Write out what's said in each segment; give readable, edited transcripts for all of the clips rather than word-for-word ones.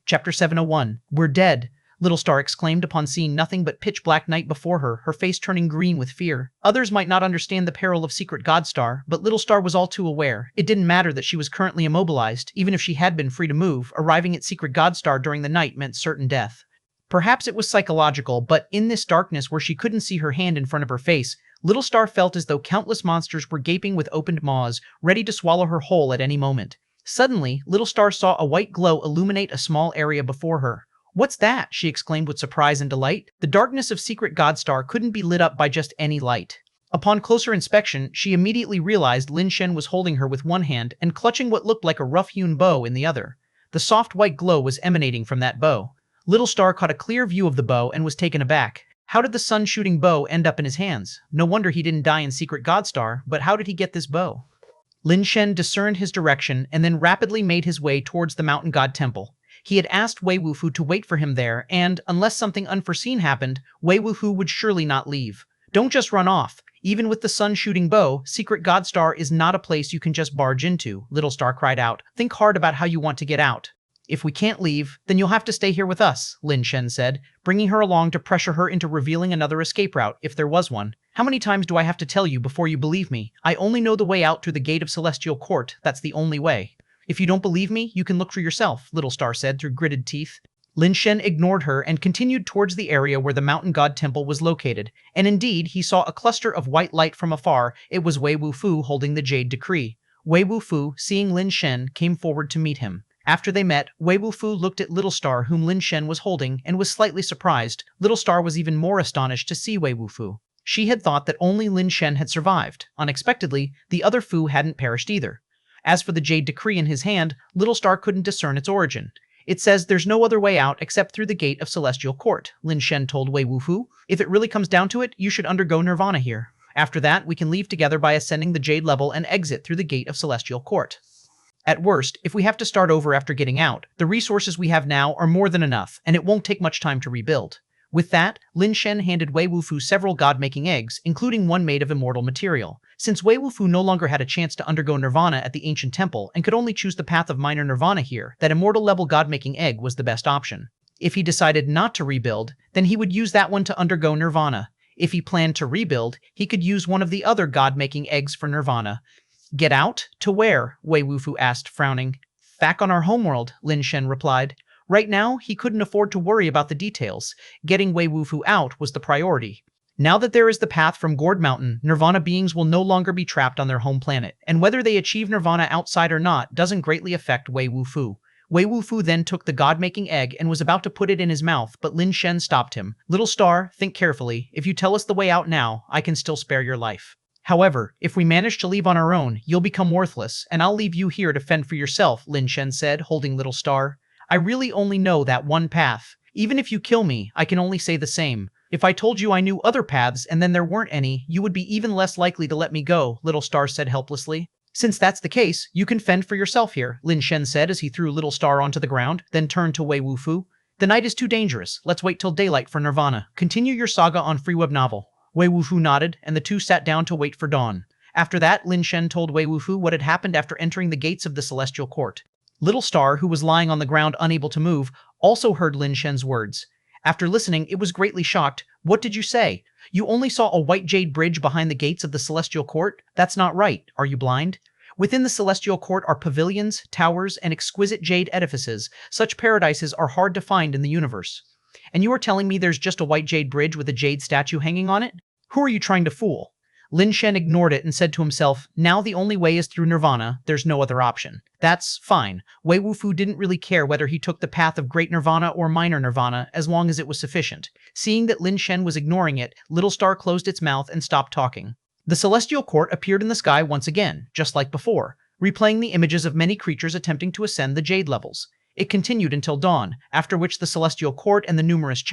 Chapter 701. We're dead, Little Star exclaimed upon seeing nothing but pitch-black night before her, her face turning green with fear. Others might not understand the peril of Secret Godstar, but Little Star was all too aware. It didn't matter that she was currently immobilized, even if she had been free to move. Arriving at Secret Godstar during the night meant certain death. Perhaps it was psychological, but in this darkness where she couldn't see her hand in front of her face, Little Star felt as though countless monsters were gaping with opened maws, ready to swallow her whole at any moment. Suddenly, Little Star saw a white glow illuminate a small area before her. "What's that?" she exclaimed with surprise and delight. The darkness of Secret Godstar couldn't be lit up by just any light. Upon closer inspection, she immediately realized Lin Shen was holding her with one hand and clutching what looked like a rough-hewn bow in the other. The soft white glow was emanating from that bow. Little Star caught a clear view of the bow and was taken aback. How did the sun-shooting bow end up in his hands? No wonder he didn't die in Secret Godstar, but how did he get this bow? Lin Shen discerned his direction and then rapidly made his way towards the Mountain God Temple. He had asked Wei Wufu to wait for him there, and, unless something unforeseen happened, Wei Wufu would surely not leave. Don't just run off. Even with the sun-shooting bow, Secret Godstar is not a place you can just barge into, Little Star cried out. Think hard about how you want to get out. If we can't leave, then you'll have to stay here with us, Lin Shen said, bringing her along to pressure her into revealing another escape route, if there was one. How many times do I have to tell you before you believe me? I only know the way out through the gate of Celestial Court. That's the only way. If you don't believe me, you can look for yourself, Little Star said through gritted teeth. Lin Shen ignored her and continued towards the area where the Mountain God Temple was located, and indeed he saw a cluster of white light from afar. It was Wei Wufu holding the Jade Decree. Wei Wufu, seeing Lin Shen, came forward to meet him. After they met, Wei Wufu looked at Little Star whom Lin Shen was holding and was slightly surprised. Little Star was even more astonished to see Wei Wufu. She had thought that only Lin Shen had survived. Unexpectedly, the other Fu hadn't perished either. As for the Jade Decree in his hand, Little Star couldn't discern its origin. It says there's no other way out except through the gate of Celestial Court, Lin Shen told Wei Wufu. If it really comes down to it, you should undergo nirvana here. After that, we can leave together by ascending the Jade level and exit through the gate of Celestial Court. At worst, if we have to start over after getting out, the resources we have now are more than enough, and it won't take much time to rebuild. With that, Lin Shen handed Wei Wufu several god-making eggs, including one made of immortal material. Since Wei Wufu no longer had a chance to undergo nirvana at the ancient temple and could only choose the path of minor nirvana here, that immortal-level god-making egg was the best option. If he decided not to rebuild, then he would use that one to undergo nirvana. If he planned to rebuild, he could use one of the other god-making eggs for nirvana. Get out? To where? Wei Wufu asked, frowning. Back on our homeworld, Lin Shen replied. Right now, he couldn't afford to worry about the details. Getting Wei Wufu out was the priority. Now that there is the path from Gourd Mountain, Nirvana beings will no longer be trapped on their home planet, and whether they achieve Nirvana outside or not doesn't greatly affect Wei Wufu. Wei Wufu then took the god-making egg and was about to put it in his mouth, but Lin Shen stopped him. Little Star, think carefully. If you tell us the way out now, I can still spare your life. However, if we manage to leave on our own, you'll become worthless, and I'll leave you here to fend for yourself, Lin Shen said, holding Little Star. I really only know that one path. Even if you kill me, I can only say the same. If I told you I knew other paths and then there weren't any, you would be even less likely to let me go, Little Star said helplessly. Since that's the case, you can fend for yourself here, Lin Shen said as he threw Little Star onto the ground, then turned to Wei Wufu. The night is too dangerous. Let's wait till daylight for Nirvana. Continue your saga on free web novel. Wei Wufu nodded, and the two sat down to wait for dawn. After that, Lin Shen told Wei Wufu what had happened after entering the gates of the Celestial Court. Little Star, who was lying on the ground unable to move, also heard Lin Shen's words. After listening, it was greatly shocked. What did you say? You only saw a white jade bridge behind the gates of the Celestial Court? That's not right. Are you blind? Within the Celestial Court are pavilions, towers, and exquisite jade edifices. Such paradises are hard to find in the universe. And you are telling me there's just a white jade bridge with a jade statue hanging on it? Who are you trying to fool? Lin Shen ignored it and said to himself, now the only way is through Nirvana, there's no other option. That's fine. Wei Wufu didn't really care whether he took the path of Great Nirvana or Minor Nirvana, as long as it was sufficient. Seeing that Lin Shen was ignoring it, Little Star closed its mouth and stopped talking. The Celestial Court appeared in the sky once again, just like before, replaying the images of many creatures attempting to ascend the jade levels. It continued until dawn, after which the Celestial Court and the numerous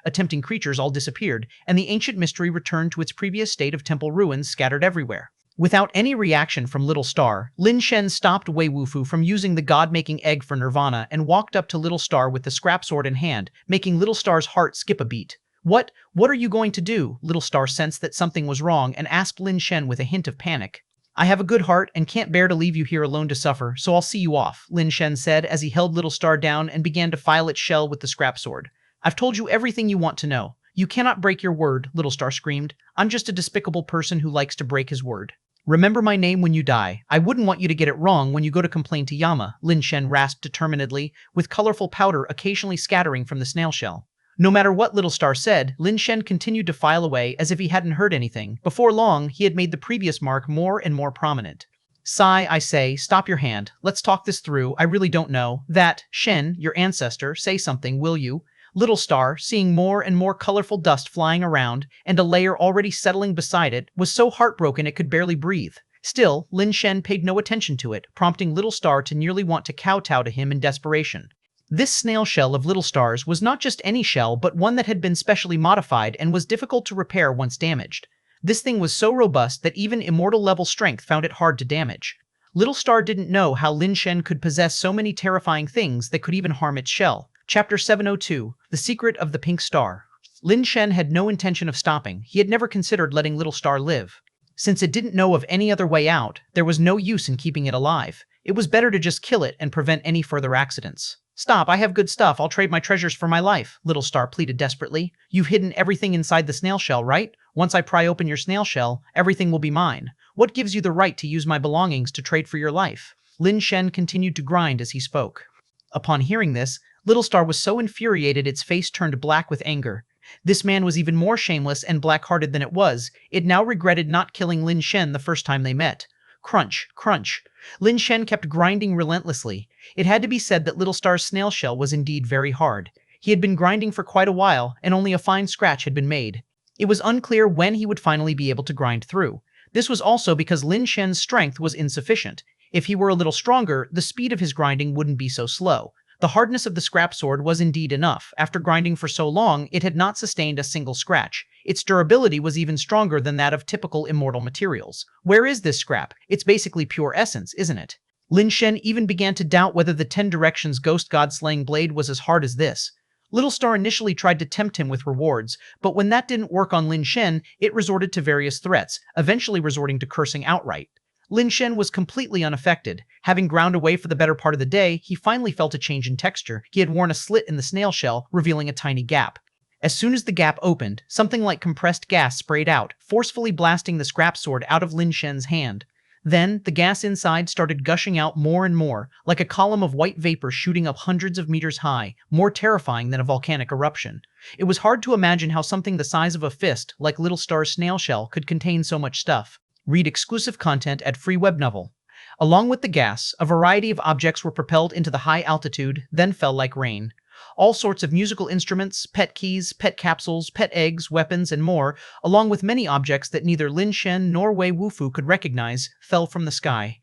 attempting creatures all disappeared, and the ancient mystery returned to its previous state of temple ruins scattered everywhere. Without any reaction from Little Star, Lin Shen stopped Wei Wufu from using the god-making egg for Nirvana and walked up to Little Star with the scrap sword in hand, making Little Star's heart skip a beat. What are you going to do? Little Star sensed that something was wrong and asked Lin Shen with a hint of panic. I have a good heart and can't bear to leave you here alone to suffer, so I'll see you off, Lin Shen said as he held Little Star down and began to file its shell with the scrap sword. I've told you everything you want to know. You cannot break your word, Little Star screamed. I'm just a despicable person who likes to break his word. Remember my name when you die. I wouldn't want you to get it wrong when you go to complain to Yama, Lin Shen rasped determinedly, with colorful powder occasionally scattering from the snail shell. No matter what Little Star said, Lin Shen continued to file away as if he hadn't heard anything. Before long, he had made the previous mark more and more prominent. Sai, I say, stop your hand. Let's talk this through. I really don't know. That, Shen, your ancestor, say something, will you? Little Star, seeing more and more colorful dust flying around, and a layer already settling beside it, was so heartbroken it could barely breathe. Still, Lin Shen paid no attention to it, prompting Little Star to nearly want to kowtow to him in desperation. This snail shell of Little Star's was not just any shell, but one that had been specially modified and was difficult to repair once damaged. This thing was so robust that even immortal-level strength found it hard to damage. Little Star didn't know how Lin Shen could possess so many terrifying things that could even harm its shell. Chapter 702, The Secret of the Pink Star. Lin Shen had no intention of stopping. He had never considered letting Little Star live. Since it didn't know of any other way out, there was no use in keeping it alive. It was better to just kill it and prevent any further accidents. Stop, I have good stuff. I'll trade my treasures for my life, Little Star pleaded desperately. You've hidden everything inside the snail shell, right? Once I pry open your snail shell, everything will be mine. What gives you the right to use my belongings to trade for your life? Lin Shen continued to grind as he spoke. Upon hearing this, Little Star was so infuriated its face turned black with anger. This man was even more shameless and black-hearted than it was. It now regretted not killing Lin Shen the first time they met. Crunch, crunch. Lin Shen kept grinding relentlessly. It had to be said that Little Star's snail shell was indeed very hard. He had been grinding for quite a while, and only a fine scratch had been made. It was unclear when he would finally be able to grind through. This was also because Lin Shen's strength was insufficient. If he were a little stronger, the speed of his grinding wouldn't be so slow. The hardness of the scrap sword was indeed enough. After grinding for so long, it had not sustained a single scratch. Its durability was even stronger than that of typical immortal materials. Where is this scrap? It's basically pure essence, isn't it? Lin Shen even began to doubt whether the 10 Directions Ghost God Slaying Blade was as hard as this. Little Star initially tried to tempt him with rewards, but when that didn't work on Lin Shen, it resorted to various threats, eventually resorting to cursing outright. Lin Shen was completely unaffected. Having ground away for the better part of the day, he finally felt a change in texture. He had worn a slit in the snail shell, revealing a tiny gap. As soon as the gap opened, something like compressed gas sprayed out, forcefully blasting the scrap sword out of Lin Shen's hand. Then, the gas inside started gushing out more and more, like a column of white vapor shooting up hundreds of meters high, more terrifying than a volcanic eruption. It was hard to imagine how something the size of a fist, like Little Star's snail shell, could contain so much stuff. Read exclusive content at Free Web Novel. Along with the gas, a variety of objects were propelled into the high altitude, then fell like rain. All sorts of musical instruments, pet keys, pet capsules, pet eggs, weapons, and more, along with many objects that neither Lin Shen nor Wei Wufu could recognize, fell from the sky.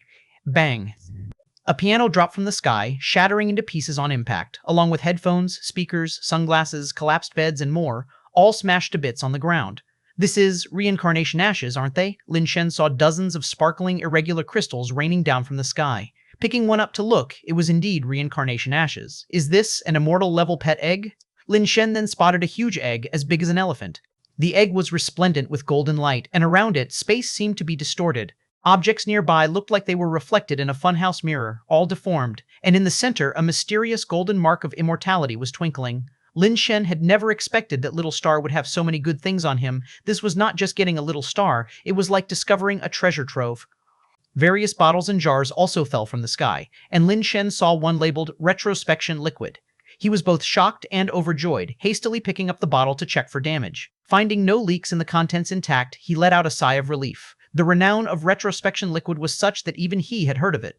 Bang. A piano dropped from the sky, shattering into pieces on impact, along with headphones, speakers, sunglasses, collapsed beds, and more, all smashed to bits on the ground. This is reincarnation ashes, aren't they? Lin Shen saw dozens of sparkling, irregular crystals raining down from the sky. Picking one up to look, it was indeed reincarnation ashes. Is this an immortal-level pet egg? Lin Shen then spotted a huge egg as big as an elephant. The egg was resplendent with golden light, and around it, space seemed to be distorted. Objects nearby looked like they were reflected in a funhouse mirror, all deformed, and in the center, a mysterious golden mark of immortality was twinkling. Lin Shen had never expected that Little Star would have so many good things on him. This was not just getting a little star, it was like discovering a treasure trove. Various bottles and jars also fell from the sky, and Lin Shen saw one labeled Retrospection Liquid. He was both shocked and overjoyed, hastily picking up the bottle to check for damage. Finding no leaks and the contents intact, he let out a sigh of relief. The renown of Retrospection Liquid was such that even he had heard of it.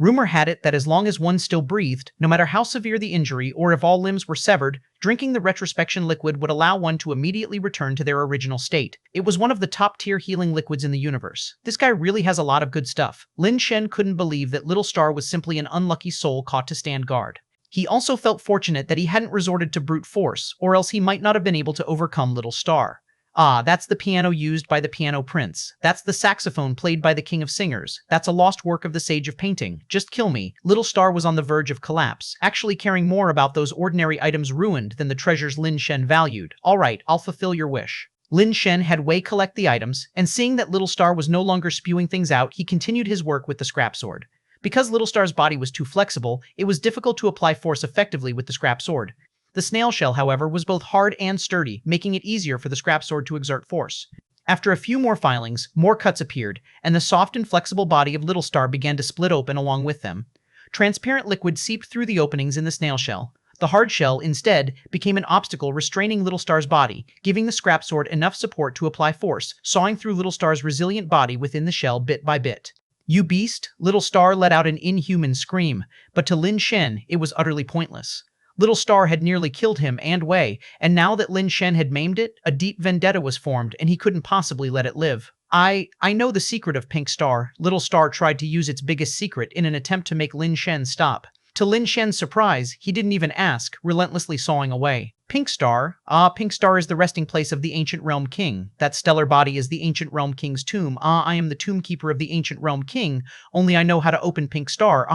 Rumor had it that as long as one still breathed, no matter how severe the injury or if all limbs were severed, drinking the retrospection liquid would allow one to immediately return to their original state. It was one of the top-tier healing liquids in the universe. This guy really has a lot of good stuff. Lin Shen couldn't believe that Little Star was simply an unlucky soul caught to stand guard. He also felt fortunate that he hadn't resorted to brute force, or else he might not have been able to overcome Little Star. Ah, that's the piano used by the Piano Prince. That's the saxophone played by the King of Singers. That's a lost work of the Sage of Painting. Just kill me. Little Star was on the verge of collapse, actually caring more about those ordinary items ruined than the treasures Lin Shen valued. All right, I'll fulfill your wish. Lin Shen had Wei collect the items, and seeing that Little Star was no longer spewing things out, he continued his work with the scrap sword. Because Little Star's body was too flexible, it was difficult to apply force effectively with the scrap sword. The snail shell, however, was both hard and sturdy, making it easier for the scrap sword to exert force. After a few more filings, more cuts appeared, and the soft and flexible body of Little Star began to split open along with them. Transparent liquid seeped through the openings in the snail shell. The hard shell, instead, became an obstacle restraining Little Star's body, giving the scrap sword enough support to apply force, sawing through Little Star's resilient body within the shell bit by bit. "You beast!" Little Star let out an inhuman scream, but to Lin Shen, it was utterly pointless. Little Star had nearly killed him and Wei, and now that Lin Shen had maimed it, a deep vendetta was formed, and he couldn't possibly let it live. I know the secret of Pink Star." Little Star tried to use its biggest secret in an attempt to make Lin Shen stop. To Lin Shen's surprise, he didn't even ask, relentlessly sawing away. "Pink Star? Pink Star is the resting place of the Ancient Realm King. That stellar body is the Ancient Realm King's tomb. I am the tomb keeper of the Ancient Realm King, only I know how to open Pink Star.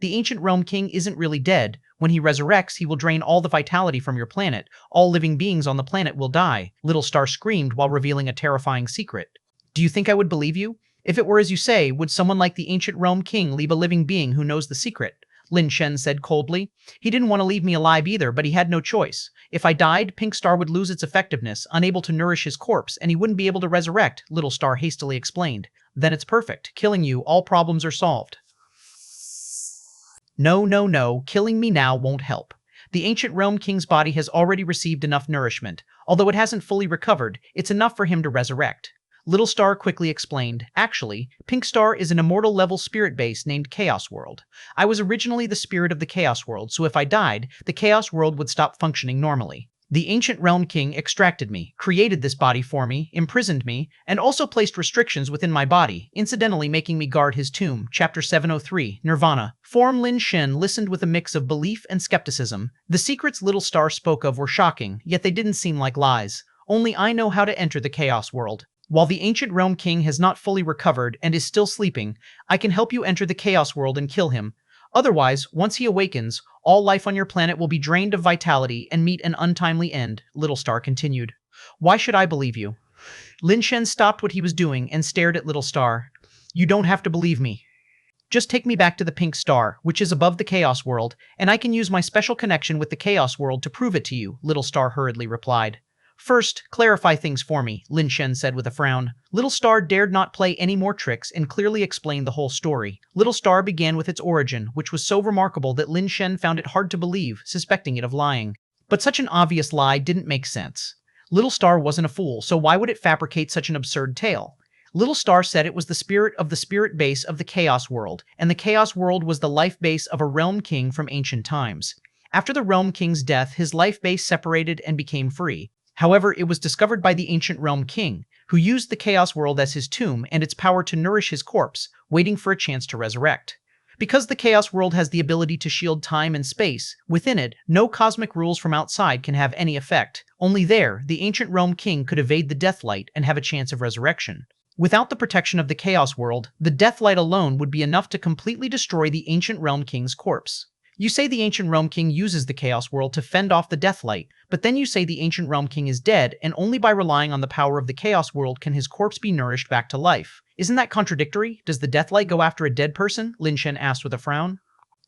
The Ancient Realm King isn't really dead. When he resurrects, he will drain all the vitality from your planet. All living beings on the planet will die." Little Star screamed while revealing a terrifying secret. "Do you think I would believe you? If it were as you say, would someone like the Ancient Realm King leave a living being who knows the secret?" Lin Shen said coldly. He didn't want to leave me alive either, but he had no choice. If I died, Pink Star would lose its effectiveness, unable to nourish his corpse, and he wouldn't be able to resurrect, Little Star hastily explained. "Then it's perfect. Killing you, all problems are solved." No, killing me now won't help. The Ancient Realm King's body has already received enough nourishment. Although it hasn't fully recovered, it's enough for him to resurrect. Little Star quickly explained, "Actually, Pink Star is an immortal-level spirit base named Chaos World. I was originally the spirit of the Chaos World, so if I died, the Chaos World would stop functioning normally. The Ancient Realm King extracted me, created this body for me, imprisoned me, and also placed restrictions within my body, incidentally making me guard his tomb." Chapter 703, Nirvana. Form Lin Shen listened with a mix of belief and skepticism. The secrets Little Star spoke of were shocking, yet they didn't seem like lies. "Only I know how to enter the Chaos World. While the Ancient Realm King has not fully recovered and is still sleeping, I can help you enter the Chaos World and kill him. Otherwise, once he awakens, all life on your planet will be drained of vitality and meet an untimely end," Little Star continued. "Why should I believe you?" Lin Shen stopped what he was doing and stared at Little Star. "You don't have to believe me. Just take me back to the Pink Star, which is above the Chaos World, and I can use my special connection with the Chaos World to prove it to you," Little Star hurriedly replied. "First, clarify things for me," Lin Shen said with a frown. Little Star dared not play any more tricks and clearly explained the whole story. Little Star began with its origin, which was so remarkable that Lin Shen found it hard to believe, suspecting it of lying. But such an obvious lie didn't make sense. Little Star wasn't a fool, so why would it fabricate such an absurd tale? Little Star said it was the spirit base of the Chaos World, and the Chaos World was the life base of a realm king from ancient times. After the realm king's death, his life base separated and became free. However, it was discovered by the Ancient Realm King, who used the Chaos World as his tomb and its power to nourish his corpse, waiting for a chance to resurrect. Because the Chaos World has the ability to shield time and space, within it, no cosmic rules from outside can have any effect. Only there, the Ancient Realm King could evade the Deathlight and have a chance of resurrection. Without the protection of the Chaos World, the Deathlight alone would be enough to completely destroy the Ancient Realm King's corpse. You say the Ancient Realm King uses the Chaos World to fend off the Deathlight, but then you say the Ancient Realm King is dead, and only by relying on the power of the Chaos World can his corpse be nourished back to life. Isn't that contradictory? Does the Deathlight go after a dead person? Lin Shen asked with a frown.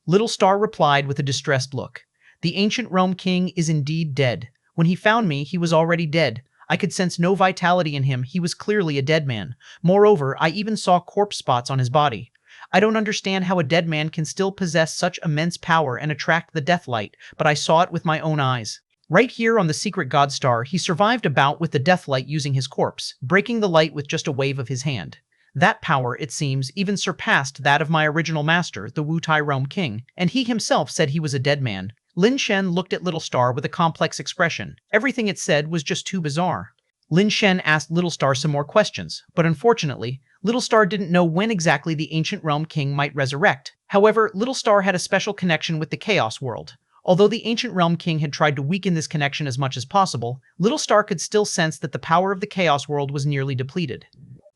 Little Star replied with a distressed look. "The Ancient Realm King is indeed dead. When he found me, he was already dead. I could sense no vitality in him. He was clearly a dead man. Moreover, I even saw corpse spots on his body. I don't understand how a dead man can still possess such immense power and attract the Deathlight, but I saw it with my own eyes. Right here on the secret God Star, he survived a bout with the Deathlight using his corpse, breaking the light with just a wave of his hand. That power, it seems, even surpassed that of my original master, the Wutai Realm King, and he himself said he was a dead man." Lin Shen looked at Little Star with a complex expression. Everything it said was just too bizarre. Lin Shen asked Little Star some more questions, but unfortunately, Little Star didn't know when exactly the Ancient Realm King might resurrect. However, Little Star had a special connection with the Chaos World. Although the Ancient Realm King had tried to weaken this connection as much as possible, Little Star could still sense that the power of the Chaos World was nearly depleted.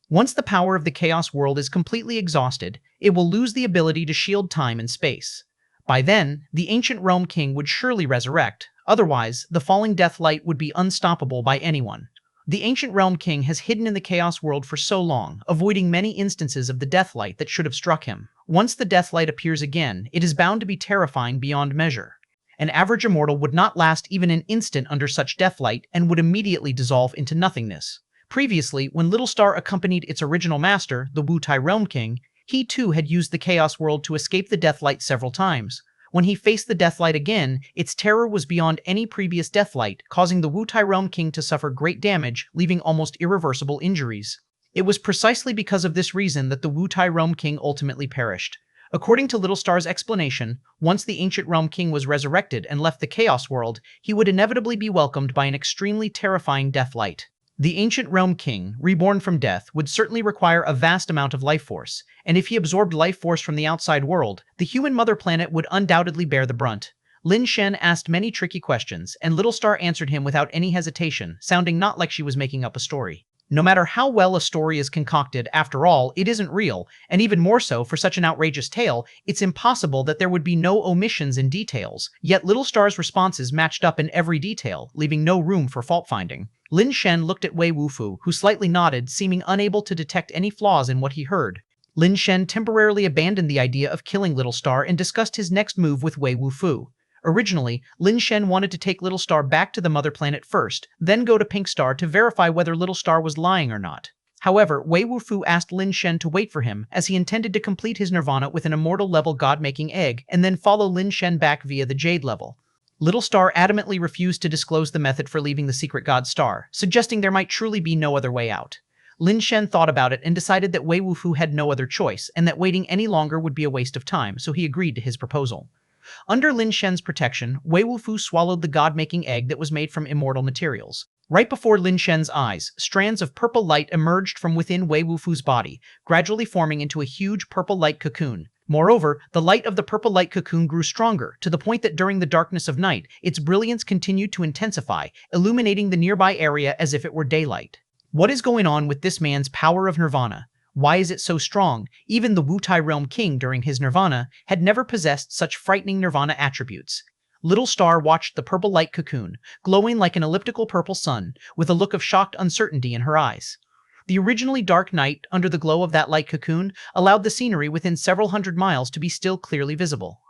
Once the power of the Chaos World is completely exhausted, it will lose the ability to shield time and space. By then, the Ancient Realm King would surely resurrect. Otherwise, the falling Deathlight would be unstoppable by anyone. The ancient realm king has hidden in the chaos world for so long, avoiding many instances of the deathlight that should have struck him. Once the deathlight appears again, it is bound to be terrifying beyond measure. An average immortal would not last even an instant under such deathlight and would immediately dissolve into nothingness. Previously, when Little Star accompanied its original master, the Wutai Realm King, he too had used the Chaos World to escape the deathlight several times. When he faced the deathlight again, its terror was beyond any previous deathlight, causing the Wutai Realm King to suffer great damage, leaving almost irreversible injuries. It was precisely because of this reason that the Wutai Realm King ultimately perished. According to Little Star's explanation, once the ancient Realm King was resurrected and left the Chaos World, he would inevitably be welcomed by an extremely terrifying deathlight. The ancient Realm King, reborn from death, would certainly require a vast amount of life force, and if he absorbed life force from the outside world, the human mother planet would undoubtedly bear the brunt. Lin Shen asked many tricky questions, and Little Star answered him without any hesitation, sounding not like she was making up a story. No matter how well a story is concocted, after all, it isn't real, and even more so for such an outrageous tale, it's impossible that there would be no omissions in details. Yet Little Star's responses matched up in every detail, leaving no room for fault-finding. Lin Shen looked at Wei Wufu, who slightly nodded, seeming unable to detect any flaws in what he heard. Lin Shen temporarily abandoned the idea of killing Little Star and discussed his next move with Wei Wufu. Originally, Lin Shen wanted to take Little Star back to the mother planet first, then go to Pink Star to verify whether Little Star was lying or not. However, Wei Wufu asked Lin Shen to wait for him, as he intended to complete his nirvana with an immortal-level god-making egg, and then follow Lin Shen back via the Jade level. Little Star adamantly refused to disclose the method for leaving the secret god star, suggesting there might truly be no other way out. Lin Shen thought about it and decided that Wei Wufu had no other choice, and that waiting any longer would be a waste of time, so he agreed to his proposal. Under Lin Shen's protection, Wei Wufu swallowed the god-making egg that was made from immortal materials. Right before Lin Shen's eyes, strands of purple light emerged from within Wei Wufu's body, gradually forming into a huge purple light cocoon. Moreover, the light of the purple light cocoon grew stronger, to the point that during the darkness of night, its brilliance continued to intensify, illuminating the nearby area as if it were daylight. What is going on with this man's power of nirvana? Why is it so strong? Even the Wutai Realm King during his nirvana had never possessed such frightening nirvana attributes. Little Star watched the purple light cocoon, glowing like an elliptical purple sun, with a look of shocked uncertainty in her eyes. The originally dark night, under the glow of that light cocoon, allowed the scenery within several hundred miles to be still clearly visible.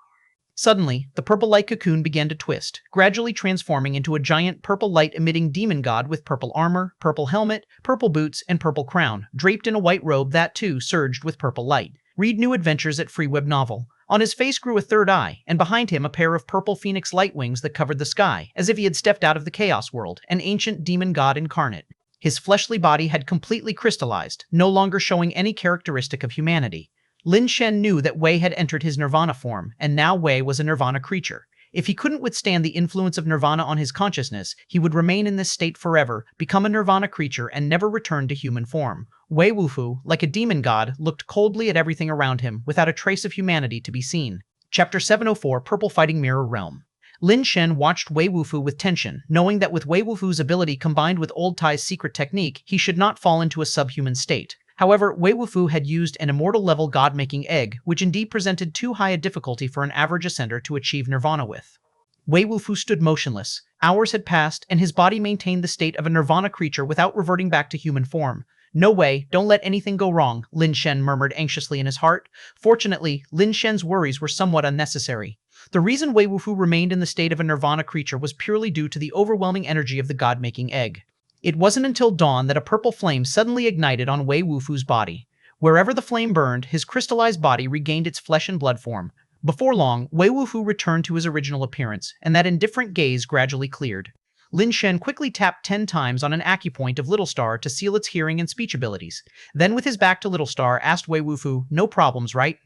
Suddenly, the purple light cocoon began to twist, gradually transforming into a giant purple light-emitting demon god with purple armor, purple helmet, purple boots, and purple crown, draped in a white robe that too surged with purple light. Read new adventures at Free Web Novel. On his face grew a third eye, and behind him a pair of purple phoenix light wings that covered the sky, as if he had stepped out of the Chaos World, an ancient demon god incarnate. His fleshly body had completely crystallized, no longer showing any characteristic of humanity. Lin Shen knew that Wei had entered his nirvana form, and now Wei was a nirvana creature. If he couldn't withstand the influence of nirvana on his consciousness, he would remain in this state forever, become a nirvana creature, and never return to human form. Wei Wufu, like a demon god, looked coldly at everything around him, without a trace of humanity to be seen. Chapter 704, Purple Fighting Mirror Realm. Lin Shen watched Wei Wufu with tension, knowing that with Wei Wufu's ability combined with Old Tai's secret technique, he should not fall into a subhuman state. However, Wei Wufu had used an immortal-level god-making egg, which indeed presented too high a difficulty for an average ascender to achieve nirvana with. Wei Wufu stood motionless. Hours had passed, and his body maintained the state of a nirvana creature without reverting back to human form. "No way, don't let anything go wrong," Lin Shen murmured anxiously in his heart. Fortunately, Lin Shen's worries were somewhat unnecessary. The reason Wei Wufu remained in the state of a nirvana creature was purely due to the overwhelming energy of the god-making egg. It wasn't until dawn that a purple flame suddenly ignited on Wei Wufu's body. Wherever the flame burned, his crystallized body regained its flesh and blood form. Before long, Wei Wufu returned to his original appearance, and that indifferent gaze gradually cleared. Lin Shen quickly tapped 10 times on an acupoint of Little Star to seal its hearing and speech abilities. Then, with his back to Little Star, asked Wei Wufu, "No problems, right?"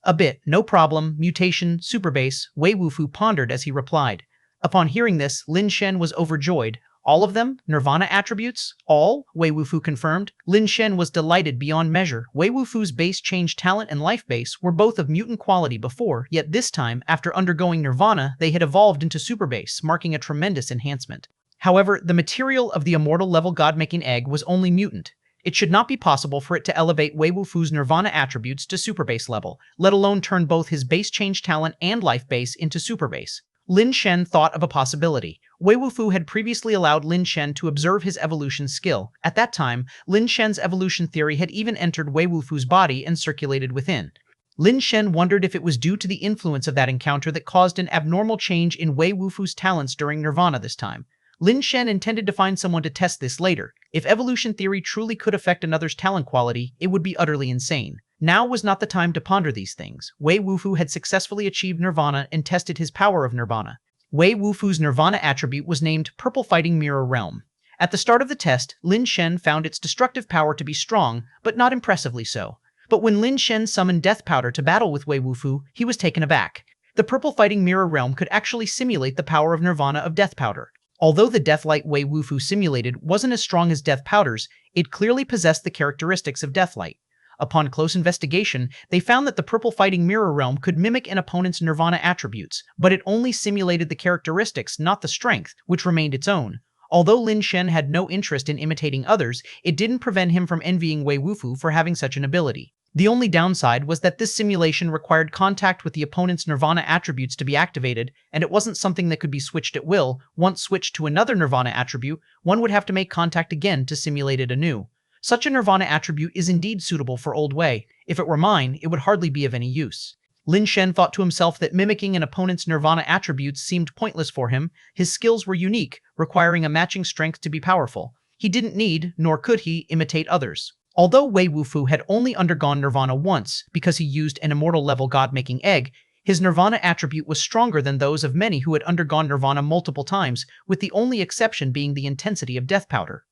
"A bit, no problem, mutation, superbase," Wei Wufu pondered as he replied. Upon hearing this, Lin Shen was overjoyed. "All of them? Nirvana attributes? All?" Wei Wufu confirmed. Lin Shen was delighted beyond measure. Wei Wufu's base change talent and life base were both of mutant quality before, yet this time, after undergoing nirvana, they had evolved into super base, marking a tremendous enhancement. However, the material of the immortal-level god-making egg was only mutant. It should not be possible for it to elevate Wei Wufu's nirvana attributes to super base level, let alone turn both his base change talent and life base into super base. Lin Shen thought of a possibility. Wei Wufu had previously allowed Lin Shen to observe his evolution skill. At that time, Lin Shen's evolution theory had even entered Wei Wufu's body and circulated within. Lin Shen wondered if it was due to the influence of that encounter that caused an abnormal change in Wei Wufu's talents during Nirvana this time. Lin Shen intended to find someone to test this later. If evolution theory truly could affect another's talent quality, it would be utterly insane. Now was not the time to ponder these things. Wei Wufu had successfully achieved Nirvana and tested his power of Nirvana. Wei Wufu's Nirvana attribute was named Purple Fighting Mirror Realm. At the start of the test, Lin Shen found its destructive power to be strong, but not impressively so. But when Lin Shen summoned Death Powder to battle with Wei Wufu, he was taken aback. The Purple Fighting Mirror Realm could actually simulate the power of Nirvana of Death Powder. Although the Deathlight Wei Wufu simulated wasn't as strong as Death Powder's, it clearly possessed the characteristics of Deathlight. Upon close investigation, they found that the Purple Fighting Mirror Realm could mimic an opponent's Nirvana attributes, but it only simulated the characteristics, not the strength, which remained its own. Although Lin Shen had no interest in imitating others, it didn't prevent him from envying Wei Wufu for having such an ability. The only downside was that this simulation required contact with the opponent's Nirvana attributes to be activated, and it wasn't something that could be switched at will. Once switched to another Nirvana attribute, one would have to make contact again to simulate it anew. Such a Nirvana attribute is indeed suitable for Old Wei. If it were mine, it would hardly be of any use. Lin Shen thought to himself that mimicking an opponent's Nirvana attributes seemed pointless for him. His skills were unique, requiring a matching strength to be powerful. He didn't need, nor could he, imitate others. Although Wei Wufu had only undergone Nirvana once because he used an immortal-level god-making egg, his Nirvana attribute was stronger than those of many who had undergone Nirvana multiple times, with the only exception being the intensity of Death Powder.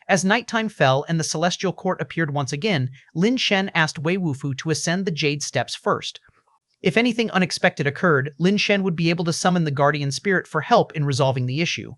As nighttime fell and the Celestial Court appeared once again, Lin Shen asked Wei Wufu to ascend the Jade Steps first. If anything unexpected occurred, Lin Shen would be able to summon the Guardian Spirit for help in resolving the issue.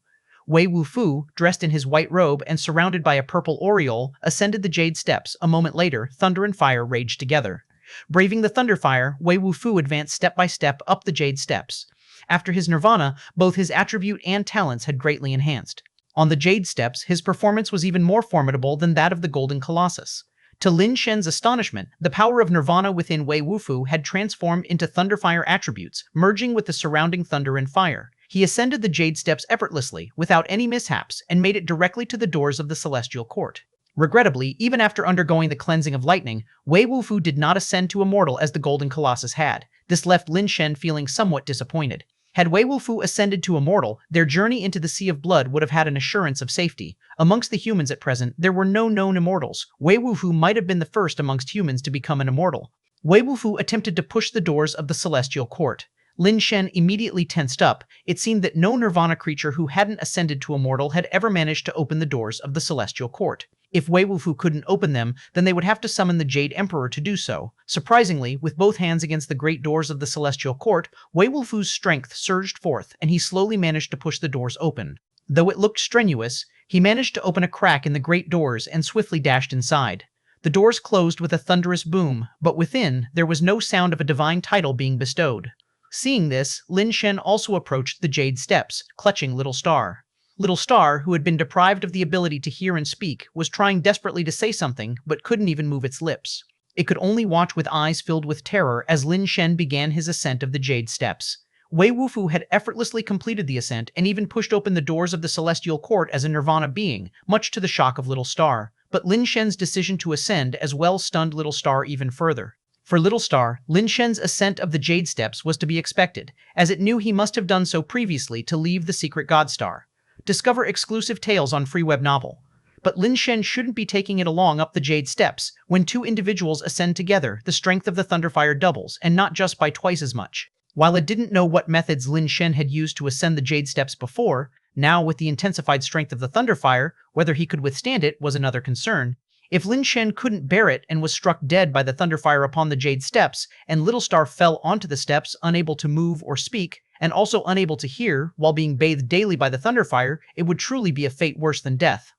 Wei Wufu, dressed in his white robe and surrounded by a purple aureole, ascended the Jade Steps. A moment later, thunder and fire raged together. Braving the thunder fire, Wei Wufu advanced step by step up the Jade Steps. After his Nirvana, both his attribute and talents had greatly enhanced. On the Jade Steps, his performance was even more formidable than that of the Golden Colossus. To Lin Shen's astonishment, the power of Nirvana within Wei Wufu had transformed into Thunderfire attributes, merging with the surrounding thunder and fire. He ascended the Jade Steps effortlessly, without any mishaps, and made it directly to the doors of the Celestial Court. Regrettably, even after undergoing the cleansing of lightning, Wei Wufu did not ascend to immortal as the Golden Colossus had. This left Lin Shen feeling somewhat disappointed. Had Wei Wufu ascended to immortal, their journey into the Sea of Blood would have had an assurance of safety. Amongst the humans at present, there were no known immortals. Wei Wufu might have been the first amongst humans to become an immortal. Wei Wufu attempted to push the doors of the Celestial Court. Lin Shen immediately tensed up. It seemed that no Nirvana creature who hadn't ascended to immortal had ever managed to open the doors of the Celestial Court. If Wei Wufu couldn't open them, then they would have to summon the Jade Emperor to do so. Surprisingly, with both hands against the great doors of the Celestial Court, Wei Wufu's strength surged forth, and he slowly managed to push the doors open. Though it looked strenuous, he managed to open a crack in the great doors and swiftly dashed inside. The doors closed with a thunderous boom, but within, there was no sound of a divine title being bestowed. Seeing this, Lin Shen also approached the Jade Steps, clutching Little Star. Little Star, who had been deprived of the ability to hear and speak, was trying desperately to say something, but couldn't even move its lips. It could only watch with eyes filled with terror as Lin Shen began his ascent of the Jade Steps. Wei Wufu had effortlessly completed the ascent and even pushed open the doors of the Celestial Court as a Nirvana being, much to the shock of Little Star. But Lin Shen's decision to ascend as well stunned Little Star even further. For Little Star, Lin Shen's ascent of the Jade Steps was to be expected, as it knew he must have done so previously to leave the secret God Star. Discover exclusive tales on free web novel. But Lin Shen shouldn't be taking it along up the Jade Steps. When two individuals ascend together, the strength of the Thunderfire doubles, and not just by twice as much. While it didn't know what methods Lin Shen had used to ascend the Jade Steps before, now with the intensified strength of the Thunderfire, whether he could withstand it was another concern. If Lin Shen couldn't bear it and was struck dead by the Thunderfire upon the Jade Steps, and Little Star fell onto the steps unable to move or speak, and also unable to hear, while being bathed daily by the Thunderfire, it would truly be a fate worse than death.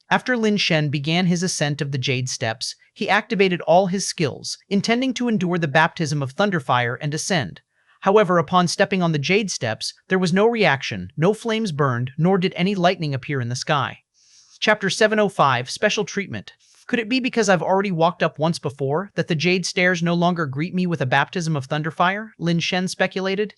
After Lin Shen began his ascent of the Jade Steps, he activated all his skills, intending to endure the baptism of Thunderfire and ascend. However, upon stepping on the Jade Steps, there was no reaction, no flames burned, nor did any lightning appear in the sky. Chapter 705, Special Treatment. Could it be because I've already walked up once before, that the Jade Stairs no longer greet me with a baptism of Thunderfire? Lin Shen speculated.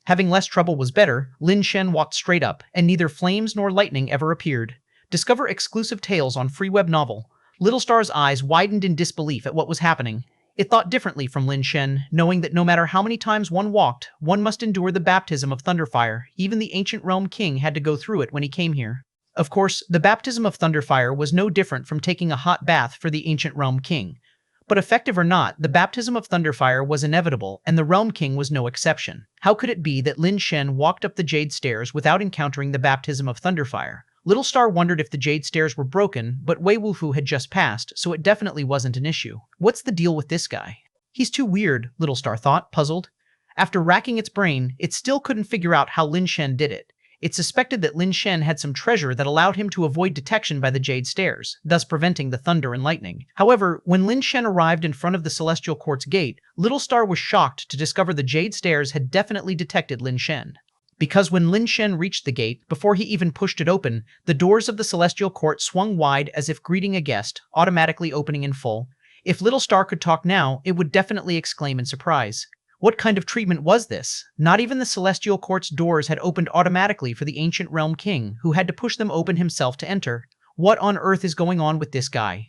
Having less trouble was better, Lin Shen walked straight up, and neither flames nor lightning ever appeared. Discover exclusive tales on free web novel. Little Star's eyes widened in disbelief at what was happening. It thought differently from Lin Shen, knowing that no matter how many times one walked, one must endure the baptism of Thunderfire. Even the ancient realm king had to go through it when he came here. Of course, the baptism of Thunderfire was no different from taking a hot bath for the ancient realm king. But effective or not, the baptism of Thunderfire was inevitable, and the Realm King was no exception. How could it be that Lin Shen walked up the Jade Stairs without encountering the baptism of Thunderfire? Little Star wondered if the Jade Stairs were broken, but Wei Wufu had just passed, so it definitely wasn't an issue. What's the deal with this guy? He's too weird, Little Star thought, puzzled. After racking its brain, it still couldn't figure out how Lin Shen did it. It suspected that Lin Shen had some treasure that allowed him to avoid detection by the Jade Stairs, thus preventing the thunder and lightning. However, when Lin Shen arrived in front of the Celestial Court's gate, Little Star was shocked to discover the Jade Stairs had definitely detected Lin Shen. Because when Lin Shen reached the gate, before he even pushed it open, the doors of the Celestial Court swung wide as if greeting a guest, automatically opening in full. If Little Star could talk now, it would definitely exclaim in surprise. What kind of treatment was this? Not even the Celestial Court's doors had opened automatically for the Ancient Realm King, who had to push them open himself to enter. What on earth is going on with this guy?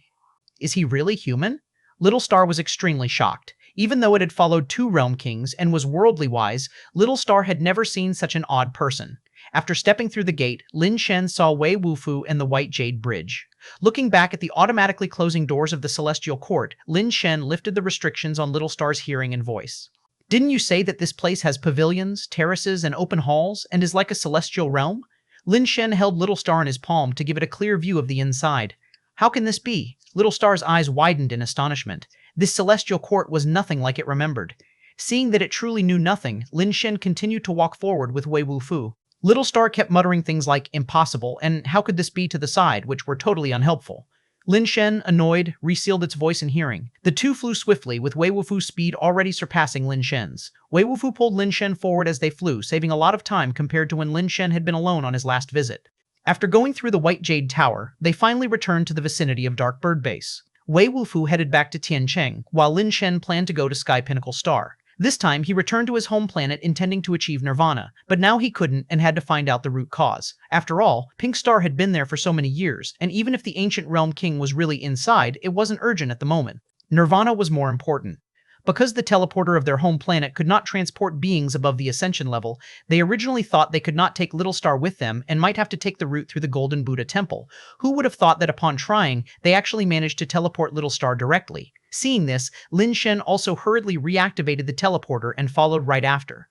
Is he really human? Little Star was extremely shocked. Even though it had followed 2 Realm Kings and was worldly wise, Little Star had never seen such an odd person. After stepping through the gate, Lin Shen saw Wei Wufu and the White Jade Bridge. Looking back at the automatically closing doors of the Celestial Court, Lin Shen lifted the restrictions on Little Star's hearing and voice. Didn't you say that this place has pavilions, terraces, and open halls, and is like a celestial realm? Lin Shen held Little Star in his palm to give it a clear view of the inside. How can this be? Little Star's eyes widened in astonishment. This celestial court was nothing like it remembered. Seeing that it truly knew nothing, Lin Shen continued to walk forward with Wei Wufu. Little Star kept muttering things like impossible and how could this be to the side, which were totally unhelpful. Lin Shen, annoyed, resealed its voice and hearing. The two flew swiftly, with Wei Wufu's speed already surpassing Lin Shen's. Wei Wufu pulled Lin Shen forward as they flew, saving a lot of time compared to when Lin Shen had been alone on his last visit. After going through the White Jade Tower, they finally returned to the vicinity of Dark Bird Base. Wei Wufu headed back to Tiancheng, while Lin Shen planned to go to Sky Pinnacle Star. This time, he returned to his home planet intending to achieve Nirvana, but now he couldn't and had to find out the root cause. After all, Pink Star had been there for so many years, and even if the Ancient Realm King was really inside, it wasn't urgent at the moment. Nirvana was more important. Because the teleporter of their home planet could not transport beings above the Ascension level, they originally thought they could not take Little Star with them and might have to take the route through the Golden Buddha Temple. Who would have thought that upon trying, they actually managed to teleport Little Star directly? Seeing this, Lin Shen also hurriedly reactivated the teleporter and followed right after.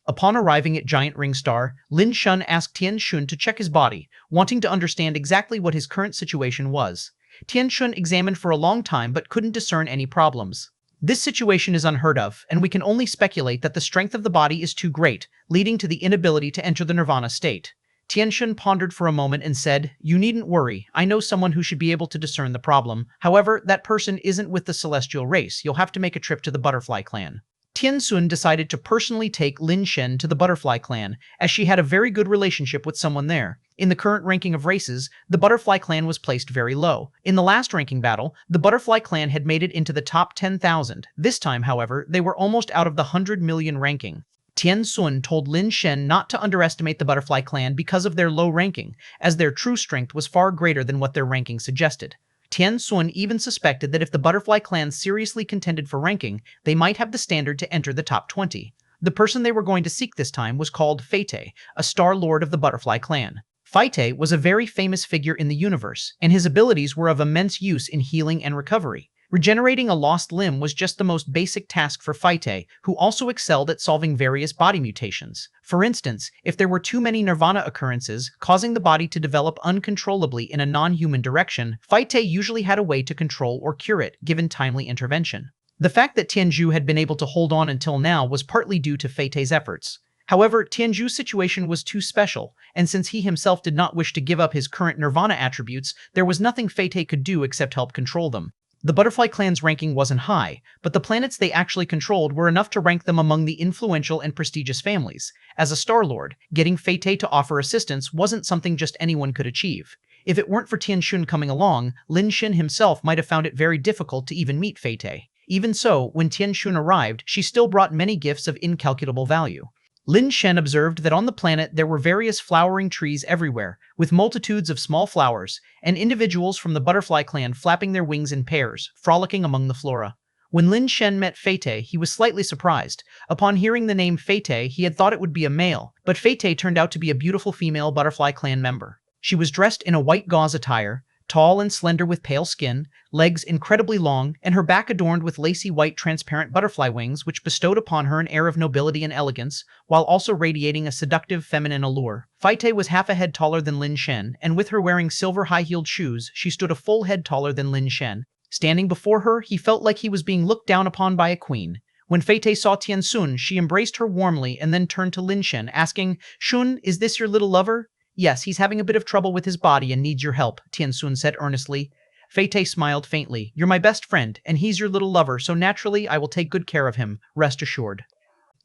Upon arriving at Giant Ring Star, Lin Shen asked Tian Xun to check his body, wanting to understand exactly what his current situation was. Tian Xun examined for a long time but couldn't discern any problems. This situation is unheard of, and we can only speculate that the strength of the body is too great, leading to the inability to enter the Nirvana state. Tianxun pondered for a moment and said, "You needn't worry, I know someone who should be able to discern the problem. However, that person isn't with the Celestial race, you'll have to make a trip to the Butterfly Clan." Tianxun decided to personally take Lin Shen to the Butterfly Clan, as she had a very good relationship with someone there. In the current ranking of races, the Butterfly Clan was placed very low. In the last ranking battle, the Butterfly Clan had made it into the top 10,000. This time, however, they were almost out of the 100 million ranking. Tianxun told Lin Shen not to underestimate the Butterfly Clan because of their low ranking, as their true strength was far greater than what their ranking suggested. Tianxun even suspected that if the Butterfly Clan seriously contended for ranking, they might have the standard to enter the top 20. The person they were going to seek this time was called Fate, a Star Lord of the Butterfly Clan. Fate was a very famous figure in the universe, and his abilities were of immense use in healing and recovery. Regenerating a lost limb was just the most basic task for Fate, who also excelled at solving various body mutations. For instance, if there were too many Nirvana occurrences, causing the body to develop uncontrollably in a non-human direction, Fate usually had a way to control or cure it, given timely intervention. The fact that Tianzhu had been able to hold on until now was partly due to Fate's efforts. However, Tianzhu's situation was too special, and since he himself did not wish to give up his current Nirvana attributes, there was nothing Fate could do except help control them. The Butterfly Clan's ranking wasn't high, but the planets they actually controlled were enough to rank them among the influential and prestigious families. As a Star Lord, getting Fate to offer assistance wasn't something just anyone could achieve. If it weren't for Tianxun coming along, Lin Shen himself might have found it very difficult to even meet Fate. Even so, when Tianxun arrived, she still brought many gifts of incalculable value. Lin Shen observed that on the planet there were various flowering trees everywhere, with multitudes of small flowers, and individuals from the butterfly clan flapping their wings in pairs, frolicking among the flora. When Lin Shen met Fei, he was slightly surprised. Upon hearing the name Fei, he had thought it would be a male, but Fei turned out to be a beautiful female butterfly clan member. She was dressed in a white gauze attire, tall and slender with pale skin, legs incredibly long, and her back adorned with lacy white transparent butterfly wings which bestowed upon her an air of nobility and elegance, while also radiating a seductive feminine allure. Fei was half a head taller than Lin Shen, and with her wearing silver high-heeled shoes, she stood a full head taller than Lin Shen. Standing before her, he felt like he was being looked down upon by a queen. When Fei saw Tian Xun, she embraced her warmly and then turned to Lin Shen, asking, "Xun, is this your little lover?" "Yes, he's having a bit of trouble with his body and needs your help," Tian Xun said earnestly. Fei smiled faintly. "You're my best friend, and he's your little lover, so naturally I will take good care of him, rest assured."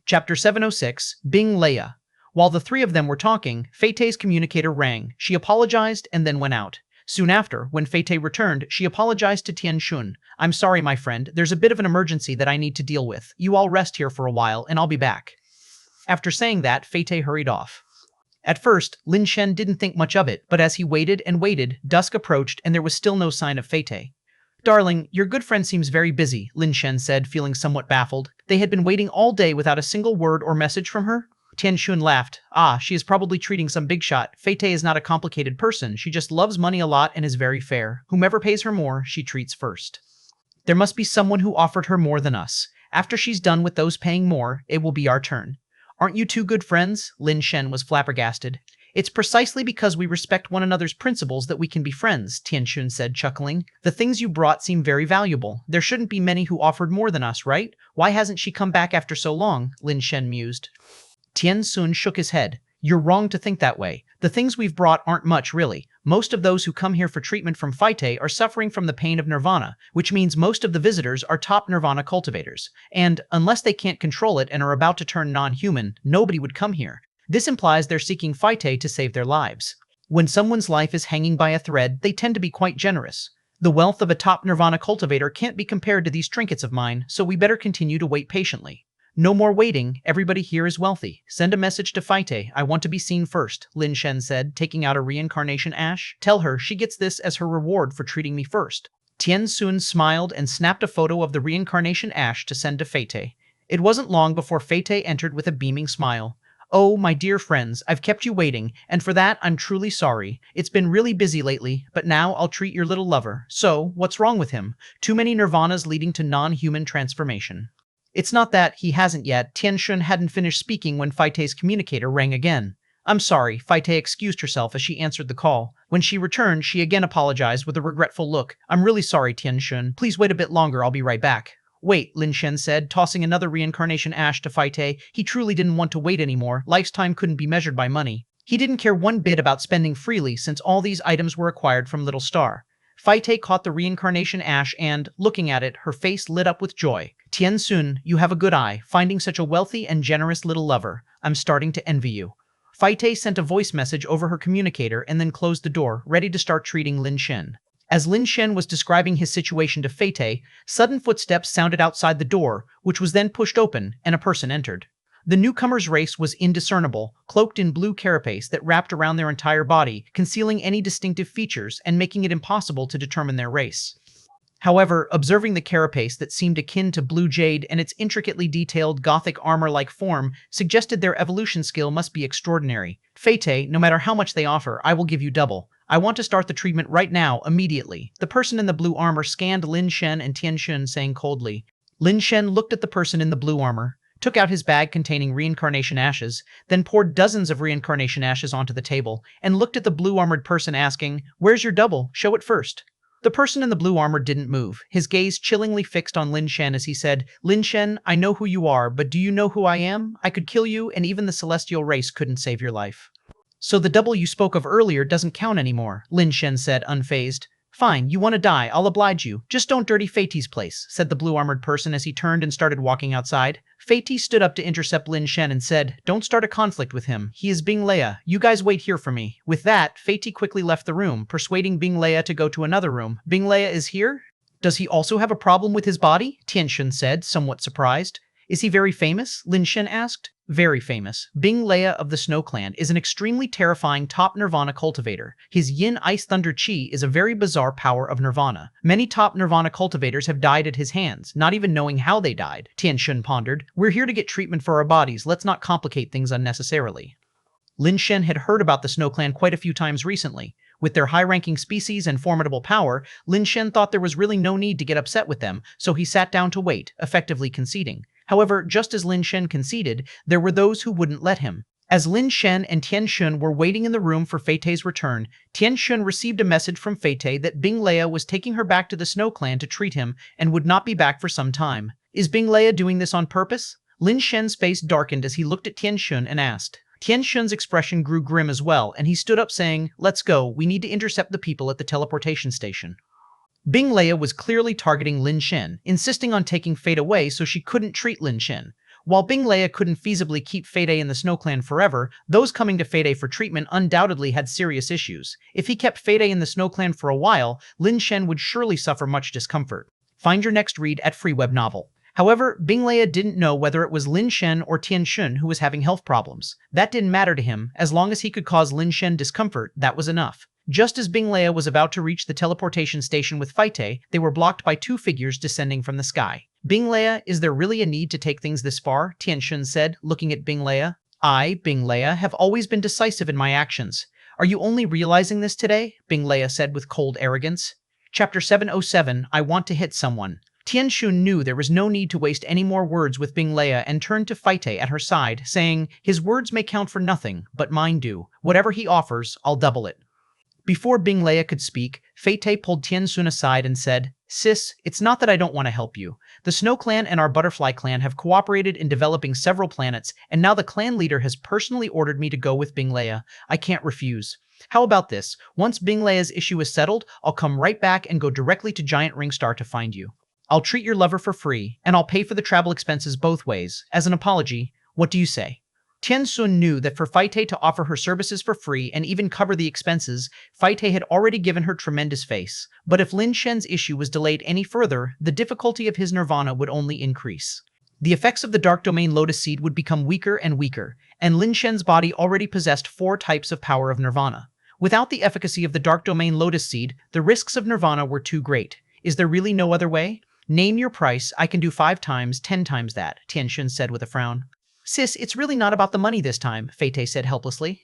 Chapter 706, Bing Leia. While the three of them were talking, Fei's communicator rang. She apologized and then went out. Soon after, when Fei returned, she apologized to Tian Xun. "I'm sorry, my friend, there's a bit of an emergency that I need to deal with. You all rest here for a while, and I'll be back." After saying that, Fei hurried off. At first, Lin Shen didn't think much of it, but as he waited and waited, dusk approached and there was still no sign of Fei. "Darling, your good friend seems very busy," Lin Shen said, feeling somewhat baffled. They had been waiting all day without a single word or message from her. Tian Xun laughed. "Ah, she is probably treating some big shot. Fei is not a complicated person. She just loves money a lot and is very fair. Whomever pays her more, she treats first. There must be someone who offered her more than us. After she's done with those paying more, it will be our turn." "Aren't you two good friends?" Lin Shen was flabbergasted. "It's precisely because we respect one another's principles that we can be friends," Tian Xun said, chuckling. "The things you brought seem very valuable. There shouldn't be many who offered more than us, right? Why hasn't she come back after so long?" Lin Shen mused. Tian Xun shook his head. "You're wrong to think that way. The things we've brought aren't much, really. Most of those who come here for treatment from Fei are suffering from the pain of nirvana, which means most of the visitors are top nirvana cultivators. And, unless they can't control it and are about to turn non-human, nobody would come here. This implies they're seeking Fei to save their lives. When someone's life is hanging by a thread, they tend to be quite generous. The wealth of a top nirvana cultivator can't be compared to these trinkets of mine, so we better continue to wait patiently." "No more waiting, everybody here is wealthy. Send a message to Fei, I want to be seen first," Lin Shen said, taking out a reincarnation ash. "Tell her she gets this as her reward for treating me first." Tian Xun smiled and snapped a photo of the reincarnation ash to send to Fei. It wasn't long before Fei entered with a beaming smile. "Oh, my dear friends, I've kept you waiting, and for that I'm truly sorry. It's been really busy lately, but now I'll treat your little lover. So, what's wrong with him? Too many nirvanas leading to non-human transformation." "It's not that, he hasn't yet." Tian Xun hadn't finished speaking when Fei's communicator rang again. "I'm sorry," Fei excused herself as she answered the call. When she returned, she again apologized with a regretful look. "I'm really sorry, Tian Xun. Please wait a bit longer, I'll be right back." "Wait," Lin Shen said, tossing another reincarnation ash to Fei. He truly didn't want to wait anymore. Life's time couldn't be measured by money. He didn't care one bit about spending freely since all these items were acquired from Little Star. Fei caught the reincarnation ash and, looking at it, her face lit up with joy. "Tian Xun, you have a good eye, finding such a wealthy and generous little lover. I'm starting to envy you." Fei sent a voice message over her communicator and then closed the door, ready to start treating Lin Shen. As Lin Shen was describing his situation to Fei, sudden footsteps sounded outside the door, which was then pushed open, and a person entered. The newcomer's race was indiscernible, cloaked in blue carapace that wrapped around their entire body, concealing any distinctive features and making it impossible to determine their race. However, observing the carapace that seemed akin to blue jade and its intricately detailed gothic armor-like form suggested their evolution skill must be extraordinary. "Fei, no matter how much they offer, I will give you double. I want to start the treatment right now, immediately." The person in the blue armor scanned Lin Shen and Tian Xun, saying coldly. Lin Shen looked at the person in the blue armor, took out his bag containing reincarnation ashes, then poured dozens of reincarnation ashes onto the table, and looked at the blue-armored person asking, "Where's your double? Show it first." The person in the blue armor didn't move, his gaze chillingly fixed on Lin Shen as he said, "Lin Shen, I know who you are, but do you know who I am? I could kill you, and even the celestial race couldn't save your life." "So the double you spoke of earlier doesn't count anymore," Lin Shen said, unfazed. "Fine, you want to die, I'll oblige you. Just don't dirty Fei's place," said the blue-armored person as he turned and started walking outside. Fei stood up to intercept Lin Shen and said, "Don't start a conflict with him. He is Bing Leia. You guys wait here for me." With that, Fei quickly left the room, persuading Bing Leia to go to another room. "Bing Leia is here? Does he also have a problem with his body?" Tian Xun said, somewhat surprised. "Is he very famous?" Lin Shen asked. Very famous. Bing Leia of the Snow Clan is an extremely terrifying top Nirvana cultivator. His Yin Ice Thunder Chi is a very bizarre power of Nirvana. Many top Nirvana cultivators have died at his hands, not even knowing how they died. Tian Shen pondered. We're here to get treatment for our bodies, let's not complicate things unnecessarily. Lin Shen had heard about the Snow Clan quite a few times recently. With their high-ranking species and formidable power, Lin Shen thought there was really no need to get upset with them, so he sat down to wait, effectively conceding. However, just as Lin Shen conceded, there were those who wouldn't let him. As Lin Shen and Tian Xun were waiting in the room for Fei Tei's return, Tian Xun received a message from Fei Tei that Bing Leia was taking her back to the Snow Clan to treat him and would not be back for some time. Is Bing Leia doing this on purpose? Lin Shen's face darkened as he looked at Tian Xun and asked. Tian Xun's expression grew grim as well, and he stood up saying, "Let's go, we need to intercept the people at the teleportation station." Bing Leia was clearly targeting Lin Shen, insisting on taking Fate away so she couldn't treat Lin Shen. While Bing Leia couldn't feasibly keep Fate in the Snow Clan forever, those coming to Fate for treatment undoubtedly had serious issues. If he kept Fate in the Snow Clan for a while, Lin Shen would surely suffer much discomfort. Find your next read at Free Web Novel. However, Bing Leia didn't know whether it was Lin Shen or Tian Xun who was having health problems. That didn't matter to him, as long as he could cause Lin Shen discomfort, that was enough. Just as Bing Leia was about to reach the teleportation station with Fei Tei, they were blocked by two figures descending from the sky. Bing Leia, is there really a need to take things this far? Tian Xun said, looking at Bing Leia. I, Bing Leia, have always been decisive in my actions. Are you only realizing this today? Bing Leia said with cold arrogance. Chapter 707, I want to hit someone. Tian Xun knew there was no need to waste any more words with Bing Leia and turned to Fei Tei at her side, saying, his words may count for nothing, but mine do. Whatever he offers, I'll double it. Before Bing Leia could speak, Fei Tei pulled Tian Xun aside and said, Sis, it's not that I don't want to help you. The Snow Clan and our Butterfly Clan have cooperated in developing several planets, and now the clan leader has personally ordered me to go with Bing Leia. I can't refuse. How about this? Once Bing Leia's issue is settled, I'll come right back and go directly to Giant Ringstar to find you. I'll treat your lover for free, and I'll pay for the travel expenses both ways. As an apology, what do you say? Tian Xun knew that for Fei Tei to offer her services for free and even cover the expenses, Fei Tei had already given her tremendous face. But if Lin Shen's issue was delayed any further, the difficulty of his nirvana would only increase. The effects of the Dark Domain Lotus Seed would become weaker and weaker, and Lin Shen's body already possessed 4 types of power of nirvana. Without the efficacy of the Dark Domain Lotus Seed, the risks of nirvana were too great. Is there really no other way? Name your price, I can do 5 times, 10 times that, Tian Xun said with a frown. Sis, it's really not about the money this time, Fei Tei said helplessly.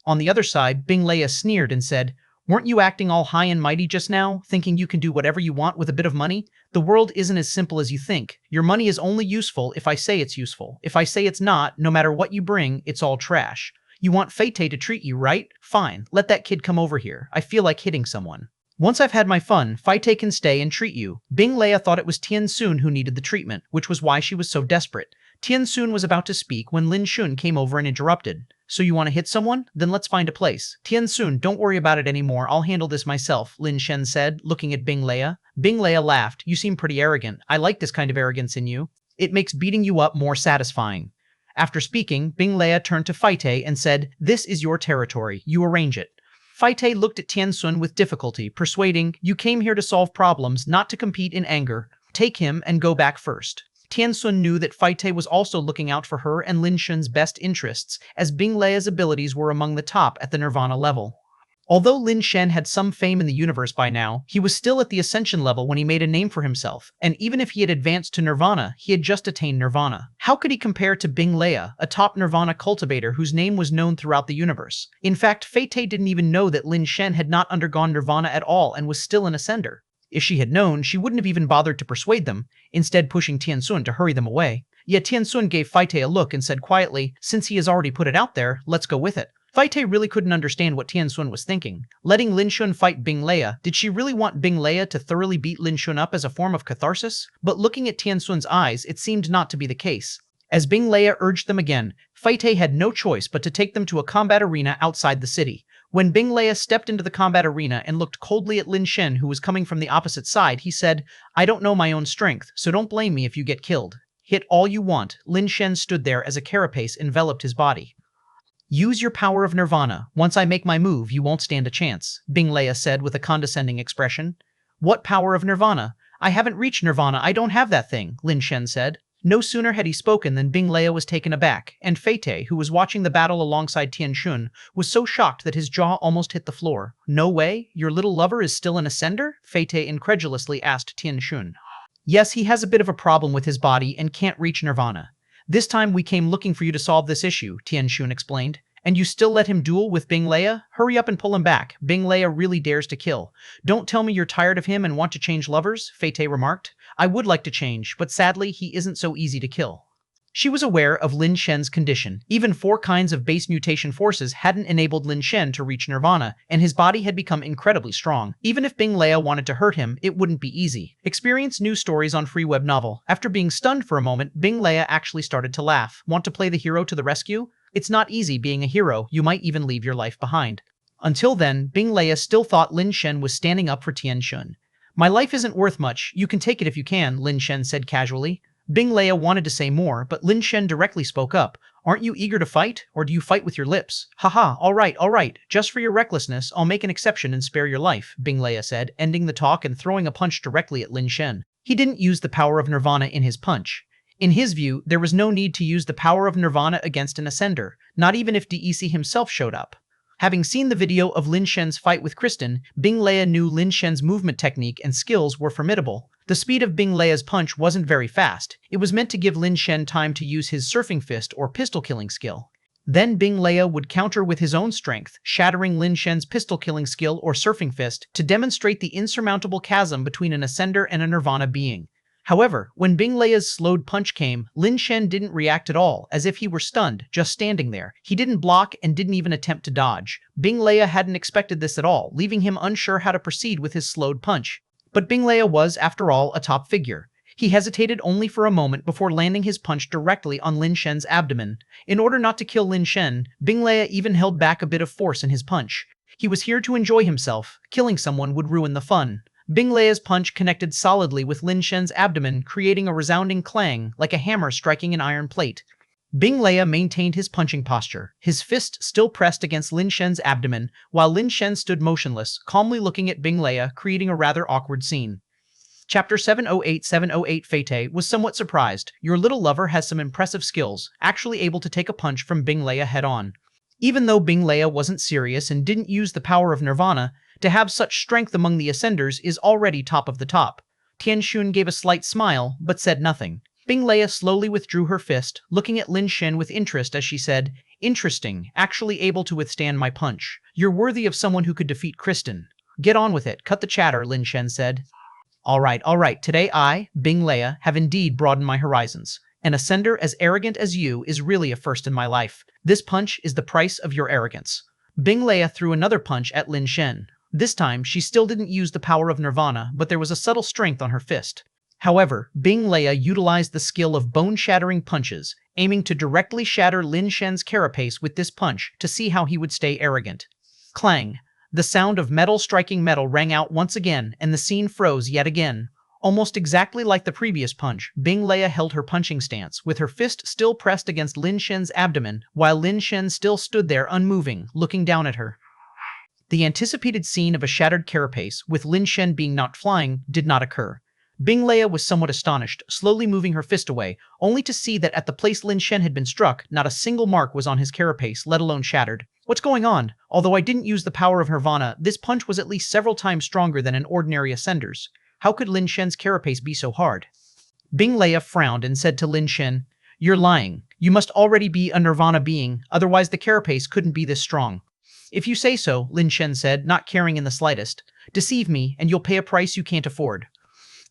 On the other side, Bing Leia sneered and said, weren't you acting all high and mighty just now, thinking you can do whatever you want with a bit of money? The world isn't as simple as you think. Your money is only useful if I say it's useful. If I say it's not, no matter what you bring, it's all trash. You want Fei Tei to treat you, right? Fine, let that kid come over here. I feel like hitting someone. Once I've had my fun, Fei Tei can stay and treat you. Bing Leia thought it was Tian Xun who needed the treatment, which was why she was so desperate. Tian Xun was about to speak when Lin Shen came over and interrupted. So you want to hit someone? Then let's find a place. Tian Xun, don't worry about it anymore. I'll handle this myself, Lin Shen said, looking at Bing Leia. Bing Leia laughed. You seem pretty arrogant. I like this kind of arrogance in you. It makes beating you up more satisfying. After speaking, Bing Leia turned to Fei Tei and said, this is your territory. You arrange it. Fei Tei looked at Tian Xun with difficulty, persuading, you came here to solve problems, not to compete in anger. Take him and go back first. Tian Xun knew that Fei Tei was also looking out for her and Lin Shen's best interests, as Bing Leia's abilities were among the top at the Nirvana level. Although Lin Shen had some fame in the universe by now, he was still at the Ascension level when he made a name for himself, and even if he had advanced to Nirvana, he had just attained Nirvana. How could he compare to Bing Leia, a top Nirvana cultivator whose name was known throughout the universe? In fact, Fei Tei didn't even know that Lin Shen had not undergone Nirvana at all and was still an Ascender. If she had known, she wouldn't have even bothered to persuade them, instead pushing Tian Xun to hurry them away. Yet Tian Xun gave Fei Tei a look and said quietly, since he has already put it out there, let's go with it. Fei Tei really couldn't understand what Tian Xun was thinking. Letting Lin Shen fight Bing Leia, did she really want Bing Leia to thoroughly beat Lin Shen up as a form of catharsis? But looking at Tian Xun's eyes, it seemed not to be the case. As Bing Leia urged them again, Fei Tei had no choice but to take them to a combat arena outside the city. When Bing Leia stepped into the combat arena and looked coldly at Lin Shen, who was coming from the opposite side, he said, I don't know my own strength, so don't blame me if you get killed. Hit all you want. Lin Shen stood there as a carapace enveloped his body. Use your power of Nirvana. Once I make my move, you won't stand a chance, Bing Leia said with a condescending expression. What power of Nirvana? I haven't reached Nirvana, I don't have that thing, Lin Shen said. No sooner had he spoken than Bing Lea was taken aback, and Fei, who was watching the battle alongside Tian Shun, was so shocked that his jaw almost hit the floor. "No way? Your little lover is still an ascender?" Fei incredulously asked Tian Shun. "Yes, he has a bit of a problem with his body and can't reach nirvana. This time we came looking for you to solve this issue," Tian Shun explained. "And you still let him duel with Bing Lea? Hurry up and pull him back. Bing Lea really dares to kill. Don't tell me you're tired of him and want to change lovers," Fei remarked. "I would like to change, but sadly he isn't so easy to kill." She was aware of Lin Shen's condition. Even 4 kinds of base mutation forces hadn't enabled Lin Shen to reach nirvana, and his body had become incredibly strong. Even if Bing Lea wanted to hurt him, it wouldn't be easy. Experience news stories on free web novel. After being stunned for a moment, Bing Lea actually started to laugh. "Want to play the hero to the rescue? It's not easy being a hero, you might even leave your life behind." Until then, Bing Lea still thought Lin Shen was standing up for Tian Shun. "My life isn't worth much, you can take it if you can," Lin Shen said casually. Bing Lea wanted to say more, but Lin Shen directly spoke up. "Aren't you eager to fight, or do you fight with your lips?" "Haha, all right, just for your recklessness, I'll make an exception and spare your life," Bing Lea said, ending the talk and throwing a punch directly at Lin Shen. He didn't use the power of nirvana in his punch. In his view, there was no need to use the power of nirvana against an ascender, not even if DEC himself showed up. Having seen the video of Lin Shen's fight with Kristen, Bing Lea knew Lin Shen's movement technique and skills were formidable. The speed of Bing Lea's punch wasn't very fast. It was meant to give Lin Shen time to use his surfing fist or pistol-killing skill. Then Bing Lea would counter with his own strength, shattering Lin Shen's pistol-killing skill or surfing fist to demonstrate the insurmountable chasm between an ascender and a nirvana being. However, when Bing Lea's slowed punch came, Lin Shen didn't react at all, as if he were stunned, just standing there. He didn't block and didn't even attempt to dodge. Bing Lea hadn't expected this at all, leaving him unsure how to proceed with his slowed punch. But Bing Lea was, after all, a top figure. He hesitated only for a moment before landing his punch directly on Lin Shen's abdomen. In order not to kill Lin Shen, Bing Lea even held back a bit of force in his punch. He was here to enjoy himself. Killing someone would ruin the fun. Bing Lea's punch connected solidly with Lin Shen's abdomen, creating a resounding clang, like a hammer striking an iron plate. Bing Lea maintained his punching posture, his fist still pressed against Lin Shen's abdomen, while Lin Shen stood motionless, calmly looking at Bing Lea, creating a rather awkward scene. Chapter 708 Fei was somewhat surprised. Your little lover has some impressive skills, actually able to take a punch from Bing Lea head-on. Even though Bing Lea wasn't serious and didn't use the power of nirvana, to have such strength among the ascenders is already top of the top. Tian Shun gave a slight smile, but said nothing. Bing Lea slowly withdrew her fist, looking at Lin Shen with interest as she said, "Interesting, actually able to withstand my punch. You're worthy of someone who could defeat Kristen." "Get on with it, cut the chatter," Lin Shen said. All right, today I, Bing Lea, have indeed broadened my horizons. An ascender as arrogant as you is really a first in my life. This punch is the price of your arrogance." Bing Lea threw another punch at Lin Shen. This time, she still didn't use the power of nirvana, but there was a subtle strength on her fist. However, Bing Lea utilized the skill of bone-shattering punches, aiming to directly shatter Lin Shen's carapace with this punch to see how he would stay arrogant. Clang! The sound of metal striking metal rang out once again, and the scene froze yet again. Almost exactly like the previous punch, Bing Lea held her punching stance, with her fist still pressed against Lin Shen's abdomen, while Lin Shen still stood there unmoving, looking down at her. The anticipated scene of a shattered carapace, with Lin Shen being knocked flying, did not occur. Bing Lea was somewhat astonished, slowly moving her fist away, only to see that at the place Lin Shen had been struck, not a single mark was on his carapace, let alone shattered. "What's going on? Although I didn't use the power of nirvana, this punch was at least several times stronger than an ordinary ascender's. How could Lin Shen's carapace be so hard?" Bing Lea frowned and said to Lin Shen, "You're lying. You must already be a nirvana being, otherwise the carapace couldn't be this strong." "If you say so," Lin Shen said, not caring in the slightest. "Deceive me, and you'll pay a price you can't afford."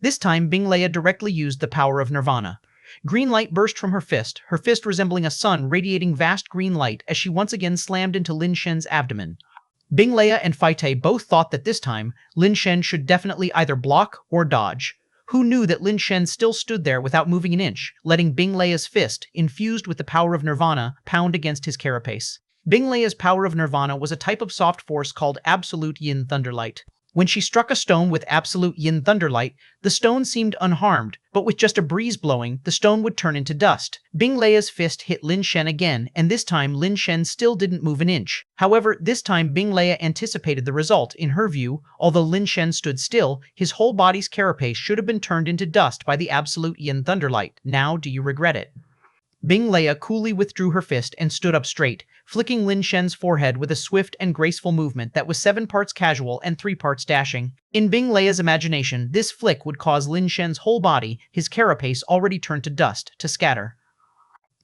This time, Bing Lea directly used the power of nirvana. Green light burst from her fist resembling a sun radiating vast green light as she once again slammed into Lin Shen's abdomen. Bing Lea and Fei both thought that this time, Lin Shen should definitely either block or dodge. Who knew that Lin Shen still stood there without moving an inch, letting Bing Lea's fist, infused with the power of nirvana, pound against his carapace. Bing Lea's power of nirvana was a type of soft force called absolute yin thunderlight. When she struck a stone with absolute yin thunderlight, the stone seemed unharmed, but with just a breeze blowing, the stone would turn into dust. Bing Leia's fist hit Lin Shen again, and this time Lin Shen still didn't move an inch. However, this time Bing Leia anticipated the result. In her view, although Lin Shen stood still, his whole body's carapace should have been turned into dust by the absolute yin thunderlight. Now do you regret it? Bing Leia coolly withdrew her fist and stood up straight, flicking Lin Shen's forehead with a swift and graceful movement that was 7 parts casual and 3 parts dashing. In Bing Leia's imagination, this flick would cause Lin Shen's whole body, his carapace already turned to dust, to scatter.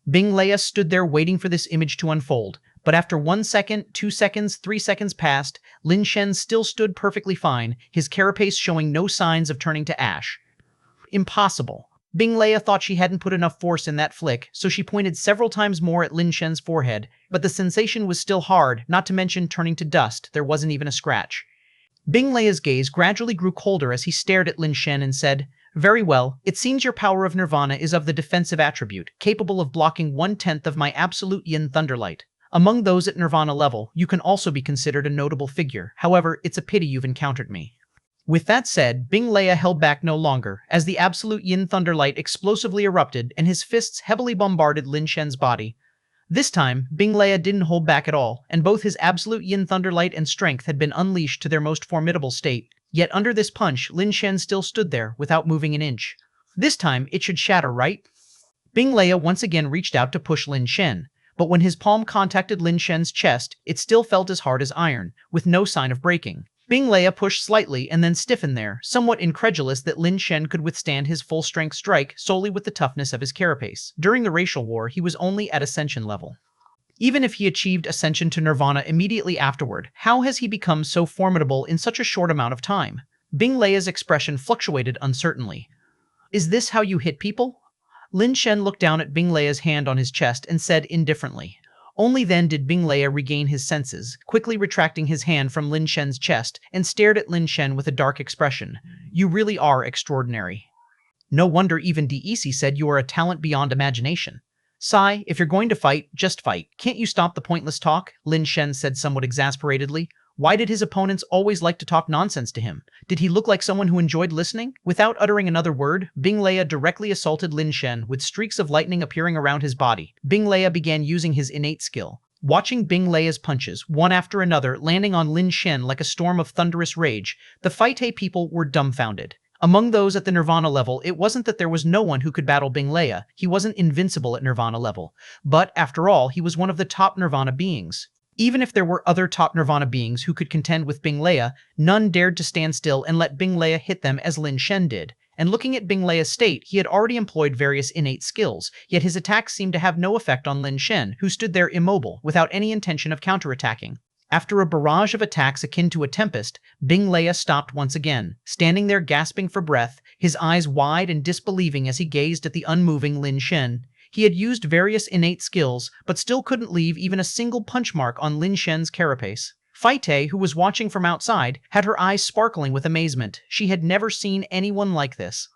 Bing Leia stood there waiting for this image to unfold, but after 1 second, 2 seconds, 3 seconds passed, Lin Shen still stood perfectly fine, his carapace showing no signs of turning to ash. Impossible. Bing Leia thought she hadn't put enough force in that flick, so she pointed several times more at Lin Shen's forehead, but the sensation was still hard, not to mention turning to dust. There wasn't even a scratch. Bing Leia's gaze gradually grew colder as he stared at Lin Shen and said, "Very well, it seems your power of nirvana is of the defensive attribute, capable of blocking 1/10 of my absolute yin thunderlight. Among those at nirvana level, you can also be considered a notable figure. However, it's a pity you've encountered me." With that said, Bing Leia held back no longer, as the absolute yin thunderlight explosively erupted and his fists heavily bombarded Lin Shen's body. This time, Bing Leia didn't hold back at all, and both his absolute yin thunderlight and strength had been unleashed to their most formidable state. Yet under this punch, Lin Shen still stood there, without moving an inch. This time, it should shatter, right? Bing Leia once again reached out to push Lin Shen, but when his palm contacted Lin Shen's chest, it still felt as hard as iron, with no sign of breaking. Bing Leia pushed slightly and then stiffened there, somewhat incredulous that Lin Shen could withstand his full-strength strike solely with the toughness of his carapace. During the racial war, he was only at ascension level. Even if he achieved ascension to nirvana immediately afterward, how has he become so formidable in such a short amount of time? Bing Leia's expression fluctuated uncertainly. "Is this how you hit people?" Lin Shen looked down at Bing Leia's hand on his chest and said indifferently. Only then did Bing Leia regain his senses, quickly retracting his hand from Lin Shen's chest, and stared at Lin Shen with a dark expression. "You really are extraordinary. No wonder even DEC said you are a talent beyond imagination. Sai, if you're going to fight, just fight. Can't you stop the pointless talk?" Lin Shen said somewhat exasperatedly. Why did his opponents always like to talk nonsense to him? Did he look like someone who enjoyed listening? Without uttering another word, Bing Leia directly assaulted Lin Shen, with streaks of lightning appearing around his body. Bing Leia began using his innate skill. Watching Bing Leia's punches, one after another, landing on Lin Shen like a storm of thunderous rage, the Phi-Te people were dumbfounded. Among those at the Nirvana level, it wasn't that there was no one who could battle Bing Leia. He wasn't invincible at Nirvana level. But, after all, he was one of the top Nirvana beings. Even if there were other top Nirvana beings who could contend with Bing Leia, none dared to stand still and let Bing Leia hit them as Lin Shen did. And looking at Bing Leia's state, he had already employed various innate skills, yet his attacks seemed to have no effect on Lin Shen, who stood there immobile, without any intention of counterattacking. After a barrage of attacks akin to a tempest, Bing Leia stopped once again, standing there gasping for breath, his eyes wide and disbelieving as he gazed at the unmoving Lin Shen. He had used various innate skills, but still couldn't leave even a single punch mark on Lin Shen's carapace. Phi-Te, who was watching from outside, had her eyes sparkling with amazement. She had never seen anyone like this.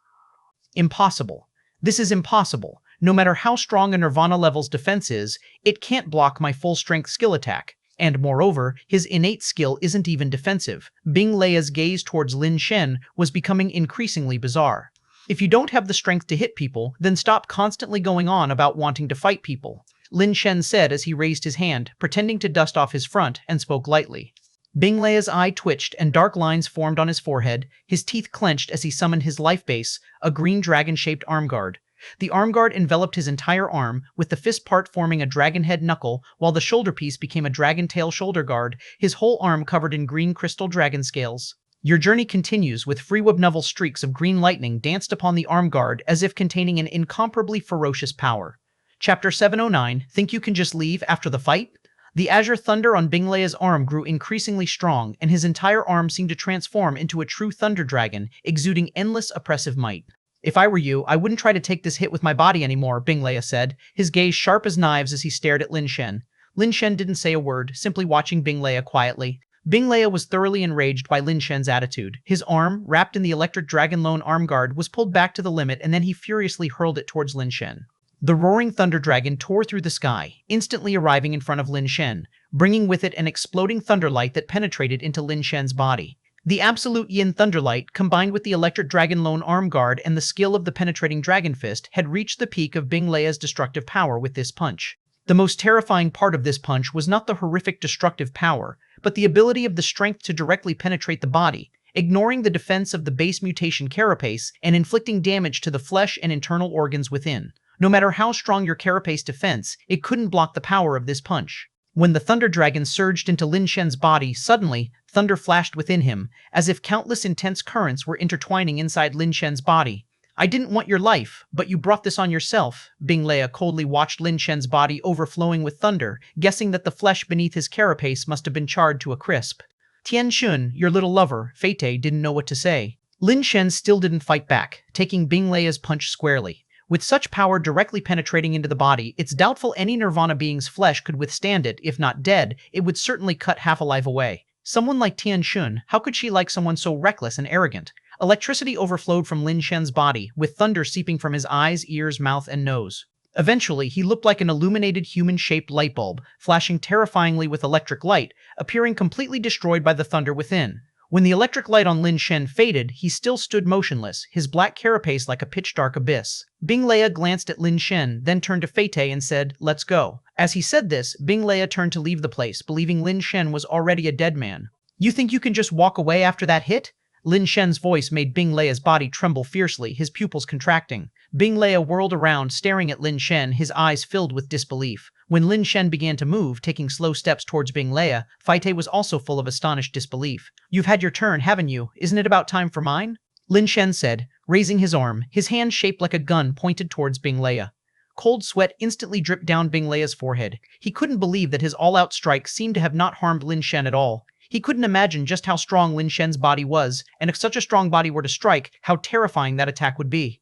Impossible. This is impossible. No matter how strong a Nirvana level's defense is, it can't block my full-strength skill attack. And moreover, his innate skill isn't even defensive. Bing Leia's gaze towards Lin Shen was becoming increasingly bizarre. If you don't have the strength to hit people, then stop constantly going on about wanting to fight people, Lin Shen said as he raised his hand, pretending to dust off his front, and spoke lightly. Bing Leia's eye twitched and dark lines formed on his forehead, his teeth clenched as he summoned his life base, a green dragon-shaped arm guard. The arm guard enveloped his entire arm, with the fist part forming a dragon head knuckle, while the shoulder piece became a dragon tail shoulder guard, his whole arm covered in green crystal dragon scales. Your journey continues with free-webnovel streaks of green lightning danced upon the arm guard as if containing an incomparably ferocious power. Chapter 709, Think You Can Just Leave After the Fight? The azure thunder on Bing Leia's arm grew increasingly strong, and his entire arm seemed to transform into a true thunder dragon, exuding endless oppressive might. "If I were you, I wouldn't try to take this hit with my body anymore," Bing Leia said, his gaze sharp as knives as he stared at Lin Shen. Lin Shen didn't say a word, simply watching Bing Leia quietly. Bing Leia was thoroughly enraged by Lin Shen's attitude. His arm, wrapped in the electric dragon lone arm guard, was pulled back to the limit, and then he furiously hurled it towards Lin Shen. The roaring thunder dragon tore through the sky, instantly arriving in front of Lin Shen, bringing with it an exploding thunderlight that penetrated into Lin Shen's body. The absolute yin thunderlight, combined with the electric dragon lone arm guard and the skill of the penetrating dragon fist, had reached the peak of Bing Leia's destructive power with this punch. The most terrifying part of this punch was not the horrific destructive power, but the ability of the strength to directly penetrate the body, ignoring the defense of the base mutation carapace and inflicting damage to the flesh and internal organs within. No matter how strong your carapace defense, it couldn't block the power of this punch. When the Thunder Dragon surged into Lin Shen's body, suddenly, thunder flashed within him, as if countless intense currents were intertwining inside Lin Shen's body. I didn't want your life, but you brought this on yourself. Bing Leia coldly watched Lin Shen's body overflowing with thunder, guessing that the flesh beneath his carapace must have been charred to a crisp. Tian Xun, your little lover, Fei didn't know what to say. Lin Shen still didn't fight back, taking Bing Leia's punch squarely. With such power directly penetrating into the body, it's doubtful any Nirvana being's flesh could withstand it. If not dead, it would certainly cut half alive away. Someone like Tian Xun, how could she like someone so reckless and arrogant? Electricity overflowed from Lin Shen's body, with thunder seeping from his eyes, ears, mouth, and nose. Eventually, he looked like an illuminated human-shaped light bulb, flashing terrifyingly with electric light, appearing completely destroyed by the thunder within. When the electric light on Lin Shen faded, he still stood motionless, his black carapace like a pitch-dark abyss. Bing Leia glanced at Lin Shen, then turned to Fei and said, "Let's go." As he said this, Bing Leia turned to leave the place, believing Lin Shen was already a dead man. "You think you can just walk away after that hit?" Lin Shen's voice made Bing Leia's body tremble fiercely, his pupils contracting. Bing Leia whirled around, staring at Lin Shen, his eyes filled with disbelief. When Lin Shen began to move, taking slow steps towards Bing Leia, Fei was also full of astonished disbelief. "You've had your turn, haven't you? Isn't it about time for mine?" Lin Shen said, raising his arm, his hand shaped like a gun pointed towards Bing Leia. Cold sweat instantly dripped down Bing Leia's forehead. He couldn't believe that his all-out strike seemed to have not harmed Lin Shen at all. He couldn't imagine just how strong Lin Shen's body was, and if such a strong body were to strike, how terrifying that attack would be.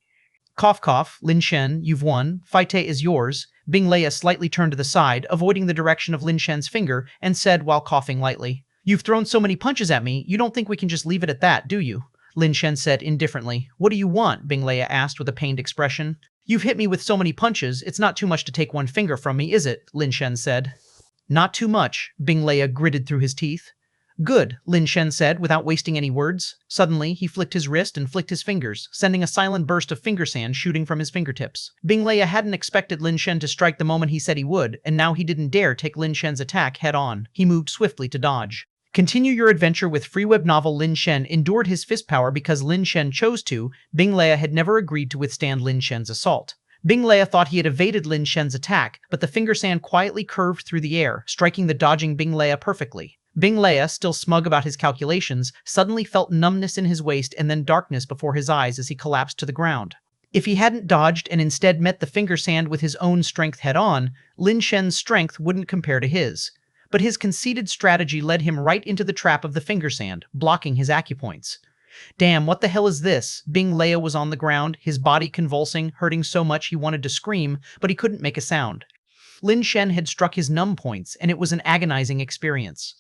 "Cough cough, Lin Shen, you've won. Fei is yours." Bing Leia slightly turned to the side, avoiding the direction of Lin Shen's finger, and said while coughing lightly, "You've thrown so many punches at me, you don't think we can just leave it at that, do you?" Lin Shen said indifferently. "What do you want?" Bing Leia asked with a pained expression. "You've hit me with so many punches, it's not too much to take one finger from me, is it?" Lin Shen said. "Not too much," Bing Leia gritted through his teeth. "Good," Lin Shen said without wasting any words. Suddenly, he flicked his wrist and flicked his fingers, sending a silent burst of finger sand shooting from his fingertips. Bing Leia hadn't expected Lin Shen to strike the moment he said he would, and now he didn't dare take Lin Shen's attack head-on. He moved swiftly to dodge. Continue your adventure with free web novel. Lin Shen endured his fist power because Lin Shen chose to. Bing Leia had never agreed to withstand Lin Shen's assault. Bing Leia thought he had evaded Lin Shen's attack, but the finger sand quietly curved through the air, striking the dodging Bing Leia perfectly. Bing Leia, still smug about his calculations, suddenly felt numbness in his waist and then darkness before his eyes as he collapsed to the ground. If he hadn't dodged and instead met the finger sand with his own strength head-on, Lin Shen's strength wouldn't compare to his. But his conceited strategy led him right into the trap of the finger sand, blocking his acupoints. "Damn, what the hell is this?" Bing Leia was on the ground, his body convulsing, hurting so much he wanted to scream, but he couldn't make a sound. Lin Shen had struck his numb points, and it was an agonizing experience.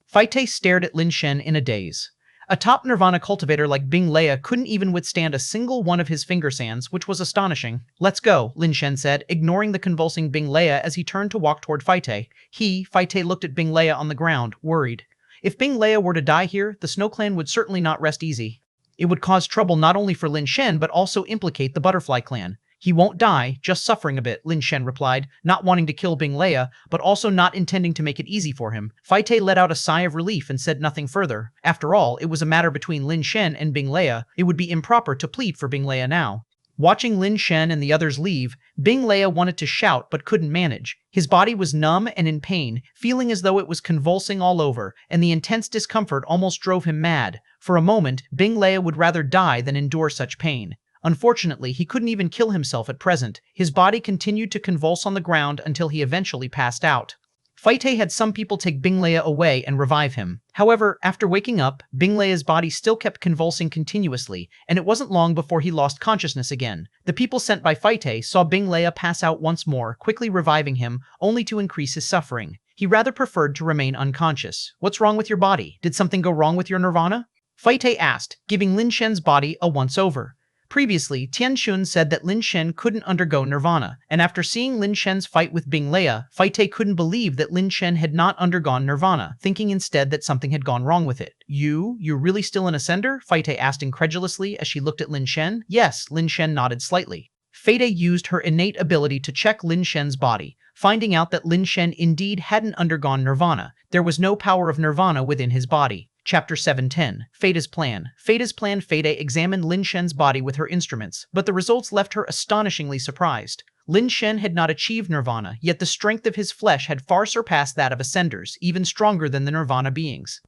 Fei stared at Lin Shen in a daze. A top Nirvana cultivator like Bing Leia couldn't even withstand a single one of his finger sands, which was astonishing. "Let's go," Lin Shen said, ignoring the convulsing Bing Leia as he turned to walk toward Fei. Fei looked at Bing Leia on the ground, worried. If Bing Leia were to die here, the Snow Clan would certainly not rest easy. It would cause trouble not only for Lin Shen but also implicate the Butterfly Clan. "He won't die, just suffering a bit," Lin Shen replied, not wanting to kill Bing Leia, but also not intending to make it easy for him. Fei let out a sigh of relief and said nothing further. After all, it was a matter between Lin Shen and Bing Leia. It would be improper to plead for Bing Leia now. Watching Lin Shen and the others leave, Bing Leia wanted to shout but couldn't manage. His body was numb and in pain, feeling as though it was convulsing all over, and the intense discomfort almost drove him mad. For a moment, Bing Leia would rather die than endure such pain. Unfortunately, he couldn't even kill himself at present. His body continued to convulse on the ground until he eventually passed out. Fei had some people take Bing Leia away and revive him. However, after waking up, Bing Leia's body still kept convulsing continuously, and it wasn't long before he lost consciousness again. The people sent by Fei saw Bing Leia pass out once more, quickly reviving him, only to increase his suffering. He rather preferred to remain unconscious. "What's wrong with your body? Did something go wrong with your Nirvana?" Fei asked, giving Lin Shen's body a once-over. Previously, Tian Xun said that Lin Shen couldn't undergo nirvana, and after seeing Lin Shen's fight with Bing Leia, Fei couldn't believe that Lin Shen had not undergone nirvana, thinking instead that something had gone wrong with it. You're really still an ascender? Fei asked incredulously as she looked at Lin Shen. Yes, Lin Shen nodded slightly. Fei used her innate ability to check Lin Shen's body, finding out that Lin Shen indeed hadn't undergone nirvana. There was no power of nirvana within his body. Chapter 710. Fei's Plan. Fei examined Lin Shen's body with her instruments, but the results left her astonishingly surprised. Lin Shen had not achieved nirvana, yet the strength of his flesh had far surpassed that of ascenders, even stronger than the nirvana beings.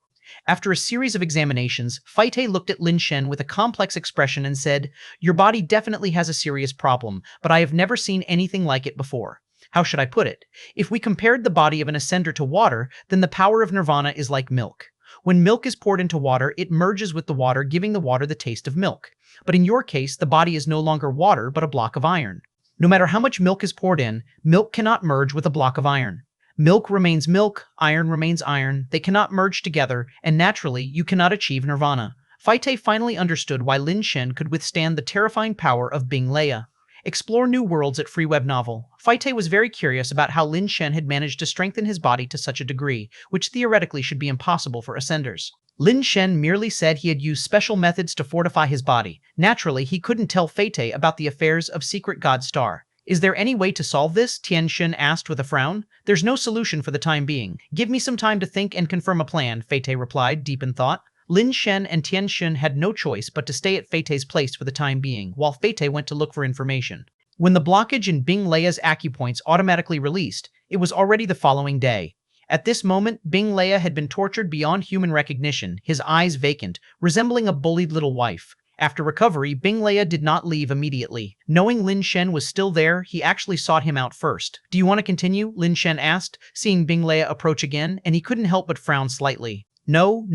After a series of examinations, Fei looked at Lin Shen with a complex expression and said, "Your body definitely has a serious problem, but I have never seen anything like it before. How should I put it? If we compared the body of an ascender to water, then the power of nirvana is like milk. When milk is poured into water, it merges with the water, giving the water the taste of milk. But in your case, the body is no longer water, but a block of iron. No matter how much milk is poured in, milk cannot merge with a block of iron. Milk remains milk, iron remains iron, they cannot merge together, and naturally, you cannot achieve nirvana." Fei finally understood why Lin Shen could withstand the terrifying power of Bing Leia. Explore new worlds at Free Web Novel. Fei was very curious about how Lin Shen had managed to strengthen his body to such a degree, which theoretically should be impossible for ascenders. Lin Shen merely said he had used special methods to fortify his body. Naturally, he couldn't tell Fei about the affairs of Secret God Star. "Is there any way to solve this?" Tian Xun asked with a frown. "There's no solution for the time being. Give me some time to think and confirm a plan," Fei replied, deep in thought. Lin Shen and Tian Xun had no choice but to stay at Fei's place for the time being, while Fei went to look for information. When the blockage in Bing Leia's acupoints automatically released, it was already the following day. At this moment, Bing Leia had been tortured beyond human recognition, his eyes vacant, resembling a bullied little wife. After recovery, Bing Leia did not leave immediately. Knowing Lin Shen was still there, he actually sought him out first. "Do you want to continue?" Lin Shen asked, seeing Bing Leia approach again, and he couldn't help but frown slightly. No.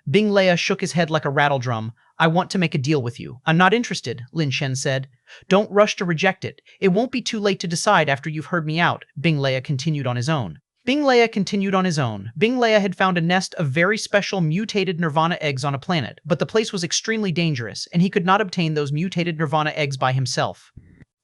Bing Leia shook his head like a rattledrum. "I want to make a deal with you." "I'm not interested," Lin Shen said. "Don't rush to reject it. It won't be too late to decide after you've heard me out," Bing Leia continued on his own. Bing Leia had found a nest of very special mutated nirvana eggs on a planet, but the place was extremely dangerous, and he could not obtain those mutated nirvana eggs by himself.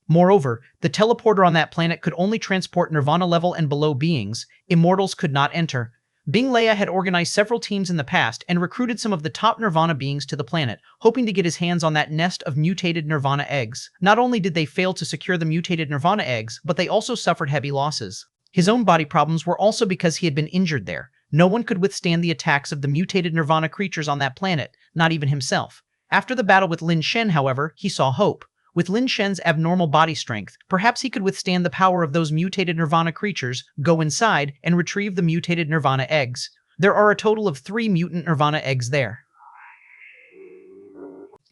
Moreover, the teleporter on that planet could only transport nirvana level and below beings. Immortals could not enter. Bing Leia had organized several teams in the past and recruited some of the top nirvana beings to the planet, hoping to get his hands on that nest of mutated nirvana eggs. Not only did they fail to secure the mutated nirvana eggs, but they also suffered heavy losses. His own body problems were also because he had been injured there. No one could withstand the attacks of the mutated nirvana creatures on that planet, not even himself. After the battle with Lin Shen, however, he saw hope. With Lin Shen's abnormal body strength, perhaps he could withstand the power of those mutated nirvana creatures, go inside, and retrieve the mutated nirvana eggs. There are a total of 3 mutant nirvana eggs there.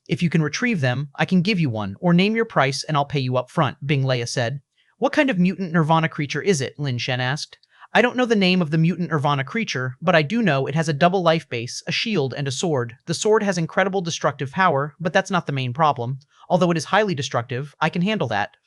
"If you can retrieve them, I can give you one, or name your price and I'll pay you up front," Bing Leia said. "What kind of mutant nirvana creature is it?" Lin Shen asked. "I don't know the name of the mutant nirvana creature, but I do know it has a double life base, a shield, and a sword. The sword has incredible destructive power, but that's not the main problem. Although it is highly destructive, I can handle that.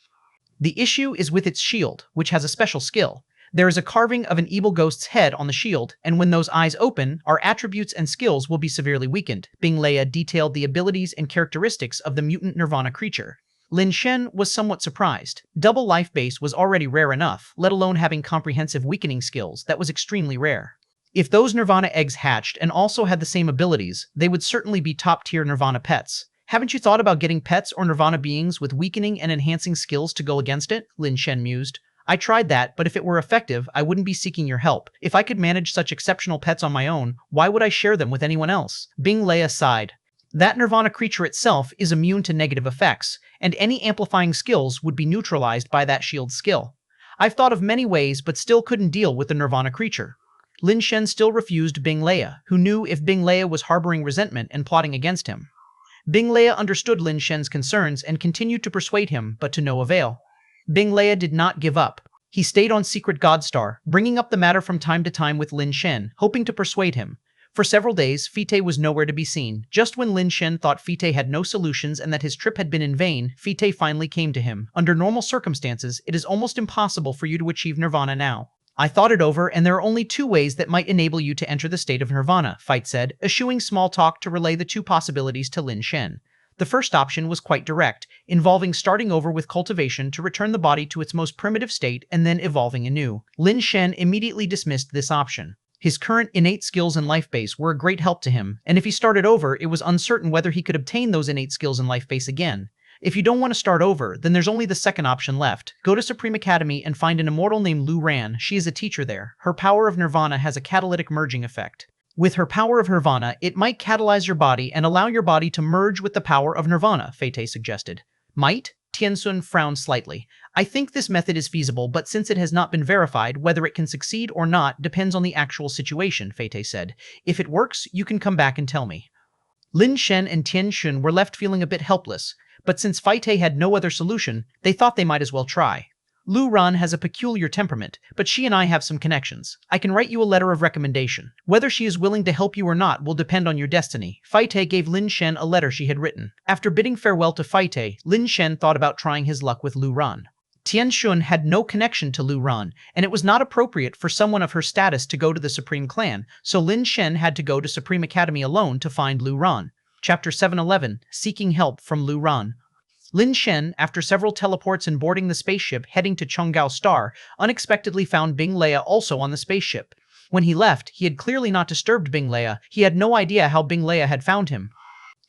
The issue is with its shield, which has a special skill. There is a carving of an evil ghost's head on the shield, and when those eyes open, our attributes and skills will be severely weakened." Bing Leia detailed the abilities and characteristics of the mutant nirvana creature. Lin Shen was somewhat surprised. Double life base was already rare enough, let alone having comprehensive weakening skills. That was extremely rare. If those nirvana eggs hatched and also had the same abilities, they would certainly be top-tier nirvana pets. "Haven't you thought about getting pets or nirvana beings with weakening and enhancing skills to go against it?" Lin Shen mused. "I tried that, but if it were effective, I wouldn't be seeking your help. If I could manage such exceptional pets on my own, why would I share them with anyone else?" Bing Leia sighed. That nirvana creature itself is immune to negative effects, and any amplifying skills would be neutralized by that shield skill. "I've thought of many ways, but still couldn't deal with the nirvana creature." Lin Shen still refused Bing Leia, who knew if Bing Leia was harboring resentment and plotting against him. Bing Leia understood Lin Shen's concerns and continued to persuade him, but to no avail. Bing Leia did not give up. He stayed on Secret God Star, bringing up the matter from time to time with Lin Shen, hoping to persuade him. For several days, Fei was nowhere to be seen. Just when Lin Shen thought Fei had no solutions and that his trip had been in vain, Fei finally came to him. "Under normal circumstances, it is almost impossible for you to achieve nirvana now. I thought it over, and there are only 2 ways that might enable you to enter the state of nirvana," Fei said, eschewing small talk to relay the 2 possibilities to Lin Shen. The first option was quite direct, involving starting over with cultivation to return the body to its most primitive state and then evolving anew. Lin Shen immediately dismissed this option. His current innate skills and life base were a great help to him, and if he started over, it was uncertain whether he could obtain those innate skills and life base again. If you don't want to start over, then there's only the second option left. Go to Supreme Academy and find an immortal named Lu Ran. She is a teacher there. Her power of nirvana has a catalytic merging effect. With her power of nirvana, it might catalyze your body and allow your body to merge with the power of nirvana, Fei-Tei suggested. Might? Tianxun frowned slightly. I think this method is feasible, but since it has not been verified, whether it can succeed or not depends on the actual situation, Fei-Tei said. If it works, you can come back and tell me. Lin Shen and Tianxun were left feeling a bit helpless, but since Fei-Tei had no other solution, they thought they might as well try. Lu Ran has a peculiar temperament, but she and I have some connections. I can write you a letter of recommendation. Whether she is willing to help you or not will depend on your destiny. Fei-Tei gave Lin Shen a letter she had written. After bidding farewell to Fei-Tei, Lin Shen thought about trying his luck with Lu Ran. Tianxun had no connection to Lu Ran, and it was not appropriate for someone of her status to go to the Supreme Clan, so Lin Shen had to go to Supreme Academy alone to find Lu Ran. Chapter 711, Seeking Help from Lu Ran. Lin Shen, after several teleports and boarding the spaceship heading to Chonggao Star, unexpectedly found Bing Leia also on the spaceship. When he left, he had clearly not disturbed Bing Leia. He had no idea how Bing Leia had found him.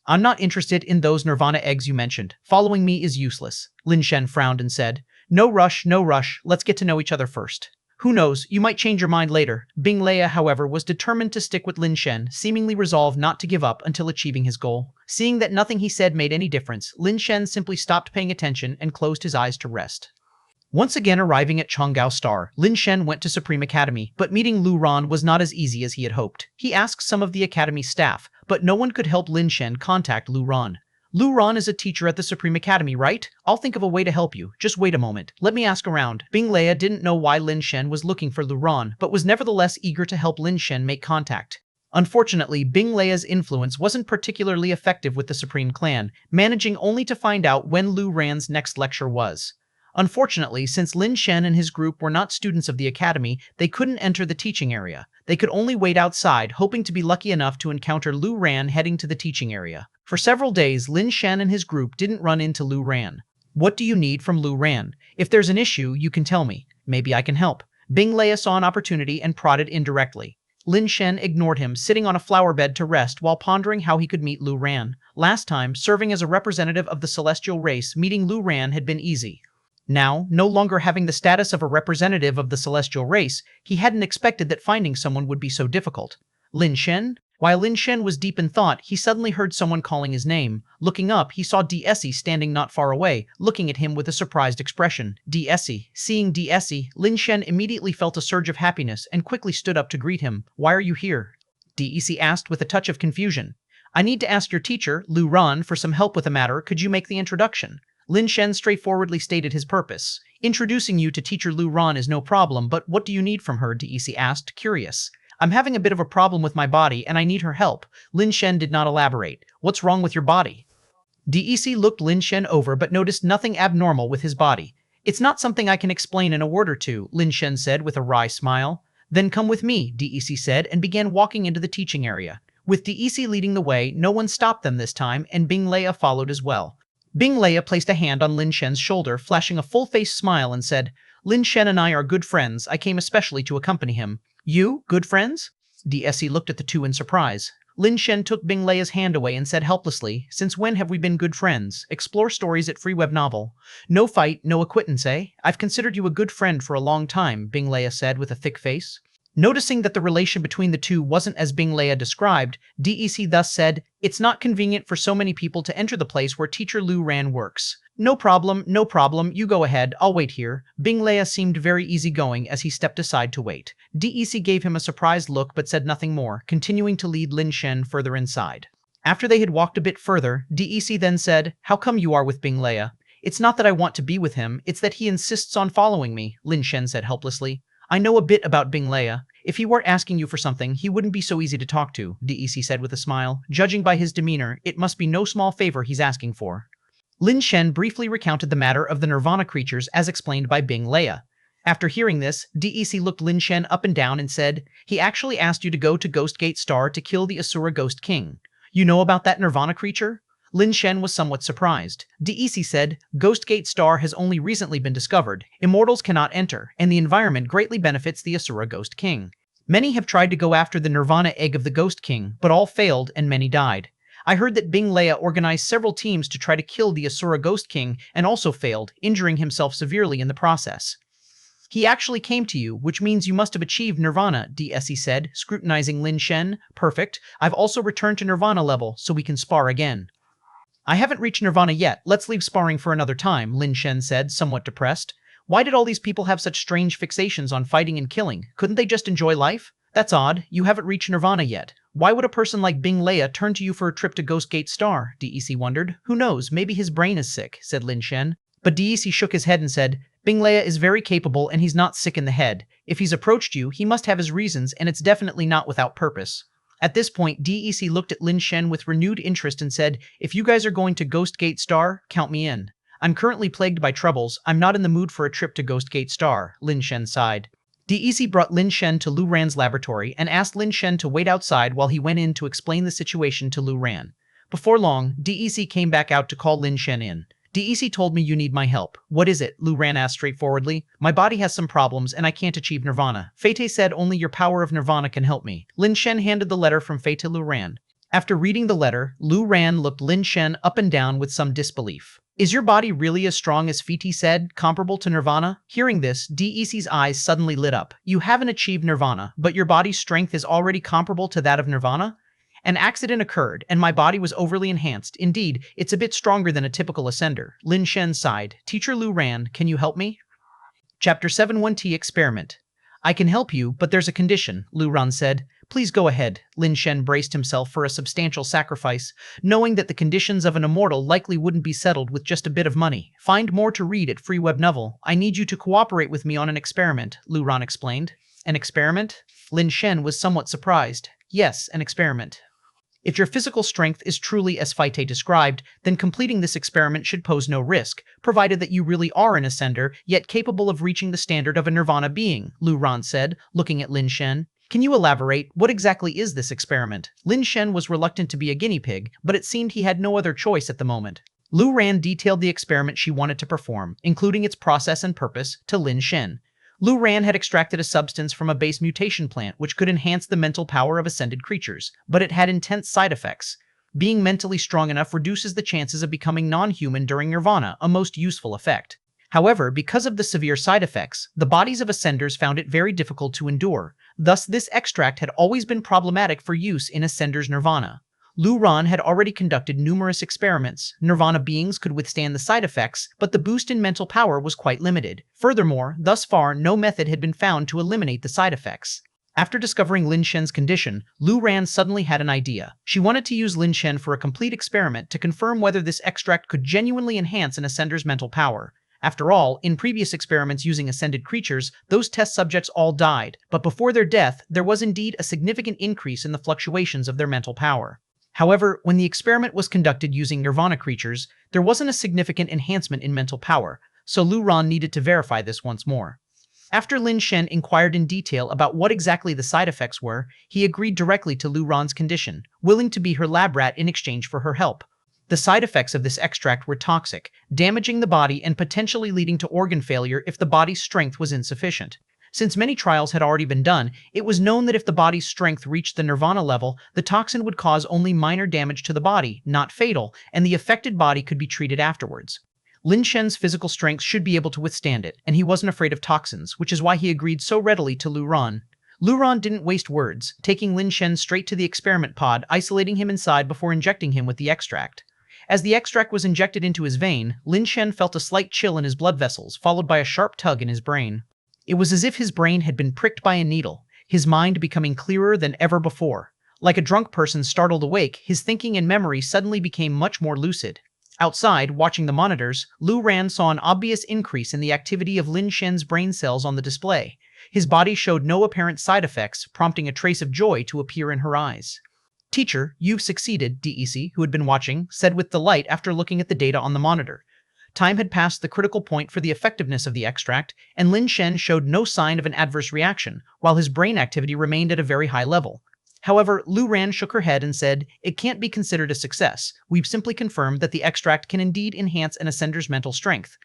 I'm not interested in those nirvana eggs you mentioned. Following me is useless. Lin Shen frowned and said, No rush, no rush. Let's get to know each other first. Who knows, you might change your mind later. Bing Leia, however, was determined to stick with Lin Shen, seemingly resolved not to give up until achieving his goal. Seeing that nothing he said made any difference, Lin Shen simply stopped paying attention and closed his eyes to rest. Once again arriving at Chonggao Star, Lin Shen went to Supreme Academy, but meeting Lu Ran was not as easy as he had hoped. He asked some of the Academy staff, but no one could help Lin Shen contact Lu Ran. Lu Ran is a teacher at the Supreme Academy, right? I'll think of a way to help you. Just wait a moment. Let me ask around. Bing Leia didn't know why Lin Shen was looking for Lu Ran, but was nevertheless eager to help Lin Shen make contact. Unfortunately, Bing Leia's influence wasn't particularly effective with the Supreme Clan, managing only to find out when Lu Ran's next lecture was. Unfortunately, since Lin Shen and his group were not students of the Academy, they couldn't enter the teaching area. They could only wait outside, hoping to be lucky enough to encounter Lu Ran heading to the teaching area. For several days, Lin Shen and his group didn't run into Lu Ran. What do you need from Lu Ran? If there's an issue, you can tell me. Maybe I can help. Bing Leia saw an opportunity and prodded indirectly. Lin Shen ignored him, sitting on a flower bed to rest while pondering how he could meet Lu Ran. Last time, serving as a representative of the celestial race, meeting Lu Ran had been easy. Now, no longer having the status of a representative of the celestial race, he hadn't expected that finding someone would be so difficult. Lin Shen? While Lin Shen was deep in thought, he suddenly heard someone calling his name. Looking up, he saw DSE standing not far away, looking at him with a surprised expression. DSE. Seeing DSE, Lin Shen immediately felt a surge of happiness and quickly stood up to greet him. Why are you here? DSE asked with a touch of confusion. I need to ask your teacher, Lu Ran, for some help with a matter. Could you make the introduction? Lin Shen straightforwardly stated his purpose. Introducing you to teacher Lu Ran is no problem, but what do you need from her? DSE asked, curious. I'm having a bit of a problem with my body and I need her help. Lin Shen did not elaborate. What's wrong with your body? DSE looked Lin Shen over but noticed nothing abnormal with his body. It's not something I can explain in a word or two, Lin Shen said with a wry smile. Then come with me, DSE said and began walking into the teaching area. With DSE leading the way, no one stopped them this time and Bing Leia followed as well. Bing Leia placed a hand on Lin Shen's shoulder, flashing a full-faced smile and said, Lin Shen and I are good friends. I came especially to accompany him. You? Good friends? DSE looked at the two in surprise. Lin Shen took Bing Leia's hand away and said helplessly, Since when have we been good friends? Explore stories at Free Web Novel. No fight, no acquittance, eh? I've considered you a good friend for a long time, Bing Leia said with a thick face. Noticing that the relation between the two wasn't as Bing Leia described, DSE thus said, It's not convenient for so many people to enter the place where teacher Lu Ran works. No problem, you go ahead, I'll wait here. Bing Leia seemed very easygoing as he stepped aside to wait. DSE gave him a surprised look but said nothing more, continuing to lead Lin Shen further inside. After they had walked a bit further, DSE then said, How come you are with Bing Leia? It's not that I want to be with him, it's that he insists on following me, Lin Shen said helplessly. I know a bit about Bing Leia. If he weren't asking you for something, he wouldn't be so easy to talk to, DSE said with a smile. Judging by his demeanor, it must be no small favor he's asking for. Lin Shen briefly recounted the matter of the Nirvana creatures as explained by Bing Leia. After hearing this, DSE looked Lin Shen up and down and said, He actually asked you to go to Ghost Gate Star to kill the Asura Ghost King. You know about that Nirvana creature? Lin Shen was somewhat surprised. DEC said, Ghostgate Star has only recently been discovered, immortals cannot enter, and the environment greatly benefits the Asura Ghost King. Many have tried to go after the Nirvana egg of the Ghost King, but all failed and many died. I heard that Bing Leia organized several teams to try to kill the Asura Ghost King and also failed, injuring himself severely in the process. He actually came to you, which means you must have achieved Nirvana, DSE said, scrutinizing Lin Shen. Perfect. I've also returned to Nirvana level, so we can spar again. I haven't reached Nirvana yet. Let's leave sparring for another time, Lin Shen said, somewhat depressed. Why did all these people have such strange fixations on fighting and killing? Couldn't they just enjoy life? That's odd. You haven't reached Nirvana yet. Why would a person like Bing Leia turn to you for a trip to Ghostgate Star? DEC wondered. Who knows? Maybe his brain is sick, said Lin Shen. But DEC shook his head and said, Bing Leia is very capable and he's not sick in the head. If he's approached you, he must have his reasons and it's definitely not without purpose. At this point, DEC looked at Lin Shen with renewed interest and said, if you guys are going to Ghostgate Star, count me in. I'm currently plagued by troubles. I'm not in the mood for a trip to Ghostgate Star, Lin Shen sighed. DEC brought Lin Shen to Lu Ran's laboratory and asked Lin Shen to wait outside while he went in to explain the situation to Lu Ran. Before long, DEC came back out to call Lin Shen in. DEC told me you need my help. What is it? Lu Ran asked straightforwardly. My body has some problems and I can't achieve Nirvana. Fate said only your power of Nirvana can help me. Lin Shen handed the letter from Fate to Lu Ran. After reading the letter, Lu Ran looked Lin Shen up and down with some disbelief. Is your body really as strong as Fate said, comparable to Nirvana? Hearing this, DEC's eyes suddenly lit up. You haven't achieved Nirvana, but your body's strength is already comparable to that of Nirvana? An accident occurred, and my body was overly enhanced. Indeed, it's a bit stronger than a typical ascender. Lin Shen sighed. Teacher Lu Ran, can you help me? Chapter 71T Experiment. I can help you, but there's a condition, Lu Ran said. Please go ahead. Lin Shen braced himself for a substantial sacrifice, knowing that the conditions of an immortal likely wouldn't be settled with just a bit of money. Find more to read at Free Web Novel. I need you to cooperate with me on an experiment, Lu Ran explained. An experiment? Lin Shen was somewhat surprised. Yes, an experiment. If your physical strength is truly as Fate described, then completing this experiment should pose no risk, provided that you really are an ascender, yet capable of reaching the standard of a Nirvana being, Lu Ran said, looking at Lin Shen. Can you elaborate? What exactly is this experiment? Lin Shen was reluctant to be a guinea pig, but it seemed he had no other choice at the moment. Lu Ran detailed the experiment she wanted to perform, including its process and purpose, to Lin Shen. Lu Ran had extracted a substance from a base mutation plant which could enhance the mental power of ascended creatures, but it had intense side effects. Being mentally strong enough reduces the chances of becoming non-human during Nirvana, a most useful effect. However, because of the severe side effects, the bodies of ascenders found it very difficult to endure. Thus, this extract had always been problematic for use in ascenders' Nirvana. Lu Ran had already conducted numerous experiments. Nirvana beings could withstand the side effects, but the boost in mental power was quite limited. Furthermore, thus far, no method had been found to eliminate the side effects. After discovering Lin Shen's condition, Lu Ran suddenly had an idea. She wanted to use Lin Shen for a complete experiment to confirm whether this extract could genuinely enhance an ascender's mental power. After all, in previous experiments using ascended creatures, those test subjects all died, but before their death, there was indeed a significant increase in the fluctuations of their mental power. However, when the experiment was conducted using Nirvana creatures, there wasn't a significant enhancement in mental power, so Lu Ran needed to verify this once more. After Lin Shen inquired in detail about what exactly the side effects were, he agreed directly to Lu Ran's condition, willing to be her lab rat in exchange for her help. The side effects of this extract were toxic, damaging the body and potentially leading to organ failure if the body's strength was insufficient. Since many trials had already been done, it was known that if the body's strength reached the Nirvana level, the toxin would cause only minor damage to the body, not fatal, and the affected body could be treated afterwards. Lin Shen's physical strength should be able to withstand it, and he wasn't afraid of toxins, which is why he agreed so readily to Lu Ran. Lu Ran didn't waste words, taking Lin Shen straight to the experiment pod, isolating him inside before injecting him with the extract. As the extract was injected into his vein, Lin Shen felt a slight chill in his blood vessels, followed by a sharp tug in his brain. It was as if his brain had been pricked by a needle, his mind becoming clearer than ever before. Like a drunk person startled awake, his thinking and memory suddenly became much more lucid. Outside, watching the monitors, Lu Ran saw an obvious increase in the activity of Lin Shen's brain cells on the display. His body showed no apparent side effects, prompting a trace of joy to appear in her eyes. Teacher, you've succeeded, DEC, who had been watching, said with delight after looking at the data on the monitor. Time had passed the critical point for the effectiveness of the extract, and Lin Shen showed no sign of an adverse reaction, while his brain activity remained at a very high level. However, Lu Ran shook her head and said, "It can't be considered a success. We've simply confirmed that the extract can indeed enhance an ascender's mental strength.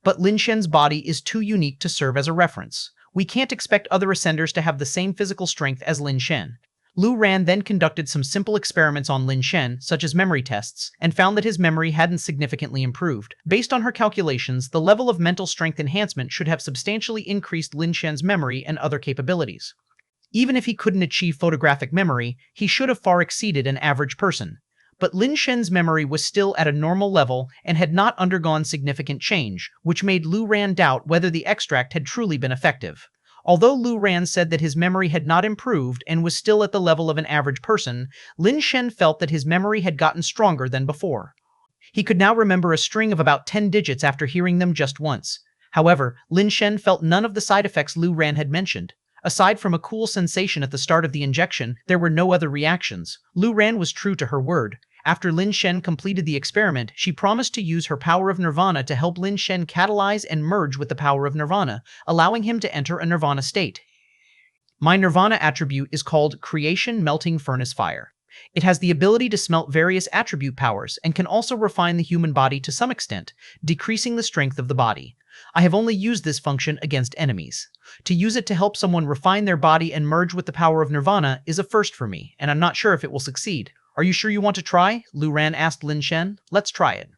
But Lin Shen's body is too unique to serve as a reference. We can't expect other ascenders to have the same physical strength as Lin Shen." Lu Ran then conducted some simple experiments on Lin Shen, such as memory tests, and found that his memory hadn't significantly improved. Based on her calculations, the level of mental strength enhancement should have substantially increased Lin Shen's memory and other capabilities. Even if he couldn't achieve photographic memory, he should have far exceeded an average person. But Lin Shen's memory was still at a normal level and had not undergone significant change, which made Lu Ran doubt whether the extract had truly been effective. Although Lu Ran said that his memory had not improved and was still at the level of an average person, Lin Shen felt that his memory had gotten stronger than before. He could now remember a string of about 10 digits after hearing them just once. However, Lin Shen felt none of the side effects Lu Ran had mentioned. Aside from a cool sensation at the start of the injection, there were no other reactions. Lu Ran was true to her word. After Lin Shen completed the experiment, she promised to use her power of nirvana to help Lin Shen catalyze and merge with the power of nirvana, allowing him to enter a nirvana state. My nirvana attribute is called Creation Melting Furnace Fire. It has the ability to smelt various attribute powers and can also refine the human body to some extent, decreasing the strength of the body. I have only used this function against enemies. To use it to help someone refine their body and merge with the power of nirvana is a first for me, and I'm not sure if it will succeed. Are you sure you want to try? Lu Ran asked Lin Shen. Let's try it.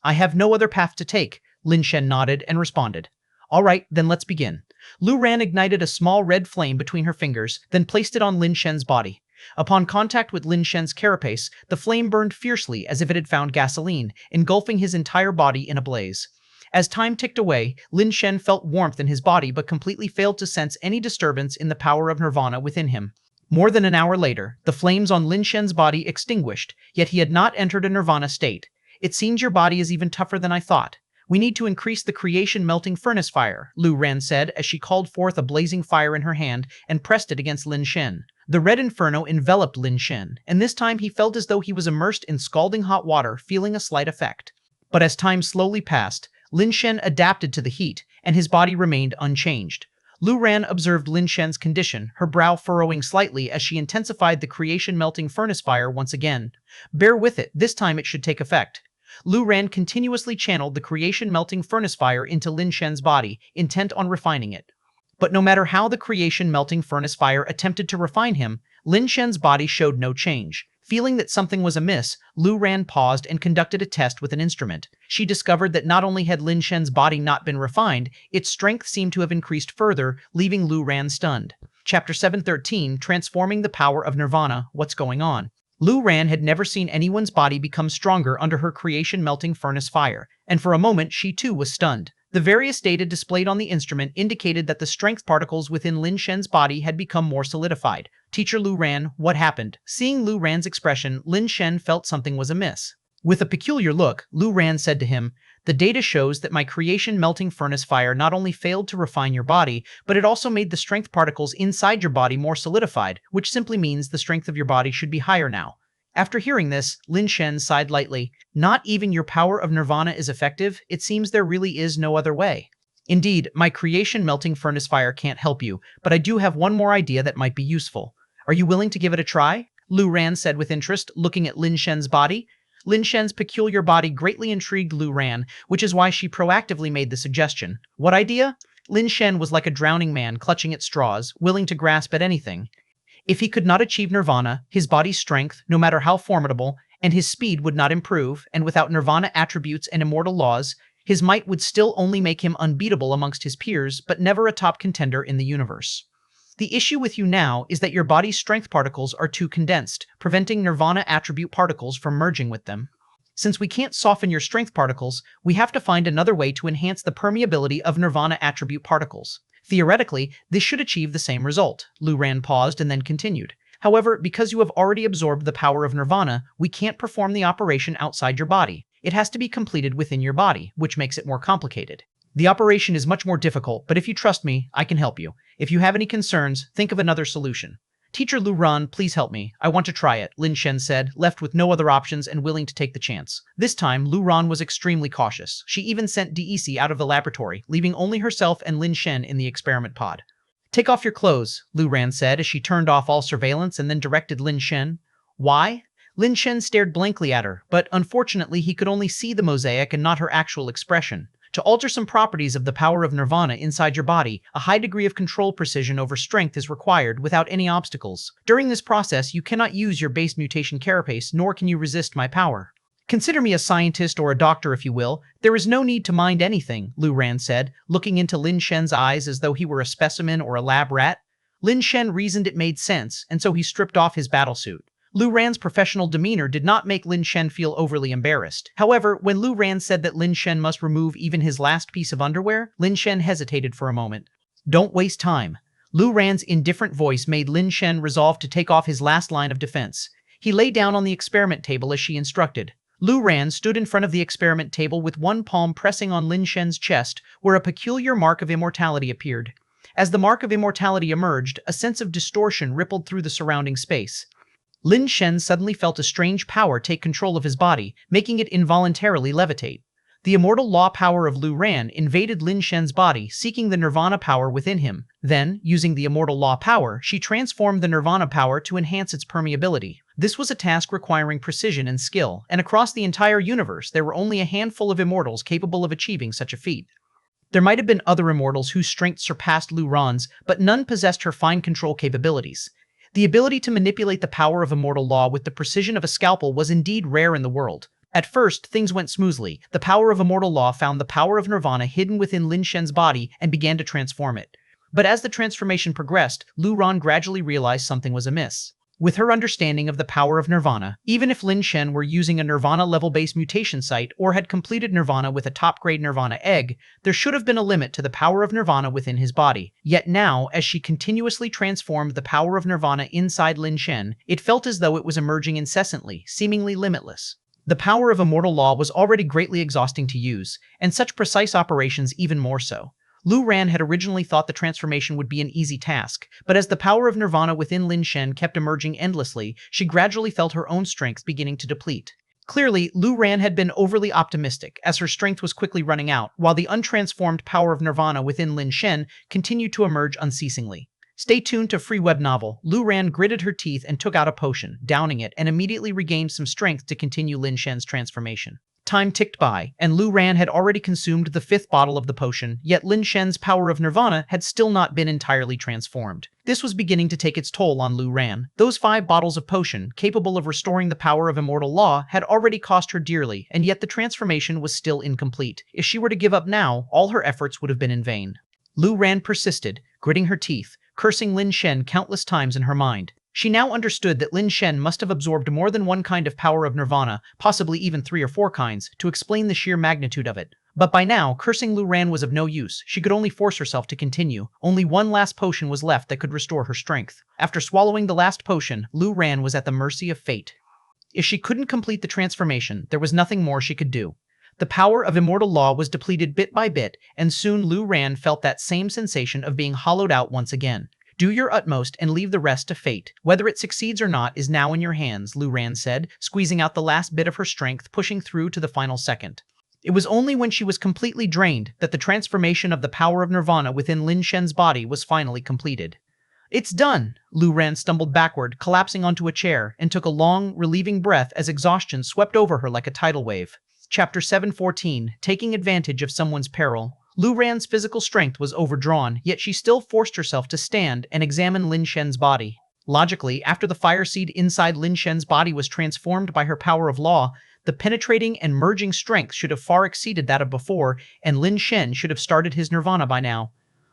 I have no other path to take, Lin Shen nodded and responded. All right, then let's begin. Lu Ran ignited a small red flame between her fingers, then placed it on Lin Shen's body. Upon contact with Lin Shen's carapace, the flame burned fiercely as if it had found gasoline, engulfing his entire body in a blaze. As time ticked away, Lin Shen felt warmth in his body but completely failed to sense any disturbance in the power of nirvana within him. More than an hour later, the flames on Lin Shen's body extinguished, yet he had not entered a nirvana state. It seems your body is even tougher than I thought. We need to increase the creation melting furnace fire, Lu Ran said as she called forth a blazing fire in her hand and pressed it against Lin Shen. The red inferno enveloped Lin Shen, and this time he felt as though he was immersed in scalding hot water, feeling a slight effect. But as time slowly passed, Lin Shen adapted to the heat, and his body remained unchanged. Lu Ran observed Lin Shen's condition, her brow furrowing slightly as she intensified the creation melting furnace fire once again. Bear with it, this time it should take effect. Lu Ran continuously channeled the creation melting furnace fire into Lin Shen's body, intent on refining it. But no matter how the creation melting furnace fire attempted to refine him, Lin Shen's body showed no change. Feeling that something was amiss, Lu Ran paused and conducted a test with an instrument. She discovered that not only had Lin Shen's body not been refined, its strength seemed to have increased further, leaving Lu Ran stunned. Chapter 713, Transforming the Power of Nirvana, What's Going On? Lu Ran had never seen anyone's body become stronger under her creation melting furnace fire, and for a moment she too was stunned. The various data displayed on the instrument indicated that the strength particles within Lin Shen's body had become more solidified. Teacher Lu Ran, what happened? Seeing Lu Ran's expression, Lin Shen felt something was amiss. With a peculiar look, Lu Ran said to him, "The data shows that my creation melting furnace fire not only failed to refine your body, but it also made the strength particles inside your body more solidified, which simply means the strength of your body should be higher now." After hearing this, Lin Shen sighed lightly. Not even your power of nirvana is effective, it seems there really is no other way. Indeed, my creation melting furnace fire can't help you, but I do have one more idea that might be useful. Are you willing to give it a try? Lu Ran said with interest, looking at Lin Shen's body. Lin Shen's peculiar body greatly intrigued Lu Ran, which is why she proactively made the suggestion. What idea? Lin Shen was like a drowning man clutching at straws, willing to grasp at anything. If he could not achieve nirvana, his body's strength, no matter how formidable, and his speed would not improve, and without nirvana attributes and immortal laws, his might would still only make him unbeatable amongst his peers, but never a top contender in the universe. The issue with you now is that your body's strength particles are too condensed, preventing nirvana attribute particles from merging with them. Since we can't soften your strength particles, we have to find another way to enhance the permeability of nirvana attribute particles. Theoretically, this should achieve the same result. Lu Ran paused and then continued. However, because you have already absorbed the power of nirvana, we can't perform the operation outside your body. It has to be completed within your body, which makes it more complicated. The operation is much more difficult, but if you trust me, I can help you. If you have any concerns, think of another solution. Teacher Lu Ran, please help me. I want to try it, Lin Shen said, left with no other options and willing to take the chance. This time, Lu Ran was extremely cautious. She even sent DEC out of the laboratory, leaving only herself and Lin Shen in the experiment pod. Take off your clothes, Lu Ran said as she turned off all surveillance and then directed Lin Shen. Why? Lin Shen stared blankly at her, but unfortunately he could only see the mosaic and not her actual expression. To alter some properties of the power of nirvana inside your body, a high degree of control precision over strength is required without any obstacles. During this process, you cannot use your base mutation carapace, nor can you resist my power. Consider me a scientist or a doctor if you will. There is no need to mind anything, Lu Ran said, looking into Lin Shen's eyes as though he were a specimen or a lab rat. Lin Shen reasoned it made sense, and so he stripped off his battlesuit. Lu Ran's professional demeanor did not make Lin Shen feel overly embarrassed. However, when Lu Ran said that Lin Shen must remove even his last piece of underwear, Lin Shen hesitated for a moment. Don't waste time. Lu Ran's indifferent voice made Lin Shen resolve to take off his last line of defense. He lay down on the experiment table as she instructed. Lu Ran stood in front of the experiment table with one palm pressing on Lin Shen's chest, where a peculiar mark of immortality appeared. As the mark of immortality emerged, a sense of distortion rippled through the surrounding space. Lin Shen suddenly felt a strange power take control of his body, making it involuntarily levitate. The immortal law power of Lu Ran invaded Lin Shen's body, seeking the nirvana power within him. Then, using the immortal law power, she transformed the nirvana power to enhance its permeability. This was a task requiring precision and skill, and across the entire universe there were only a handful of immortals capable of achieving such a feat. There might have been other immortals whose strength surpassed Lu Ran's, but none possessed her fine control capabilities. The ability to manipulate the power of immortal law with the precision of a scalpel was indeed rare in the world. At first, things went smoothly. The power of immortal law found the power of nirvana hidden within Lin Shen's body and began to transform it. But as the transformation progressed, Lu Ran gradually realized something was amiss. With her understanding of the power of nirvana, even if Lin Shen were using a nirvana-level base mutation site or had completed nirvana with a top-grade nirvana egg, there should have been a limit to the power of nirvana within his body. Yet now, as she continuously transformed the power of nirvana inside Lin Shen, it felt as though it was emerging incessantly, seemingly limitless. The power of immortal law was already greatly exhausting to use, and such precise operations even more so. Lu Ran had originally thought the transformation would be an easy task, but as the power of nirvana within Lin Shen kept emerging endlessly, she gradually felt her own strength beginning to deplete. Clearly, Lu Ran had been overly optimistic, as her strength was quickly running out, while the untransformed power of nirvana within Lin Shen continued to emerge unceasingly. Stay tuned to Free Web Novel. Lu Ran gritted her teeth and took out a potion, downing it, and immediately regained some strength to continue Lin Shen's transformation. Time ticked by, and Lu Ran had already consumed the 5th bottle of the potion, yet Lin Shen's power of nirvana had still not been entirely transformed. This was beginning to take its toll on Lu Ran. Those 5 bottles of potion, capable of restoring the power of immortal law, had already cost her dearly, and yet the transformation was still incomplete. If she were to give up now, all her efforts would have been in vain. Lu Ran persisted, gritting her teeth, cursing Lin Shen countless times in her mind. She now understood that Lin Shen must have absorbed more than one kind of power of nirvana, possibly even 3 or 4 kinds, to explain the sheer magnitude of it. But by now, cursing Lu Ran was of no use. She could only force herself to continue. Only one last potion was left that could restore her strength. After swallowing the last potion, Lu Ran was at the mercy of fate. If she couldn't complete the transformation, there was nothing more she could do. The power of immortal law was depleted bit by bit, and soon Lu Ran felt that same sensation of being hollowed out once again. Do your utmost and leave the rest to fate. Whether it succeeds or not is now in your hands, Lu Ran said, squeezing out the last bit of her strength, pushing through to the final second. It was only when she was completely drained that the transformation of the power of nirvana within Lin Shen's body was finally completed. It's done! Lu Ran stumbled backward, collapsing onto a chair, and took a long, relieving breath as exhaustion swept over her like a tidal wave. Chapter 714, Taking Advantage of Someone's Peril. Lu Ran's physical strength was overdrawn, yet she still forced herself to stand and examine Lin Shen's body. Logically, after the fire seed inside Lin Shen's body was transformed by her power of law, the penetrating and merging strength should have far exceeded that of before, and Lin Shen should have started his nirvana by now.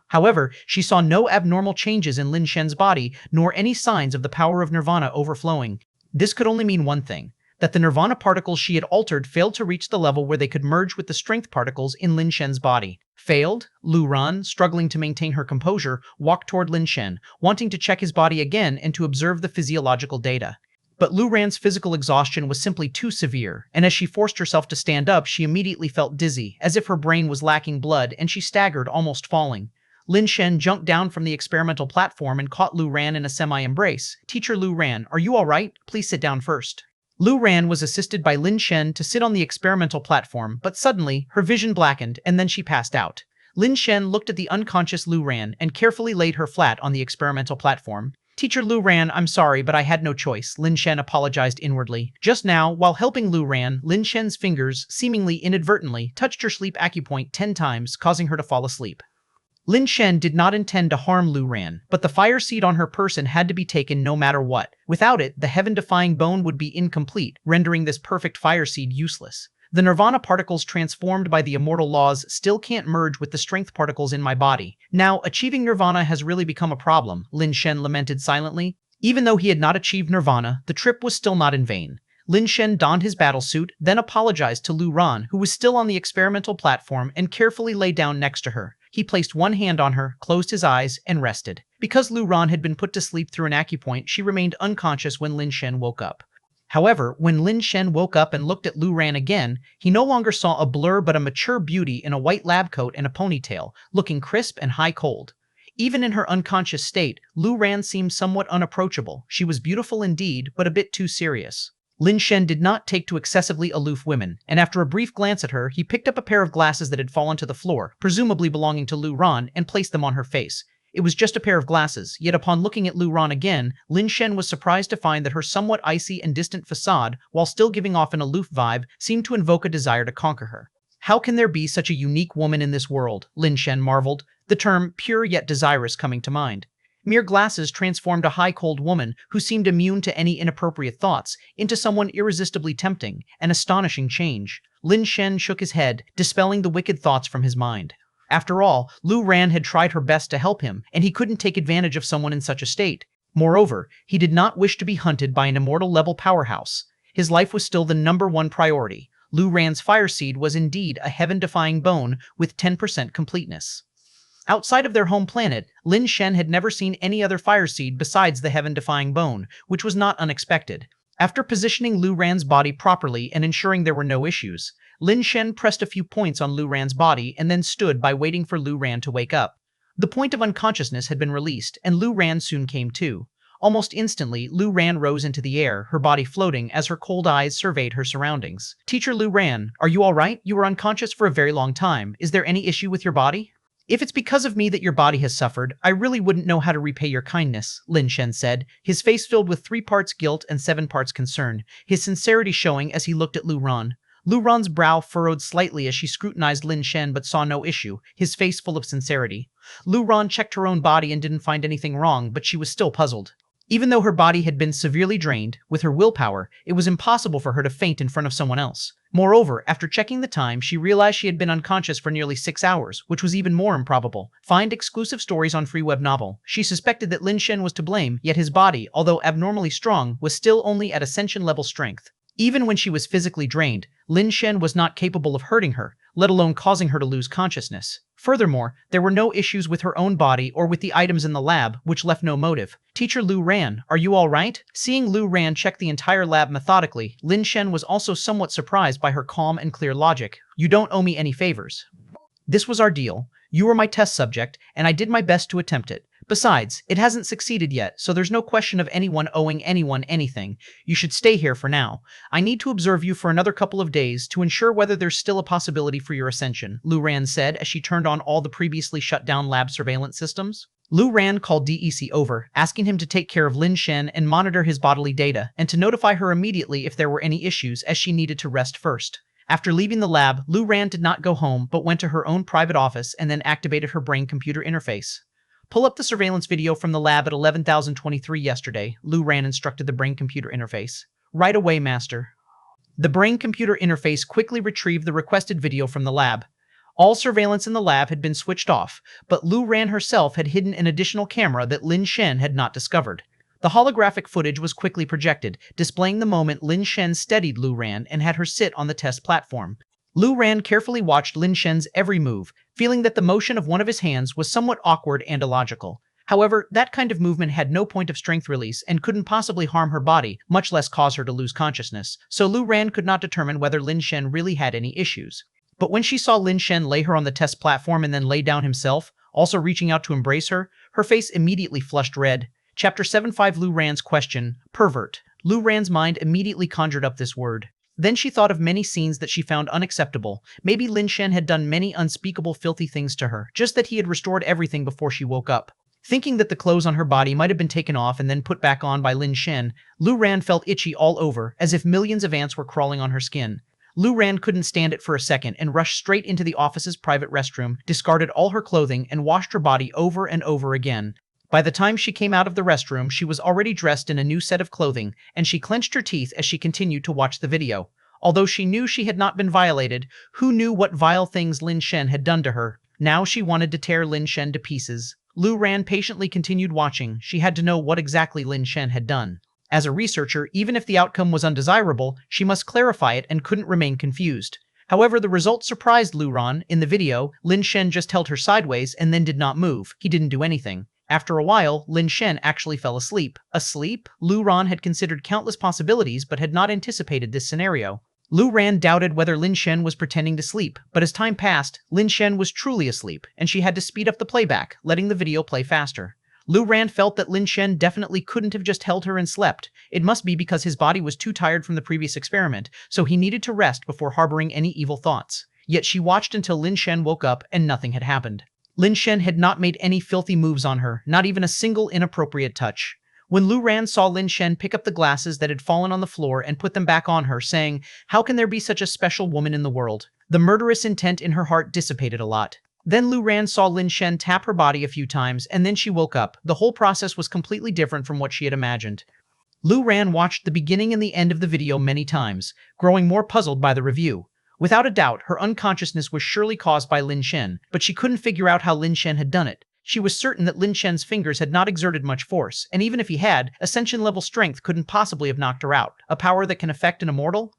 However, she saw no abnormal changes in Lin Shen's body, nor any signs of the power of nirvana overflowing. This could only mean one thing: that the nirvana particles she had altered failed to reach the level where they could merge with the strength particles in Lin Shen's body. Failed? Lu Ran, struggling to maintain her composure, walked toward Lin Shen, wanting to check his body again and to observe the physiological data. But Lu Ran's physical exhaustion was simply too severe, and as she forced herself to stand up, she immediately felt dizzy, as if her brain was lacking blood, and she staggered, almost falling. Lin Shen jumped down from the experimental platform and caught Lu Ran in a semi-embrace. "Teacher Lu Ran, are you all right? Please sit down first." Lu Ran was assisted by Lin Shen to sit on the experimental platform, but suddenly, her vision blackened and then she passed out. Lin Shen looked at the unconscious Lu Ran and carefully laid her flat on the experimental platform. Teacher Lu Ran, I'm sorry, but I had no choice, Lin Shen apologized inwardly. Just now, while helping Lu Ran, Lin Shen's fingers, seemingly inadvertently, touched her sleep acupoint 10 times, causing her to fall asleep. Lin Shen did not intend to harm Lu Ran, but the fire seed on her person had to be taken no matter what. Without it, the heaven-defying bone would be incomplete, rendering this perfect fire seed useless. The nirvana particles transformed by the immortal laws still can't merge with the strength particles in my body. Now, achieving nirvana has really become a problem, Lin Shen lamented silently. Even though he had not achieved nirvana, the trip was still not in vain. Lin Shen donned his battle suit, then apologized to Lu Ran, who was still on the experimental platform, and carefully lay down next to her. He placed one hand on her, closed his eyes, and rested. Because Lu Ran had been put to sleep through an acupoint, she remained unconscious when Lin Shen woke up. However, when Lin Shen woke up and looked at Lu Ran again, he no longer saw a blur but a mature beauty in a white lab coat and a ponytail, looking crisp and high-cold. Even in her unconscious state, Lu Ran seemed somewhat unapproachable. She was beautiful indeed, but a bit too serious. Lin Shen did not take to excessively aloof women, and after a brief glance at her, he picked up a pair of glasses that had fallen to the floor, presumably belonging to Lu Ran, and placed them on her face. It was just a pair of glasses, yet upon looking at Lu Ran again, Lin Shen was surprised to find that her somewhat icy and distant facade, while still giving off an aloof vibe, seemed to invoke a desire to conquer her. How can there be such a unique woman in this world? Lin Shen marveled, the term pure yet desirous coming to mind. Mere glasses transformed a high-cold woman who seemed immune to any inappropriate thoughts into someone irresistibly tempting, an astonishing change. Lin Shen shook his head, dispelling the wicked thoughts from his mind. After all, Lu Ran had tried her best to help him, and he couldn't take advantage of someone in such a state. Moreover, he did not wish to be hunted by an immortal-level powerhouse. His life was still the #1 priority. Lu Ran's fire seed was indeed a heaven-defying bone with 10% completeness. Outside of their home planet, Lin Shen had never seen any other fire seed besides the heaven-defying bone, which was not unexpected. After positioning Lu Ran's body properly and ensuring there were no issues, Lin Shen pressed a few points on Lu Ran's body and then stood by waiting for Lu Ran to wake up. The point of unconsciousness had been released, and Lu Ran soon came to. Almost instantly, Lu Ran rose into the air, her body floating as her cold eyes surveyed her surroundings. Teacher Lu Ran, are you all right? You were unconscious for a very long time. Is there any issue with your body? If it's because of me that your body has suffered, I really wouldn't know how to repay your kindness, Lin Shen said, his face filled with 3 parts guilt and 7 parts concern, his sincerity showing as he looked at Lu Ran. Lu Ran's brow furrowed slightly as she scrutinized Lin Shen but saw no issue, his face full of sincerity. Lu Ran checked her own body and didn't find anything wrong, but she was still puzzled. Even though her body had been severely drained, with her willpower, it was impossible for her to faint in front of someone else. Moreover, after checking the time, she realized she had been unconscious for nearly 6 hours, which was even more improbable. Find exclusive stories on Free Web Novel. She suspected that Lin Shen was to blame, yet his body, although abnormally strong, was still only at ascension-level strength. Even when she was physically drained, Lin Shen was not capable of hurting her, let alone causing her to lose consciousness. Furthermore, there were no issues with her own body or with the items in the lab, which left no motive. Teacher Lu Ran, are you all right? Seeing Lu Ran check the entire lab methodically, Lin Shen was also somewhat surprised by her calm and clear logic. You don't owe me any favors. This was our deal. You were my test subject, and I did my best to attempt it. Besides, it hasn't succeeded yet, so there's no question of anyone owing anyone anything. You should stay here for now. I need to observe you for another couple of days to ensure whether there's still a possibility for your ascension, Lu Ran said as she turned on all the previously shut down lab surveillance systems. Lu Ran called DEC over, asking him to take care of Lin Shen and monitor his bodily data, and to notify her immediately if there were any issues, as she needed to rest first. After leaving the lab, Lu Ran did not go home, but went to her own private office and then activated her brain-computer interface. Pull up the surveillance video from the lab at 11,023 yesterday, Lu Ran instructed the brain-computer interface. Right away, master. The brain-computer interface quickly retrieved the requested video from the lab. All surveillance in the lab had been switched off, but Lu Ran herself had hidden an additional camera that Lin Shen had not discovered. The holographic footage was quickly projected, displaying the moment Lin Shen steadied Lu Ran and had her sit on the test platform. Lu Ran carefully watched Lin Shen's every move, feeling that the motion of one of his hands was somewhat awkward and illogical. However, that kind of movement had no point of strength release and couldn't possibly harm her body, much less cause her to lose consciousness, so Lu Ran could not determine whether Lin Shen really had any issues. But when she saw Lin Shen lay her on the test platform and then lay down himself, also reaching out to embrace her, her face immediately flushed red. Chapter 75 Lu Ran's question, pervert. Lu Ran's mind immediately conjured up this word. Then she thought of many scenes that she found unacceptable. Maybe Lin Shen had done many unspeakable filthy things to her, just that he had restored everything before she woke up. Thinking that the clothes on her body might have been taken off and then put back on by Lin Shen, Lu Ran felt itchy all over, as if millions of ants were crawling on her skin. Lu Ran couldn't stand it for a second and rushed straight into the office's private restroom, discarded all her clothing, and washed her body over and over again. By the time she came out of the restroom, she was already dressed in a new set of clothing, and she clenched her teeth as she continued to watch the video. Although she knew she had not been violated, who knew what vile things Lin Shen had done to her? Now she wanted to tear Lin Shen to pieces. Lu Ran patiently continued watching. She had to know what exactly Lin Shen had done. As a researcher, even if the outcome was undesirable, she must clarify it and couldn't remain confused. However, the result surprised Lu Ran. In the video, Lin Shen just held her sideways and then did not move. He didn't do anything. After a while, Lin Shen actually fell asleep. Asleep? Lu Ran had considered countless possibilities but had not anticipated this scenario. Lu Ran doubted whether Lin Shen was pretending to sleep, but as time passed, Lin Shen was truly asleep, and she had to speed up the playback, letting the video play faster. Lu Ran felt that Lin Shen definitely couldn't have just held her and slept. It must be because his body was too tired from the previous experiment, so he needed to rest before harboring any evil thoughts. Yet she watched until Lin Shen woke up and nothing had happened. Lin Shen had not made any filthy moves on her, not even a single inappropriate touch. When Lu Ran saw Lin Shen pick up the glasses that had fallen on the floor and put them back on her, saying, "How can there be such a special woman in the world?" the murderous intent in her heart dissipated a lot. Then Lu Ran saw Lin Shen tap her body a few times, and then she woke up. The whole process was completely different from what she had imagined. Lu Ran watched the beginning and the end of the video many times, growing more puzzled by the review. Without a doubt, her unconsciousness was surely caused by Lin Shen, but she couldn't figure out how Lin Shen had done it. She was certain that Lin Shen's fingers had not exerted much force, and even if he had, Ascension-level strength couldn't possibly have knocked her out, a power that can affect an immortal?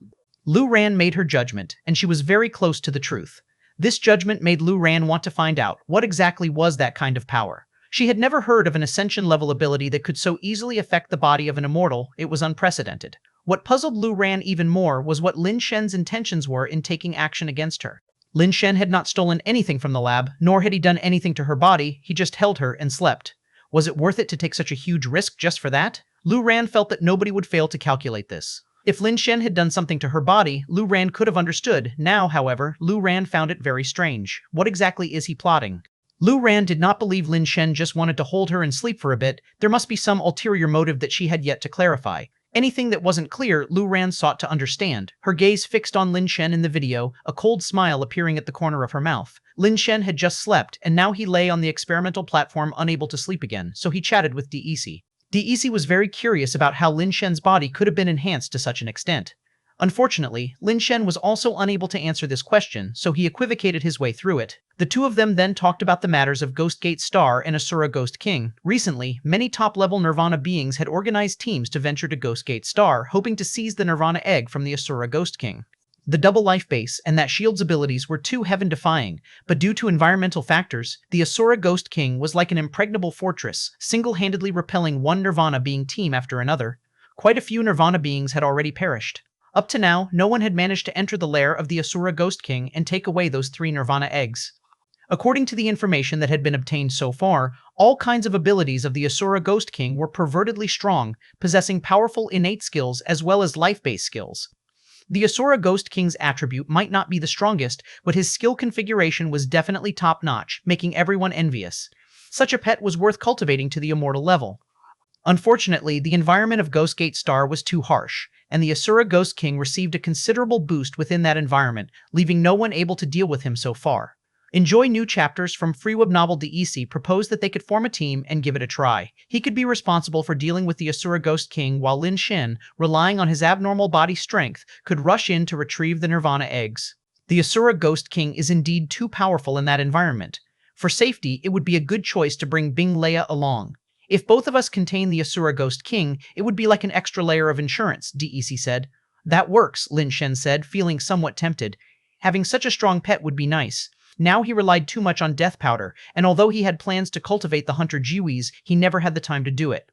Lu Ran made her judgment, and she was very close to the truth. This judgment made Lu Ran want to find out what exactly was that kind of power. She had never heard of an Ascension-level ability that could so easily affect the body of an immortal. It was unprecedented. What puzzled Lu Ran even more was what Lin Shen's intentions were in taking action against her. Lin Shen had not stolen anything from the lab, nor had he done anything to her body. He just held her and slept. Was it worth it to take such a huge risk just for that? Lu Ran felt that nobody would fail to calculate this. If Lin Shen had done something to her body, Lu Ran could have understood. Now, however, Lu Ran found it very strange. What exactly is he plotting? Lu Ran did not believe Lin Shen just wanted to hold her and sleep for a bit. There must be some ulterior motive that she had yet to clarify. Anything that wasn't clear, Lu Ran sought to understand. Her gaze fixed on Lin Shen in the video, a cold smile appearing at the corner of her mouth. Lin Shen had just slept, and now he lay on the experimental platform unable to sleep again, so he chatted with DEC. DEC was very curious about how Lin Shen's body could have been enhanced to such an extent. Unfortunately, Lin Shen was also unable to answer this question, so he equivocated his way through it. The two of them then talked about the matters of Ghost Gate Star and Asura Ghost King. Recently, many top-level Nirvana beings had organized teams to venture to Ghost Gate Star, hoping to seize the Nirvana egg from the Asura Ghost King. The double life base and that shield's abilities were too heaven-defying, but due to environmental factors, the Asura Ghost King was like an impregnable fortress, single-handedly repelling one Nirvana being team after another. Quite a few Nirvana beings had already perished. Up to now, no one had managed to enter the lair of the Asura Ghost King and take away those 3 Nirvana eggs. According to the information that had been obtained so far, all kinds of abilities of the Asura Ghost King were pervertedly strong, possessing powerful innate skills as well as life-based skills. The Asura Ghost King's attribute might not be the strongest, but his skill configuration was definitely top-notch, making everyone envious. Such a pet was worth cultivating to the immortal level. Unfortunately, the environment of Ghost Gate Star was too harsh, and the Asura Ghost King received a considerable boost within that environment, leaving no one able to deal with him so far. Enjoy new chapters from free web novel DEC proposed that they could form a team and give it a try. He could be responsible for dealing with the Asura Ghost King, while Lin Shen, relying on his abnormal body strength, could rush in to retrieve the Nirvana eggs. The Asura Ghost King is indeed too powerful in that environment. For safety, it would be a good choice to bring Bing Leia along. If both of us contain the Asura Ghost King, it would be like an extra layer of insurance, DEC said. That works, Lin Shen said, feeling somewhat tempted. Having such a strong pet would be nice. Now he relied too much on death powder, and although he had plans to cultivate the hunter Jiwis, he never had the time to do it.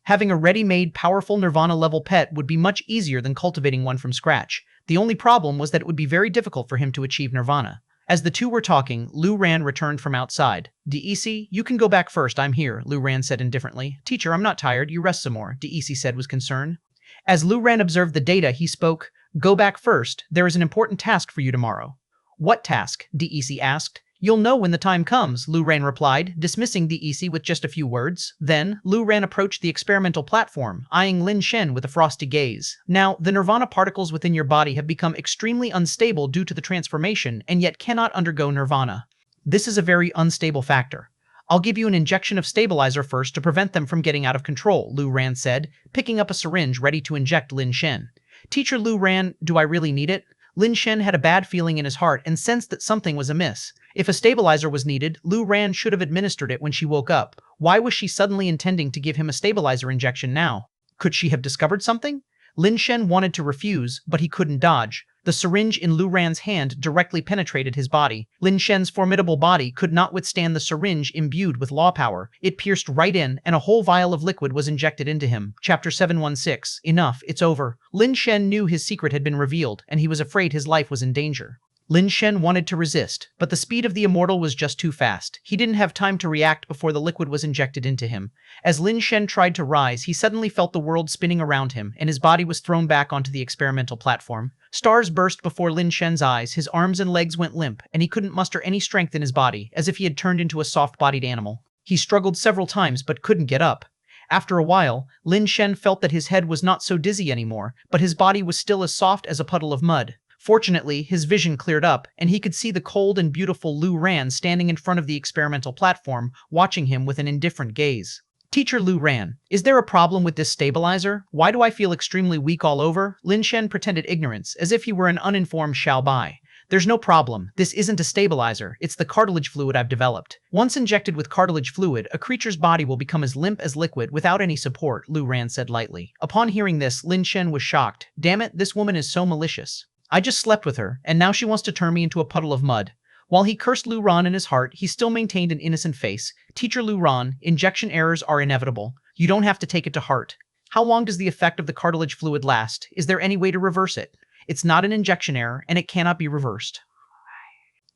Having a ready-made, powerful Nirvana-level pet would be much easier than cultivating one from scratch. The only problem was that it would be very difficult for him to achieve Nirvana. As the two were talking, Lu Ran returned from outside. DEC, you can go back first, I'm here, Lu Ran said indifferently. Teacher, I'm not tired, you rest some more, DEC said with concern. As Lu Ran observed the data, he spoke, Go back first, there is an important task for you tomorrow. What task? DEC asked. You'll know when the time comes, Lu Ran replied, dismissing DEC with just a few words. Then, Lu Ran approached the experimental platform, eyeing Lin Shen with a frosty gaze. Now, the nirvana particles within your body have become extremely unstable due to the transformation and yet cannot undergo nirvana. This is a very unstable factor. I'll give you an injection of stabilizer first to prevent them from getting out of control, Lu Ran said, picking up a syringe ready to inject Lin Shen. Teacher Lu Ran, do I really need it? Lin Shen had a bad feeling in his heart and sensed that something was amiss. If a stabilizer was needed, Lu Ran should have administered it when she woke up. Why was she suddenly intending to give him a stabilizer injection now? Could she have discovered something? Lin Shen wanted to refuse, but he couldn't dodge. The syringe in Lu Ran's hand directly penetrated his body. Lin Shen's formidable body could not withstand the syringe imbued with law power. It pierced right in, and a whole vial of liquid was injected into him. Chapter 716. Enough, it's over. Lin Shen knew his secret had been revealed, and he was afraid his life was in danger. Lin Shen wanted to resist, but the speed of the immortal was just too fast. He didn't have time to react before the liquid was injected into him. As Lin Shen tried to rise, he suddenly felt the world spinning around him, and his body was thrown back onto the experimental platform. Stars burst before Lin Shen's eyes, his arms and legs went limp, and he couldn't muster any strength in his body, as if he had turned into a soft-bodied animal. He struggled several times but couldn't get up. After a while, Lin Shen felt that his head was not so dizzy anymore, but his body was still as soft as a puddle of mud. Fortunately, his vision cleared up, and he could see the cold and beautiful Lu Ran standing in front of the experimental platform, watching him with an indifferent gaze. Teacher Lu Ran, is there a problem with this stabilizer? Why do I feel extremely weak all over? Lin Shen pretended ignorance, as if he were an uninformed Xiaobai. There's no problem. This isn't a stabilizer, it's the cartilage fluid I've developed. Once injected with cartilage fluid, a creature's body will become as limp as liquid without any support, Lu Ran said lightly. Upon hearing this, Lin Shen was shocked. Damn it, this woman is so malicious. I just slept with her, and now she wants to turn me into a puddle of mud. While he cursed Lu Ran in his heart, he still maintained an innocent face. Teacher Lu Ran, injection errors are inevitable. You don't have to take it to heart. How long does the effect of the cartilage fluid last? Is there any way to reverse it? It's not an injection error, and it cannot be reversed.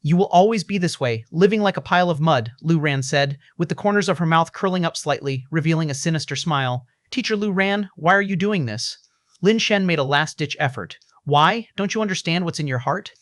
You will always be this way, living like a pile of mud, Lu Ran said, with the corners of her mouth curling up slightly, revealing a sinister smile. Teacher Lu Ran, why are you doing this? Lin Shen made a last-ditch effort. Why? Don't you understand what's in your heart?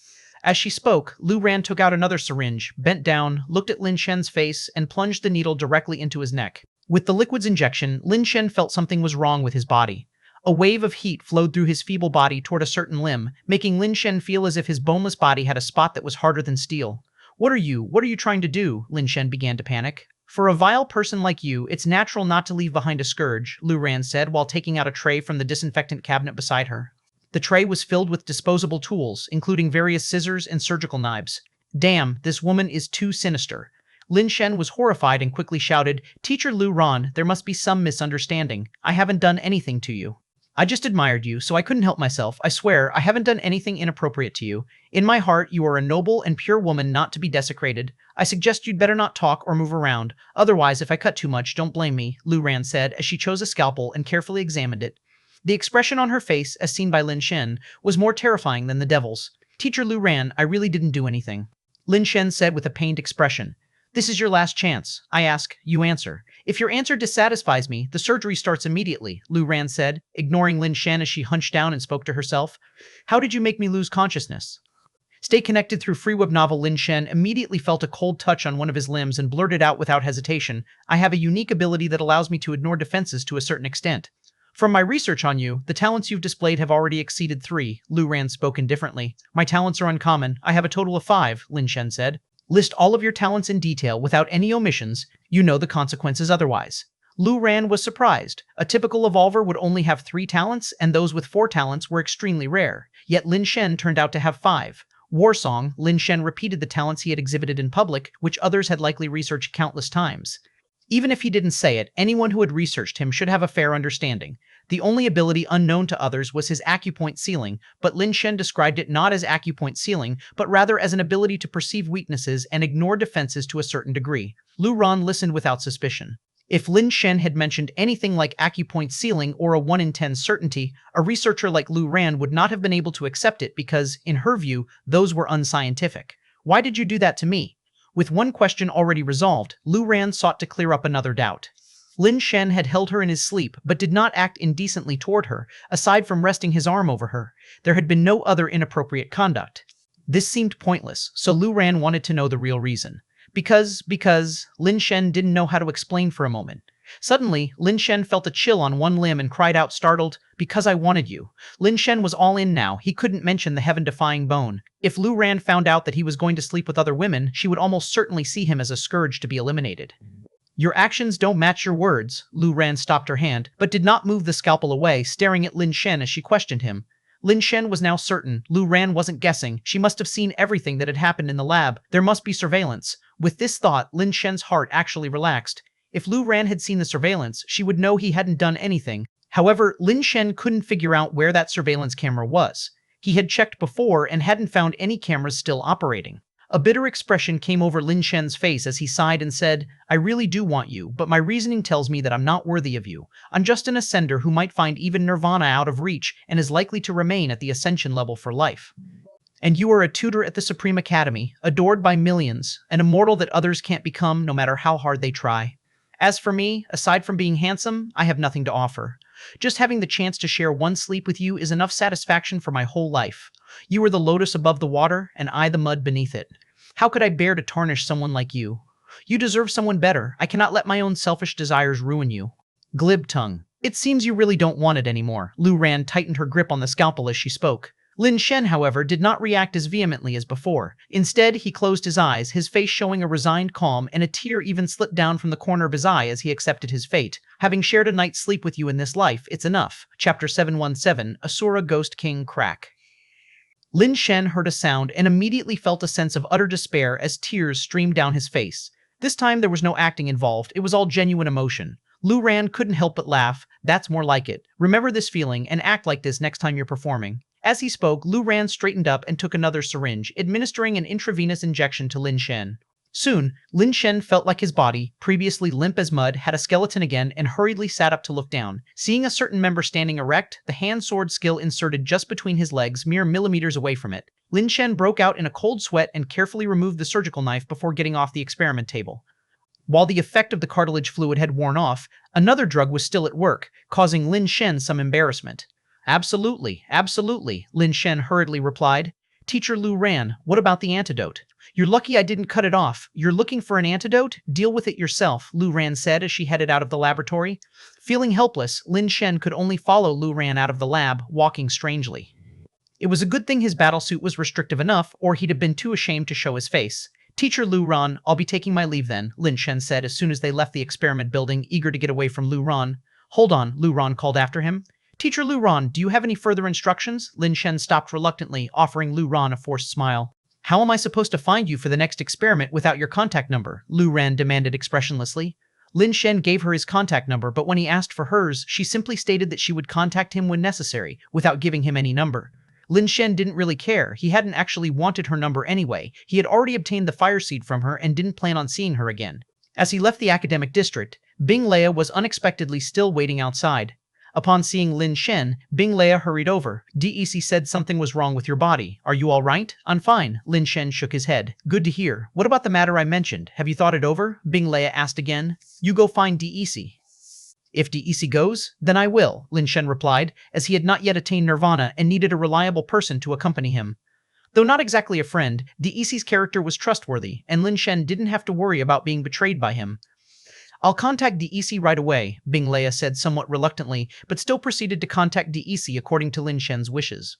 As she spoke, Lu Ran took out another syringe, bent down, looked at Lin Shen's face, and plunged the needle directly into his neck. With the liquid's injection, Lin Shen felt something was wrong with his body. A wave of heat flowed through his feeble body toward a certain limb, making Lin Shen feel as if his boneless body had a spot that was harder than steel. What are you trying to do? Lin Shen began to panic. For a vile person like you, it's natural not to leave behind a scourge, Lu Ran said while taking out a tray from the disinfectant cabinet beside her. The tray was filled with disposable tools, including various scissors and surgical knives. Damn, this woman is too sinister. Lin Shen was horrified and quickly shouted, Teacher Lu Ran, there must be some misunderstanding. I haven't done anything to you. I just admired you, so I couldn't help myself. I swear, I haven't done anything inappropriate to you. In my heart, you are a noble and pure woman not to be desecrated. I suggest you'd better not talk or move around. Otherwise, if I cut too much, don't blame me, Lu Ran said as she chose a scalpel and carefully examined it. The expression on her face, as seen by Lin Shen, was more terrifying than the devil's. Teacher Lu Ran, I really didn't do anything. Lin Shen said with a pained expression. This is your last chance. I ask, you answer. If your answer dissatisfies me, the surgery starts immediately, Lu Ran said, ignoring Lin Shen as she hunched down and spoke to herself. How did you make me lose consciousness? Stay connected through free web novel. Lin Shen immediately felt a cold touch on one of his limbs and blurted out without hesitation, I have a unique ability that allows me to ignore defenses to a certain extent. From my research on you, the talents you've displayed have already exceeded 3, Lu Ran spoke indifferently. My talents are uncommon. I have a total of 5, Lin Shen said. List all of your talents in detail without any omissions. You know the consequences otherwise. Lu Ran was surprised. A typical evolver would only have 3 talents, and those with 4 talents were extremely rare. Yet Lin Shen turned out to have 5. Warsong, Lin Shen repeated the talents he had exhibited in public, which others had likely researched countless times. Even if he didn't say it, anyone who had researched him should have a fair understanding. The only ability unknown to others was his acupoint sealing, but Lin Shen described it not as acupoint sealing, but rather as an ability to perceive weaknesses and ignore defenses to a certain degree. Lu Ran listened without suspicion. If Lin Shen had mentioned anything like acupoint sealing or a 1 in 10 certainty, a researcher like Lu Ran would not have been able to accept it because, in her view, those were unscientific. Why did you do that to me? With one question already resolved, Lu Ran sought to clear up another doubt. Lin Shen had held her in his sleep, but did not act indecently toward her. Aside from resting his arm over her, there had been no other inappropriate conduct. This seemed pointless, so Lu Ran wanted to know the real reason. Because Lin Shen didn't know how to explain for a moment. Suddenly, Lin Shen felt a chill on one limb and cried out startled, "Because I wanted you." Lin Shen was all in now. He couldn't mention the heaven-defying bone. If Lu Ran found out that he was going to sleep with other women, she would almost certainly see him as a scourge to be eliminated. "Your actions don't match your words." Lu Ran stopped her hand, but did not move the scalpel away, staring at Lin Shen as she questioned him. Lin Shen was now certain. Lu Ran wasn't guessing. She must have seen everything that had happened in the lab. There must be surveillance. With this thought, Lin Shen's heart actually relaxed. If Lu Ran had seen the surveillance, she would know he hadn't done anything. However, Lin Shen couldn't figure out where that surveillance camera was. He had checked before and hadn't found any cameras still operating. A bitter expression came over Lin Shen's face as he sighed and said, "I really do want you, but my reasoning tells me that I'm not worthy of you. I'm just an ascender who might find even nirvana out of reach and is likely to remain at the ascension level for life. And you are a tutor at the Supreme Academy, adored by millions, an immortal that others can't become no matter how hard they try. As for me, aside from being handsome, I have nothing to offer. Just having the chance to share one sleep with you is enough satisfaction for my whole life. You are the lotus above the water, and I the mud beneath it. How could I bear to tarnish someone like you? You deserve someone better. I cannot let my own selfish desires ruin you." Glib tongue. "It seems you really don't want it anymore." Lu Ran tightened her grip on the scalpel as she spoke. Lin Shen, however, did not react as vehemently as before. Instead, he closed his eyes, his face showing a resigned calm, and a tear even slipped down from the corner of his eye as he accepted his fate. "Having shared a night's sleep with you in this life, it's enough." Chapter 717, Asura Ghost King Crack. Lin Shen heard a sound and immediately felt a sense of utter despair as tears streamed down his face. This time there was no acting involved, it was all genuine emotion. Lu Ran couldn't help but laugh. "That's more like it. Remember this feeling and act like this next time you're performing." As he spoke, Lu Ran straightened up and took another syringe, administering an intravenous injection to Lin Shen. Soon, Lin Shen felt like his body, previously limp as mud, had a skeleton again and hurriedly sat up to look down. Seeing a certain member standing erect, the hand sword skill inserted just between his legs, mere millimeters away from it, Lin Shen broke out in a cold sweat and carefully removed the surgical knife before getting off the experiment table. While the effect of the cartilage fluid had worn off, another drug was still at work, causing Lin Shen some embarrassment. Absolutely, Lin Shen hurriedly replied. "Teacher Lu Ran, what about the antidote?" "You're lucky I didn't cut it off. You're looking for an antidote? Deal with it yourself," Lu Ran said as she headed out of the laboratory. Feeling helpless, Lin Shen could only follow Lu Ran out of the lab, walking strangely. It was a good thing his battlesuit was restrictive enough, or he'd have been too ashamed to show his face. "Teacher Lu Ran, I'll be taking my leave then," Lin Shen said as soon as they left the experiment building, eager to get away from Lu Ran. "Hold on," Lu Ran called after him. "Teacher Lu Ran, do you have any further instructions?" Lin Shen stopped reluctantly, offering Lu Ran a forced smile. "How am I supposed to find you for the next experiment without your contact number?" Lu Ran demanded expressionlessly. Lin Shen gave her his contact number, but when he asked for hers, she simply stated that she would contact him when necessary, without giving him any number. Lin Shen didn't really care. He hadn't actually wanted her number anyway. He had already obtained the fire seed from her and didn't plan on seeing her again. As he left the academic district, Bing Leia was unexpectedly still waiting outside. Upon seeing Lin Shen, Bing Leia hurried over. "DEC said something was wrong with your body. Are you all right?" "I'm fine." Lin Shen shook his head. "Good to hear. What about the matter I mentioned? Have you thought it over?" Bing Leia asked again. "You go find DEC." "If DEC goes, then I will," Lin Shen replied, as he had not yet attained nirvana and needed a reliable person to accompany him. Though not exactly a friend, DEC's character was trustworthy, and Lin Shen didn't have to worry about being betrayed by him. "I'll contact DEC right away," Bing Leia said somewhat reluctantly, but still proceeded to contact DEC according to Lin Shen's wishes.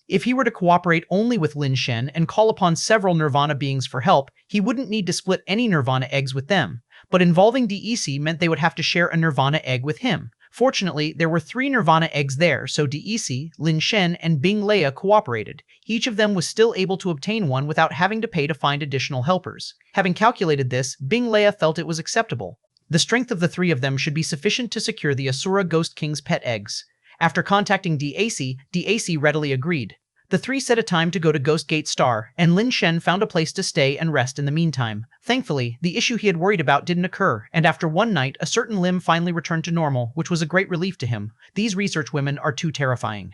If he were to cooperate only with Lin Shen and call upon several nirvana beings for help, he wouldn't need to split any nirvana eggs with them. But involving DEC meant they would have to share a nirvana egg with him. Fortunately, there were 3 nirvana eggs there, so DEC, Lin Shen, and Bing Leia cooperated. Each of them was still able to obtain one without having to pay to find additional helpers. Having calculated this, Bing Leia felt it was acceptable. The strength of the 3 of them should be sufficient to secure the Asura Ghost King's pet eggs. After contacting DAC readily agreed. The 3 set a time to go to Ghost Gate Star, and Lin Shen found a place to stay and rest in the meantime. Thankfully, the issue he had worried about didn't occur, and after one night, a certain limb finally returned to normal, which was a great relief to him. These research women are too terrifying.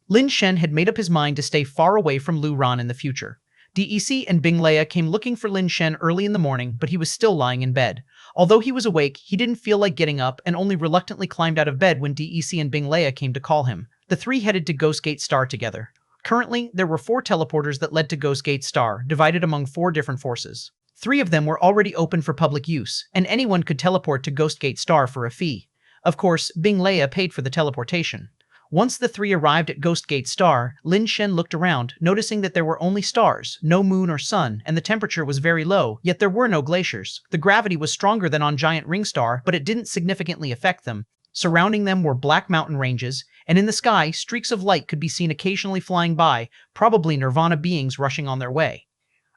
Lin Shen had made up his mind to stay far away from Lu Ran in the future. DEC and Bing Leia came looking for Lin Shen early in the morning, but he was still lying in bed. Although he was awake, he didn't feel like getting up and only reluctantly climbed out of bed when DEC and Bing Leia came to call him. The three headed to Ghost Gate Star together. Currently, there were 4 teleporters that led to Ghost Gate Star, divided among 4 different forces. 3 of them were already open for public use, and anyone could teleport to Ghost Gate Star for a fee. Of course, Bing Leia paid for the teleportation. Once the 3 arrived at Ghost Gate Star, Lin Shen looked around, noticing that there were only stars, no moon or sun, and the temperature was very low, yet there were no glaciers. The gravity was stronger than on Giant Ring Star, but it didn't significantly affect them. Surrounding them were black mountain ranges, and in the sky, streaks of light could be seen occasionally flying by, probably Nirvana beings rushing on their way.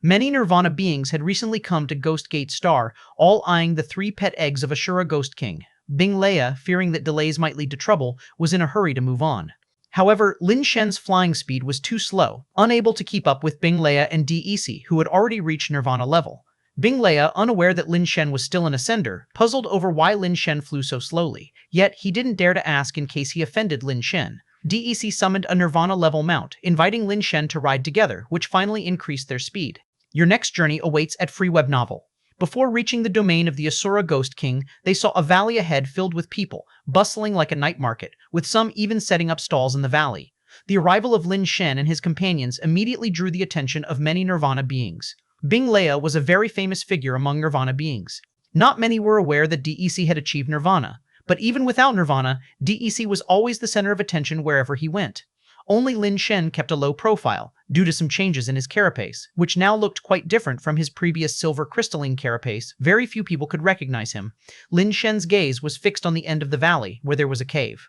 Many Nirvana beings had recently come to Ghost Gate Star, all eyeing the 3 pet eggs of Ashura Ghost King. Bing Leia, fearing that delays might lead to trouble, was in a hurry to move on. However, Lin Shen's flying speed was too slow, unable to keep up with Bing Leia and DEC, who had already reached Nirvana level. Bing Leia, unaware that Lin Shen was still an ascender, puzzled over why Lin Shen flew so slowly, yet he didn't dare to ask in case he offended Lin Shen. DEC summoned a Nirvana-level mount, inviting Lin Shen to ride together, which finally increased their speed. Your next journey awaits at Free Web Novel. Before reaching the domain of the Asura Ghost King, they saw a valley ahead filled with people, bustling like a night market, with some even setting up stalls in the valley. The arrival of Lin Shen and his companions immediately drew the attention of many Nirvana beings. Bing Leia was a very famous figure among Nirvana beings. Not many were aware that DEC had achieved Nirvana, but even without Nirvana, DEC was always the center of attention wherever he went. Only Lin Shen kept a low profile, due to some changes in his carapace, which now looked quite different from his previous silver crystalline carapace. Very few people could recognize him. Lin Shen's gaze was fixed on the end of the valley, where there was a cave.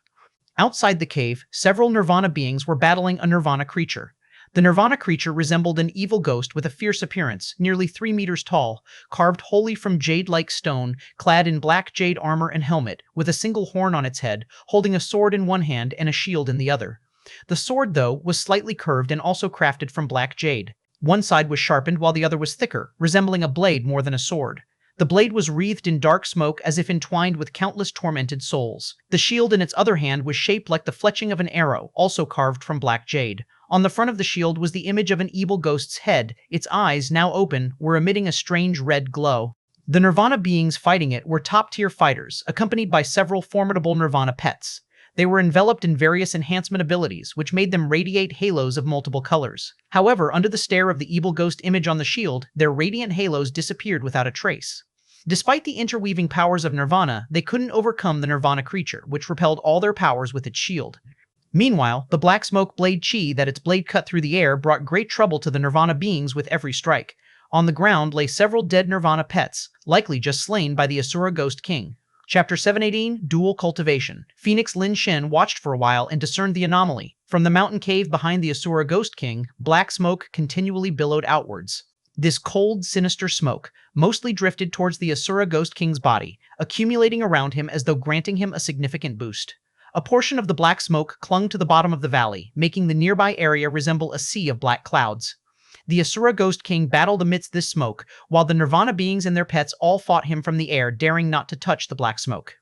Outside the cave, several Nirvana beings were battling a Nirvana creature. The Nirvana creature resembled an evil ghost with a fierce appearance, nearly 3 meters tall, carved wholly from jade-like stone, clad in black jade armor and helmet, with a single horn on its head, holding a sword in one hand and a shield in the other. The sword, though, was slightly curved and also crafted from black jade. One side was sharpened while the other was thicker, resembling a blade more than a sword. The blade was wreathed in dark smoke as if entwined with countless tormented souls. The shield in its other hand was shaped like the fletching of an arrow, also carved from black jade. On the front of the shield was the image of an evil ghost's head. Its eyes, now open, were emitting a strange red glow. The Nirvana beings fighting it were top-tier fighters, accompanied by several formidable Nirvana pets. They were enveloped in various enhancement abilities, which made them radiate halos of multiple colors. However, under the stare of the evil ghost image on the shield, their radiant halos disappeared without a trace. Despite the interweaving powers of Nirvana, they couldn't overcome the Nirvana creature, which repelled all their powers with its shield. Meanwhile, the black smoke blade Chi that its blade cut through the air brought great trouble to the Nirvana beings with every strike. On the ground lay several dead Nirvana pets, likely just slain by the Asura Ghost King. Chapter 718, Dual Cultivation. Phoenix Lin Shen watched for a while and discerned the anomaly. From the mountain cave behind the Asura Ghost King, black smoke continually billowed outwards. This cold, sinister smoke mostly drifted towards the Asura Ghost King's body, accumulating around him as though granting him a significant boost. A portion of the black smoke clung to the bottom of the valley, making the nearby area resemble a sea of black clouds. The Asura Ghost King battled amidst this smoke, while the Nirvana beings and their pets all fought him from the air, daring not to touch the black smoke.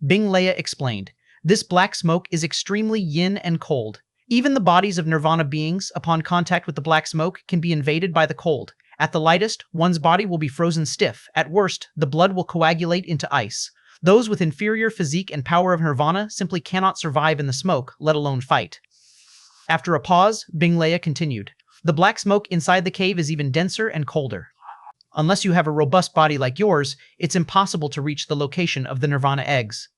Bing Leia explained, "This black smoke is extremely yin and cold. Even the bodies of Nirvana beings, upon contact with the black smoke, can be invaded by the cold. At the lightest, one's body will be frozen stiff. At worst, the blood will coagulate into ice. Those with inferior physique and power of Nirvana simply cannot survive in the smoke, let alone fight." After a pause, Bing Leia continued, "The black smoke inside the cave is even denser and colder. Unless you have a robust body like yours, it's impossible to reach the location of the Nirvana eggs."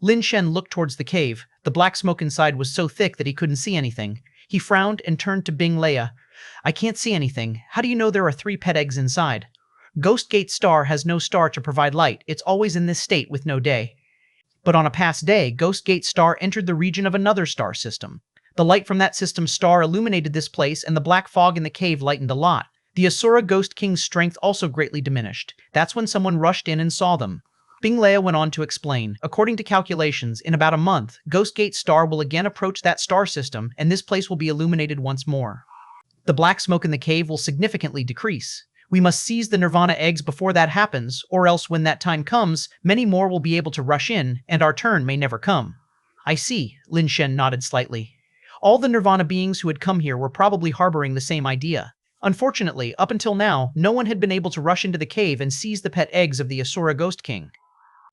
Lin Shen looked towards the cave. The black smoke inside was so thick that he couldn't see anything. He frowned and turned to Bing Leia. "I can't see anything. How do you know there are 3 pet eggs inside?" "Ghost Gate Star has no star to provide light. It's always in this state with no day." But on a past day, Ghost Gate Star entered the region of another star system. The light from that system's star illuminated this place, and the black fog in the cave lightened a lot. The Asura Ghost King's strength also greatly diminished. That's when someone rushed in and saw them. Bing Leia went on to explain, "According to calculations, in about a month, Ghost Gate Star will again approach that star system, and this place will be illuminated once more. The black smoke in the cave will significantly decrease. We must seize the Nirvana eggs before that happens, or else when that time comes, many more will be able to rush in, and our turn may never come." "I see," Lin Shen nodded slightly. All the Nirvana beings who had come here were probably harboring the same idea. Unfortunately, up until now, no one had been able to rush into the cave and seize the pet eggs of the Asura Ghost King.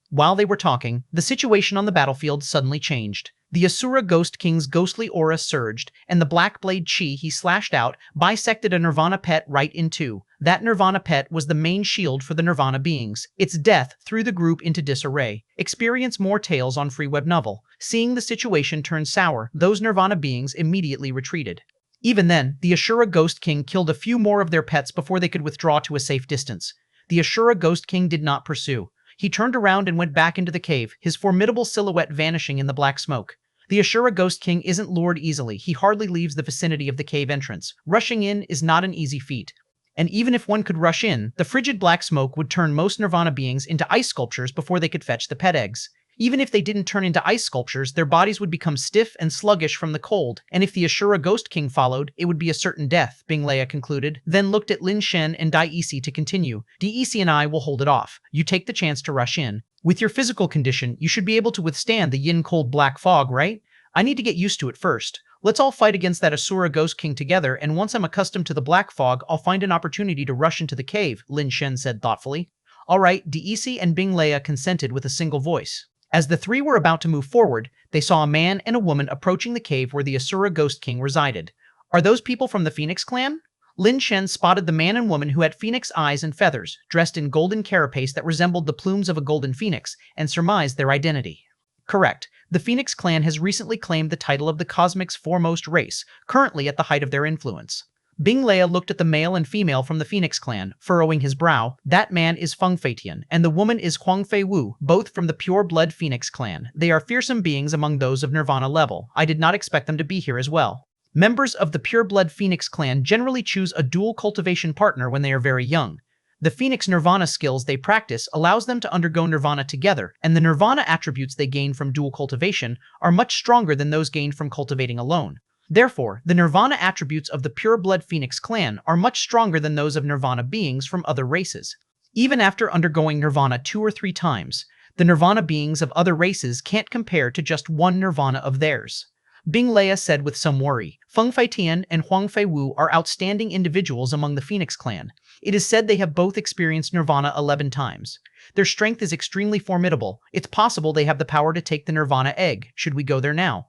While they were talking, the situation on the battlefield suddenly changed. The Asura Ghost King's ghostly aura surged, and the black blade chi he slashed out bisected a Nirvana pet right in two. That Nirvana pet was the main shield for the Nirvana beings. Its death threw the group into disarray. Experience more tales on Free Web Novel. Seeing the situation turn sour, those Nirvana beings immediately retreated. Even then, the Asura Ghost King killed a few more of their pets before they could withdraw to a safe distance. The Asura Ghost King did not pursue. He turned around and went back into the cave, his formidable silhouette vanishing in the black smoke. The Asura Ghost King isn't lured easily. He hardly leaves the vicinity of the cave entrance. Rushing in is not an easy feat. And even if one could rush in, the frigid black smoke would turn most Nirvana beings into ice sculptures before they could fetch the pet eggs. Even if they didn't turn into ice sculptures, their bodies would become stiff and sluggish from the cold, and if the Asura Ghost King followed, it would be a certain death, Bing Leia concluded, then looked at Lin Shen and Daiisi to continue. Daiisi and I will hold it off. You take the chance to rush in. With your physical condition, you should be able to withstand the yin-cold black fog, right? I need to get used to it first. Let's all fight against that Asura Ghost King together, and once I'm accustomed to the black fog, I'll find an opportunity to rush into the cave, Lin Shen said thoughtfully. All right, Daiisi and Bing Leia consented with a single voice. As the three were about to move forward, they saw a man and a woman approaching the cave where the Asura Ghost King resided. Are those people from the Phoenix clan? Lin Shen spotted the man and woman who had phoenix eyes and feathers, dressed in golden carapace that resembled the plumes of a golden phoenix, and surmised their identity. Correct. The Phoenix clan has recently claimed the title of the cosmic's foremost race, currently at the height of their influence. Bing Leia looked at the male and female from the Phoenix clan, furrowing his brow. That man is Feng Feitian, and the woman is Huang Fei Wu, both from the pure-blood Phoenix clan. They are fearsome beings among those of Nirvana level. I did not expect them to be here as well. Members of the pure-blood Phoenix clan generally choose a dual cultivation partner when they are very young. The Phoenix Nirvana skills they practice allows them to undergo Nirvana together, and the Nirvana attributes they gain from dual cultivation are much stronger than those gained from cultivating alone. Therefore, the Nirvana attributes of the pure-blood Phoenix clan are much stronger than those of Nirvana beings from other races. Even after undergoing Nirvana 2 or 3 times, the Nirvana beings of other races can't compare to just one Nirvana of theirs. Bing Leia said with some worry. Feng Feitian and Huang Fei Wu are outstanding individuals among the Phoenix clan. It is said they have both experienced Nirvana 11 times. Their strength is extremely formidable. It's possible they have the power to take the Nirvana egg. Should we go there now?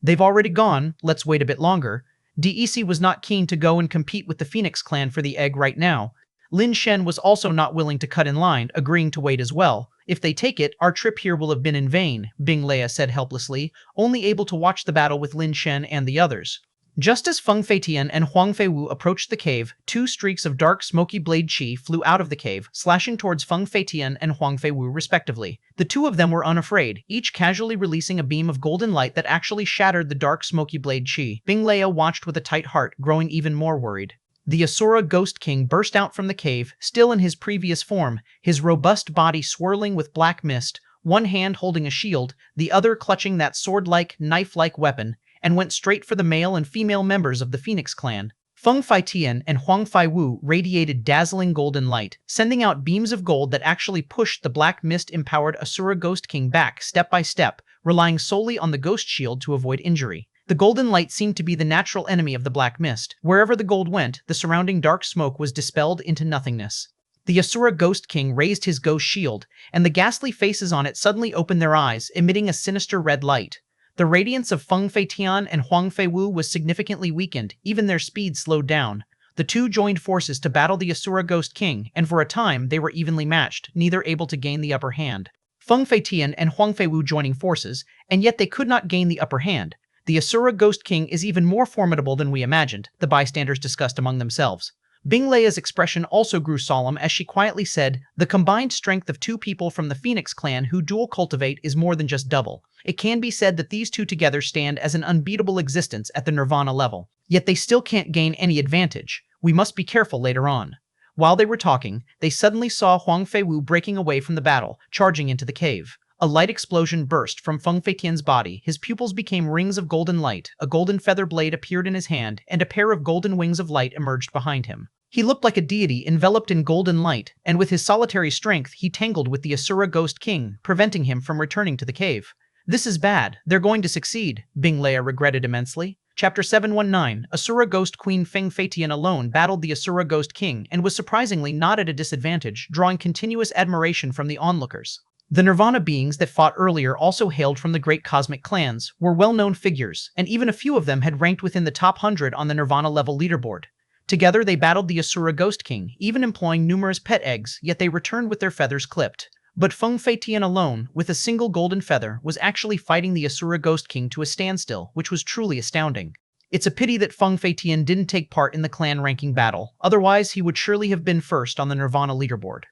They've already gone, let's wait a bit longer. Daiisi was not keen to go and compete with the Phoenix clan for the egg right now. Lin Shen was also not willing to cut in line, agreeing to wait as well. If they take it, our trip here will have been in vain, Bing Leia said helplessly, only able to watch the battle with Lin Shen and the others. Just as Feng Feitian and Huang Fei Wu approached the cave, 2 streaks of dark smoky blade chi flew out of the cave, slashing towards Feng Feitian and Huang Fei Wu respectively. The 2 of them were unafraid, each casually releasing a beam of golden light that actually shattered the dark smoky blade chi. Bing Leia watched with a tight heart, growing even more worried. The Asura Ghost King burst out from the cave, still in his previous form, his robust body swirling with black mist, one hand holding a shield, the other clutching that sword-like, knife-like weapon, and went straight for the male and female members of the Phoenix clan. Feng Feitian and Huang Fei Wu radiated dazzling golden light, sending out beams of gold that actually pushed the black mist-empowered Asura Ghost King back step by step, relying solely on the ghost shield to avoid injury. The golden light seemed to be the natural enemy of the black mist. Wherever the gold went, the surrounding dark smoke was dispelled into nothingness. The Asura Ghost King raised his ghost shield, and the ghastly faces on it suddenly opened their eyes, emitting a sinister red light. The radiance of Feng Feitian and Huang Fei Wu was significantly weakened, even their speed slowed down. The 2 joined forces to battle the Asura Ghost King, and for a time they were evenly matched, neither able to gain the upper hand. Feng Feitian and Huang Fei Wu joining forces, and yet they could not gain the upper hand. The Asura Ghost King is even more formidable than we imagined, the bystanders discussed among themselves. Bing Leia's expression also grew solemn as she quietly said, the combined strength of 2 people from the Phoenix clan who dual cultivate is more than just double. It can be said that these 2 together stand as an unbeatable existence at the Nirvana level. Yet they still can't gain any advantage. We must be careful later on. While they were talking, they suddenly saw Huang Fei Wu breaking away from the battle, charging into the cave. A light explosion burst from Feng Feitian's body, his pupils became rings of golden light, a golden feather blade appeared in his hand, and a pair of golden wings of light emerged behind him. He looked like a deity enveloped in golden light, and with his solitary strength he tangled with the Asura Ghost King, preventing him from returning to the cave. This is bad, they're going to succeed, Bing Leia regretted immensely. Chapter 719, Asura Ghost Queen Feng Feitian alone battled the Asura Ghost King and was surprisingly not at a disadvantage, drawing continuous admiration from the onlookers. The Nirvana beings that fought earlier also hailed from the great cosmic clans, were well-known figures, and even a few of them had ranked within the top 100 on the Nirvana level leaderboard. Together they battled the Asura Ghost King, even employing numerous pet eggs, yet they returned with their feathers clipped. But Feng Feitian alone, with a single golden feather, was actually fighting the Asura Ghost King to a standstill, which was truly astounding. It's a pity that Feng Feitian didn't take part in the clan ranking battle, otherwise he would surely have been first on the Nirvana leaderboard.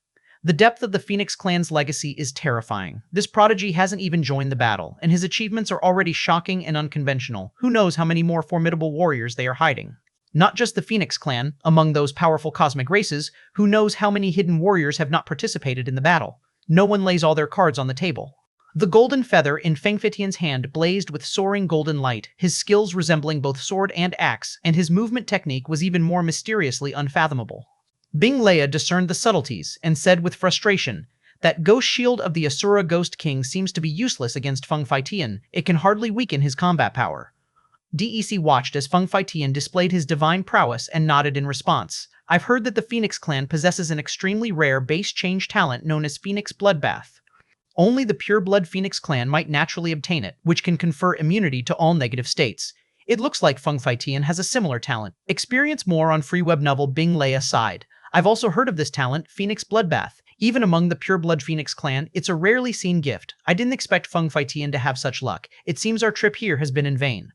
The depth of the Phoenix clan's legacy is terrifying. This prodigy hasn't even joined the battle, and his achievements are already shocking and unconventional. Who knows how many more formidable warriors they are hiding? Not just the Phoenix clan, among those powerful cosmic races, who knows how many hidden warriors have not participated in the battle? No one lays all their cards on the table. The golden feather in Feng Feitian's hand blazed with soaring golden light, his skills resembling both sword and axe, and his movement technique was even more mysteriously unfathomable. Bing Leia discerned the subtleties and said with frustration, "That ghost shield of the Asura Ghost King seems to be useless against Feng Feitian. It can hardly weaken his combat power." DEC watched as Feng Feitian displayed his divine prowess and nodded in response. "I've heard that the Phoenix clan possesses an extremely rare base change talent known as Phoenix Bloodbath. Only the pure-blood Phoenix clan might naturally obtain it, which can confer immunity to all negative states. It looks like Feng Feitian has a similar talent. Experience more on free web novel Bing Leia sighed. I've also heard of this talent, Phoenix Bloodbath. Even among the pure-blood Phoenix clan, it's a rarely seen gift. I didn't expect Feng Feitian to have such luck. It seems our trip here has been in vain."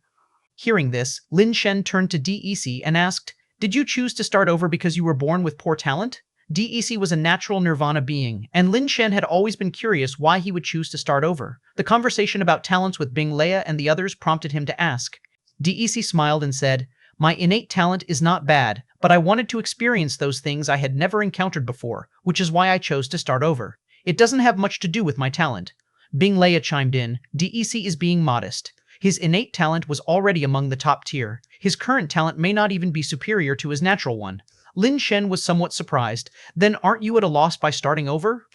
Hearing this, Lin Shen turned to DEC and asked, "Did you choose to start over because you were born with poor talent?" DEC was a natural Nirvana being, and Lin Shen had always been curious why he would choose to start over. The conversation about talents with Bing Leia and the others prompted him to ask. DEC smiled and said, "My innate talent is not bad, but I wanted to experience those things I had never encountered before, which is why I chose to start over. It doesn't have much to do with my talent." Bing Leia chimed in, "DEC is being modest. His innate talent was already among the top tier. His current talent may not even be superior to his natural one." Lin Shen was somewhat surprised. "Then aren't you at a loss by starting over?"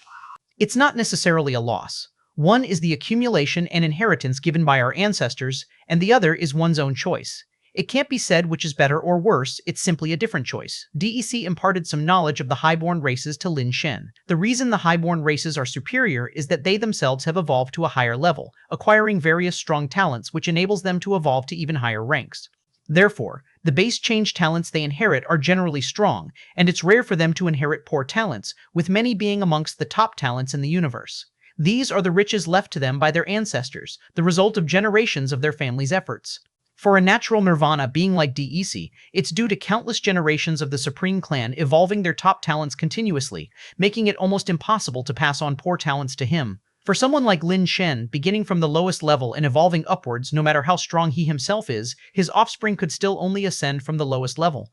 "It's not necessarily a loss. One is the accumulation and inheritance given by our ancestors, and the other is one's own choice. It can't be said which is better or worse, it's simply a different choice." DEC imparted some knowledge of the highborn races to Lin Shen. The reason the highborn races are superior is that they themselves have evolved to a higher level, acquiring various strong talents which enables them to evolve to even higher ranks. Therefore, the base change talents they inherit are generally strong, and it's rare for them to inherit poor talents, with many being amongst the top talents in the universe. These are the riches left to them by their ancestors, the result of generations of their family's efforts. For a natural Nirvana being like DEC, it's due to countless generations of the Supreme Clan evolving their top talents continuously, making it almost impossible to pass on poor talents to him. For someone like Lin Shen, beginning from the lowest level and evolving upwards no matter how strong he himself is, his offspring could still only ascend from the lowest level.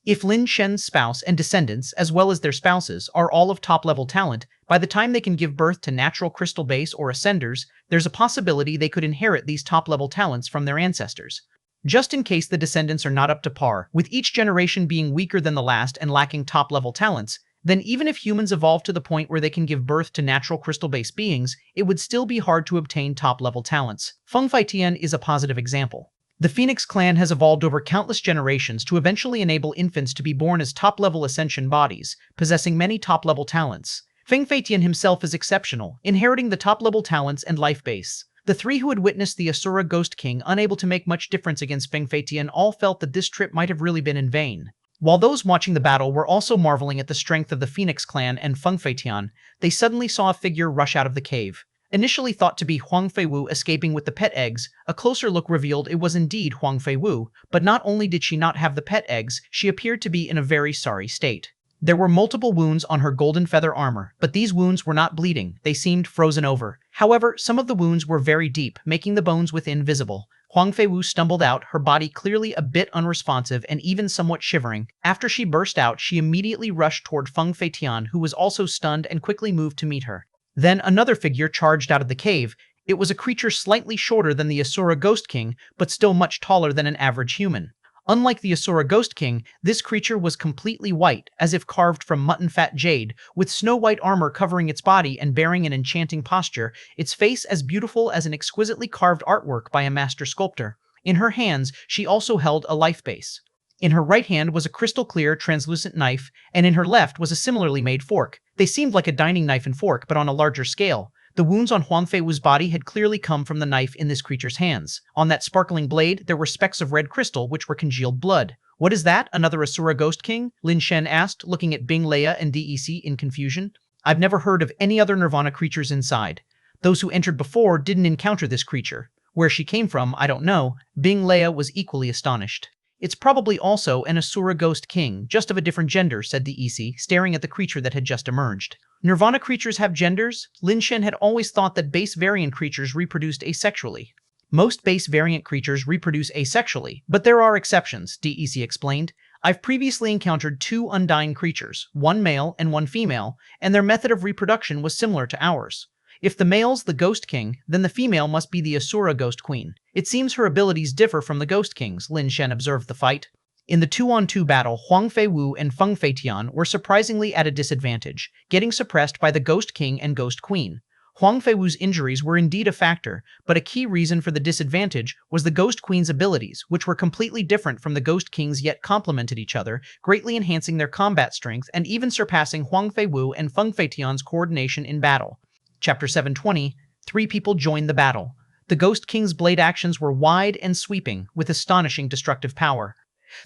If Lin Shen's spouse and descendants, as well as their spouses, are all of top-level talent, by the time they can give birth to natural crystal base or ascenders, there's a possibility they could inherit these top-level talents from their ancestors. Just in case the descendants are not up to par, with each generation being weaker than the last and lacking top-level talents, then even if humans evolve to the point where they can give birth to natural crystal-based beings, it would still be hard to obtain top-level talents. Feng Feitian is a positive example. The Phoenix clan has evolved over countless generations to eventually enable infants to be born as top-level ascension bodies, possessing many top-level talents. Feng Feitian himself is exceptional, inheriting the top-level talents and life base. The three who had witnessed the Asura Ghost King unable to make much difference against Feng Feitian all felt that this trip might have really been in vain. While those watching the battle were also marveling at the strength of the Phoenix clan and Feng Feitian, they suddenly saw a figure rush out of the cave. Initially thought to be Huang Feiwu escaping with the pet eggs, a closer look revealed it was indeed Huang Feiwu, but not only did she not have the pet eggs, she appeared to be in a very sorry state. There were multiple wounds on her golden feather armor, but these wounds were not bleeding, they seemed frozen over. However, some of the wounds were very deep, making the bones within visible. Huang Feiwu stumbled out, her body clearly a bit unresponsive and even somewhat shivering. After she burst out, she immediately rushed toward Feng Feitian, who was also stunned and quickly moved to meet her. Then another figure charged out of the cave. It was a creature slightly shorter than the Asura Ghost King, but still much taller than an average human. Unlike the Asura Ghost King, this creature was completely white, as if carved from mutton-fat jade, with snow-white armor covering its body and bearing an enchanting posture, its face as beautiful as an exquisitely carved artwork by a master sculptor. In her hands, she also held a life base. In her right hand was a crystal-clear, translucent knife, and in her left was a similarly made fork. They seemed like a dining knife and fork, but on a larger scale. The wounds on Huang Feiwu's body had clearly come from the knife in this creature's hands. On that sparkling blade, there were specks of red crystal which were congealed blood. "What is that? Another Asura Ghost King?" Lin Shen asked, looking at Bing Leia and DEC in confusion. "I've never heard of any other Nirvana creatures inside. Those who entered before didn't encounter this creature. Where she came from, I don't know." Bing Leia was equally astonished. "It's probably also an Asura Ghost King, just of a different gender," said DEC, staring at the creature that had just emerged. "Nirvana creatures have genders?" Lin Shen had always thought that base variant creatures reproduced asexually. "Most base variant creatures reproduce asexually, but there are exceptions," DEC explained. "I've previously encountered two undying creatures, one male and one female, and their method of reproduction was similar to ours. If the male's the Ghost King, then the female must be the Asura Ghost Queen. It seems her abilities differ from the Ghost King's." Lin Shen observed the fight. In the 2-on-2 battle, Huang Feiwu and Feng Feitian were surprisingly at a disadvantage, getting suppressed by the Ghost King and Ghost Queen. Huang Feiwu's injuries were indeed a factor, but a key reason for the disadvantage was the Ghost Queen's abilities, which were completely different from the Ghost King's yet complemented each other, greatly enhancing their combat strength and even surpassing Huang Feiwu and Feng Feitian's coordination in battle. Chapter 720, 3 people joined the battle. The Ghost King's blade actions were wide and sweeping, with astonishing destructive power.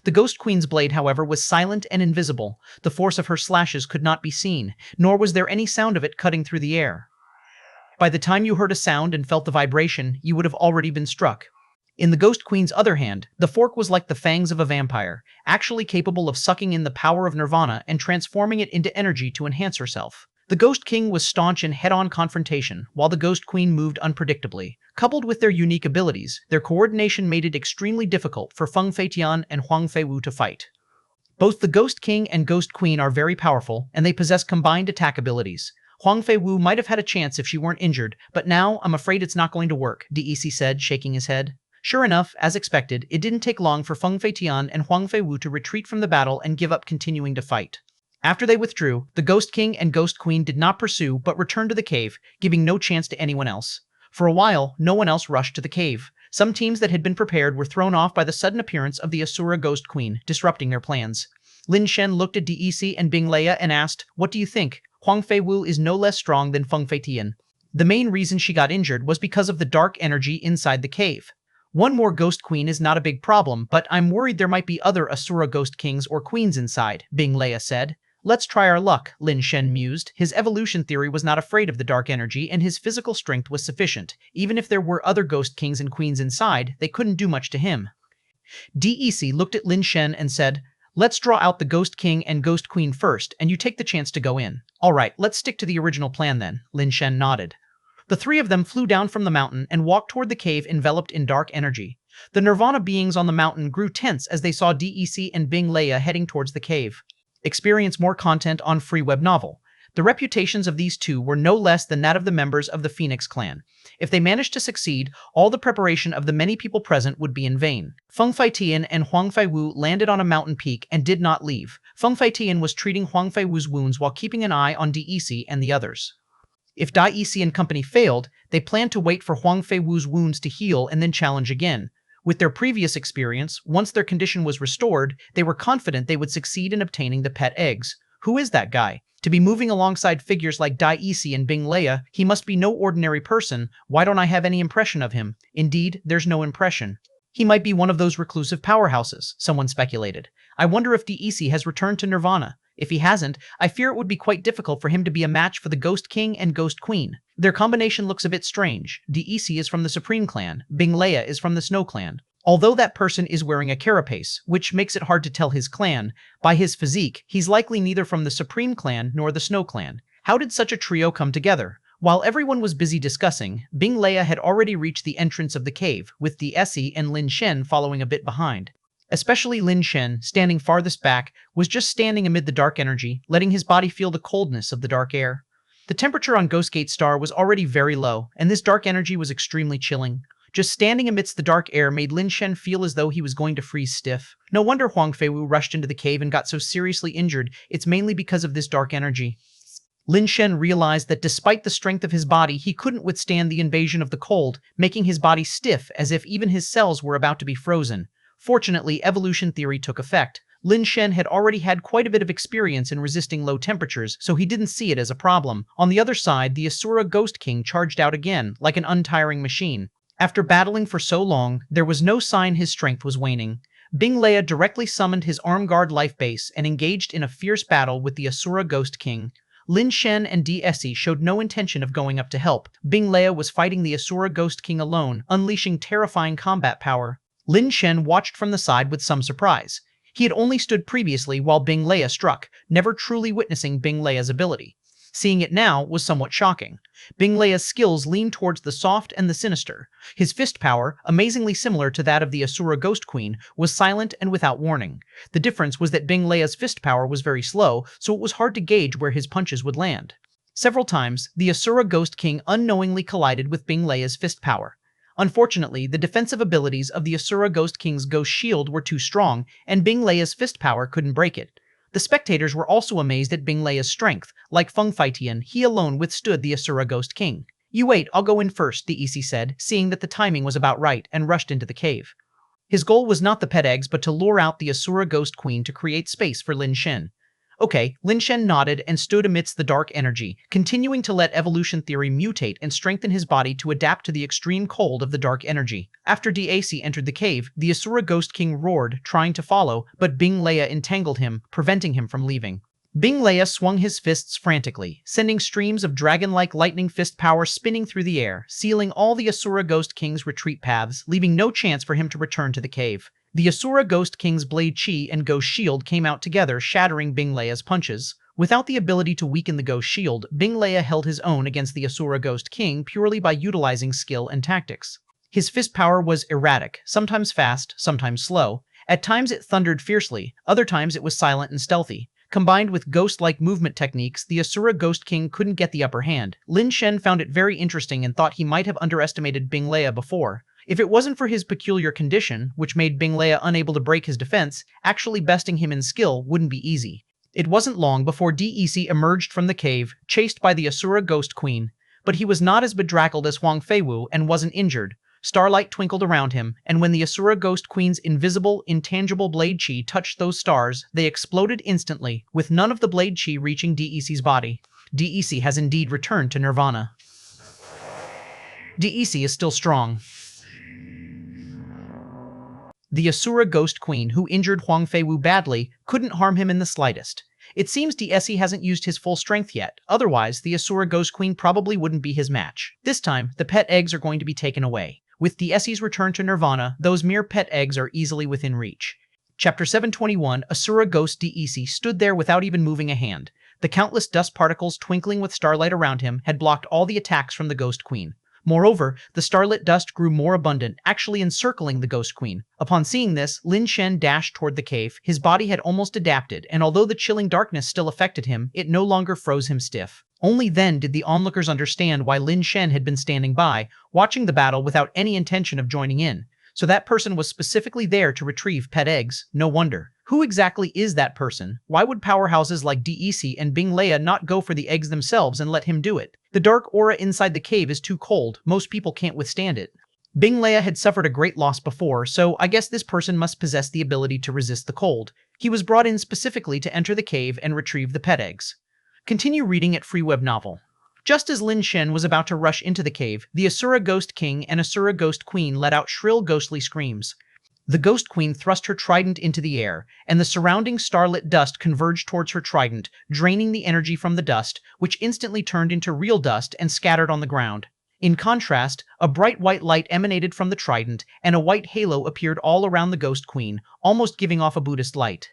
The Ghost Queen's blade, however, was silent and invisible. The force of her slashes could not be seen, nor was there any sound of it cutting through the air. By the time you heard a sound and felt the vibration, you would have already been struck. In the Ghost Queen's other hand, the fork was like the fangs of a vampire, actually capable of sucking in the power of Nirvana and transforming it into energy to enhance herself. The Ghost King was staunch in head-on confrontation, while the Ghost Queen moved unpredictably. Coupled with their unique abilities, their coordination made it extremely difficult for Feng Feitian and Huang Feiwu to fight. Both the Ghost King and Ghost Queen are very powerful, and they possess combined attack abilities. Huang Feiwu might have had a chance if she weren't injured, but now I'm afraid it's not going to work, DEC said, shaking his head. Sure enough, as expected, it didn't take long for Feng Feitian and Huang Feiwu to retreat from the battle and give up continuing to fight. After they withdrew, the Ghost King and Ghost Queen did not pursue but returned to the cave, giving no chance to anyone else. For a while, no one else rushed to the cave. Some teams that had been prepared were thrown off by the sudden appearance of the Asura Ghost Queen, disrupting their plans. Lin Shen looked at DEC and Bing Leia and asked, "What do you think? Huang Feiwu is no less strong than Feng Feitian. The main reason she got injured was because of the dark energy inside the cave. One more Ghost Queen is not a big problem, but I'm worried there might be other Asura Ghost Kings or Queens inside," Bing Leia said. "Let's try our luck," Lin Shen mused. His evolution theory was not afraid of the dark energy, and his physical strength was sufficient. Even if there were other Ghost Kings and Queens inside, they couldn't do much to him. DEC looked at Lin Shen and said, "Let's draw out the Ghost King and Ghost Queen first, and you take the chance to go in." "All right, let's stick to the original plan then," Lin Shen nodded. The 3 of them flew down from the mountain and walked toward the cave enveloped in dark energy. The Nirvana beings on the mountain grew tense as they saw DEC and Bing Leia heading towards the cave. Experience more content on Free Web Novel. The reputations of these two were no less than that of the members of the Phoenix clan. If they managed to succeed, all the preparation of the many people present would be in vain. Feng Feitian and Huang Feiwu landed on a mountain peak and did not leave. Feng Feitian was treating Huang Feiwu's wounds while keeping an eye on DEC and the others. If DEC and company failed, they planned to wait for Huang Feiwu's wounds to heal and then challenge again. With their previous experience, once their condition was restored, they were confident they would succeed in obtaining the pet eggs. Who is that guy? To be moving alongside figures like DEC and Bing Leia, he must be no ordinary person. Why don't I have any impression of him? Indeed, there's no impression. He might be one of those reclusive powerhouses, someone speculated. I wonder if DEC has returned to Nirvana. If he hasn't, I fear it would be quite difficult for him to be a match for the Ghost King and Ghost Queen. Their combination looks a bit strange. DEC is from the Supreme Clan, Bing Leia is from the Snow Clan. Although that person is wearing a carapace, which makes it hard to tell his clan, by his physique, he's likely neither from the Supreme Clan nor the Snow Clan. How did such a trio come together? While everyone was busy discussing, Bing Leia had already reached the entrance of the cave, with DEC and Lin Shen following a bit behind. Especially Lin Shen, standing farthest back, was just standing amid the dark energy, letting his body feel the coldness of the dark air. The temperature on Ghostgate Star was already very low, and this dark energy was extremely chilling. Just standing amidst the dark air made Lin Shen feel as though he was going to freeze stiff. No wonder Huang Feiwu rushed into the cave and got so seriously injured. It's mainly because of this dark energy. Lin Shen realized that despite the strength of his body, he couldn't withstand the invasion of the cold, making his body stiff as if even his cells were about to be frozen. Fortunately, evolution theory took effect. Lin Shen had already had quite a bit of experience in resisting low temperatures, so he didn't see it as a problem. On the other side, the Asura Ghost King charged out again, like an untiring machine. After battling for so long, there was no sign his strength was waning. Bing Leia directly summoned his arm guard life base and engaged in a fierce battle with the Asura Ghost King. Lin Shen and DSE showed no intention of going up to help. Bing Leia was fighting the Asura Ghost King alone, unleashing terrifying combat power. Lin Shen watched from the side with some surprise. He had only stood previously while Bing Leia struck, never truly witnessing Bing Leia's ability. Seeing it now was somewhat shocking. Bing Leia's skills leaned towards the soft and the sinister. His fist power, amazingly similar to that of the Asura Ghost Queen, was silent and without warning. The difference was that Bing Leia's fist power was very slow, so it was hard to gauge where his punches would land. Several times, the Asura Ghost King unknowingly collided with Bing Leia's fist power. Unfortunately, the defensive abilities of the Asura Ghost King's Ghost Shield were too strong, and Bing Leia's fist power couldn't break it. The spectators were also amazed at Bing Leia's strength. Like Feng Feitian, he alone withstood the Asura Ghost King. "You wait, I'll go in first," the EC said, seeing that the timing was about right, and rushed into the cave. His goal was not the pet eggs, but to lure out the Asura Ghost Queen to create space for Lin Shen. Okay, Lin Shen nodded and stood amidst the dark energy, continuing to let evolution theory mutate and strengthen his body to adapt to the extreme cold of the dark energy. After DAC entered the cave, the Asura Ghost King roared, trying to follow, but Bing Leia entangled him, preventing him from leaving. Bing Leia swung his fists frantically, sending streams of dragon-like lightning fist power spinning through the air, sealing all the Asura Ghost King's retreat paths, leaving no chance for him to return to the cave. The Asura Ghost King's Blade Chi and Ghost Shield came out together, shattering Bing Leia's punches. Without the ability to weaken the Ghost Shield, Bing Leia held his own against the Asura Ghost King purely by utilizing skill and tactics. His fist power was erratic, sometimes fast, sometimes slow. At times it thundered fiercely, other times it was silent and stealthy. Combined with ghost-like movement techniques, the Asura Ghost King couldn't get the upper hand. Lin Shen found it very interesting and thought he might have underestimated Bing Leia before. If it wasn't for his peculiar condition, which made Bing Leia unable to break his defense, actually besting him in skill wouldn't be easy. It wasn't long before DEC emerged from the cave, chased by the Asura Ghost Queen. But he was not as bedraggled as Huang Feiwu and wasn't injured. Starlight twinkled around him, and when the Asura Ghost Queen's invisible, intangible Blade Chi touched those stars, they exploded instantly, with none of the Blade Chi reaching DEC's body. DEC has indeed returned to Nirvana. DEC is still strong. The Asura Ghost Queen, who injured Huang Feiwu badly, couldn't harm him in the slightest. It seems DSE hasn't used his full strength yet, otherwise the Asura Ghost Queen probably wouldn't be his match. This time, the pet eggs are going to be taken away. With DSE's return to Nirvana, those mere pet eggs are easily within reach. Chapter 721, Asura Ghost DEC stood there without even moving a hand. The countless dust particles twinkling with starlight around him had blocked all the attacks from the Ghost Queen. Moreover, the starlit dust grew more abundant, actually encircling the Ghost Queen. Upon seeing this, Lin Shen dashed toward the cave. His body had almost adapted, and although the chilling darkness still affected him, it no longer froze him stiff. Only then did the onlookers understand why Lin Shen had been standing by, watching the battle without any intention of joining in. So that person was specifically there to retrieve pet eggs. No wonder. Who exactly is that person? Why would powerhouses like DEC and Bing Leia not go for the eggs themselves and let him do it? The dark aura inside the cave is too cold. Most people can't withstand it. Bing Leia had suffered a great loss before, so I guess this person must possess the ability to resist the cold. He was brought in specifically to enter the cave and retrieve the pet eggs. Continue reading at Free Web Novel. Just as Lin Shen was about to rush into the cave, the Asura Ghost King and Asura Ghost Queen let out shrill ghostly screams. The Ghost Queen thrust her trident into the air, and the surrounding starlit dust converged towards her trident, draining the energy from the dust, which instantly turned into real dust and scattered on the ground. In contrast, a bright white light emanated from the trident, and a white halo appeared all around the Ghost Queen, almost giving off a Buddhist light.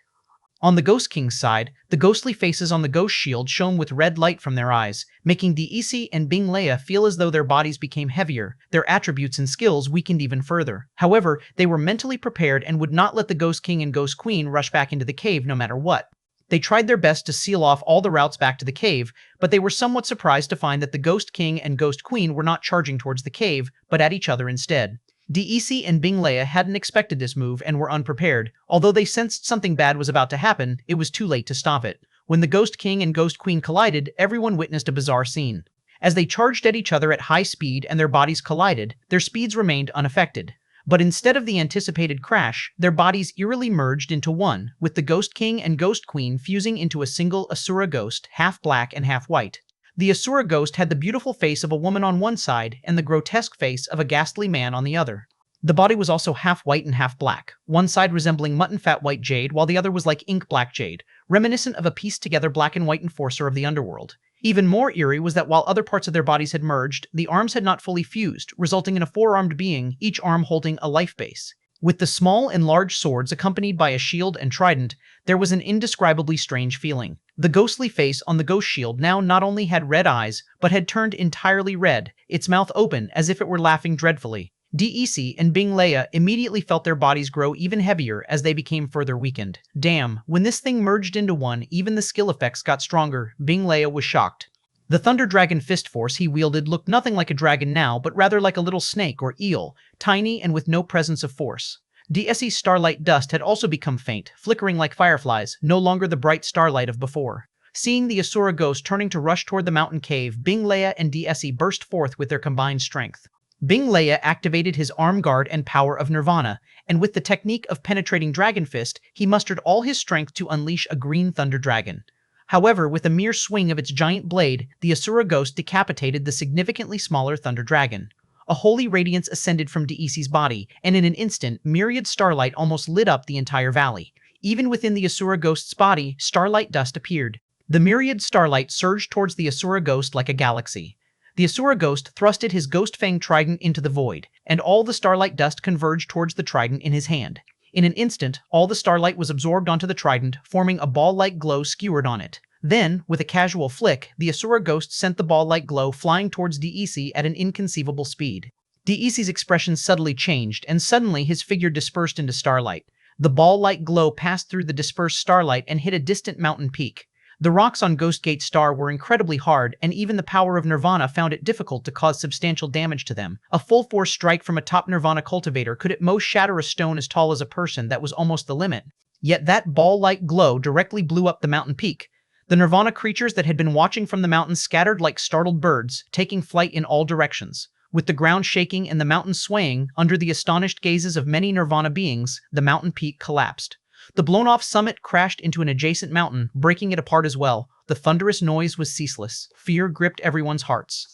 On the Ghost King's side, the ghostly faces on the Ghost Shield shone with red light from their eyes, making DEC and Bing Leia feel as though their bodies became heavier, their attributes and skills weakened even further. However, they were mentally prepared and would not let the Ghost King and Ghost Queen rush back into the cave no matter what. They tried their best to seal off all the routes back to the cave, but they were somewhat surprised to find that the Ghost King and Ghost Queen were not charging towards the cave, but at each other instead. DEC and Bing Leia hadn't expected this move and were unprepared. Although they sensed something bad was about to happen, it was too late to stop it. When the Ghost King and Ghost Queen collided, everyone witnessed a bizarre scene. As they charged at each other at high speed and their bodies collided, their speeds remained unaffected. But instead of the anticipated crash, their bodies eerily merged into one, with the Ghost King and Ghost Queen fusing into a single Asura ghost, half black and half white. The Asura ghost had the beautiful face of a woman on one side and the grotesque face of a ghastly man on the other. The body was also half white and half black, one side resembling mutton fat white jade while the other was like ink black jade, reminiscent of a pieced-together black and white enforcer of the underworld. Even more eerie was that while other parts of their bodies had merged, the arms had not fully fused, resulting in a four-armed being, each arm holding a life base. With the small and large swords accompanied by a shield and trident, there was an indescribably strange feeling. The ghostly face on the ghost shield now not only had red eyes, but had turned entirely red, its mouth open as if it were laughing dreadfully. DEC and Bing Leia immediately felt their bodies grow even heavier as they became further weakened. Damn, when this thing merged into one, even the skill effects got stronger. Bing Leia was shocked. The Thunder Dragon fist force he wielded looked nothing like a dragon now, but rather like a little snake or eel, tiny and with no presence of force. DSE's starlight dust had also become faint, flickering like fireflies, no longer the bright starlight of before. Seeing the Asura ghost turning to rush toward the mountain cave, Bing Leia and DSE burst forth with their combined strength. Bing Leia activated his arm guard and power of Nirvana, and with the technique of penetrating Dragon Fist, he mustered all his strength to unleash a green thunder dragon. However, with a mere swing of its giant blade, the Asura ghost decapitated the significantly smaller thunder dragon. A holy radiance ascended from DEC's body, and in an instant, myriad starlight almost lit up the entire valley. Even within the Asura ghost's body, starlight dust appeared. The myriad starlight surged towards the Asura ghost like a galaxy. The Asura ghost thrusted his ghost fang trident into the void, and all the starlight dust converged towards the trident in his hand. In an instant, all the starlight was absorbed onto the trident, forming a ball-like glow skewered on it. Then, with a casual flick, the Asura ghost sent the ball-like glow flying towards DEC at an inconceivable speed. DEC's expression subtly changed, and suddenly his figure dispersed into starlight. The ball-like glow passed through the dispersed starlight and hit a distant mountain peak. The rocks on Ghost Gate Star were incredibly hard, and even the power of Nirvana found it difficult to cause substantial damage to them. A full-force strike from a top Nirvana cultivator could at most shatter a stone as tall as a person. That was almost the limit. Yet that ball-like glow directly blew up the mountain peak. The Nirvana creatures that had been watching from the mountain scattered like startled birds, taking flight in all directions. With the ground shaking and the mountain swaying, under the astonished gazes of many Nirvana beings, the mountain peak collapsed. The blown-off summit crashed into an adjacent mountain, breaking it apart as well. The thunderous noise was ceaseless. Fear gripped everyone's hearts.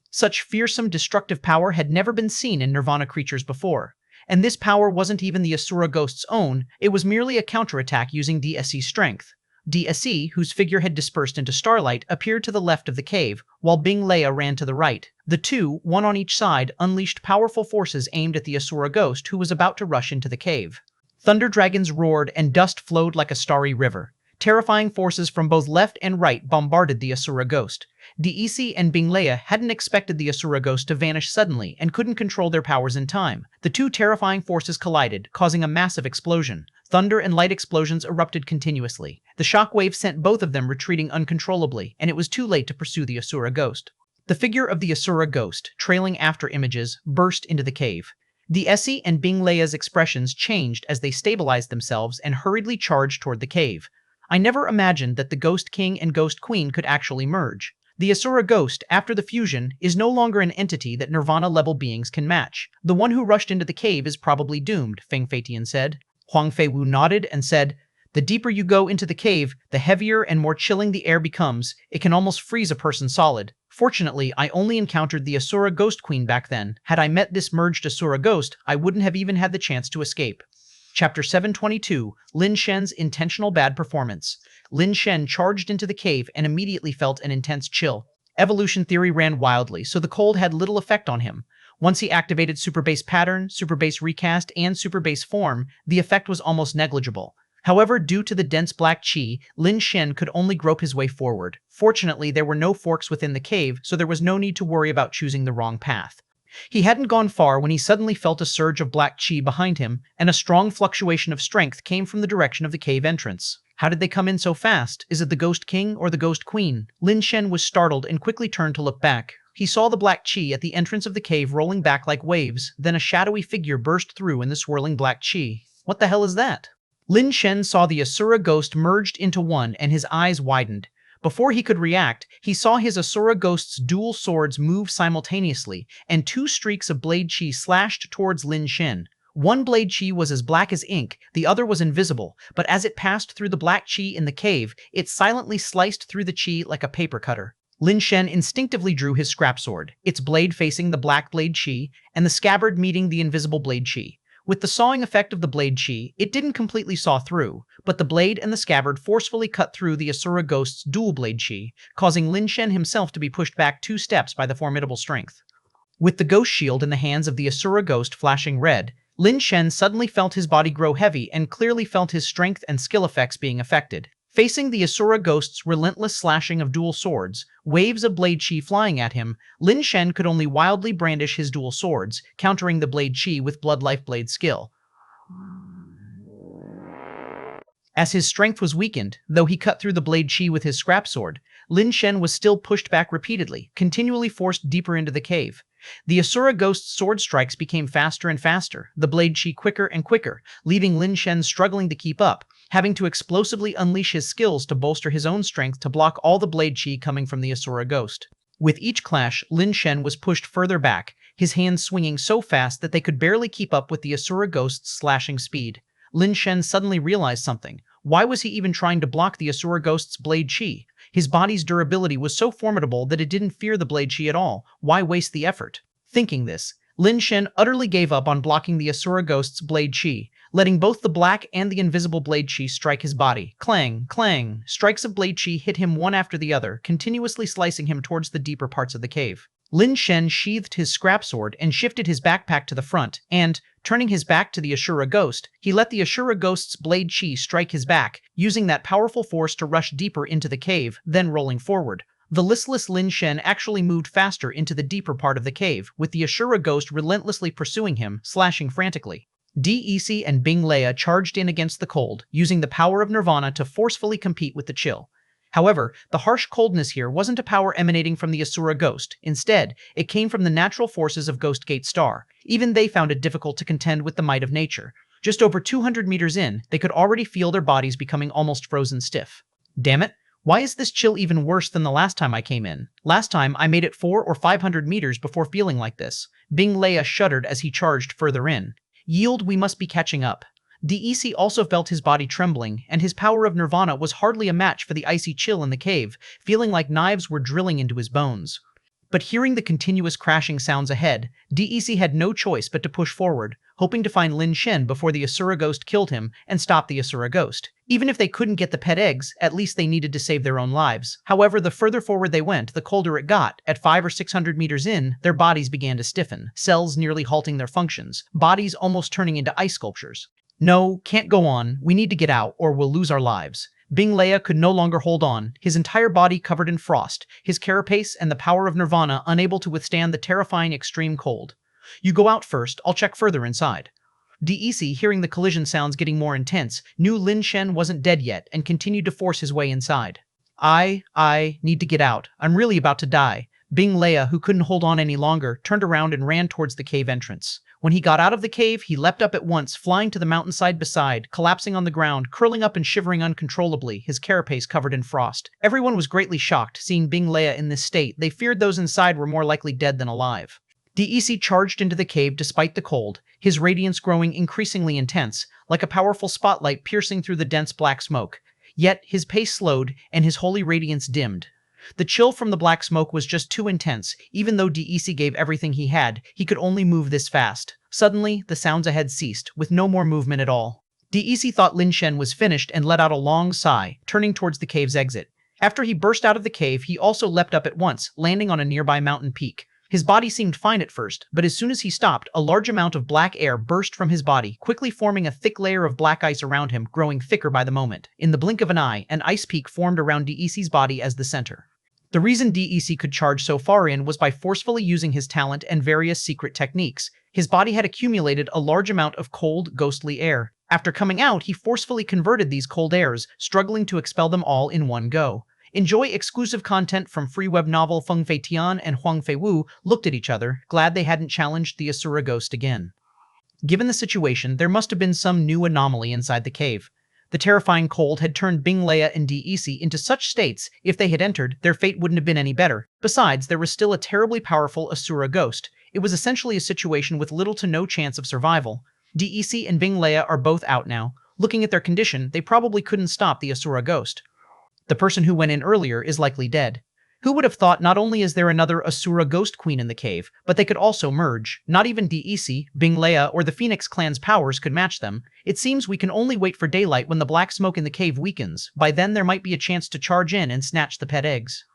Such fearsome, destructive power had never been seen in Nirvana creatures before. And this power wasn't even the Asura ghost's own, it was merely a counterattack using DSE's strength. DSE, whose figure had dispersed into starlight, appeared to the left of the cave, while Bing Leia ran to the right. The two, one on each side, unleashed powerful forces aimed at the Asura ghost, who was about to rush into the cave. Thunder dragons roared and dust flowed like a starry river. Terrifying forces from both left and right bombarded the Asura ghost. DEC and Bing Leia hadn't expected the Asura ghost to vanish suddenly and couldn't control their powers in time. The two terrifying forces collided, causing a massive explosion. Thunder and light explosions erupted continuously. The shockwave sent both of them retreating uncontrollably, and it was too late to pursue the Asura ghost. The figure of the Asura ghost, trailing after images, burst into the cave. DEC and Bing Leia's expressions changed as they stabilized themselves and hurriedly charged toward the cave. I never imagined that the Ghost King and Ghost Queen could actually merge. The Asura ghost, after the fusion, is no longer an entity that Nirvana-level beings can match. The one who rushed into the cave is probably doomed, Feng Feitian said. Huang Feiwu nodded and said, "The deeper you go into the cave, the heavier and more chilling the air becomes. It can almost freeze a person solid. Fortunately, I only encountered the Asura Ghost Queen back then. Had I met this merged Asura ghost, I wouldn't have even had the chance to escape." Chapter 722, Lin Shen's Intentional Bad Performance. Lin Shen charged into the cave and immediately felt an intense chill. Evolution theory ran wildly, so the cold had little effect on him. Once he activated Super Base Pattern, Super Base Recast, and Super Base Form, the effect was almost negligible. However, due to the dense black chi, Lin Shen could only grope his way forward. Fortunately, there were no forks within the cave, so there was no need to worry about choosing the wrong path. He hadn't gone far when he suddenly felt a surge of black chi behind him, and a strong fluctuation of strength came from the direction of the cave entrance. How did they come in so fast? Is it the Ghost King or the Ghost Queen? Lin Shen was startled and quickly turned to look back. He saw the black chi at the entrance of the cave rolling back like waves, then a shadowy figure burst through in the swirling black chi. What the hell is that? Lin Shen saw the Asura ghost merged into one and his eyes widened. Before he could react, he saw his Asura ghost's dual swords move simultaneously, and two streaks of blade chi slashed towards Lin Shen. One blade chi was as black as ink, the other was invisible, but as it passed through the black chi in the cave, it silently sliced through the chi like a paper cutter. Lin Shen instinctively drew his scrap sword, its blade facing the black blade chi, and the scabbard meeting the invisible blade chi. With the sawing effect of the blade chi, it didn't completely saw through, but the blade and the scabbard forcefully cut through the Asura ghost's dual blade chi, causing Lin Shen himself to be pushed back 2 steps by the formidable strength. With the ghost shield in the hands of the Asura ghost flashing red, Lin Shen suddenly felt his body grow heavy and clearly felt his strength and skill effects being affected. Facing the Asura ghost's relentless slashing of dual swords, waves of blade chi flying at him, Lin Shen could only wildly brandish his dual swords, countering the blade chi with blood life blade skill. As his strength was weakened, though he cut through the blade chi with his scrap sword, Lin Shen was still pushed back repeatedly, continually forced deeper into the cave. The Asura ghost's sword strikes became faster and faster, the blade chi quicker and quicker, leaving Lin Shen struggling to keep up, having to explosively unleash his skills to bolster his own strength to block all the blade chi coming from the Asura ghost. With each clash, Lin Shen was pushed further back, his hands swinging so fast that they could barely keep up with the Asura ghost's slashing speed. Lin Shen suddenly realized something. Why was he even trying to block the Asura ghost's blade chi? His body's durability was so formidable that it didn't fear the blade chi at all. Why waste the effort? Thinking this, Lin Shen utterly gave up on blocking the Asura ghost's blade chi, letting both the black and the invisible blade chi strike his body. Clang, clang, strikes of blade chi hit him one after the other, continuously slicing him towards the deeper parts of the cave. Lin Shen sheathed his scrap sword and shifted his backpack to the front, and, turning his back to the Asura ghost, he let the Asura ghost's blade chi strike his back, using that powerful force to rush deeper into the cave, then rolling forward. The listless Lin Shen actually moved faster into the deeper part of the cave, with the Asura ghost relentlessly pursuing him, slashing frantically. DEC and Bing Leia charged in against the cold, using the power of Nirvana to forcefully compete with the chill. However, the harsh coldness here wasn't a power emanating from the Asura ghost. Instead, it came from the natural forces of Ghost Gate Star. Even they found it difficult to contend with the might of nature. Just over 200 meters in, they could already feel their bodies becoming almost frozen stiff. Damn it, why is this chill even worse than the last time I came in? Last time, I made it 400 or 500 meters before feeling like this. Bing Leia shuddered as he charged further in. Yield, we must be catching up. DEC also felt his body trembling, and his power of Nirvana was hardly a match for the icy chill in the cave, feeling like knives were drilling into his bones. But hearing the continuous crashing sounds ahead, DEC had no choice but to push forward, hoping to find Lin Shen before the Asura ghost killed him and stop the Asura ghost. Even if they couldn't get the pet eggs, at least they needed to save their own lives. However, the further forward they went, the colder it got. At 500 or 600 meters in, their bodies began to stiffen, cells nearly halting their functions, bodies almost turning into ice sculptures. No, can't go on, we need to get out or we'll lose our lives. Bing Leia could no longer hold on, his entire body covered in frost, his carapace and the power of Nirvana unable to withstand the terrifying extreme cold. You go out first, I'll check further inside. DEC, hearing the collision sounds getting more intense, knew Lin Shen wasn't dead yet and continued to force his way inside. I need to get out. I'm really about to die. Bing Leia, who couldn't hold on any longer, turned around and ran towards the cave entrance. When he got out of the cave, he leapt up at once, flying to the mountainside beside, collapsing on the ground, curling up and shivering uncontrollably, his carapace covered in frost. Everyone was greatly shocked, seeing Bing Leia in this state. They feared those inside were more likely dead than alive. DEC charged into the cave despite the cold, his radiance growing increasingly intense, like a powerful spotlight piercing through the dense black smoke. Yet, his pace slowed, and his holy radiance dimmed. The chill from the black smoke was just too intense. Even though DEC gave everything he had, he could only move this fast. Suddenly, the sounds ahead ceased, with no more movement at all. DEC thought Lin Shen was finished and let out a long sigh, turning towards the cave's exit. After he burst out of the cave, he also leapt up at once, landing on a nearby mountain peak. His body seemed fine at first, but as soon as he stopped, a large amount of black air burst from his body, quickly forming a thick layer of black ice around him, growing thicker by the moment. In the blink of an eye, an ice peak formed around DEC's body as the center. The reason DEC could charge so far in was by forcefully using his talent and various secret techniques. His body had accumulated a large amount of cold, ghostly air. After coming out, he forcefully converted these cold airs, struggling to expel them all in one go. Enjoy exclusive content from free web novel. Feng Fei Tian and Huang Fei Wu looked at each other, glad they hadn't challenged the Asura ghost again. Given the situation, there must have been some new anomaly inside the cave. The terrifying cold had turned Bing Leia and DEC into such states, if they had entered, their fate wouldn't have been any better. Besides, there was still a terribly powerful Asura ghost. It was essentially a situation with little to no chance of survival. DEC and Bing Leia are both out now. Looking at their condition, they probably couldn't stop the Asura ghost. The person who went in earlier is likely dead. Who would have thought not only is there another Asura ghost queen in the cave, but they could also merge. Not even DEC, Bing Leia, or the Phoenix clan's powers could match them. It seems we can only wait for daylight when the black smoke in the cave weakens. By then there might be a chance to charge in and snatch the pet eggs.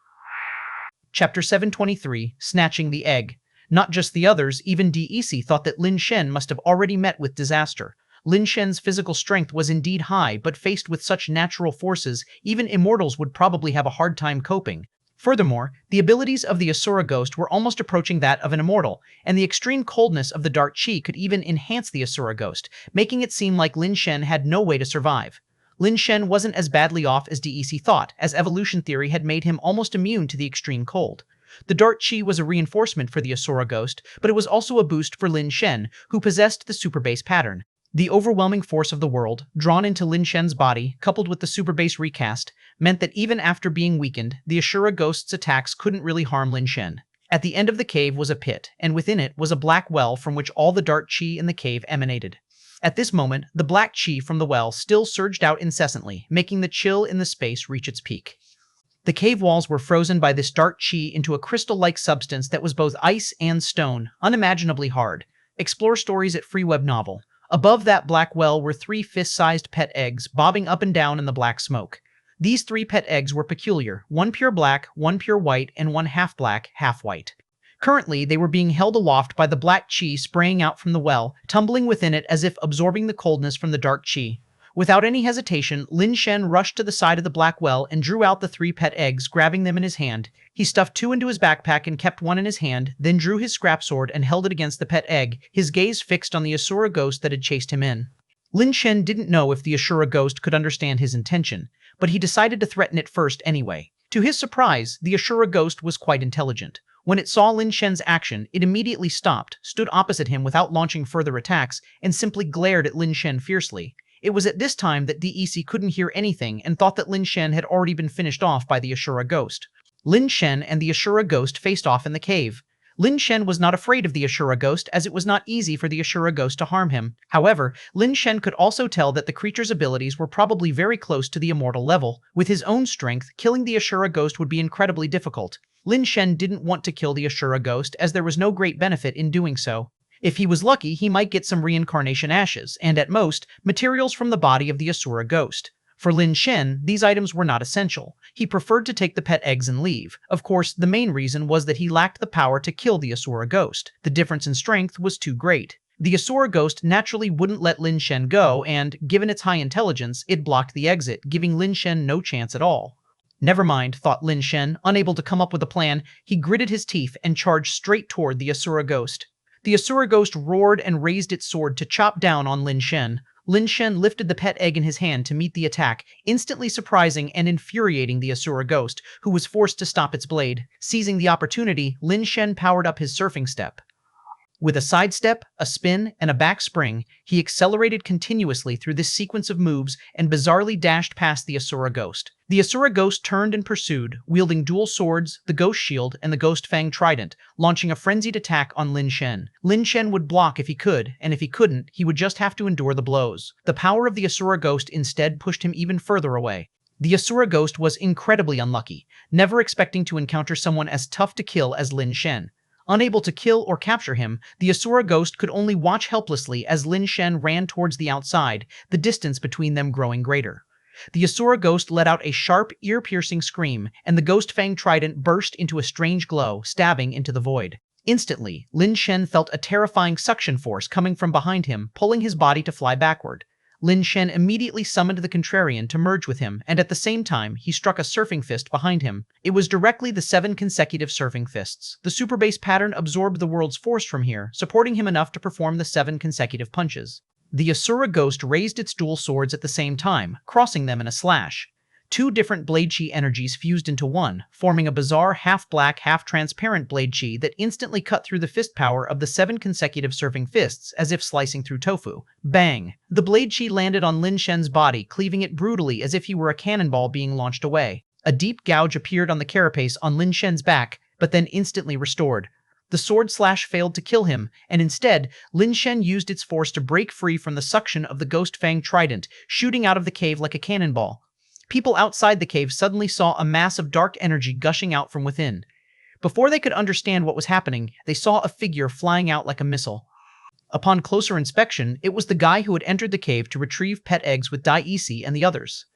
Chapter 723, Snatching the Egg. Not just the others, even DEC thought that Lin Shen must have already met with disaster. Lin Shen's physical strength was indeed high, but faced with such natural forces, even immortals would probably have a hard time coping. Furthermore, the abilities of the Asura ghost were almost approaching that of an immortal, and the extreme coldness of the dark chi could even enhance the Asura ghost, making it seem like Lin Shen had no way to survive. Lin Shen wasn't as badly off as DEC thought, as evolution theory had made him almost immune to the extreme cold. The dark chi was a reinforcement for the Asura ghost, but it was also a boost for Lin Shen, who possessed the super base pattern. The overwhelming force of the world, drawn into Lin Shen's body, coupled with the super base recast, meant that even after being weakened, the Asura ghost's attacks couldn't really harm Lin Shen. At the end of the cave was a pit, and within it was a black well from which all the dark chi in the cave emanated. At this moment, the black chi from the well still surged out incessantly, making the chill in the space reach its peak. The cave walls were frozen by this dark chi into a crystal-like substance that was both ice and stone, unimaginably hard. Explore stories at Free Web Novel. Above that black well were 3 fist-sized pet eggs bobbing up and down in the black smoke. These 3 pet eggs were peculiar, one pure black, one pure white, and one half black, half white. Currently, they were being held aloft by the black chi spraying out from the well, tumbling within it as if absorbing the coldness from the dark chi. Without any hesitation, Lin Shen rushed to the side of the black well and drew out the 3 pet eggs, grabbing them in his hand. He stuffed 2 into his backpack and kept one in his hand, then drew his scrap sword and held it against the pet egg, his gaze fixed on the Asura ghost that had chased him in. Lin Shen didn't know if the Asura ghost could understand his intention, but he decided to threaten it first anyway. To his surprise, the Asura ghost was quite intelligent. When it saw Lin Shen's action, it immediately stopped, stood opposite him without launching further attacks, and simply glared at Lin Shen fiercely. It was at this time that DEC couldn't hear anything and thought that Lin Shen had already been finished off by the Asura ghost. Lin Shen and the Asura ghost faced off in the cave. Lin Shen was not afraid of the Asura ghost, as it was not easy for the Asura ghost to harm him. However, Lin Shen could also tell that the creature's abilities were probably very close to the immortal level. With his own strength, killing the Asura ghost would be incredibly difficult. Lin Shen didn't want to kill the Asura ghost, as there was no great benefit in doing so. If he was lucky, he might get some reincarnation ashes, and at most, materials from the body of the Asura ghost. For Lin Shen, these items were not essential. He preferred to take the pet eggs and leave. Of course, the main reason was that he lacked the power to kill the Asura ghost. The difference in strength was too great. The Asura ghost naturally wouldn't let Lin Shen go, and, given its high intelligence, it blocked the exit, giving Lin Shen no chance at all. Never mind, thought Lin Shen. Unable to come up with a plan, he gritted his teeth and charged straight toward the Asura ghost. The Asura ghost roared and raised its sword to chop down on Lin Shen. Lin Shen lifted the pet egg in his hand to meet the attack, instantly surprising and infuriating the Asura ghost, who was forced to stop its blade. Seizing the opportunity, Lin Shen powered up his surfing step. With a sidestep, a spin, and a back spring, he accelerated continuously through this sequence of moves and bizarrely dashed past the Asura ghost. The Asura ghost turned and pursued, wielding dual swords, the ghost shield, and the ghost fang trident, launching a frenzied attack on Lin Shen. Lin Shen would block if he could, and if he couldn't, he would just have to endure the blows. The power of the Asura ghost instead pushed him even further away. The Asura ghost was incredibly unlucky, never expecting to encounter someone as tough to kill as Lin Shen. Unable to kill or capture him, the Asura ghost could only watch helplessly as Lin Shen ran towards the outside, the distance between them growing greater. The Asura ghost let out a sharp, ear-piercing scream, and the ghost fang trident burst into a strange glow, stabbing into the void. Instantly, Lin Shen felt a terrifying suction force coming from behind him, pulling his body to fly backward. Lin Shen immediately summoned the Contrarian to merge with him, and at the same time, he struck a surfing fist behind him. It was directly the 7 consecutive surfing fists. The super base pattern absorbed the world's force from here, supporting him enough to perform the 7 consecutive punches. The Asura ghost raised its dual swords at the same time, crossing them in a slash. Two different blade chi energies fused into one, forming a bizarre half-black, half-transparent blade chi that instantly cut through the fist power of the 7 consecutive serving fists, as if slicing through tofu. Bang! The blade chi landed on Lin Shen's body, cleaving it brutally as if he were a cannonball being launched away. A deep gouge appeared on the carapace on Lin Shen's back, but then instantly restored. The sword slash failed to kill him, and instead, Lin Shen used its force to break free from the suction of the Ghost Fang trident, shooting out of the cave like a cannonball. People outside the cave suddenly saw a mass of dark energy gushing out from within. Before they could understand what was happening, they saw a figure flying out like a missile. Upon closer inspection, it was the guy who had entered the cave to retrieve pet eggs with Dai Isi and the others.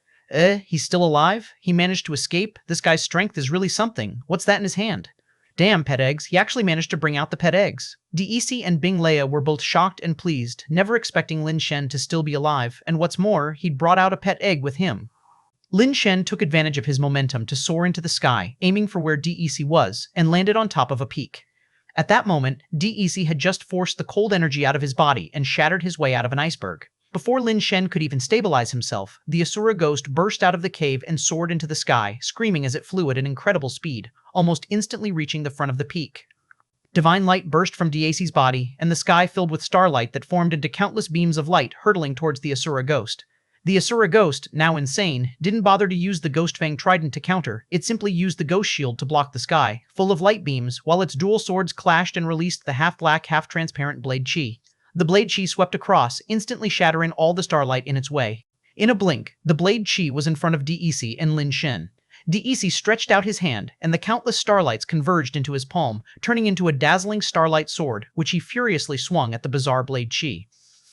He's still alive? He managed to escape? This guy's strength is really something. What's that in his hand? Damn, pet eggs, he actually managed to bring out the pet eggs. Dec and Bing Leia were both shocked and pleased, never expecting Lin Shen to still be alive, and what's more, he'd brought out a pet egg with him. Lin Shen took advantage of his momentum to soar into the sky, aiming for where Dec was, and landed on top of a peak. At that moment, Dec had just forced the cold energy out of his body and shattered his way out of an iceberg. Before Lin Shen could even stabilize himself, the Asura ghost burst out of the cave and soared into the sky, screaming as it flew at an incredible speed, almost instantly reaching the front of the peak. Divine light burst from Dac's body, and the sky filled with starlight that formed into countless beams of light hurtling towards the Asura ghost. The Asura ghost, now insane, didn't bother to use the Ghost Fang trident to counter, it simply used the ghost shield to block the sky, full of light beams, while its dual swords clashed and released the half-black, half-transparent blade chi. The blade chi swept across, instantly shattering all the starlight in its way. In a blink, the blade chi was in front of Dec and Lin Shen. Dec stretched out his hand, and the countless starlights converged into his palm, turning into a dazzling starlight sword, which he furiously swung at the bizarre blade chi.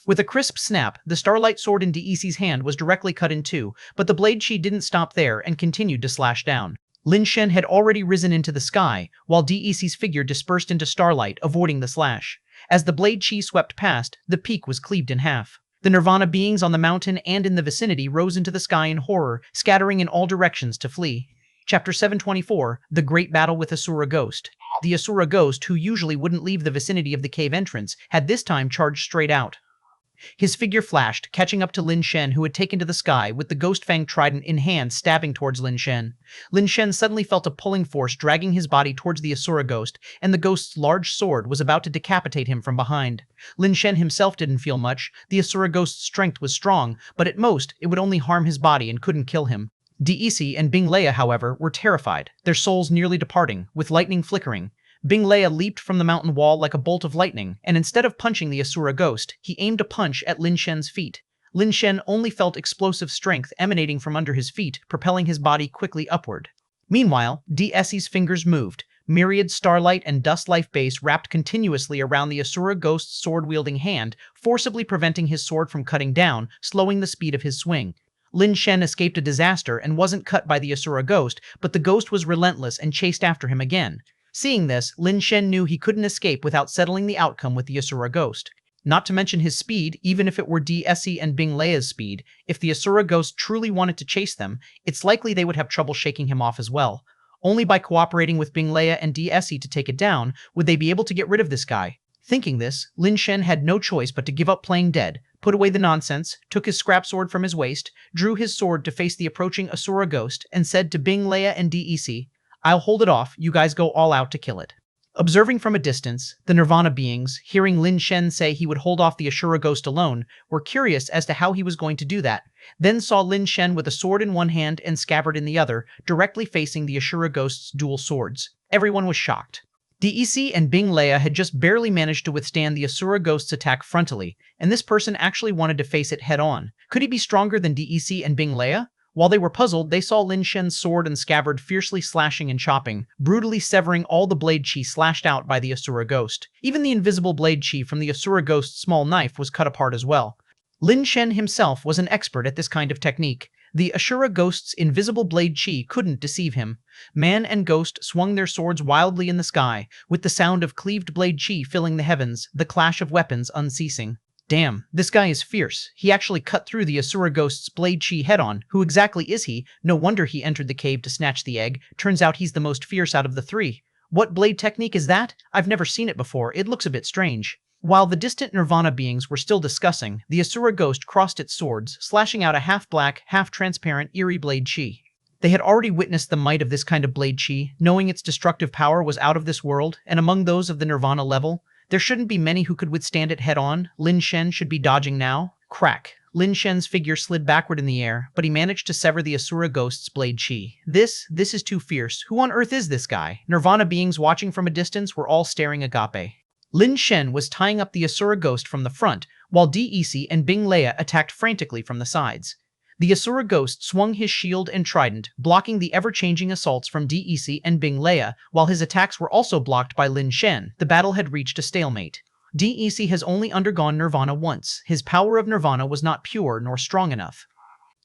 With a crisp snap, the starlight sword in Dec's hand was directly cut in two, but the blade chi didn't stop there and continued to slash down. Lin Shen had already risen into the sky, while Dec's figure dispersed into starlight, avoiding the slash. As the blade chi swept past, the peak was cleaved in half. The Nirvana beings on the mountain and in the vicinity rose into the sky in horror, scattering in all directions to flee. Chapter 724, The Great Battle with Asura Ghost. The Asura Ghost, who usually wouldn't leave the vicinity of the cave entrance, had this time charged straight out. His figure flashed, catching up to Lin Shen, who had taken to the sky, with the Ghost Fang trident in hand stabbing towards Lin Shen. Lin Shen suddenly felt a pulling force dragging his body towards the Asura ghost, and the ghost's large sword was about to decapitate him from behind. Lin Shen himself didn't feel much. The Asura ghost's strength was strong, but at most, it would only harm his body and couldn't kill him. Dec and Bing Leia, however, were terrified, their souls nearly departing, with lightning flickering. Bing Leia leaped from the mountain wall like a bolt of lightning, and instead of punching the Asura ghost, he aimed a punch at Lin Shen's feet. Lin Shen only felt explosive strength emanating from under his feet, propelling his body quickly upward. Meanwhile, Dec's fingers moved. Myriad starlight and dust life base wrapped continuously around the Asura ghost's sword-wielding hand, forcibly preventing his sword from cutting down, slowing the speed of his swing. Lin Shen escaped a disaster and wasn't cut by the Asura ghost, but the ghost was relentless and chased after him again. Seeing this, Lin Shen knew he couldn't escape without settling the outcome with the Asura ghost. Not to mention his speed, even if it were Dec and Bing Leia's speed, if the Asura ghost truly wanted to chase them, it's likely they would have trouble shaking him off as well. Only by cooperating with Bing Leia and Dec to take it down would they be able to get rid of this guy. Thinking this, Lin Shen had no choice but to give up playing dead, put away the nonsense, took his scrap sword from his waist, drew his sword to face the approaching Asura ghost, and said to Bing Leia and Dec, "I'll hold it off, you guys go all out to kill it." Observing from a distance, the Nirvana beings, hearing Lin Shen say he would hold off the Asura ghost alone, were curious as to how he was going to do that, then saw Lin Shen with a sword in one hand and scabbard in the other, directly facing the Asura ghost's dual swords. Everyone was shocked. Dec and Bing Leia had just barely managed to withstand the Asura ghost's attack frontally, and this person actually wanted to face it head-on. Could he be stronger than Dec and Bing Leia? While they were puzzled, they saw Lin Shen's sword and scabbard fiercely slashing and chopping, brutally severing all the blade chi slashed out by the Asura ghost. Even the invisible blade chi from the Asura ghost's small knife was cut apart as well. Lin Shen himself was an expert at this kind of technique. The Asura ghost's invisible blade chi couldn't deceive him. Man and ghost swung their swords wildly in the sky, with the sound of cleaved blade chi filling the heavens, the clash of weapons unceasing. Damn, this guy is fierce. He actually cut through the Asura ghost's blade chi head-on. Who exactly is he? No wonder he entered the cave to snatch the egg. Turns out he's the most fierce out of the three. What blade technique is that? I've never seen it before. It looks a bit strange. While the distant Nirvana beings were still discussing, the Asura ghost crossed its swords, slashing out a half-black, half-transparent eerie blade chi. They had already witnessed the might of this kind of blade chi, knowing its destructive power was out of this world, and among those of the Nirvana level, there shouldn't be many who could withstand it head-on. Lin Shen should be dodging now. Crack. Lin Shen's figure slid backward in the air, but he managed to sever the Asura Ghost's blade chi. This is too fierce. Who on earth is this guy? Nirvana beings watching from a distance were all staring agape. Lin Shen was tying up the Asura Ghost from the front, while DEC and Bing Leia attacked frantically from the sides. The Asura Ghost swung his shield and trident, blocking the ever-changing assaults from DEC and Bing Leia, while his attacks were also blocked by Lin Shen. The battle had reached a stalemate. DEC has only undergone Nirvana once. His power of Nirvana was not pure nor strong enough.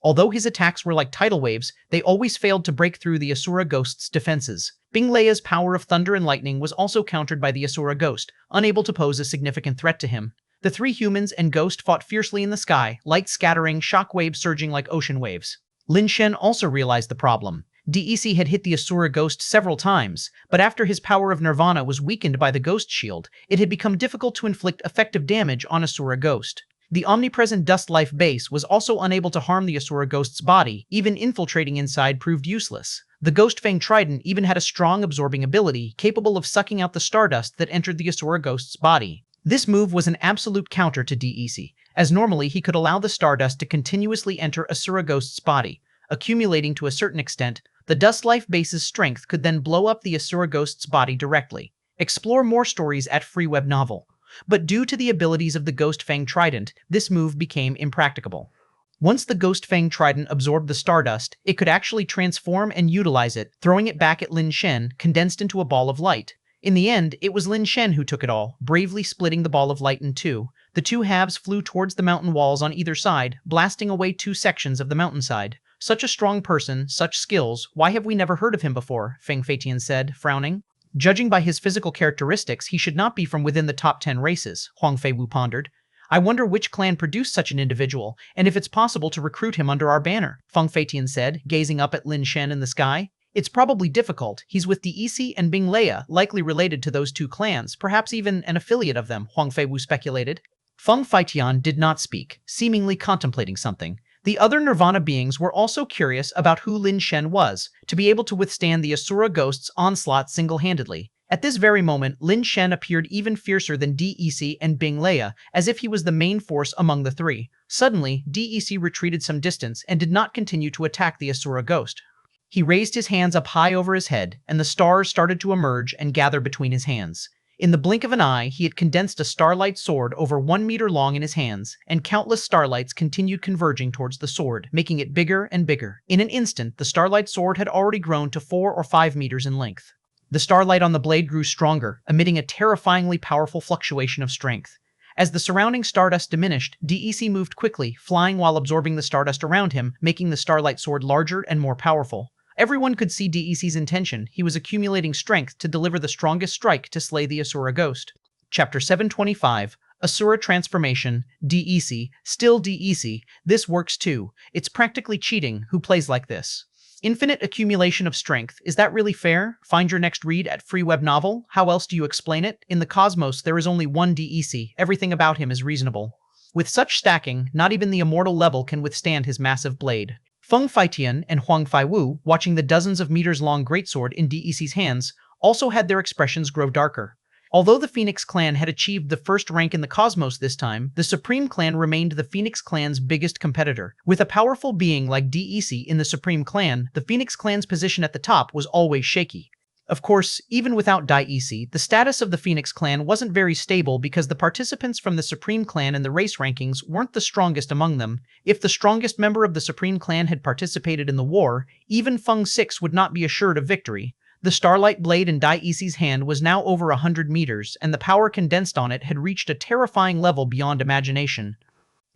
Although his attacks were like tidal waves, they always failed to break through the Asura Ghost's defenses. Bing Leia's power of thunder and lightning was also countered by the Asura Ghost, unable to pose a significant threat to him. The three humans and Ghost fought fiercely in the sky, light scattering, shock waves surging like ocean waves. Lin Shen also realized the problem. DEC had hit the Asura Ghost several times, but after his power of Nirvana was weakened by the Ghost Shield, it had become difficult to inflict effective damage on Asura Ghost. The omnipresent Dust Life base was also unable to harm the Asura Ghost's body, even infiltrating inside proved useless. The Ghost Fang Trident even had a strong absorbing ability, capable of sucking out the stardust that entered the Asura Ghost's body. This move was an absolute counter to DEC, as normally he could allow the stardust to continuously enter Asura Ghost's body. Accumulating to a certain extent, the Dust Life base's strength could then blow up the Asura Ghost's body directly. Explore more stories at Free Web Novel. But due to the abilities of the Ghost Fang Trident, this move became impracticable. Once the Ghost Fang Trident absorbed the stardust, it could actually transform and utilize it, throwing it back at Lin Shen, condensed into a ball of light. In the end, it was Lin Shen who took it all, bravely splitting the ball of light in two. The two halves flew towards the mountain walls on either side, blasting away two sections of the mountainside. Such a strong person, such skills, why have we never heard of him before? Feng Feitian said, frowning. Judging by his physical characteristics, he should not be from within the top 10 races, Huang Feiwu pondered. I wonder which clan produced such an individual, and if it's possible to recruit him under our banner, Feng Feitian said, gazing up at Lin Shen in the sky. It's probably difficult. He's with DEC and Bing Leia, likely related to those two clans, perhaps even an affiliate of them, Huang Feiwu speculated. Feng Feitian did not speak, seemingly contemplating something. The other Nirvana beings were also curious about who Lin Shen was, to be able to withstand the Asura Ghost's onslaught single-handedly. At this very moment, Lin Shen appeared even fiercer than DEC and Bing Leia, as if he was the main force among the three. Suddenly, DEC retreated some distance and did not continue to attack the Asura Ghost. He raised his hands up high over his head, and the stars started to emerge and gather between his hands. In the blink of an eye, he had condensed a starlight sword over 1 meter long in his hands, and countless starlights continued converging towards the sword, making it bigger and bigger. In an instant, the starlight sword had already grown to 4 or 5 meters in length. The starlight on the blade grew stronger, emitting a terrifyingly powerful fluctuation of strength. As the surrounding stardust diminished, DEC moved quickly, flying while absorbing the stardust around him, making the starlight sword larger and more powerful. Everyone could see DEC's intention. He was accumulating strength to deliver the strongest strike to slay the Asura Ghost. Chapter 725, Asura Transformation, DEC, still DEC, this works too. It's practically cheating. Who plays like this? Infinite accumulation of strength. Is that really fair? Find your next read at Free Web Novel. How else do you explain it? In the cosmos, there is only one DEC. Everything about him is reasonable. With such stacking, not even the immortal level can withstand his massive blade. Feng Feitian and Huang Feiwu, watching the dozens of meters-long greatsword in DEC's hands, also had their expressions grow darker. Although the Phoenix Clan had achieved the first rank in the cosmos this time, the Supreme Clan remained the Phoenix Clan's biggest competitor. With a powerful being like DEC in the Supreme Clan, the Phoenix Clan's position at the top was always shaky. Of course, even without DEC, the status of the Phoenix Clan wasn't very stable because the participants from the Supreme Clan in the race rankings weren't the strongest among them. If the strongest member of the Supreme Clan had participated in the war, even Feng Six would not be assured of victory. The Starlight Blade in DEC's hand was now over 100 meters, and the power condensed on it had reached a terrifying level beyond imagination.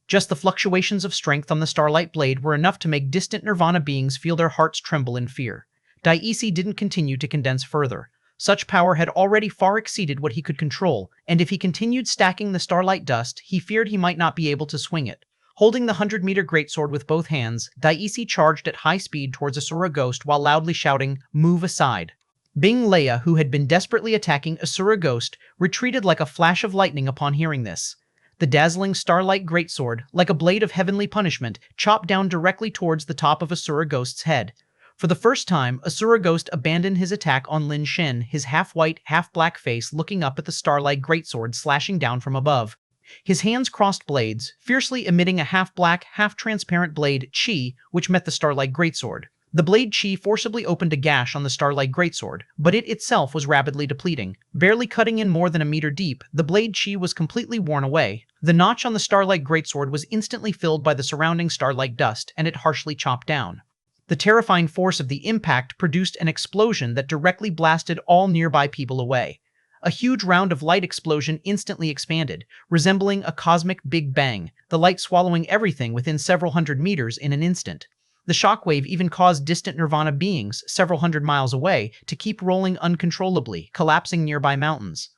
Just the fluctuations of strength on the Starlight Blade were enough to make distant Nirvana beings feel their hearts tremble in fear. DEC didn't continue to condense further. Such power had already far exceeded what he could control, and if he continued stacking the starlight dust, he feared he might not be able to swing it. Holding the 100-meter greatsword with both hands, DEC charged at high speed towards Asura Ghost while loudly shouting, "Move aside." Bing Leia, who had been desperately attacking Asura Ghost, retreated like a flash of lightning upon hearing this. The dazzling starlight greatsword, like a blade of heavenly punishment, chopped down directly towards the top of Asura Ghost's head. For the first time, Asura Ghost abandoned his attack on Lin Shen, his half-white, half-black face looking up at the starlight greatsword slashing down from above. His hands crossed blades, fiercely emitting a half-black, half-transparent blade, Chi, which met the starlight greatsword. The blade Chi forcibly opened a gash on the starlight greatsword, but it itself was rapidly depleting. Barely cutting in more than a meter deep, the blade Chi was completely worn away. The notch on the starlight greatsword was instantly filled by the surrounding starlight dust, and it harshly chopped down. The terrifying force of the impact produced an explosion that directly blasted all nearby people away. A huge round of light explosion instantly expanded, resembling a cosmic Big Bang, the light swallowing everything within several hundred meters in an instant. The shockwave even caused distant Nirvana beings, several hundred miles away, to keep rolling uncontrollably, collapsing nearby mountains.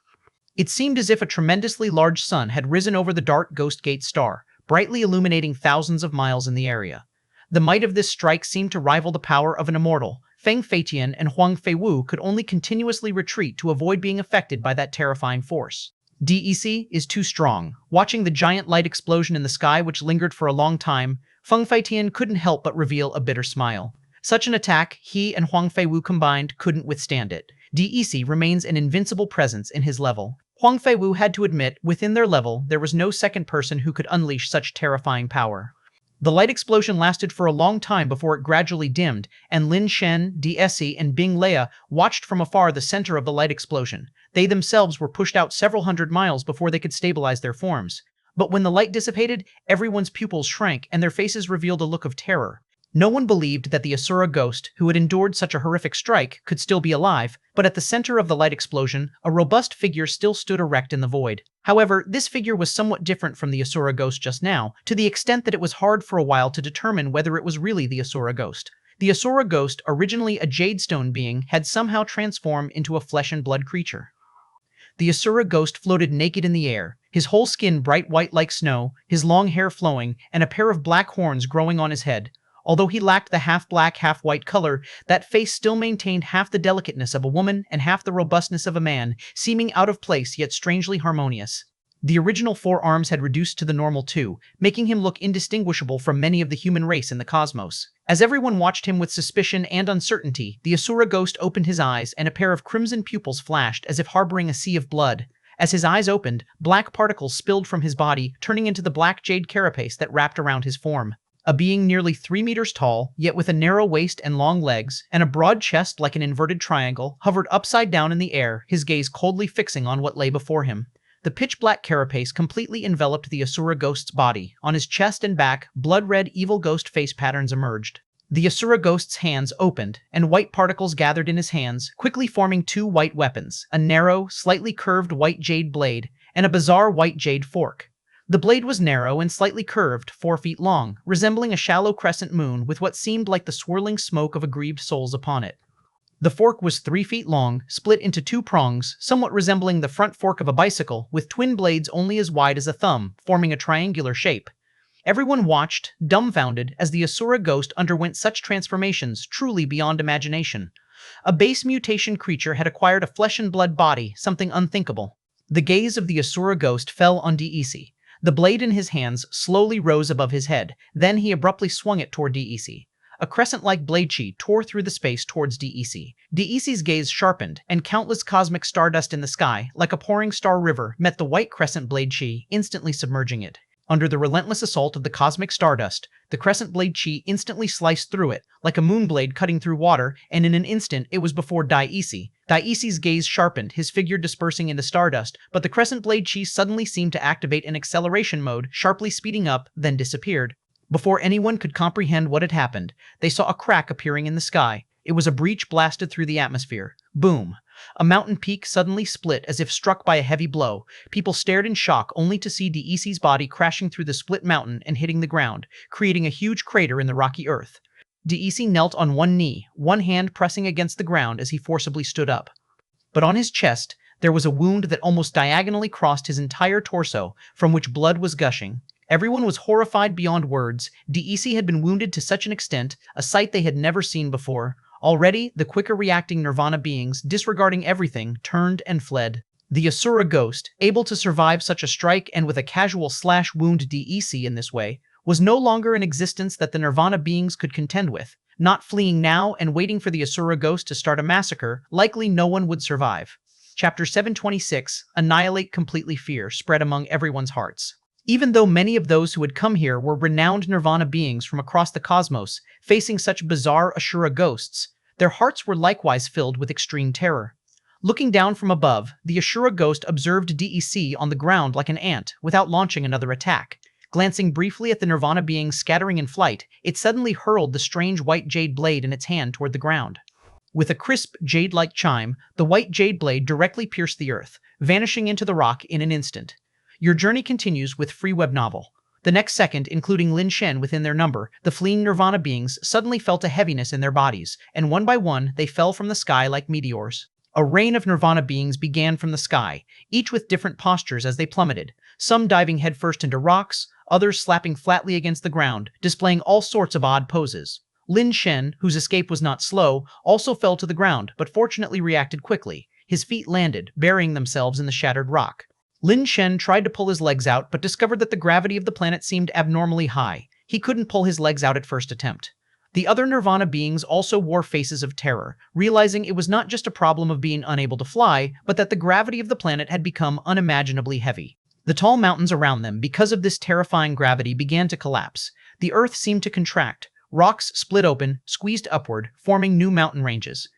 It seemed as if a tremendously large sun had risen over the dark Ghost Gate star, brightly illuminating thousands of miles in the area. The might of this strike seemed to rival the power of an immortal. Feng Feitian and Huang Feiwu could only continuously retreat to avoid being affected by that terrifying force. DEC is too strong. Watching the giant light explosion in the sky which lingered for a long time, Feng Feitian couldn't help but reveal a bitter smile. Such an attack, he and Huang Feiwu combined couldn't withstand it. DEC remains an invincible presence in his level. Huang Feiwu had to admit, within their level, there was no second person who could unleash such terrifying power. The light explosion lasted for a long time before it gradually dimmed, and Lin Shen, DSC, and Bing Leia watched from afar the center of the light explosion. They themselves were pushed out several hundred miles before they could stabilize their forms. But when the light dissipated, everyone's pupils shrank and their faces revealed a look of terror. No one believed that the Asura Ghost, who had endured such a horrific strike, could still be alive, but at the center of the light explosion, a robust figure still stood erect in the void. However, this figure was somewhat different from the Asura Ghost just now, to the extent that it was hard for a while to determine whether it was really the Asura Ghost. The Asura Ghost, originally a Jadestone being, had somehow transformed into a flesh and blood creature. The Asura Ghost floated naked in the air, his whole skin bright white like snow, his long hair flowing, and a pair of black horns growing on his head. Although he lacked the half-black, half-white color, that face still maintained half the delicateness of a woman and half the robustness of a man, seeming out of place yet strangely harmonious. The original 4 arms had reduced to the normal 2, making him look indistinguishable from many of the human race in the cosmos. As everyone watched him with suspicion and uncertainty, the Asura Ghost opened his eyes and a pair of crimson pupils flashed as if harboring a sea of blood. As his eyes opened, black particles spilled from his body, turning into the black jade carapace that wrapped around his form. A being nearly 3 meters tall, yet with a narrow waist and long legs, and a broad chest like an inverted triangle, hovered upside down in the air, his gaze coldly fixing on what lay before him. The pitch-black carapace completely enveloped the Asura Ghost's body. On his chest and back, blood-red evil ghost face patterns emerged. The Asura Ghost's hands opened, and white particles gathered in his hands, quickly forming 2 white weapons, a narrow, slightly curved white jade blade, and a bizarre white jade fork. The blade was narrow and slightly curved, 4 feet long, resembling a shallow crescent moon with what seemed like the swirling smoke of aggrieved souls upon it. The fork was 3 feet long, split into 2 prongs, somewhat resembling the front fork of a bicycle, with twin blades only as wide as a thumb, forming a triangular shape. Everyone watched, dumbfounded, as the Asura Ghost underwent such transformations truly beyond imagination. A base mutation creature had acquired a flesh and blood body, something unthinkable. The gaze of the Asura Ghost fell on DEC. The blade in his hands slowly rose above his head, then he abruptly swung it toward DEC. A crescent-like blade chi tore through the space towards DEC. DEC's gaze sharpened, and countless cosmic stardust in the sky, like a pouring star river, met the white crescent blade chi, instantly submerging it. Under the relentless assault of the cosmic stardust, the crescent blade chi instantly sliced through it, like a moon blade cutting through water, and in an instant it was before DEC. DEC's gaze sharpened, his figure dispersing into stardust, but the crescent blade chi suddenly seemed to activate an acceleration mode, sharply speeding up, then disappeared. Before anyone could comprehend what had happened, they saw a crack appearing in the sky. It was a breach blasted through the atmosphere. Boom! A mountain peak suddenly split as if struck by a heavy blow. People stared in shock only to see DEC's body crashing through the split mountain and hitting the ground, creating a huge crater in the rocky earth. DEC knelt on one knee, one hand pressing against the ground as he forcibly stood up. But on his chest, there was a wound that almost diagonally crossed his entire torso, from which blood was gushing. Everyone was horrified beyond words. DEC had been wounded to such an extent, a sight they had never seen before. Already, the quicker reacting Nirvana beings, disregarding everything, turned and fled. The Asura Ghost, able to survive such a strike and with a casual slash wound DEC in this way, was no longer an existence that the Nirvana beings could contend with. Not fleeing now and waiting for the Asura ghost to start a massacre, likely no one would survive. Chapter 726, Annihilate Completely. Fear spread among everyone's hearts. Even though many of those who had come here were renowned nirvana beings from across the cosmos, facing such bizarre Asura ghosts, their hearts were likewise filled with extreme terror. Looking down from above, the Asura ghost observed DEC on the ground like an ant, without launching another attack. Glancing briefly at the nirvana beings scattering in flight, it suddenly hurled the strange white jade blade in its hand toward the ground. With a crisp, jade-like chime, the white jade blade directly pierced the earth, vanishing into the rock in an instant. Your journey continues with free web novel. The next second, including Lin Shen within their number, the fleeing nirvana beings suddenly felt a heaviness in their bodies, and one by one, they fell from the sky like meteors. A rain of nirvana beings began from the sky, each with different postures as they plummeted, some diving headfirst into rocks, others slapping flatly against the ground, displaying all sorts of odd poses. Lin Shen, whose escape was not slow, also fell to the ground, but fortunately reacted quickly. His feet landed, burying themselves in the shattered rock. Lin Shen tried to pull his legs out, but discovered that the gravity of the planet seemed abnormally high. He couldn't pull his legs out at first attempt. The other nirvana beings also wore faces of terror, realizing it was not just a problem of being unable to fly, but that the gravity of the planet had become unimaginably heavy. The tall mountains around them, because of this terrifying gravity, began to collapse. The earth seemed to contract. Rocks split open, squeezed upward, forming new mountain ranges.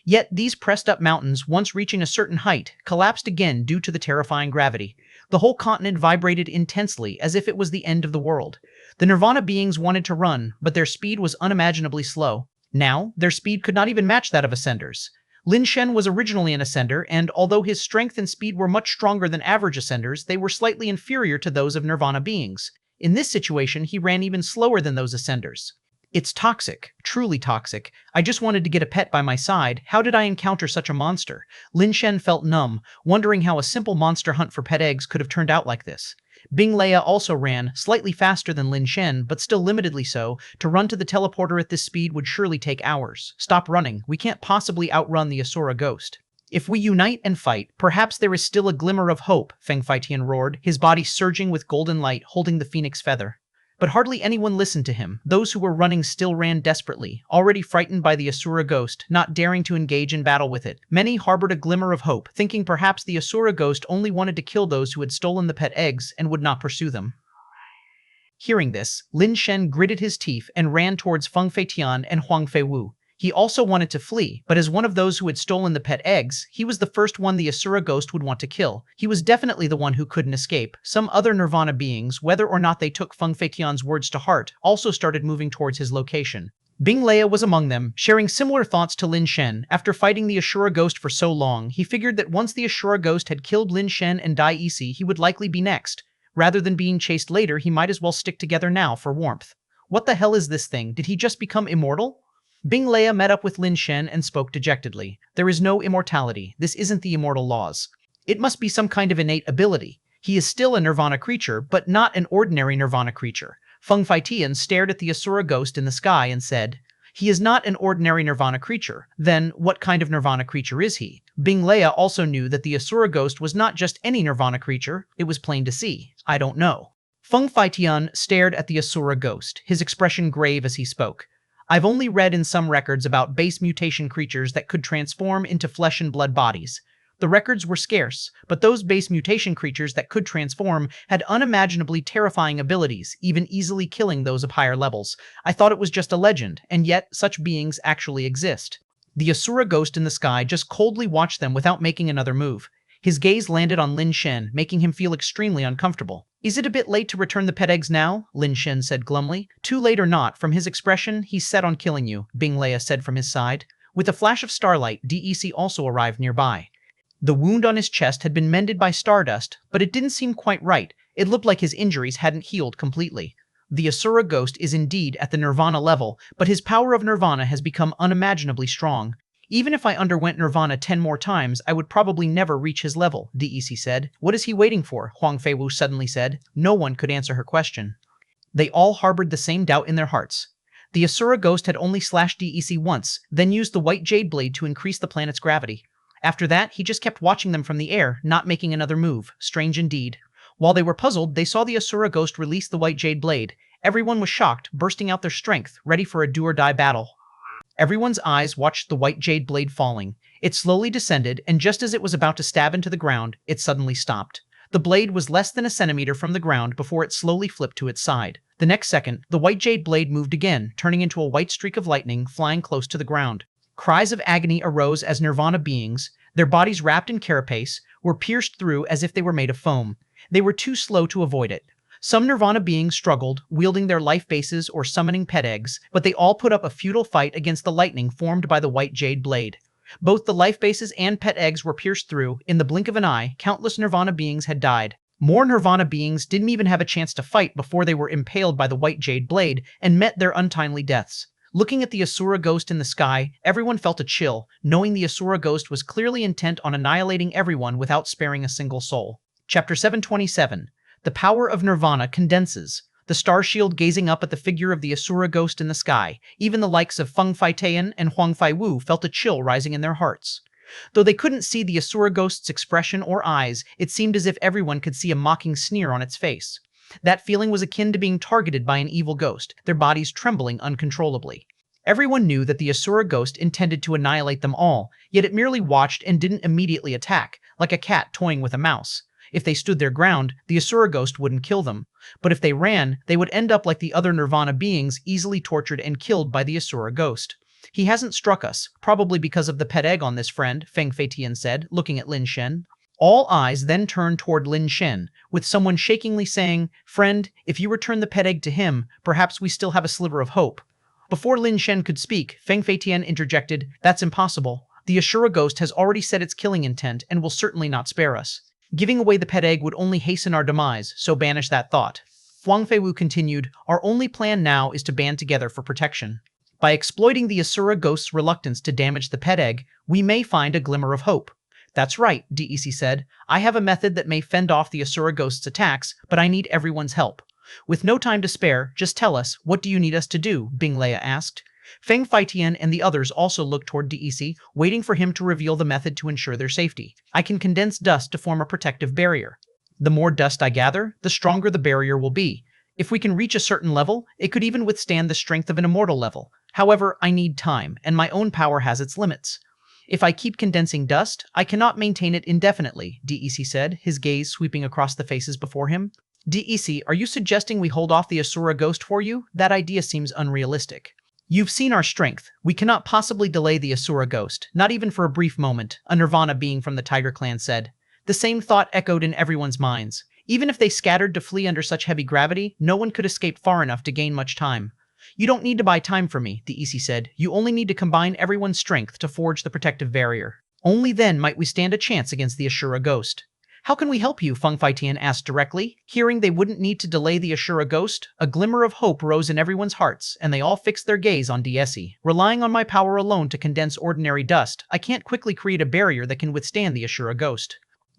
Yet these pressed-up mountains, once reaching a certain height, collapsed again due to the terrifying gravity. The whole continent vibrated intensely, as if it was the end of the world. The nirvana beings wanted to run, but their speed was unimaginably slow. Now, their speed could not even match that of ascenders. Lin Shen was originally an ascender, and although his strength and speed were much stronger than average ascenders, they were slightly inferior to those of nirvana beings. In this situation, he ran even slower than those ascenders. It's toxic, truly toxic. I just wanted to get a pet by my side. How did I encounter such a monster? Lin Shen felt numb, wondering how a simple monster hunt for pet eggs could have turned out like this. Bing Leia also ran, slightly faster than Lin Shen, but still limitedly so. To run to the teleporter at this speed would surely take hours. Stop running. We can't possibly outrun the Asura ghost. If we unite and fight, perhaps there is still a glimmer of hope, Feng Faitian roared, his body surging with golden light, holding the phoenix feather. But hardly anyone listened to him. Those who were running still ran desperately, already frightened by the Asura ghost, not daring to engage in battle with it. Many harbored a glimmer of hope, thinking perhaps the Asura ghost only wanted to kill those who had stolen the pet eggs and would not pursue them. Hearing this, Lin Shen gritted his teeth and ran towards Feng Feitian and Huang Feiwu. He also wanted to flee, but as one of those who had stolen the pet eggs, he was the first one the Asura ghost would want to kill. He was definitely the one who couldn't escape. Some other nirvana beings, whether or not they took Feng Feitian's words to heart, also started moving towards his location. Bing Leia was among them, sharing similar thoughts to Lin Shen. After fighting the Asura ghost for so long, he figured that once the Asura ghost had killed Lin Shen and Dai Isi, he would likely be next. Rather than being chased later, he might as well stick together now for warmth. What the hell is this thing? Did he just become immortal? Bing Leia met up with Lin Shen and spoke dejectedly. There is no immortality. This isn't the immortal laws. It must be some kind of innate ability. He is still a nirvana creature, but not an ordinary nirvana creature. Feng Faitian stared at the Asura ghost in the sky and said, "He is not an ordinary nirvana creature. Then, what kind of nirvana creature is he?" Bing Leia also knew that the Asura ghost was not just any nirvana creature. It was plain to see. I don't know. Feng Faitian stared at the Asura ghost, his expression grave as he spoke. I've only read in some records about base mutation creatures that could transform into flesh and blood bodies. The records were scarce, but those base mutation creatures that could transform had unimaginably terrifying abilities, even easily killing those of higher levels. I thought it was just a legend, and yet such beings actually exist. The Asura ghost in the sky just coldly watched them without making another move. His gaze landed on Lin Shen, making him feel extremely uncomfortable. Is it a bit late to return the pet eggs now? Lin Shen said glumly. Too late or not, from his expression, he's set on killing you, Bing Leia said from his side. With a flash of starlight, DEC also arrived nearby. The wound on his chest had been mended by stardust, but it didn't seem quite right. It looked like his injuries hadn't healed completely. The Asura ghost is indeed at the Nirvana level, but his power of Nirvana has become unimaginably strong. Even if I underwent Nirvana 10 more times, I would probably never reach his level, DEC said. What is he waiting for? Huang Feiwu suddenly said. No one could answer her question. They all harbored the same doubt in their hearts. The Asura ghost had only slashed DEC once, then used the white jade blade to increase the planet's gravity. After that, he just kept watching them from the air, not making another move. Strange indeed. While they were puzzled, they saw the Asura ghost release the white jade blade. Everyone was shocked, bursting out their strength, ready for a do-or-die battle. Everyone's eyes watched the white jade blade falling. It slowly descended, and just as it was about to stab into the ground, it suddenly stopped. The blade was less than a centimeter from the ground before it slowly flipped to its side. The next second, the white jade blade moved again, turning into a white streak of lightning flying close to the ground. Cries of agony arose as Nirvana beings, their bodies wrapped in carapace, were pierced through as if they were made of foam. They were too slow to avoid it. Some Nirvana beings struggled, wielding their life bases or summoning pet eggs, but they all put up a futile fight against the lightning formed by the white jade blade. Both the life bases and pet eggs were pierced through. In the blink of an eye, countless Nirvana beings had died. More Nirvana beings didn't even have a chance to fight before they were impaled by the white jade blade and met their untimely deaths. Looking at the Asura ghost in the sky, everyone felt a chill, knowing the Asura ghost was clearly intent on annihilating everyone without sparing a single soul. Chapter 727. The power of Nirvana condenses. The star shield gazing up at the figure of the Asura ghost in the sky, even the likes of Feng Faitian and Huang Faiwu felt a chill rising in their hearts. Though they couldn't see the Asura ghost's expression or eyes, it seemed as if everyone could see a mocking sneer on its face. That feeling was akin to being targeted by an evil ghost, their bodies trembling uncontrollably. Everyone knew that the Asura ghost intended to annihilate them all, yet it merely watched and didn't immediately attack, like a cat toying with a mouse. If they stood their ground, the Asura ghost wouldn't kill them. But if they ran, they would end up like the other Nirvana beings, easily tortured and killed by the Asura ghost. He hasn't struck us, probably because of the pet egg on this friend, Feng Feitian said, looking at Lin Shen. All eyes then turned toward Lin Shen, with someone shakingly saying, "Friend, if you return the pet egg to him, perhaps we still have a sliver of hope." Before Lin Shen could speak, Feng Feitian interjected, "That's impossible. The Asura ghost has already set its killing intent and will certainly not spare us. Giving away the pet egg would only hasten our demise, so banish that thought." Huang Feiwu continued, "Our only plan now is to band together for protection. By exploiting the Asura ghost's reluctance to damage the pet egg, we may find a glimmer of hope." "That's right," DEC said. "I have a method that may fend off the Asura ghost's attacks, but I need everyone's help." With no time to spare, just tell us, what do you need us to do? Bing Leia asked. Feng Feitian and the others also looked toward DEC, waiting for him to reveal the method to ensure their safety. "I can condense dust to form a protective barrier. The more dust I gather, the stronger the barrier will be. If we can reach a certain level, it could even withstand the strength of an immortal level. However, I need time, and my own power has its limits. If I keep condensing dust, I cannot maintain it indefinitely," DEC said, his gaze sweeping across the faces before him. "DEC, are you suggesting we hold off the Asura ghost for you? That idea seems unrealistic." "You've seen our strength. We cannot possibly delay the Asura ghost, not even for a brief moment," a Nirvana being from the Tiger Clan said. The same thought echoed in everyone's minds. Even if they scattered to flee under such heavy gravity, no one could escape far enough to gain much time. "You don't need to buy time from me," DEC said. "You only need to combine everyone's strength to forge the protective barrier. Only then might we stand a chance against the Asura ghost." "How can we help you?" Feng Feitian asked directly. Hearing they wouldn't need to delay the Asura ghost, a glimmer of hope rose in everyone's hearts, and they all fixed their gaze on DEC. "Relying on my power alone to condense ordinary dust, I can't quickly create a barrier that can withstand the Asura ghost.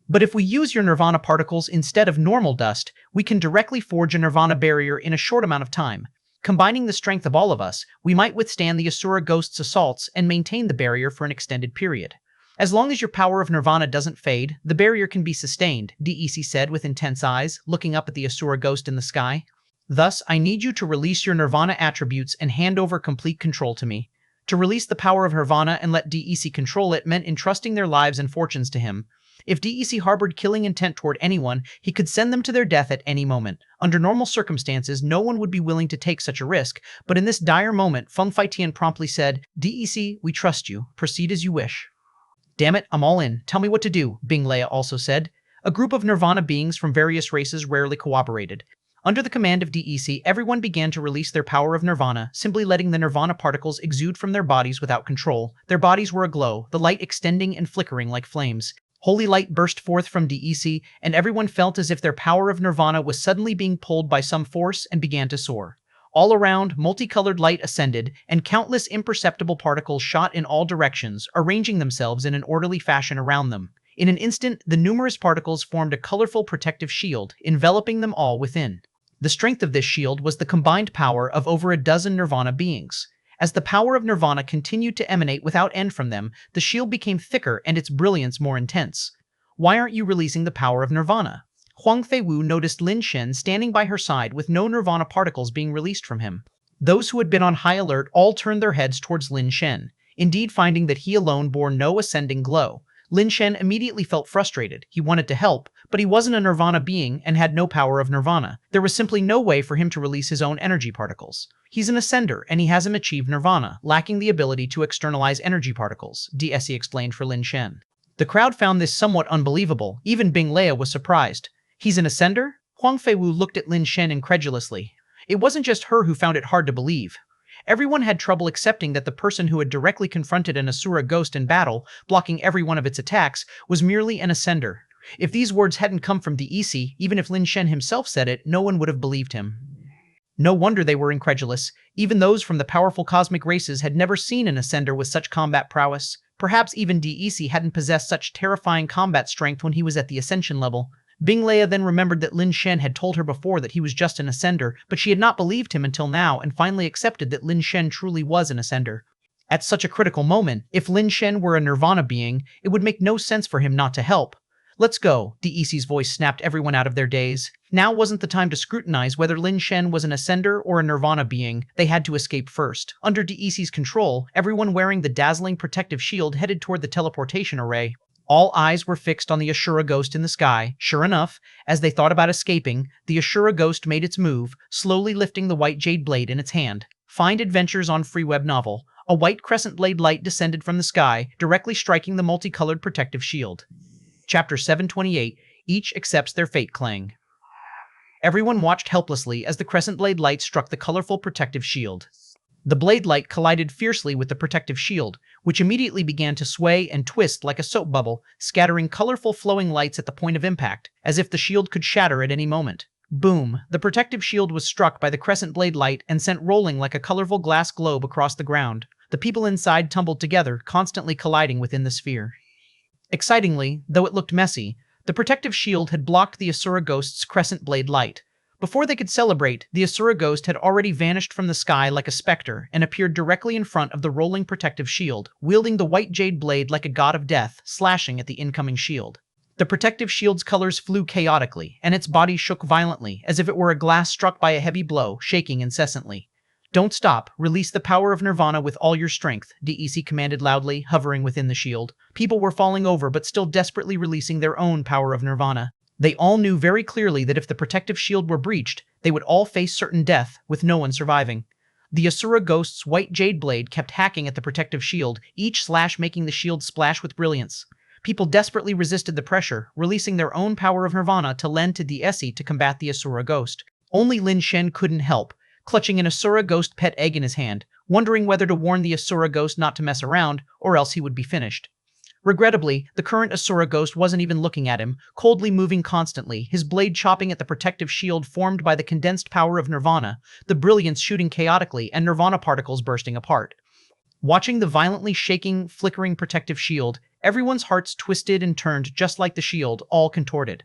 But if we use your Nirvana particles instead of normal dust, we can directly forge a Nirvana barrier in a short amount of time. Combining the strength of all of us, we might withstand the Asura ghost's assaults and maintain the barrier for an extended period. As long as your power of Nirvana doesn't fade, the barrier can be sustained," DEC said with intense eyes, looking up at the Asura ghost in the sky. "Thus, I need you to release your Nirvana attributes and hand over complete control to me." To release the power of Nirvana and let DEC control it meant entrusting their lives and fortunes to him. If DEC harbored killing intent toward anyone, he could send them to their death at any moment. Under normal circumstances, no one would be willing to take such a risk, but in this dire moment, Feng Feitian promptly said, "DEC, we trust you. Proceed as you wish." "Damn it, I'm all in. Tell me what to do," Bing Leia also said. A group of Nirvana beings from various races rarely cooperated. Under the command of DEC, everyone began to release their power of Nirvana, simply letting the Nirvana particles exude from their bodies without control. Their bodies were aglow, the light extending and flickering like flames. Holy light burst forth from DEC, and everyone felt as if their power of Nirvana was suddenly being pulled by some force and began to soar. All around, multicolored light ascended, and countless imperceptible particles shot in all directions, arranging themselves in an orderly fashion around them. In an instant, the numerous particles formed a colorful protective shield, enveloping them all within. The strength of this shield was the combined power of over a dozen Nirvana beings. As the power of Nirvana continued to emanate without end from them, the shield became thicker and its brilliance more intense. "Why aren't you releasing the power of Nirvana?" Huang Feiwu noticed Lin Shen standing by her side with no Nirvana particles being released from him. Those who had been on high alert all turned their heads towards Lin Shen, indeed finding that he alone bore no ascending glow. Lin Shen immediately felt frustrated. He wanted to help, but he wasn't a nirvana being and had no power of nirvana. There was simply no way for him to release his own energy particles. He's an ascender, and he hasn't achieved nirvana, lacking the ability to externalize energy particles, DSE explained for Lin Shen. The crowd found this somewhat unbelievable. Even Bing Leia was surprised. He's an ascender? Huang Feiwu looked at Lin Shen incredulously. It wasn't just her who found it hard to believe. Everyone had trouble accepting that the person who had directly confronted an Asura ghost in battle, blocking every one of its attacks, was merely an ascender. If these words hadn't come from DEC, even if Lin Shen himself said it, no one would have believed him. No wonder they were incredulous. Even those from the powerful cosmic races had never seen an ascender with such combat prowess. Perhaps even DEC hadn't possessed such terrifying combat strength when he was at the ascension level. Bing Leia then remembered that Lin Shen had told her before that he was just an ascender, but she had not believed him until now and finally accepted that Lin Shen truly was an ascender. At such a critical moment, if Lin Shen were a nirvana being, it would make no sense for him not to help. Let's go, DEC's voice snapped everyone out of their daze. Now wasn't the time to scrutinize whether Lin Shen was an ascender or a nirvana being. They had to escape first. Under DEC's control, everyone wearing the dazzling protective shield headed toward the teleportation array. All eyes were fixed on the Asura ghost in the sky. Sure enough, as they thought about escaping, the Asura ghost made its move, slowly lifting the white jade blade in its hand. Find Adventures on Free Web Novel. A white crescent blade light descended from the sky, directly striking the multicolored protective shield. Chapter 728, Each Accepts Their Fate Clang. Everyone watched helplessly as the crescent blade light struck the colorful protective shield. The blade light collided fiercely with the protective shield, which immediately began to sway and twist like a soap bubble, scattering colorful flowing lights at the point of impact, as if the shield could shatter at any moment. Boom! The protective shield was struck by the crescent blade light and sent rolling like a colorful glass globe across the ground. The people inside tumbled together, constantly colliding within the sphere. Excitingly, though it looked messy, the protective shield had blocked the Asura ghost's crescent blade light. Before they could celebrate, the Asura ghost had already vanished from the sky like a specter and appeared directly in front of the rolling protective shield, wielding the white jade blade like a god of death, slashing at the incoming shield. The protective shield's colors flew chaotically, and its body shook violently, as if it were a glass struck by a heavy blow, shaking incessantly. Don't stop. Release the power of Nirvana with all your strength, DEC commanded loudly, hovering within the shield. People were falling over but still desperately releasing their own power of Nirvana. They all knew very clearly that if the protective shield were breached, they would all face certain death, with no one surviving. The Asura ghost's white jade blade kept hacking at the protective shield, each slash making the shield splash with brilliance. People desperately resisted the pressure, releasing their own power of Nirvana to lend to DSE to combat the Asura ghost. Only Lin Shen couldn't help, clutching an Asura ghost pet egg in his hand, wondering whether to warn the Asura ghost not to mess around, or else he would be finished. Regrettably, the current Asura ghost wasn't even looking at him, coldly moving constantly, his blade chopping at the protective shield formed by the condensed power of Nirvana, the brilliance shooting chaotically and Nirvana particles bursting apart. Watching the violently shaking, flickering protective shield, everyone's hearts twisted and turned just like the shield, all contorted.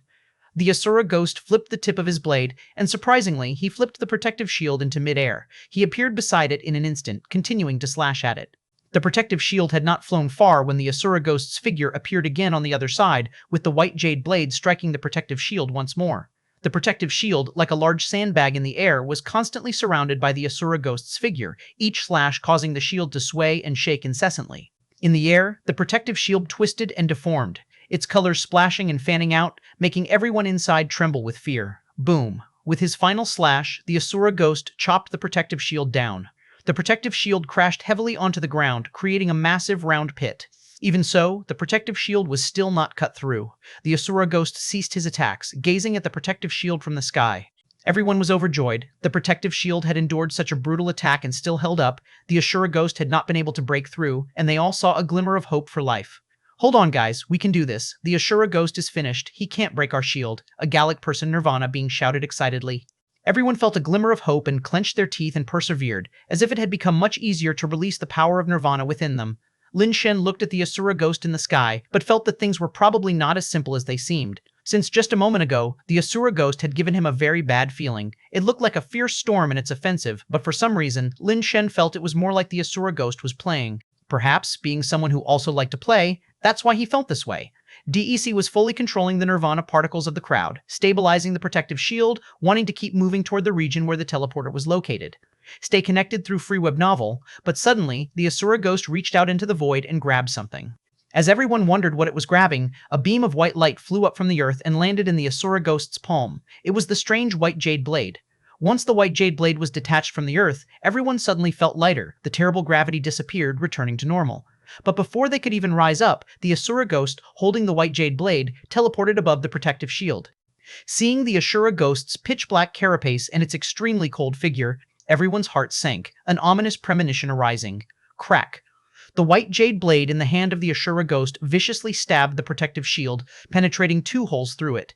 The Asura ghost flipped the tip of his blade, and surprisingly, he flipped the protective shield into midair. He appeared beside it in an instant, continuing to slash at it. The protective shield had not flown far when the Asura ghost's figure appeared again on the other side, with the white jade blade striking the protective shield once more. The protective shield, like a large sandbag in the air, was constantly surrounded by the Asura ghost's figure, each slash causing the shield to sway and shake incessantly. In the air, the protective shield twisted and deformed, its colors splashing and fanning out, making everyone inside tremble with fear. Boom! With his final slash, the Asura ghost chopped the protective shield down. The protective shield crashed heavily onto the ground, creating a massive round pit. Even so, the protective shield was still not cut through. The Asura ghost ceased his attacks, gazing at the protective shield from the sky. Everyone was overjoyed. The protective shield had endured such a brutal attack and still held up. The Asura ghost had not been able to break through, and they all saw a glimmer of hope for life. Hold on, guys, we can do this. The Asura ghost is finished. He can't break our shield, a Gallic person Nirvana being shouted excitedly. Everyone felt a glimmer of hope and clenched their teeth and persevered, as if it had become much easier to release the power of Nirvana within them. Lin Shen looked at the Asura ghost in the sky, but felt that things were probably not as simple as they seemed. Since just a moment ago, the Asura ghost had given him a very bad feeling. It looked like a fierce storm in its offensive, but for some reason, Lin Shen felt it was more like the Asura ghost was playing. Perhaps, being someone who also liked to play, that's why he felt this way. DEC was fully controlling the Nirvana particles of the crowd, stabilizing the protective shield, wanting to keep moving toward the region where the teleporter was located. stay connected through free web novel, but suddenly, the Asura ghost reached out into the void and grabbed something. As everyone wondered what it was grabbing, a beam of white light flew up from the earth and landed in the Asura ghost's palm. It was the strange white jade blade. Once the white jade blade was detached from the earth, everyone suddenly felt lighter. The terrible gravity disappeared, returning to normal. But before they could even rise up, the Asura ghost, holding the white jade blade, teleported above the protective shield. Seeing the Asura ghost's pitch-black carapace and its extremely cold figure, everyone's heart sank, an ominous premonition arising. Crack. The white jade blade in the hand of the Asura ghost viciously stabbed the protective shield, penetrating 2 holes through it.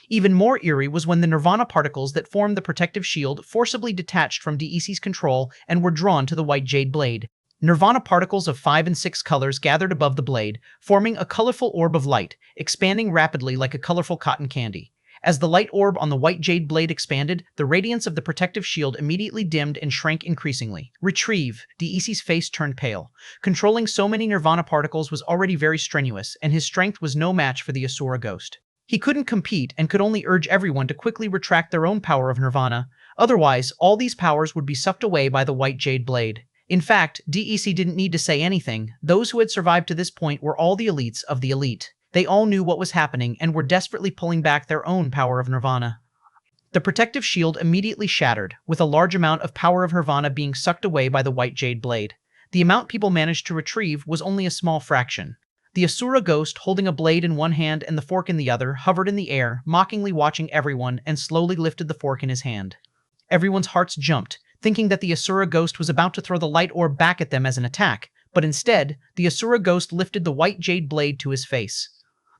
Even more eerie was when the Nirvana particles that formed the protective shield forcibly detached from DEC's control and were drawn to the white jade blade. Nirvana particles of 5 and 6 colors gathered above the blade, forming a colorful orb of light, expanding rapidly like a colorful cotton candy. As the light orb on the white jade blade expanded, the radiance of the protective shield immediately dimmed and shrank increasingly. Retrieve. DEC's face turned pale. Controlling so many Nirvana particles was already very strenuous, and his strength was no match for the Asura ghost. He couldn't compete and could only urge everyone to quickly retract their own power of Nirvana. Otherwise, all these powers would be sucked away by the white jade blade. In fact, DEC didn't need to say anything. Those who had survived to this point were all the elites of the elite. They all knew what was happening and were desperately pulling back their own power of Nirvana. The protective shield immediately shattered, with a large amount of power of Nirvana being sucked away by the white jade blade. The amount people managed to retrieve was only a small fraction. The Asura ghost, holding a blade in one hand and the fork in the other, hovered in the air, mockingly watching everyone, and slowly lifted the fork in his hand. Everyone's hearts jumped, thinking that the Asura ghost was about to throw the light orb back at them as an attack, but instead, the Asura ghost lifted the white jade blade to his face.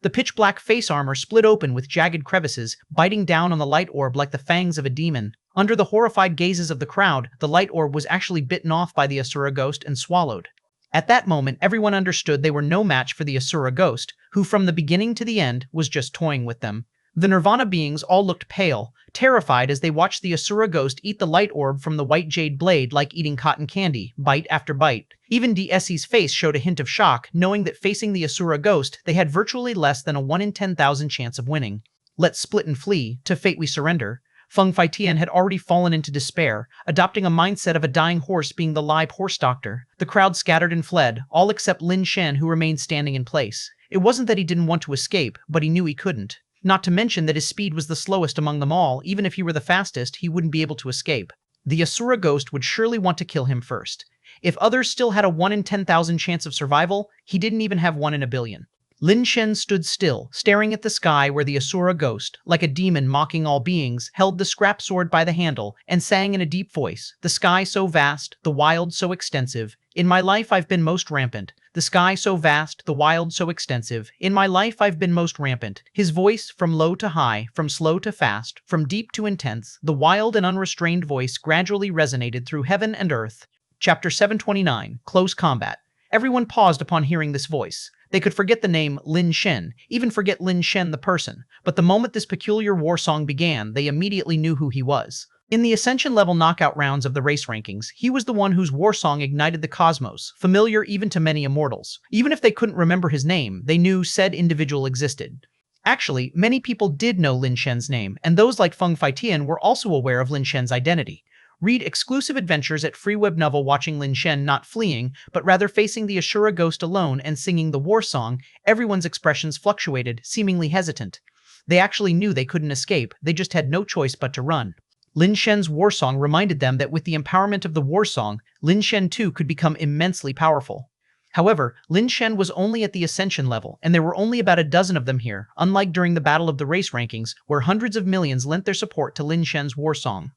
The pitch-black face armor split open with jagged crevices, biting down on the light orb like the fangs of a demon. Under the horrified gazes of the crowd, the light orb was actually bitten off by the Asura ghost and swallowed. At that moment, everyone understood they were no match for the Asura ghost, who from the beginning to the end was just toying with them. The Nirvana beings all looked pale, terrified as they watched the Asura ghost eat the light orb from the white jade blade like eating cotton candy, bite after bite. Even DEC's face showed a hint of shock, knowing that facing the Asura ghost, they had virtually less than a 1 in 10,000 chance of winning. Let's split and flee, to fate we surrender. Feng Faitian had already fallen into despair, adopting a mindset of a dying horse being the live horse doctor. The crowd scattered and fled, all except Lin Shen, who remained standing in place. It wasn't that he didn't want to escape, but he knew he couldn't. Not to mention that his speed was the slowest among them all. Even if he were the fastest, he wouldn't be able to escape. The Asura ghost would surely want to kill him first. If others still had a 1 in 10,000 chance of survival, he didn't even have 1 in a billion. Lin Shen stood still, staring at the sky where the Asura ghost, like a demon mocking all beings, held the scrap sword by the handle and sang in a deep voice, "The sky so vast, the wild so extensive. In my life I've been most rampant. The sky so vast, the wild so extensive. In my life I've been most rampant." His voice, from low to high, from slow to fast, from deep to intense, the wild and unrestrained voice gradually resonated through heaven and earth. Chapter 729, Close Combat. Everyone paused upon hearing this voice. They could forget the name Lin Shen, even forget Lin Shen the person, but the moment this peculiar war song began, they immediately knew who he was. In the Ascension level knockout rounds of the race rankings, he was the one whose war song ignited the cosmos, familiar even to many immortals. Even if they couldn't remember his name, they knew said individual existed. Actually, many people did know Lin Shen's name, and those like Feng Faitian were also aware of Lin Shen's identity. Read exclusive adventures at free web novel watching Lin Shen not fleeing, but rather facing the Asura ghost alone and singing the war song. Everyone's expressions fluctuated, seemingly hesitant. They actually knew they couldn't escape, they just had no choice but to run. Lin Shen's war song reminded them that with the empowerment of the war song, Lin Shen too could become immensely powerful. However, Lin Shen was only at the Ascension level, and there were only about a dozen of them here, unlike during the Battle of the Race Rankings, where hundreds of millions lent their support to Lin Shen's war song.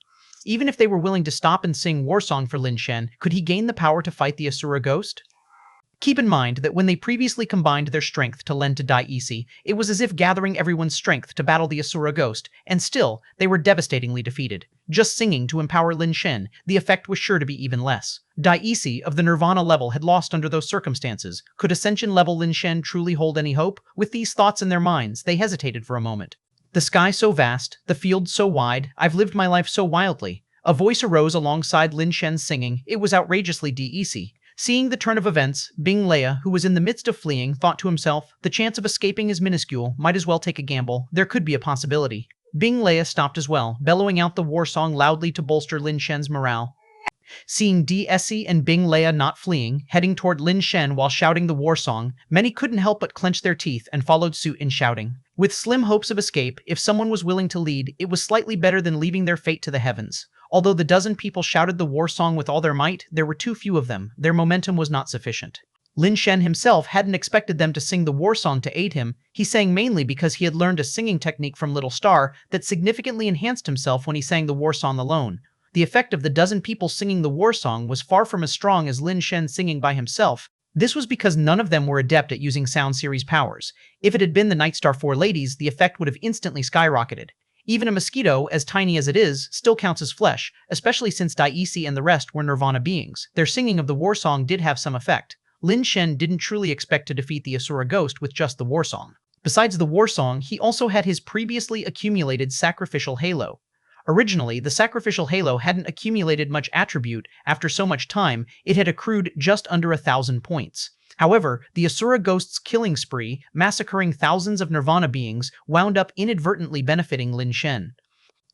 Even if they were willing to stop and sing war song for Lin Shen, could he gain the power to fight the Asura ghost? Keep in mind that when they previously combined their strength to lend to DEC, it was as if gathering everyone's strength to battle the Asura ghost, and still, they were devastatingly defeated. Just singing to empower Lin Shen, the effect was sure to be even less. DEC of the Nirvana level had lost under those circumstances. Could Ascension level Lin Shen truly hold any hope? With these thoughts in their minds, they hesitated for a moment. The sky so vast, the field so wide, I've lived my life so wildly. A voice arose alongside Lin Shen's singing. It was outrageously DEC. Seeing the turn of events, Bing Leia, who was in the midst of fleeing, thought to himself, the chance of escaping is minuscule, might as well take a gamble, there could be a possibility. Bing Leia stopped as well, bellowing out the war song loudly to bolster Lin Shen's morale. Seeing DSE and Bing Leia not fleeing, heading toward Lin Shen while shouting the war song, many couldn't help but clench their teeth and followed suit in shouting. With slim hopes of escape, if someone was willing to lead, it was slightly better than leaving their fate to the heavens. Although the dozen people shouted the war song with all their might, there were too few of them. Their momentum was not sufficient. Lin Shen himself hadn't expected them to sing the war song to aid him. He sang mainly because he had learned a singing technique from Little Star that significantly enhanced himself when he sang the war song alone. The effect of the dozen people singing the war song was far from as strong as Lin Shen singing by himself. This was because none of them were adept at using sound series powers. If it had been the Nightstar 4 ladies, the effect would have instantly skyrocketed. Even a mosquito, as tiny as it is, still counts as flesh, especially since Daisy and the rest were Nirvana beings. Their singing of the war song did have some effect. Lin Shen didn't truly expect to defeat the Asura Ghost with just the war song. Besides the war song, he also had his previously accumulated sacrificial halo. Originally, the sacrificial halo hadn't accumulated much attribute. After so much time, it had accrued just under 1,000 points. However, the Asura Ghost's killing spree, massacring thousands of Nirvana beings, wound up inadvertently benefiting Lin Shen.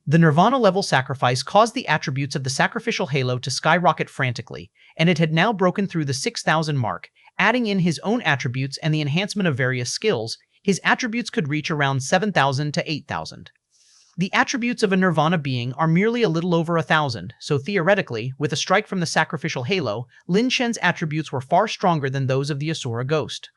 The Nirvana-level sacrifice caused the attributes of the sacrificial halo to skyrocket frantically, and it had now broken through the 6,000 mark. Adding in his own attributes and the enhancement of various skills, his attributes could reach around 7,000 to 8,000. The attributes of a Nirvana being are merely a little over 1,000, so theoretically, with a strike from the sacrificial halo, Lin Shen's attributes were far stronger than those of the Asura Ghost.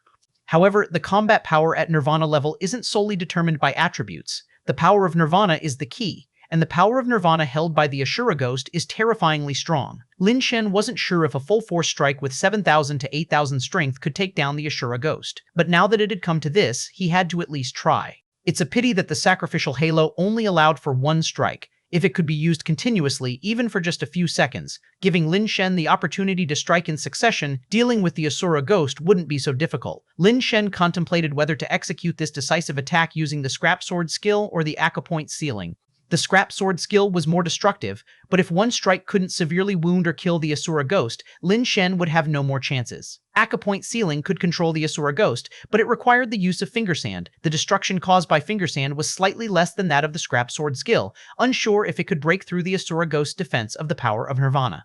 However, the combat power at Nirvana level isn't solely determined by attributes. The power of Nirvana is the key, and the power of Nirvana held by the Asura Ghost is terrifyingly strong. Lin Shen wasn't sure if a full-force strike with 7,000 to 8,000 strength could take down the Asura Ghost, but now that it had come to this, he had to at least try. It's a pity that the sacrificial halo only allowed for one strike. If it could be used continuously, even for just a few seconds, giving Lin Shen the opportunity to strike in succession, dealing with the Asura Ghost wouldn't be so difficult. Lin Shen contemplated whether to execute this decisive attack using the Scrap Sword skill or the Acupoint Sealing. The Scrap Sword skill was more destructive, but if one strike couldn't severely wound or kill the Asura Ghost, Lin Shen would have no more chances. Acupoint Sealing could control the Asura Ghost, but it required the use of Finger Sand. The destruction caused by Finger Sand was slightly less than that of the Scrap Sword skill, unsure if it could break through the Asura Ghost's defense of the power of Nirvana.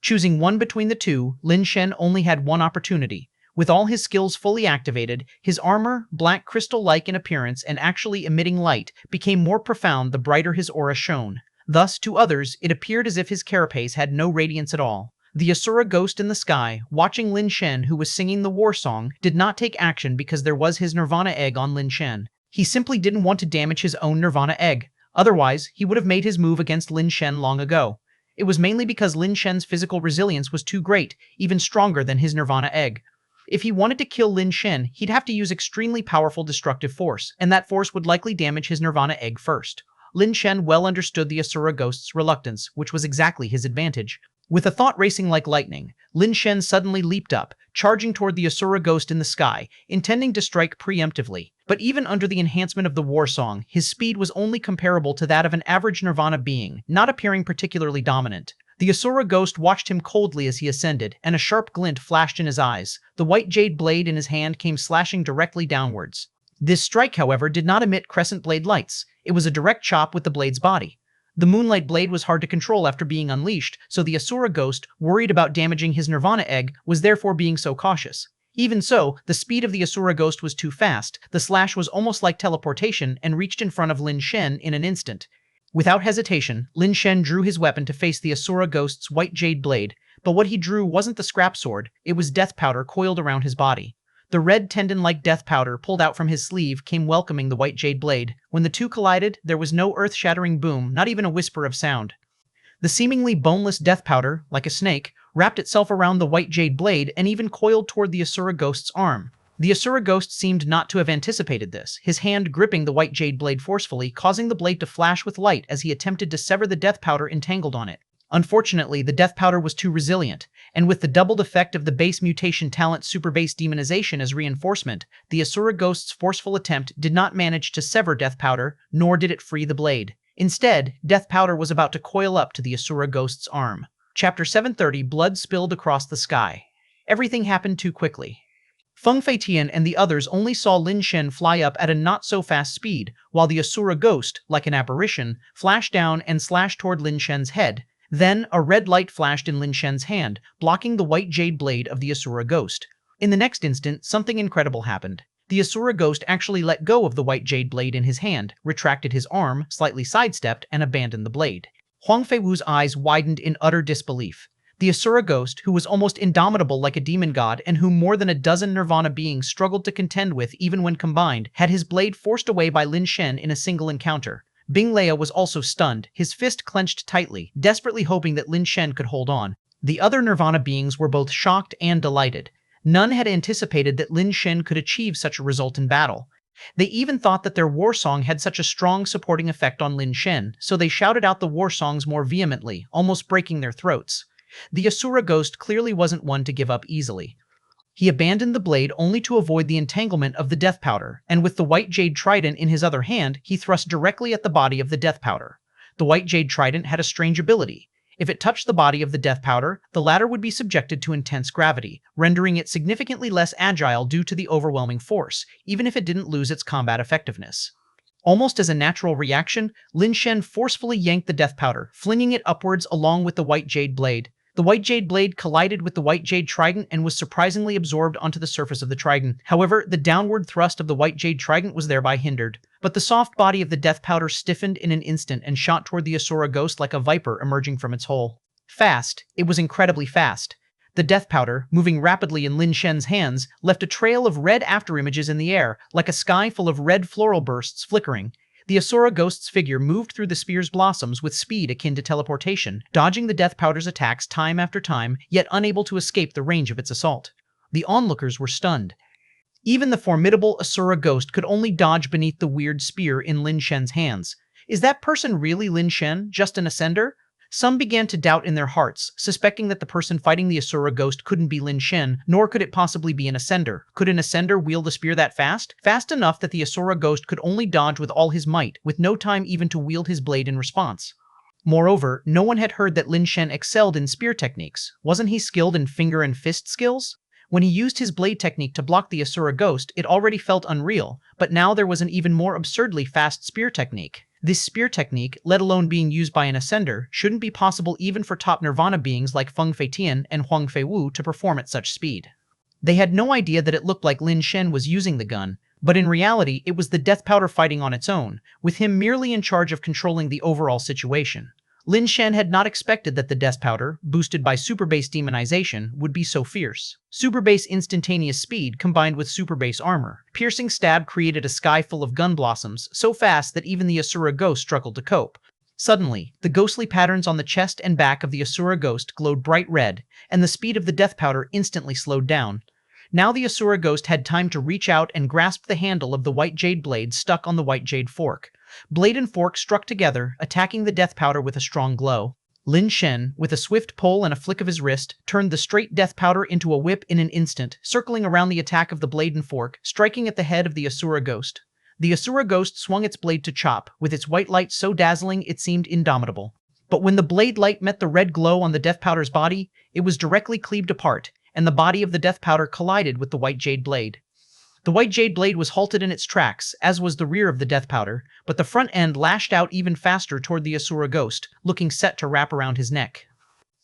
Choosing one between the two, Lin Shen only had one opportunity. With all his skills fully activated, his armor, black crystal-like in appearance and actually emitting light, became more profound the brighter his aura shone. Thus, to others, it appeared as if his carapace had no radiance at all. The Asura Ghost in the sky, watching Lin Shen, who was singing the war song, did not take action because there was his Nirvana egg on Lin Shen. He simply didn't want to damage his own Nirvana egg. Otherwise, he would have made his move against Lin Shen long ago. It was mainly because Lin Shen's physical resilience was too great, even stronger than his Nirvana egg. If he wanted to kill Lin Shen, he'd have to use extremely powerful destructive force, and that force would likely damage his Nirvana egg first. Lin Shen well understood the Asura Ghost's reluctance, which was exactly his advantage. With a thought racing like lightning, Lin Shen suddenly leaped up, charging toward the Asura Ghost in the sky, intending to strike preemptively. But even under the enhancement of the war song, his speed was only comparable to that of an average Nirvana being, not appearing particularly dominant. The Asura Ghost watched him coldly as he ascended, and a sharp glint flashed in his eyes. The white jade blade in his hand came slashing directly downwards. This strike, however, did not emit crescent blade lights. It was a direct chop with the blade's body. The moonlight blade was hard to control after being unleashed, so the Asura Ghost, worried about damaging his Nirvana egg, was therefore being so cautious. Even so, the speed of the Asura Ghost was too fast. The slash was almost like teleportation and reached in front of Lin Shen in an instant. Without hesitation, Lin Shen drew his weapon to face the Asura Ghost's white jade blade, but what he drew wasn't the scrap sword, it was death powder coiled around his body. The red tendon-like death powder pulled out from his sleeve came welcoming the white jade blade. When the two collided, there was no earth-shattering boom, not even a whisper of sound. The seemingly boneless death powder, like a snake, wrapped itself around the white jade blade and even coiled toward the Asura Ghost's arm. The Asura Ghost seemed not to have anticipated this, his hand gripping the white jade blade forcefully, causing the blade to flash with light as he attempted to sever the death powder entangled on it. Unfortunately, the death powder was too resilient, and with the doubled effect of the base mutation talent super base demonization as reinforcement, the Asura Ghost's forceful attempt did not manage to sever death powder, nor did it free the blade. Instead, death powder was about to coil up to the Asura Ghost's arm. Chapter 730, Blood Spilled Across the Sky. Everything happened too quickly. Feng Feitian and the others only saw Lin Shen fly up at a not-so-fast speed, while the Asura Ghost, like an apparition, flashed down and slashed toward Lin Shen's head. Then, a red light flashed in Lin Shen's hand, blocking the white jade blade of the Asura ghost. In the next instant, something incredible happened. The Asura ghost actually let go of the white jade blade in his hand, retracted his arm, slightly sidestepped, and abandoned the blade. Huang Feiwu's eyes widened in utter disbelief. The Asura ghost, who was almost indomitable like a demon god and whom more than a dozen Nirvana beings struggled to contend with even when combined, had his blade forced away by Lin Shen in a single encounter. Bing Lea was also stunned, his fist clenched tightly, desperately hoping that Lin Shen could hold on. The other Nirvana beings were both shocked and delighted. None had anticipated that Lin Shen could achieve such a result in battle. They even thought that their war song had such a strong supporting effect on Lin Shen, so they shouted out the war songs more vehemently, almost breaking their throats. The Asura ghost clearly wasn't one to give up easily. He abandoned the blade only to avoid the entanglement of the death powder, and with the white jade trident in his other hand, he thrust directly at the body of the death powder. The white jade trident had a strange ability. If it touched the body of the death powder, the latter would be subjected to intense gravity, rendering it significantly less agile due to the overwhelming force, even if it didn't lose its combat effectiveness. Almost as a natural reaction, Lin Shen forcefully yanked the death powder, flinging it upwards along with the white jade blade. The white jade blade collided with the white jade trident and was surprisingly absorbed onto the surface of the trident. However, the downward thrust of the white jade trident was thereby hindered. But the soft body of the death powder stiffened in an instant and shot toward the Asura ghost like a viper emerging from its hole. Fast. It was incredibly fast. The death powder, moving rapidly in Lin Shen's hands, left a trail of red afterimages in the air, like a sky full of red floral bursts flickering. The Asura ghost's figure moved through the spear's blossoms with speed akin to teleportation, dodging the death powder's attacks time after time, yet unable to escape the range of its assault. The onlookers were stunned. Even the formidable Asura ghost could only dodge beneath the weird spear in Lin Shen's hands. Is that person really Lin Shen, just an ascender? Some began to doubt in their hearts, suspecting that the person fighting the Asura ghost couldn't be Lin Shen, nor could it possibly be an ascender. Could an ascender wield a spear that fast? Fast enough that the Asura ghost could only dodge with all his might, with no time even to wield his blade in response. Moreover, no one had heard that Lin Shen excelled in spear techniques. Wasn't he skilled in finger and fist skills? When he used his blade technique to block the Asura ghost, it already felt unreal, but now there was an even more absurdly fast spear technique. This spear technique, let alone being used by an ascender, shouldn't be possible even for top Nirvana beings like Feng Feitian and Huang Feiwu to perform at such speed. They had no idea that it looked like Lin Shen was using the gun, but in reality it was the death powder fighting on its own, with him merely in charge of controlling the overall situation. Lin Shen had not expected that the death powder, boosted by super base demonization, would be so fierce. Super base instantaneous speed combined with super base armor. Piercing stab created a sky full of gun blossoms, so fast that even the Asura ghost struggled to cope. Suddenly, the ghostly patterns on the chest and back of the Asura ghost glowed bright red, and the speed of the death powder instantly slowed down. Now the Asura ghost had time to reach out and grasp the handle of the white jade blade stuck on the white jade fork. Blade and fork struck together, attacking the death powder with a strong glow. Lin Shen, with a swift pull and a flick of his wrist, turned the straight death powder into a whip in an instant, circling around the attack of the blade and fork, striking at the head of the Asura ghost. The Asura ghost swung its blade to chop, with its white light so dazzling it seemed indomitable. But when the blade light met the red glow on the death powder's body, it was directly cleaved apart, and the body of the death powder collided with the white jade blade. The white jade blade was halted in its tracks, as was the rear of the death powder, but the front end lashed out even faster toward the Asura ghost, looking set to wrap around his neck.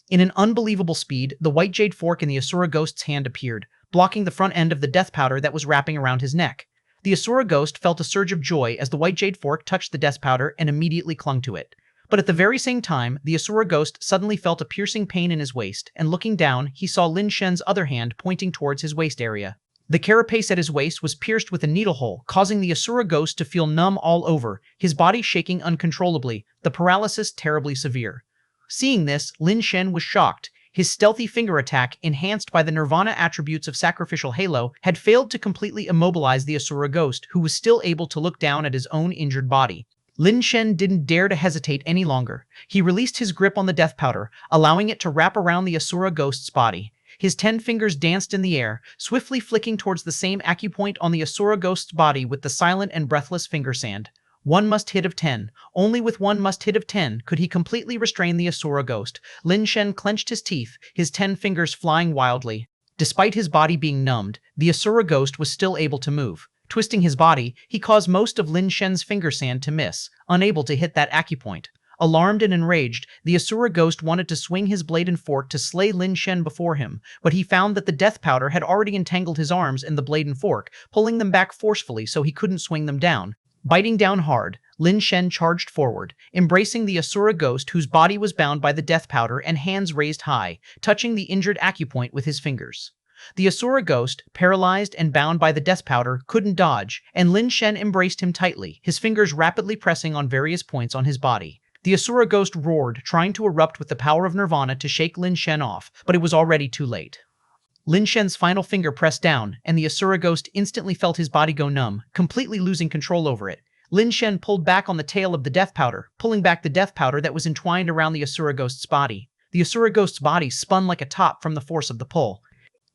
In an unbelievable speed, the white jade fork in the Asura ghost's hand appeared, blocking the front end of the death powder that was wrapping around his neck. The Asura ghost felt a surge of joy as the white jade fork touched the death powder and immediately clung to it. But at the very same time, the Asura ghost suddenly felt a piercing pain in his waist, and looking down, he saw Lin Shen's other hand pointing towards his waist area. The carapace at his waist was pierced with a needle hole, causing the Asura ghost to feel numb all over, his body shaking uncontrollably, the paralysis terribly severe. Seeing this, Lin Shen was shocked. His stealthy finger attack, enhanced by the Nirvana attributes of Sacrificial Halo, had failed to completely immobilize the Asura ghost, who was still able to look down at his own injured body. Lin Shen didn't dare to hesitate any longer. He released his grip on the death powder, allowing it to wrap around the Asura ghost's body. His 10 fingers danced in the air, swiftly flicking towards the same acupoint on the Asura ghost's body with the silent and breathless finger sand. One must hit of 10. Only with one must hit of 10 could he completely restrain the Asura ghost. Lin Shen clenched his teeth, his 10 fingers flying wildly. Despite his body being numbed, the Asura ghost was still able to move. Twisting his body, he caused most of Lin Shen's finger sand to miss, unable to hit that acupoint. Alarmed and enraged, the Asura ghost wanted to swing his blade and fork to slay Lin Shen before him, but he found that the death powder had already entangled his arms in the blade and fork, pulling them back forcefully so he couldn't swing them down. Biting down hard, Lin Shen charged forward, embracing the Asura ghost whose body was bound by the death powder and hands raised high, touching the injured acupoint with his fingers. The Asura ghost, paralyzed and bound by the death powder, couldn't dodge, and Lin Shen embraced him tightly, his fingers rapidly pressing on various points on his body. The Asura ghost roared, trying to erupt with the power of Nirvana to shake Lin Shen off, but it was already too late. Lin Shen's final finger pressed down, and the Asura ghost instantly felt his body go numb, completely losing control over it. Lin Shen pulled back on the tail of the death powder, pulling back the death powder that was entwined around the Asura ghost's body. The Asura ghost's body spun like a top from the force of the pull.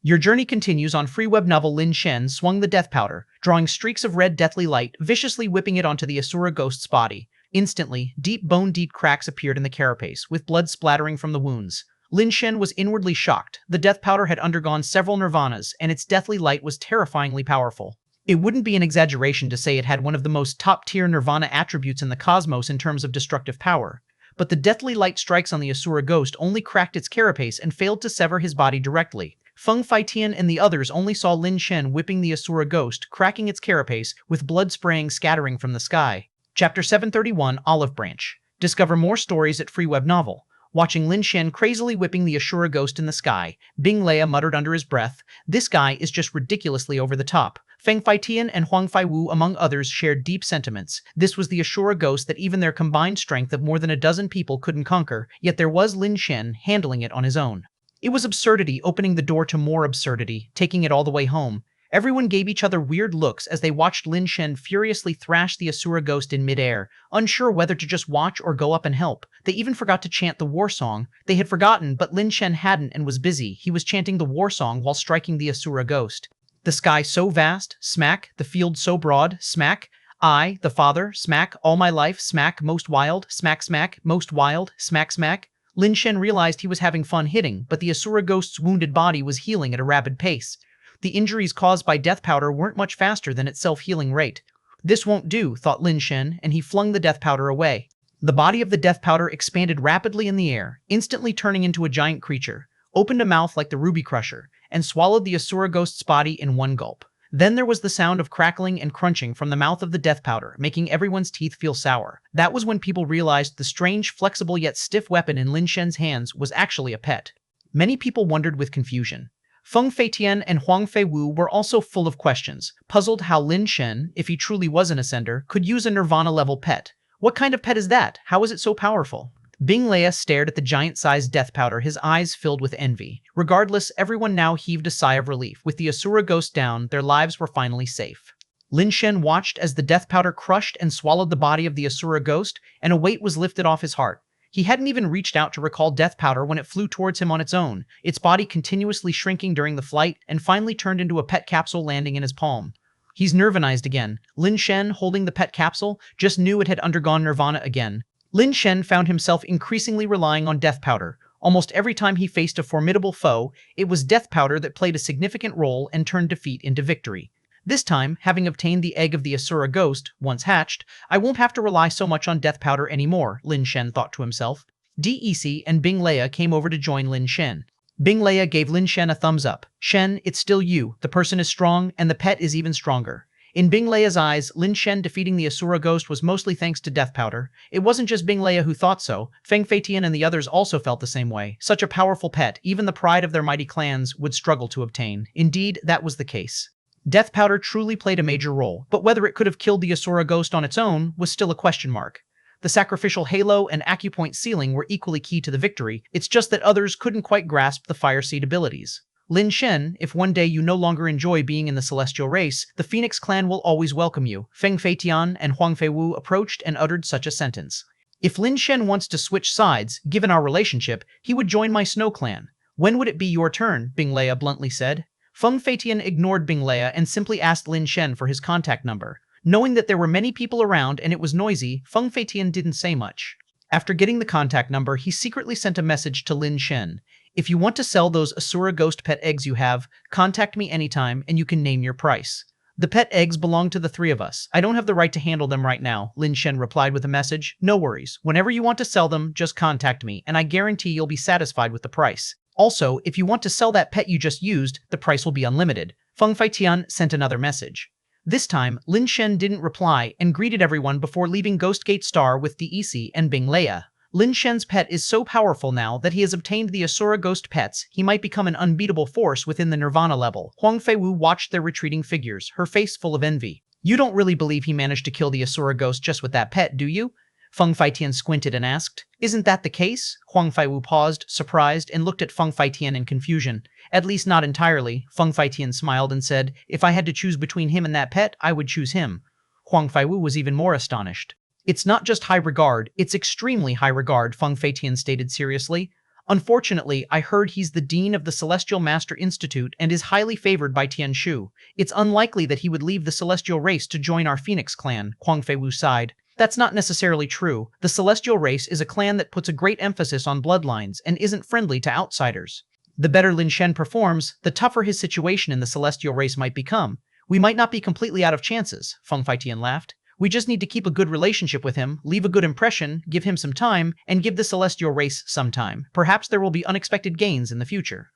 Your journey continues on free web novel. Lin Shen swung the death powder, drawing streaks of red deathly light, viciously whipping it onto the Asura ghost's body. Instantly, deep bone-deep cracks appeared in the carapace, with blood splattering from the wounds. Lin Shen was inwardly shocked. The death powder had undergone several nirvanas, and its deathly light was terrifyingly powerful. It wouldn't be an exaggeration to say it had one of the most top-tier nirvana attributes in the cosmos in terms of destructive power. But the deathly light strikes on the Asura ghost only cracked its carapace and failed to sever his body directly. Feng Feitian and the others only saw Lin Shen whipping the Asura ghost, cracking its carapace, with blood spraying scattering from the sky. Chapter 731, Olive Branch. Discover more stories at Free Web Novel. Watching Lin Shen crazily whipping the Asura ghost in the sky, Bing Leia muttered under his breath, "This guy is just ridiculously over the top." Feng Feitian and Huang Feiwu, among others, shared deep sentiments. This was the Asura ghost that even their combined strength of more than a dozen people couldn't conquer, yet there was Lin Shen handling it on his own. It was absurdity opening the door to more absurdity, taking it all the way home. Everyone gave each other weird looks as they watched Lin Shen furiously thrash the Asura ghost in midair, unsure whether to just watch or go up and help. They even forgot to chant the war song. They had forgotten, but Lin Shen hadn't and was busy. He was chanting the war song while striking the Asura ghost. The sky so vast, smack. The field so broad, smack. I, the father, smack. All my life, smack. Most wild, smack smack. Most wild, smack smack. Lin Shen realized he was having fun hitting, but the Asura ghost's wounded body was healing at a rapid pace. The injuries caused by death powder weren't much faster than its self-healing rate. This won't do, thought Lin Shen, and he flung the death powder away. The body of the death powder expanded rapidly in the air, instantly turning into a giant creature, opened a mouth like the Ruby Crusher, and swallowed the Asura ghost's body in one gulp. Then there was the sound of crackling and crunching from the mouth of the death powder, making everyone's teeth feel sour. That was when people realized the strange, flexible yet stiff weapon in Lin Shen's hands was actually a pet. Many people wondered with confusion. Feng Feitian and Huang Feiwu were also full of questions, puzzled how Lin Shen, if he truly was an ascender, could use a Nirvana-level pet. What kind of pet is that? How is it so powerful? Bing Leia stared at the giant-sized death powder, his eyes filled with envy. Regardless, everyone now heaved a sigh of relief. With the Asura ghost down, their lives were finally safe. Lin Shen watched as the death powder crushed and swallowed the body of the Asura ghost, and a weight was lifted off his heart. He hadn't even reached out to recall death powder when it flew towards him on its own, its body continuously shrinking during the flight and finally turned into a pet capsule landing in his palm. He's nirvanized again. Lin Shen, holding the pet capsule, just knew it had undergone nirvana again. Lin Shen found himself increasingly relying on death powder. Almost every time he faced a formidable foe, it was death powder that played a significant role and turned defeat into victory. This time, having obtained the egg of the Asura ghost, once hatched, I won't have to rely so much on death powder anymore, Lin Shen thought to himself. DEC and Bing Leia came over to join Lin Shen. Bing Leia gave Lin Shen a thumbs up. Shen, it's still you. The person is strong, and the pet is even stronger. In Bing Leia's eyes, Lin Shen defeating the Asura ghost was mostly thanks to death powder. It wasn't just Bing Leia who thought so. Feng Feitian and the others also felt the same way. Such a powerful pet, even the pride of their mighty clans would struggle to obtain. Indeed, that was the case. Death powder truly played a major role, but whether it could have killed the Asura ghost on its own was still a question mark. The sacrificial halo and acupoint sealing were equally key to the victory, it's just that others couldn't quite grasp the fire seed abilities. Lin Shen, if one day you no longer enjoy being in the celestial race, the Phoenix clan will always welcome you. Feng Feitian and Huang Feiwu approached and uttered such a sentence. If Lin Shen wants to switch sides, given our relationship, he would join my Snow clan. When would it be your turn? Bing Leia bluntly said. Feng Feitian ignored Bing Leia and simply asked Lin Shen for his contact number. Knowing that there were many people around and it was noisy, Feng Feitian didn't say much. After getting the contact number, he secretly sent a message to Lin Shen. If you want to sell those Asura ghost pet eggs you have, contact me anytime and you can name your price. The pet eggs belong to the three of us. I don't have the right to handle them right now, Lin Shen replied with a message. No worries. Whenever you want to sell them, just contact me, and I guarantee you'll be satisfied with the price. Also, if you want to sell that pet you just used, the price will be unlimited. Feng Feitian sent another message. This time, Lin Shen didn't reply and greeted everyone before leaving Ghost Gate Star with DEC and Bing Leia. Lin Shen's pet is so powerful now that he has obtained the Asura Ghost pets, he might become an unbeatable force within the Nirvana level. Huang Feiwu watched their retreating figures, her face full of envy. You don't really believe he managed to kill the Asura Ghost just with that pet, do you? Feng Feitian squinted and asked. Isn't that the case? Huang Feiwu paused, surprised, and looked at Feng Feitian in confusion. At least not entirely. Feng Feitian smiled and said, if I had to choose between him and that pet, I would choose him. Huang Feiwu was even more astonished. It's not just high regard, it's extremely high regard, Feng Feitian stated seriously. Unfortunately, I heard he's the dean of the Celestial Master Institute and is highly favored by Tian Shu. It's unlikely that he would leave the celestial race to join our Phoenix clan, Huang Feiwu sighed. That's not necessarily true. The celestial race is a clan that puts a great emphasis on bloodlines and isn't friendly to outsiders. The better Lin Shen performs, the tougher his situation in the celestial race might become. We might not be completely out of chances, Feng Feitian laughed. We just need to keep a good relationship with him, leave a good impression, give him some time, and give the celestial race some time. Perhaps there will be unexpected gains in the future.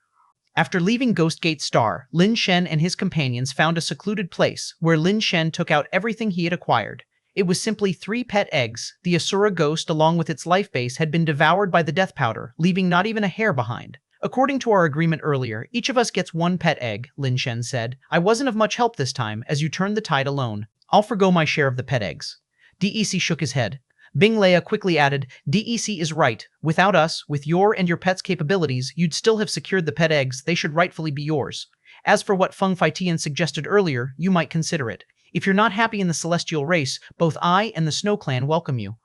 After leaving Ghost Gate Star, Lin Shen and his companions found a secluded place where Lin Shen took out everything he had acquired. It was simply 3 pet eggs. The Asura Ghost, along with its life base, had been devoured by the death powder, leaving not even a hair behind. According to our agreement earlier, each of us gets 1 pet egg, Lin Shen said. I wasn't of much help this time, as you turned the tide alone. I'll forgo my share of the pet eggs. DEC shook his head. Bing Leia quickly added, DEC is right. Without us, with your and your pet's capabilities, you'd still have secured the pet eggs. They should rightfully be yours. As for what Feng Feitian suggested earlier, you might consider it. If you're not happy in the celestial race, both I and the Snow Clan welcome you.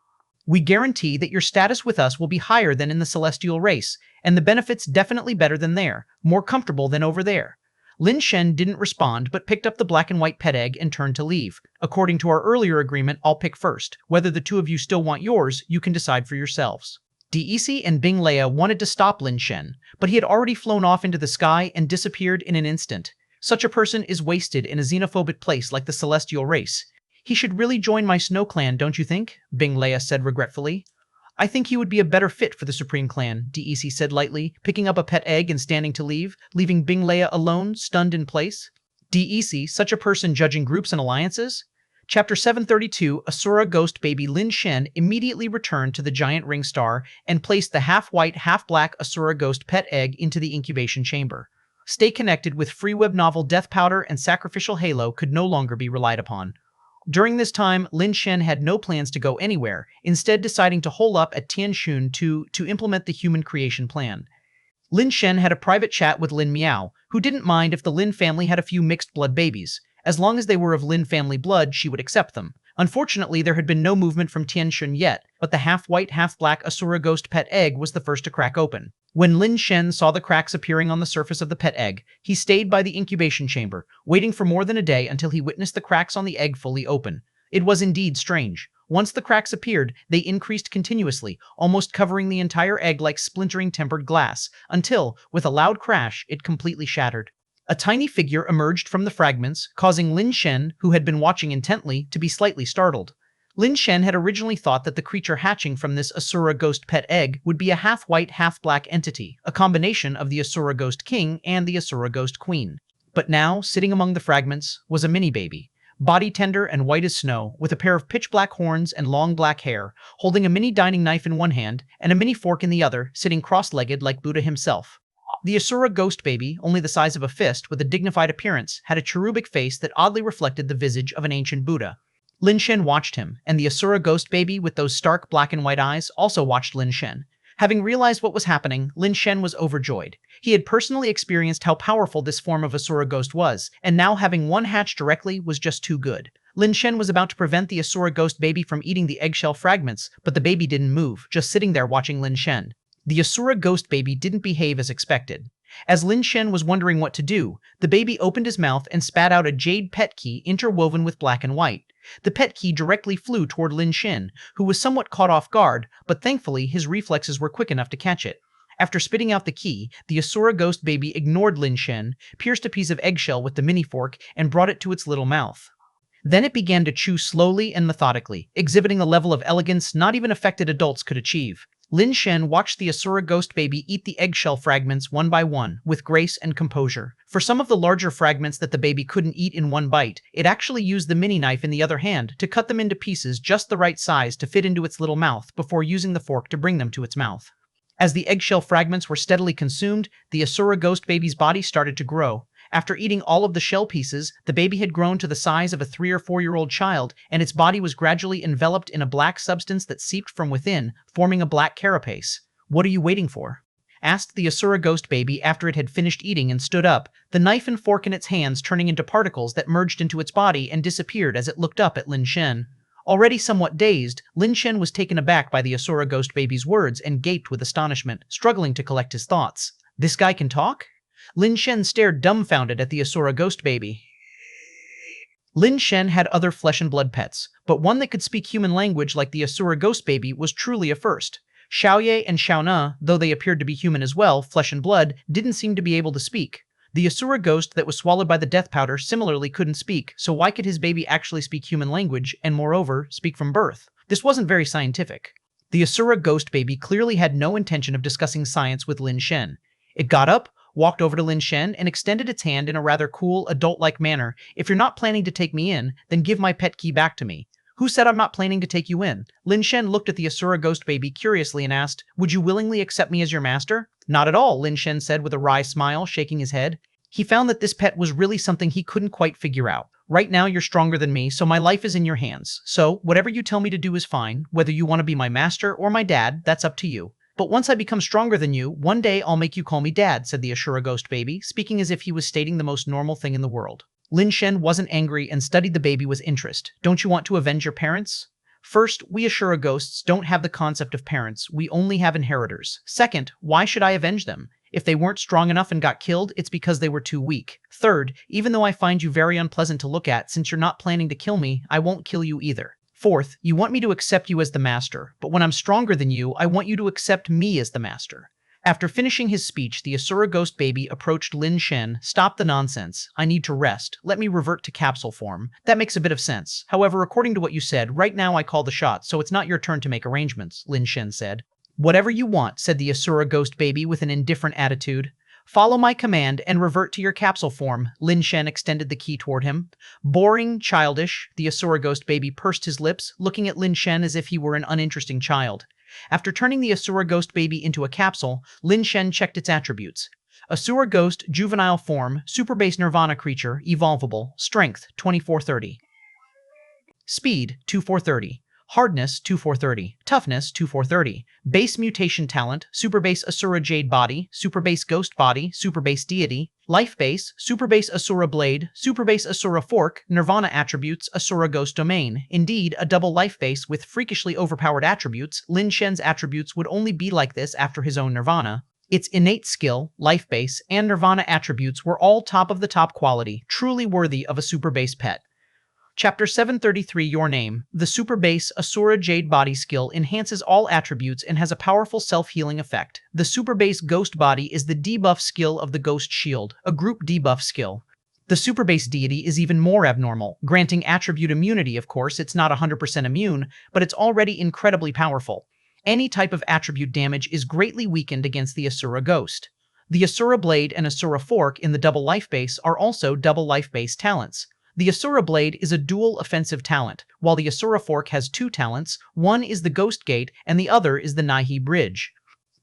We guarantee that your status with us will be higher than in the celestial race, and the benefits definitely better than there, more comfortable than over there. Lin Shen didn't respond but picked up the black and white pet egg and turned to leave. According to our earlier agreement, I'll pick first. Whether the two of you still want yours, you can decide for yourselves. DEC and Bing Leia wanted to stop Lin Shen, but he had already flown off into the sky and disappeared in an instant. Such a person is wasted in a xenophobic place like the celestial race. He should really join my Snow Clan, don't you think? Bing Leia said regretfully. I think he would be a better fit for the Supreme Clan, DEC said lightly, picking up a pet egg and standing to leave, leaving Bing Leia alone, stunned in place. DEC, such a person judging groups and alliances? Chapter 732, Asura Ghost Baby Lin Shen immediately returned to the giant ring star and placed the half-white, half-black Asura Ghost pet egg into the incubation chamber. Stay connected with free web novel Death Powder and Sacrificial Halo could no longer be relied upon. During this time, Lin Shen had no plans to go anywhere, instead deciding to hole up at Tianshun to implement the human creation plan. Lin Shen had a private chat with Lin Miao, who didn't mind if the Lin family had a few mixed blood babies. As long as they were of Lin family blood, she would accept them. Unfortunately, there had been no movement from Tianshun yet, but the half-white, half-black Asura Ghost pet egg was the first to crack open. When Lin Shen saw the cracks appearing on the surface of the pet egg, he stayed by the incubation chamber, waiting for more than a day until he witnessed the cracks on the egg fully open. It was indeed strange. Once the cracks appeared, they increased continuously, almost covering the entire egg like splintering tempered glass, until, with a loud crash, it completely shattered. A tiny figure emerged from the fragments, causing Lin Shen, who had been watching intently, to be slightly startled. Lin Shen had originally thought that the creature hatching from this Asura Ghost pet egg would be a half-white, half-black entity, a combination of the Asura Ghost King and the Asura Ghost Queen. But now, sitting among the fragments, was a mini-baby. Body tender and white as snow, with a pair of pitch-black horns and long black hair, holding a mini dining knife in one hand and a mini fork in the other, sitting cross-legged like Buddha himself. The Asura Ghost Baby, only the size of a fist with a dignified appearance, had a cherubic face that oddly reflected the visage of an ancient Buddha. Lin Shen watched him, and the Asura Ghost Baby with those stark black and white eyes also watched Lin Shen. Having realized what was happening, Lin Shen was overjoyed. He had personally experienced how powerful this form of Asura Ghost was, and now having one hatch directly was just too good. Lin Shen was about to prevent the Asura Ghost Baby from eating the eggshell fragments, but the baby didn't move, just sitting there watching Lin Shen. The Asura Ghost Baby didn't behave as expected. As Lin Shen was wondering what to do, the baby opened his mouth and spat out a jade pet key interwoven with black and white. The pet key directly flew toward Lin Shen, who was somewhat caught off guard, but thankfully his reflexes were quick enough to catch it. After spitting out the key, the Asura ghost baby ignored Lin Shen, pierced a piece of eggshell with the mini fork, and brought it to its little mouth. Then it began to chew slowly and methodically, exhibiting a level of elegance not even affected adults could achieve. Lin Shen watched the Asura ghost baby eat the eggshell fragments one by one, with grace and composure. For some of the larger fragments that the baby couldn't eat in one bite, it actually used the mini knife in the other hand to cut them into pieces just the right size to fit into its little mouth before using the fork to bring them to its mouth. As the eggshell fragments were steadily consumed, the Asura ghost baby's body started to grow. After eating all of the shell pieces, the baby had grown to the size of a 3 or 4-year-old child, and its body was gradually enveloped in a black substance that seeped from within, forming a black carapace. "What are you waiting for?" asked the Asura ghost baby after it had finished eating and stood up, the knife and fork in its hands turning into particles that merged into its body and disappeared as it looked up at Lin Shen. Already somewhat dazed, Lin Shen was taken aback by the Asura ghost baby's words and gaped with astonishment, struggling to collect his thoughts. "This guy can talk?" Lin Shen stared dumbfounded at the Asura ghost baby. Lin Shen had other flesh and blood pets, but one that could speak human language like the Asura ghost baby was truly a first. Xiaoye and Xiaona, though they appeared to be human as well, flesh and blood, didn't seem to be able to speak. The Asura ghost that was swallowed by the death powder similarly couldn't speak, so why could his baby actually speak human language and, moreover, speak from birth? This wasn't very scientific. The Asura ghost baby clearly had no intention of discussing science with Lin Shen. It got up, walked over to Lin Shen, and extended its hand in a rather cool, adult-like manner. "If you're not planning to take me in, then give my pet key back to me." "Who said I'm not planning to take you in?" Lin Shen looked at the Asura ghost baby curiously and asked, "Would you willingly accept me as your master?" "Not at all," Lin Shen said with a wry smile, shaking his head. He found that this pet was really something he couldn't quite figure out. "Right now you're stronger than me, so my life is in your hands. So, whatever you tell me to do is fine. Whether you want to be my master or my dad, that's up to you. But once I become stronger than you, one day I'll make you call me Dad," said the Asura ghost baby, speaking as if he was stating the most normal thing in the world. Lin Shen wasn't angry and studied the baby with interest. "Don't you want to avenge your parents?" "First, we Asura ghosts don't have the concept of parents, we only have inheritors. Second, why should I avenge them? If they weren't strong enough and got killed, it's because they were too weak. Third, even though I find you very unpleasant to look at, since you're not planning to kill me, I won't kill you either. Fourth, you want me to accept you as the master, but when I'm stronger than you, I want you to accept me as the master." After finishing his speech, the Asura ghost baby approached Lin Shen. "Stop the nonsense. I need to rest. Let me revert to capsule form." "That makes a bit of sense. However, according to what you said, right now I call the shots, so it's not your turn to make arrangements," Lin Shen said. "Whatever you want," said the Asura ghost baby with an indifferent attitude. "Follow my command and revert to your capsule form." Lin Shen extended the key toward him. "Boring, childish." The Asura ghost baby pursed his lips, looking at Lin Shen as if he were an uninteresting child. After turning the Asura ghost baby into a capsule, Lin Shen checked its attributes. Asura ghost, juvenile form, super base nirvana creature, evolvable, strength 2430. Speed 2430. Hardness 2430, toughness 2430, base mutation talent, super base Asura Jade body, super base Ghost body, super base Deity, life base, super base Asura Blade, super base Asura Fork, Nirvana attributes, Asura Ghost domain. Indeed, a double life base with freakishly overpowered attributes. Lin Shen's attributes would only be like this after his own Nirvana. Its innate skill, life base, and Nirvana attributes were all top of the top quality, truly worthy of a super base pet. Chapter 733 Your Name. The super base Asura Jade body skill enhances all attributes and has a powerful self-healing effect. The super base Ghost body is the debuff skill of the Ghost Shield, a group debuff skill. The super base Deity is even more abnormal, granting attribute immunity. Of course, it's not 100% immune, but it's already incredibly powerful. Any type of attribute damage is greatly weakened against the Asura Ghost. The Asura Blade and Asura Fork in the double life base are also double life base talents. The Asura Blade is a dual offensive talent, while the Asura Fork has two talents. One is the Ghost Gate, and the other is the Nahi Bridge.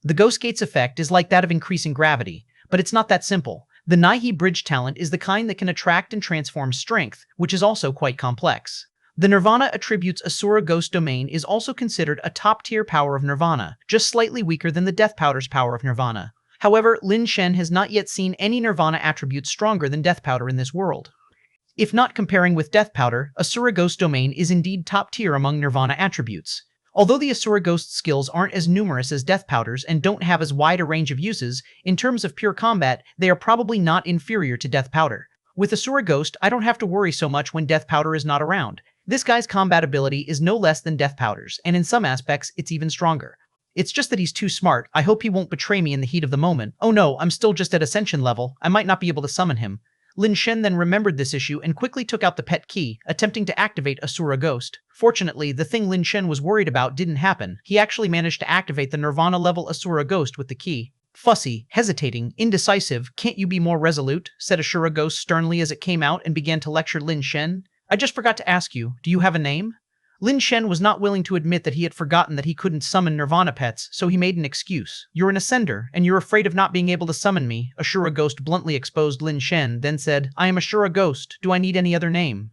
The Ghost Gate's effect is like that of increasing gravity, but it's not that simple. The Nahi Bridge talent is the kind that can attract and transform strength, which is also quite complex. The Nirvana attributes Asura Ghost domain is also considered a top-tier power of Nirvana, just slightly weaker than the Death Powder's power of Nirvana. However, Lin Shen has not yet seen any Nirvana attributes stronger than Death Powder in this world. If not comparing with Death Powder, Asura Ghost domain is indeed top tier among Nirvana attributes. Although the Asura Ghost skills aren't as numerous as Death Powder's and don't have as wide a range of uses, in terms of pure combat, they are probably not inferior to Death Powder. With Asura Ghost, I don't have to worry so much when Death Powder is not around. This guy's combat ability is no less than Death Powder's, and in some aspects, it's even stronger. It's just that he's too smart. I hope he won't betray me in the heat of the moment. Oh no, I'm still just at ascension level. I might not be able to summon him. Lin Shen then remembered this issue and quickly took out the pet key, attempting to activate Asura Ghost. Fortunately, the thing Lin Shen was worried about didn't happen. He actually managed to activate the Nirvana-level Asura Ghost with the key. Fussy, hesitating, indecisive, can't you be more resolute? Said Asura Ghost sternly as it came out and began to lecture Lin Shen. I just forgot to ask you, do you have a name? Lin Shen was not willing to admit that he had forgotten that he couldn't summon Nirvana pets, so he made an excuse. You're an ascender, and you're afraid of not being able to summon me, Ashura Ghost bluntly exposed Lin Shen, then said, I am Ashura Ghost, do I need any other name?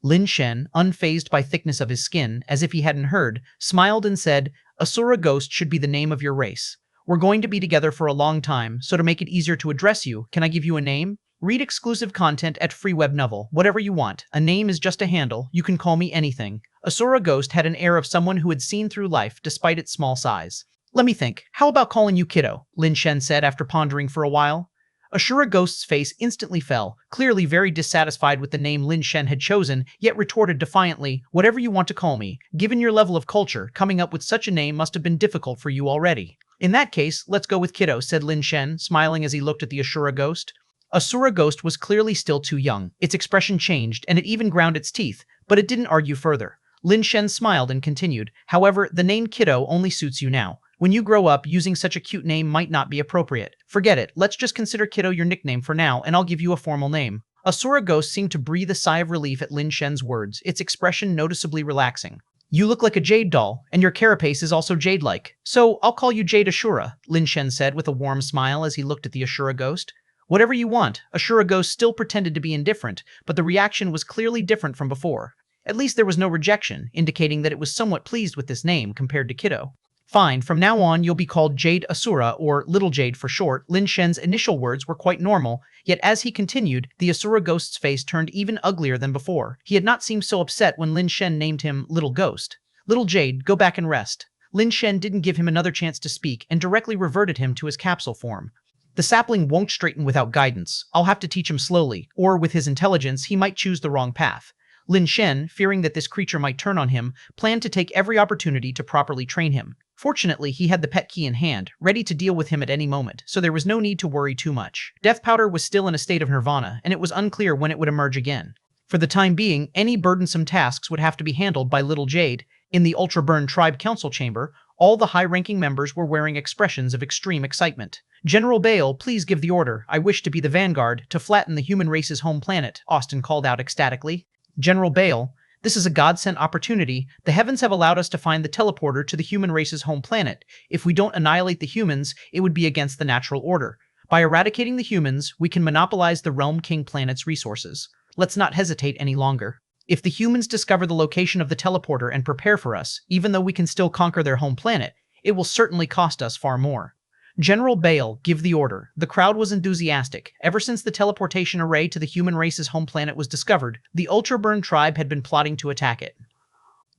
Lin Shen, unfazed by thickness of his skin, as if he hadn't heard, smiled and said, Asura Ghost should be the name of your race. We're going to be together for a long time, so to make it easier to address you, can I give you a name? Read exclusive content at Free Web Novel, whatever you want. A name is just a handle, you can call me anything. Asura Ghost had an air of someone who had seen through life despite its small size. Let me think, how about calling you Kiddo? Lin Shen said after pondering for a while. Asura Ghost's face instantly fell, clearly very dissatisfied with the name Lin Shen had chosen, yet retorted defiantly, whatever you want to call me. Given your level of culture, coming up with such a name must have been difficult for you already. In that case, let's go with Kiddo, said Lin Shen, smiling as he looked at the Asura Ghost. Asura Ghost was clearly still too young. Its expression changed, and it even ground its teeth, but it didn't argue further. Lin Shen smiled and continued, however, the name Kiddo only suits you now. When you grow up, using such a cute name might not be appropriate. Forget it, let's just consider Kiddo your nickname for now, and I'll give you a formal name. Asura Ghost seemed to breathe a sigh of relief at Lin Shen's words, its expression noticeably relaxing. You look like a jade doll, and your carapace is also jade-like. So, I'll call you Jade Ashura, Lin Shen said with a warm smile as he looked at the Asura Ghost. Whatever you want, Ashura Ghost still pretended to be indifferent, but the reaction was clearly different from before. At least there was no rejection, indicating that it was somewhat pleased with this name compared to Kiddo. Fine, from now on you'll be called Jade Asura, or Little Jade for short. Lin Shen's initial words were quite normal, yet as he continued, the Asura Ghost's face turned even uglier than before. He had not seemed so upset when Lin Shen named him Little Ghost. Little Jade, go back and rest. Lin Shen didn't give him another chance to speak and directly reverted him to his capsule form. The sapling won't straighten without guidance. I'll have to teach him slowly, or with his intelligence, he might choose the wrong path. Lin Shen, fearing that this creature might turn on him, planned to take every opportunity to properly train him. Fortunately, he had the pet key in hand, ready to deal with him at any moment, so there was no need to worry too much. Death Powder was still in a state of nirvana, and it was unclear when it would emerge again. For the time being, any burdensome tasks would have to be handled by Little Jade. In the Ultra Burn Tribe Council Chamber, all the high-ranking members were wearing expressions of extreme excitement. General Bale, please give the order. I wish to be the vanguard to flatten the human race's home planet, Austin called out ecstatically. General Bale, this is a God-sent opportunity. The heavens have allowed us to find the teleporter to the human race's home planet. If we don't annihilate the humans, it would be against the natural order. By eradicating the humans, we can monopolize the Realm King planet's resources. Let's not hesitate any longer. If the humans discover the location of the teleporter and prepare for us, even though we can still conquer their home planet, it will certainly cost us far more. General Bale, give the order. The crowd was enthusiastic. Ever since the teleportation array to the human race's home planet was discovered, the Ultra Burn tribe had been plotting to attack it.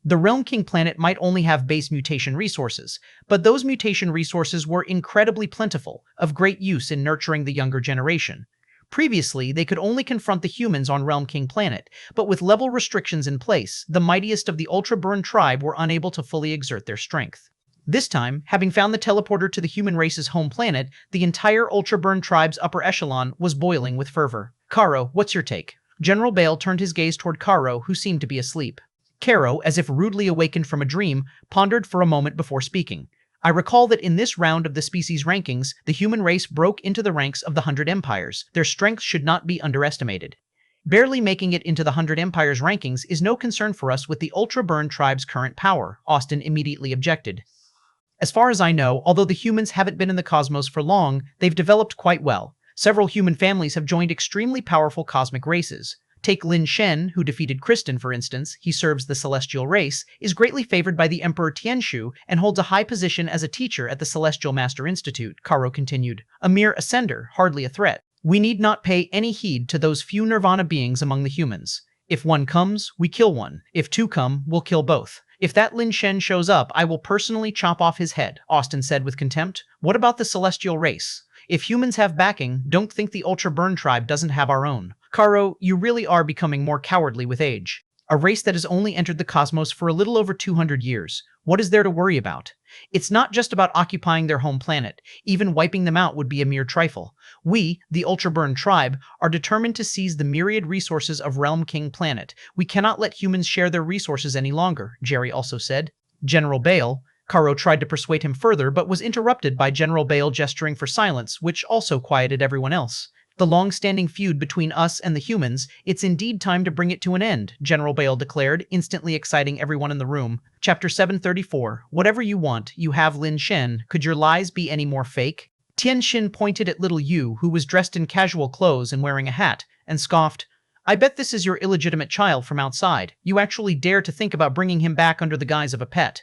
The Realm King planet might only have base mutation resources, but those mutation resources were incredibly plentiful, of great use in nurturing the younger generation. Previously, they could only confront the humans on Realm King planet, but with level restrictions in place, the mightiest of the Ultra Burn tribe were unable to fully exert their strength. This time, having found the teleporter to the human race's home planet, the entire Ultra Burn tribe's upper echelon was boiling with fervor. Karo, what's your take? General Bale turned his gaze toward Karo, who seemed to be asleep. Karo, as if rudely awakened from a dream, pondered for a moment before speaking. I recall that in this round of the species rankings, the human race broke into the ranks of the 100 Empires. Their strength should not be underestimated. Barely making it into the 100 Empires rankings is no concern for us with the Ultra Burn tribe's current power, Austin immediately objected. As far as I know, although the humans haven't been in the cosmos for long, they've developed quite well. Several human families have joined extremely powerful cosmic races. Take Lin Shen, who defeated Kristen, for instance. He serves the celestial race, is greatly favored by the Emperor Tianshu, and holds a high position as a teacher at the Celestial Master Institute, Karo continued. A mere ascender, hardly a threat. We need not pay any heed to those few nirvana beings among the humans. If one comes, we kill one. If two come, we'll kill both. If that Lin Shen shows up, I will personally chop off his head, Austin said with contempt. What about the celestial race? If humans have backing, don't think the Ultra Burn tribe doesn't have our own. Karo, you really are becoming more cowardly with age. A race that has only entered the cosmos for a little over 200 years. What is there to worry about? It's not just about occupying their home planet. Even wiping them out would be a mere trifle. We, the Ultraburn tribe, are determined to seize the myriad resources of Realm King Planet. We cannot let humans share their resources any longer, Jerry also said. General Bale, Caro tried to persuade him further but was interrupted by General Bale gesturing for silence, which also quieted everyone else. The long-standing feud between us and the humans, it's indeed time to bring it to an end, General Bale declared, instantly exciting everyone in the room. Chapter 734. Whatever you want, you have Lin Shen. Could your lies be any more fake? Tian Xin pointed at little Yu, who was dressed in casual clothes and wearing a hat, and scoffed. I bet this is your illegitimate child from outside. You actually dare to think about bringing him back under the guise of a pet.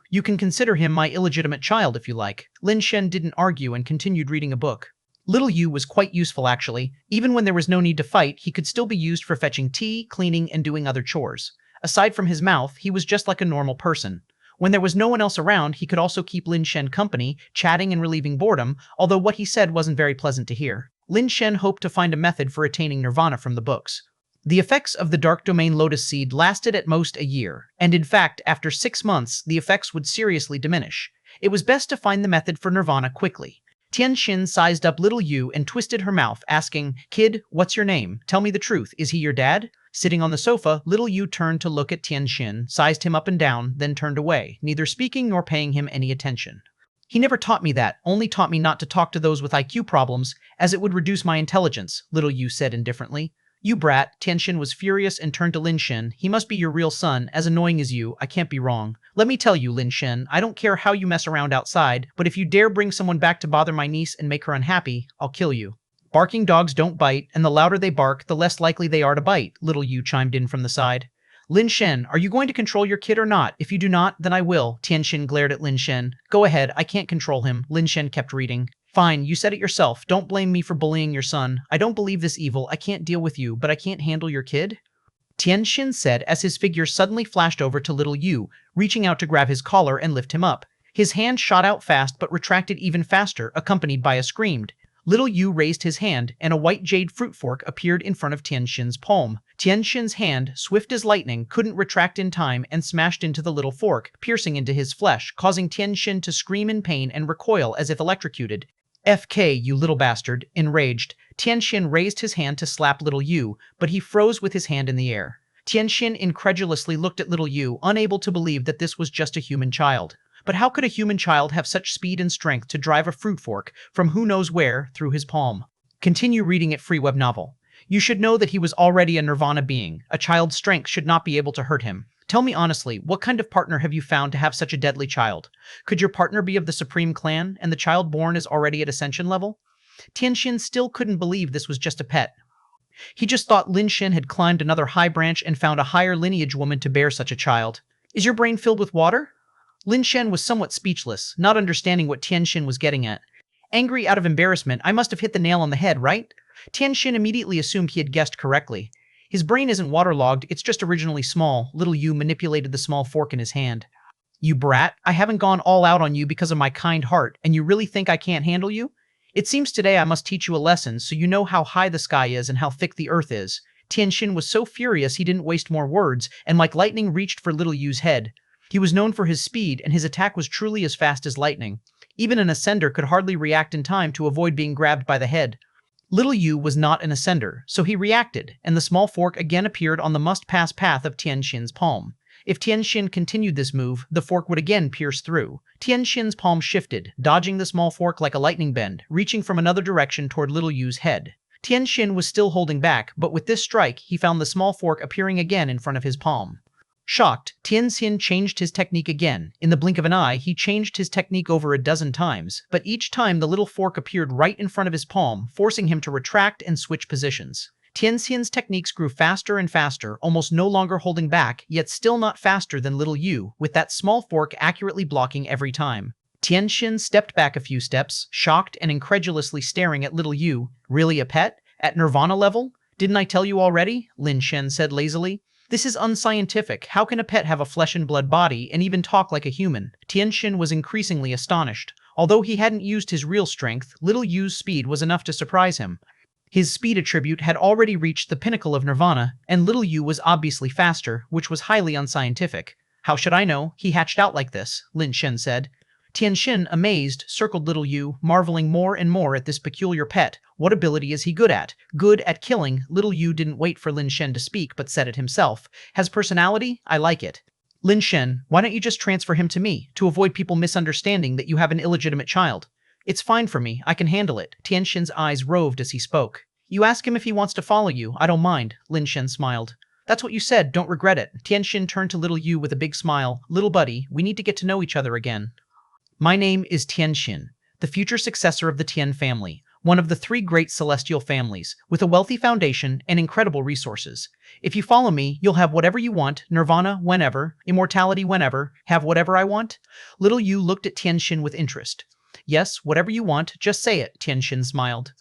You can consider him my illegitimate child if you like. Lin Shen didn't argue and continued reading a book. Little Yu was quite useful actually. Even when there was no need to fight, he could still be used for fetching tea, cleaning, and doing other chores. Aside from his mouth, he was just like a normal person. When there was no one else around, he could also keep Lin Shen company, chatting and relieving boredom, although what he said wasn't very pleasant to hear. Lin Shen hoped to find a method for attaining nirvana from the books. The effects of the Dark Domain Lotus Seed lasted at most a year, and in fact, after 6 months, the effects would seriously diminish. It was best to find the method for nirvana quickly. Tian Xin sized up little Yu and twisted her mouth, asking, Kid, what's your name? Tell me the truth. Is he your dad? Sitting on the sofa, little Yu turned to look at Tian Xin, sized him up and down, then turned away, neither speaking nor paying him any attention. He never taught me that, only taught me not to talk to those with IQ problems, as it would reduce my intelligence, little Yu said indifferently. You brat, Tian Xin was furious and turned to Lin Shen. He must be your real son, as annoying as you, I can't be wrong. Let me tell you, Lin Shen, I don't care how you mess around outside, but if you dare bring someone back to bother my niece and make her unhappy, I'll kill you. Barking dogs don't bite, and the louder they bark, the less likely they are to bite, little Yu chimed in from the side. Lin Shen, are you going to control your kid or not? If you do not, then I will, Tian Xin glared at Lin Shen. Go ahead, I can't control him, Lin Shen kept reading. Fine, you said it yourself. Don't blame me for bullying your son. I don't believe this evil. I can't deal with you, but I can't handle your kid? Tian Xin said as his figure suddenly flashed over to little Yu, reaching out to grab his collar and lift him up. His hand shot out fast but retracted even faster, accompanied by a scream. Little Yu raised his hand, and a white jade fruit fork appeared in front of Tian Xin's palm. Tian Xin's hand, swift as lightning, couldn't retract in time and smashed into the little fork, piercing into his flesh, causing Tian Xin to scream in pain and recoil as if electrocuted. FK, you little bastard, enraged. Tian Xin raised his hand to slap little Yu, but he froze with his hand in the air. Tian Xin incredulously looked at little Yu, unable to believe that this was just a human child. But how could a human child have such speed and strength to drive a fruit fork from who knows where through his palm? Continue reading at Free Web Novel. You should know that he was already a nirvana being. A child's strength should not be able to hurt him. Tell me honestly, what kind of partner have you found to have such a deadly child? Could your partner be of the Supreme Clan, and the child born is already at Ascension level? Tian Xin still couldn't believe this was just a pet. He just thought Lin Shen had climbed another high branch and found a higher lineage woman to bear such a child. Is your brain filled with water? Lin Shen was somewhat speechless, not understanding what Tian Xin was getting at. Angry out of embarrassment, I must have hit the nail on the head, right? Tian Xin immediately assumed he had guessed correctly. His brain isn't waterlogged, it's just originally small. Little Yu manipulated the small fork in his hand. You brat, I haven't gone all out on you because of my kind heart, and you really think I can't handle you? It seems today I must teach you a lesson so you know how high the sky is and how thick the earth is. Tian Xin was so furious he didn't waste more words, and like lightning reached for little Yu's head. He was known for his speed, and his attack was truly as fast as lightning. Even an ascender could hardly react in time to avoid being grabbed by the head. Little Yu was not an ascender, so he reacted, and the small fork again appeared on the must-pass path of Tian Xin's palm. If Tian Xin continued this move, the fork would again pierce through. Tian Xin's palm shifted, dodging the small fork like a lightning bend, reaching from another direction toward little Yu's head. Tian Xin was still holding back, but with this strike, he found the small fork appearing again in front of his palm. Shocked, Tian Xin changed his technique again. In the blink of an eye, he changed his technique over a dozen times, but each time the little fork appeared right in front of his palm, forcing him to retract and switch positions. Tian Xin's techniques grew faster and faster, almost no longer holding back, yet still not faster than little Yu, with that small fork accurately blocking every time. Tian Xin stepped back a few steps, shocked and incredulously staring at little Yu. Really a pet? At Nirvana level? Didn't I tell you already? Lin Shen said lazily. This is unscientific. How can a pet have a flesh and blood body and even talk like a human? Tian Xin was increasingly astonished. Although he hadn't used his real strength, little Yu's speed was enough to surprise him. His speed attribute had already reached the pinnacle of nirvana, and little Yu was obviously faster, which was highly unscientific. How should I know? He hatched out like this, Lin Shen said. Tian Xin, amazed, circled little Yu, marveling more and more at this peculiar pet. What ability is he good at? Good at killing. Little Yu didn't wait for Lin Shen to speak, but said it himself. Has personality? I like it. Lin Shen, why don't you just transfer him to me, to avoid people misunderstanding that you have an illegitimate child? It's fine for me, I can handle it. Tian Xin's eyes roved as he spoke. You ask him if he wants to follow you, I don't mind, Lin Shen smiled. That's what you said, don't regret it. Tian Xin turned to little Yu with a big smile. Little buddy, we need to get to know each other again. My name is Tian Xin, the future successor of the Tian family, one of the three great celestial families, with a wealthy foundation and incredible resources. If you follow me, you'll have whatever you want, nirvana whenever, immortality whenever, have whatever I want. Little Yu looked at Tian Xin with interest. Yes, whatever you want, just say it, Tian Xin smiled.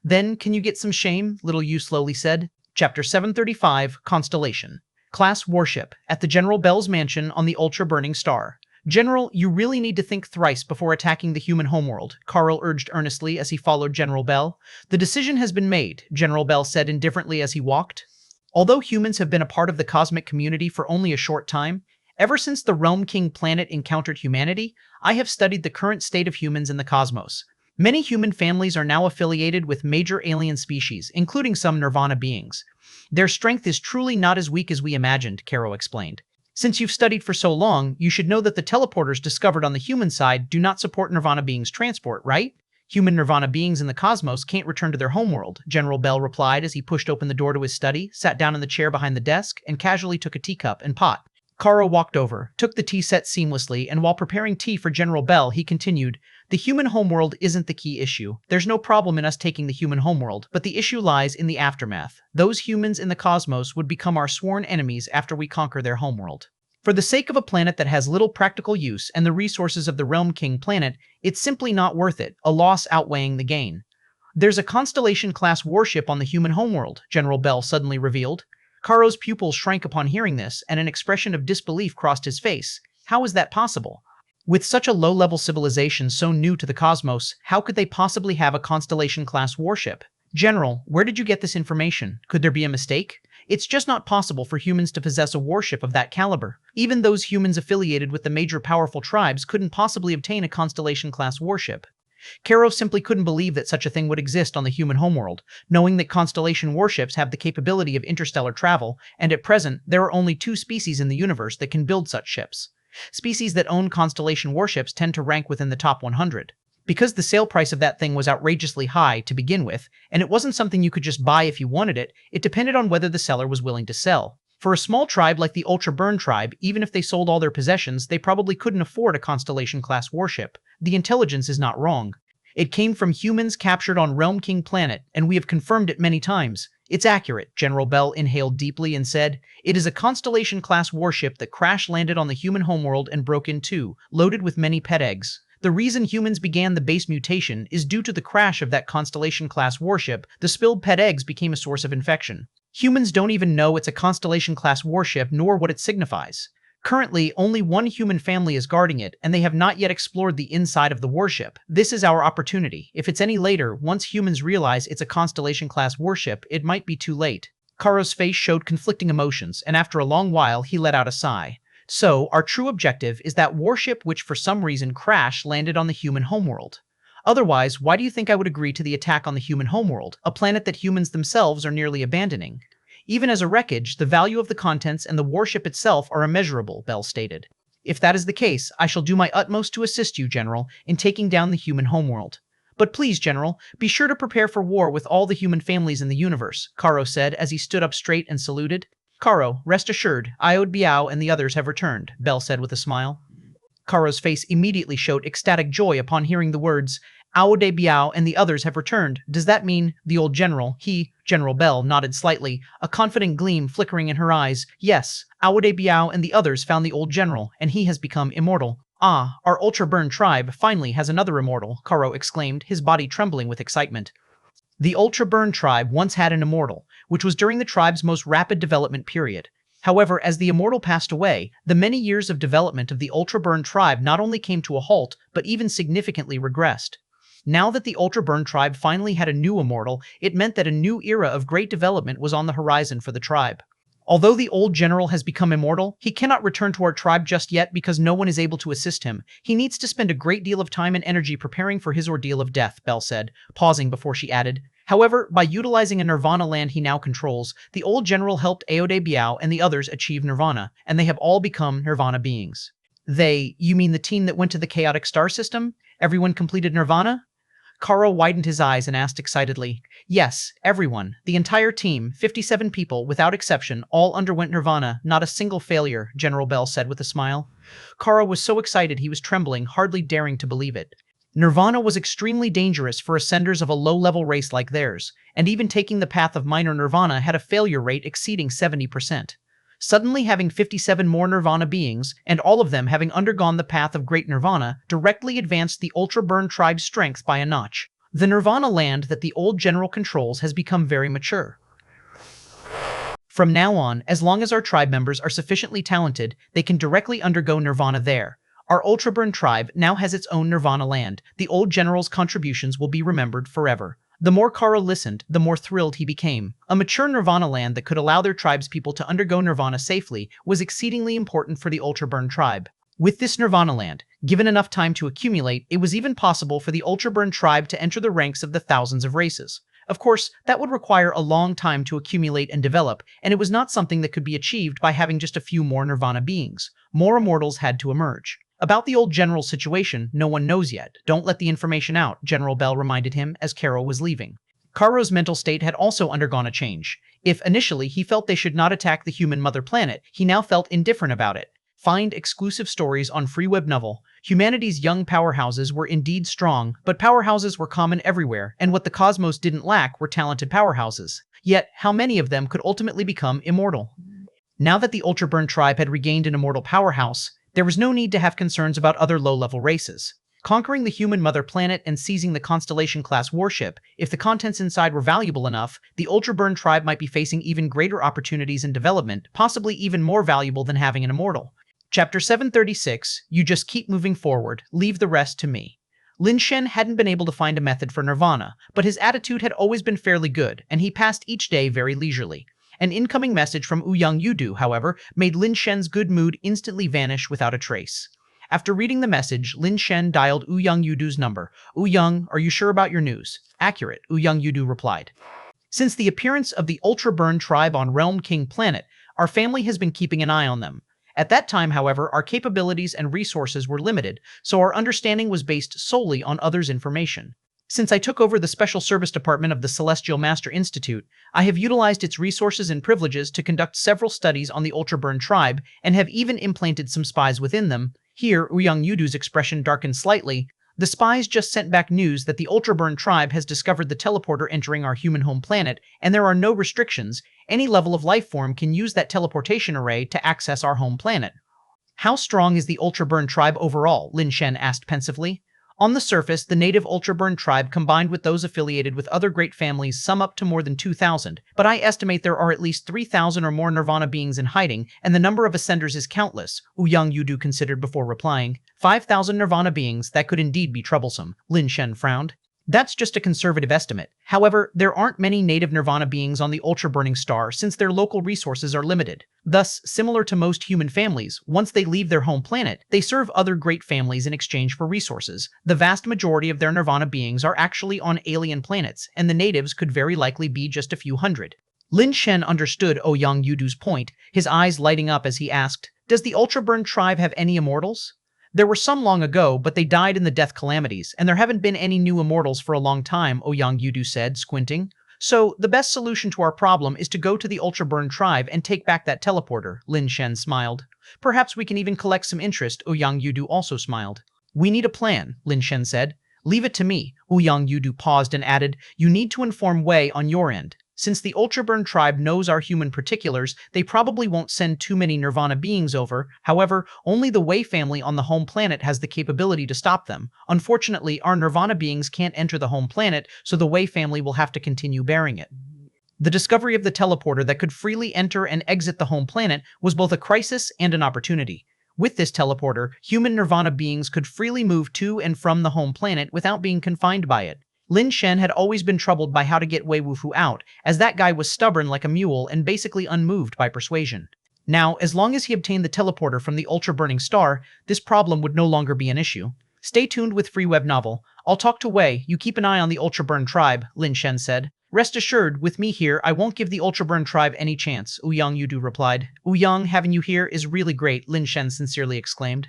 Then, can you get some shame? Little Yu slowly said. Chapter 735, Constellation. Class Warship, at the General Bell's mansion on the ultra-burning star. General, you really need to think thrice before attacking the human homeworld, Carl urged earnestly as he followed General Bell. The decision has been made, General Bell said indifferently as he walked. Although humans have been a part of the cosmic community for only a short time, ever since the Realm King planet encountered humanity, I have studied the current state of humans in the cosmos. Many human families are now affiliated with major alien species, including some nirvana beings. Their strength is truly not as weak as we imagined, Caro explained. Since you've studied for so long, you should know that the teleporters discovered on the human side do not support nirvana beings' transport, right? Human nirvana beings in the cosmos can't return to their homeworld, General Bell replied as he pushed open the door to his study, sat down in the chair behind the desk, and casually took a teacup and pot. Caro walked over, took the tea set seamlessly, and while preparing tea for General Bell, he continued, the human homeworld isn't the key issue. There's no problem in us taking the human homeworld, but the issue lies in the aftermath. Those humans in the cosmos would become our sworn enemies after we conquer their homeworld. For the sake of a planet that has little practical use and the resources of the Realm King planet, it's simply not worth it, a loss outweighing the gain. There's a Constellation-class warship on the human homeworld, General Bell suddenly revealed. Caro's pupils shrank upon hearing this, and an expression of disbelief crossed his face. How is that possible? With such a low-level civilization so new to the cosmos, how could they possibly have a Constellation-class warship? General, where did you get this information? Could there be a mistake? It's just not possible for humans to possess a warship of that caliber. Even those humans affiliated with the major powerful tribes couldn't possibly obtain a Constellation-class warship. Caro simply couldn't believe that such a thing would exist on the human homeworld, knowing that Constellation warships have the capability of interstellar travel, and at present, there are only 2 species in the universe that can build such ships. Species that own Constellation warships tend to rank within the top 100. Because the sale price of that thing was outrageously high to begin with, and it wasn't something you could just buy if you wanted it, it depended on whether the seller was willing to sell. For a small tribe like the Ultra Burn tribe, even if they sold all their possessions, they probably couldn't afford a Constellation-class warship. The intelligence is not wrong. It came from humans captured on Realm King planet, and we have confirmed it many times. It's accurate, General Bell inhaled deeply and said. It is a Constellation-class warship that crash-landed on the human homeworld and broke in two, loaded with many pet eggs. The reason humans began the base mutation is due to the crash of that Constellation-class warship. The spilled pet eggs became a source of infection. Humans don't even know it's a Constellation-class warship nor what it signifies. Currently, only one human family is guarding it, and they have not yet explored the inside of the warship. This is our opportunity. If it's any later, once humans realize it's a Constellation-class warship, it might be too late. Karo's face showed conflicting emotions, and after a long while, he let out a sigh. So, our true objective is that warship which for some reason crash-landed on the human homeworld. Otherwise, why do you think I would agree to the attack on the human homeworld, a planet that humans themselves are nearly abandoning? Even as a wreckage, the value of the contents and the warship itself are immeasurable, Bell stated. If that is the case, I shall do my utmost to assist you, General, in taking down the human homeworld. But please, General, be sure to prepare for war with all the human families in the universe, Karo said as he stood up straight and saluted. Karo, rest assured, Iod Biao and the others have returned, Bell said with a smile. Karo's face immediately showed ecstatic joy upon hearing the words, Aode Biao and the others have returned. Does that mean the old general, General Bell, nodded slightly, a confident gleam flickering in her eyes. Yes, Aode Biao and the others found the old general, and he has become immortal. Ah, our Ultra Burn tribe finally has another immortal, Karo exclaimed, his body trembling with excitement. The Ultra Burn tribe once had an immortal, which was during the tribe's most rapid development period. However, as the immortal passed away, the many years of development of the Ultra Burn tribe not only came to a halt, but even significantly regressed. Now that the Ultra Burn tribe finally had a new immortal, it meant that a new era of great development was on the horizon for the tribe. Although the old general has become immortal, he cannot return to our tribe just yet because no one is able to assist him. He needs to spend a great deal of time and energy preparing for his ordeal of death, Belle said, pausing before she added. However, by utilizing a Nirvana land he now controls, the old general helped Aode Biao and the others achieve Nirvana, and they have all become Nirvana beings. You mean the team that went to the chaotic star system? Everyone completed Nirvana? Karo widened his eyes and asked excitedly. Yes, everyone. The entire team, 57 people, without exception, all underwent Nirvana, not a single failure, General Bell said with a smile. Karo was so excited he was trembling, hardly daring to believe it. Nirvana was extremely dangerous for ascenders of a low-level race like theirs, and even taking the path of minor Nirvana had a failure rate exceeding 70%. Suddenly having 57 more Nirvana beings, and all of them having undergone the path of Great Nirvana, directly advanced the Ultra Burn tribe's strength by a notch. The Nirvana land that the old general controls has become very mature. From now on, as long as our tribe members are sufficiently talented, they can directly undergo Nirvana there. Our Ultra Burn tribe now has its own Nirvana land. The old general's contributions will be remembered forever. The more Karo listened, the more thrilled he became. A mature Nirvana land that could allow their tribe's people to undergo Nirvana safely was exceedingly important for the Ultra Burn tribe. With this Nirvana land, given enough time to accumulate, it was even possible for the Ultra Burn tribe to enter the ranks of the thousands of races. Of course, that would require a long time to accumulate and develop, and it was not something that could be achieved by having just a few more Nirvana beings. More immortals had to emerge. About the old general's situation, no one knows yet. Don't let the information out, General Bell reminded him as Karo was leaving. Karo's mental state had also undergone a change. If initially he felt they should not attack the human mother planet, he now felt indifferent about it. Find exclusive stories on Free Web Novel. Humanity's young powerhouses were indeed strong, but powerhouses were common everywhere, and what the cosmos didn't lack were talented powerhouses. Yet, how many of them could ultimately become immortal? Now that the Ultra Burn tribe had regained an immortal powerhouse, there was no need to have concerns about other low-level races. Conquering the human mother planet and seizing the Constellation-class warship, if the contents inside were valuable enough, the Ultra Burn tribe might be facing even greater opportunities in development, possibly even more valuable than having an immortal. Chapter 736, You Just Keep Moving Forward, Leave the Rest to Me. Lin Shen hadn't been able to find a method for Nirvana, but his attitude had always been fairly good, and he passed each day very leisurely. An incoming message from Ouyang Yudu, however, made Lin Shen's good mood instantly vanish without a trace. After reading the message, Lin Shen dialed Ouyang Yudu's number. Ouyang, are you sure about your news? Accurate, Ouyang Yudu replied. Since the appearance of the Ultra Burn tribe on Realm King Planet, our family has been keeping an eye on them. At that time, however, our capabilities and resources were limited, so our understanding was based solely on others' information. Since I took over the Special Service Department of the Celestial Master Institute, I have utilized its resources and privileges to conduct several studies on the Ultra Burn tribe, and have even implanted some spies within them. Here, Ouyang Yudu's expression darkened slightly. The spies just sent back news that the Ultra Burn tribe has discovered the teleporter entering our human home planet, and there are no restrictions. Any level of life form can use that teleportation array to access our home planet. How strong is the Ultra Burn tribe overall? Lin Shen asked pensively. On the surface, the native Ultra Burn tribe combined with those affiliated with other great families sum up to more than 2,000, but I estimate there are at least 3,000 or more Nirvana beings in hiding, and the number of ascenders is countless, Ouyang Yudu considered before replying. 5,000 Nirvana beings, that could indeed be troublesome, Lin Shen frowned. That's just a conservative estimate. However, there aren't many native Nirvana beings on the ultra-burning star since their local resources are limited. Thus, similar to most human families, once they leave their home planet, they serve other great families in exchange for resources. The vast majority of their Nirvana beings are actually on alien planets, and the natives could very likely be just a few hundred. Lin Shen understood Ouyang Yudu's point, his eyes lighting up as he asked, "Does the Ultra-Burn tribe have any immortals?" "There were some long ago, but they died in the death calamities, and there haven't been any new immortals for a long time," Ouyang Yudu said, squinting. "So, the best solution to our problem is to go to the Ultra-Burn tribe and take back that teleporter," Lin Shen smiled. "Perhaps we can even collect some interest," Ouyang Yudu also smiled. "We need a plan," Lin Shen said. "Leave it to me," Ouyang Yudu paused and added, "You need to inform Wei on your end. Since the Ultra-Burn tribe knows our human particulars, they probably won't send too many Nirvana beings over. However, only the Wei family on the home planet has the capability to stop them. Unfortunately, our Nirvana beings can't enter the home planet, so the Wei family will have to continue bearing it." The discovery of the teleporter that could freely enter and exit the home planet was both a crisis and an opportunity. With this teleporter, human nirvana beings could freely move to and from the home planet without being confined by it. Lin Shen had always been troubled by how to get Wei Wufu out, as that guy was stubborn like a mule and basically unmoved by persuasion. Now, as long as he obtained the teleporter from the ultra-burning star, this problem would no longer be an issue. Stay tuned with Free Web Novel. I'll talk to Wei, you keep an eye on the ultra-burn tribe, Lin Shen said. Rest assured, with me here, I won't give the ultra-burn tribe any chance, Ouyang Yudu replied. Ouyang, having you here is really great, Lin Shen sincerely exclaimed.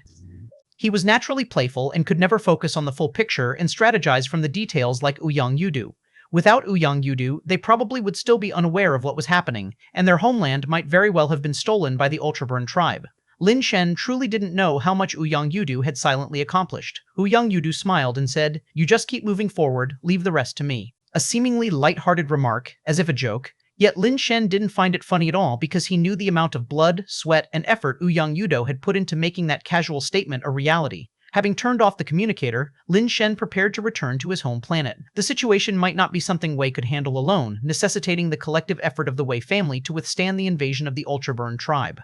He was naturally playful and could never focus on the full picture and strategize from the details like Ouyang Yudu. Without Ouyang Yudu, they probably would still be unaware of what was happening, and their homeland might very well have been stolen by the Ultraburn tribe. Lin Shen truly didn't know how much Ouyang Yudu had silently accomplished. Ouyang Yudu smiled and said, "You just keep moving forward, leave the rest to me." A seemingly light-hearted remark, as if a joke, yet Lin Shen didn't find it funny at all because he knew the amount of blood, sweat, and effort Ouyang Yudo had put into making that casual statement a reality. Having turned off the communicator, Lin Shen prepared to return to his home planet. The situation might not be something Wei could handle alone, necessitating the collective effort of the Wei family to withstand the invasion of the Ultraburn tribe.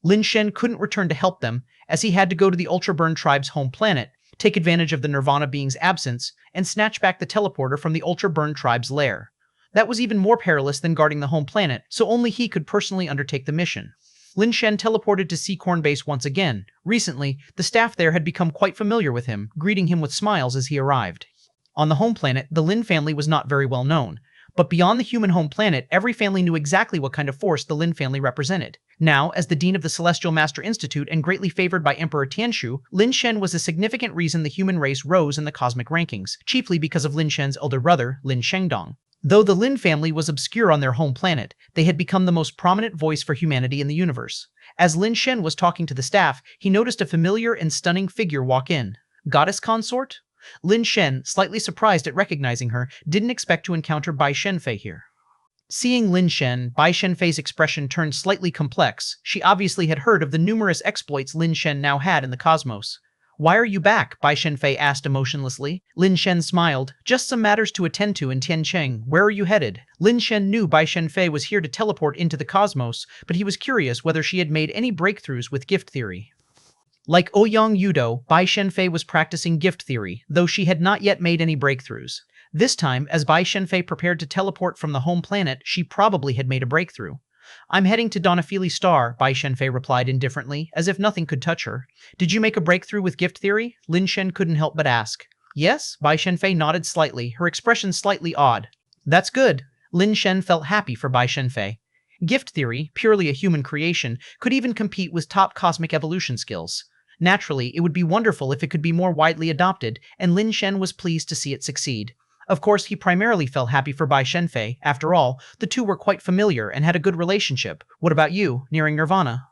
Lin Shen couldn't return to help them, as he had to go to the Ultraburn tribe's home planet, take advantage of the Nirvana being's absence, and snatch back the teleporter from the Ultraburn tribe's lair. That was even more perilous than guarding the home planet, so only he could personally undertake the mission. Lin Shen teleported to Seacorn Base once again. Recently, the staff there had become quite familiar with him, greeting him with smiles as he arrived. On the home planet, the Lin family was not very well known, but beyond the human home planet, every family knew exactly what kind of force the Lin family represented. Now, as the dean of the Celestial Master Institute and greatly favored by Emperor Tianshu, Lin Shen was a significant reason the human race rose in the cosmic rankings, chiefly because of Lin Shen's elder brother, Lin Shengdong. Though the Lin family was obscure on their home planet, they had become the most prominent voice for humanity in the universe. As Lin Shen was talking to the staff, he noticed a familiar and stunning figure walk in. Goddess consort? Lin Shen, slightly surprised at recognizing her, didn't expect to encounter Bai Shenfei here. Seeing Lin Shen, Bai Shenfei's expression turned slightly complex. She obviously had heard of the numerous exploits Lin Shen now had in the cosmos. "Why are you back?" Bai Shenfei asked emotionlessly. Lin Shen smiled. "Just some matters to attend to in Tiancheng. Where are you headed?" Lin Shen knew Bai Shenfei was here to teleport into the cosmos, but he was curious whether she had made any breakthroughs with gift theory. Like Ouyang Yudo, Bai Shenfei was practicing gift theory, though she had not yet made any breakthroughs. This time, as Bai Shenfei prepared to teleport from the home planet, she probably had made a breakthrough. "I'm heading to Donafili Star," Bai Shenfei replied indifferently, as if nothing could touch her. "Did you make a breakthrough with gift theory?" Lin Shen couldn't help but ask. "Yes," Bai Shenfei nodded slightly, her expression slightly odd. "That's good." Lin Shen felt happy for Bai Shenfei. Gift theory, purely a human creation, could even compete with top cosmic evolution skills. Naturally, it would be wonderful if it could be more widely adopted, and Lin Shen was pleased to see it succeed. Of course, he primarily felt happy for Bai Shenfei. After all, the two were quite familiar and had a good relationship. "What about you, nearing Nirvana?"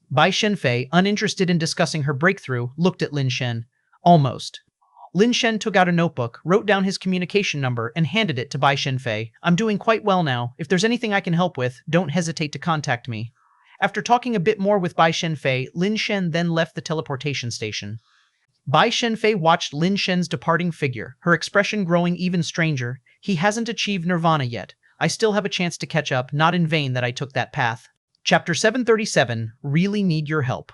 Bai Shenfei, uninterested in discussing her breakthrough, looked at Lin Shen. "Almost." Lin Shen took out a notebook, wrote down his communication number, and handed it to Bai Shenfei. "I'm doing quite well now. If there's anything I can help with, don't hesitate to contact me." After talking a bit more with Bai Shenfei, Lin Shen then left the teleportation station. Bai Shenfei watched Lin Shen's departing figure, her expression growing even stranger. "He hasn't achieved nirvana yet. I still have a chance to catch up, not in vain that I took that path." Chapter 737, Really Need Your Help.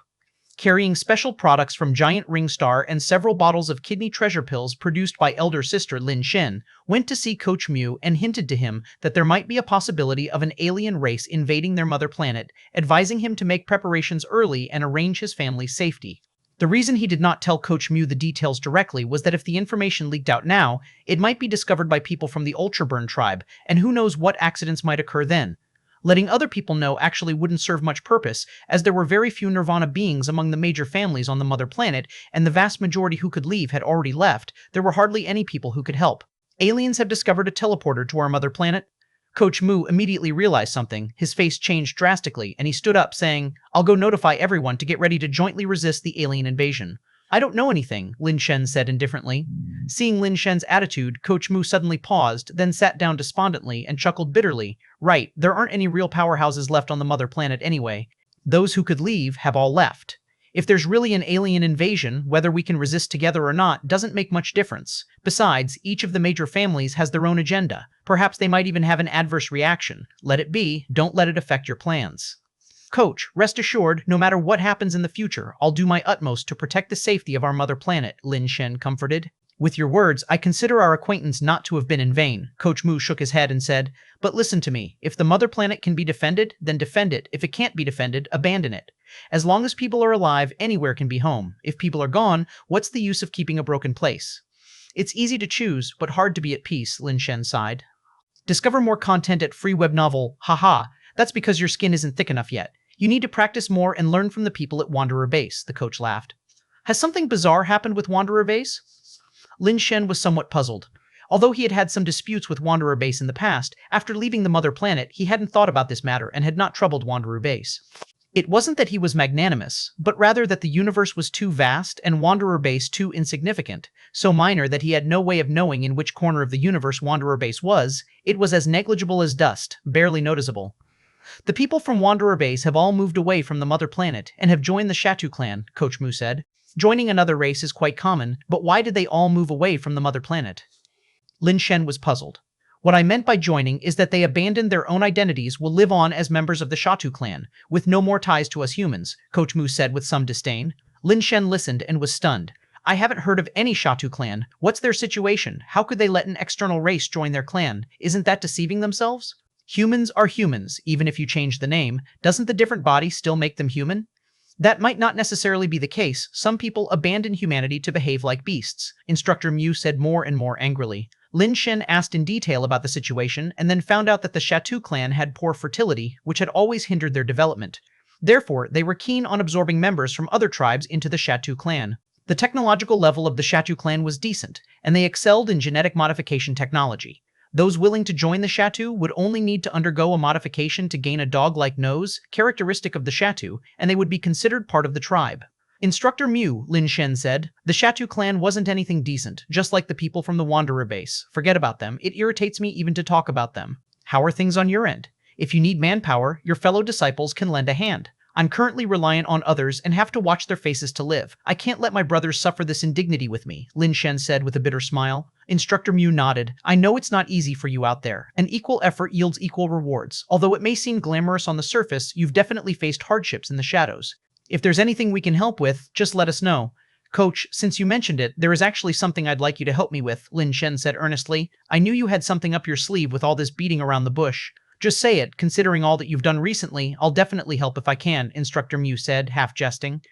Carrying special products from Giant Ring Star and several bottles of kidney treasure pills produced by elder sister Lin Shen, went to see Coach Mu and hinted to him that there might be a possibility of an alien race invading their mother planet, advising him to make preparations early and arrange his family's safety. The reason he did not tell Coach Mu the details directly was that if the information leaked out now, it might be discovered by people from the Ultraburn tribe, and who knows what accidents might occur then. Letting other people know actually wouldn't serve much purpose, as there were very few Nirvana beings among the major families on the mother planet, and the vast majority who could leave had already left. There were hardly any people who could help. "Aliens have discovered a teleporter to our mother planet." Coach Mu immediately realized something. His face changed drastically, and he stood up, saying, "I'll go notify everyone to get ready to jointly resist the alien invasion." "I don't know anything," Lin Shen said indifferently. Seeing Lin Shen's attitude, Coach Mu suddenly paused, then sat down despondently and chuckled bitterly. "Right, there aren't any real powerhouses left on the mother planet anyway. Those who could leave have all left. If there's really an alien invasion, whether we can resist together or not doesn't make much difference. Besides, each of the major families has their own agenda. Perhaps they might even have an adverse reaction. Let it be, don't let it affect your plans." Coach, rest assured, no matter what happens in the future, I'll do my utmost to protect the safety of our mother planet, Lin Shen comforted. With your words, I consider our acquaintance not to have been in vain. Coach Mu shook his head and said, but listen to me. If the mother planet can be defended, then defend it. If it can't be defended, abandon it. As long as people are alive, anywhere can be home. If people are gone, what's the use of keeping a broken place? It's easy to choose, but hard to be at peace, Lin Shen sighed. Discover more content at Free Web Novel. Haha, that's because your skin isn't thick enough yet. You need to practice more and learn from the people at Wanderer Base, the coach laughed. Has something bizarre happened with Wanderer Base? Lin Shen was somewhat puzzled. Although he had had some disputes with Wanderer Base in the past, after leaving the mother planet, he hadn't thought about this matter and had not troubled Wanderer Base. It wasn't that he was magnanimous, but rather that the universe was too vast and Wanderer Base too insignificant, so minor that he had no way of knowing in which corner of the universe Wanderer Base was. It was as negligible as dust, barely noticeable. The people from Wanderer Base have all moved away from the mother planet and have joined the Ch701 clan, Coach Mu said. Joining another race is quite common, but why did they all move away from the mother planet? Lin Shen was puzzled. What I meant by joining is that they abandoned their own identities, will live on as members of the Ch701 clan, with no more ties to us humans, Coach Mu said with some disdain. Lin Shen listened and was stunned. I haven't heard of any Ch701 clan. What's their situation? How could they let an external race join their clan? Isn't that deceiving themselves? Humans are humans, even if you change the name. Doesn't the different body still make them human? That might not necessarily be the case. Some people abandon humanity to behave like beasts, Instructor Mu said more and more angrily. Lin Shen asked in detail about the situation and then found out that the Ch701 clan had poor fertility, which had always hindered their development. Therefore, they were keen on absorbing members from other tribes into the Ch701 clan. The technological level of the Ch701 clan was decent, and they excelled in genetic modification technology. Those willing to join the Ch701 would only need to undergo a modification to gain a dog-like nose, characteristic of the Ch701, and they would be considered part of the tribe. Instructor Mu, Lin Shen said, the Ch701 clan wasn't anything decent, just like the people from the Wanderer Base. Forget about them. It irritates me even to talk about them. How are things on your end? If you need manpower, your fellow disciples can lend a hand. I'm currently reliant on others and have to watch their faces to live. I can't let my brothers suffer this indignity with me, Lin Shen said with a bitter smile. Instructor Mu nodded. I know it's not easy for you out there. An equal effort yields equal rewards. Although it may seem glamorous on the surface, you've definitely faced hardships in the shadows. If there's anything we can help with, just let us know. Coach, since you mentioned it, there is actually something I'd like you to help me with, Lin Shen said earnestly. I knew you had something up your sleeve with all this beating around the bush. Just say it. Considering all that you've done recently, I'll definitely help if I can, Instructor Mu said, half jesting.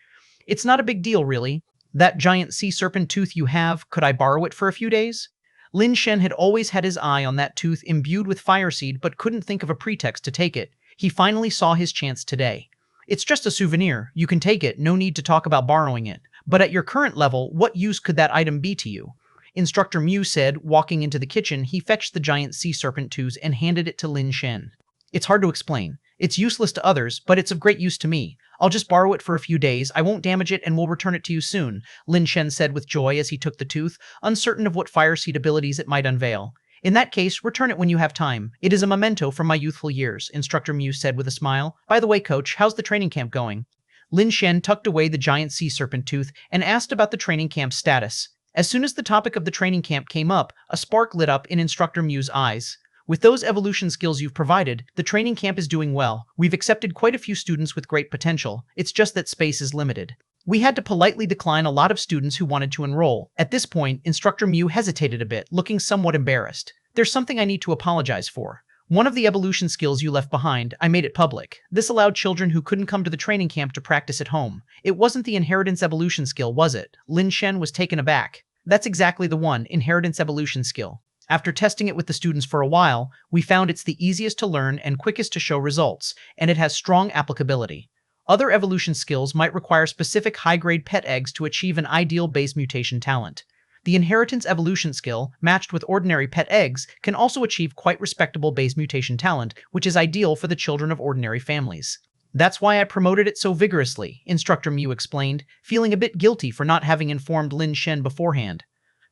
It's not a big deal, really. That giant sea serpent tooth you have, could I borrow it for a few days? Lin Shen had always had his eye on that tooth imbued with fire seed but couldn't think of a pretext to take it. He finally saw his chance today. It's just a souvenir. You can take it, no need to talk about borrowing it. But at your current level, what use could that item be to you? Instructor Mu said, walking into the kitchen. He fetched the giant sea serpent tooth and handed it to Lin Shen. It's hard to explain. It's useless to others, but it's of great use to me. I'll just borrow it for a few days. I won't damage it and will return it to you soon, Lin Shen said with joy as he took the tooth, uncertain of what fire seed abilities it might unveil. In that case, return it when you have time. It is a memento from my youthful years, Instructor Mu said with a smile. By the way, Coach, how's the training camp going? Lin Shen tucked away the giant sea serpent tooth and asked about the training camp's status. As soon as the topic of the training camp came up, a spark lit up in Instructor Mu's eyes. With those evolution skills you've provided, the training camp is doing well. We've accepted quite a few students with great potential. It's just that space is limited. We had to politely decline a lot of students who wanted to enroll. At this point, Instructor Mu hesitated a bit, looking somewhat embarrassed. There's something I need to apologize for. One of the evolution skills you left behind, I made it public. This allowed children who couldn't come to the training camp to practice at home. It wasn't the inheritance evolution skill, was it? Lin Shen was taken aback. That's exactly the one, inheritance evolution skill. After testing it with the students for a while, we found it's the easiest to learn and quickest to show results, and it has strong applicability. Other evolution skills might require specific high-grade pet eggs to achieve an ideal base mutation talent. The inheritance evolution skill, matched with ordinary pet eggs, can also achieve quite respectable base mutation talent, which is ideal for the children of ordinary families. That's why I promoted it so vigorously, Instructor Mu explained, feeling a bit guilty for not having informed Lin Shen beforehand.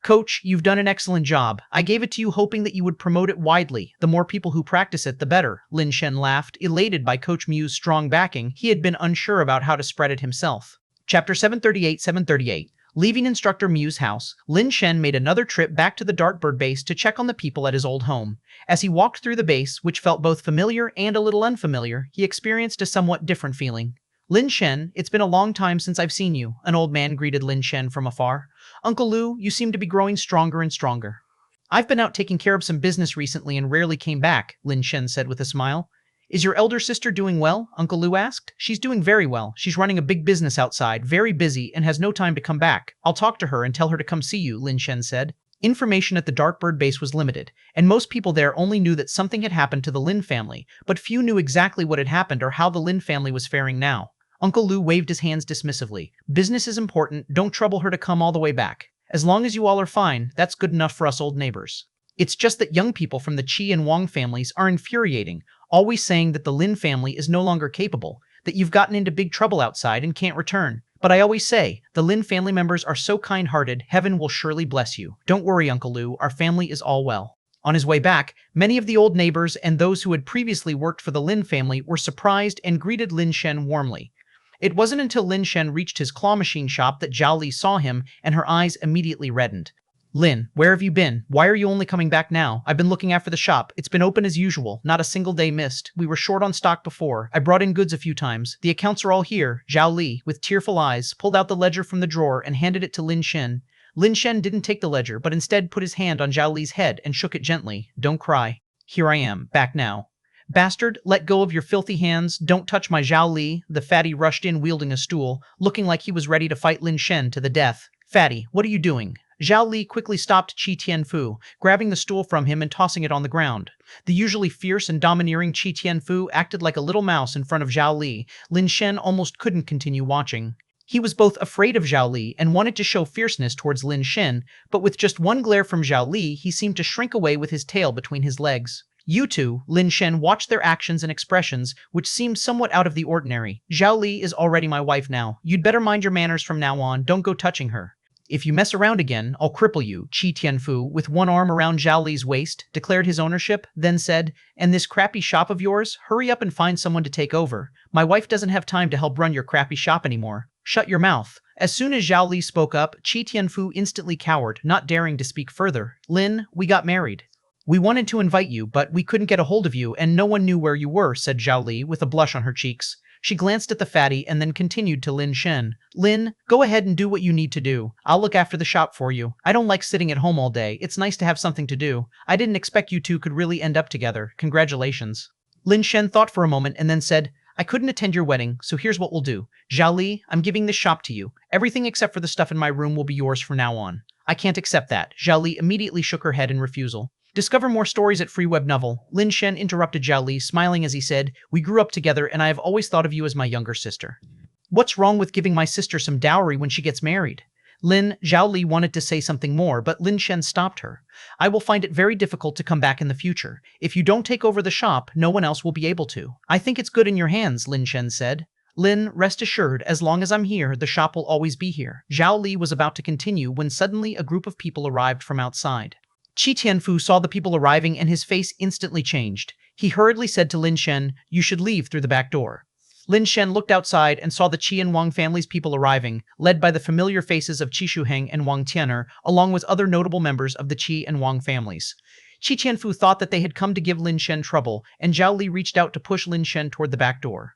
Coach, you've done an excellent job. I gave it to you hoping that you would promote it widely. The more people who practice it, the better, Lin Shen laughed, elated by Coach Mu's strong backing. He had been unsure about how to spread it himself. Chapter 738. Leaving instructor Mu's house, Lin Shen made another trip back to the Darkbird base to check on the people at his old home. As he walked through the base, which felt both familiar and a little unfamiliar, he experienced a somewhat different feeling. Lin Shen, it's been a long time since I've seen you, an old man greeted Lin Shen from afar. Uncle Lu, you seem to be growing stronger and stronger. I've been out taking care of some business recently and rarely came back, Lin Shen said with a smile. Is your elder sister doing well? Uncle Lu asked. She's doing very well. She's running a big business outside, very busy, and has no time to come back. I'll talk to her and tell her to come see you, Lin Shen said. Information at the Darkbird base was limited, and most people there only knew that something had happened to the Lin family, but few knew exactly what had happened or how the Lin family was faring now. Uncle Lu waved his hands dismissively. Business is important, don't trouble her to come all the way back. As long as you all are fine, that's good enough for us old neighbors. It's just that young people from the Ch and Wang families are infuriating, always saying that the Lin family is no longer capable, that you've gotten into big trouble outside and can't return. But I always say, the Lin family members are so kind-hearted, heaven will surely bless you. Don't worry, Uncle Lu, our family is all well. On his way back, many of the old neighbors and those who had previously worked for the Lin family were surprised and greeted Lin Shen warmly. It wasn't until Lin Shen reached his claw machine shop that Zhao Li saw him and her eyes immediately reddened. Lin, where have you been? Why are you only coming back now? I've been looking after the shop. It's been open as usual. Not a single day missed. We were short on stock before. I brought in goods a few times. The accounts are all here. Zhao Li, with tearful eyes, pulled out the ledger from the drawer and handed it to Lin Shen. Lin Shen didn't take the ledger, but instead put his hand on Zhao Li's head and shook it gently. Don't cry. Here I am, back now. Bastard, let go of your filthy hands. Don't touch my Zhao Li. The fatty rushed in wielding a stool, looking like he was ready to fight Lin Shen to the death. Fatty, what are you doing? Zhao Li quickly stopped Qi Tianfu, grabbing the stool from him and tossing it on the ground. The usually fierce and domineering Qi Tianfu acted like a little mouse in front of Zhao Li. Lin Shen almost couldn't continue watching. He was both afraid of Zhao Li and wanted to show fierceness towards Lin Shen, but with just one glare from Zhao Li, he seemed to shrink away with his tail between his legs. You two, Lin Shen watched their actions and expressions, which seemed somewhat out of the ordinary. Zhao Li is already my wife now. You'd better mind your manners from now on. Don't go touching her. If you mess around again, I'll cripple you, Qi Tianfu, with one arm around Zhao Li's waist, declared his ownership, then said, and this crappy shop of yours, hurry up and find someone to take over. My wife doesn't have time to help run your crappy shop anymore. Shut your mouth. As soon as Zhao Li spoke up, Qi Tianfu instantly cowered, not daring to speak further. Lin, we got married. We wanted to invite you, but we couldn't get a hold of you and no one knew where you were, said Zhao Li with a blush on her cheeks. She glanced at the fatty and then continued to Lin Shen. Lin, go ahead and do what you need to do. I'll look after the shop for you. I don't like sitting at home all day. It's nice to have something to do. I didn't expect you two could really end up together. Congratulations. Lin Shen thought for a moment and then said, I couldn't attend your wedding, so here's what we'll do. Zhao Li, I'm giving this shop to you. Everything except for the stuff in my room will be yours from now on. I can't accept that. Zhao Li immediately shook her head in refusal. Discover more stories at Free Web Novel. Lin Shen interrupted Zhao Li, smiling as he said, We grew up together and I have always thought of you as my younger sister. What's wrong with giving my sister some dowry when she gets married? Zhao Li wanted to say something more, but Lin Shen stopped her. I will find it very difficult to come back in the future. If you don't take over the shop, no one else will be able to. I think it's good in your hands, Lin Shen said. Lin, rest assured, as long as I'm here, the shop will always be here. Zhao Li was about to continue when suddenly a group of people arrived from outside. Qi Tianfu saw the people arriving and his face instantly changed. He hurriedly said to Lin Shen, You should leave through the back door. Lin Shen looked outside and saw the Qi and Wang family's people arriving, led by the familiar faces of Qi Shuheng and Wang Tianer, along with other notable members of the Qi and Wang families. Qi Tianfu thought that they had come to give Lin Shen trouble, and Zhao Li reached out to push Lin Shen toward the back door.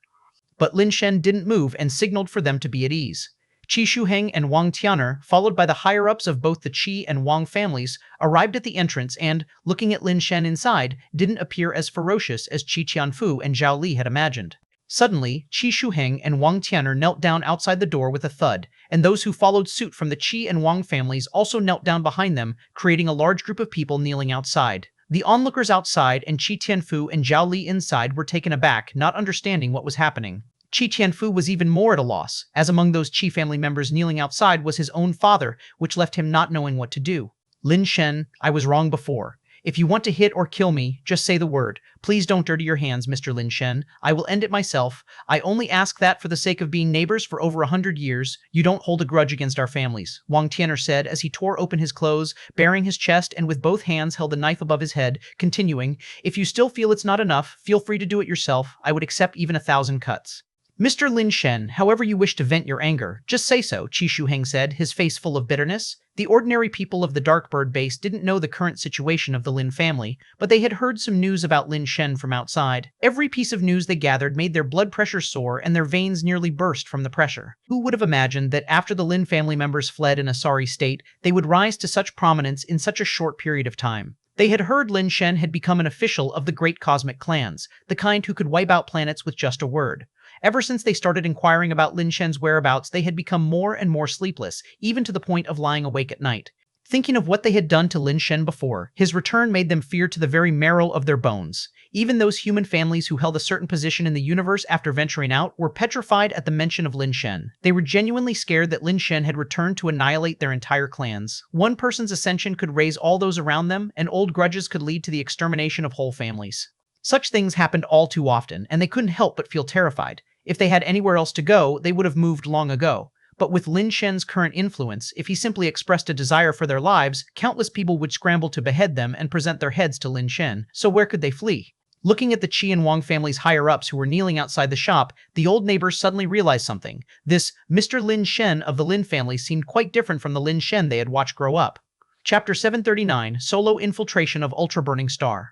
But Lin Shen didn't move and signaled for them to be at ease. Qi Shuheng and Wang Tianer, followed by the higher-ups of both the Qi and Wang families, arrived at the entrance and, looking at Lin Shen inside, didn't appear as ferocious as Qi Tianfu and Zhao Li had imagined. Suddenly, Qi Shuheng and Wang Tianer knelt down outside the door with a thud, and those who followed suit from the Qi and Wang families also knelt down behind them, creating a large group of people kneeling outside. The onlookers outside and Qi Tianfu and Zhao Li inside were taken aback, not understanding what was happening. Qi Tianfu was even more at a loss, as among those Qi family members kneeling outside was his own father, which left him not knowing what to do. Lin Shen, I was wrong before. If you want to hit or kill me, just say the word. Please don't dirty your hands, Mr. Lin Shen. I will end it myself. I only ask that for the sake of being neighbors for over 100 years. You don't hold a grudge against our families, Wang Tianer said as he tore open his clothes, baring his chest and with both hands held a knife above his head, continuing, If you still feel it's not enough, feel free to do it yourself. I would accept even 1,000 cuts. Mr. Lin Shen, however you wish to vent your anger, just say so, Qi Shuheng said, his face full of bitterness. The ordinary people of the Darkbird base didn't know the current situation of the Lin family, but they had heard some news about Lin Shen from outside. Every piece of news they gathered made their blood pressure soar and their veins nearly burst from the pressure. Who would have imagined that after the Lin family members fled in a sorry state, they would rise to such prominence in such a short period of time? They had heard Lin Shen had become an official of the great cosmic clans, the kind who could wipe out planets with just a word. Ever since they started inquiring about Lin Shen's whereabouts, they had become more and more sleepless, even to the point of lying awake at night. Thinking of what they had done to Lin Shen before, his return made them fear to the very marrow of their bones. Even those human families who held a certain position in the universe after venturing out were petrified at the mention of Lin Shen. They were genuinely scared that Lin Shen had returned to annihilate their entire clans. One person's ascension could raise all those around them, and old grudges could lead to the extermination of whole families. Such things happened all too often, and they couldn't help but feel terrified. If they had anywhere else to go, they would have moved long ago. But with Lin Shen's current influence, if he simply expressed a desire for their lives, countless people would scramble to behead them and present their heads to Lin Shen. So where could they flee? Looking at the Qi and Wang family's higher-ups who were kneeling outside the shop, the old neighbors suddenly realized something. This Mr. Lin Shen of the Lin family seemed quite different from the Lin Shen they had watched grow up. Chapter 739, Solo Infiltration of Ultra-Burning Star.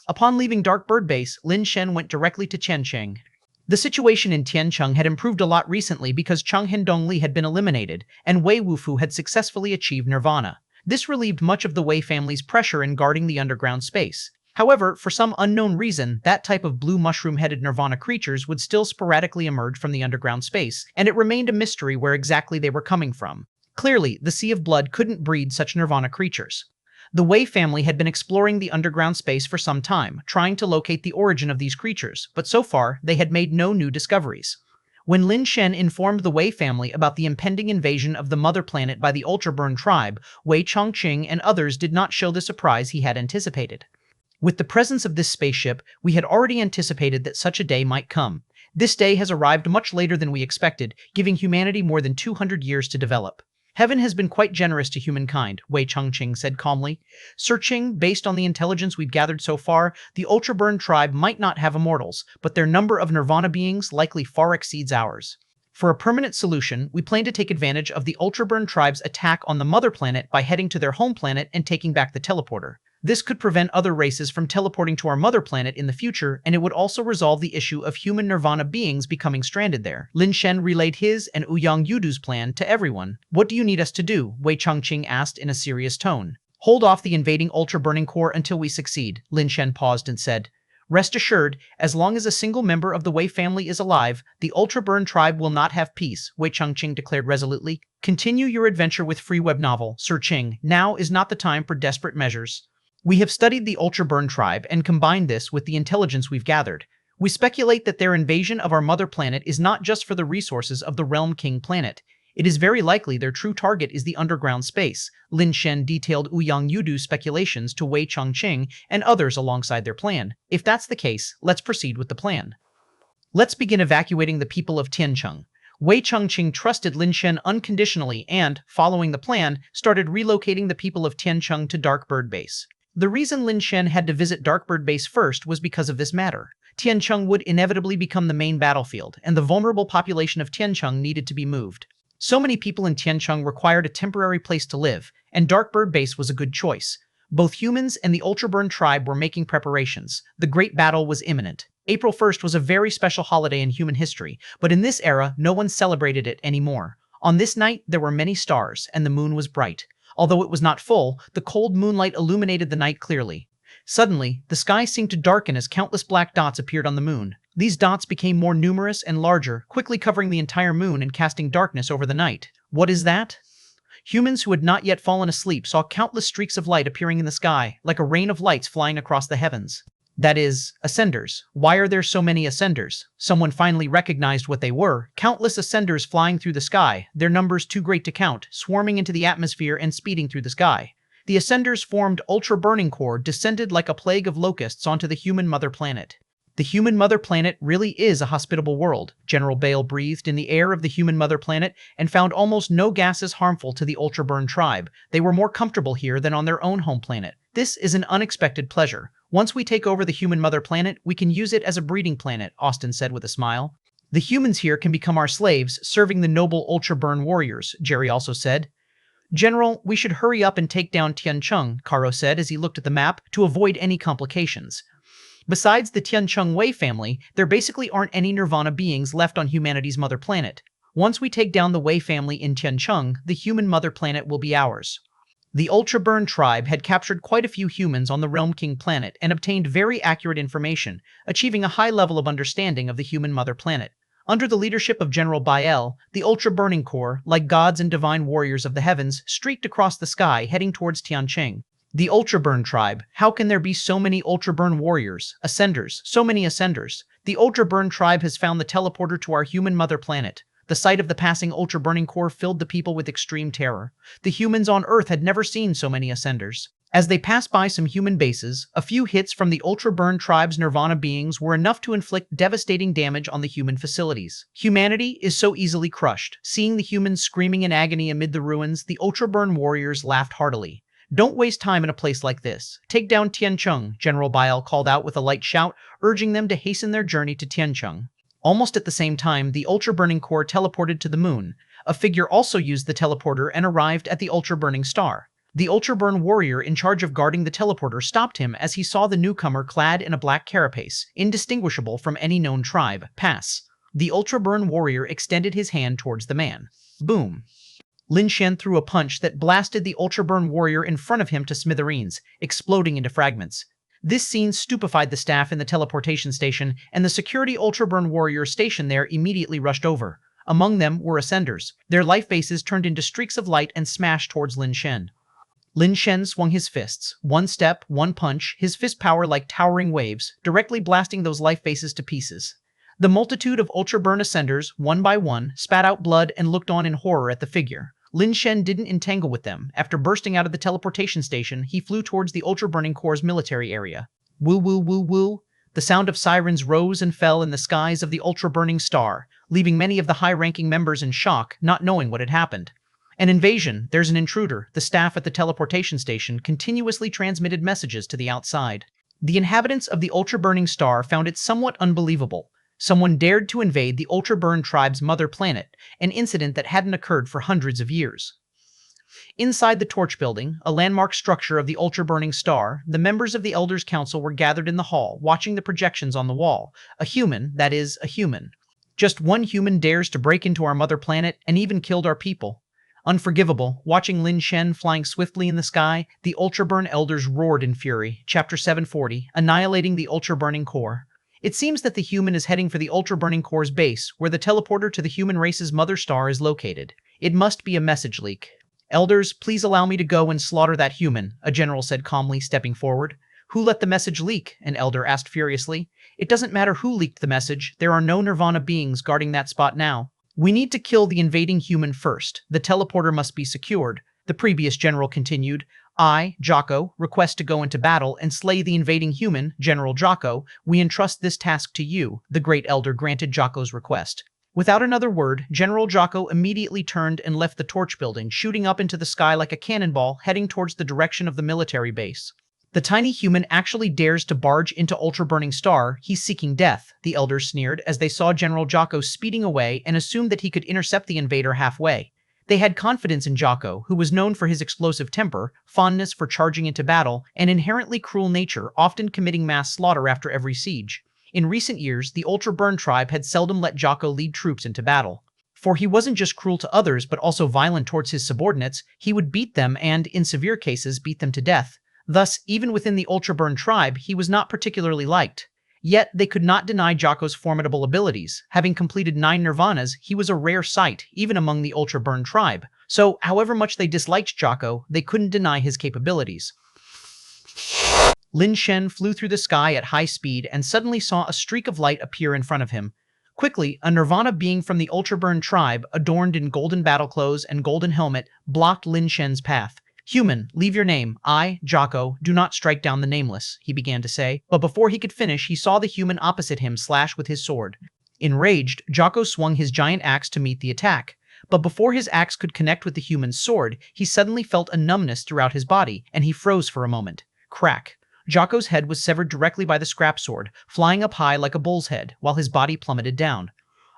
Upon leaving Darkbird Base, Lin Shen went directly to Tiancheng. The situation in Tiancheng had improved a lot recently because Cheng Hendongli had been eliminated, and Wei Wufu had successfully achieved nirvana. This relieved much of the Wei family's pressure in guarding the underground space. However, for some unknown reason, that type of blue mushroom-headed nirvana creatures would still sporadically emerge from the underground space, and it remained a mystery where exactly they were coming from. Clearly, the Sea of Blood couldn't breed such nirvana creatures. The Wei family had been exploring the underground space for some time, trying to locate the origin of these creatures, but so far, they had made no new discoveries. When Lin Shen informed the Wei family about the impending invasion of the mother planet by the Ultraburn tribe, Wei Chongqing and others did not show the surprise he had anticipated. With the presence of this spaceship, we had already anticipated that such a day might come. This day has arrived much later than we expected, giving humanity more than 200 years to develop. Heaven has been quite generous to humankind, Wei Chongqing said calmly. Searching, based on the intelligence we've gathered so far, the Ultraburn tribe might not have immortals, but their number of nirvana beings likely far exceeds ours. For a permanent solution, we plan to take advantage of the Ultraburn tribe's attack on the mother planet by heading to their home planet and taking back the teleporter. This could prevent other races from teleporting to our mother planet in the future, and it would also resolve the issue of human nirvana beings becoming stranded there. Lin Shen relayed his and Ouyang Yudu's plan to everyone. What do you need us to do? Wei Chongqing asked in a serious tone. Hold off the invading ultra-burning core until we succeed, Lin Shen paused and said. Rest assured, as long as a single member of the Wei family is alive, the Ultraburn tribe will not have peace, Wei Chongqing declared resolutely. Continue your adventure with free web novel, Sir Qing. Now is not the time for desperate measures. We have studied the Ultraburn tribe and combined this with the intelligence we've gathered. We speculate that their invasion of our mother planet is not just for the resources of the Realm King planet. It is very likely their true target is the underground space. Lin Shen detailed Ouyang Yudu's speculations to Wei Chongqing and others alongside their plan. If that's the case, let's proceed with the plan. Let's begin evacuating the people of Tiancheng. Wei Chongqing trusted Lin Shen unconditionally and, following the plan, started relocating the people of Tiancheng to Darkbird Base. The reason Lin Shen had to visit Darkbird Base first was because of this matter. Tiancheng would inevitably become the main battlefield, and the vulnerable population of Tiancheng needed to be moved. So many people in Tiancheng required a temporary place to live, and Darkbird Base was a good choice. Both humans and the Ultraburn tribe were making preparations. The great battle was imminent. April 1st was a very special holiday in human history, but in this era, no one celebrated it anymore. On this night, there were many stars, and the moon was bright. Although it was not full, the cold moonlight illuminated the night clearly. Suddenly, the sky seemed to darken as countless black dots appeared on the moon. These dots became more numerous and larger, quickly covering the entire moon and casting darkness over the night. What is that? Humans who had not yet fallen asleep saw countless streaks of light appearing in the sky, like a rain of lights flying across the heavens. That is, ascenders. Why are there so many ascenders? Someone finally recognized what they were. Countless ascenders flying through the sky, their numbers too great to count, swarming into the atmosphere and speeding through the sky. The ascenders formed ultra-burning core, descended like a plague of locusts onto the human mother planet. The human mother planet really is a hospitable world. General Bale breathed in the air of the human mother planet and found almost no gases harmful to the Ultraburn tribe. They were more comfortable here than on their own home planet. This is an unexpected pleasure. Once we take over the human mother planet, we can use it as a breeding planet, Austin said with a smile. The humans here can become our slaves, serving the noble Ultraburn warriors, Jerry also said. General, we should hurry up and take down Tiancheng, Karo said as he looked at the map, to avoid any complications. Besides the Tiancheng Wei family, there basically aren't any Nirvana beings left on humanity's mother planet. Once we take down the Wei family in Tiancheng, the human mother planet will be ours. The Ultraburn tribe had captured quite a few humans on the Realm King planet and obtained very accurate information, achieving a high level of understanding of the human mother planet. Under the leadership of General Bael, the Ultra-Burning Corps, like gods and divine warriors of the heavens, streaked across the sky heading towards Tiancheng. The Ultraburn tribe. How can there be so many Ultraburn warriors, ascenders, so many ascenders? The Ultraburn tribe has found the teleporter to our human mother planet. The sight of the passing Ultra-Burning Corps filled the people with extreme terror. The humans on Earth had never seen so many ascenders. As they passed by some human bases, a few hits from the Ultraburn tribe's Nirvana beings were enough to inflict devastating damage on the human facilities. Humanity is so easily crushed. Seeing the humans screaming in agony amid the ruins, the Ultraburn warriors laughed heartily. Don't waste time in a place like this. Take down Tiancheng, General Bael called out with a light shout, urging them to hasten their journey to Tiancheng. Almost at the same time, the Ultra-Burning Corps teleported to the moon. A figure also used the teleporter and arrived at the Ultra-Burning Star. The Ultraburn warrior in charge of guarding the teleporter stopped him as he saw the newcomer clad in a black carapace, indistinguishable from any known tribe, pass. The Ultraburn warrior extended his hand towards the man. Boom. Lin Shen threw a punch that blasted the Ultraburn warrior in front of him to smithereens, exploding into fragments. This scene stupefied the staff in the teleportation station, and the security Ultraburn warrior stationed there immediately rushed over. Among them were ascenders. Their life bases turned into streaks of light and smashed towards Lin Shen. Lin Shen swung his fists, one step, one punch, his fist power like towering waves, directly blasting those life bases to pieces. The multitude of Ultraburn ascenders, one by one, spat out blood and looked on in horror at the figure. Lin Shen didn't entangle with them. After bursting out of the teleportation station, he flew towards the Ultra-Burning Corps' military area. Woo woo woo woo. The sound of sirens rose and fell in the skies of the Ultra-Burning Star, leaving many of the high-ranking members in shock, not knowing what had happened. An invasion, there's an intruder. The staff at the teleportation station continuously transmitted messages to the outside. The inhabitants of the Ultra-Burning Star found it somewhat unbelievable. Someone dared to invade the Ultraburn tribe's mother planet, an incident that hadn't occurred for hundreds of years. Inside the Torch Building, a landmark structure of the Ultra-Burning Star, the members of the Elders' Council were gathered in the hall, watching the projections on the wall. A human, that is, a human. Just one human dares to break into our mother planet and even killed our people. Unforgivable. Watching Lin Shen flying swiftly in the sky, the Ultraburn Elders roared in fury. Chapter 740, Annihilating the Ultra-Burning Corps. It seems that the human is heading for the Ultra-Burning Corps' base, where the teleporter to the human race's mother star is located. It must be a message leak. Elders, please allow me to go and slaughter that human, a general said calmly, stepping forward. Who let the message leak? An elder asked furiously. It doesn't matter who leaked the message. There are no Nirvana beings guarding that spot now. We need to kill the invading human first. The teleporter must be secured. The previous general continued. I, Jocko, request to go into battle and slay the invading human, General Jocko. We entrust this task to you. The great elder granted Jocko's request. Without another word, General Jocko immediately turned and left the Torch Building, shooting up into the sky like a cannonball, heading towards the direction of the military base. The tiny human actually dares to barge into Ultra-Burning Star. He's seeking death, the elders sneered as they saw General Jocko speeding away and assumed that he could intercept the invader halfway. They had confidence in Jocko, who was known for his explosive temper, fondness for charging into battle, and inherently cruel nature, often committing mass slaughter after every siege. In recent years, the Ultraburn tribe had seldom let Jocko lead troops into battle. For he wasn't just cruel to others but also violent towards his subordinates. He would beat them and, in severe cases, beat them to death. Thus, even within the Ultraburn tribe, he was not particularly liked. Yet, they could not deny Jocko's formidable abilities. Having completed 9 Nirvanas, he was a rare sight, even among the Ultraburn tribe. So, however much they disliked Jocko, they couldn't deny his capabilities. Lin Shen flew through the sky at high speed and suddenly saw a streak of light appear in front of him. Quickly, a Nirvana being from the Ultraburn tribe, adorned in golden battle clothes and golden helmet, blocked Lin Shen's path. Human, leave your name. I, Jocko, do not strike down the nameless, he began to say, but before he could finish, he saw the human opposite him slash with his sword. Enraged, Jocko swung his giant axe to meet the attack. But before his axe could connect with the human's sword, he suddenly felt a numbness throughout his body, and he froze for a moment. Crack. Jocko's head was severed directly by the scrap sword, flying up high like a bull's head, while his body plummeted down.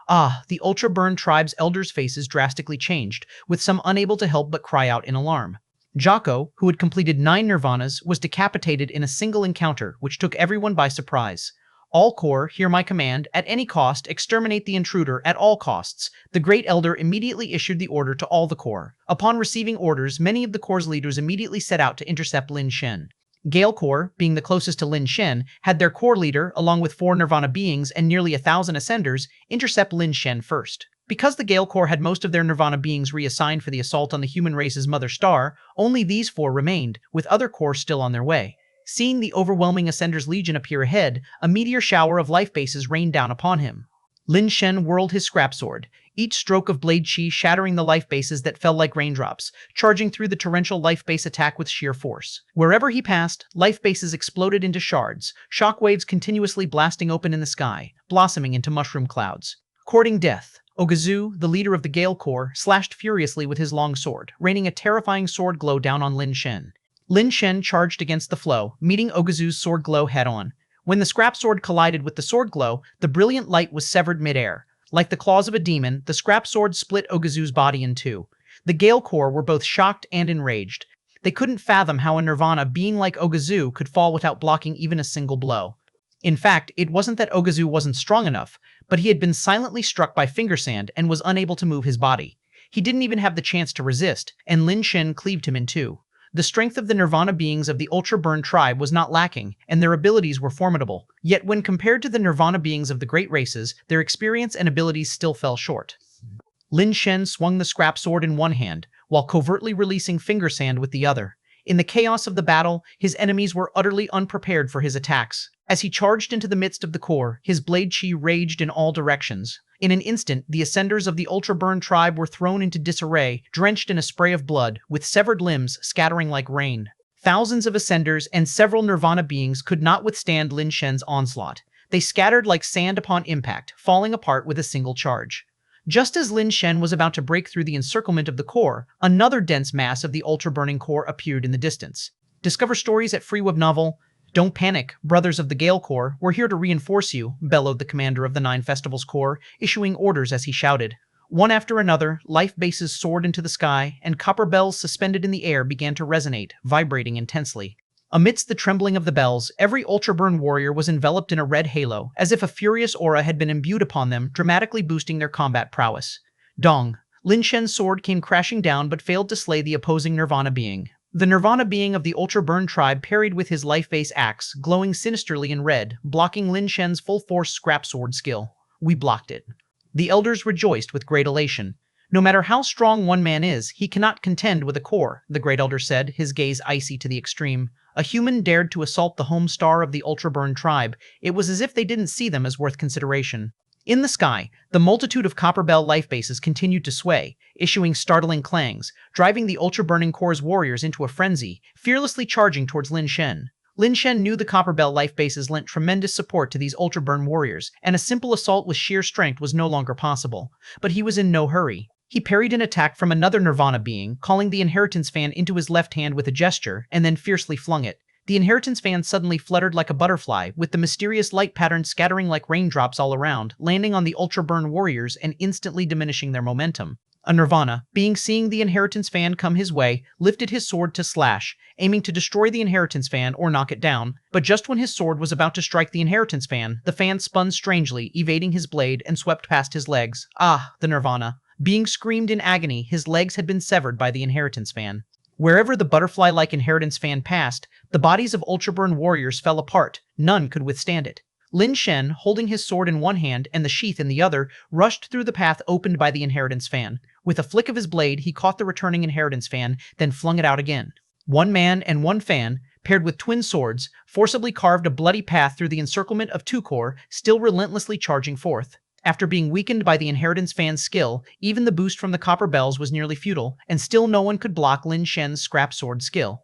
The Ultra Burn tribe's elders' faces drastically changed, with some unable to help but cry out in alarm. Jocko, who had completed 9 nirvanas, was decapitated in a single encounter, which took everyone by surprise. All Corps, hear my command. At any cost, exterminate the intruder at all costs. The Great Elder immediately issued the order to all the Corps. Upon receiving orders, many of the Corps' leaders immediately set out to intercept Lin Shen. Gale Corps, being the closest to Lin Shen, had their Corps leader, along with 4 Nirvana beings and nearly 1,000 Ascenders, intercept Lin Shen first. Because the Gale Corps had most of their Nirvana beings reassigned for the assault on the human race's mother star, only these 4 remained, with other Corps still on their way. Seeing the overwhelming Ascender's legion appear ahead, a meteor shower of life bases rained down upon him. Lin Shen whirled his scrap sword, each stroke of blade chi shattering the life bases that fell like raindrops, charging through the torrential life base attack with sheer force. Wherever he passed, life bases exploded into shards, shockwaves continuously blasting open in the sky, blossoming into mushroom clouds. Courting death, Ogazu, the leader of the Gale Corps, slashed furiously with his long sword, raining a terrifying sword glow down on Lin Shen. Lin Shen charged against the flow, meeting Ogazu's sword glow head-on. When the scrap sword collided with the sword glow, the brilliant light was severed mid-air. Like the claws of a demon, the scrap sword split Ogazu's body in 2. The Gale Corps were both shocked and enraged. They couldn't fathom how a Nirvana being like Ogazu could fall without blocking even a single blow. In fact, it wasn't that Ogazu wasn't strong enough, but he had been silently struck by finger sand and was unable to move his body. He didn't even have the chance to resist, and Lin Shen cleaved him in 2. The strength of the Nirvana beings of the Ultra Burn tribe was not lacking, and their abilities were formidable. Yet when compared to the Nirvana beings of the great races, their experience and abilities still fell short. Lin Shen swung the scrap sword in one hand, while covertly releasing finger sand with the other. In the chaos of the battle, his enemies were utterly unprepared for his attacks. As he charged into the midst of the Corps, his blade chi raged in all directions. In an instant, the Ascenders of the Ultra Burn tribe were thrown into disarray, drenched in a spray of blood, with severed limbs scattering like rain. Thousands of Ascenders and several Nirvana beings could not withstand Lin Shen's onslaught. They scattered like sand upon impact, falling apart with a single charge. Just as Lin Shen was about to break through the encirclement of the Corps, another dense mass of the Ultra Burning Corps appeared in the distance. Discover stories at Free Web Novel. Don't panic, brothers of the Gale Corps, we're here to reinforce you, bellowed the commander of the 9 Festivals Corps, issuing orders as he shouted. One after another, life bases soared into the sky, and copper bells suspended in the air began to resonate, vibrating intensely. Amidst the trembling of the bells, every Ultra Burn warrior was enveloped in a red halo, as if a furious aura had been imbued upon them, dramatically boosting their combat prowess. Dong! Lin Shen's sword came crashing down but failed to slay the opposing Nirvana being. The Nirvana being of the Ultra Burn tribe parried with his life-base axe, glowing sinisterly in red, blocking Lin Shen's full-force scrap sword skill. We blocked it. The elders rejoiced with great elation. No matter how strong one man is, he cannot contend with a Corps, the great elder said, his gaze icy to the extreme. A human dared to assault the home star of the Ultra Burn tribe. It was as if they didn't see them as worth consideration. In the sky, the multitude of copper bell life bases continued to sway, issuing startling clangs, driving the Ultra Burning Corps' warriors into a frenzy, fearlessly charging towards Lin Shen. Lin Shen knew the copper bell life bases lent tremendous support to these Ultra Burn warriors, and a simple assault with sheer strength was no longer possible. But he was in no hurry. He parried an attack from another Nirvana being, calling the Inheritance Fan into his left hand with a gesture, and then fiercely flung it. The Inheritance Fan suddenly fluttered like a butterfly, with the mysterious light pattern scattering like raindrops all around, landing on the Ultra Burn warriors and instantly diminishing their momentum. A Nirvana, being seeing the Inheritance Fan come his way, lifted his sword to slash, aiming to destroy the Inheritance Fan or knock it down, but just when his sword was about to strike the Inheritance Fan, the fan spun strangely, evading his blade and swept past his legs. The Nirvana. Being screamed in agony, his legs had been severed by the Inheritance Fan. Wherever the butterfly-like Inheritance Fan passed, the bodies of Ultra Burn warriors fell apart. None could withstand it. Lin Shen, holding his sword in one hand and the sheath in the other, rushed through the path opened by the Inheritance Fan. With a flick of his blade, he caught the returning Inheritance Fan, then flung it out again. One man and one fan, paired with twin swords, forcibly carved a bloody path through the encirclement of 2 Corps, still relentlessly charging forth. After being weakened by the Inheritance Fan's skill, even the boost from the copper bells was nearly futile, and still no one could block Lin Shen's scrap sword skill.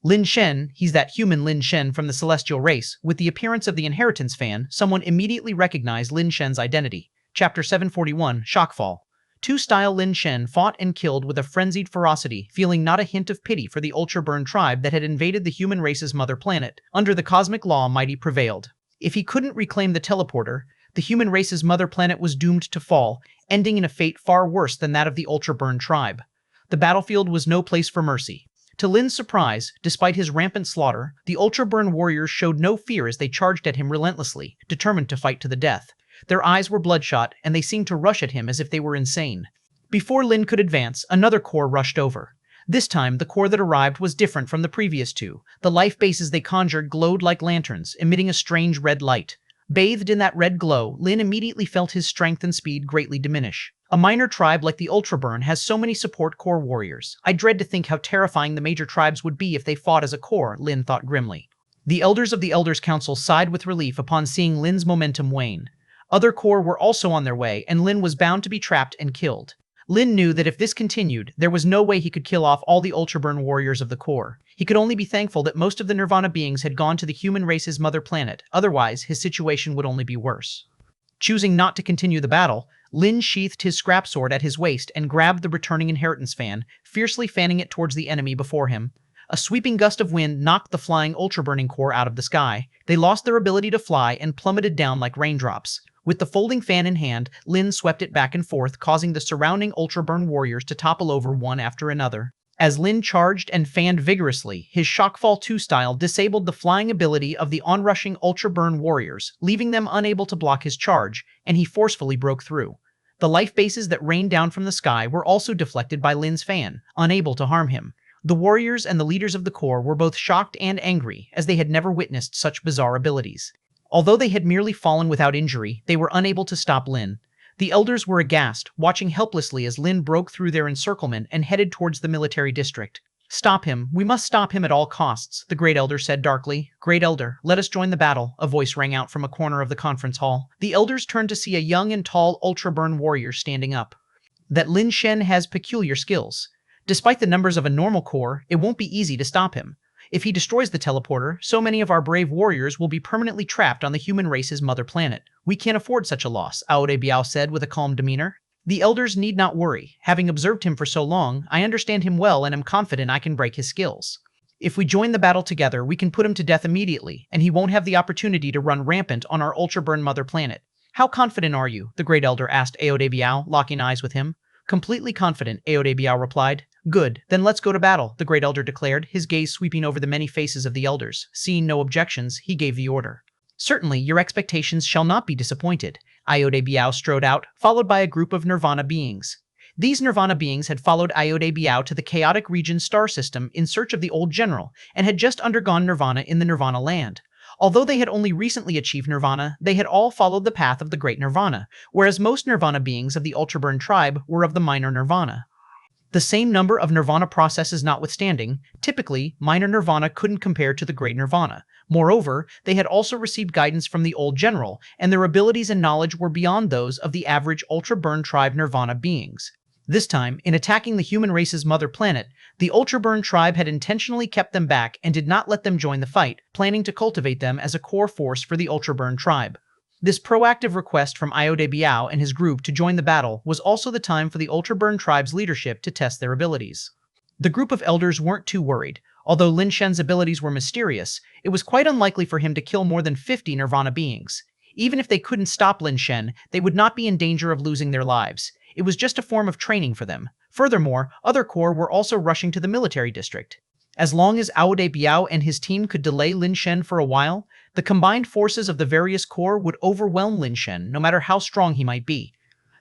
Lin Shen, he's that human Lin Shen from the celestial race. With the appearance of the Inheritance Fan, someone immediately recognized Lin Shen's identity. Chapter 741, Shockfall. 2-style Lin Shen fought and killed with a frenzied ferocity, feeling not a hint of pity for the Ultra Burn tribe that had invaded the human race's mother planet. Under the cosmic law, mighty prevailed. If he couldn't reclaim the teleporter, The human race's mother planet was doomed to fall, ending in a fate far worse than that of the Ultraburn tribe. The battlefield was no place for mercy. To Lin's surprise, despite his rampant slaughter, the Ultraburn warriors showed no fear as they charged at him relentlessly, determined to fight to the death. Their eyes were bloodshot, and they seemed to rush at him as if they were insane. Before Lin could advance, another corps rushed over. This time, the corps that arrived was different from the previous two. The life bases they conjured glowed like lanterns, emitting a strange red light. Bathed in that red glow, Lin immediately felt his strength and speed greatly diminish. A minor tribe like the Ultraburn has so many support corps warriors. I dread to think how terrifying the major tribes would be if they fought as a corps, Lin thought grimly. The elders of the Elders' Council sighed with relief upon seeing Lin's momentum wane. Other corps were also on their way, and Lin was bound to be trapped and killed. Lin knew that if this continued, there was no way he could kill off all the Ultraburn warriors of the Corps. He could only be thankful that most of the Nirvana beings had gone to the human race's mother planet, otherwise his situation would only be worse. Choosing not to continue the battle, Lin sheathed his scrap sword at his waist and grabbed the returning inheritance fan, fiercely fanning it towards the enemy before him. A sweeping gust of wind knocked the flying Ultraburning Corps out of the sky. They lost their ability to fly and plummeted down like raindrops. With the folding fan in hand, Lin swept it back and forth, causing the surrounding Ultraburn warriors to topple over one after another. As Lin charged and fanned vigorously, his Shockfall 2 style disabled the flying ability of the onrushing Ultraburn warriors, leaving them unable to block his charge, and he forcefully broke through. The life bases that rained down from the sky were also deflected by Lin's fan, unable to harm him. The warriors and the leaders of the Corps were both shocked and angry, as they had never witnessed such bizarre abilities. Although they had merely fallen without injury, they were unable to stop Lin. The elders were aghast, watching helplessly as Lin broke through their encirclement and headed towards the military district. "Stop him. We must stop him at all costs," the Great Elder said darkly. "Great Elder, let us join the battle," a voice rang out from a corner of the conference hall. The elders turned to see a young and tall Ultraburn warrior standing up. "That Lin Shen has peculiar skills. Despite the numbers of a normal corps, it won't be easy to stop him. If he destroys the teleporter, so many of our brave warriors will be permanently trapped on the human race's mother planet. We can't afford such a loss," Aode Biao said with a calm demeanor. "The elders need not worry. Having observed him for so long, I understand him well and am confident I can break his skills. If we join the battle together, we can put him to death immediately, and he won't have the opportunity to run rampant on our Ultraburn mother planet." "How confident are you?" the Great Elder asked Aode Biao, locking eyes with him. "Completely confident," Aode Biao replied. "Good, then let's go to battle," the Great Elder declared, his gaze sweeping over the many faces of the elders. Seeing no objections, he gave the order. "Certainly, your expectations shall not be disappointed." Aode Biao strode out, followed by a group of Nirvana beings. These Nirvana beings had followed Aode Biao to the chaotic region star system in search of the old general, and had just undergone Nirvana in the Nirvana land. Although they had only recently achieved Nirvana, they had all followed the path of the Great Nirvana, whereas most Nirvana beings of the Ultraburn tribe were of the Minor Nirvana. The same number of Nirvana processes notwithstanding, typically, Minor Nirvana couldn't compare to the Great Nirvana. Moreover, they had also received guidance from the Old General, and their abilities and knowledge were beyond those of the average Ultraburn tribe Nirvana beings. This time, in attacking the human race's mother planet, the Ultraburn tribe had intentionally kept them back and did not let them join the fight, planning to cultivate them as a core force for the Ultraburn tribe. This proactive request from Aode Biao and his group to join the battle was also the time for the Ultraburn tribe's leadership to test their abilities. The group of elders weren't too worried. Although Lin Shen's abilities were mysterious, it was quite unlikely for him to kill more than 50 Nirvana beings. Even if they couldn't stop Lin Shen, they would not be in danger of losing their lives. It was just a form of training for them. Furthermore, other corps were also rushing to the military district. As long as Aode Biao and his team could delay Lin Shen for a while, the combined forces of the various corps would overwhelm Lin Shen, no matter how strong he might be.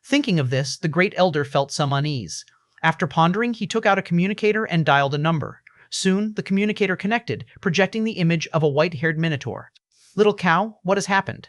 Thinking of this, the Great Elder felt some unease. After pondering, he took out a communicator and dialed a number. Soon, the communicator connected, projecting the image of a white-haired minotaur. "Little cow, what has happened?"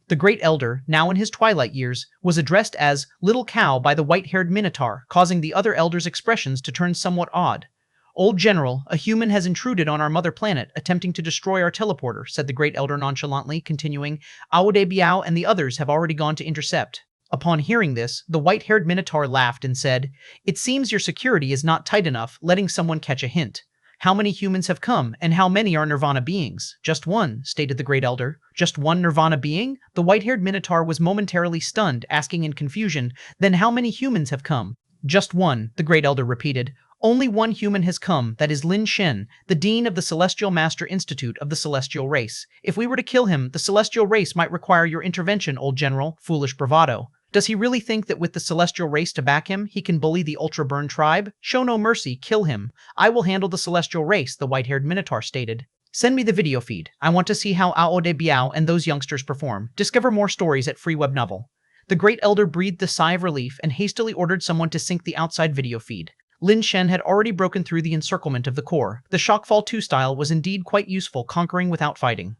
The Great Elder, now in his twilight years, was addressed as Little Cow by the white-haired minotaur, causing the other elders' expressions to turn somewhat odd. "Old General, a human has intruded on our mother planet, attempting to destroy our teleporter," said the Great Elder nonchalantly, continuing, "Aode Biao and the others have already gone to intercept." Upon hearing this, the white-haired minotaur laughed and said, "It seems your security is not tight enough, letting someone catch a hint. How many humans have come, and how many are Nirvana beings?" "Just one," stated the Great Elder. "Just one Nirvana being?" The white-haired minotaur was momentarily stunned, asking in confusion, "Then how many humans have come?" "Just one," the Great Elder repeated. Only one human has come, that is Lin Shen, the Dean of the Celestial Master Institute of the Celestial Race. If we were to kill him, the Celestial Race might require your intervention, old general. Foolish bravado. Does he really think that with the Celestial Race to back him, he can bully the Ultra Burn tribe? Show no mercy, kill him. I will handle the Celestial Race, the white-haired Minotaur stated. Send me the video feed. I want to see how Ao de Biao and those youngsters perform. Discover more stories at Free Web Novel. The Great Elder breathed a sigh of relief and hastily ordered someone to sync the outside video feed. Lin Shen had already broken through the encirclement of the core. The Shockfall 2 style was indeed quite useful, conquering without fighting.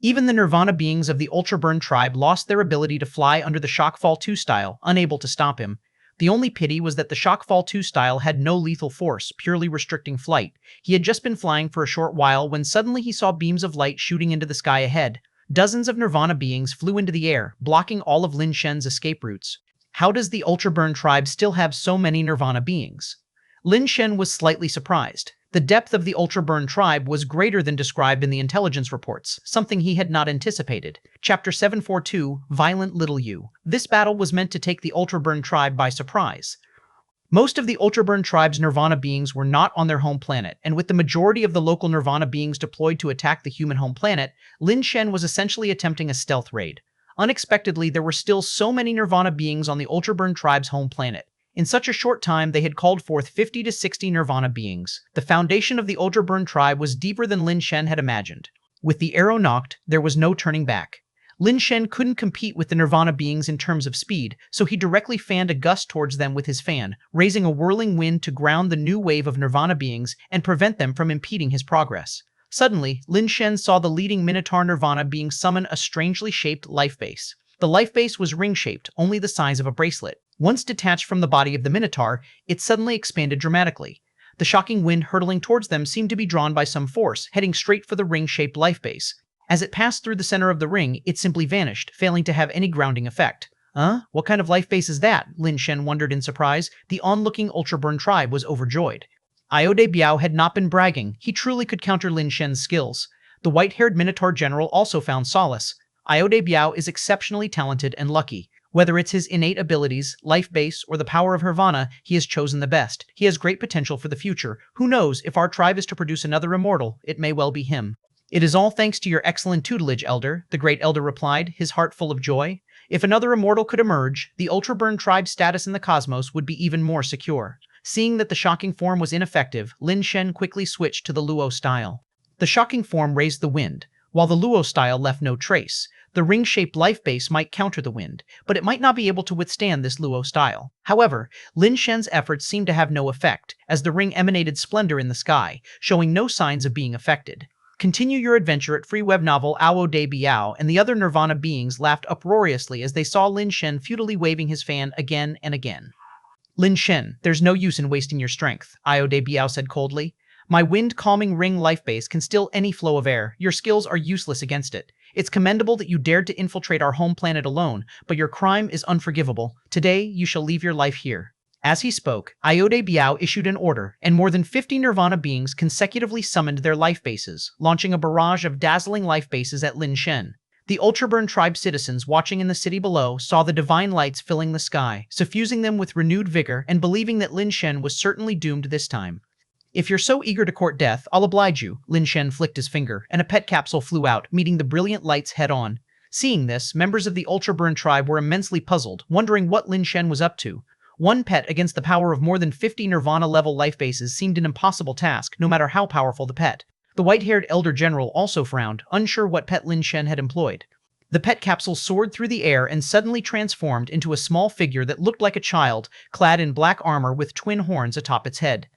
Even the Nirvana beings of the Ultra Burn tribe lost their ability to fly under the Shockfall 2 style, unable to stop him. The only pity was that the Shockfall 2 style had no lethal force, purely restricting flight. He had just been flying for a short while when suddenly he saw beams of light shooting into the sky ahead. Dozens of Nirvana beings flew into the air, blocking all of Lin Shen's escape routes. How does the Ultra Burn tribe still have so many Nirvana beings? Lin Shen was slightly surprised. The depth of the Ultra Burn tribe was greater than described in the intelligence reports, something he had not anticipated. Chapter 742, Violent Little You. This battle was meant to take the Ultra Burn tribe by surprise. Most of the Ultra Burn tribe's Nirvana beings were not on their home planet, and with the majority of the local Nirvana beings deployed to attack the human home planet, Lin Shen was essentially attempting a stealth raid. Unexpectedly, there were still so many Nirvana beings on the Ultra Burn tribe's home planet. In such a short time, they had called forth 50 to 60 Nirvana beings. The foundation of the Ultra Burn tribe was deeper than Lin Shen had imagined. With the arrow knocked, there was no turning back. Lin Shen couldn't compete with the Nirvana beings in terms of speed, so he directly fanned a gust towards them with his fan, raising a whirling wind to ground the new wave of Nirvana beings and prevent them from impeding his progress. Suddenly, Lin Shen saw the leading Minotaur Nirvana being summon a strangely shaped life base. The life base was ring-shaped, only the size of a bracelet. Once detached from the body of the Minotaur, it suddenly expanded dramatically. The shocking wind hurtling towards them seemed to be drawn by some force, heading straight for the ring-shaped life base. As it passed through the center of the ring, it simply vanished, failing to have any grounding effect. What kind of life base is that? Lin Shen wondered in surprise. The onlooking Ultra Burn tribe was overjoyed. Ao de Biao had not been bragging. He truly could counter Lin Shen's skills. The white-haired Minotaur general also found solace. Ao de Biao is exceptionally talented and lucky. Whether it's his innate abilities, life base, or the power of Nirvana, he has chosen the best. He has great potential for the future. Who knows, if our tribe is to produce another immortal, it may well be him. It is all thanks to your excellent tutelage, Elder, the Great Elder replied, his heart full of joy. If another immortal could emerge, the Ultra Burn tribe's status in the cosmos would be even more secure. Seeing that the shocking form was ineffective, Lin Shen quickly switched to the Luo style. The shocking form raised the wind, while the Luo style left no trace. The ring-shaped life base might counter the wind, but it might not be able to withstand this Luo style. However, Lin Shen's efforts seemed to have no effect, as the ring emanated splendor in the sky, showing no signs of being affected. Continue your adventure at Free Web Novel Ao de Biao, and the other Nirvana beings laughed uproariously as they saw Lin Shen futilely waving his fan again and again. Lin Shen, there's no use in wasting your strength, Ao de Biao said coldly. My wind-calming ring life base can still any flow of air. Your skills are useless against it. It's commendable that you dared to infiltrate our home planet alone, but your crime is unforgivable. Today, you shall leave your life here. As he spoke, Ao de Biao issued an order, and more than 50 Nirvana beings consecutively summoned their life bases, launching a barrage of dazzling life bases at Lin Shen. The Ultra Burn tribe citizens watching in the city below saw the divine lights filling the sky, suffusing them with renewed vigor and believing that Lin Shen was certainly doomed this time. If you're so eager to court death, I'll oblige you, Lin Shen flicked his finger, and a pet capsule flew out, meeting the brilliant lights head-on. Seeing this, members of the Ultra Burn tribe were immensely puzzled, wondering what Lin Shen was up to. One pet against the power of more than 50 Nirvana-level life bases seemed an impossible task, no matter how powerful the pet. The white-haired Elder General also frowned, unsure what pet Lin Shen had employed. The pet capsule soared through the air and suddenly transformed into a small figure that looked like a child, clad in black armor with twin horns atop its head.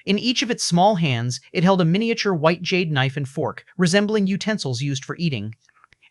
In each of its small hands, it held a miniature white jade knife and fork, resembling utensils used for eating.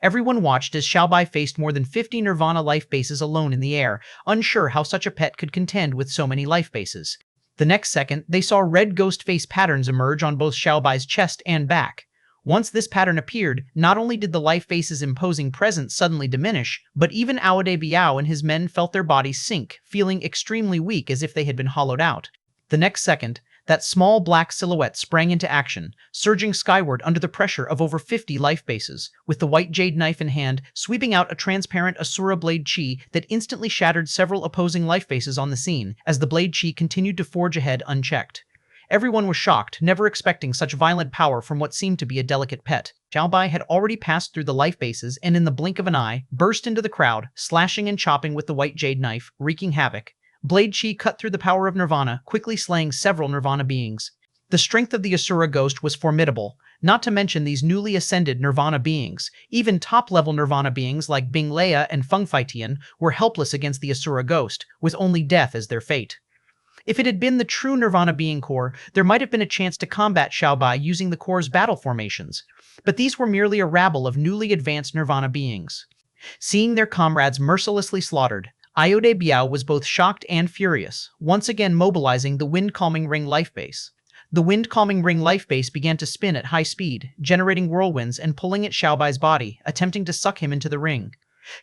Everyone watched as Xiaobai faced more than 50 Nirvana life bases alone in the air, unsure how such a pet could contend with so many life bases. The next second, they saw red ghost face patterns emerge on both Xiaobai's chest and back. Once this pattern appeared, not only did the life base's imposing presence suddenly diminish, but even Ao de Biao and his men felt their bodies sink, feeling extremely weak as if they had been hollowed out. The next second, That small black silhouette sprang into action, surging skyward under the pressure of over 50 life bases, with the white jade knife in hand, sweeping out a transparent Asura blade chi that instantly shattered several opposing life bases on the scene, as the blade chi continued to forge ahead unchecked. Everyone was shocked, never expecting such violent power from what seemed to be a delicate pet. Xiaobai had already passed through the life bases and in the blink of an eye, burst into the crowd, slashing and chopping with the white jade knife, wreaking havoc. Blade Chi cut through the power of Nirvana, quickly slaying several Nirvana beings. The strength of the Asura ghost was formidable, not to mention these newly ascended Nirvana beings. Even top-level Nirvana beings like Bing Leia and Feng Faitian were helpless against the Asura ghost, with only death as their fate. If it had been the true Nirvana being core, there might have been a chance to combat Xiaobai using the core's battle formations, but these were merely a rabble of newly advanced Nirvana beings. Seeing their comrades mercilessly slaughtered, Iode Biao was both shocked and furious, once again mobilizing the Wind Calming Ring life base. The Wind Calming Ring life base began to spin at high speed, generating whirlwinds and pulling at Xiaobai's body, attempting to suck him into the ring.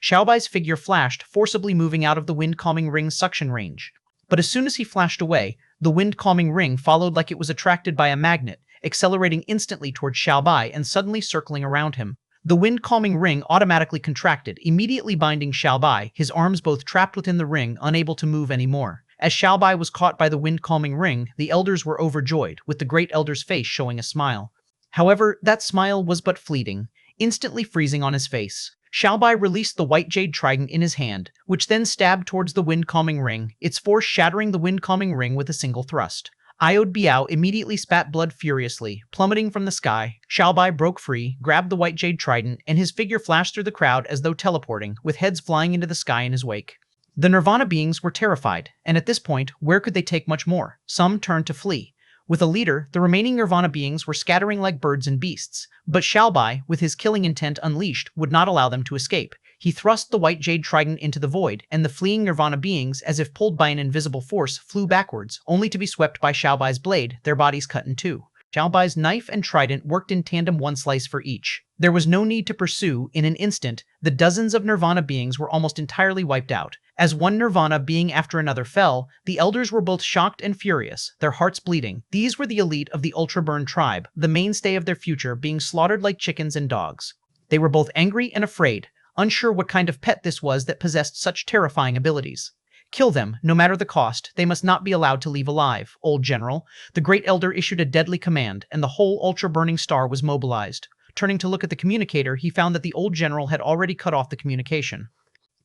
Xiaobai's figure flashed, forcibly moving out of the Wind Calming Ring's suction range. But as soon as he flashed away, the Wind Calming Ring followed like it was attracted by a magnet, accelerating instantly towards Xiaobai and suddenly circling around him. The Wind Calming Ring automatically contracted, immediately binding Xiaobai, his arms both trapped within the ring, unable to move anymore. As Xiaobai was caught by the Wind Calming Ring, the elders were overjoyed, with the great elder's face showing a smile. However, that smile was but fleeting, instantly freezing on his face. Xiaobai released the white jade trident in his hand, which then stabbed towards the Wind Calming Ring, its force shattering the Wind Calming Ring with a single thrust. Iode Biao immediately spat blood furiously, plummeting from the sky. Xiaobai broke free, grabbed the white jade trident, and his figure flashed through the crowd as though teleporting, with heads flying into the sky in his wake. The Nirvana beings were terrified, and at this point, where could they take much more? Some turned to flee. With a leader, the remaining Nirvana beings were scattering like birds and beasts, but Xiaobai, with his killing intent unleashed, would not allow them to escape. He thrust the white jade trident into the void, and the fleeing Nirvana beings, as if pulled by an invisible force, flew backwards, only to be swept by Xiaobai's blade, their bodies cut in two. Xiaobai's knife and trident worked in tandem, one slice for each. There was no need to pursue. In an instant, the dozens of Nirvana beings were almost entirely wiped out. As one Nirvana being after another fell, the elders were both shocked and furious, their hearts bleeding. These were the elite of the Ultraburn tribe, the mainstay of their future, being slaughtered like chickens and dogs. They were both angry and afraid, unsure what kind of pet this was that possessed such terrifying abilities. Kill them, no matter the cost. They must not be allowed to leave alive, old general. The great elder issued a deadly command, and the whole ultra-burning star was mobilized. Turning to look at the communicator, he found that the old general had already cut off the communication.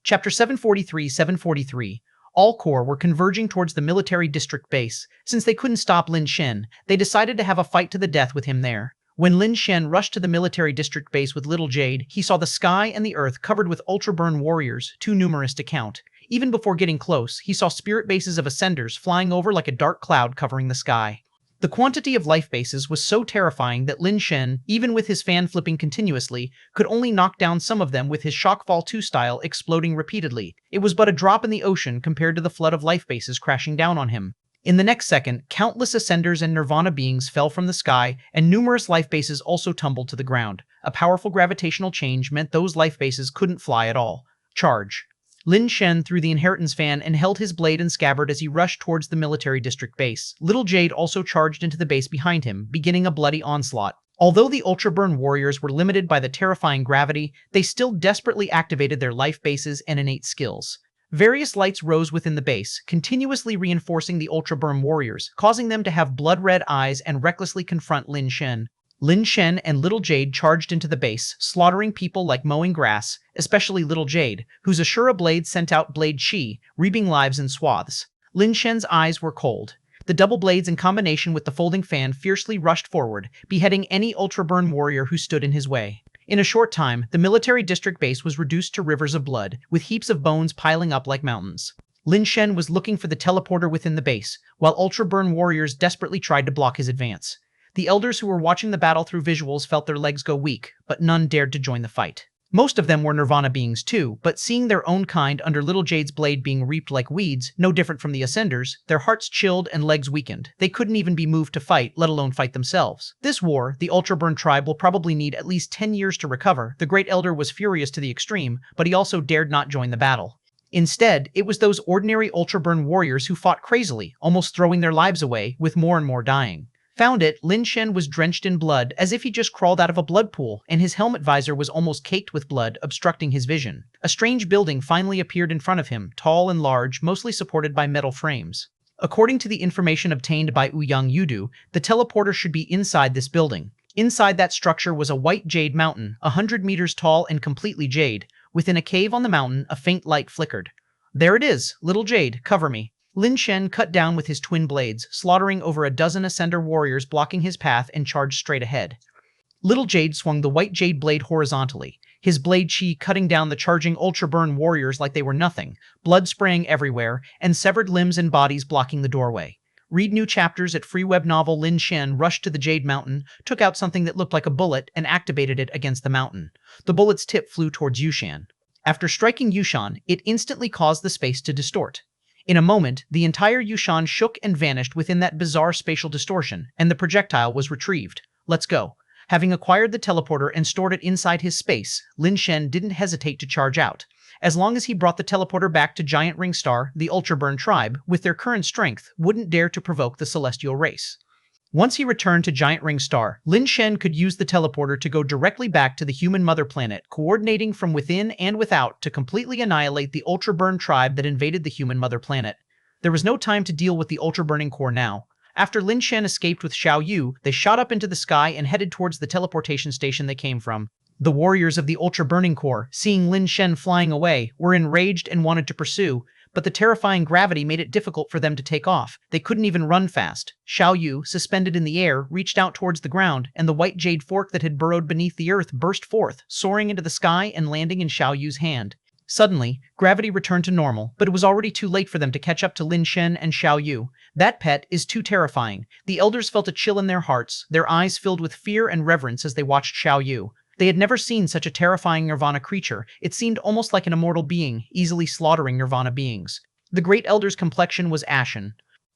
Chapter 743. All corps were converging towards the military district base. Since they couldn't stop Lin Shen, they decided to have a fight to the death with him there. When Lin Shen rushed to the military district base with Little Jade, he saw the sky and the earth covered with ultra-burn warriors, too numerous to count. Even before getting close, he saw spirit bases of ascenders flying over like a dark cloud covering the sky. The quantity of life bases was so terrifying that Lin Shen, even with his fan flipping continuously, could only knock down some of them with his Shockfall 2 style exploding repeatedly. It was but a drop in the ocean compared to the flood of life bases crashing down on him. In the next second, countless ascenders and Nirvana beings fell from the sky, and numerous life bases also tumbled to the ground. A powerful gravitational change meant those life bases couldn't fly at all. Charge. Lin Shen threw the inheritance fan and held his blade and scabbard as he rushed towards the military district base. Little Jade also charged into the base behind him, beginning a bloody onslaught. Although the Ultraburn warriors were limited by the terrifying gravity, they still desperately activated their life bases and innate skills. Various lights rose within the base, continuously reinforcing the Ultraburn warriors, causing them to have blood-red eyes and recklessly confront Lin Shen. Lin Shen and Little Jade charged into the base, slaughtering people like mowing grass, especially Little Jade, whose Ashura blade sent out blade chi, reaping lives in swaths. Lin Shen's eyes were cold. The double blades in combination with the folding fan fiercely rushed forward, beheading any Ultraburn warrior who stood in his way. In a short time, the military district base was reduced to rivers of blood, with heaps of bones piling up like mountains. Lin Shen was looking for the teleporter within the base, while Ultraburn warriors desperately tried to block his advance. The elders who were watching the battle through visuals felt their legs go weak, but none dared to join the fight. Most of them were Nirvana beings too, but seeing their own kind under Little Jade's blade being reaped like weeds, no different from the Ascenders, their hearts chilled and legs weakened. They couldn't even be moved to fight, let alone fight themselves. This war, the Ultraburn tribe will probably need at least 10 years to recover. The Great Elder was furious to the extreme, but he also dared not join the battle. Instead, it was those ordinary Ultraburn warriors who fought crazily, almost throwing their lives away, with more and more dying. Found it, Lin Shen was drenched in blood as if he just crawled out of a blood pool, and his helmet visor was almost caked with blood, obstructing his vision. A strange building finally appeared in front of him, tall and large, mostly supported by metal frames. According to the information obtained by Ouyang Yudu, the teleporter should be inside this building. Inside that structure was a white jade mountain, 100 meters tall and completely jade. Within a cave on the mountain, a faint light flickered. There it is, little jade, cover me. Lin Shen cut down with his twin blades, slaughtering over a dozen Ascender warriors blocking his path, and charged straight ahead. Little Jade swung the white jade blade horizontally, his blade chi cutting down the charging Ultraburn warriors like they were nothing, blood spraying everywhere, and severed limbs and bodies blocking the doorway. Read new chapters at free web novel. Lin Shen rushed to the Jade Mountain, took out something that looked like a bullet, and activated it against the mountain. The bullet's tip flew towards Yushan. After striking Yushan, it instantly caused the space to distort. In a moment, the entire Yushan shook and vanished within that bizarre spatial distortion, and the projectile was retrieved. Let's go. Having acquired the teleporter and stored it inside his space, Lin Shen didn't hesitate to charge out. As long as he brought the teleporter back to Giant Ring Star, the Ultraburn tribe, with their current strength, wouldn't dare to provoke the celestial race. Once he returned to Giant Ring Star, Lin Shen could use the teleporter to go directly back to the human mother planet, coordinating from within and without to completely annihilate the Ultraburn tribe that invaded the human mother planet. There was no time to deal with the Ultraburning core now. After Lin Shen escaped with Xiao Yu, they shot up into the sky and headed towards the teleportation station they came from. The warriors of the Ultraburning core, seeing Lin Shen flying away, were enraged and wanted to pursue, but the terrifying gravity made it difficult for them to take off. They couldn't even run fast. Xiao Yu, suspended in the air, reached out towards the ground, and the white jade fork that had burrowed beneath the earth burst forth, soaring into the sky and landing in Xiao Yu's hand. Suddenly, gravity returned to normal, but it was already too late for them to catch up to Lin Shen and Xiao Yu. That pet is too terrifying. The elders felt a chill in their hearts, their eyes filled with fear and reverence as they watched Xiao Yu. They had never seen such a terrifying Nirvana creature. It seemed almost like an immortal being, easily slaughtering Nirvana beings. The Great Elder's complexion was ashen.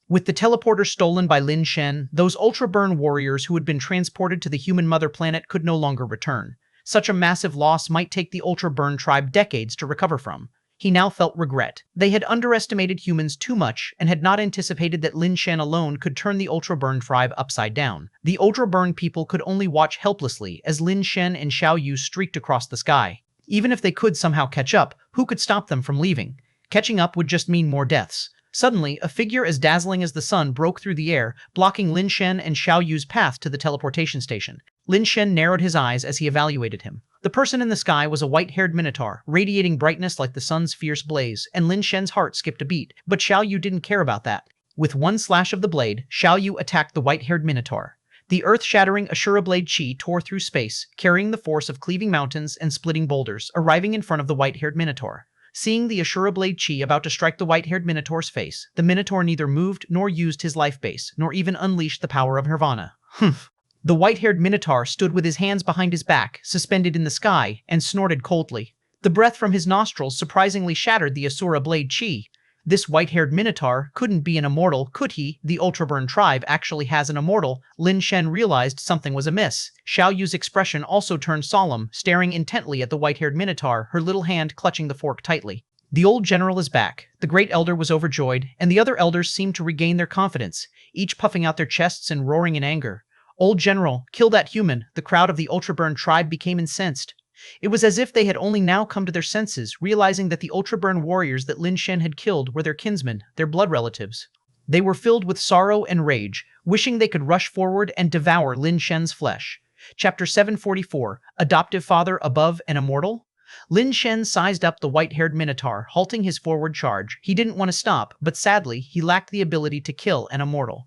With the teleporter stolen by Lin Shen, those Ultraburn warriors who had been transported to the human mother planet could no longer return. Such a massive loss might take the Ultraburn tribe decades to recover from. He now felt regret. They had underestimated humans too much and had not anticipated that Lin Shen alone could turn the Ultraburn tribe upside down. The Ultraburn people could only watch helplessly as Lin Shen and Xiao Yu streaked across the sky. Even if they could somehow catch up, who could stop them from leaving? Catching up would just mean more deaths. Suddenly, a figure as dazzling as the sun broke through the air, blocking Lin Shen and Xiao Yu's path to the teleportation station. Lin Shen narrowed his eyes as he evaluated him. The person in the sky was a white-haired minotaur, radiating brightness like the sun's fierce blaze, and Lin Shen's heart skipped a beat, but Xiao Yu didn't care about that. With one slash of the blade, Xiao Yu attacked the white-haired minotaur. The earth-shattering Ashura blade chi tore through space, carrying the force of cleaving mountains and splitting boulders, arriving in front of the white-haired minotaur. Seeing the Ashura blade chi about to strike the white-haired minotaur's face, the minotaur neither moved nor used his life base, nor even unleashed the power of Nirvana. Humph. The white-haired minotaur stood with his hands behind his back, suspended in the sky, and snorted coldly. The breath from his nostrils surprisingly shattered the Asura blade chi. This white-haired minotaur couldn't be an immortal, could he? The Ultraburn tribe actually has an immortal. Lin Shen realized something was amiss. Xiao Yu's expression also turned solemn, staring intently at the white-haired minotaur, her little hand clutching the fork tightly. The old general is back. The great elder was overjoyed, and the other elders seemed to regain their confidence, each puffing out their chests and roaring in anger. Old general, kill that human. The crowd of the Ultraburn tribe became incensed. It was as if they had only now come to their senses, realizing that the Ultraburn warriors that Lin Shen had killed were their kinsmen, their blood relatives. They were filled with sorrow and rage, wishing they could rush forward and devour Lin Shen's flesh. Chapter 744, Adoptive Father Above and Immortal? Lin Shen sized up the white-haired minotaur, halting his forward charge. He didn't want to stop, but sadly, he lacked the ability to kill an immortal.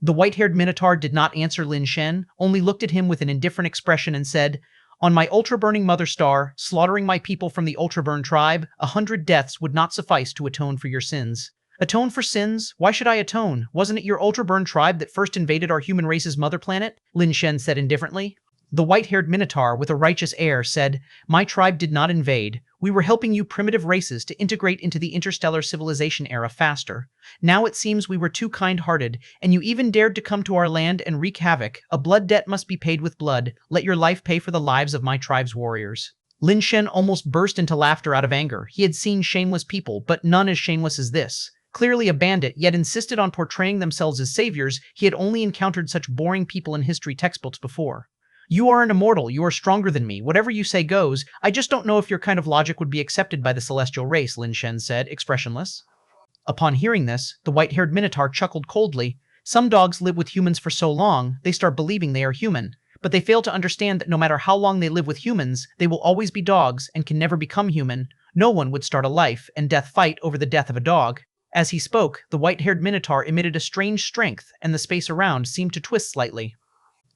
The white-haired minotaur did not answer Lin Shen, only looked at him with an indifferent expression and said, "On my ultra-burning mother star, slaughtering my people from the Ultraburn tribe, 100 deaths would not suffice to atone for your sins." Atone for sins? Why should I atone? Wasn't it your Ultraburn tribe that first invaded our human race's mother planet? Lin Shen said indifferently. The white-haired minotaur, with a righteous air, said, "My tribe did not invade. We were helping you primitive races to integrate into the interstellar civilization era faster. Now it seems we were too kind-hearted, and you even dared to come to our land and wreak havoc. A blood debt must be paid with blood. Let your life pay for the lives of my tribe's warriors." Lin Shen almost burst into laughter out of anger. He had seen shameless people, but none as shameless as this. Clearly a bandit, yet insisted on portraying themselves as saviors. He had only encountered such boring people in history textbooks before. You are an immortal, you are stronger than me, whatever you say goes. I just don't know if your kind of logic would be accepted by the celestial race, Lin Shen said, expressionless. Upon hearing this, the white-haired minotaur chuckled coldly. Some dogs live with humans for so long, they start believing they are human. But they fail to understand that no matter how long they live with humans, they will always be dogs and can never become human. No one would start a life and death fight over the death of a dog. As he spoke, the white-haired minotaur emitted a strange strength, and the space around seemed to twist slightly.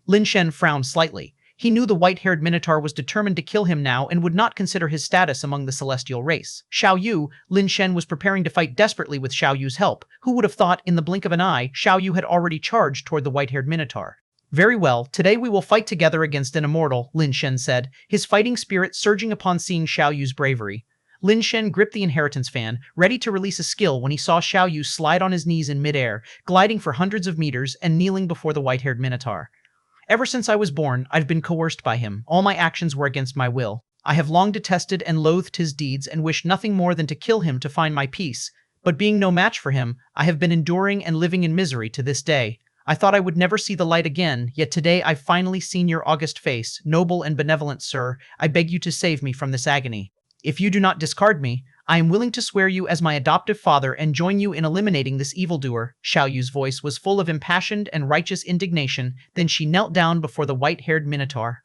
Lin Shen frowned slightly. He knew the white-haired minotaur was determined to kill him now and would not consider his status among the celestial race. Xiao Yu, Lin Shen was preparing to fight desperately with Xiao Yu's help. Who would have thought, in the blink of an eye, Xiao Yu had already charged toward the white-haired minotaur. Very well, today we will fight together against an immortal, Lin Shen said, his fighting spirit surging upon seeing Xiao Yu's bravery. Lin Shen gripped the inheritance fan, ready to release a skill when he saw Xiao Yu slide on his knees in midair, gliding for hundreds of meters and kneeling before the white-haired minotaur. Ever since I was born, I've been coerced by him. All my actions were against my will. I have long detested and loathed his deeds and wished nothing more than to kill him to find my peace. But being no match for him, I have been enduring and living in misery to this day. I thought I would never see the light again, yet today I've finally seen your august face. Noble and benevolent sir, I beg you to save me from this agony. If you do not discard me, I am willing to swear you as my adoptive father and join you in eliminating this evildoer. Xiao Yu's voice was full of impassioned and righteous indignation. Then she knelt down before the white-haired minotaur.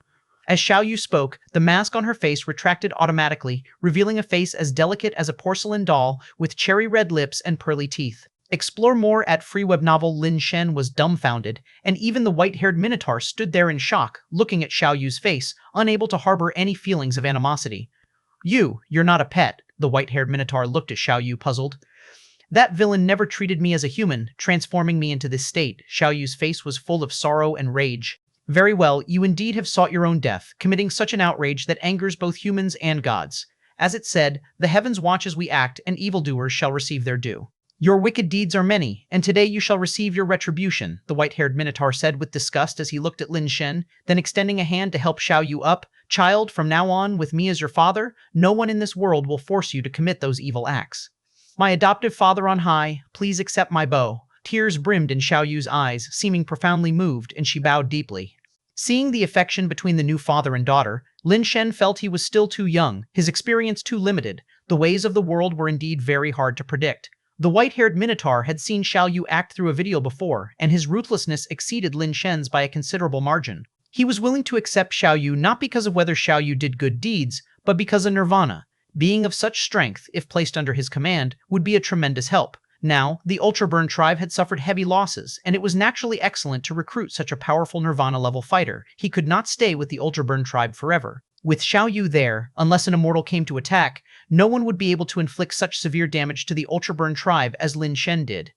As Xiao Yu spoke, the mask on her face retracted automatically, revealing a face as delicate as a porcelain doll, with cherry-red lips and pearly teeth. Explore more at free web novel. Lin Shen was dumbfounded, and even the white-haired minotaur stood there in shock, looking at Xiao Yu's face, unable to harbor any feelings of animosity. You're not a pet. The white-haired minotaur looked at Xiao Yu, puzzled. That villain never treated me as a human, transforming me into this state. Xiao Yu's face was full of sorrow and rage. Very well, you indeed have sought your own death, committing such an outrage that angers both humans and gods. As it said, the heavens watch as we act, and evildoers shall receive their due. Your wicked deeds are many, and today you shall receive your retribution, the white-haired minotaur said with disgust as he looked at Lin Shen, then extending a hand to help Xiao Yu up. Child, from now on, with me as your father, no one in this world will force you to commit those evil acts. My adoptive father on high, please accept my bow. Tears brimmed in Xiao Yu's eyes, seeming profoundly moved, and she bowed deeply. Seeing the affection between the new father and daughter, Lin Shen felt he was still too young, his experience too limited. The ways of the world were indeed very hard to predict. The white-haired minotaur had seen Xiao Yu act through a video before, and his ruthlessness exceeded Lin Shen's by a considerable margin. He was willing to accept Xiao Yu not because of whether Xiao Yu did good deeds, but because of Nirvana. Being of such strength, if placed under his command, would be a tremendous help. Now, the Ultraburn tribe had suffered heavy losses, and it was naturally excellent to recruit such a powerful Nirvana-level fighter. He could not stay with the Ultraburn tribe forever. With Xiao Yu there, unless an immortal came to attack, no one would be able to inflict such severe damage to the Ultraburn tribe as Lin Shen did.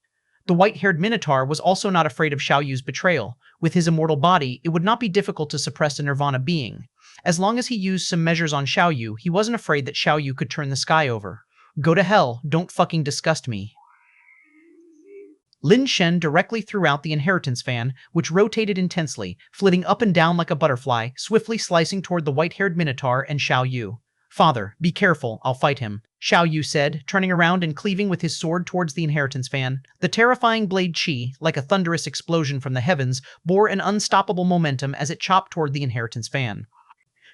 The white-haired minotaur was also not afraid of Xiao Yu's betrayal. With his immortal body, it would not be difficult to suppress a Nirvana being. As long as he used some measures on Xiao Yu, he wasn't afraid that Xiao Yu could turn the sky over. Go to hell, don't fucking disgust me. Lin Shen directly threw out the inheritance fan, which rotated intensely, flitting up and down like a butterfly, swiftly slicing toward the white-haired minotaur and Xiao Yu. Father, be careful, I'll fight him, Xiao Yu said, turning around and cleaving with his sword towards the inheritance fan. The terrifying blade Qi, like a thunderous explosion from the heavens, bore an unstoppable momentum as it chopped toward the inheritance fan.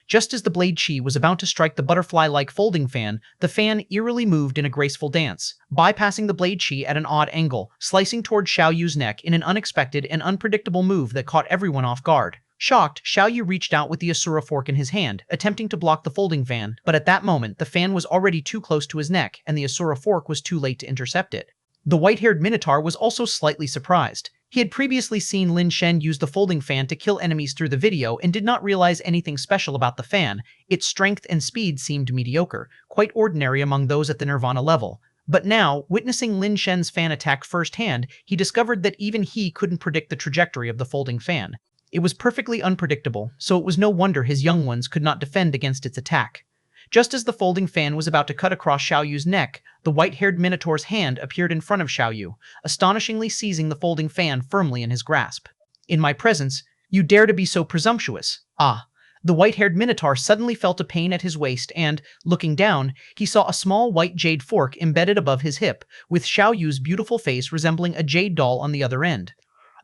Just as the blade Qi was about to strike the butterfly-like folding fan, the fan eerily moved in a graceful dance, bypassing the blade Qi at an odd angle, slicing toward Xiao Yu's neck in an unexpected and unpredictable move that caught everyone off guard. Shocked, Xiao Yu reached out with the Asura fork in his hand, attempting to block the folding fan, but at that moment, the fan was already too close to his neck, and the Asura fork was too late to intercept it. The white-haired minotaur was also slightly surprised. He had previously seen Lin Shen use the folding fan to kill enemies through the video and did not realize anything special about the fan. Its strength and speed seemed mediocre, quite ordinary among those at the Nirvana level. But now, witnessing Lin Shen's fan attack firsthand, he discovered that even he couldn't predict the trajectory of the folding fan. It was perfectly unpredictable, so it was no wonder his young ones could not defend against its attack. Just as the folding fan was about to cut across Xiao Yu's neck, the white-haired minotaur's hand appeared in front of Xiao Yu, astonishingly seizing the folding fan firmly in his grasp. In my presence, you dare to be so presumptuous? Ah, The white-haired minotaur suddenly felt a pain at his waist and, looking down, he saw a small white jade fork embedded above his hip, with Xiao Yu's beautiful face resembling a jade doll on the other end.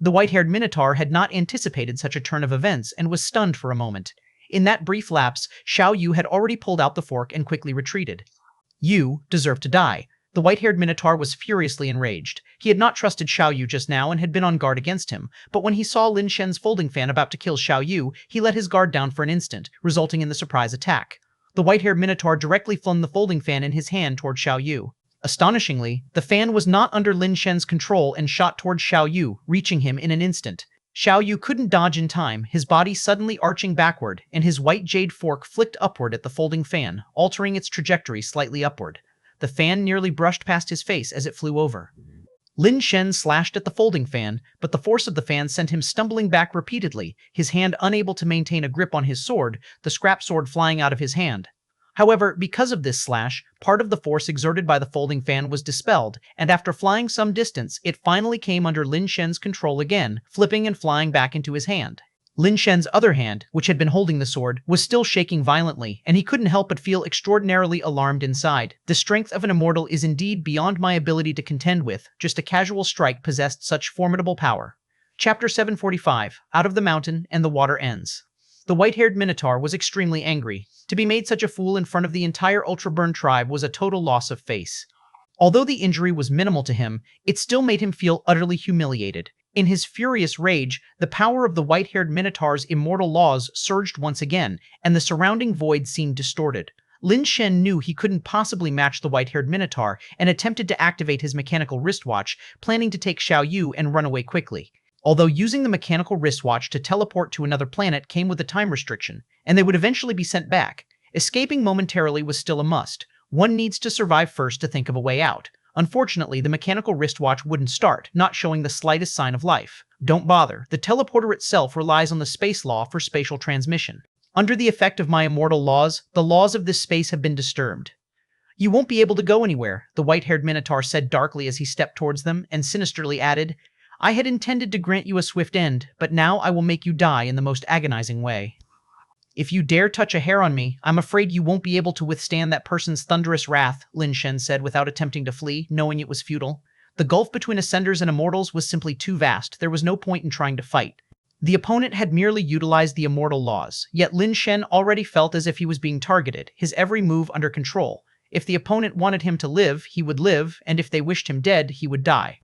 The white-haired minotaur had not anticipated such a turn of events and was stunned for a moment. In that brief lapse, Xiao Yu had already pulled out the fork and quickly retreated. "You deserve to die." The white-haired minotaur was furiously enraged. He had not trusted Xiao Yu just now and had been on guard against him, but when he saw Lin Shen's folding fan about to kill Xiao Yu, he let his guard down for an instant, resulting in the surprise attack. The white-haired minotaur directly flung the folding fan in his hand toward Xiao Yu. Astonishingly, the fan was not under Lin Shen's control and shot toward Xiao Yu, reaching him in an instant. Xiao Yu couldn't dodge in time, his body suddenly arching backward, and his white jade fork flicked upward at the folding fan, altering its trajectory slightly upward. The fan nearly brushed past his face as it flew over. Lin Shen slashed at the folding fan, but the force of the fan sent him stumbling back repeatedly, his hand unable to maintain a grip on his sword, the scrap sword flying out of his hand. However, because of this slash, part of the force exerted by the folding fan was dispelled, and after flying some distance, it finally came under Lin Shen's control again, flipping and flying back into his hand. Lin Shen's other hand, which had been holding the sword, was still shaking violently, and he couldn't help but feel extraordinarily alarmed inside. The strength of an immortal is indeed beyond my ability to contend with, just a casual strike possessed such formidable power. Chapter 745, Out of the Mountain and the Water Ends. The white-haired minotaur was extremely angry. To be made such a fool in front of the entire Ultraburn tribe was a total loss of face. Although the injury was minimal to him, it still made him feel utterly humiliated. In his furious rage, the power of the white-haired minotaur's immortal laws surged once again, and the surrounding void seemed distorted. Lin Shen knew he couldn't possibly match the white-haired minotaur and attempted to activate his mechanical wristwatch, planning to take Xiao Yu and run away quickly. Although using the mechanical wristwatch to teleport to another planet came with a time restriction, and they would eventually be sent back, escaping momentarily was still a must. One needs to survive first to think of a way out. Unfortunately, the mechanical wristwatch wouldn't start, not showing the slightest sign of life. Don't bother. The teleporter itself relies on the space law for spatial transmission. Under the effect of my immortal laws, the laws of this space have been disturbed. You won't be able to go anywhere, the white-haired minotaur said darkly as he stepped towards them, and sinisterly added, I had intended to grant you a swift end, but now I will make you die in the most agonizing way. If you dare touch a hair on me, I'm afraid you won't be able to withstand that person's thunderous wrath, Lin Shen said without attempting to flee, knowing it was futile. The gulf between Ascenders and Immortals was simply too vast, there was no point in trying to fight. The opponent had merely utilized the immortal laws, yet Lin Shen already felt as if he was being targeted, his every move under control. If the opponent wanted him to live, he would live, and if they wished him dead, he would die.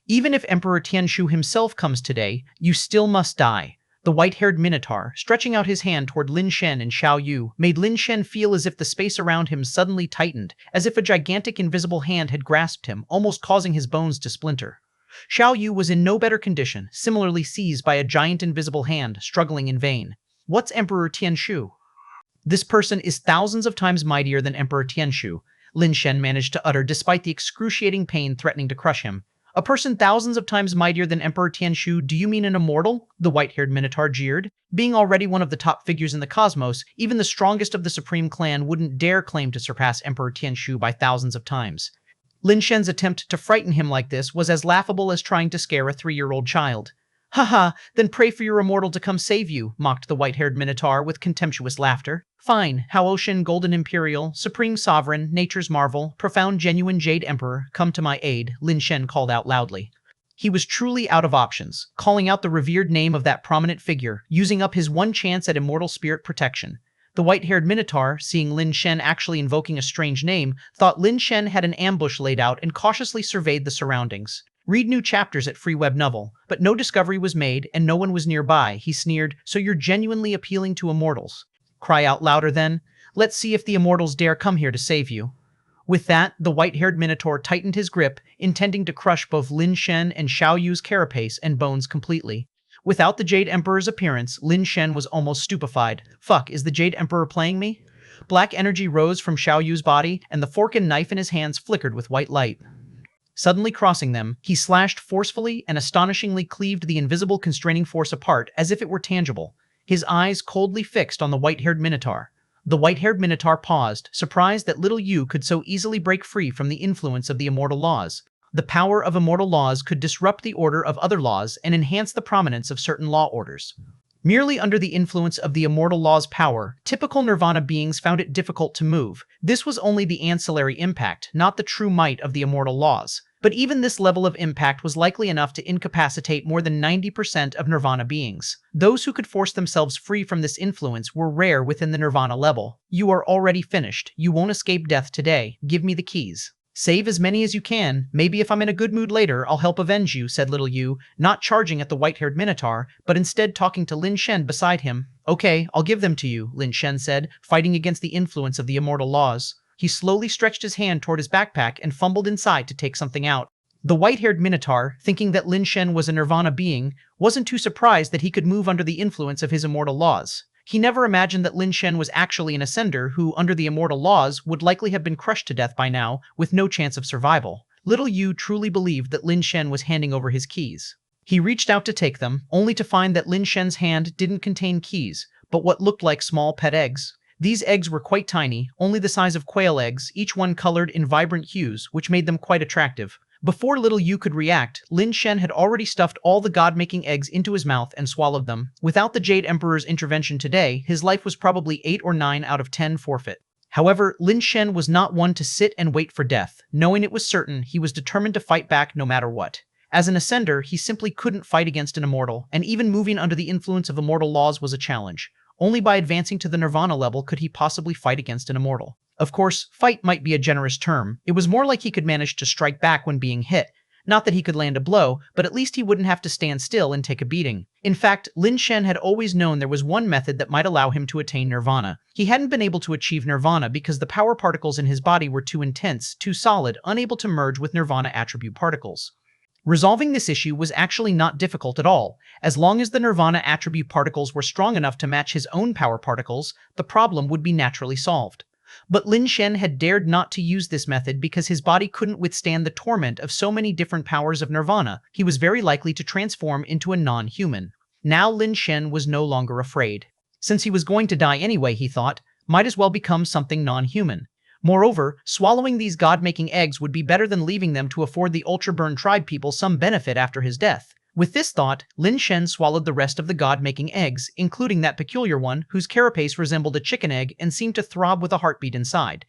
Even if Emperor Tianshu himself comes today, you still must die. The white-haired minotaur, stretching out his hand toward Lin Shen and Xiao Yu, made Lin Shen feel as if the space around him suddenly tightened, as if a gigantic invisible hand had grasped him, almost causing his bones to splinter. Xiao Yu was in no better condition, similarly seized by a giant invisible hand, struggling in vain. What's Emperor Tianshu? This person is thousands of times mightier than Emperor Tianshu, Lin Shen managed to utter despite the excruciating pain threatening to crush him. A person thousands of times mightier than Emperor Tianshu, do you mean an immortal? The white-haired minotaur jeered. Being already one of the top figures in the cosmos, even the strongest of the Supreme Clan wouldn't dare claim to surpass Emperor Tianshu by thousands of times. Lin Shen's attempt to frighten him like this was as laughable as trying to scare a 3-year-old child. Haha, then pray for your immortal to come save you, mocked the white-haired minotaur with contemptuous laughter. Fine, Haoshan, Golden Imperial, Supreme Sovereign, Nature's Marvel, Profound Genuine Jade Emperor, come to my aid, Lin Shen called out loudly. He was truly out of options, calling out the revered name of that prominent figure, using up his one chance at immortal spirit protection. The white-haired minotaur, seeing Lin Shen actually invoking a strange name, thought Lin Shen had an ambush laid out and cautiously surveyed the surroundings. Read new chapters at Free Web Novel, but no discovery was made and no one was nearby, he sneered, so you're genuinely appealing to immortals. Cry out louder then. Let's see if the immortals dare come here to save you. With that, the white-haired minotaur tightened his grip, intending to crush both Lin Shen and Xiao Yu's carapace and bones completely. Without the Jade Emperor's appearance, Lin Shen was almost stupefied. Fuck, is the Jade Emperor playing me? Black energy rose from Xiao Yu's body, and the fork and knife in his hands flickered with white light. Suddenly crossing them, he slashed forcefully and astonishingly cleaved the invisible constraining force apart as if it were tangible, his eyes coldly fixed on the white-haired minotaur. The white-haired minotaur paused, surprised that little Yu could so easily break free from the influence of the immortal laws. The power of immortal laws could disrupt the order of other laws and enhance the prominence of certain law orders. Merely under the influence of the immortal law's power, typical nirvana beings found it difficult to move. This was only the ancillary impact, not the true might of the immortal laws. But even this level of impact was likely enough to incapacitate more than 90% of nirvana beings. Those who could force themselves free from this influence were rare within the nirvana level. You are already finished. You won't escape death today. Give me the keys. Save as many as you can. Maybe if I'm in a good mood later, I'll help avenge you, said little Yu, not charging at the white-haired Minotaur, but instead talking to Lin Shen beside him. Okay, I'll give them to you, Lin Shen said, fighting against the influence of the immortal laws. He slowly stretched his hand toward his backpack and fumbled inside to take something out. The white-haired Minotaur, thinking that Lin Shen was a nirvana being, wasn't too surprised that he could move under the influence of his immortal laws. He never imagined that Lin Shen was actually an ascender who, under the immortal laws, would likely have been crushed to death by now, with no chance of survival. Little Yu truly believed that Lin Shen was handing over his keys. He reached out to take them, only to find that Lin Shen's hand didn't contain keys, but what looked like small pet eggs. These eggs were quite tiny, only the size of quail eggs, each one colored in vibrant hues, which made them quite attractive. Before little Yu could react, Lin Shen had already stuffed all the god-making eggs into his mouth and swallowed them. Without the Jade Emperor's intervention today, his life was probably 8 or 9 out of 10 forfeit. However, Lin Shen was not one to sit and wait for death. Knowing it was certain, he was determined to fight back no matter what. As an ascender, he simply couldn't fight against an immortal, and even moving under the influence of immortal laws was a challenge. Only by advancing to the nirvana level could he possibly fight against an immortal. Of course, fight might be a generous term. It was more like he could manage to strike back when being hit. Not that he could land a blow, but at least he wouldn't have to stand still and take a beating. In fact, Lin Shen had always known there was one method that might allow him to attain nirvana. He hadn't been able to achieve nirvana because the power particles in his body were too intense, too solid, unable to merge with nirvana attribute particles. Resolving this issue was actually not difficult at all. As long as the nirvana attribute particles were strong enough to match his own power particles, the problem would be naturally solved. But Lin Shen had dared not to use this method because his body couldn't withstand the torment of so many different powers of nirvana. He was very likely to transform into a non-human. Now Lin Shen was no longer afraid. Since he was going to die anyway, he thought, might as well become something non-human. Moreover, swallowing these god-making eggs would be better than leaving them to afford the Ultraburn tribe people some benefit after his death. With this thought, Lin Shen swallowed the rest of the god-making eggs, including that peculiar one whose carapace resembled a chicken egg and seemed to throb with a heartbeat inside.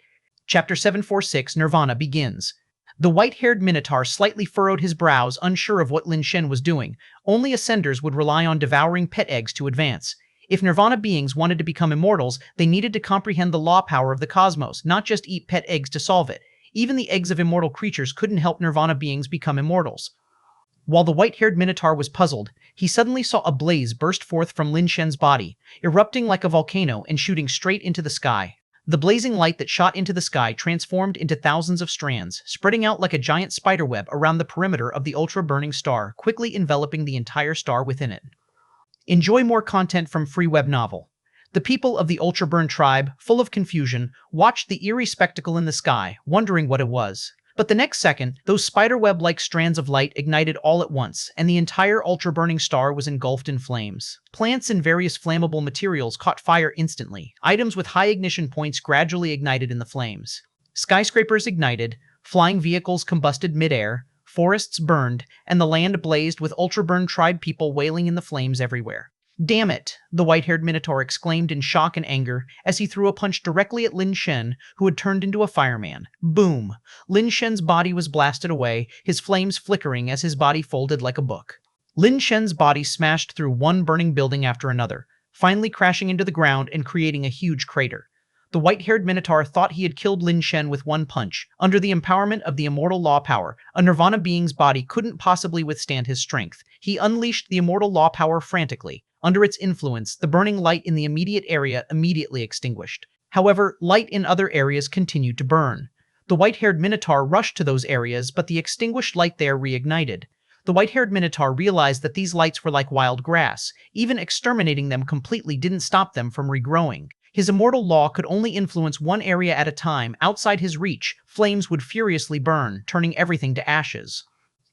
Chapter 746 Nirvana begins. The white-haired Minotaur slightly furrowed his brows, unsure of what Lin Shen was doing. Only ascenders would rely on devouring pet eggs to advance. If nirvana beings wanted to become immortals, they needed to comprehend the law power of the cosmos, not just eat pet eggs to solve it. Even the eggs of immortal creatures couldn't help nirvana beings become immortals. While the white-haired Minotaur was puzzled, he suddenly saw a blaze burst forth from Lin Shen's body, erupting like a volcano and shooting straight into the sky. The blazing light that shot into the sky transformed into thousands of strands, spreading out like a giant spiderweb around the perimeter of the ultra-burning star, quickly enveloping the entire star within it. Enjoy more content from Free Web Novel. The people of the Ultraburn tribe, full of confusion, watched the eerie spectacle in the sky, wondering what it was. But the next second, those spiderweb-like strands of light ignited all at once, and the entire ultra-burning star was engulfed in flames. Plants and various flammable materials caught fire instantly. Items with high ignition points gradually ignited in the flames. Skyscrapers ignited, flying vehicles combusted mid-air, forests burned, and the land blazed with Ultraburn tribe people wailing in the flames everywhere. Damn it, the white-haired Minotaur exclaimed in shock and anger as he threw a punch directly at Lin Shen, who had turned into a fireman. Boom! Lin Shen's body was blasted away, his flames flickering as his body folded like a book. Lin Shen's body smashed through one burning building after another, finally crashing into the ground and creating a huge crater. The white-haired Minotaur thought he had killed Lin Shen with one punch. Under the empowerment of the immortal law power, a nirvana being's body couldn't possibly withstand his strength. He unleashed the immortal law power frantically. Under its influence, the burning light in the immediate area immediately extinguished. However, light in other areas continued to burn. The white-haired Minotaur rushed to those areas, but the extinguished light there reignited. The white-haired Minotaur realized that these lights were like wild grass. Even exterminating them completely didn't stop them from regrowing. His immortal law could only influence one area at a time. Outside his reach, flames would furiously burn, turning everything to ashes.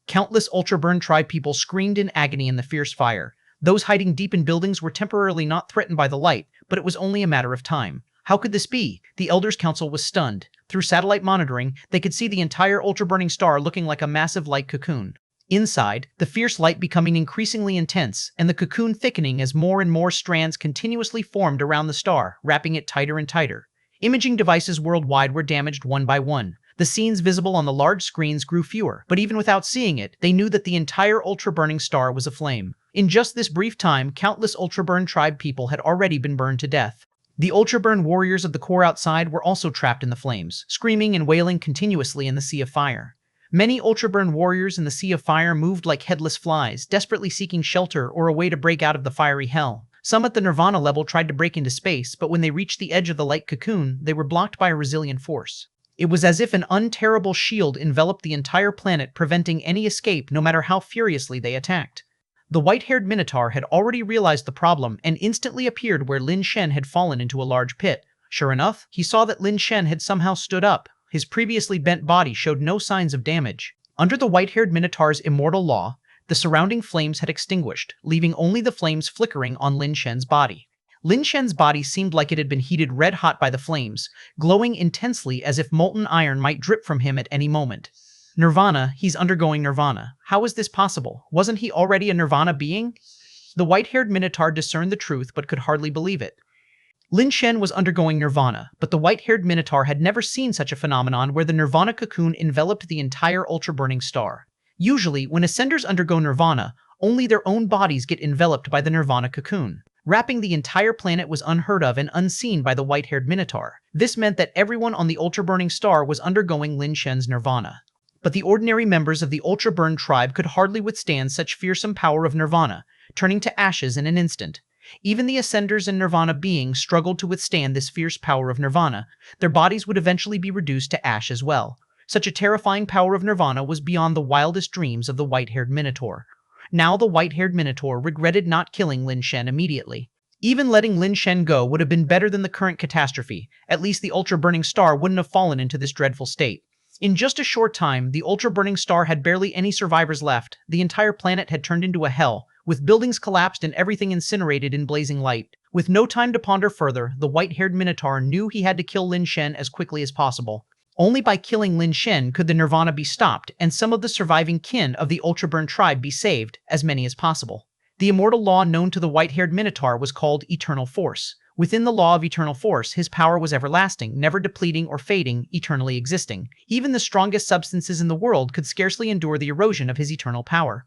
Countless Ultraburn tribe people screamed in agony in the fierce fire. Those hiding deep in buildings were temporarily not threatened by the light, but it was only a matter of time. How could this be? The Elders' Council was stunned. Through satellite monitoring, they could see the entire ultra-burning star looking like a massive light cocoon. Inside, the fierce light becoming increasingly intense, and the cocoon thickening as more and more strands continuously formed around the star, wrapping it tighter and tighter. Imaging devices worldwide were damaged one by one. The scenes visible on the large screens grew fewer, but even without seeing it, they knew that the entire ultra-burning star was aflame. In just this brief time, countless ultra-burn tribe people had already been burned to death. The ultra-burn warriors of the core outside were also trapped in the flames, screaming and wailing continuously in the sea of fire. Many ultra-burn warriors in the sea of fire moved like headless flies, desperately seeking shelter or a way to break out of the fiery hell. Some at the Nirvana level tried to break into space, but when they reached the edge of the light cocoon, they were blocked by a resilient force. It was as if an unterrible shield enveloped the entire planet, preventing any escape no matter how furiously they attacked. The white-haired Minotaur had already realized the problem and instantly appeared where Lin Shen had fallen into a large pit. Sure enough, he saw that Lin Shen had somehow stood up. His previously bent body showed no signs of damage. Under the white-haired Minotaur's immortal law, the surrounding flames had extinguished, leaving only the flames flickering on Lin Shen's body. Lin Shen's body seemed like it had been heated red-hot by the flames, glowing intensely as if molten iron might drip from him at any moment. Nirvana, he's undergoing nirvana. How is this possible? Wasn't he already a nirvana being? The white-haired Minotaur discerned the truth but could hardly believe it. Lin Shen was undergoing nirvana, but the white-haired Minotaur had never seen such a phenomenon where the nirvana cocoon enveloped the entire ultra-burning star. Usually, when ascenders undergo nirvana, only their own bodies get enveloped by the nirvana cocoon. Wrapping the entire planet was unheard of and unseen by the white-haired Minotaur. This meant that everyone on the ultra-burning star was undergoing Lin Shen's nirvana. But the ordinary members of the ultra-burn tribe could hardly withstand such fearsome power of nirvana, turning to ashes in an instant. Even the ascenders and nirvana beings struggled to withstand this fierce power of nirvana. Their bodies would eventually be reduced to ash as well. Such a terrifying power of nirvana was beyond the wildest dreams of the white-haired Minotaur. Now the white-haired Minotaur regretted not killing Lin Shen immediately. Even letting Lin Shen go would have been better than the current catastrophe. At least the ultra-burning star wouldn't have fallen into this dreadful state. In just a short time, the ultra-burning star had barely any survivors left. The entire planet had turned into a hell, with buildings collapsed and everything incinerated in blazing light. With no time to ponder further, the white-haired Minotaur knew he had to kill Lin Shen as quickly as possible. Only by killing Lin Shen could the nirvana be stopped and some of the surviving kin of the ultra-burn tribe be saved, as many as possible. The immortal law known to the white-haired Minotaur was called eternal force. Within the law of eternal force, his power was everlasting, never depleting or fading, eternally existing. Even the strongest substances in the world could scarcely endure the erosion of his eternal power.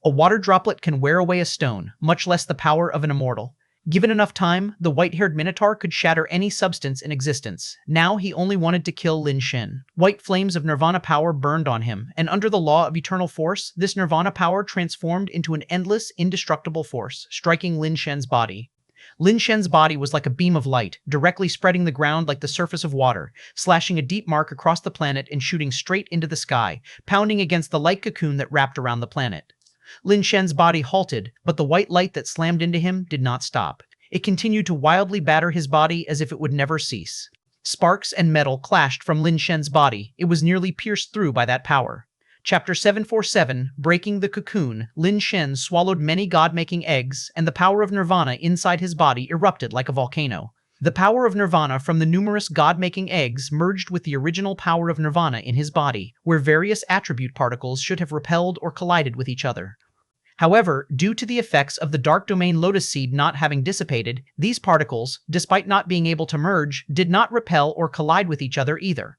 A water droplet can wear away a stone, much less the power of an immortal. Given enough time, the white-haired Minotaur could shatter any substance in existence. Now he only wanted to kill Lin Shen. White flames of nirvana power burned on him, and under the law of eternal force, this nirvana power transformed into an endless, indestructible force, striking Lin Shen's body. Lin Shen's body was like a beam of light, directly spreading the ground like the surface of water, slashing a deep mark across the planet and shooting straight into the sky, pounding against the light cocoon that wrapped around the planet. Lin Shen's body halted, but the white light that slammed into him did not stop. It continued to wildly batter his body as if it would never cease. Sparks and metal clashed from Lin Shen's body. It was nearly pierced through by that power. Chapter 747, Breaking the Cocoon. Lin Shen swallowed many god-making eggs, and the power of nirvana inside his body erupted like a volcano. The power of nirvana from the numerous god-making eggs merged with the original power of nirvana in his body, where various attribute particles should have repelled or collided with each other. However, due to the effects of the dark domain lotus seed not having dissipated, these particles, despite not being able to merge, did not repel or collide with each other either.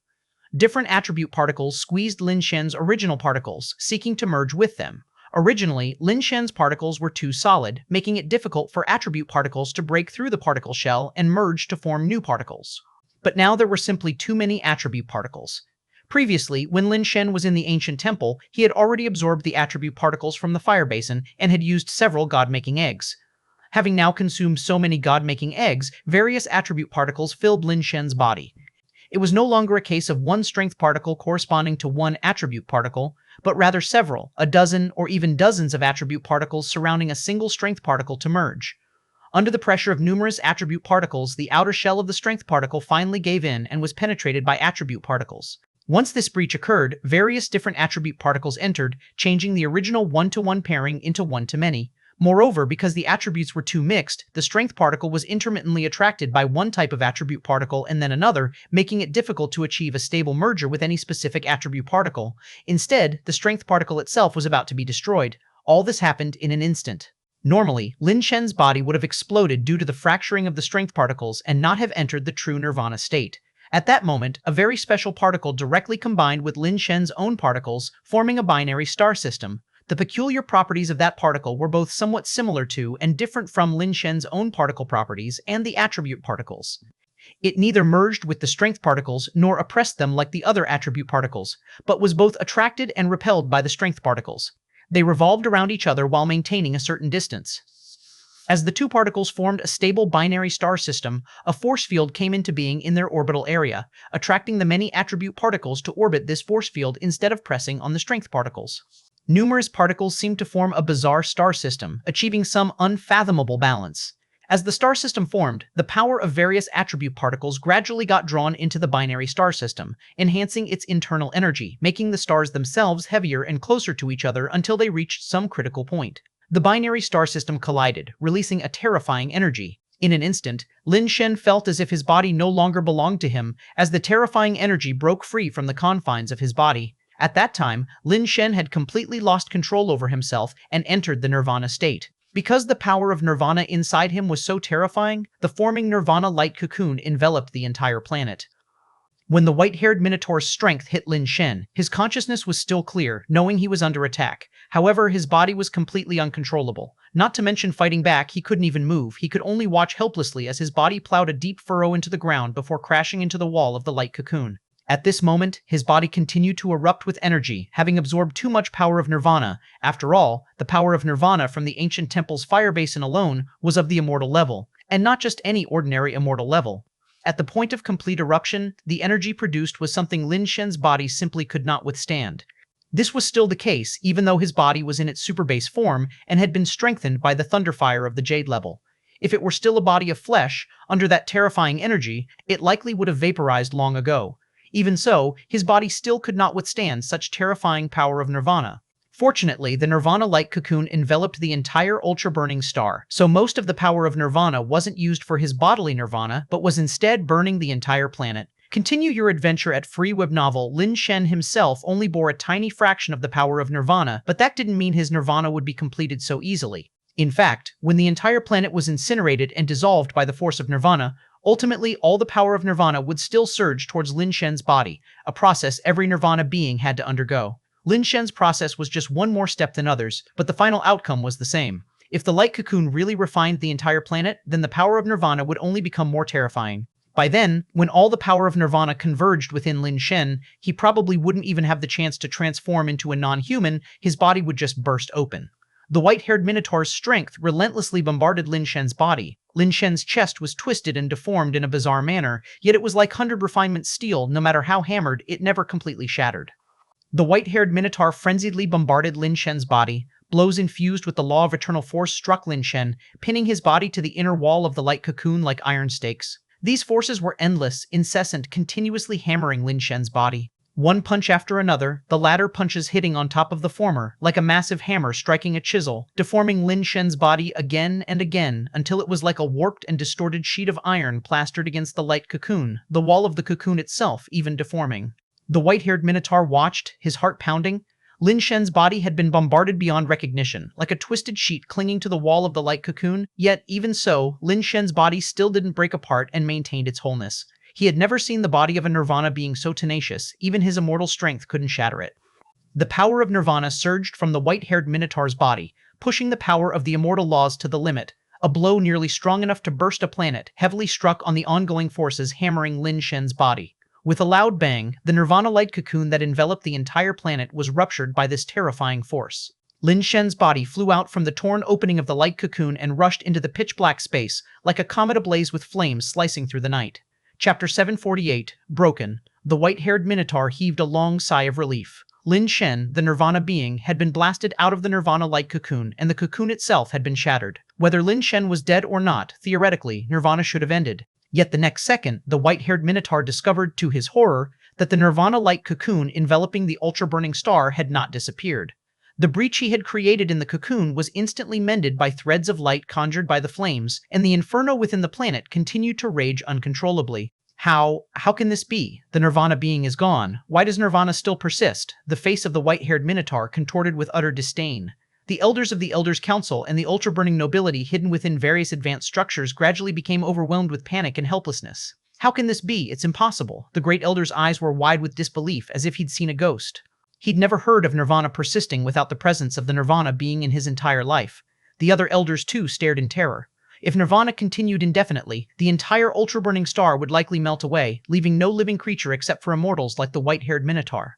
Different attribute particles squeezed Lin Shen's original particles, seeking to merge with them. Originally, Lin Shen's particles were too solid, making it difficult for attribute particles to break through the particle shell and merge to form new particles. But now there were simply too many attribute particles. Previously, when Lin Shen was in the ancient temple, he had already absorbed the attribute particles from the fire basin and had used several god-making eggs. Having now consumed so many god-making eggs, various attribute particles filled Lin Shen's body. It was no longer a case of one strength particle corresponding to one attribute particle, but rather several, a dozen or even dozens of attribute particles surrounding a single strength particle to merge. Under the pressure of numerous attribute particles, the outer shell of the strength particle finally gave in and was penetrated by attribute particles. Once this breach occurred, various different attribute particles entered, changing the original one-to-one pairing into one-to-many. Moreover, because the attributes were too mixed, the strength particle was intermittently attracted by one type of attribute particle and then another, making it difficult to achieve a stable merger with any specific attribute particle. Instead, the strength particle itself was about to be destroyed. All this happened in an instant. Normally, Lin Shen's body would have exploded due to the fracturing of the strength particles and not have entered the true nirvana state. At that moment, a very special particle directly combined with Lin Shen's own particles, forming a binary star system. The peculiar properties of that particle were both somewhat similar to and different from Lin Shen's own particle properties and the attribute particles. It neither merged with the strength particles nor oppressed them like the other attribute particles, but was both attracted and repelled by the strength particles. They revolved around each other while maintaining a certain distance. As the two particles formed a stable binary star system, a force field came into being in their orbital area, attracting the many attribute particles to orbit this force field instead of pressing on the strength particles. Numerous particles seemed to form a bizarre star system, achieving some unfathomable balance. As the star system formed, the power of various attribute particles gradually got drawn into the binary star system, enhancing its internal energy, making the stars themselves heavier and closer to each other until they reached some critical point. The binary star system collided, releasing a terrifying energy. In an instant, Lin Shen felt as if his body no longer belonged to him, as the terrifying energy broke free from the confines of his body. At that time, Lin Shen had completely lost control over himself and entered the nirvana state. Because the power of nirvana inside him was so terrifying, the forming nirvana light cocoon enveloped the entire planet. When the white-haired Minotaur's strength hit Lin Shen, his consciousness was still clear, knowing he was under attack. However, his body was completely uncontrollable. Not to mention fighting back, he couldn't even move. He could only watch helplessly as his body plowed a deep furrow into the ground before crashing into the wall of the light cocoon. At this moment, his body continued to erupt with energy, having absorbed too much power of nirvana. After all, the power of nirvana from the ancient temple's fire basin alone was of the immortal level, and not just any ordinary immortal level. At the point of complete eruption, the energy produced was something Lin Shen's body simply could not withstand. This was still the case, even though his body was in its super base form and had been strengthened by the thunderfire of the Jade level. If it were still a body of flesh, under that terrifying energy, it likely would have vaporized long ago. Even so, his body still could not withstand such terrifying power of nirvana. Fortunately, the nirvana light cocoon enveloped the entire ultra-burning star, so most of the power of nirvana wasn't used for his bodily nirvana, but was instead burning the entire planet. Continue your adventure at free web novel. Lin Shen himself only bore a tiny fraction of the power of nirvana, but that didn't mean his nirvana would be completed so easily. In fact, when the entire planet was incinerated and dissolved by the force of nirvana, ultimately all the power of nirvana would still surge towards Lin Shen's body, a process every nirvana being had to undergo. Lin Shen's process was just one more step than others, but the final outcome was the same. If the light cocoon really refined the entire planet, then the power of nirvana would only become more terrifying. By then, when all the power of nirvana converged within Lin Shen, he probably wouldn't even have the chance to transform into a non-human. His body would just burst open. The white-haired Minotaur's strength relentlessly bombarded Lin Shen's body. Lin Shen's chest was twisted and deformed in a bizarre manner, yet it was like 100 refinement steel. No matter how hammered, it never completely shattered. The white-haired Minotaur frenziedly bombarded Lin Shen's body. Blows infused with the law of eternal force struck Lin Shen, pinning his body to the inner wall of the light cocoon like iron stakes. These forces were endless, incessant, continuously hammering Lin Shen's body. One punch after another, the latter punches hitting on top of the former, like a massive hammer striking a chisel, deforming Lin Shen's body again and again until it was like a warped and distorted sheet of iron plastered against the light cocoon, the wall of the cocoon itself even deforming. The white-haired Minotaur watched, his heart pounding. Lin Shen's body had been bombarded beyond recognition, like a twisted sheet clinging to the wall of the light cocoon, yet even so, Lin Shen's body still didn't break apart and maintained its wholeness. He had never seen the body of a nirvana being so tenacious, even his immortal strength couldn't shatter it. The power of nirvana surged from the white-haired Minotaur's body, pushing the power of the immortal laws to the limit. A blow nearly strong enough to burst a planet heavily struck on the ongoing forces hammering Lin Shen's body. With a loud bang, the nirvana light cocoon that enveloped the entire planet was ruptured by this terrifying force. Lin Shen's body flew out from the torn opening of the light cocoon and rushed into the pitch-black space, like a comet ablaze with flames slicing through the night. Chapter 748, Broken. The white-haired Minotaur heaved a long sigh of relief. Lin Shen, the nirvana being, had been blasted out of the nirvana light cocoon, and the cocoon itself had been shattered. Whether Lin Shen was dead or not, theoretically, nirvana should have ended. Yet the next second, the white-haired Minotaur discovered, to his horror, that the nirvana light cocoon enveloping the ultra-burning star had not disappeared. The breach he had created in the cocoon was instantly mended by threads of light conjured by the flames, and the inferno within the planet continued to rage uncontrollably. How can this be? The Nirvana being is gone. Why does Nirvana still persist? The face of the white-haired Minotaur contorted with utter disdain. The elders of the Elders' Council and the ultra-burning nobility hidden within various advanced structures gradually became overwhelmed with panic and helplessness. How can this be? It's impossible. The great elder's eyes were wide with disbelief, as if he'd seen a ghost. He'd never heard of Nirvana persisting without the presence of the Nirvana being in his entire life. The other elders, too, stared in terror. If Nirvana continued indefinitely, the entire ultra-burning star would likely melt away, leaving no living creature except for immortals like the white-haired Minotaur.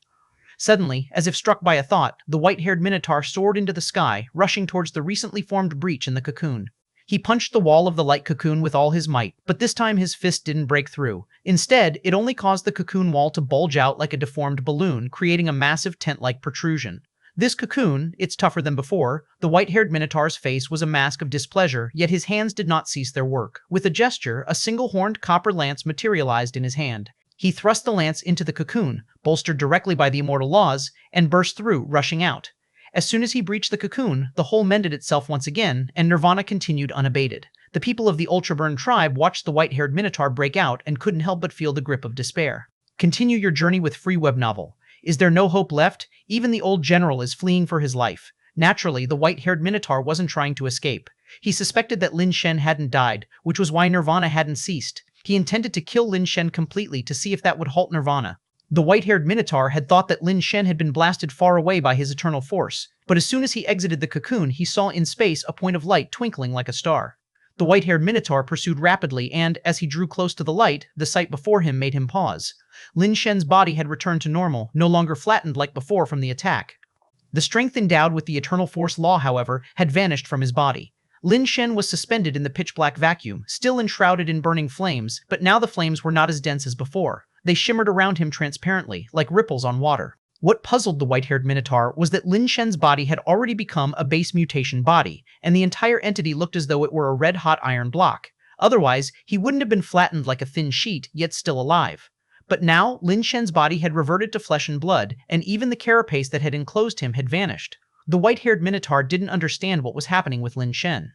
Suddenly, as if struck by a thought, the white-haired Minotaur soared into the sky, rushing towards the recently formed breach in the cocoon. He punched the wall of the light cocoon with all his might, but this time his fist didn't break through. Instead, it only caused the cocoon wall to bulge out like a deformed balloon, creating a massive tent-like protrusion. This cocoon, it's tougher than before. The white-haired Minotaur's face was a mask of displeasure, yet his hands did not cease their work. With a gesture, a single-horned copper lance materialized in his hand. He thrust the lance into the cocoon, bolstered directly by the immortal laws, and burst through, rushing out. As soon as he breached the cocoon, the hole mended itself once again, and Nirvana continued unabated. The people of the Ultraburn tribe watched the white-haired Minotaur break out and couldn't help but feel the grip of despair. Continue your journey with free web novel. Is there no hope left? Even the old general is fleeing for his life. Naturally, the white-haired Minotaur wasn't trying to escape. He suspected that Lin Shen hadn't died, which was why Nirvana hadn't ceased. He intended to kill Lin Shen completely to see if that would halt Nirvana. The white-haired Minotaur had thought that Lin Shen had been blasted far away by his eternal force, but as soon as he exited the cocoon, he saw in space a point of light twinkling like a star. The white-haired Minotaur pursued rapidly and, as he drew close to the light, the sight before him made him pause. Lin Shen's body had returned to normal, no longer flattened like before from the attack. The strength endowed with the eternal force law, however, had vanished from his body. Lin Shen was suspended in the pitch-black vacuum, still enshrouded in burning flames, but now the flames were not as dense as before. They shimmered around him transparently, like ripples on water. What puzzled the white-haired Minotaur was that Lin Shen's body had already become a base mutation body, and the entire entity looked as though it were a red-hot iron block. Otherwise, he wouldn't have been flattened like a thin sheet, yet still alive. But now, Lin Shen's body had reverted to flesh and blood, and even the carapace that had enclosed him had vanished. The white-haired Minotaur didn't understand what was happening with Lin Shen.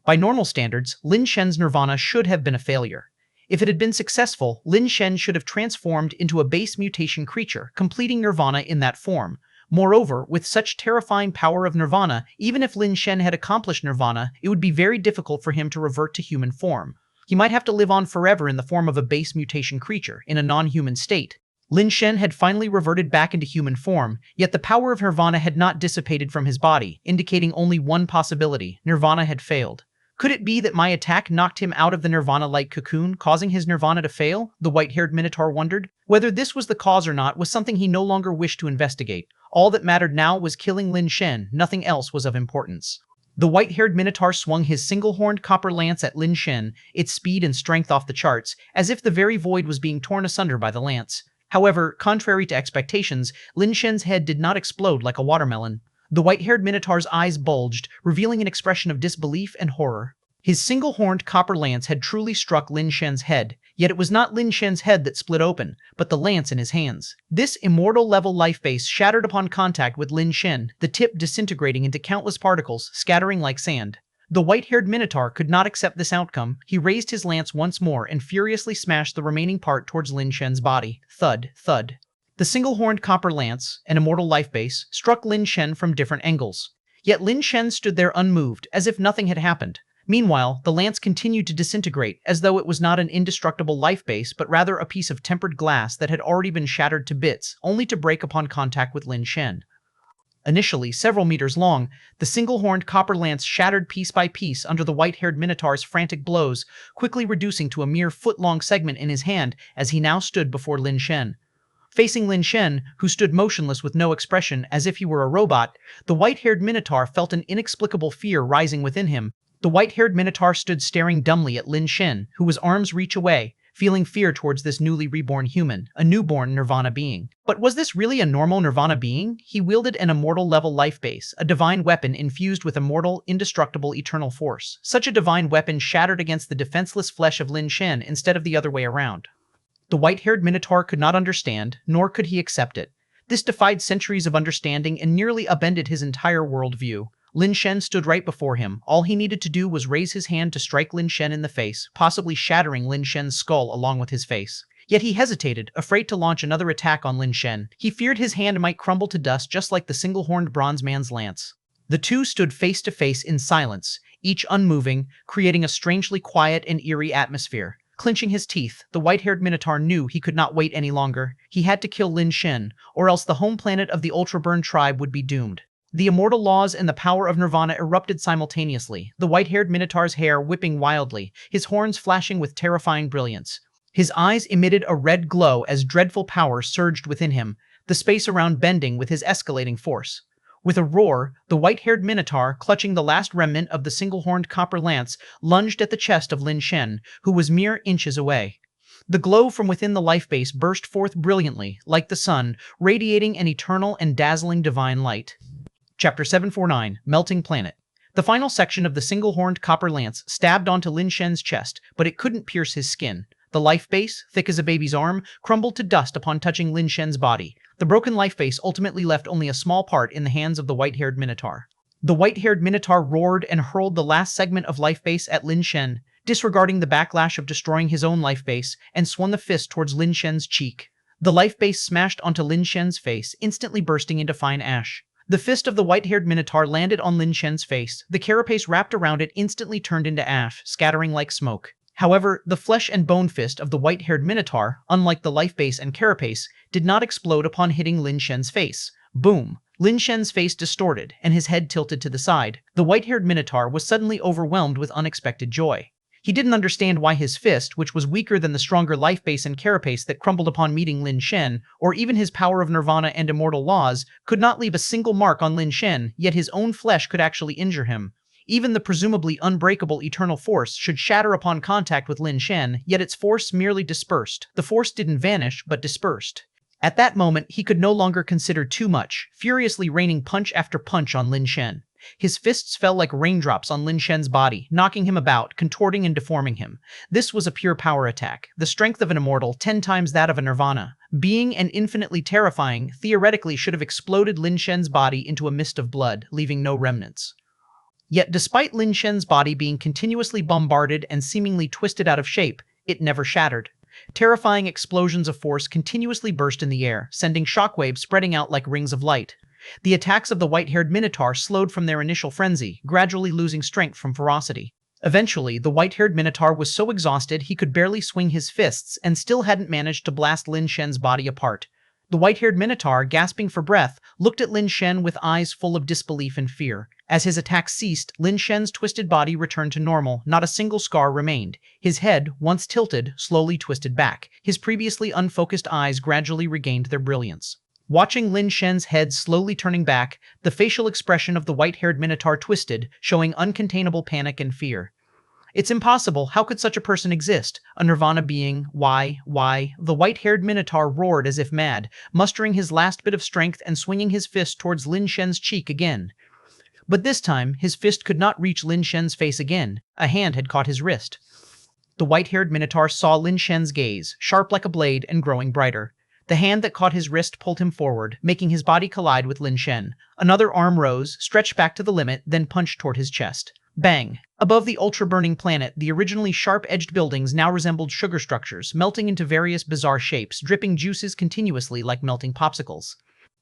By normal standards, Lin Shen's Nirvana should have been a failure. If it had been successful, Lin Shen should have transformed into a base mutation creature, completing Nirvana in that form. Moreover, with such terrifying power of Nirvana, even if Lin Shen had accomplished Nirvana, it would be very difficult for him to revert to human form. He might have to live on forever in the form of a base mutation creature, in a non-human state. Lin Shen had finally reverted back into human form, yet the power of Nirvana had not dissipated from his body, indicating only one possibility: Nirvana had failed. Could it be that my attack knocked him out of the Nirvana-like cocoon, causing his Nirvana to fail? The white-haired Minotaur wondered. Whether this was the cause or not was something he no longer wished to investigate. All that mattered now was killing Lin Shen, nothing else was of importance. The white-haired Minotaur swung his single-horned copper lance at Lin Shen, its speed and strength off the charts, as if the very void was being torn asunder by the lance. However, contrary to expectations, Lin Shen's head did not explode like a watermelon. The white-haired Minotaur's eyes bulged, revealing an expression of disbelief and horror. His single-horned copper lance had truly struck Lin Shen's head, yet it was not Lin Shen's head that split open, but the lance in his hands. This immortal-level life base shattered upon contact with Lin Shen, the tip disintegrating into countless particles, scattering like sand. The white-haired Minotaur could not accept this outcome. He raised his lance once more and furiously smashed the remaining part towards Lin Shen's body. Thud, thud. The single-horned copper lance, an immortal life base, struck Lin Shen from different angles. Yet Lin Shen stood there unmoved, as if nothing had happened. Meanwhile, the lance continued to disintegrate, as though it was not an indestructible life base, but rather a piece of tempered glass that had already been shattered to bits, only to break upon contact with Lin Shen. Initially several meters long, the single-horned copper lance shattered piece by piece under the white-haired Minotaur's frantic blows, quickly reducing to a mere foot-long segment in his hand as he now stood before Lin Shen. Facing Lin Shen, who stood motionless with no expression as if he were a robot, the white-haired Minotaur felt an inexplicable fear rising within him. The white-haired Minotaur stood staring dumbly at Lin Shen, who was arm's reach away, feeling fear towards this newly reborn human, a newborn Nirvana being. But was this really a normal Nirvana being? He wielded an immortal-level life base, a divine weapon infused with immortal, indestructible, eternal force. Such a divine weapon shattered against the defenseless flesh of Lin Shen instead of the other way around. The white-haired Minotaur could not understand, nor could he accept it. This defied centuries of understanding and nearly upended his entire worldview. Lin Shen stood right before him. All he needed to do was raise his hand to strike Lin Shen in the face, possibly shattering Lin Shen's skull along with his face. Yet he hesitated, afraid to launch another attack on Lin Shen. He feared his hand might crumble to dust just like the single-horned bronze man's lance. The two stood face to face in silence, each unmoving, creating a strangely quiet and eerie atmosphere. Clenching his teeth, the white-haired Minotaur knew he could not wait any longer. He had to kill Lin Shen, or else the home planet of the Ultraburn tribe would be doomed. The immortal laws and the power of Nirvana erupted simultaneously, the white-haired Minotaur's hair whipping wildly, his horns flashing with terrifying brilliance. His eyes emitted a red glow as dreadful power surged within him, the space around bending with his escalating force. With a roar, the white-haired Minotaur, clutching the last remnant of the single-horned copper lance, lunged at the chest of Lin Shen, who was mere inches away. The glow from within the life base burst forth brilliantly, like the sun, radiating an eternal and dazzling divine light. Chapter 749, Melting Planet. The final section of the single-horned copper lance stabbed onto Lin Shen's chest, but it couldn't pierce his skin. The life base, thick as a baby's arm, crumbled to dust upon touching Lin Shen's body. The broken life base ultimately left only a small part in the hands of the white-haired Minotaur. The white-haired Minotaur roared and hurled the last segment of life base at Lin Shen, disregarding the backlash of destroying his own life base, and swung the fist towards Lin Shen's cheek. The life base smashed onto Lin Shen's face, instantly bursting into fine ash. The fist of the white-haired Minotaur landed on Lin Shen's face. The carapace wrapped around it instantly turned into ash, scattering like smoke. However, the flesh and bone fist of the white-haired Minotaur, unlike the life base and carapace, did not explode upon hitting Lin Shen's face. Boom! Lin Shen's face distorted, and his head tilted to the side. The white-haired Minotaur was suddenly overwhelmed with unexpected joy. He didn't understand why his fist, which was weaker than the stronger life base and carapace that crumbled upon meeting Lin Shen, or even his power of Nirvana and immortal laws, could not leave a single mark on Lin Shen, yet his own flesh could actually injure him. Even the presumably unbreakable eternal force should shatter upon contact with Lin Shen, yet its force merely dispersed. The force didn't vanish, but dispersed. At that moment, he could no longer consider too much, furiously raining punch after punch on Lin Shen. His fists fell like raindrops on Lin Shen's body, knocking him about, contorting and deforming him. This was a pure power attack, the strength of an immortal 10 times that of a Nirvana. Being and infinitely terrifying, theoretically should have exploded Lin Shen's body into a mist of blood, leaving no remnants. Yet despite Lin Shen's body being continuously bombarded and seemingly twisted out of shape, it never shattered. Terrifying explosions of force continuously burst in the air, sending shockwaves spreading out like rings of light. The attacks of the white-haired Minotaur slowed from their initial frenzy, gradually losing strength from ferocity. Eventually, the white-haired Minotaur was so exhausted he could barely swing his fists and still hadn't managed to blast Lin Shen's body apart. The white-haired Minotaur, gasping for breath, looked at Lin Shen with eyes full of disbelief and fear. As his attack ceased, Lin Shen's twisted body returned to normal. Not a single scar remained. His head, once tilted, slowly twisted back. His previously unfocused eyes gradually regained their brilliance. Watching Lin Shen's head slowly turning back, the facial expression of the white-haired Minotaur twisted, showing uncontainable panic and fear. It's impossible. How could such a person exist? A Nirvana being? Why? The white-haired Minotaur roared as if mad, mustering his last bit of strength and swinging his fist towards Lin Shen's cheek again. But this time, his fist could not reach Lin Shen's face again. A hand had caught his wrist. The white-haired Minotaur saw Lin Shen's gaze, sharp like a blade and growing brighter. The hand that caught his wrist pulled him forward, making his body collide with Lin Shen. Another arm rose, stretched back to the limit, then punched toward his chest. Bang! Above the ultra-burning planet, the originally sharp-edged buildings now resembled sugar structures, melting into various bizarre shapes, dripping juices continuously like melting popsicles.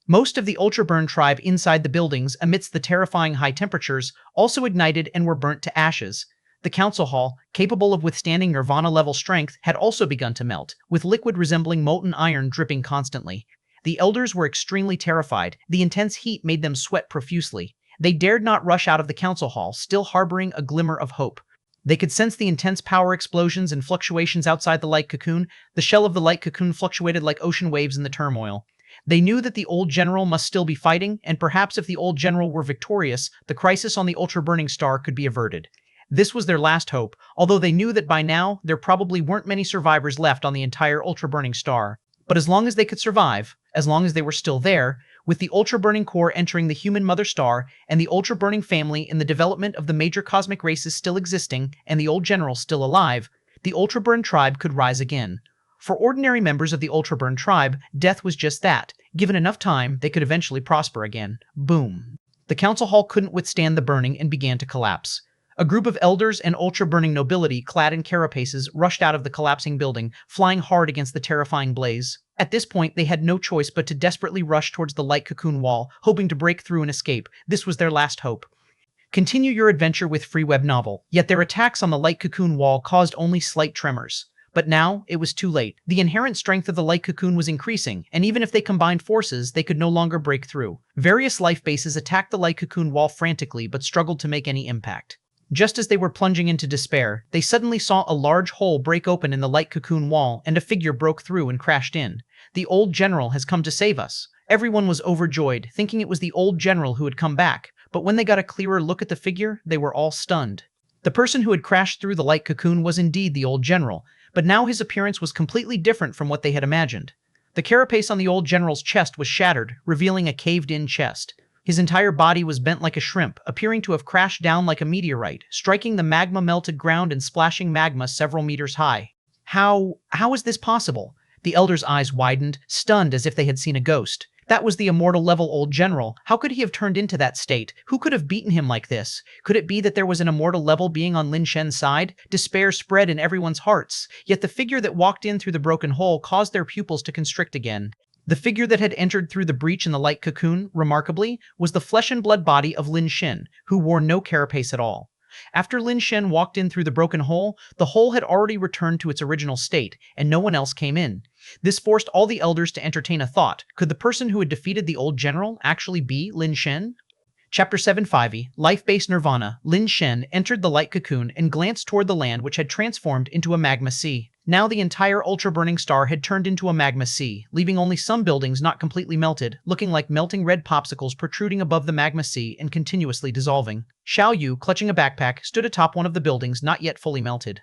Most of the ultra-burn tribe inside the buildings, amidst the terrifying high temperatures, also ignited and were burnt to ashes. The council hall, capable of withstanding Nirvana-level strength, had also begun to melt, with liquid resembling molten iron dripping constantly. The elders were extremely terrified. The intense heat made them sweat profusely. They dared not rush out of the council hall, still harboring a glimmer of hope. They could sense the intense power explosions and fluctuations outside the light cocoon. The shell of the light cocoon fluctuated like ocean waves in the turmoil. They knew that the old general must still be fighting, and perhaps if the old general were victorious, the crisis on the ultra-burning star could be averted. This was their last hope, although they knew that by now, there probably weren't many survivors left on the entire ultra-burning star. But as long as they could survive, as long as they were still there, with the ultra-burning core entering the human mother star, and the ultra-burning family in the development of the major cosmic races still existing, and the old general still alive, the ultra-burn tribe could rise again. For ordinary members of the Ultraburn tribe, death was just that. Given enough time, they could eventually prosper again. Boom. The council hall couldn't withstand the burning and began to collapse. A group of elders and ultra-burning nobility clad in carapaces rushed out of the collapsing building, flying hard against the terrifying blaze. At this point, they had no choice but to desperately rush towards the light cocoon wall, hoping to break through and escape. This was their last hope. Continue your adventure with free web novel, yet their attacks on the light cocoon wall caused only slight tremors. But now, it was too late. The inherent strength of the light cocoon was increasing, and even if they combined forces, they could no longer break through. Various life bases attacked the light cocoon wall frantically but struggled to make any impact. Just as they were plunging into despair, they suddenly saw a large hole break open in the light cocoon wall, and a figure broke through and crashed in. The old general has come to save us. Everyone was overjoyed, thinking it was the old general who had come back, but when they got a clearer look at the figure, they were all stunned. The person who had crashed through the light cocoon was indeed the old general, but now his appearance was completely different from what they had imagined. The carapace on the old general's chest was shattered, revealing a caved-in chest. His entire body was bent like a shrimp, appearing to have crashed down like a meteorite, striking the magma-melted ground and splashing magma several meters high. How is this possible? The elder's eyes widened, stunned as if they had seen a ghost. That was the immortal-level old general. How could he have turned into that state? Who could have beaten him like this? Could it be that there was an immortal-level being on Lin Shen's side? Despair spread in everyone's hearts. Yet the figure that walked in through the broken hole caused their pupils to constrict again. The figure that had entered through the breach in the light cocoon, remarkably, was the flesh-and-blood body of Lin Shen, who wore no carapace at all. After Lin Shen walked in through the hole had already returned to its original state, and no one else came in. This forced all the elders to entertain a thought. Could the person who had defeated the old general actually be Lin Shen? Chapter 750, Life-Based Nirvana. Lin Shen entered the light cocoon and glanced toward the land which had transformed into a magma sea. Now the entire ultra-burning star had turned into a magma sea, leaving only some buildings not completely melted, looking like melting red popsicles protruding above the magma sea and continuously dissolving. Xiao Yu, clutching a backpack, stood atop one of the buildings not yet fully melted.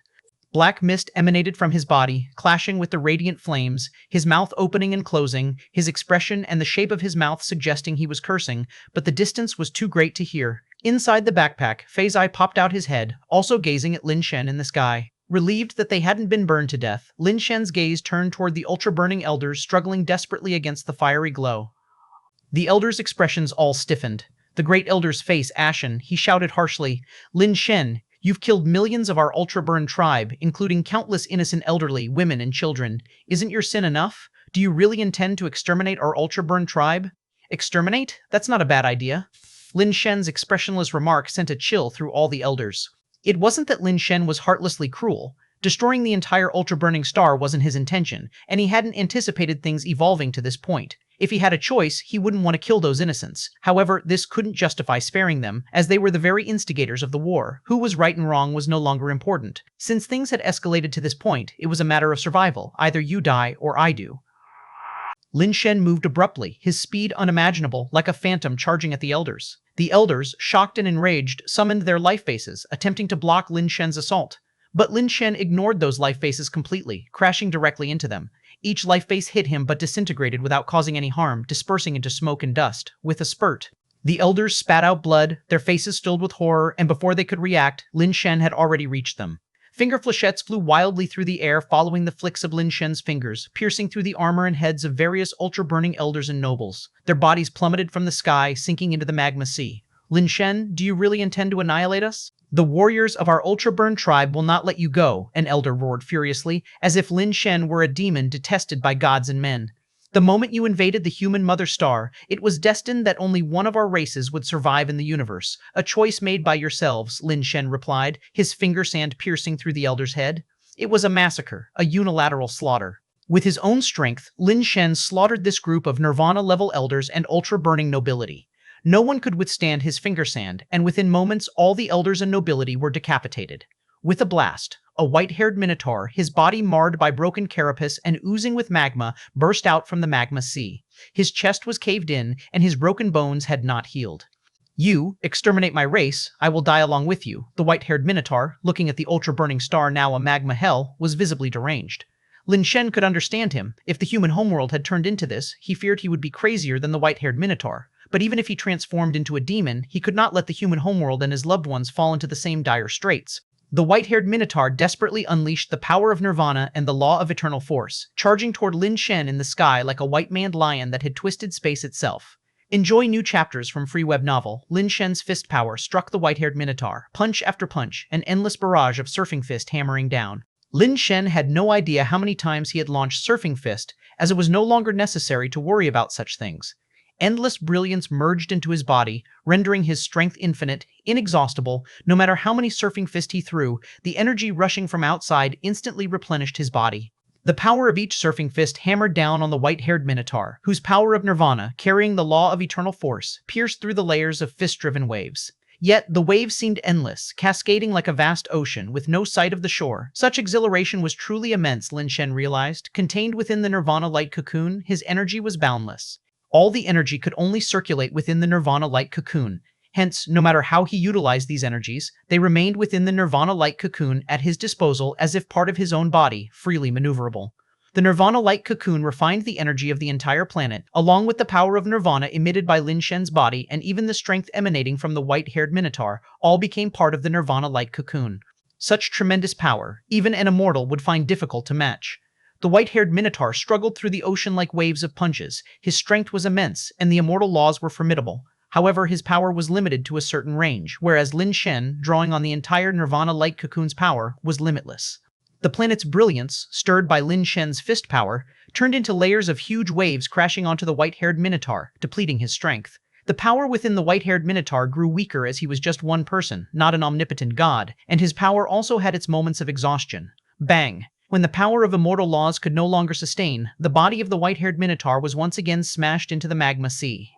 Black mist emanated from his body, clashing with the radiant flames, his mouth opening and closing, his expression and the shape of his mouth suggesting he was cursing, but the distance was too great to hear. Inside the backpack, Feizai popped out his head, also gazing at Lin Shen in the sky. Relieved that they hadn't been burned to death, Lin Shen's gaze turned toward the ultra-burning elders struggling desperately against the fiery glow. The elders' expressions all stiffened. The great elder's face ashen, he shouted harshly, "Lin Shen, you've killed millions of our ultra-burn tribe, including countless innocent elderly, women, and children. Isn't your sin enough? Do you really intend to exterminate our ultra-burn tribe?" Exterminate? That's not a bad idea. Lin Shen's expressionless remark sent a chill through all the elders. It wasn't that Lin Shen was heartlessly cruel. Destroying the entire ultra-burning star wasn't his intention, and he hadn't anticipated things evolving to this point. If he had a choice, he wouldn't want to kill those innocents. However, this couldn't justify sparing them, as they were the very instigators of the war. Who was right and wrong was no longer important. Since things had escalated to this point, it was a matter of survival. Either you die or I do. Lin Shen moved abruptly, his speed unimaginable, like a phantom charging at the elders. The elders, shocked and enraged, summoned their life bases, attempting to block Lin Shen's assault. But Lin Shen ignored those life bases completely, crashing directly into them. Each life base hit him but disintegrated without causing any harm, dispersing into smoke and dust. With a spurt, the elders spat out blood, their faces filled with horror, and before they could react, Lin Shen had already reached them. Finger flechettes flew wildly through the air following the flicks of Lin Shen's fingers, piercing through the armor and heads of various ultra-burning elders and nobles. Their bodies plummeted from the sky, sinking into the magma sea. Lin Shen, do you really intend to annihilate us? The warriors of our ultra-burn tribe will not let you go, an elder roared furiously, as if Lin Shen were a demon detested by gods and men. The moment you invaded the human mother star, it was destined that only one of our races would survive in the universe. A choice made by yourselves, Lin Shen replied, his finger sand piercing through the elder's head. It was a massacre, a unilateral slaughter. With his own strength, Lin Shen slaughtered this group of Nirvana-level elders and ultra-burning nobility. No one could withstand his finger sand, and within moments all the elders and nobility were decapitated. With a blast, a white-haired minotaur, his body marred by broken carapace and oozing with magma, burst out from the magma sea. His chest was caved in, and his broken bones had not healed. You, exterminate my race, I will die along with you. The white-haired minotaur, looking at the ultra-burning star now a magma hell, was visibly deranged. Lin Shen could understand him. If the human homeworld had turned into this, he feared he would be crazier than the white-haired minotaur. But even if he transformed into a demon, he could not let the human homeworld and his loved ones fall into the same dire straits. The white-haired Minotaur desperately unleashed the power of Nirvana and the law of eternal force, charging toward Lin Shen in the sky like a white-maned lion that had twisted space itself. Enjoy new chapters from free web novel. Lin Shen's fist power struck the white-haired Minotaur, punch after punch, an endless barrage of Surfing Fist hammering down. Lin Shen had no idea how many times he had launched Surfing Fist, as it was no longer necessary to worry about such things. Endless brilliance merged into his body, rendering his strength infinite, inexhaustible. No matter how many Surfing Fist he threw, the energy rushing from outside instantly replenished his body. The power of each Surfing Fist hammered down on the white-haired Minotaur, whose power of Nirvana, carrying the law of eternal force, pierced through the layers of fist-driven waves. Yet the waves seemed endless, cascading like a vast ocean, with no sight of the shore. Such exhilaration was truly immense, Lin Shen realized. Contained within the Nirvana light cocoon, his energy was boundless. All the energy could only circulate within the Nirvana light cocoon. Hence, no matter how he utilized these energies, they remained within the Nirvana light cocoon at his disposal as if part of his own body, freely maneuverable. The Nirvana light cocoon refined the energy of the entire planet, along with the power of Nirvana emitted by Lin Shen's body and even the strength emanating from the white-haired Minotaur, all became part of the Nirvana light cocoon. Such tremendous power, even an immortal would find difficult to match. The white-haired Minotaur struggled through the ocean like waves of punches. His strength was immense, and the immortal laws were formidable. However, his power was limited to a certain range, whereas Lin Shen, drawing on the entire Nirvana light cocoon's power, was limitless. The planet's brilliance, stirred by Lin Shen's fist power, turned into layers of huge waves crashing onto the white-haired Minotaur, depleting his strength. The power within the white-haired Minotaur grew weaker as he was just one person, not an omnipotent god, and his power also had its moments of exhaustion. Bang! When the power of immortal laws could no longer sustain, the body of the white-haired Minotaur was once again smashed into the magma sea.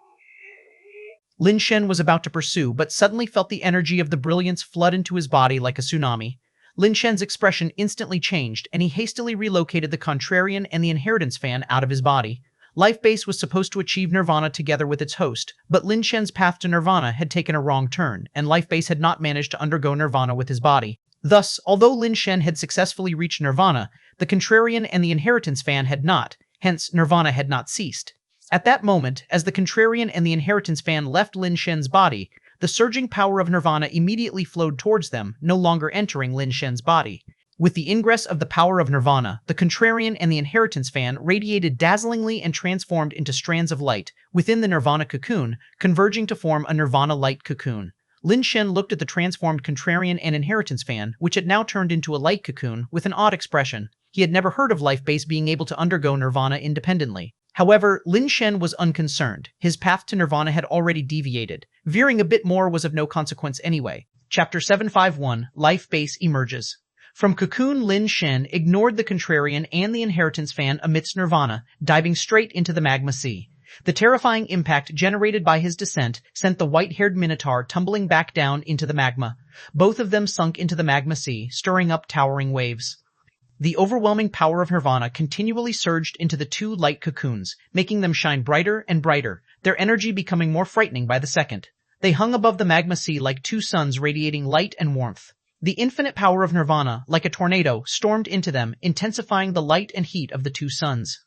Lin Shen was about to pursue, but suddenly felt the energy of the brilliance flood into his body like a tsunami. Lin Shen's expression instantly changed, and he hastily relocated the Contrarian and the Inheritance fan out of his body. Lifebase was supposed to achieve Nirvana together with its host, but Lin Shen's path to Nirvana had taken a wrong turn, and Lifebase had not managed to undergo Nirvana with his body. Thus, although Lin Shen had successfully reached Nirvana, the Contrarian and the Inheritance fan had not, hence Nirvana had not ceased. At that moment, as the Contrarian and the Inheritance fan left Lin Shen's body, the surging power of Nirvana immediately flowed towards them, no longer entering Lin Shen's body. With the ingress of the power of Nirvana, the Contrarian and the Inheritance fan radiated dazzlingly and transformed into strands of light within the Nirvana cocoon, converging to form a Nirvana light cocoon. Lin Shen looked at the transformed Contrarian and Inheritance fan, which had now turned into a light cocoon, with an odd expression. He had never heard of Lifebase being able to undergo Nirvana independently. However, Lin Shen was unconcerned. His path to Nirvana had already deviated. Veering a bit more was of no consequence anyway. Chapter 751, Lifebase emerges. From Cocoon, Lin Shen ignored the Contrarian and the Inheritance fan amidst Nirvana, diving straight into the magma sea. The terrifying impact generated by his descent sent the white-haired Minotaur tumbling back down into the magma. Both of them sunk into the magma sea, stirring up towering waves. The overwhelming power of Nirvana continually surged into the two light cocoons, making them shine brighter and brighter, their energy becoming more frightening by the second. They hung above the magma sea like two suns radiating light and warmth. The infinite power of Nirvana, like a tornado, stormed into them, intensifying the light and heat of the two suns.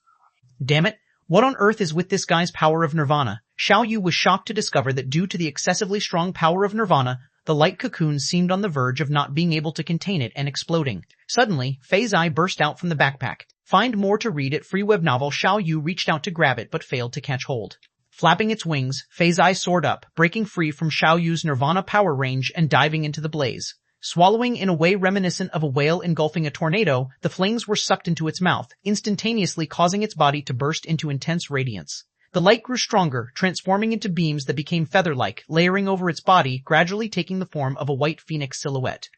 Damn it! What on earth is with this guy's power of Nirvana? Xiao Yu was shocked to discover that due to the excessively strong power of Nirvana, the light cocoon seemed on the verge of not being able to contain it and exploding. Suddenly, Fei's eye burst out from the backpack. Find more to read at free web novel. Xiao Yu reached out to grab it but failed to catch hold. Flapping its wings, Fei's eye soared up, breaking free from Xiao Yu's Nirvana power range and diving into the blaze. Swallowing in a way reminiscent of a whale engulfing a tornado, the flames were sucked into its mouth, instantaneously causing its body to burst into intense radiance. The light grew stronger, transforming into beams that became feather-like, layering over its body, gradually taking the form of a white phoenix silhouette.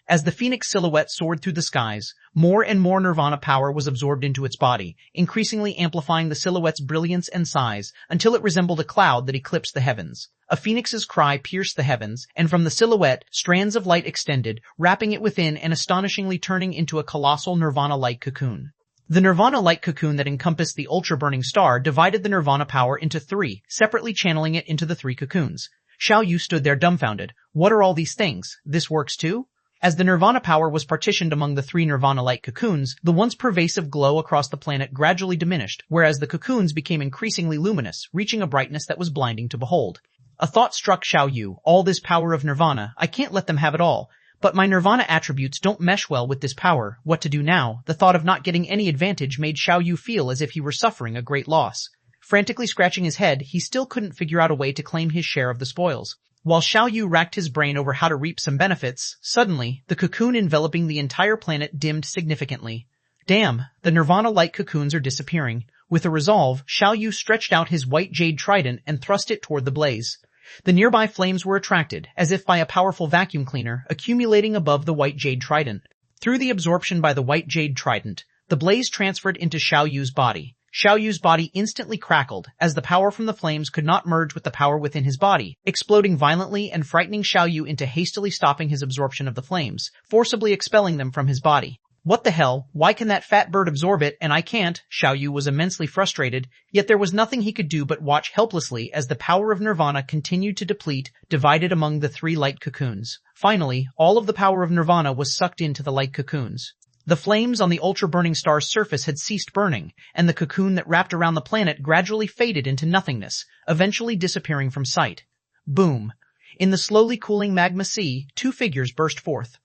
As the phoenix silhouette soared through the skies, more and more Nirvana power was absorbed into its body, increasingly amplifying the silhouette's brilliance and size, until it resembled a cloud that eclipsed the heavens. A phoenix's cry pierced the heavens, and from the silhouette, strands of light extended, wrapping it within and astonishingly turning into a colossal Nirvana light cocoon. The Nirvana light cocoon that encompassed the ultra-burning star divided the Nirvana power into three, separately channeling it into the three cocoons. Xiao Yu stood there dumbfounded. What are all these things? This works too? As the Nirvana power was partitioned among the three Nirvana light cocoons, the once pervasive glow across the planet gradually diminished, whereas the cocoons became increasingly luminous, reaching a brightness that was blinding to behold. A thought struck Xiao Yu. All this power of Nirvana, I can't let them have it all. But my nirvana attributes don't mesh well with this power. What to do now? The thought of not getting any advantage made Xiaoyu feel as if he were suffering a great loss. Frantically scratching his head, he still couldn't figure out a way to claim his share of the spoils. While Xiaoyu racked his brain over how to reap some benefits, suddenly, the cocoon enveloping the entire planet dimmed significantly. Damn, the nirvana-like cocoons are disappearing. With a resolve, Xiaoyu stretched out his white jade trident and thrust it toward the blaze. The nearby flames were attracted, as if by a powerful vacuum cleaner, accumulating above the white jade trident. Through the absorption by the white jade trident, the blaze transferred into Xiaoyu's body. Xiaoyu's body instantly crackled, as the power from the flames could not merge with the power within his body, exploding violently and frightening Xiaoyu into hastily stopping his absorption of the flames, forcibly expelling them from his body. What the hell? Why can that fat bird absorb it and I can't? Xiaoyu was immensely frustrated, yet there was nothing he could do but watch helplessly as the power of nirvana continued to deplete, divided among the three light cocoons. Finally, all of the power of nirvana was sucked into the light cocoons. The flames on the ultra-burning star's surface had ceased burning, and the cocoon that wrapped around the planet gradually faded into nothingness, eventually disappearing from sight. Boom! In the slowly cooling magma sea, two figures burst forth.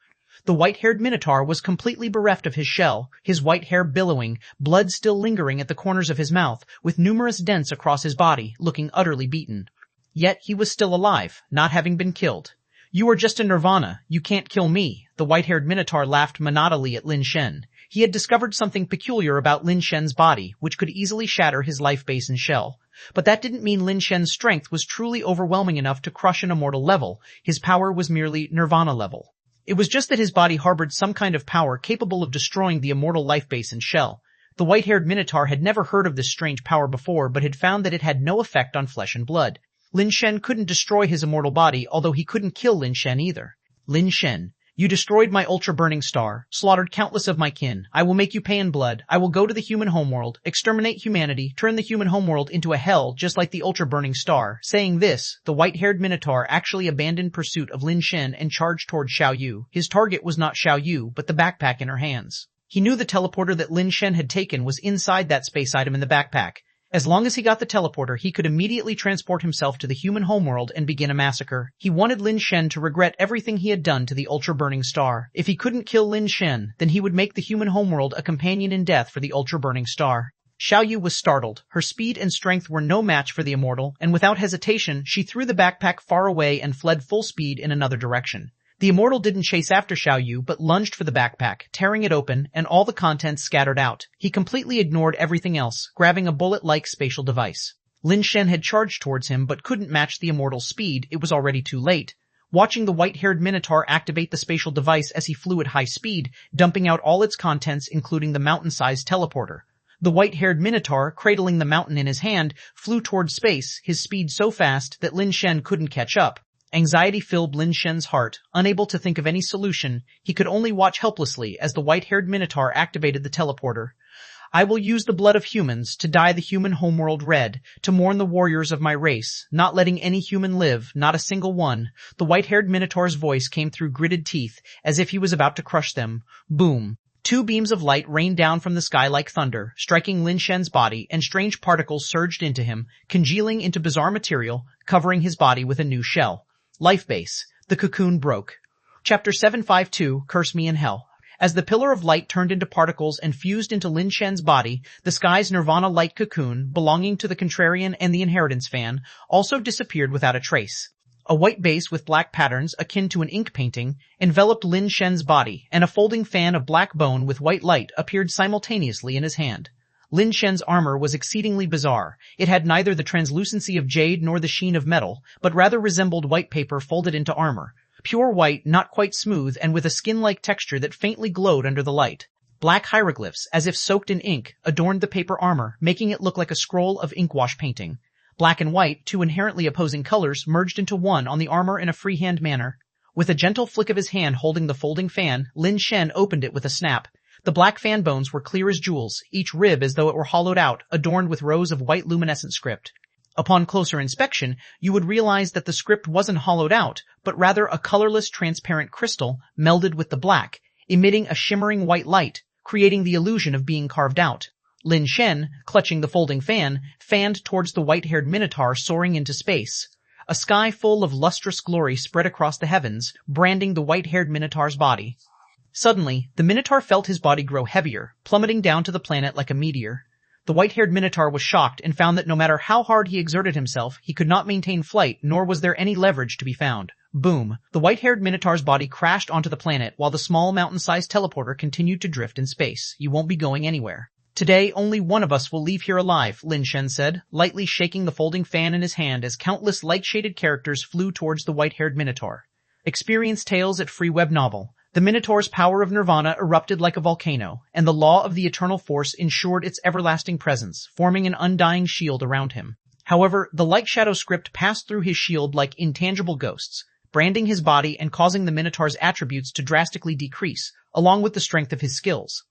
The white-haired minotaur was completely bereft of his shell, his white hair billowing, blood still lingering at the corners of his mouth, with numerous dents across his body, looking utterly beaten. Yet he was still alive, not having been killed. You are just a nirvana, you can't kill me. The white-haired minotaur laughed monotony at Lin Shen. He had discovered something peculiar about Lin Shen's body, which could easily shatter his life base and shell. But that didn't mean Lin Shen's strength was truly overwhelming enough to crush an immortal level. His power was merely nirvana level. It was just that his body harbored some kind of power capable of destroying the immortal life base and shell. The white-haired minotaur had never heard of this strange power before, but had found that it had no effect on flesh and blood. Lin Shen couldn't destroy his immortal body, although he couldn't kill Lin Shen either. Lin Shen, you destroyed my ultra-burning star, slaughtered countless of my kin. I will make you pay in blood. I will go to the human homeworld, exterminate humanity, turn the human homeworld into a hell just like the ultra-burning star. Saying this, the white-haired minotaur actually abandoned pursuit of Lin Shen and charged toward Xiaoyu. His target was not Xiaoyu, but the backpack in her hands. He knew the teleporter that Lin Shen had taken was inside that space item in the backpack. As long as he got the teleporter, he could immediately transport himself to the human homeworld and begin a massacre. He wanted Lin Shen to regret everything he had done to the ultra-burning star. If he couldn't kill Lin Shen, then he would make the human homeworld a companion in death for the ultra-burning star. Xiaoyu was startled. Her speed and strength were no match for the immortal, and without hesitation, she threw the backpack far away and fled full speed in another direction. The immortal didn't chase after Xiaoyu, but lunged for the backpack, tearing it open, and all the contents scattered out. He completely ignored everything else, grabbing a bullet-like spatial device. Lin Shen had charged towards him, but couldn't match the immortal's speed. It was already too late. Watching the white-haired minotaur activate the spatial device as he flew at high speed, dumping out all its contents, including the mountain-sized teleporter. The white-haired minotaur, cradling the mountain in his hand, flew toward space, his speed so fast that Lin Shen couldn't catch up. Anxiety filled Lin Shen's heart. Unable to think of any solution, he could only watch helplessly as the white-haired minotaur activated the teleporter. I will use the blood of humans to dye the human homeworld red, to mourn the warriors of my race, not letting any human live, not a single one. The white-haired minotaur's voice came through gritted teeth, as if he was about to crush them. Boom. Two beams of light rained down from the sky like thunder, striking Lin Shen's body, and strange particles surged into him, congealing into bizarre material, covering his body with a new shell. Life base. The cocoon broke. Chapter 752, Curse Me in Hell. As the pillar of light turned into particles and fused into Lin Shen's body, the sky's nirvana light cocoon, belonging to the contrarian and the inheritance fan, also disappeared without a trace. A white base with black patterns, akin to an ink painting, enveloped Lin Shen's body, and a folding fan of black bone with white light appeared simultaneously in his hand. Lin Shen's armor was exceedingly bizarre. It had neither the translucency of jade nor the sheen of metal, but rather resembled white paper folded into armor. Pure white, not quite smooth, and with a skin-like texture that faintly glowed under the light. Black hieroglyphs, as if soaked in ink, adorned the paper armor, making it look like a scroll of inkwash painting. Black and white, two inherently opposing colors, merged into one on the armor in a freehand manner. With a gentle flick of his hand holding the folding fan, Lin Shen opened it with a snap. The black fan bones were clear as jewels, each rib as though it were hollowed out, adorned with rows of white luminescent script. Upon closer inspection, you would realize that the script wasn't hollowed out, but rather a colorless transparent crystal melded with the black, emitting a shimmering white light, creating the illusion of being carved out. Lin Shen, clutching the folding fan, fanned towards the white-haired minotaur soaring into space. A sky full of lustrous glory spread across the heavens, branding the white-haired Minotaur's body. Suddenly, the Minotaur felt his body grow heavier, plummeting down to the planet like a meteor. The white-haired Minotaur was shocked and found that no matter how hard he exerted himself, he could not maintain flight, nor was there any leverage to be found. Boom! The white-haired Minotaur's body crashed onto the planet while the small mountain-sized teleporter continued to drift in space. You won't be going anywhere. Today, only one of us will leave here alive, Lin Shen said, lightly shaking the folding fan in his hand as countless light-shaded characters flew towards the white-haired Minotaur. Experience tales at Free Web Novel. The Minotaur's power of nirvana erupted like a volcano, and the law of the eternal force ensured its everlasting presence, forming an undying shield around him. However, the light shadow script passed through his shield like intangible ghosts, branding his body and causing the Minotaur's attributes to drastically decrease, along with the strength of his skills.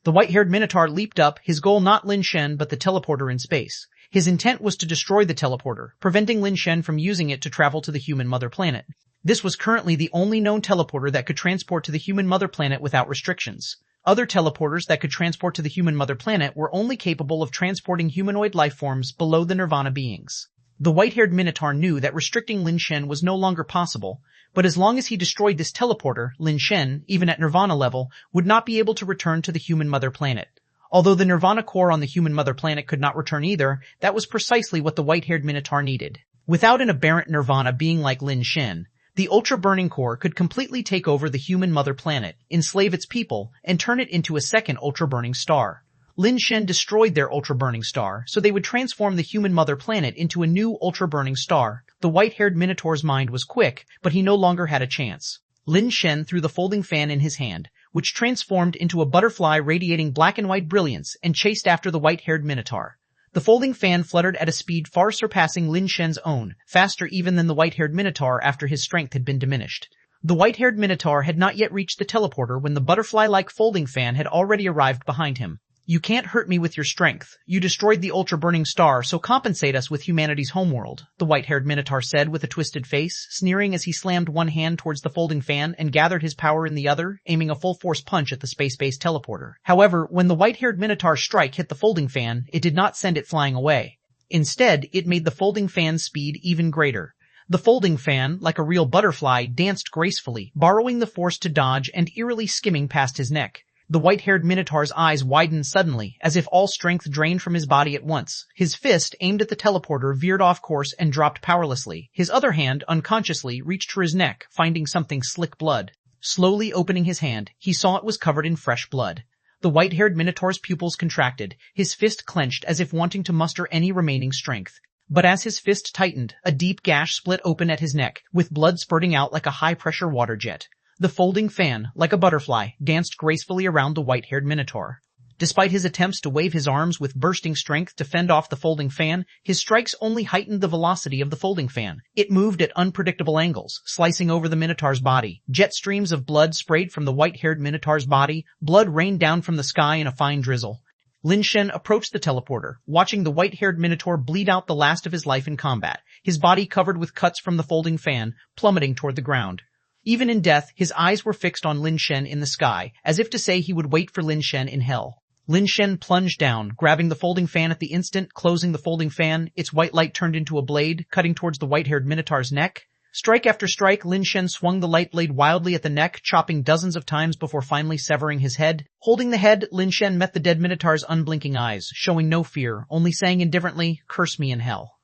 The white-haired Minotaur leaped up, his goal not Lin Shen but the teleporter in space. His intent was to destroy the teleporter, preventing Lin Shen from using it to travel to the human mother planet. This was currently the only known teleporter that could transport to the human mother planet without restrictions. Other teleporters that could transport to the human mother planet were only capable of transporting humanoid lifeforms below the nirvana beings. The white-haired Minotaur knew that restricting Lin Shen was no longer possible, but as long as he destroyed this teleporter, Lin Shen, even at nirvana level, would not be able to return to the human mother planet. Although the nirvana core on the human mother planet could not return either, that was precisely what the white-haired Minotaur needed. Without an aberrant nirvana being like Lin Shen, the ultra-burning core could completely take over the human mother planet, enslave its people, and turn it into a second ultra-burning star. Lin Shen destroyed their ultra-burning star, so they would transform the human mother planet into a new ultra-burning star. The white-haired Minotaur's mind was quick, but he no longer had a chance. Lin Shen threw the folding fan in his hand, which transformed into a butterfly radiating black and white brilliance, and chased after the white-haired Minotaur. The folding fan fluttered at a speed far surpassing Lin Shen's own, faster even than the white-haired Minotaur after his strength had been diminished. The white-haired Minotaur had not yet reached the teleporter when the butterfly-like folding fan had already arrived behind him. You can't hurt me with your strength. You destroyed the ultra-burning star, so compensate us with humanity's homeworld, the white-haired Minotaur said with a twisted face, sneering as he slammed one hand towards the folding fan and gathered his power in the other, aiming a full-force punch at the space-based teleporter. However, when the white-haired Minotaur's strike hit the folding fan, it did not send it flying away. Instead, it made the folding fan's speed even greater. The folding fan, like a real butterfly, danced gracefully, borrowing the force to dodge and eerily skimming past his neck. The white-haired Minotaur's eyes widened suddenly, as if all strength drained from his body at once. His fist, aimed at the teleporter, veered off course and dropped powerlessly. His other hand, unconsciously, reached for his neck, finding something slick blood. Slowly opening his hand, he saw it was covered in fresh blood. The white-haired Minotaur's pupils contracted, his fist clenched as if wanting to muster any remaining strength. But as his fist tightened, a deep gash split open at his neck, with blood spurting out like a high-pressure water jet. The folding fan, like a butterfly, danced gracefully around the white-haired Minotaur. Despite his attempts to wave his arms with bursting strength to fend off the folding fan, his strikes only heightened the velocity of the folding fan. It moved at unpredictable angles, slicing over the Minotaur's body. Jet streams of blood sprayed from the white-haired Minotaur's body, blood rained down from the sky in a fine drizzle. Lin Shen approached the teleporter, watching the white-haired Minotaur bleed out the last of his life in combat, his body covered with cuts from the folding fan, plummeting toward the ground. Even in death, his eyes were fixed on Lin Shen in the sky, as if to say he would wait for Lin Shen in hell. Lin Shen plunged down, grabbing the folding fan at the instant, closing the folding fan, its white light turned into a blade, cutting towards the white-haired Minotaur's neck. Strike after strike, Lin Shen swung the light blade wildly at the neck, chopping dozens of times before finally severing his head. Holding the head, Lin Shen met the dead Minotaur's unblinking eyes, showing no fear, only saying indifferently, "Curse me in hell.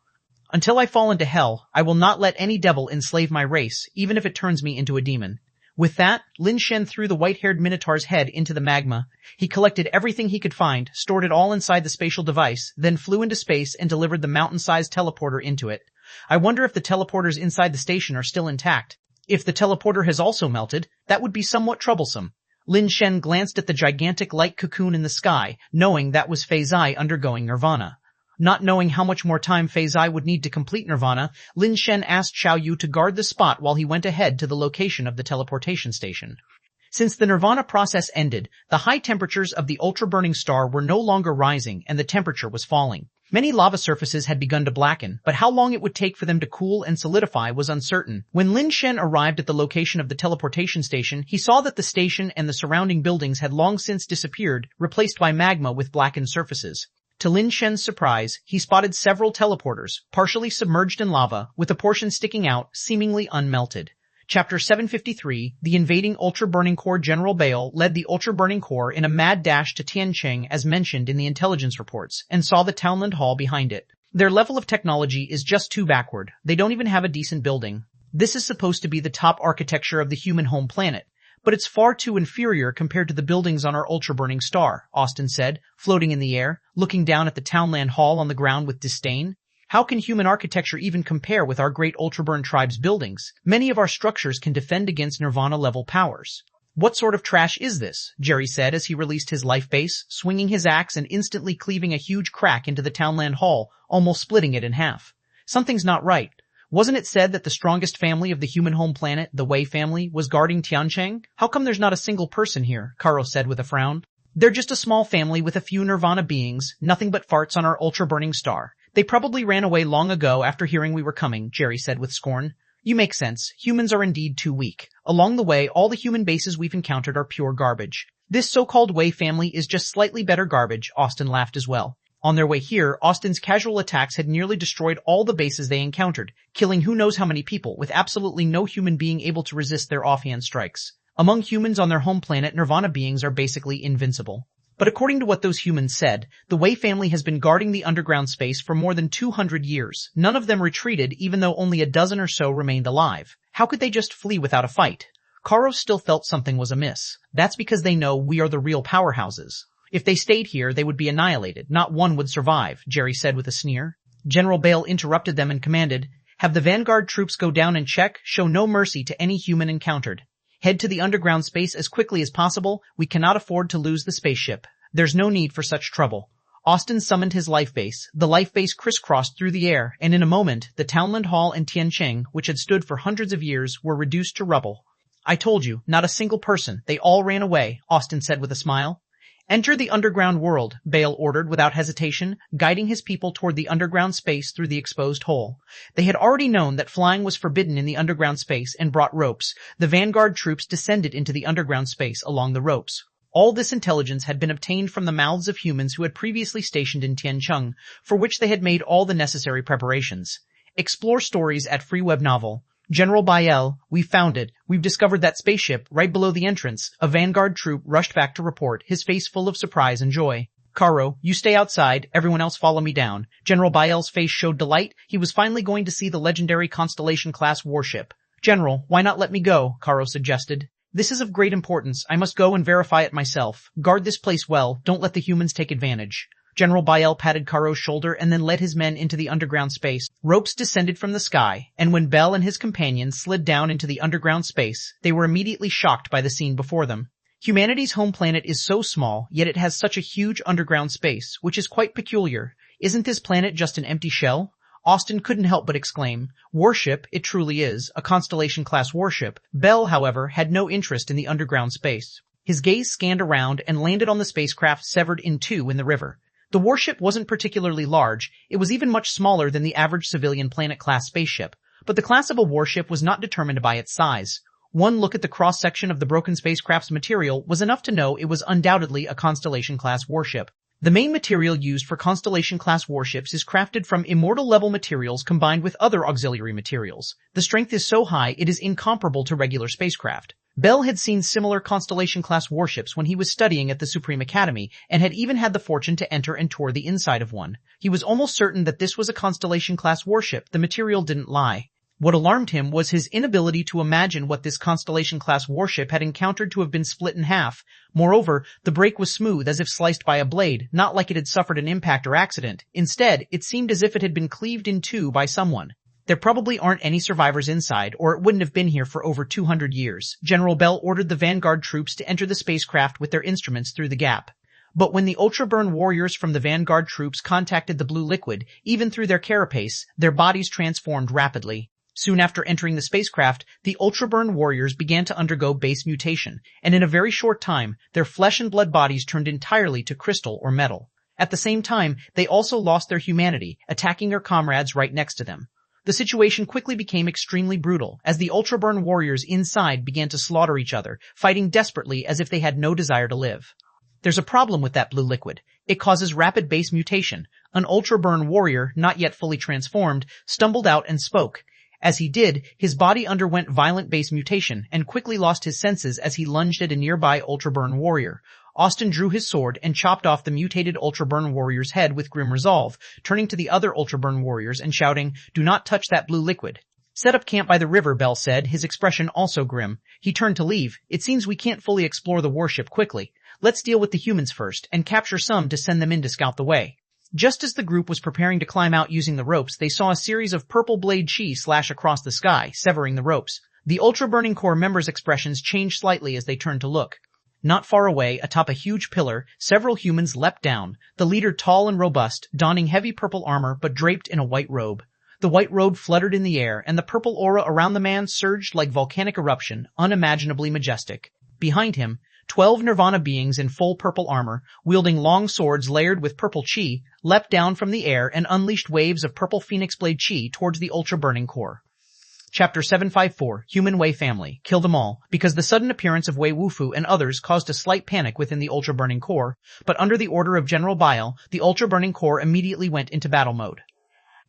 Until I fall into hell, I will not let any devil enslave my race, even if it turns me into a demon." With that, Lin Shen threw the white-haired Minotaur's head into the magma. He collected everything he could find, stored it all inside the spatial device, then flew into space and delivered the mountain-sized teleporter into it. I wonder if the teleporters inside the station are still intact. If the teleporter has also melted, that would be somewhat troublesome. Lin Shen glanced at the gigantic light cocoon in the sky, knowing that was Fei Zai undergoing nirvana. Not knowing how much more time Fei Zai would need to complete nirvana, Lin Shen asked Xiao Yu to guard the spot while he went ahead to the location of the teleportation station. Since the nirvana process ended, the high temperatures of the ultra-burning star were no longer rising and the temperature was falling. Many lava surfaces had begun to blacken, but how long it would take for them to cool and solidify was uncertain. When Lin Shen arrived at the location of the teleportation station, he saw that the station and the surrounding buildings had long since disappeared, replaced by magma with blackened surfaces. To Lin Shen's surprise, he spotted several teleporters, partially submerged in lava, with a portion sticking out, seemingly unmelted. Chapter 753, The Invading Ultra-Burning Corps. General Bale led the Ultra-Burning Corps in a mad dash to Tiancheng as mentioned in the intelligence reports, and saw the Townland Hall behind it. Their level of technology is just too backward. They don't even have a decent building. This is supposed to be the top architecture of the human home planet, but it's far too inferior compared to the buildings on our ultra-burning star, Austin said, floating in the air, looking down at the Townland Hall on the ground with disdain. How can human architecture even compare with our great ultra-burn tribe's buildings? Many of our structures can defend against Nirvana-level powers. What sort of trash is this? Jerry said as he released his life base, swinging his axe and instantly cleaving a huge crack into the Townland Hall, almost splitting it in half. Something's not right. Wasn't it said that the strongest family of the human home planet, the Wei family, was guarding Tiancheng? How come there's not a single person here? Karo said with a frown. They're just a small family with a few Nirvana beings, nothing but farts on our ultra-burning star. They probably ran away long ago after hearing we were coming, Jerry said with scorn. You make sense. Humans are indeed too weak. Along the way, all the human bases we've encountered are pure garbage. This so-called Wei family is just slightly better garbage, Austin laughed as well. On their way here, Austin's casual attacks had nearly destroyed all the bases they encountered, killing who knows how many people, with absolutely no human being able to resist their offhand strikes. Among humans on their home planet, Nirvana beings are basically invincible. But according to what those humans said, the Wei family has been guarding the underground space for more than 200 years. None of them retreated, even though only a dozen or so remained alive. How could they just flee without a fight? Karo still felt something was amiss. That's because they know we are the real powerhouses. If they stayed here, they would be annihilated. Not one would survive, Jerry said with a sneer. General Bale interrupted them and commanded, have the Vanguard troops go down and check, show no mercy to any human encountered. Head to the underground space as quickly as possible. We cannot afford to lose the spaceship. There's no need for such trouble. Austin summoned his life base. The life base crisscrossed through the air, and in a moment, the Townland Hall and Tiancheng, which had stood for hundreds of years, were reduced to rubble. I told you, not a single person. They all ran away, Austin said with a smile. Enter the underground world, Bale ordered without hesitation, guiding his people toward the underground space through the exposed hole. They had already known that flying was forbidden in the underground space and brought ropes. The Vanguard troops descended into the underground space along the ropes. All this intelligence had been obtained from the mouths of humans who had previously stationed in Tiancheng, for which they had made all the necessary preparations. Explore stories at Free Web Novel. General Bael, we found it. We've discovered that spaceship right below the entrance. A Vanguard troop rushed back to report, his face full of surprise and joy. Karo, you stay outside. Everyone else follow me down. General Bael's face showed delight. He was finally going to see the legendary Constellation-class warship. General, why not let me go? Karo suggested. This is of great importance. I must go and verify it myself. Guard this place well. Don't let the humans take advantage. General Bael patted Karo's shoulder and then led his men into the underground space. Ropes descended from the sky, and when Bell and his companions slid down into the underground space, they were immediately shocked by the scene before them. Humanity's home planet is so small, yet it has such a huge underground space, which is quite peculiar. Isn't this planet just an empty shell? Austin couldn't help but exclaim. Warship, it truly is, a Constellation-class warship. Bell, however, had no interest in the underground space. His gaze scanned around and landed on the spacecraft severed in two in the river. The warship wasn't particularly large. It was even much smaller than the average civilian planet-class spaceship. But the class of a warship was not determined by its size. One look at the cross-section of the broken spacecraft's material was enough to know it was undoubtedly a Constellation-class warship. The main material used for Constellation-class warships is crafted from immortal-level materials combined with other auxiliary materials. The strength is so high it is incomparable to regular spacecraft. Bell had seen similar Constellation-class warships when he was studying at the Supreme Academy and had even had the fortune to enter and tour the inside of one. He was almost certain that this was a Constellation-class warship. The material didn't lie. What alarmed him was his inability to imagine what this Constellation-class warship had encountered to have been split in half. Moreover, the break was smooth as if sliced by a blade, not like it had suffered an impact or accident. Instead, it seemed as if it had been cleaved in two by someone. There probably aren't any survivors inside, or it wouldn't have been here for over 200 years. General Bell ordered the Vanguard troops to enter the spacecraft with their instruments through the gap. But when the ultra-burn warriors from the Vanguard troops contacted the blue liquid, even through their carapace, their bodies transformed rapidly. Soon after entering the spacecraft, the ultra-burn warriors began to undergo base mutation, and in a very short time, their flesh and blood bodies turned entirely to crystal or metal. At the same time, they also lost their humanity, attacking their comrades right next to them. The situation quickly became extremely brutal, as the ultra-burn warriors inside began to slaughter each other, fighting desperately as if they had no desire to live. There's a problem with that blue liquid. It causes rapid base mutation. An Ultra Burn warrior, not yet fully transformed, stumbled out and spoke. As he did, his body underwent violent base mutation and quickly lost his senses as he lunged at a nearby Ultra Burn warrior. Austin drew his sword and chopped off the mutated Ultra Burn warrior's head with grim resolve, turning to the other Ultra Burn warriors and shouting, "Do not touch that blue liquid." "Set up camp by the river," Bell said, his expression also grim. He turned to leave. "It seems we can't fully explore the warship quickly. Let's deal with the humans first, and capture some to send them in to scout the way." Just as the group was preparing to climb out using the ropes, they saw a series of purple blade chi slash across the sky, severing the ropes. The Ultra Burning Corps members' expressions changed slightly as they turned to look. Not far away, atop a huge pillar, several humans leapt down, the leader tall and robust, donning heavy purple armor but draped in a white robe. The white robe fluttered in the air, and the purple aura around the man surged like volcanic eruption, unimaginably majestic. Behind him, 12 Nirvana beings in full purple armor, wielding long swords layered with purple chi, leapt down from the air and unleashed waves of purple phoenix blade chi towards the Ultra Burning Corps. Chapter 754, Human Wei Family, Kill Them All, because the sudden appearance of Wei Wufu and others caused a slight panic within the Ultra Burning Corps, but under the order of General Bile, the Ultra Burning Corps immediately went into battle mode.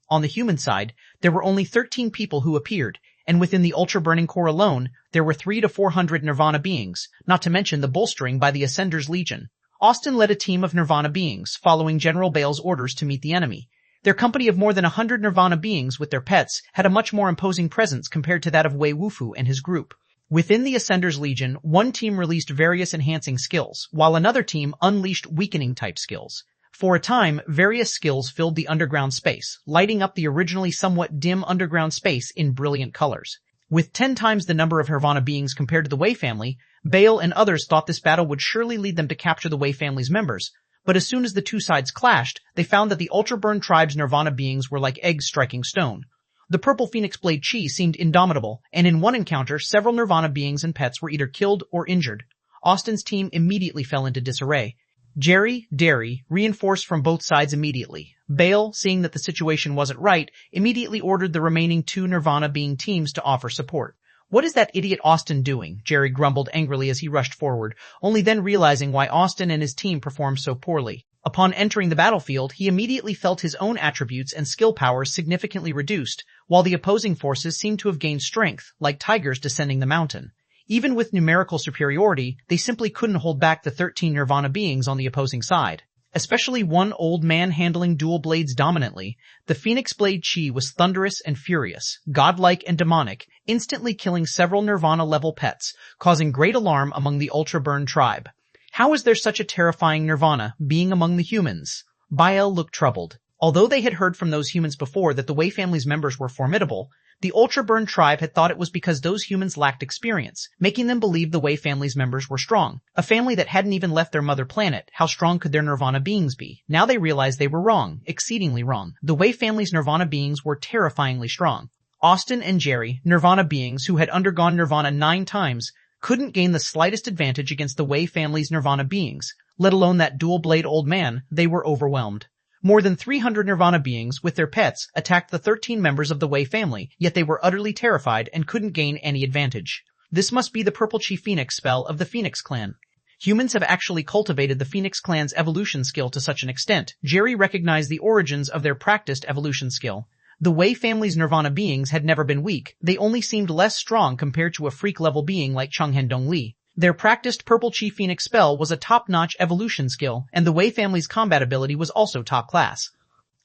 On the human side, there were only 13 people who appeared, and within the Ultra Burning Corps alone, there were 300 to 400 Nirvana beings, not to mention the bolstering by the Ascender's Legion. Austin led a team of Nirvana beings, following General Bale's orders to meet the enemy. Their company of more than 100 Nirvana beings with their pets had a much more imposing presence compared to that of Wei Wufu and his group. Within the Ascender's Legion, one team released various enhancing skills, while another team unleashed weakening-type skills. For a time, various skills filled the underground space, lighting up the originally somewhat dim underground space in brilliant colors. With 10 times the number of Nirvana beings compared to the Wei family, Bale and others thought this battle would surely lead them to capture the Wei family's members, but as soon as the two sides clashed, they found that the Ultra Burn tribe's Nirvana beings were like eggs striking stone. The purple Phoenix Blade Chi seemed indomitable, and in one encounter, several Nirvana beings and pets were either killed or injured. Austin's team immediately fell into disarray. Jerry, Derry, reinforced from both sides immediately. Bale, seeing that the situation wasn't right, immediately ordered the remaining 2 Nirvana being teams to offer support. "What is that idiot Austin doing?" Jerry grumbled angrily as he rushed forward, only then realizing why Austin and his team performed so poorly. Upon entering the battlefield, he immediately felt his own attributes and skill powers significantly reduced, while the opposing forces seemed to have gained strength, like tigers descending the mountain. Even with numerical superiority, they simply couldn't hold back the 13 Nirvana beings on the opposing side. Especially one old man handling dual blades dominantly, the Phoenix Blade Chi was thunderous and furious, godlike and demonic, instantly killing several Nirvana-level pets, causing great alarm among the Ultra Burn tribe. How is there such a terrifying Nirvana being among the humans? Bael looked troubled. Although they had heard from those humans before that the Wei family's members were formidable, the Ultra Burn tribe had thought it was because those humans lacked experience, making them believe the Wei family's members were strong. A family that hadn't even left their mother planet, how strong could their Nirvana beings be? Now they realized they were wrong, exceedingly wrong. The Wei family's Nirvana beings were terrifyingly strong. Austin and Jerry, Nirvana beings who had undergone Nirvana 9 times, couldn't gain the slightest advantage against the Wei family's Nirvana beings, let alone that dual-blade old man. They were overwhelmed. More than 300 Nirvana beings, with their pets, attacked the 13 members of the Wei family, yet they were utterly terrified and couldn't gain any advantage. This must be the Purple Chi Phoenix spell of the Phoenix Clan. Humans have actually cultivated the Phoenix Clan's evolution skill to such an extent. Jerry recognized the origins of their practiced evolution skill. The Wei family's Nirvana beings had never been weak, they only seemed less strong compared to a freak-level being like Changhen Dongli. Their practiced Purple Chi Phoenix spell was a top-notch evolution skill, and the Wei family's combat ability was also top-class.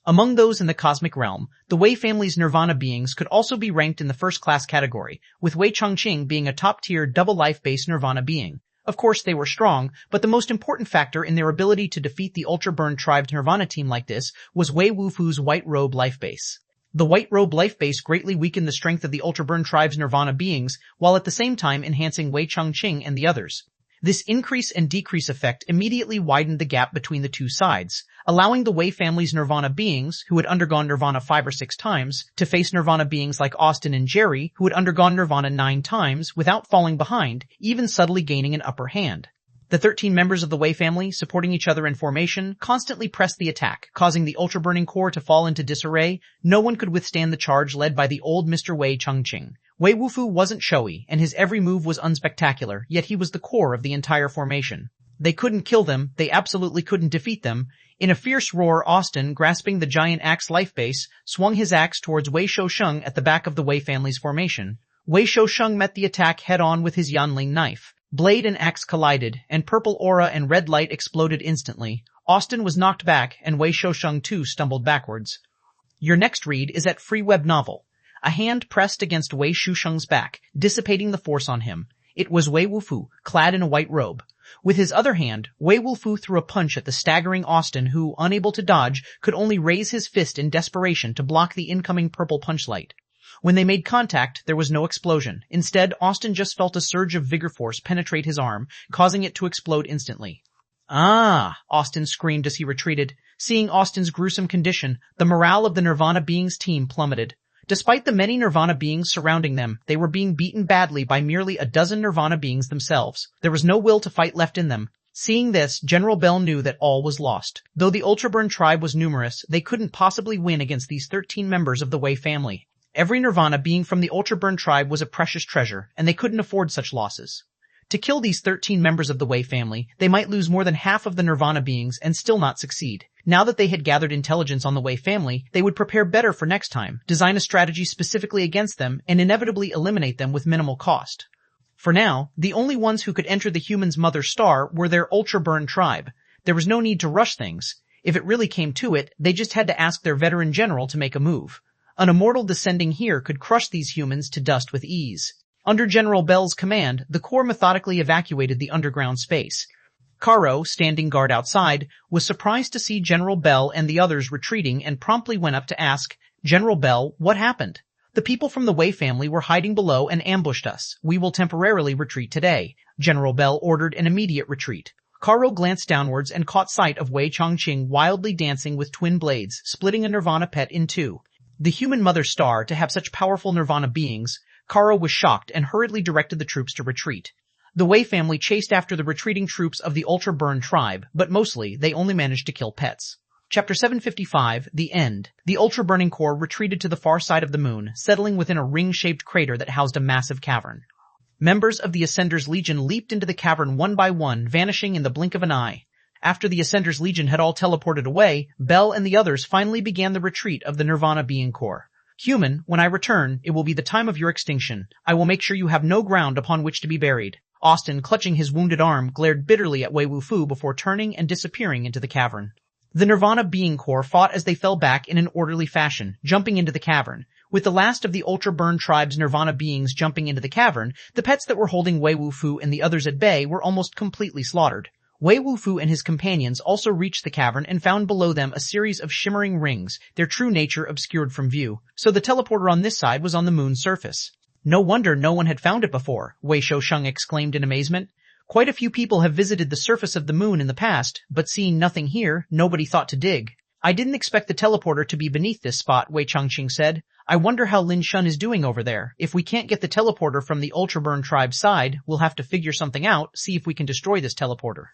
Among those in the cosmic realm, the Wei family's Nirvana beings could also be ranked in the first-class category, with Wei Chongqing being a top-tier double-life-based Nirvana being. Of course, they were strong, but the most important factor in their ability to defeat the Ultra Burn tribe's Nirvana team like this was Wei Wufu's White Robe life base. The White Robe life base greatly weakened the strength of the Ultra Burn tribe's Nirvana beings, while at the same time enhancing Wei Chongqing and the others. This increase and decrease effect immediately widened the gap between the two sides, allowing the Wei family's Nirvana beings, who had undergone Nirvana 5 or 6 times, to face Nirvana beings like Austin and Jerry, who had undergone Nirvana 9 times, without falling behind, even subtly gaining an upper hand. The 13 members of the Wei family, supporting each other in formation, constantly pressed the attack, causing the Ultra Burning Corps to fall into disarray. No one could withstand the charge led by the old Mr. Wei Chongqing. Wei Wufu wasn't showy, and his every move was unspectacular, yet he was the core of the entire formation. They couldn't kill them, they absolutely couldn't defeat them. In a fierce roar, Austin, grasping the giant axe life base, swung his axe towards Wei Shousheng at the back of the Wei family's formation. Wei Shousheng met the attack head-on with his Yanling knife. Blade and axe collided, and purple aura and red light exploded instantly. Austin was knocked back, and Wei Shousheng too stumbled backwards. Your next read is at Free Web Novel. A hand pressed against Wei Shousheng's back, dissipating the force on him. It was Wei Wufu, clad in a white robe. With his other hand, Wei Wufu threw a punch at the staggering Austin who, unable to dodge, could only raise his fist in desperation to block the incoming purple punchlight. When they made contact, there was no explosion. Instead, Austin just felt a surge of vigor force penetrate his arm, causing it to explode instantly. Ah! Austin screamed as he retreated. Seeing Austin's gruesome condition, the morale of the Nirvana beings team plummeted. Despite the many Nirvana beings surrounding them, they were being beaten badly by merely a dozen Nirvana beings themselves. There was no will to fight left in them. Seeing this, General Bell knew that all was lost. Though the Ultraburn tribe was numerous, they couldn't possibly win against these 13 members of the Wei family. Every Nirvana being from the Ultraburn tribe was a precious treasure, and they couldn't afford such losses. To kill these 13 members of the Wei family, they might lose more than half of the Nirvana beings and still not succeed. Now that they had gathered intelligence on the Wei family, they would prepare better for next time, design a strategy specifically against them, and inevitably eliminate them with minimal cost. For now, the only ones who could enter the humans' mother star were their Ultraburn tribe. There was no need to rush things. If it really came to it, they just had to ask their veteran general to make a move. An immortal descending here could crush these humans to dust with ease. Under General Bell's command, the Corps methodically evacuated the underground space. Caro, standing guard outside, was surprised to see General Bell and the others retreating and promptly went up to ask, "General Bell, what happened?" "The people from the Wei family were hiding below and ambushed us. We will temporarily retreat today." General Bell ordered an immediate retreat. Caro glanced downwards and caught sight of Wei Chongqing wildly dancing with twin blades, splitting a Nirvana pet in two. The human mother star to have such powerful Nirvana beings, Caro was shocked and hurriedly directed the troops to retreat. The Wei family chased after the retreating troops of the Ultraburn tribe, but mostly they only managed to kill pets. Chapter 755, The End. The Ultraburning Corps retreated to the far side of the moon, settling within a ring-shaped crater that housed a massive cavern. Members of the Ascender's Legion leaped into the cavern one by one, vanishing in the blink of an eye. After the Ascender's Legion had all teleported away, Bell and the others finally began the retreat of the Nirvana Being Corps. "Human, when I return, it will be the time of your extinction. I will make sure you have no ground upon which to be buried." Austin, clutching his wounded arm, glared bitterly at Wei Wufu before turning and disappearing into the cavern. The Nirvana Being Corps fought as they fell back in an orderly fashion, jumping into the cavern. With the last of the Ultraburn tribe's Nirvana beings jumping into the cavern, the pets that were holding Wei Wufu and the others at bay were almost completely slaughtered. Wei Wufu and his companions also reached the cavern and found below them a series of shimmering rings, their true nature obscured from view. So the teleporter on this side was on the moon's surface. "No wonder no one had found it before," Wei Shousheng exclaimed in amazement. "Quite a few people have visited the surface of the moon in the past, but seeing nothing here, nobody thought to dig." "I didn't expect the teleporter to be beneath this spot," Wei Chongqing said. "I wonder how Lin Shen is doing over there. If we can't get the teleporter from the Ultraburn tribe's side, we'll have to figure something out, see if we can destroy this teleporter."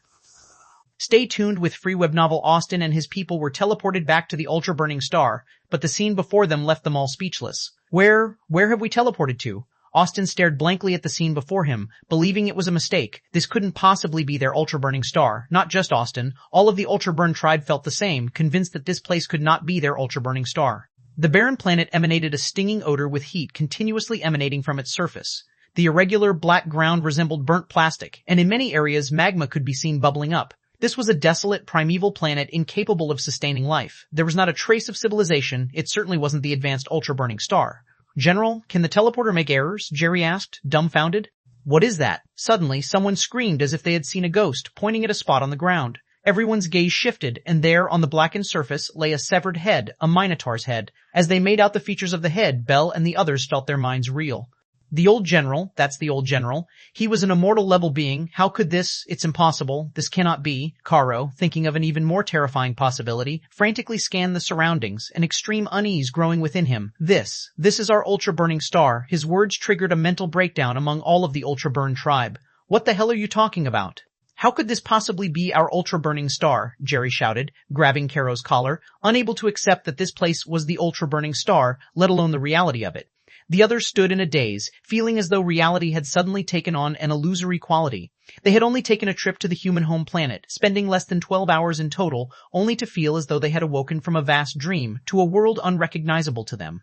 Stay tuned with Free Web Novel. Austin and his people were teleported back to the ultra-burning star, but the scene before them left them all speechless. Where have we teleported to? Austin stared blankly at the scene before him, believing it was a mistake. This couldn't possibly be their ultra-burning star. Not just Austin. All of the ultra-burn tribe felt the same, convinced that this place could not be their ultra-burning star. The barren planet emanated a stinging odor with heat continuously emanating from its surface. The irregular black ground resembled burnt plastic, and in many areas magma could be seen bubbling up. This was a desolate, primeval planet incapable of sustaining life. There was not a trace of civilization. It certainly wasn't the advanced ultra-burning star. "General, can the teleporter make errors?" Jerry asked, dumbfounded. "What is that?" Suddenly, someone screamed as if they had seen a ghost, pointing at a spot on the ground. Everyone's gaze shifted, and there, on the blackened surface, lay a severed head, a minotaur's head. As they made out the features of the head, Bell and the others felt their minds reel. The old general, that's the old general. He was an immortal level being. How could this? It's impossible. This cannot be. Caro, thinking of an even more terrifying possibility, frantically scanned the surroundings, an extreme unease growing within him. This is our ultra-burning star. His words triggered a mental breakdown among all of the ultra-burn tribe. "What the hell are you talking about?" "How could this possibly be our ultra-burning star?" Jerry shouted, grabbing Caro's collar, unable to accept that this place was the ultra-burning star, let alone the reality of it. The others stood in a daze, feeling as though reality had suddenly taken on an illusory quality. They had only taken a trip to the human home planet, spending less than 12 hours in total, only to feel as though they had awoken from a vast dream to a world unrecognizable to them.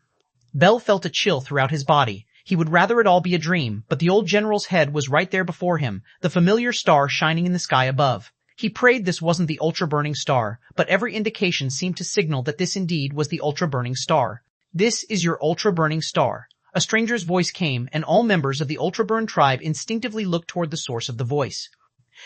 Bell felt a chill throughout his body. He would rather it all be a dream, but the old general's head was right there before him, the familiar star shining in the sky above. He prayed this wasn't the ultra-burning star, but every indication seemed to signal that this indeed was the ultra-burning star. This is your ultra-burning star. A stranger's voice came, and all members of the ultra-burn tribe instinctively looked toward the source of the voice.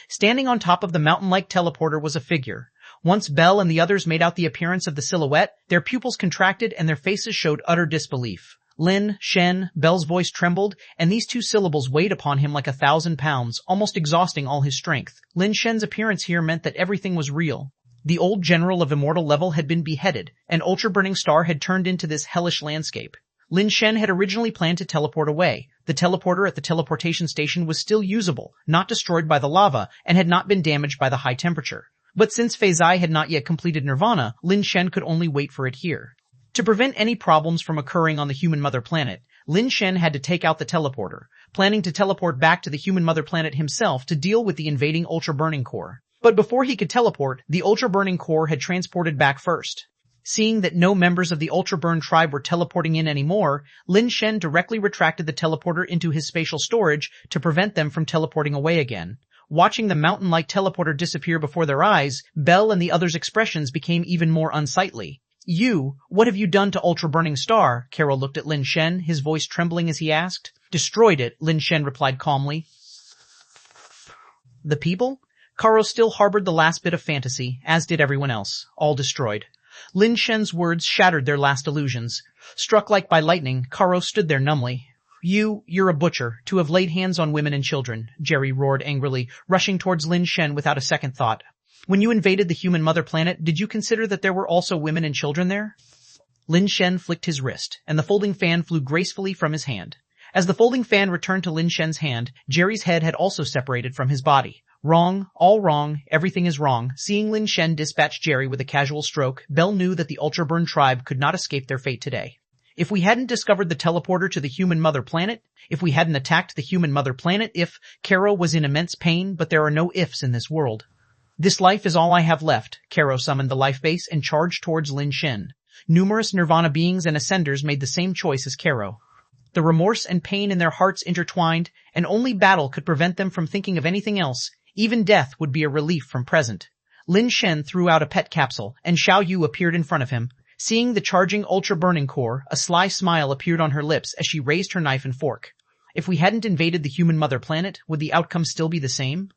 Standing on top of the mountain-like teleporter was a figure. Once Bell and the others made out the appearance of the silhouette, their pupils contracted and their faces showed utter disbelief. Lin Shen, Bell's voice trembled, and these two syllables weighed upon him like 1,000 pounds, almost exhausting all his strength. Lin Shen's appearance here meant that everything was real. The old general of immortal level had been beheaded, and ultra-burning star had turned into this hellish landscape. Lin Shen had originally planned to teleport away. The teleporter at the teleportation station was still usable, not destroyed by the lava, and had not been damaged by the high temperature. But since Fei Zai had not yet completed nirvana, Lin Shen could only wait for it here. To prevent any problems from occurring on the human mother planet, Lin Shen had to take out the teleporter, planning to teleport back to the human mother planet himself to deal with the invading ultra-burning core. But before he could teleport, the ultra-burning core had transported back first. Seeing that no members of the ultra-burn tribe were teleporting in anymore, Lin Shen directly retracted the teleporter into his spatial storage to prevent them from teleporting away again. Watching the mountain-like teleporter disappear before their eyes, Bell and the others' expressions became even more unsightly. What have you done to ultra-burning star? Carol looked at Lin Shen, his voice trembling as he asked. Destroyed it, Lin Shen replied calmly. The people? Karo still harbored the last bit of fantasy, as did everyone else. All destroyed. Lin Shen's words shattered their last illusions. Struck like by lightning, Karo stood there numbly. You're a butcher, to have laid hands on women and children, Jerry roared angrily, rushing towards Lin Shen without a second thought. When you invaded the human mother planet, did you consider that there were also women and children there? Lin Shen flicked his wrist, and the folding fan flew gracefully from his hand. As the folding fan returned to Lin Shen's hand, Jerry's head had also separated from his body. Wrong, all wrong, everything is wrong. Seeing Lin Shen dispatch Jerry with a casual stroke, Bell knew that the ultra-burn tribe could not escape their fate today. If we hadn't discovered the teleporter to the human mother planet, if we hadn't attacked the human mother planet, if Karo was in immense pain, but there are no ifs in this world. This life is all I have left. Karo summoned the life base and charged towards Lin Shen. Numerous nirvana beings and ascenders made the same choice as Karo. The remorse and pain in their hearts intertwined, and only battle could prevent them from thinking of anything else. Even death would be a relief from present. Lin Shen threw out a pet capsule, and Xiao Yu appeared in front of him. Seeing the charging ultra-burning core, a sly smile appeared on her lips as she raised her knife and fork. If we hadn't invaded the human mother planet, would the outcome still be the same?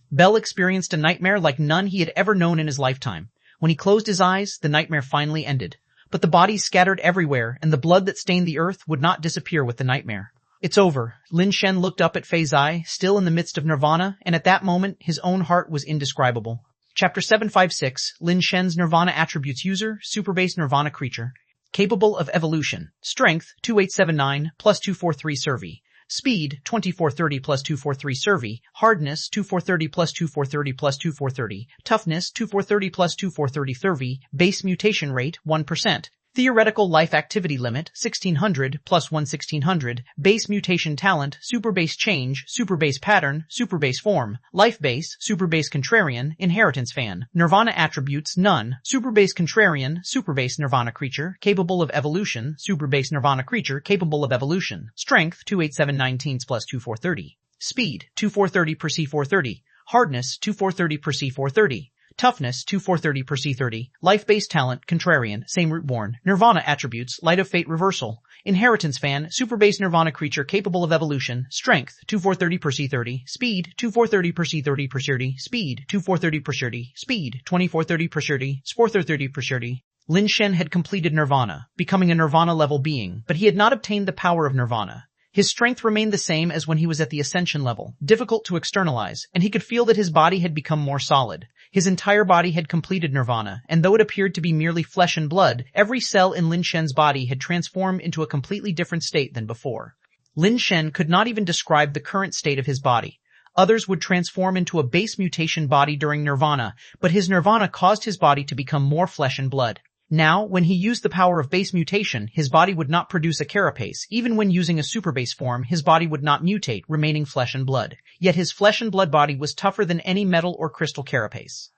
Bell experienced a nightmare like none he had ever known in his lifetime. When he closed his eyes, the nightmare finally ended. But the bodies scattered everywhere, and the blood that stained the earth would not disappear with the nightmare. It's over. Lin Shen looked up at Fei Zai, still in the midst of nirvana, and at that moment, his own heart was indescribable. Chapter 756, Lin Shen's Nirvana Attributes User, Superbase Nirvana Creature. Capable of Evolution. Strength, 2879, plus 243 Survey. Speed, 2430 plus 243 Survey. Hardness, 2430 plus 2430 plus 2430. Toughness, 2430 plus 2430 Survey. Base Mutation Rate, 1%. Theoretical Life Activity Limit, 1600 plus 1600. Base Mutation Talent, Super Base Change, Super Base Pattern, Super Base Form. Life Base, Super Base Contrarian, Inheritance Fan. Nirvana Attributes, none. Super Base Contrarian, Super Base Nirvana Creature, capable of evolution. Super Base Nirvana Creature, capable of evolution. Strength, 2879 plus 2430. Speed, 2430 per C430. Hardness, 2430 per C430. Toughness, 2430 per C30. Life-based talent, Contrarian, same root born. Nirvana attributes, Light of Fate Reversal. Inheritance fan, super base Nirvana creature capable of evolution. Strength, 2430 per C30. Speed, 2430 per C30 per C30. Speed, 2430 per C30. Speed, 2430 per C30. 430 per C30. Lin Shen had completed Nirvana, becoming a Nirvana-level being, but he had not obtained the power of Nirvana. His strength remained the same as when he was at the Ascension level, difficult to externalize, and he could feel that his body had become more solid. His entire body had completed Nirvana, and though it appeared to be merely flesh and blood, every cell in Lin Shen's body had transformed into a completely different state than before. Lin Shen could not even describe the current state of his body. Others would transform into a base mutation body during Nirvana, but his Nirvana caused his body to become more flesh and blood. Now, when he used the power of base mutation, his body would not produce a carapace. Even when using a superbase form, his body would not mutate, remaining flesh and blood. Yet his flesh and blood body was tougher than any metal or crystal carapace.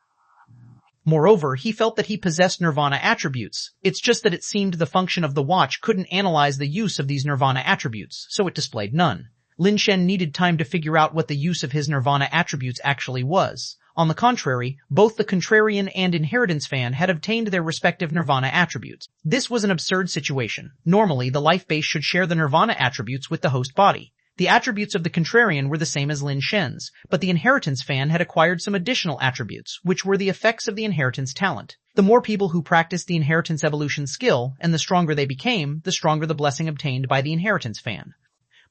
Moreover, he felt that he possessed nirvana attributes. It's just that it seemed the function of the watch couldn't analyze the use of these nirvana attributes, so it displayed none. Lin Shen needed time to figure out what the use of his nirvana attributes actually was. On the contrary, both the contrarian and inheritance fan had obtained their respective nirvana attributes. This was an absurd situation. Normally, the life base should share the nirvana attributes with the host body. The attributes of the contrarian were the same as Lin Shen's, but the inheritance fan had acquired some additional attributes, which were the effects of the inheritance talent. The more people who practiced the inheritance evolution skill, and the stronger they became, the stronger the blessing obtained by the inheritance fan.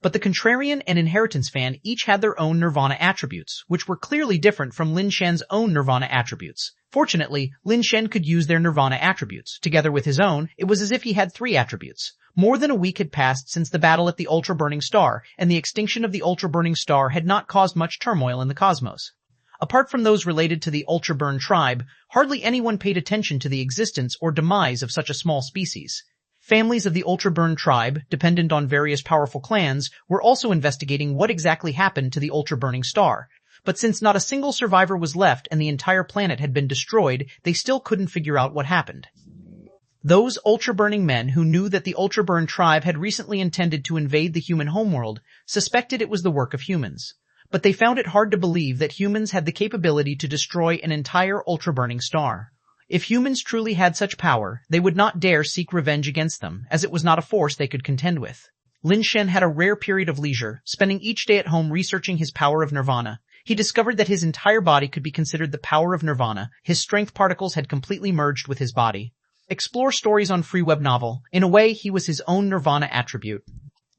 But the contrarian and inheritance fan each had their own nirvana attributes, which were clearly different from Lin Shen's own nirvana attributes. Fortunately, Lin Shen could use their nirvana attributes. Together with his own, it was as if he had 3 attributes. More than a week had passed since the battle at the ultra-burning star, and the extinction of the ultra-burning star had not caused much turmoil in the cosmos. Apart from those related to the ultra-burn tribe, hardly anyone paid attention to the existence or demise of such a small species. Families of the ultra-burn tribe, dependent on various powerful clans, were also investigating what exactly happened to the ultra-burning star. But since not a single survivor was left and the entire planet had been destroyed, they still couldn't figure out what happened. Those ultra-burning men who knew that the ultra-burn tribe had recently intended to invade the human homeworld suspected it was the work of humans. But they found it hard to believe that humans had the capability to destroy an entire ultra-burning star. If humans truly had such power, they would not dare seek revenge against them, as it was not a force they could contend with. Lin Shen had a rare period of leisure, spending each day at home researching his power of nirvana. He discovered that his entire body could be considered the power of nirvana. His strength particles had completely merged with his body. Explore stories on free web novel. In a way, he was his own nirvana attribute.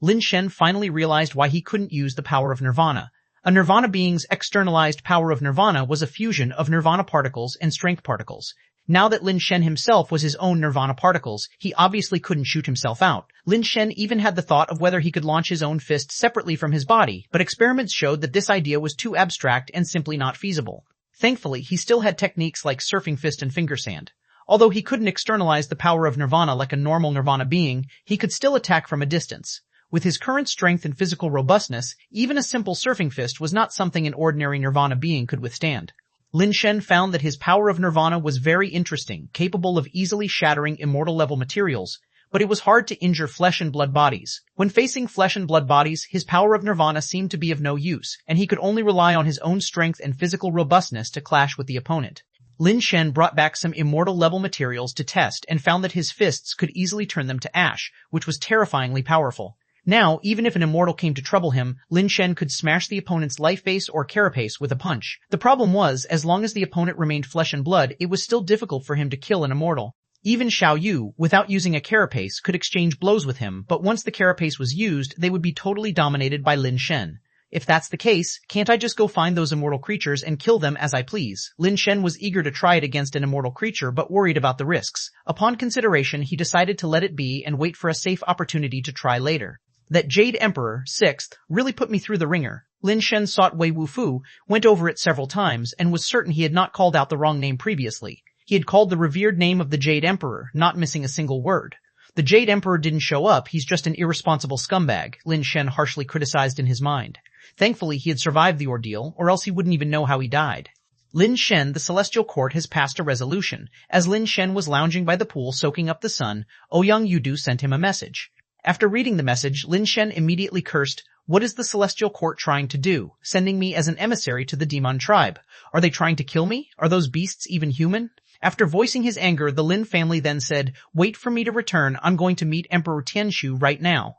Lin Shen finally realized why he couldn't use the power of nirvana. A nirvana being's externalized power of nirvana was a fusion of nirvana particles and strength particles. Now that Lin Shen himself was his own nirvana particles, he obviously couldn't shoot himself out. Lin Shen even had the thought of whether he could launch his own fist separately from his body, but experiments showed that this idea was too abstract and simply not feasible. Thankfully, he still had techniques like surfing fist and finger sand. Although he couldn't externalize the power of nirvana like a normal nirvana being, he could still attack from a distance. With his current strength and physical robustness, even a simple surfing fist was not something an ordinary nirvana being could withstand. Lin Shen found that his power of nirvana was very interesting, capable of easily shattering immortal-level materials, but it was hard to injure flesh and blood bodies. When facing flesh and blood bodies, his power of nirvana seemed to be of no use, and he could only rely on his own strength and physical robustness to clash with the opponent. Lin Shen brought back some immortal-level materials to test and found that his fists could easily turn them to ash, which was terrifyingly powerful. Now, even if an immortal came to trouble him, Lin Shen could smash the opponent's life base or carapace with a punch. The problem was, as long as the opponent remained flesh and blood, it was still difficult for him to kill an immortal. Even Xiao Yu, without using a carapace, could exchange blows with him, but once the carapace was used, they would be totally dominated by Lin Shen. If that's the case, can't I just go find those immortal creatures and kill them as I please? Lin Shen was eager to try it against an immortal creature, but worried about the risks. Upon consideration, he decided to let it be and wait for a safe opportunity to try later. That Jade Emperor, 6th, really put me through the ringer. Lin Shen sought Wei Wufu, went over it several times, and was certain he had not called out the wrong name previously. He had called the revered name of the Jade Emperor, not missing a single word. The Jade Emperor didn't show up, he's just an irresponsible scumbag, Lin Shen harshly criticized in his mind. Thankfully, he had survived the ordeal, or else he wouldn't even know how he died. Lin Shen, the Celestial Court, has passed a resolution. As Lin Shen was lounging by the pool soaking up the sun, Ouyang Yudu sent him a message. After reading the message, Lin Shen immediately cursed, "What is the Celestial Court trying to do? Sending me as an emissary to the Demon tribe? Are they trying to kill me? Are those beasts even human?" After voicing his anger, the Lin family then said, "Wait for me to return, I'm going to meet Emperor Tianshu right now.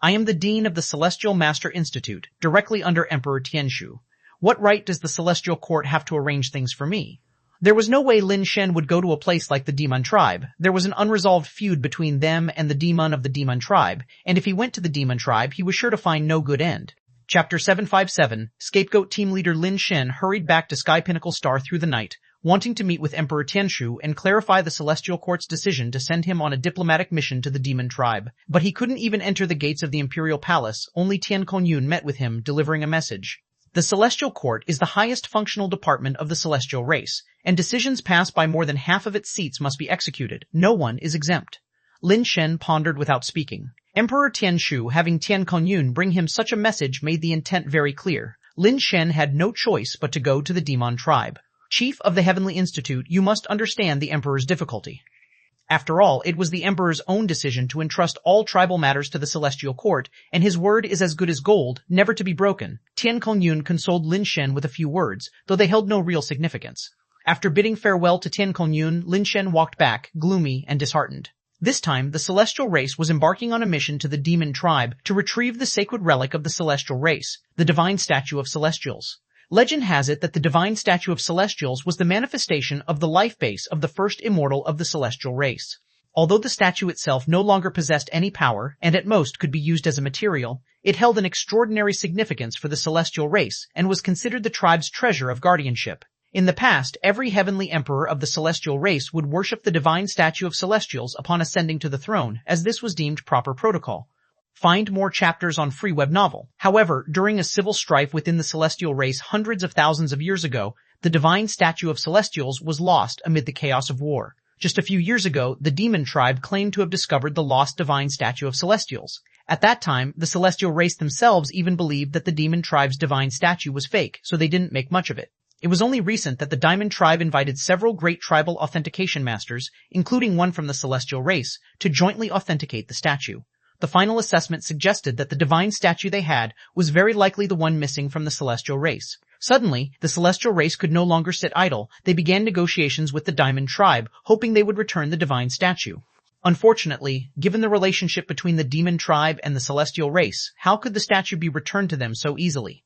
I am the Dean of the Celestial Master Institute, directly under Emperor Tianshu. What right does the Celestial Court have to arrange things for me?" There was no way Lin Shen would go to a place like the Demon tribe. There was an unresolved feud between them and the Demon of the Demon tribe, and if he went to the Demon tribe, he was sure to find no good end. Chapter 757, Scapegoat Team Leader Lin Shen hurried back to Sky Pinnacle Star through the night, wanting to meet with Emperor Tianshu and clarify the Celestial Court's decision to send him on a diplomatic mission to the Demon tribe. But he couldn't even enter the gates of the Imperial Palace. Only Tian Konyun met with him, delivering a message. The Celestial Court is the highest functional department of the celestial race, and decisions passed by more than half of its seats must be executed. No one is exempt. Lin Shen pondered without speaking. Emperor Tianshu having Tian Kunyun bring him such a message made the intent very clear. Lin Shen had no choice but to go to the demon tribe. Chief of the Heavenly Institute, you must understand the Emperor's difficulty. After all, it was the Emperor's own decision to entrust all tribal matters to the Celestial Court, and his word is as good as gold, never to be broken. Tian Kunyun consoled Lin Shen with a few words, though they held no real significance. After bidding farewell to Tian Kunyun, Lin Shen walked back, gloomy and disheartened. This time, the celestial race was embarking on a mission to the demon tribe to retrieve the sacred relic of the celestial race, the divine statue of celestials. Legend has it that the divine statue of celestials was the manifestation of the life base of the first immortal of the celestial race. Although the statue itself no longer possessed any power, and at most could be used as a material, it held an extraordinary significance for the celestial race and was considered the tribe's treasure of guardianship. In the past, every heavenly emperor of the celestial race would worship the divine statue of celestials upon ascending to the throne, as this was deemed proper protocol. Find more chapters on Free Web Novel. However, during a civil strife within the celestial race hundreds of thousands of years ago, the divine statue of celestials was lost amid the chaos of war. Just a few years ago, the demon tribe claimed to have discovered the lost divine statue of celestials. At that time, the celestial race themselves even believed that the demon tribe's divine statue was fake, so they didn't make much of it. It was only recent that the Diamond Tribe invited several great tribal authentication masters, including one from the celestial race, to jointly authenticate the statue. The final assessment suggested that the divine statue they had was very likely the one missing from the celestial race. Suddenly, the celestial race could no longer sit idle. They began negotiations with the Diamond Tribe, hoping they would return the divine statue. Unfortunately, given the relationship between the demon tribe and the celestial race, how could the statue be returned to them so easily?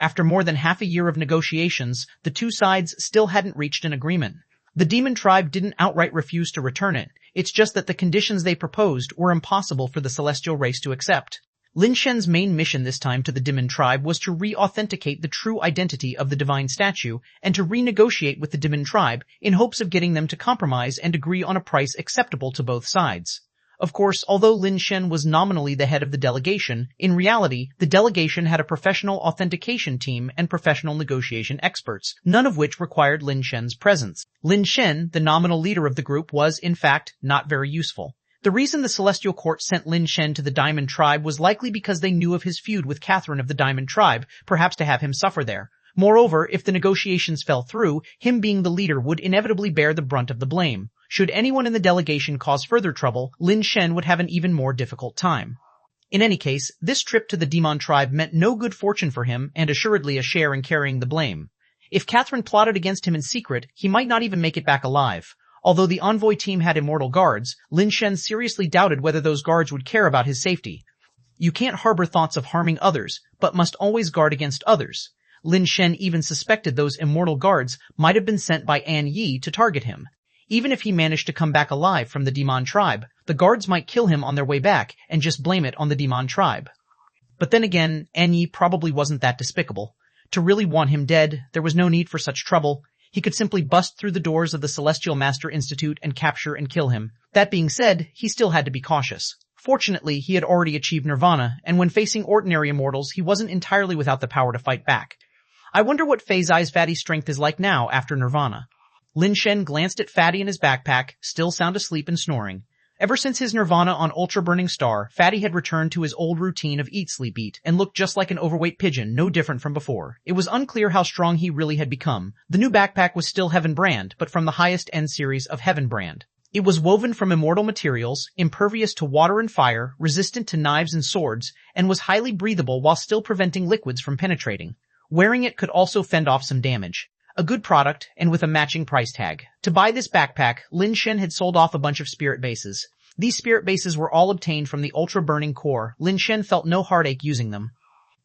After more than half a year of negotiations, the two sides still hadn't reached an agreement. The demon tribe didn't outright refuse to return it. It's just that the conditions they proposed were impossible for the celestial race to accept. Lin Shen's main mission this time to the demon tribe was to re-authenticate the true identity of the divine statue and to renegotiate with the demon tribe in hopes of getting them to compromise and agree on a price acceptable to both sides. Of course, although Lin Shen was nominally the head of the delegation, in reality, the delegation had a professional authentication team and professional negotiation experts, none of which required Lin Shen's presence. Lin Shen, the nominal leader of the group, was, in fact, not very useful. The reason the Celestial Court sent Lin Shen to the Diamond Tribe was likely because they knew of his feud with Catherine of the Diamond Tribe, perhaps to have him suffer there. Moreover, if the negotiations fell through, him being the leader would inevitably bear the brunt of the blame. Should anyone in the delegation cause further trouble, Lin Shen would have an even more difficult time. In any case, this trip to the Demon Tribe meant no good fortune for him and assuredly a share in carrying the blame. If Catherine plotted against him in secret, he might not even make it back alive. Although the envoy team had immortal guards, Lin Shen seriously doubted whether those guards would care about his safety. You can't harbor thoughts of harming others, but must always guard against others. Lin Shen even suspected those immortal guards might have been sent by An Yi to target him. Even if he managed to come back alive from the Demon Tribe, the guards might kill him on their way back and just blame it on the Demon Tribe. But then again, An Yi probably wasn't that despicable. To really want him dead, there was no need for such trouble. He could simply bust through the doors of the Celestial Master Institute and capture and kill him. That being said, he still had to be cautious. Fortunately, he had already achieved nirvana, and when facing ordinary immortals, he wasn't entirely without the power to fight back. I wonder what Feizai's Fatty's strength is like now after nirvana. Lin Shen glanced at Fatty in his backpack, still sound asleep and snoring. Ever since his nirvana on Ultra Burning Star, Fatty had returned to his old routine of eat, sleep, eat, and looked just like an overweight pigeon, no different from before. It was unclear how strong he really had become. The new backpack was still Heaven brand, but from the highest end series of Heaven brand. It was woven from immortal materials, impervious to water and fire, resistant to knives and swords, and was highly breathable while still preventing liquids from penetrating. Wearing it could also fend off some damage. A good product, and with a matching price tag. To buy this backpack, Lin Shen had sold off a bunch of spirit bases. These spirit bases were all obtained from the ultra-burning core. Lin Shen felt no heartache using them.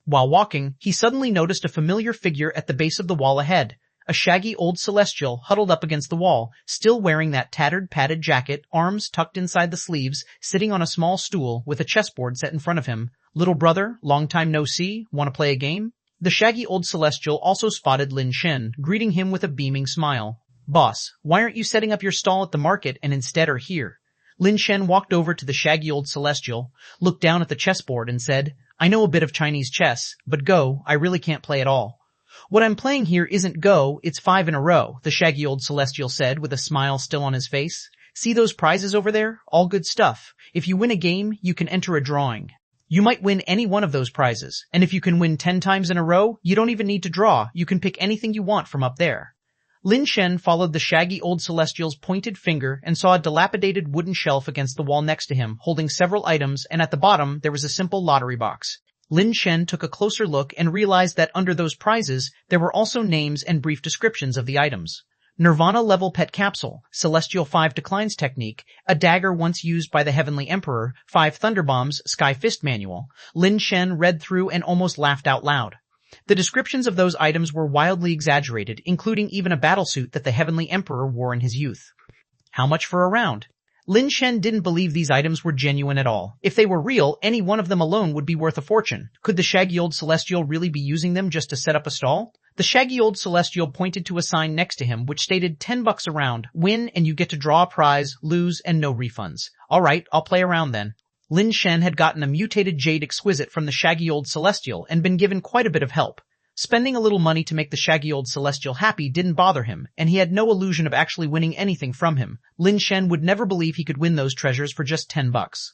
While walking, he suddenly noticed a familiar figure at the base of the wall ahead. A shaggy old celestial huddled up against the wall, still wearing that tattered padded jacket, arms tucked inside the sleeves, sitting on a small stool with a chessboard set in front of him. Little brother, long time no see, want to play a game? The shaggy old celestial also spotted Lin Shen, greeting him with a beaming smile. Boss, why aren't you setting up your stall at the market and instead are here? Lin Shen walked over to the shaggy old celestial, looked down at the chessboard and said, I know a bit of Chinese chess, but go, I really can't play at all. What I'm playing here isn't Go, it's 5 in a row, the shaggy old celestial said with a smile still on his face. See those prizes over there? All good stuff. If you win a game, you can enter a drawing. You might win any one of those prizes, and if you can win 10 times in a row, you don't even need to draw, you can pick anything you want from up there. Lin Shen followed the shaggy old celestial's pointed finger and saw a dilapidated wooden shelf against the wall next to him, holding several items, and at the bottom there was a simple lottery box. Lin Shen took a closer look and realized that under those prizes, there were also names and brief descriptions of the items. Nirvana-level pet capsule, Celestial 5 declines technique, a dagger once used by the Heavenly Emperor, 5 thunderbombs, Sky Fist manual. Lin Shen read through and almost laughed out loud. The descriptions of those items were wildly exaggerated, including even a battlesuit that the Heavenly Emperor wore in his youth. How much for a round? Lin Shen didn't believe these items were genuine at all. If they were real, any one of them alone would be worth a fortune. Could the shaggy old celestial really be using them just to set up a stall? The shaggy old celestial pointed to a sign next to him which stated $10 a round, win and you get to draw a prize, lose and no refunds. Alright, I'll play around then. Lin Shen had gotten a mutated jade exquisite from the shaggy old celestial and been given quite a bit of help. Spending a little money to make the shaggy old celestial happy didn't bother him, and he had no illusion of actually winning anything from him. Lin Shen would never believe he could win those treasures for just $10.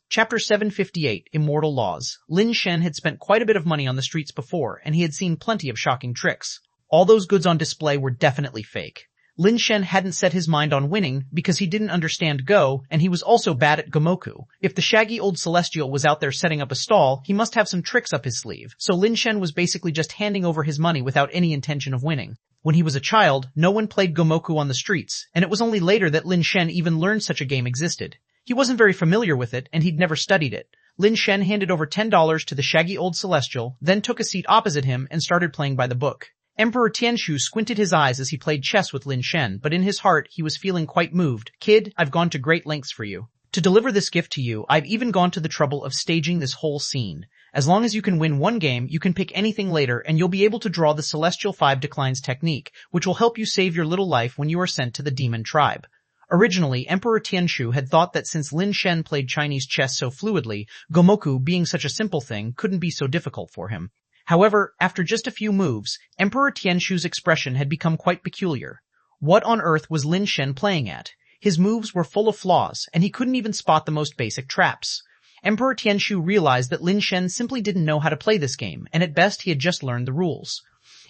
Chapter 758, Immortal Laws. Lin Shen had spent quite a bit of money on the streets before, and he had seen plenty of shocking tricks. All those goods on display were definitely fake. Lin Shen hadn't set his mind on winning because he didn't understand Go, and he was also bad at Gomoku. If the shaggy old celestial was out there setting up a stall, he must have some tricks up his sleeve. So Lin Shen was basically just handing over his money without any intention of winning. When he was a child, no one played Gomoku on the streets, and it was only later that Lin Shen even learned such a game existed. He wasn't very familiar with it, and he'd never studied it. Lin Shen handed over $10 to the shaggy old celestial, then took a seat opposite him and started playing by the book. Emperor Tianshu squinted his eyes as he played chess with Lin Shen, but in his heart he was feeling quite moved. Kid, I've gone to great lengths for you. To deliver this gift to you, I've even gone to the trouble of staging this whole scene. As long as you can win one game, you can pick anything later and you'll be able to draw the Celestial 5 declines technique, which will help you save your little life when you are sent to the demon tribe. Originally, Emperor Tianshu had thought that since Lin Shen played Chinese chess so fluidly, Gomoku, being such a simple thing, couldn't be so difficult for him. However, after just a few moves, Emperor Tianshu's expression had become quite peculiar. What on earth was Lin Shen playing at? His moves were full of flaws, and he couldn't even spot the most basic traps. Emperor Tianshu realized that Lin Shen simply didn't know how to play this game, and at best he had just learned the rules.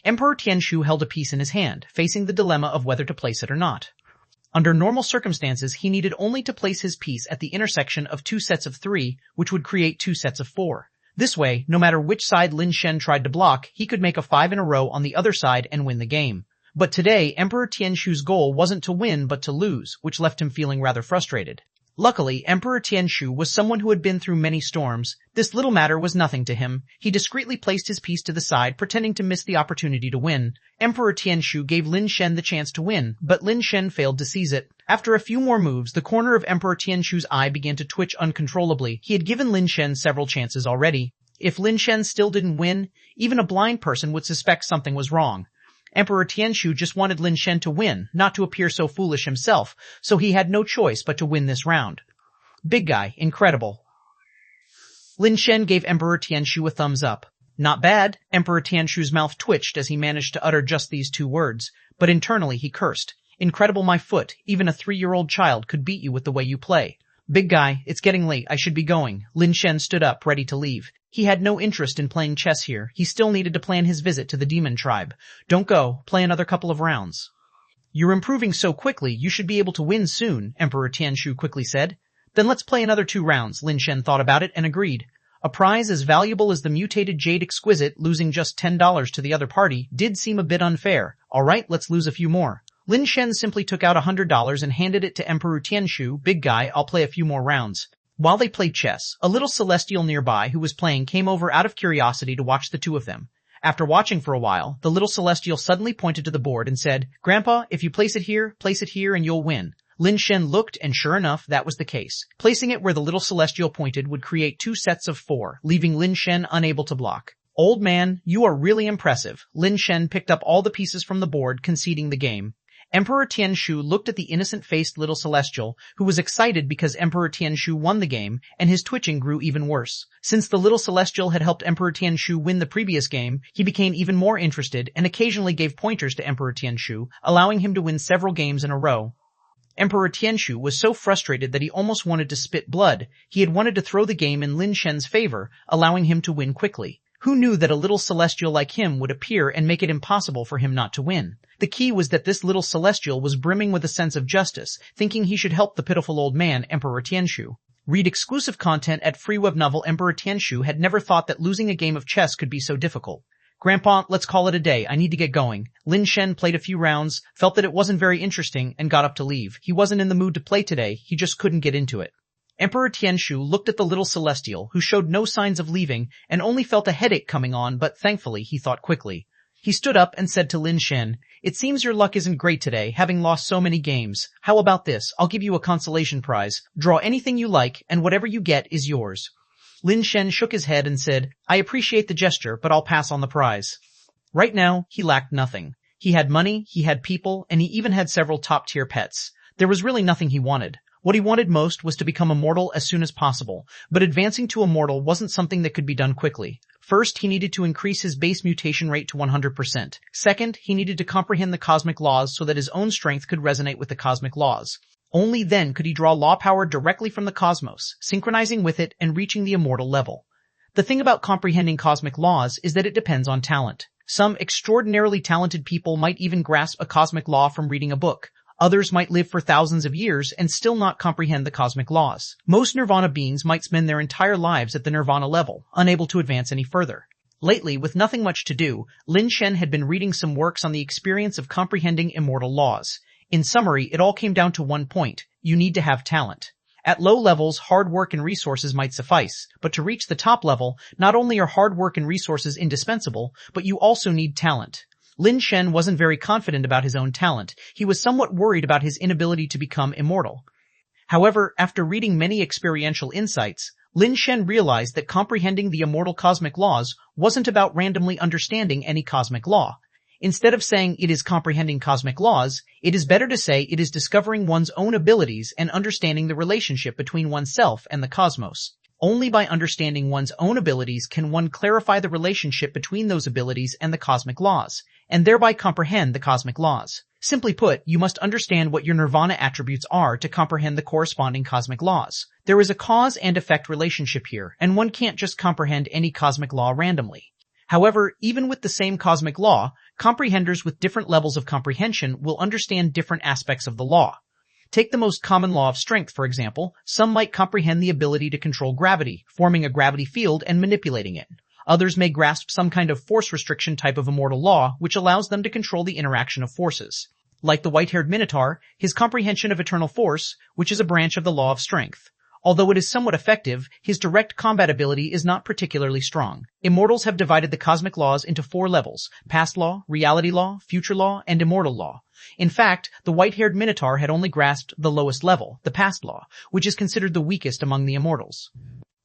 Emperor Tianshu held a piece in his hand, facing the dilemma of whether to place it or not. Under normal circumstances, he needed only to place his piece at the intersection of 2 sets of 3, which would create 2 sets of 4. This way, no matter which side Lin Shen tried to block, he could make a 5 in a row on the other side and win the game. But today, Emperor Tianshu's goal wasn't to win but to lose, which left him feeling rather frustrated. Luckily, Emperor Tianshu was someone who had been through many storms. This little matter was nothing to him. He discreetly placed his piece to the side, pretending to miss the opportunity to win. Emperor Tianshu gave Lin Shen the chance to win, but Lin Shen failed to seize it. After a few more moves, the corner of Emperor Tianshu's eye began to twitch uncontrollably. He had given Lin Shen several chances already. If Lin Shen still didn't win, even a blind person would suspect something was wrong. Emperor Tianshu just wanted Lin Shen to win, not to appear so foolish himself, so he had no choice but to win this round. Big guy, incredible. Lin Shen gave Emperor Tianshu a thumbs up. Not bad. Emperor Tianshu's mouth twitched as he managed to utter just these 2 words, but internally he cursed. Incredible my foot, even a 3-year-old child could beat you with the way you play. Big guy, it's getting late, I should be going. Lin Shen stood up, ready to leave. He had no interest in playing chess here. He still needed to plan his visit to the demon tribe. Don't go, play another couple of rounds. You're improving so quickly, you should be able to win soon, Emperor Tianshu quickly said. Then let's play another 2 rounds, Lin Shen thought about it and agreed. A prize as valuable as the mutated jade exquisite, losing just $10 to the other party, did seem a bit unfair. Alright, let's lose a few more. Lin Shen simply took out $100 and handed it to Emperor Tianshu. Big guy, I'll play a few more rounds. While they played chess, a little celestial nearby who was playing came over out of curiosity to watch the 2 of them. After watching for a while, the little celestial suddenly pointed to the board and said, Grandpa, if you place it here and you'll win. Lin Shen looked, and sure enough, that was the case. Placing it where the little celestial pointed would create 2 sets of 4, leaving Lin Shen unable to block. Old man, you are really impressive. Lin Shen picked up all the pieces from the board, conceding the game. Emperor Tianshu looked at the innocent-faced little celestial, who was excited because Emperor Tianshu won the game, and his twitching grew even worse. Since the little celestial had helped Emperor Tianshu win the previous game, he became even more interested and occasionally gave pointers to Emperor Tianshu, allowing him to win several games in a row. Emperor Tianshu was so frustrated that he almost wanted to spit blood. He had wanted to throw the game in Lin Shen's favor, allowing him to win quickly. Who knew that a little celestial like him would appear and make it impossible for him not to win? The key was that this little celestial was brimming with a sense of justice, thinking he should help the pitiful old man, Emperor Tianshu. Read exclusive content at free web novel. Emperor Tianshu had never thought that losing a game of chess could be so difficult. Grandpa, let's call it a day. I need to get going. Lin Shen played a few rounds, felt that it wasn't very interesting, and got up to leave. He wasn't in the mood to play today, he just couldn't get into it. Emperor Tianshu looked at the little celestial, who showed no signs of leaving, and only felt a headache coming on, but thankfully he thought quickly. He stood up and said to Lin Shen, "It seems your luck isn't great today, having lost so many games. How about this? I'll give you a consolation prize. Draw anything you like, and whatever you get is yours." Lin Shen shook his head and said, "I appreciate the gesture, but I'll pass on the prize." Right now, he lacked nothing. He had money, he had people, and he even had several top-tier pets. There was really nothing he wanted. What he wanted most was to become immortal as soon as possible, but advancing to immortal wasn't something that could be done quickly. First, he needed to increase his base mutation rate to 100%. Second, he needed to comprehend the cosmic laws so that his own strength could resonate with the cosmic laws. Only then could he draw law power directly from the cosmos, synchronizing with it and reaching the immortal level. The thing about comprehending cosmic laws is that it depends on talent. Some extraordinarily talented people might even grasp a cosmic law from reading a book. Others might live for thousands of years and still not comprehend the cosmic laws. Most nirvana beings might spend their entire lives at the nirvana level, unable to advance any further. Lately, with nothing much to do, Lin Shen had been reading some works on the experience of comprehending immortal laws. In summary, it all came down to one point: you need to have talent. At low levels, hard work and resources might suffice, but to reach the top level, not only are hard work and resources indispensable, but you also need talent. Lin Shen wasn't very confident about his own talent. He was somewhat worried about his inability to become immortal. However, after reading many experiential insights, Lin Shen realized that comprehending the immortal cosmic laws wasn't about randomly understanding any cosmic law. Instead of saying it is comprehending cosmic laws, it is better to say it is discovering one's own abilities and understanding the relationship between oneself and the cosmos. Only by understanding one's own abilities can one clarify the relationship between those abilities and the cosmic laws, and thereby comprehend the cosmic laws. Simply put, you must understand what your nirvana attributes are to comprehend the corresponding cosmic laws. There is a cause and effect relationship here, and one can't just comprehend any cosmic law randomly. However, even with the same cosmic law, comprehenders with different levels of comprehension will understand different aspects of the law. Take the most common law of strength, for example. Some might comprehend the ability to control gravity, forming a gravity field and manipulating it. Others may grasp some kind of force restriction type of immortal law, which allows them to control the interaction of forces. Like the white-haired Minotaur, his comprehension of eternal force, which is a branch of the law of strength. Although it is somewhat effective, his direct combat ability is not particularly strong. Immortals have divided the cosmic laws into 4 levels: past law, reality law, future law, and immortal law. In fact, the white-haired Minotaur had only grasped the lowest level, the past law, which is considered the weakest among the immortals.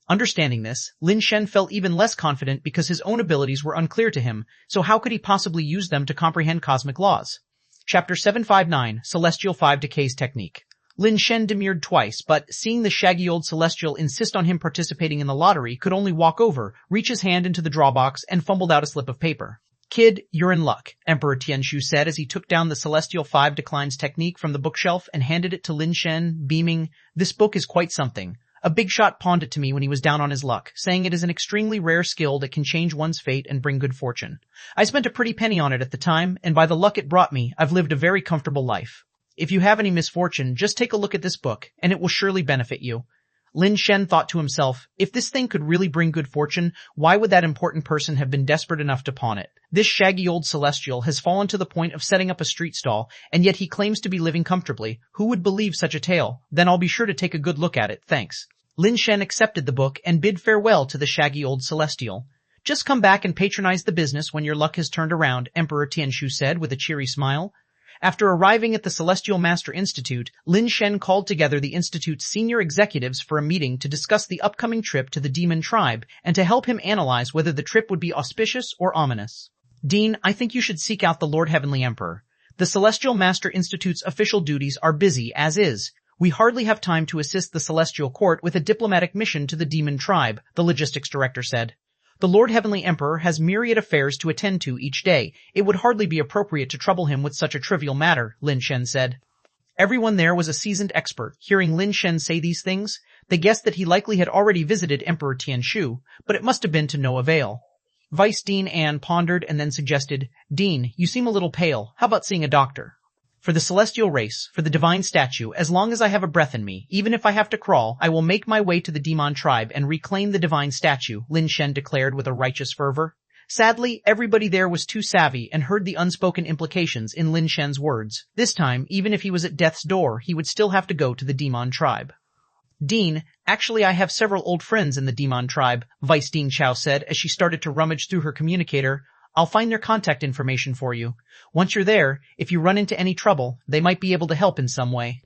Understanding this, Lin Shen felt even less confident because his own abilities were unclear to him, so how could he possibly use them to comprehend cosmic laws? Chapter 759, Celestial 5 Decays Technique. Lin Shen demurred twice, but seeing the shaggy old celestial insist on him participating in the lottery, could only walk over, reach his hand into the draw box, and fumbled out a slip of paper. "Kid, you're in luck," Emperor Tianshu said as he took down the Celestial 5 Declines technique from the bookshelf and handed it to Lin Shen, beaming. "This book is quite something. A big shot pawned it to me when he was down on his luck, saying it is an extremely rare skill that can change one's fate and bring good fortune. I spent a pretty penny on it at the time, and by the luck it brought me, I've lived a very comfortable life. If you have any misfortune, just take a look at this book, and it will surely benefit you." Lin Shen thought to himself, if this thing could really bring good fortune, why would that important person have been desperate enough to pawn it? This shaggy old celestial has fallen to the point of setting up a street stall, and yet he claims to be living comfortably. Who would believe such a tale? Then I'll be sure to take a good look at it, thanks. Lin Shen accepted the book and bid farewell to the shaggy old celestial. "Just come back and patronize the business when your luck has turned around," Emperor Tianshu said with a cheery smile. After arriving at the Celestial Master Institute, Lin Shen called together the Institute's senior executives for a meeting to discuss the upcoming trip to the Demon Tribe and to help him analyze whether the trip would be auspicious or ominous. "Dean, I think you should seek out the Lord Heavenly Emperor. The Celestial Master Institute's official duties are busy as is. We hardly have time to assist the Celestial Court with a diplomatic mission to the demon tribe, the logistics director said. The Lord Heavenly Emperor has myriad affairs to attend to each day. It would hardly be appropriate to trouble him with such a trivial matter, Lin Shen said. Everyone there was a seasoned expert. Hearing Lin Shen say these things, they guessed that he likely had already visited Emperor Tianshu, but it must have been to no avail. Vice Dean Anne pondered and then suggested, Dean, you seem a little pale. How about seeing a doctor? For the celestial race, for the divine statue, as long as I have a breath in me, even if I have to crawl, I will make my way to the demon tribe and reclaim the divine statue, Lin Shen declared with a righteous fervor. Sadly, everybody there was too savvy and heard the unspoken implications in Lin Shen's words. This time, even if he was at death's door, he would still have to go to the demon tribe. Dean, actually I have several old friends in the demon tribe, Vice Dean Chao said as she started to rummage through her communicator. I'll find their contact information for you. Once you're there, if you run into any trouble, they might be able to help in some way.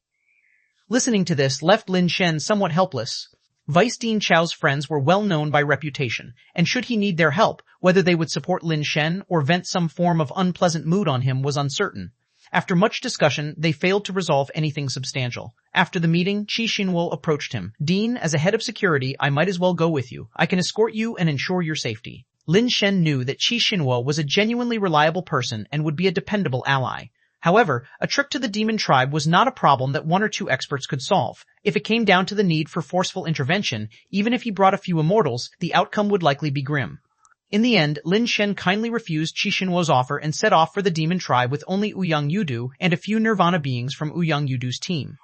Listening to this left Lin Shen somewhat helpless. Vice Dean Chao's friends were well known by reputation, and should he need their help, whether they would support Lin Shen or vent some form of unpleasant mood on him was uncertain. After much discussion, they failed to resolve anything substantial. After the meeting, Ch701 approached him. Dean, as a head of security, I might as well go with you. I can escort you and ensure your safety. Lin Shen knew that Ch701 was a genuinely reliable person and would be a dependable ally. However, a trip to the demon tribe was not a problem that one or two experts could solve. If it came down to the need for forceful intervention, even if he brought a few immortals, the outcome would likely be grim. In the end, Lin Shen kindly refused Ch701's offer and set off for the demon tribe with only Ouyang Yudu and a few Nirvana beings from Ouyang Yudu's team.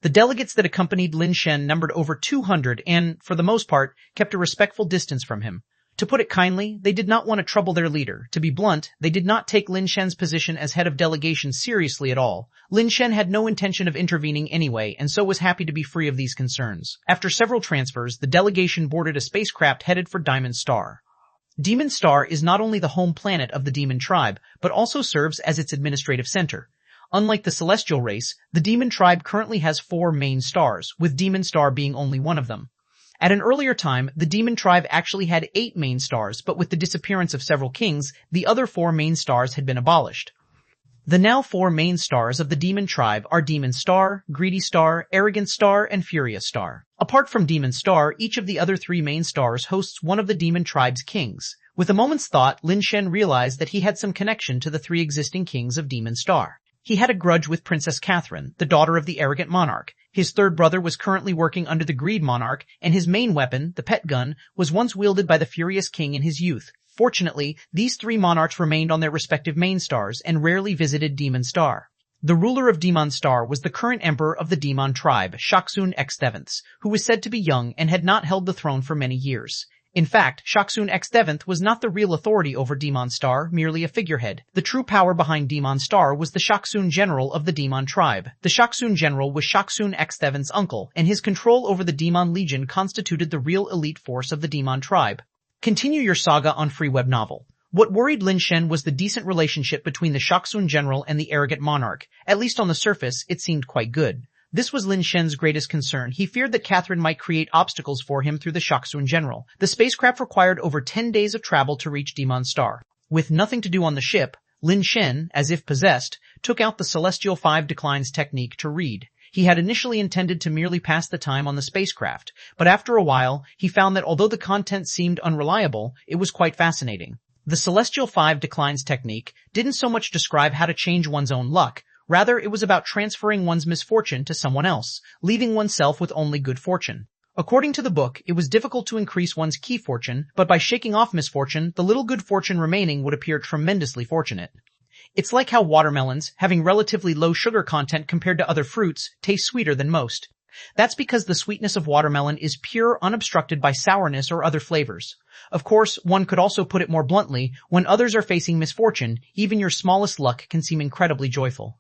The delegates that accompanied Lin Shen numbered over 200 and, for the most part, kept a respectful distance from him. To put it kindly, they did not want to trouble their leader. To be blunt, they did not take Lin Shen's position as head of delegation seriously at all. Lin Shen had no intention of intervening anyway, and so was happy to be free of these concerns. After several transfers, the delegation boarded a spacecraft headed for Diamond Star. Demon Star is not only the home planet of the demon tribe, but also serves as its administrative center. Unlike the celestial race, the demon tribe currently has 4 main stars, with Demon Star being only one of them. At an earlier time, the demon tribe actually had 8 main stars, but with the disappearance of several kings, the other 4 main stars had been abolished. The now 4 main stars of the demon tribe are Demon Star, Greedy Star, Arrogant Star, and Furious Star. Apart from Demon Star, each of the other 3 main stars hosts one of the demon tribe's kings. With a moment's thought, Lin Shen realized that he had some connection to the 3 existing kings of Demon Star. He had a grudge with Princess Catherine, the daughter of the Arrogant Monarch. His third brother was currently working under the Greed Monarch, and his main weapon, the pet gun, was once wielded by the Furious King in his youth. Fortunately, these 3 monarchs remained on their respective main stars and rarely visited Demon Star. The ruler of Demon Star was the current emperor of the Demon tribe, Ch701 X7, who was said to be young and had not held the throne for many years. In fact, Ch701 X7 was not the real authority over Demon Star, merely a figurehead. The true power behind Demon Star was the Ch701 general of the Demon tribe. The Ch701 general was Ch701 X7's uncle, and his control over the Demon Legion constituted the real elite force of the Demon tribe. Continue your saga on free web novel. What worried Lin Shen was the decent relationship between the Ch701 general and the Arrogant Monarch. At least on the surface, it seemed quite good. This was Lin Shen's greatest concern. He feared that Catherine might create obstacles for him through the Ch701 general. The spacecraft required over 10 days of travel to reach Demon Star. With nothing to do on the ship, Lin Shen, as if possessed, took out the Celestial 5 Declines technique to read. He had initially intended to merely pass the time on the spacecraft, but after a while, he found that although the content seemed unreliable, it was quite fascinating. The Celestial 5 Declines technique didn't so much describe how to change one's own luck. Rather, it was about transferring one's misfortune to someone else, leaving oneself with only good fortune. According to the book, it was difficult to increase one's key fortune, but by shaking off misfortune, the little good fortune remaining would appear tremendously fortunate. It's like how watermelons, having relatively low sugar content compared to other fruits, taste sweeter than most. That's because the sweetness of watermelon is pure, unobstructed by sourness or other flavors. Of course, one could also put it more bluntly, when others are facing misfortune, even your smallest luck can seem incredibly joyful.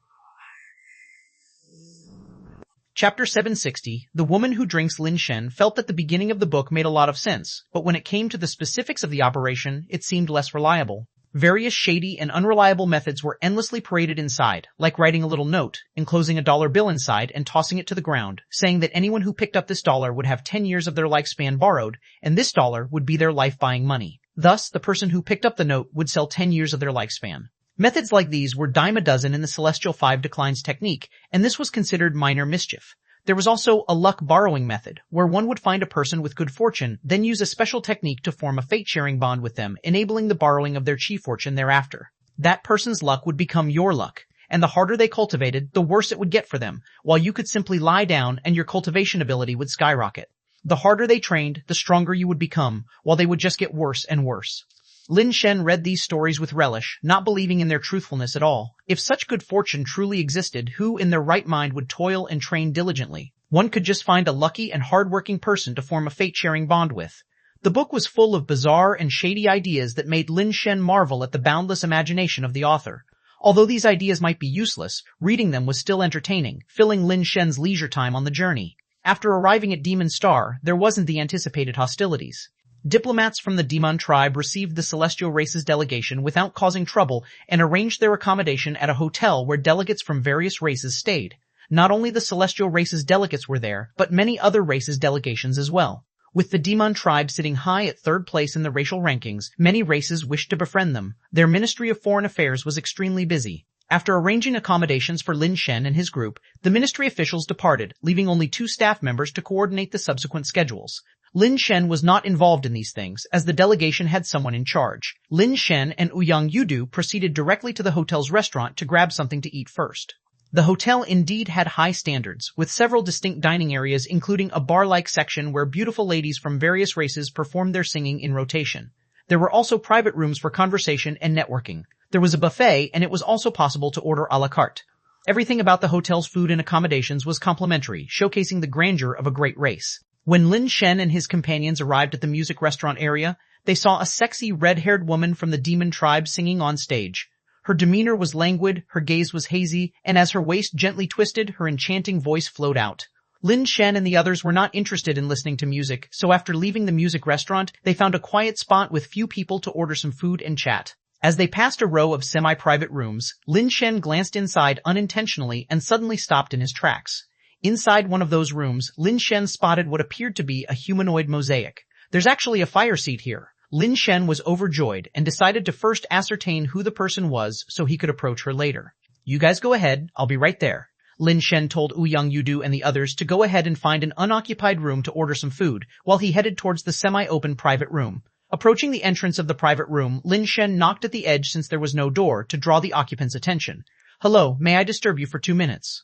Chapter 760, The Woman Who Drinks Lin Shen felt that the beginning of the book made a lot of sense, but when it came to the specifics of the operation, it seemed less reliable. Various shady and unreliable methods were endlessly paraded inside, like writing a little note, enclosing a dollar bill inside and tossing it to the ground, saying that anyone who picked up this dollar would have 10 years of their lifespan borrowed, and this dollar would be their life-buying money. Thus, the person who picked up the note would sell 10 years of their lifespan. Methods like these were dime a dozen in the Celestial Five Declines technique, and this was considered minor mischief. There was also a luck borrowing method, where one would find a person with good fortune, then use a special technique to form a fate-sharing bond with them, enabling the borrowing of their chi fortune thereafter. That person's luck would become your luck, and the harder they cultivated, the worse it would get for them, while you could simply lie down and your cultivation ability would skyrocket. The harder they trained, the stronger you would become, while they would just get worse and worse. Lin Shen read these stories with relish, not believing in their truthfulness at all. If such good fortune truly existed, who in their right mind would toil and train diligently? One could just find a lucky and hard-working person to form a fate-sharing bond with. The book was full of bizarre and shady ideas that made Lin Shen marvel at the boundless imagination of the author. Although these ideas might be useless, reading them was still entertaining, filling Lin Shen's leisure time on the journey. After arriving at Demon Star, there wasn't the anticipated hostilities. Diplomats from the Demon tribe received the Celestial Race's delegation without causing trouble and arranged their accommodation at a hotel where delegates from various races stayed. Not only the Celestial Race's delegates were there, but many other races' delegations as well. With the Demon tribe sitting high at third place in the racial rankings, many races wished to befriend them. Their Ministry of Foreign Affairs was extremely busy. After arranging accommodations for Lin Shen and his group, the ministry officials departed, leaving only 2 staff members to coordinate the subsequent schedules. Lin Shen was not involved in these things, as the delegation had someone in charge. Lin Shen and Ouyang Yudu proceeded directly to the hotel's restaurant to grab something to eat first. The hotel indeed had high standards, with several distinct dining areas including a bar-like section where beautiful ladies from various races performed their singing in rotation. There were also private rooms for conversation and networking. There was a buffet, and it was also possible to order a la carte. Everything about the hotel's food and accommodations was complimentary, showcasing the grandeur of a great race. When Lin Shen and his companions arrived at the music restaurant area, they saw a sexy red-haired woman from the Demon tribe singing on stage. Her demeanor was languid, her gaze was hazy, and as her waist gently twisted, her enchanting voice flowed out. Lin Shen and the others were not interested in listening to music, so after leaving the music restaurant, they found a quiet spot with few people to order some food and chat. As they passed a row of semi-private rooms, Lin Shen glanced inside unintentionally and suddenly stopped in his tracks. Inside one of those rooms, Lin Shen spotted what appeared to be a humanoid mosaic. There's actually a fire seat here. Lin Shen was overjoyed and decided to first ascertain who the person was so he could approach her later. You guys go ahead, I'll be right there. Lin Shen told Ouyang Yudu and the others to go ahead and find an unoccupied room to order some food, while he headed towards the semi-open private room. Approaching the entrance of the private room, Lin Shen knocked at the edge since there was no door to draw the occupant's attention. Hello, may I disturb you for 2 minutes?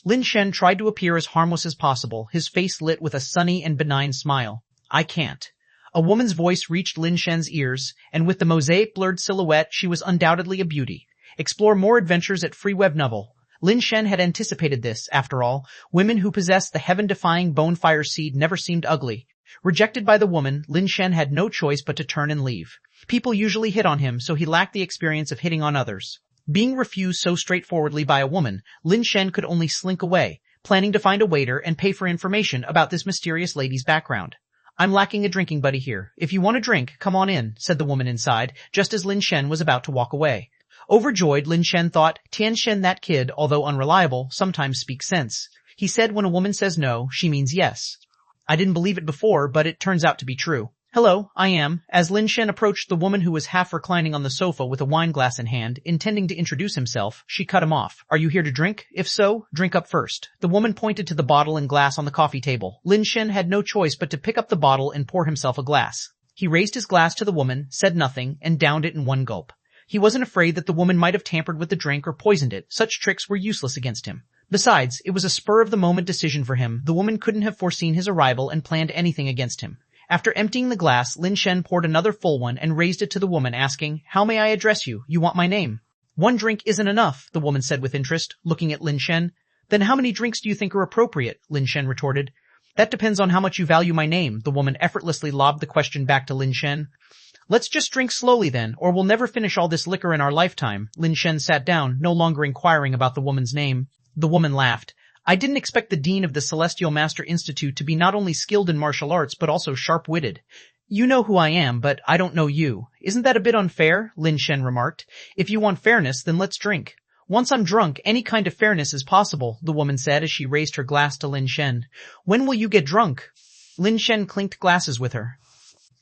Lin Shen tried to appear as harmless as possible, his face lit with a sunny and benign smile. I can't. A woman's voice reached Lin Shen's ears, and with the mosaic blurred silhouette, she was undoubtedly a beauty. Explore more adventures at Free Web Novel. Lin Shen had anticipated this, after all. Women who possessed the heaven-defying bonefire seed never seemed ugly. Rejected by the woman, Lin Shen had no choice but to turn and leave. People usually hit on him, so he lacked the experience of hitting on others. Being refused so straightforwardly by a woman, Lin Shen could only slink away, planning to find a waiter and pay for information about this mysterious lady's background. I'm lacking a drinking buddy here. If you want a drink, come on in, said the woman inside, just as Lin Shen was about to walk away. Overjoyed, Lin Shen thought, Tian Shen, that kid, although unreliable, sometimes speaks sense. He said when a woman says no, she means yes. I didn't believe it before, but it turns out to be true. Hello, I am. As Lin Shen approached the woman who was half reclining on the sofa with a wine glass in hand, intending to introduce himself, she cut him off. Are you here to drink? If so, drink up first. The woman pointed to the bottle and glass on the coffee table. Lin Shen had no choice but to pick up the bottle and pour himself a glass. He raised his glass to the woman, said nothing, and downed it in one gulp. He wasn't afraid that the woman might have tampered with the drink or poisoned it. Such tricks were useless against him. Besides, it was a spur-of-the-moment decision for him. The woman couldn't have foreseen his arrival and planned anything against him. After emptying the glass, Lin Shen poured another full one and raised it to the woman, asking, How may I address you? You want my name? 1 drink isn't enough, the woman said with interest, looking at Lin Shen. Then how many drinks do you think are appropriate? Lin Shen retorted. That depends on how much you value my name, the woman effortlessly lobbed the question back to Lin Shen. Let's just drink slowly then, or we'll never finish all this liquor in our lifetime. Lin Shen sat down, no longer inquiring about the woman's name. The woman laughed. I didn't expect the dean of the Celestial Master Institute to be not only skilled in martial arts but also sharp-witted. You know who I am, but I don't know you. Isn't that a bit unfair? Lin Shen remarked. If you want fairness, then let's drink. Once I'm drunk, any kind of fairness is possible, the woman said as she raised her glass to Lin Shen. When will you get drunk? Lin Shen clinked glasses with her.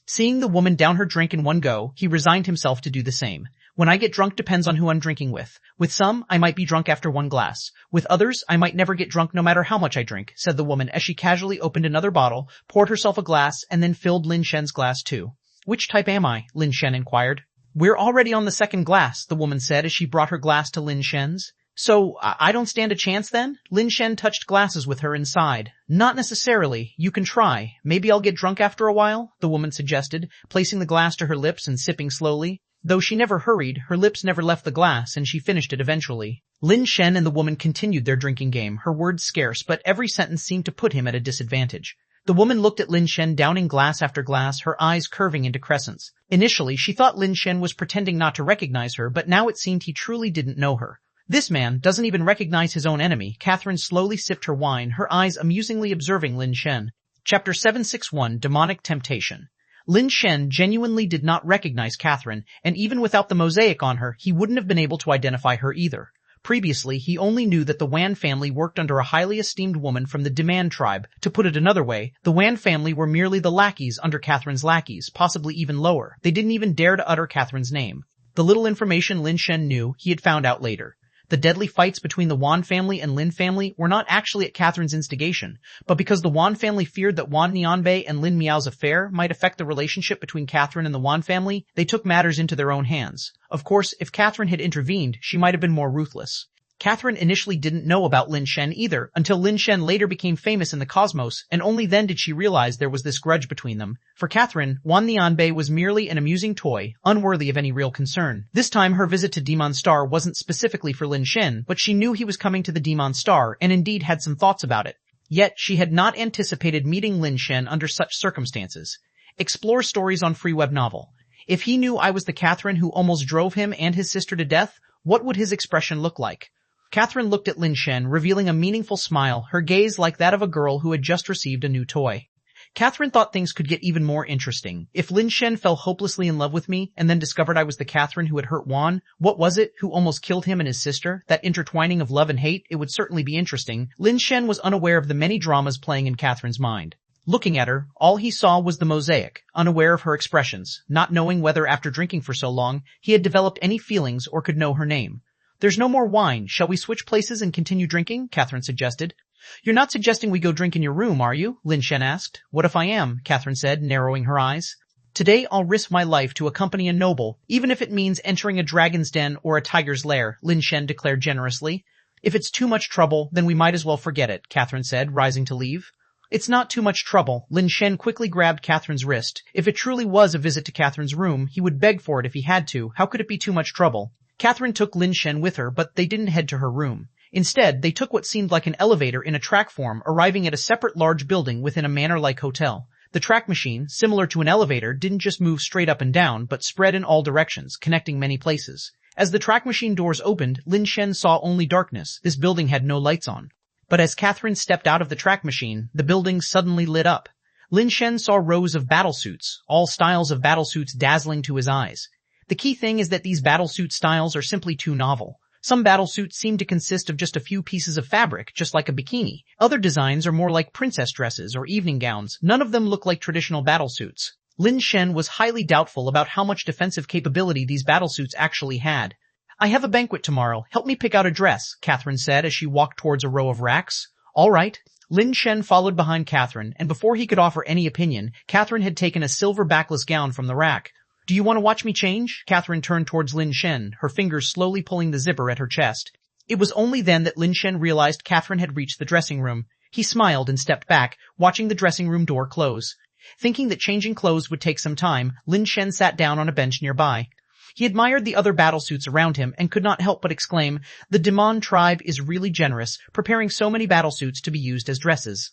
Seeing the woman down her drink in one go, he resigned himself to do the same. When I get drunk depends on who I'm drinking with. With some, I might be drunk after one glass. With others, I might never get drunk no matter how much I drink, said the woman as she casually opened another bottle, poured herself a glass, and then filled Lin Shen's glass too. Which type am I? Lin Shen inquired. We're already on the second glass, the woman said as she brought her glass to Lin Shen's. So, I don't stand a chance then? Lin Shen touched glasses with her and sighed. Not necessarily. You can try. Maybe I'll get drunk after a while, the woman suggested, placing the glass to her lips and sipping slowly. Though she never hurried, her lips never left the glass, and she finished it eventually. Lin Shen and the woman continued their drinking game, her words scarce, but every sentence seemed to put him at a disadvantage. The woman looked at Lin Shen downing glass after glass, her eyes curving into crescents. Initially, she thought Lin Shen was pretending not to recognize her, but now it seemed he truly didn't know her. This man doesn't even recognize his own enemy. Catherine slowly sipped her wine, her eyes amusingly observing Lin Shen. Chapter 761, Demonic Temptation. Lin Shen genuinely did not recognize Catherine, and even without the mosaic on her, he wouldn't have been able to identify her either. Previously, he only knew that the Wan family worked under a highly esteemed woman from the Demand tribe. To put it another way, the Wan family were merely the lackeys under Catherine's lackeys, possibly even lower. They didn't even dare to utter Catherine's name. The little information Lin Shen knew, he had found out later. The deadly fights between the Wan family and Lin family were not actually at Catherine's instigation, but because the Wan family feared that Wan Nianbei and Lin Miao's affair might affect the relationship between Catherine and the Wan family, they took matters into their own hands. Of course, if Catherine had intervened, she might have been more ruthless. Catherine initially didn't know about Lin Shen either, until Lin Shen later became famous in the cosmos, and only then did she realize there was this grudge between them. For Catherine, Wan Nianbei was merely an amusing toy, unworthy of any real concern. This time her visit to Demon Star wasn't specifically for Lin Shen, but she knew he was coming to the Demon Star, and indeed had some thoughts about it. Yet, she had not anticipated meeting Lin Shen under such circumstances. Explore stories on Free Web Novel. If he knew I was the Catherine who almost drove him and his sister to death, what would his expression look like? Catherine looked at Lin Shen, revealing a meaningful smile, her gaze like that of a girl who had just received a new toy. Catherine thought things could get even more interesting. If Lin Shen fell hopelessly in love with me, and then discovered I was the Catherine who had hurt Wan, what was it who almost killed him and his sister? That intertwining of love and hate, it would certainly be interesting. Lin Shen was unaware of the many dramas playing in Catherine's mind. Looking at her, all he saw was the mosaic, unaware of her expressions, not knowing whether after drinking for so long, he had developed any feelings or could know her name. There's no more wine. Shall we switch places and continue drinking? Catherine suggested. You're not suggesting we go drink in your room, are you? Lin Shen asked. What if I am? Catherine said, narrowing her eyes. Today I'll risk my life to accompany a noble, even if it means entering a dragon's den or a tiger's lair, Lin Shen declared generously. If it's too much trouble, then we might as well forget it, Catherine said, rising to leave. It's not too much trouble. Lin Shen quickly grabbed Catherine's wrist. If it truly was a visit to Catherine's room, he would beg for it if he had to. How could it be too much trouble? Catherine took Lin Shen with her, but they didn't head to her room. Instead, they took what seemed like an elevator in a track form, arriving at a separate large building within a manor-like hotel. The track machine, similar to an elevator, didn't just move straight up and down, but spread in all directions, connecting many places. As the track machine doors opened, Lin Shen saw only darkness. This building had no lights on. But as Catherine stepped out of the track machine, the building suddenly lit up. Lin Shen saw rows of battlesuits, all styles of battlesuits dazzling to his eyes. The key thing is that these battlesuit styles are simply too novel. Some battlesuits seem to consist of just a few pieces of fabric, just like a bikini. Other designs are more like princess dresses or evening gowns. None of them look like traditional battlesuits. Lin Shen was highly doubtful about how much defensive capability these battlesuits actually had. I have a banquet tomorrow. Help me pick out a dress, Catherine said as she walked towards a row of racks. All right. Lin Shen followed behind Catherine, and before he could offer any opinion, Catherine had taken a silver backless gown from the rack. Do you want to watch me change? Catherine turned towards Lin Shen, her fingers slowly pulling the zipper at her chest. It was only then that Lin Shen realized Catherine had reached the dressing room. He smiled and stepped back, watching the dressing room door close. Thinking that changing clothes would take some time, Lin Shen sat down on a bench nearby. He admired the other battlesuits around him and could not help but exclaim, the Demon tribe is really generous, preparing so many battlesuits to be used as dresses.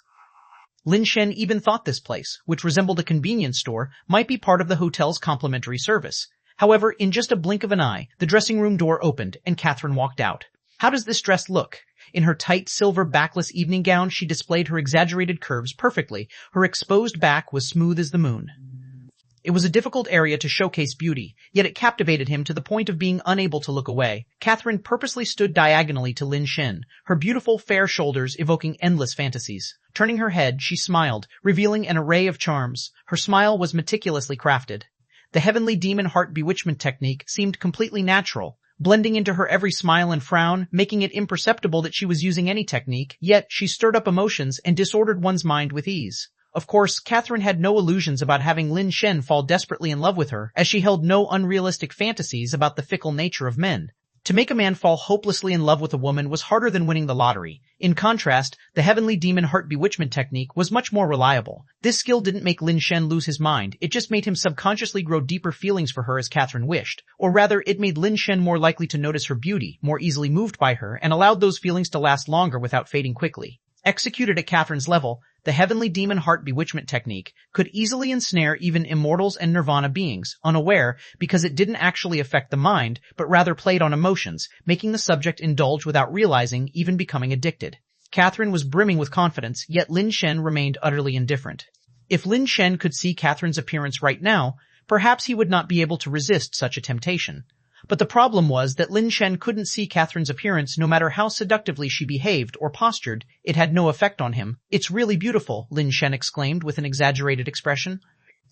Lin Shen even thought this place, which resembled a convenience store, might be part of the hotel's complimentary service. However, in just a blink of an eye, the dressing room door opened and Catherine walked out. How does this dress look? In her tight silver backless evening gown, she displayed her exaggerated curves perfectly. Her exposed back was smooth as the moon. It was a difficult area to showcase beauty, yet it captivated him to the point of being unable to look away. Catherine purposely stood diagonally to Lin Shen, her beautiful fair shoulders evoking endless fantasies. Turning her head, she smiled, revealing an array of charms. Her smile was meticulously crafted. The heavenly demon heart bewitchment technique seemed completely natural, blending into her every smile and frown, making it imperceptible that she was using any technique, yet she stirred up emotions and disordered one's mind with ease. Of course, Catherine had no illusions about having Lin Shen fall desperately in love with her, as she held no unrealistic fantasies about the fickle nature of men. To make a man fall hopelessly in love with a woman was harder than winning the lottery. In contrast, the heavenly demon heart bewitchment technique was much more reliable. This skill didn't make Lin Shen lose his mind, it just made him subconsciously grow deeper feelings for her as Catherine wished. Or rather, it made Lin Shen more likely to notice her beauty, more easily moved by her, and allowed those feelings to last longer without fading quickly. Executed at Catherine's level, the heavenly demon heart bewitchment technique could easily ensnare even immortals and nirvana beings, unaware, because it didn't actually affect the mind, but rather played on emotions, making the subject indulge without realizing, even becoming addicted. Catherine was brimming with confidence, yet Lin Shen remained utterly indifferent. If Lin Shen could see Catherine's appearance right now, perhaps he would not be able to resist such a temptation. But the problem was that Lin Shen couldn't see Catherine's appearance no matter how seductively she behaved or postured. It had no effect on him. "It's really beautiful," Lin Shen exclaimed with an exaggerated expression.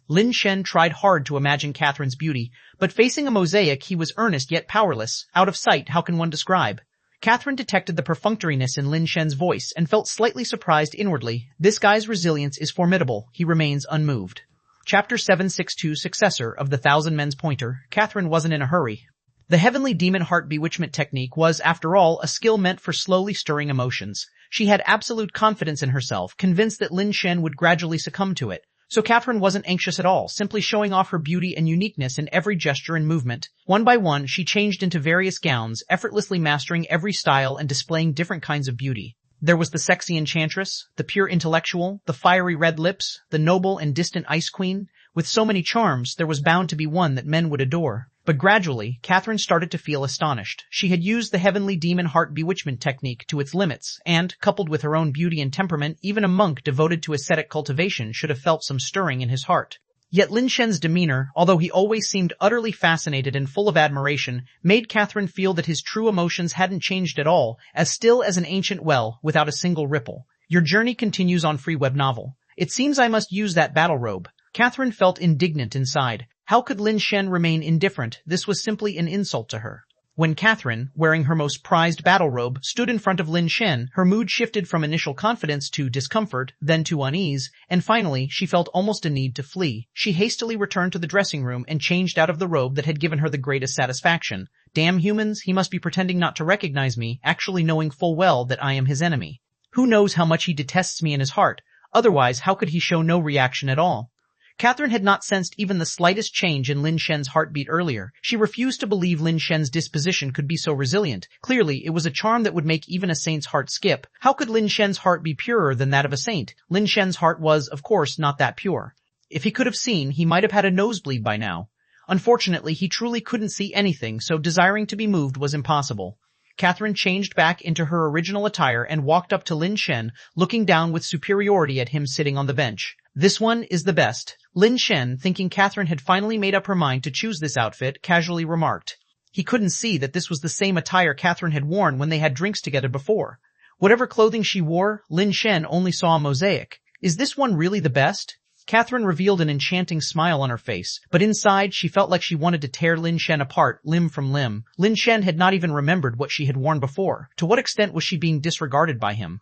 Lin Shen tried hard to imagine Catherine's beauty, but facing a mosaic he was earnest yet powerless. Out of sight, how can one describe? Catherine detected the perfunctoriness in Lin Shen's voice and felt slightly surprised inwardly. This guy's resilience is formidable. He remains unmoved. Chapter 762, Successor of the Thousand Men's Pointer. Catherine wasn't in a hurry. The heavenly demon heart bewitchment technique was, after all, a skill meant for slowly stirring emotions. She had absolute confidence in herself, convinced that Lin Shen would gradually succumb to it. So Catherine wasn't anxious at all, simply showing off her beauty and uniqueness in every gesture and movement. One by one, she changed into various gowns, effortlessly mastering every style and displaying different kinds of beauty. There was the sexy enchantress, the pure intellectual, the fiery red lips, the noble and distant ice queen. With so many charms, there was bound to be one that men would adore. But gradually, Catherine started to feel astonished. She had used the heavenly demon heart bewitchment technique to its limits, and, coupled with her own beauty and temperament, even a monk devoted to ascetic cultivation should have felt some stirring in his heart. Yet Lin Shen's demeanor, although he always seemed utterly fascinated and full of admiration, made Catherine feel that his true emotions hadn't changed at all, as still as an ancient well, without a single ripple. Your journey continues on free web novel. It seems I must use that battle robe. Catherine felt indignant inside. How could Lin Shen remain indifferent? This was simply an insult to her. When Catherine, wearing her most prized battle robe, stood in front of Lin Shen, her mood shifted from initial confidence to discomfort, then to unease, and finally she felt almost a need to flee. She hastily returned to the dressing room and changed out of the robe that had given her the greatest satisfaction. Damn humans, he must be pretending not to recognize me, actually knowing full well that I am his enemy. Who knows how much he detests me in his heart? Otherwise, how could he show no reaction at all? Catherine had not sensed even the slightest change in Lin Shen's heartbeat earlier. She refused to believe Lin Shen's disposition could be so resilient. Clearly, it was a charm that would make even a saint's heart skip. How could Lin Shen's heart be purer than that of a saint? Lin Shen's heart was, of course, not that pure. If he could have seen, he might have had a nosebleed by now. Unfortunately, he truly couldn't see anything, so desiring to be moved was impossible. Catherine changed back into her original attire and walked up to Lin Shen, looking down with superiority at him sitting on the bench. "This one is the best." Lin Shen, thinking Catherine had finally made up her mind to choose this outfit, casually remarked. He couldn't see that this was the same attire Catherine had worn when they had drinks together before. Whatever clothing she wore, Lin Shen only saw a mosaic. Is this one really the best? Catherine revealed an enchanting smile on her face, but inside she felt like she wanted to tear Lin Shen apart, limb from limb. Lin Shen had not even remembered what she had worn before. To what extent was she being disregarded by him?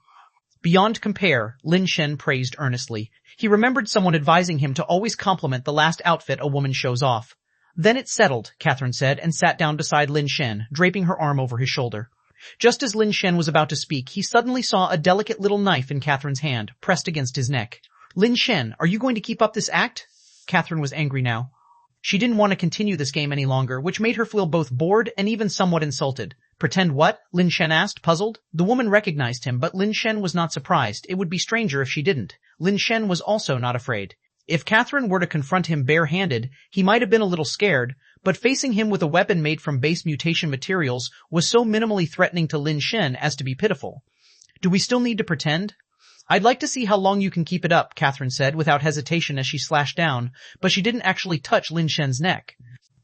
Beyond compare, Lin Shen praised earnestly. He remembered someone advising him to always compliment the last outfit a woman shows off. "Then it's settled," Catherine said, and sat down beside Lin Shen, draping her arm over his shoulder. Just as Lin Shen was about to speak, he suddenly saw a delicate little knife in Catherine's hand, pressed against his neck. "Lin Shen, are you going to keep up this act?" Catherine was angry now. She didn't want to continue this game any longer, which made her feel both bored and even somewhat insulted. "Pretend what?" Lin Shen asked, puzzled. The woman recognized him, but Lin Shen was not surprised. It would be stranger if she didn't. Lin Shen was also not afraid. If Catherine were to confront him bare-handed, he might have been a little scared, but facing him with a weapon made from base mutation materials was so minimally threatening to Lin Shen as to be pitiful. "Do we still need to pretend?" "I'd like to see how long you can keep it up," Catherine said without hesitation as she slashed down, but she didn't actually touch Lin Shen's neck.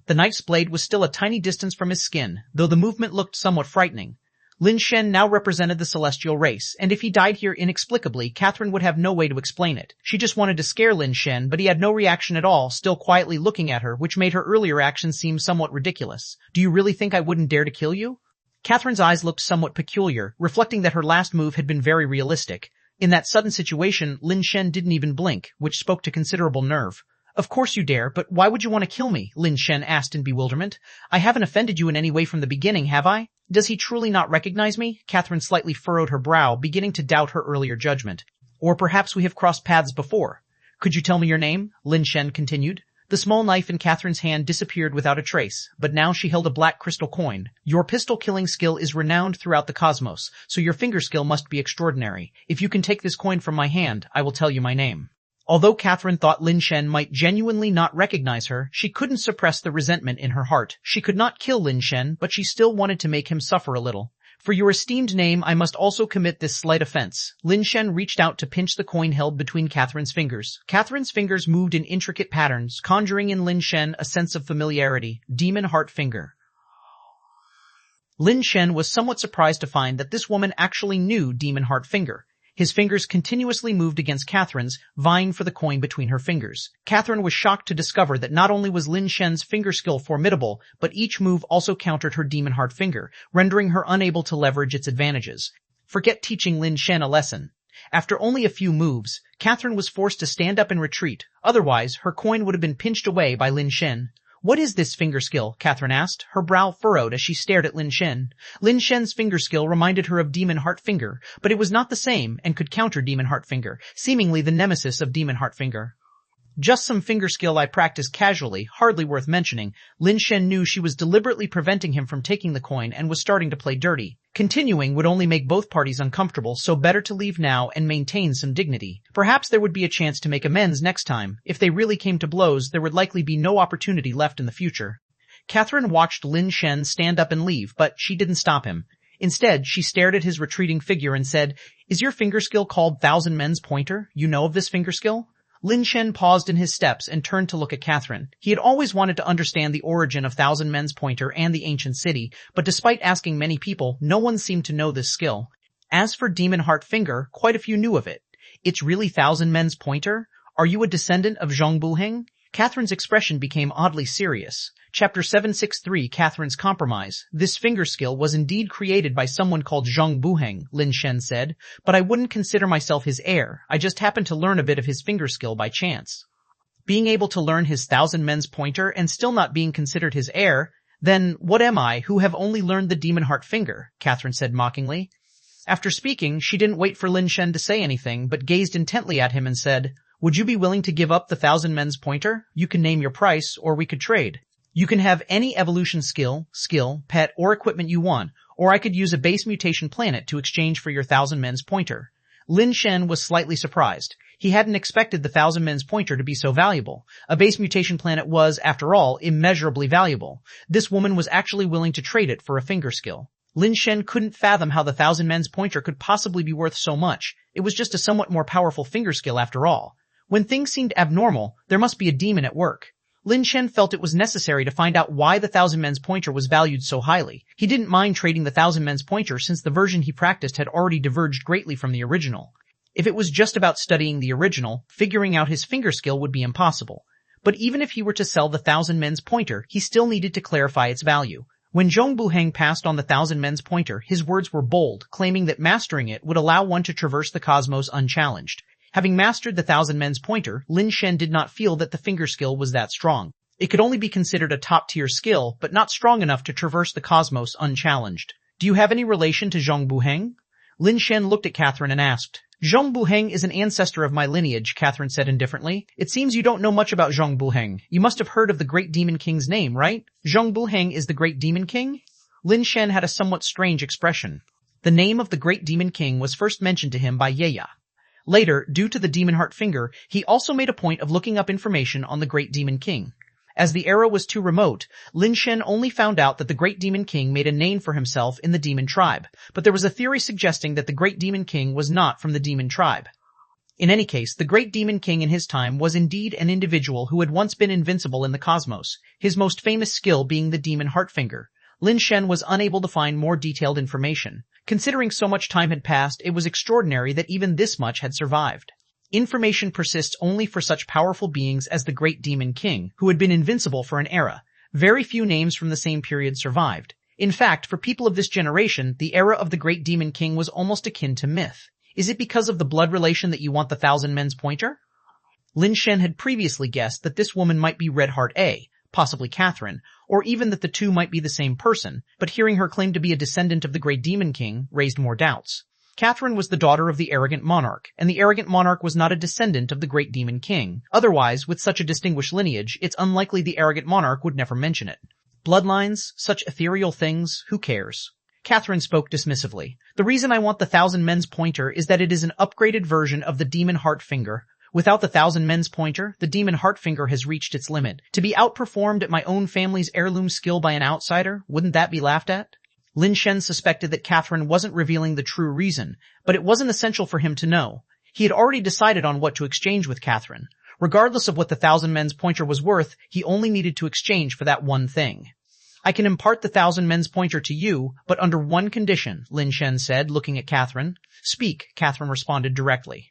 The knife's blade was still a tiny distance from his skin, though the movement looked somewhat frightening. Lin Shen now represented the celestial race, and if he died here inexplicably, Catherine would have no way to explain it. She just wanted to scare Lin Shen, but he had no reaction at all, still quietly looking at her, which made her earlier actions seem somewhat ridiculous. Do you really think I wouldn't dare to kill you? Catherine's eyes looked somewhat peculiar, reflecting that her last move had been very realistic. In that sudden situation, Lin Shen didn't even blink, which spoke to considerable nerve. Of course you dare, but why would you want to kill me? Lin Shen asked in bewilderment. I haven't offended you in any way from the beginning, have I? Does he truly not recognize me? Catherine slightly furrowed her brow, beginning to doubt her earlier judgment. Or perhaps we have crossed paths before. Could you tell me your name? Lin Shen continued. The small knife in Catherine's hand disappeared without a trace, but now she held a black crystal coin. Your pistol-killing skill is renowned throughout the cosmos, so your finger skill must be extraordinary. If you can take this coin from my hand, I will tell you my name. Although Catherine thought Lin Shen might genuinely not recognize her, she couldn't suppress the resentment in her heart. She could not kill Lin Shen, but she still wanted to make him suffer a little. For your esteemed name, I must also commit this slight offense. Lin Shen reached out to pinch the coin held between Catherine's fingers. Catherine's fingers moved in intricate patterns, conjuring in Lin Shen a sense of familiarity. Demon Heart Finger. Lin Shen was somewhat surprised to find that this woman actually knew Demon Heart Finger. His fingers continuously moved against Catherine's, vying for the coin between her fingers. Catherine was shocked to discover that not only was Lin Shen's finger skill formidable, but each move also countered her Demon Heart Finger, rendering her unable to leverage its advantages. Forget teaching Lin Shen a lesson. After only a few moves, Catherine was forced to stand up and retreat. Otherwise, her coin would have been pinched away by Lin Shen. What is this finger skill? Catherine asked, her brow furrowed as she stared at Lin Shen. Lin Shen's finger skill reminded her of Demon Heart Finger, but it was not the same and could counter Demon Heart Finger, seemingly the nemesis of Demon Heart Finger. Just some finger skill I practiced casually, hardly worth mentioning. Lin Shen knew she was deliberately preventing him from taking the coin and was starting to play dirty. Continuing would only make both parties uncomfortable, so better to leave now and maintain some dignity. Perhaps there would be a chance to make amends next time. If they really came to blows, there would likely be no opportunity left in the future. Catherine watched Lin Shen stand up and leave, but she didn't stop him. Instead, she stared at his retreating figure and said, "Is your finger skill called Thousand Men's Pointer? You know of this finger skill?" Lin Shen paused in his steps and turned to look at Catherine. He had always wanted to understand the origin of Thousand Men's Pointer and the ancient city, but despite asking many people, no one seemed to know this skill. As for Demon Heart Finger, quite a few knew of it. It's really Thousand Men's Pointer? Are you a descendant of Zhong Buheng? Catherine's expression became oddly serious. Chapter 763, Catherine's Compromise. This finger skill was indeed created by someone called Zhong Buheng, Lin Shen said, but I wouldn't consider myself his heir. I just happened to learn a bit of his finger skill by chance. Being able to learn his Thousand Men's Pointer and still not being considered his heir, then what am I, who have only learned the Demon Heart Finger? Catherine said mockingly. After speaking, she didn't wait for Lin Shen to say anything, but gazed intently at him and said, "Would you be willing to give up the Thousand Men's Pointer? You can name your price, or we could trade. You can have any evolution skill, pet, or equipment you want, or I could use a base mutation planet to exchange for your Thousand Men's Pointer." Lin Shen was slightly surprised. He hadn't expected the Thousand Men's Pointer to be so valuable. A base mutation planet was, after all, immeasurably valuable. This woman was actually willing to trade it for a finger skill. Lin Shen couldn't fathom how the Thousand Men's Pointer could possibly be worth so much. It was just a somewhat more powerful finger skill after all. When things seemed abnormal, there must be a demon at work. Lin Shen felt it was necessary to find out why the Thousand Men's Pointer was valued so highly. He didn't mind trading the Thousand Men's Pointer since the version he practiced had already diverged greatly from the original. If it was just about studying the original, figuring out his finger skill would be impossible. But even if he were to sell the Thousand Men's Pointer, he still needed to clarify its value. When Zhong Buheng passed on the Thousand Men's Pointer, his words were bold, claiming that mastering it would allow one to traverse the cosmos unchallenged. Having mastered the Thousand Men's Pointer, Lin Shen did not feel that the finger skill was that strong. It could only be considered a top-tier skill, but not strong enough to traverse the cosmos unchallenged. Do you have any relation to Zhong Buheng? Lin Shen looked at Catherine and asked. Zhong Buheng is an ancestor of my lineage, Catherine said indifferently. It seems you don't know much about Zhong Buheng. You must have heard of the Great Demon King's name, right? Zhong Buheng is the Great Demon King? Lin Shen had a somewhat strange expression. The name of the Great Demon King was first mentioned to him by Yeya. Later, due to the Demon Heart Finger, he also made a point of looking up information on the Great Demon King. As the era was too remote, Lin Shen only found out that the Great Demon King made a name for himself in the demon tribe, but there was a theory suggesting that the Great Demon King was not from the demon tribe. In any case, the Great Demon King in his time was indeed an individual who had once been invincible in the cosmos, his most famous skill being the Demon Heart Finger. Lin Shen was unable to find more detailed information. Considering so much time had passed, it was extraordinary that even this much had survived. Information persists only for such powerful beings as the Great Demon King, who had been invincible for an era. Very few names from the same period survived. In fact, for people of this generation, the era of the Great Demon King was almost akin to myth. Is it because of the blood relation that you want the Thousand Men's pointer? Lin Shen had previously guessed that this woman might be Red Heart A, possibly Catherine, or even that the two might be the same person, but hearing her claim to be a descendant of the Great Demon King raised more doubts. Catherine was the daughter of the arrogant monarch, and the arrogant monarch was not a descendant of the Great Demon King. Otherwise, with such a distinguished lineage, it's unlikely the arrogant monarch would never mention it. Bloodlines, such ethereal things, who cares? Catherine spoke dismissively. The reason I want the Thousand Men's pointer is that it is an upgraded version of the Demon Heart Finger. Without the Thousand Men's pointer, the Demon Heart Finger has reached its limit. To be outperformed at my own family's heirloom skill by an outsider, wouldn't that be laughed at? Lin Shen suspected that Catherine wasn't revealing the true reason, but it wasn't essential for him to know. He had already decided on what to exchange with Catherine. Regardless of what the Thousand Men's pointer was worth, he only needed to exchange for that one thing. I can impart the Thousand Men's pointer to you, but under one condition, Lin Shen said, looking at Catherine. Speak, Catherine responded directly.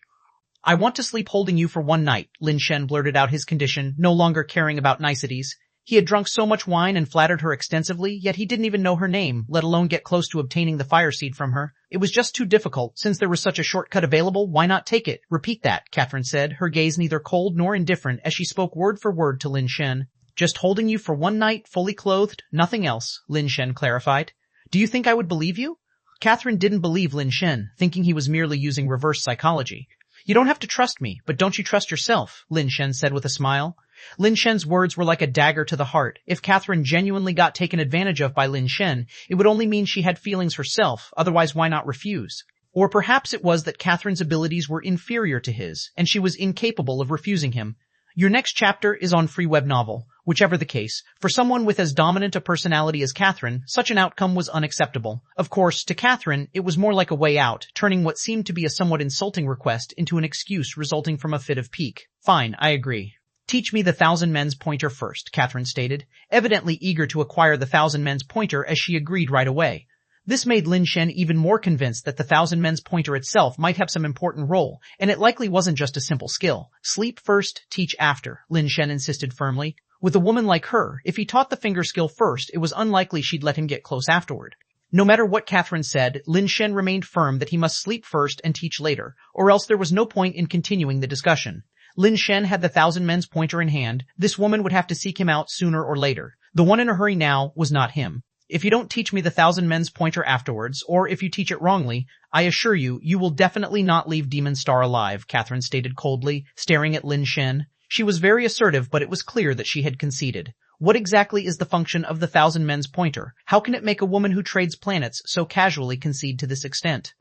I want to sleep holding you for one night, Lin Shen blurted out his condition, no longer caring about niceties. He had drunk so much wine and flattered her extensively, yet he didn't even know her name, let alone get close to obtaining the fire seed from her. It was just too difficult. Since there was such a shortcut available, why not take it? Repeat that, Catherine said, her gaze neither cold nor indifferent as she spoke word for word to Lin Shen. Just holding you for one night, fully clothed, nothing else, Lin Shen clarified. Do you think I would believe you? Catherine didn't believe Lin Shen, thinking he was merely using reverse psychology. You don't have to trust me, but don't you trust yourself, Lin Shen said with a smile. Lin Shen's words were like a dagger to the heart. If Catherine genuinely got taken advantage of by Lin Shen, it would only mean she had feelings herself, otherwise why not refuse? Or perhaps it was that Catherine's abilities were inferior to his, and she was incapable of refusing him. Your next chapter is on free web novel. Whichever the case, for someone with as dominant a personality as Catherine, such an outcome was unacceptable. Of course, to Catherine, it was more like a way out, turning what seemed to be a somewhat insulting request into an excuse resulting from a fit of pique. Fine, I agree. Teach me the Thousand Men's pointer first, Catherine stated, evidently eager to acquire the Thousand Men's pointer as she agreed right away. This made Lin Shen even more convinced that the Thousand Men's pointer itself might have some important role, and it likely wasn't just a simple skill. Sleep first, teach after, Lin Shen insisted firmly. With a woman like her, if he taught the finger skill first, it was unlikely she'd let him get close afterward. No matter what Catherine said, Lin Shen remained firm that he must sleep first and teach later, or else there was no point in continuing the discussion. Lin Shen had the Thousand Men's pointer in hand. This woman would have to seek him out sooner or later. The one in a hurry now was not him. If you don't teach me the Thousand Men's pointer afterwards, or if you teach it wrongly, I assure you, you will definitely not leave Demon Star alive, Catherine stated coldly, staring at Lin Shen. She was very assertive, but it was clear that she had conceded. What exactly is the function of the Thousand Men's pointer? How can it make a woman who trades planets so casually concede to this extent?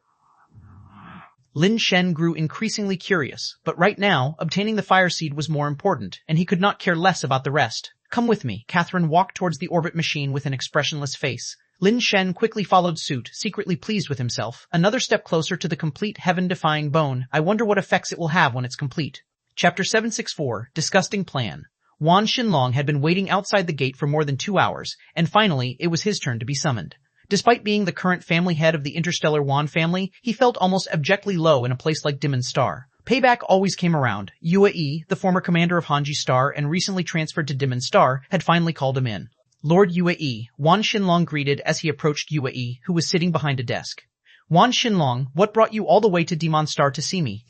Lin Shen grew increasingly curious, but right now, obtaining the fire seed was more important, and he could not care less about the rest. Come with me. Catherine walked towards the orbit machine with an expressionless face. Lin Shen quickly followed suit, secretly pleased with himself. Another step closer to the complete heaven-defying bone. I wonder what effects it will have when it's complete. Chapter 764, Disgusting Plan. Wan Xinlong had been waiting outside the gate for more than 2 hours, and finally, it was his turn to be summoned. Despite being the current family head of the interstellar Wan family, he felt almost abjectly low in a place like Demon Star. Payback always came around. Yue Yi, the former commander of Hanji Star and recently transferred to Demon Star, had finally called him in. Lord Yue Yi, Wan Xinlong greeted as he approached Yue Yi, who was sitting behind a desk. Wan Xinlong, what brought you all the way to Demon Star to see me?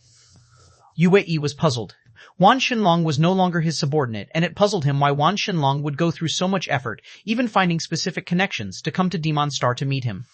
Yue Yi was puzzled. Wan Xinlong was no longer his subordinate, and it puzzled him why Wan Xinlong would go through so much effort, even finding specific connections, to come to Demon Star to meet him.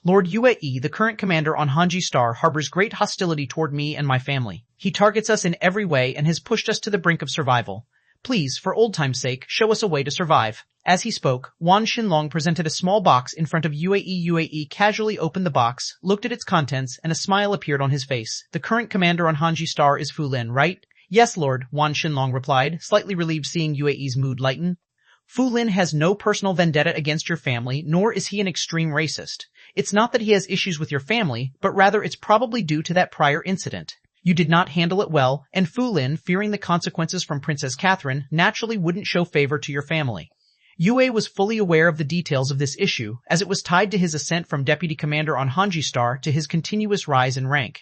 Lord Yue Yi, the current commander on Hanji Star, harbors great hostility toward me and my family. He targets us in every way and has pushed us to the brink of survival. Please, for old time's sake, show us a way to survive. As he spoke, Wan Xinlong presented a small box in front of Yue Yi. Yue Yi casually opened the box, looked at its contents, and a smile appeared on his face. The current commander on Hanji Star is Fu Lin, right? Yes, Lord, Wan Xinlong replied, slightly relieved seeing Yue Yi's mood lighten. Fu Lin has no personal vendetta against your family, nor is he an extreme racist. It's not that he has issues with your family, but rather it's probably due to that prior incident. You did not handle it well, and Fu Lin, fearing the consequences from Princess Catherine, naturally wouldn't show favor to your family. Yue was fully aware of the details of this issue, as it was tied to his ascent from deputy commander on Hanji Star to his continuous rise in rank.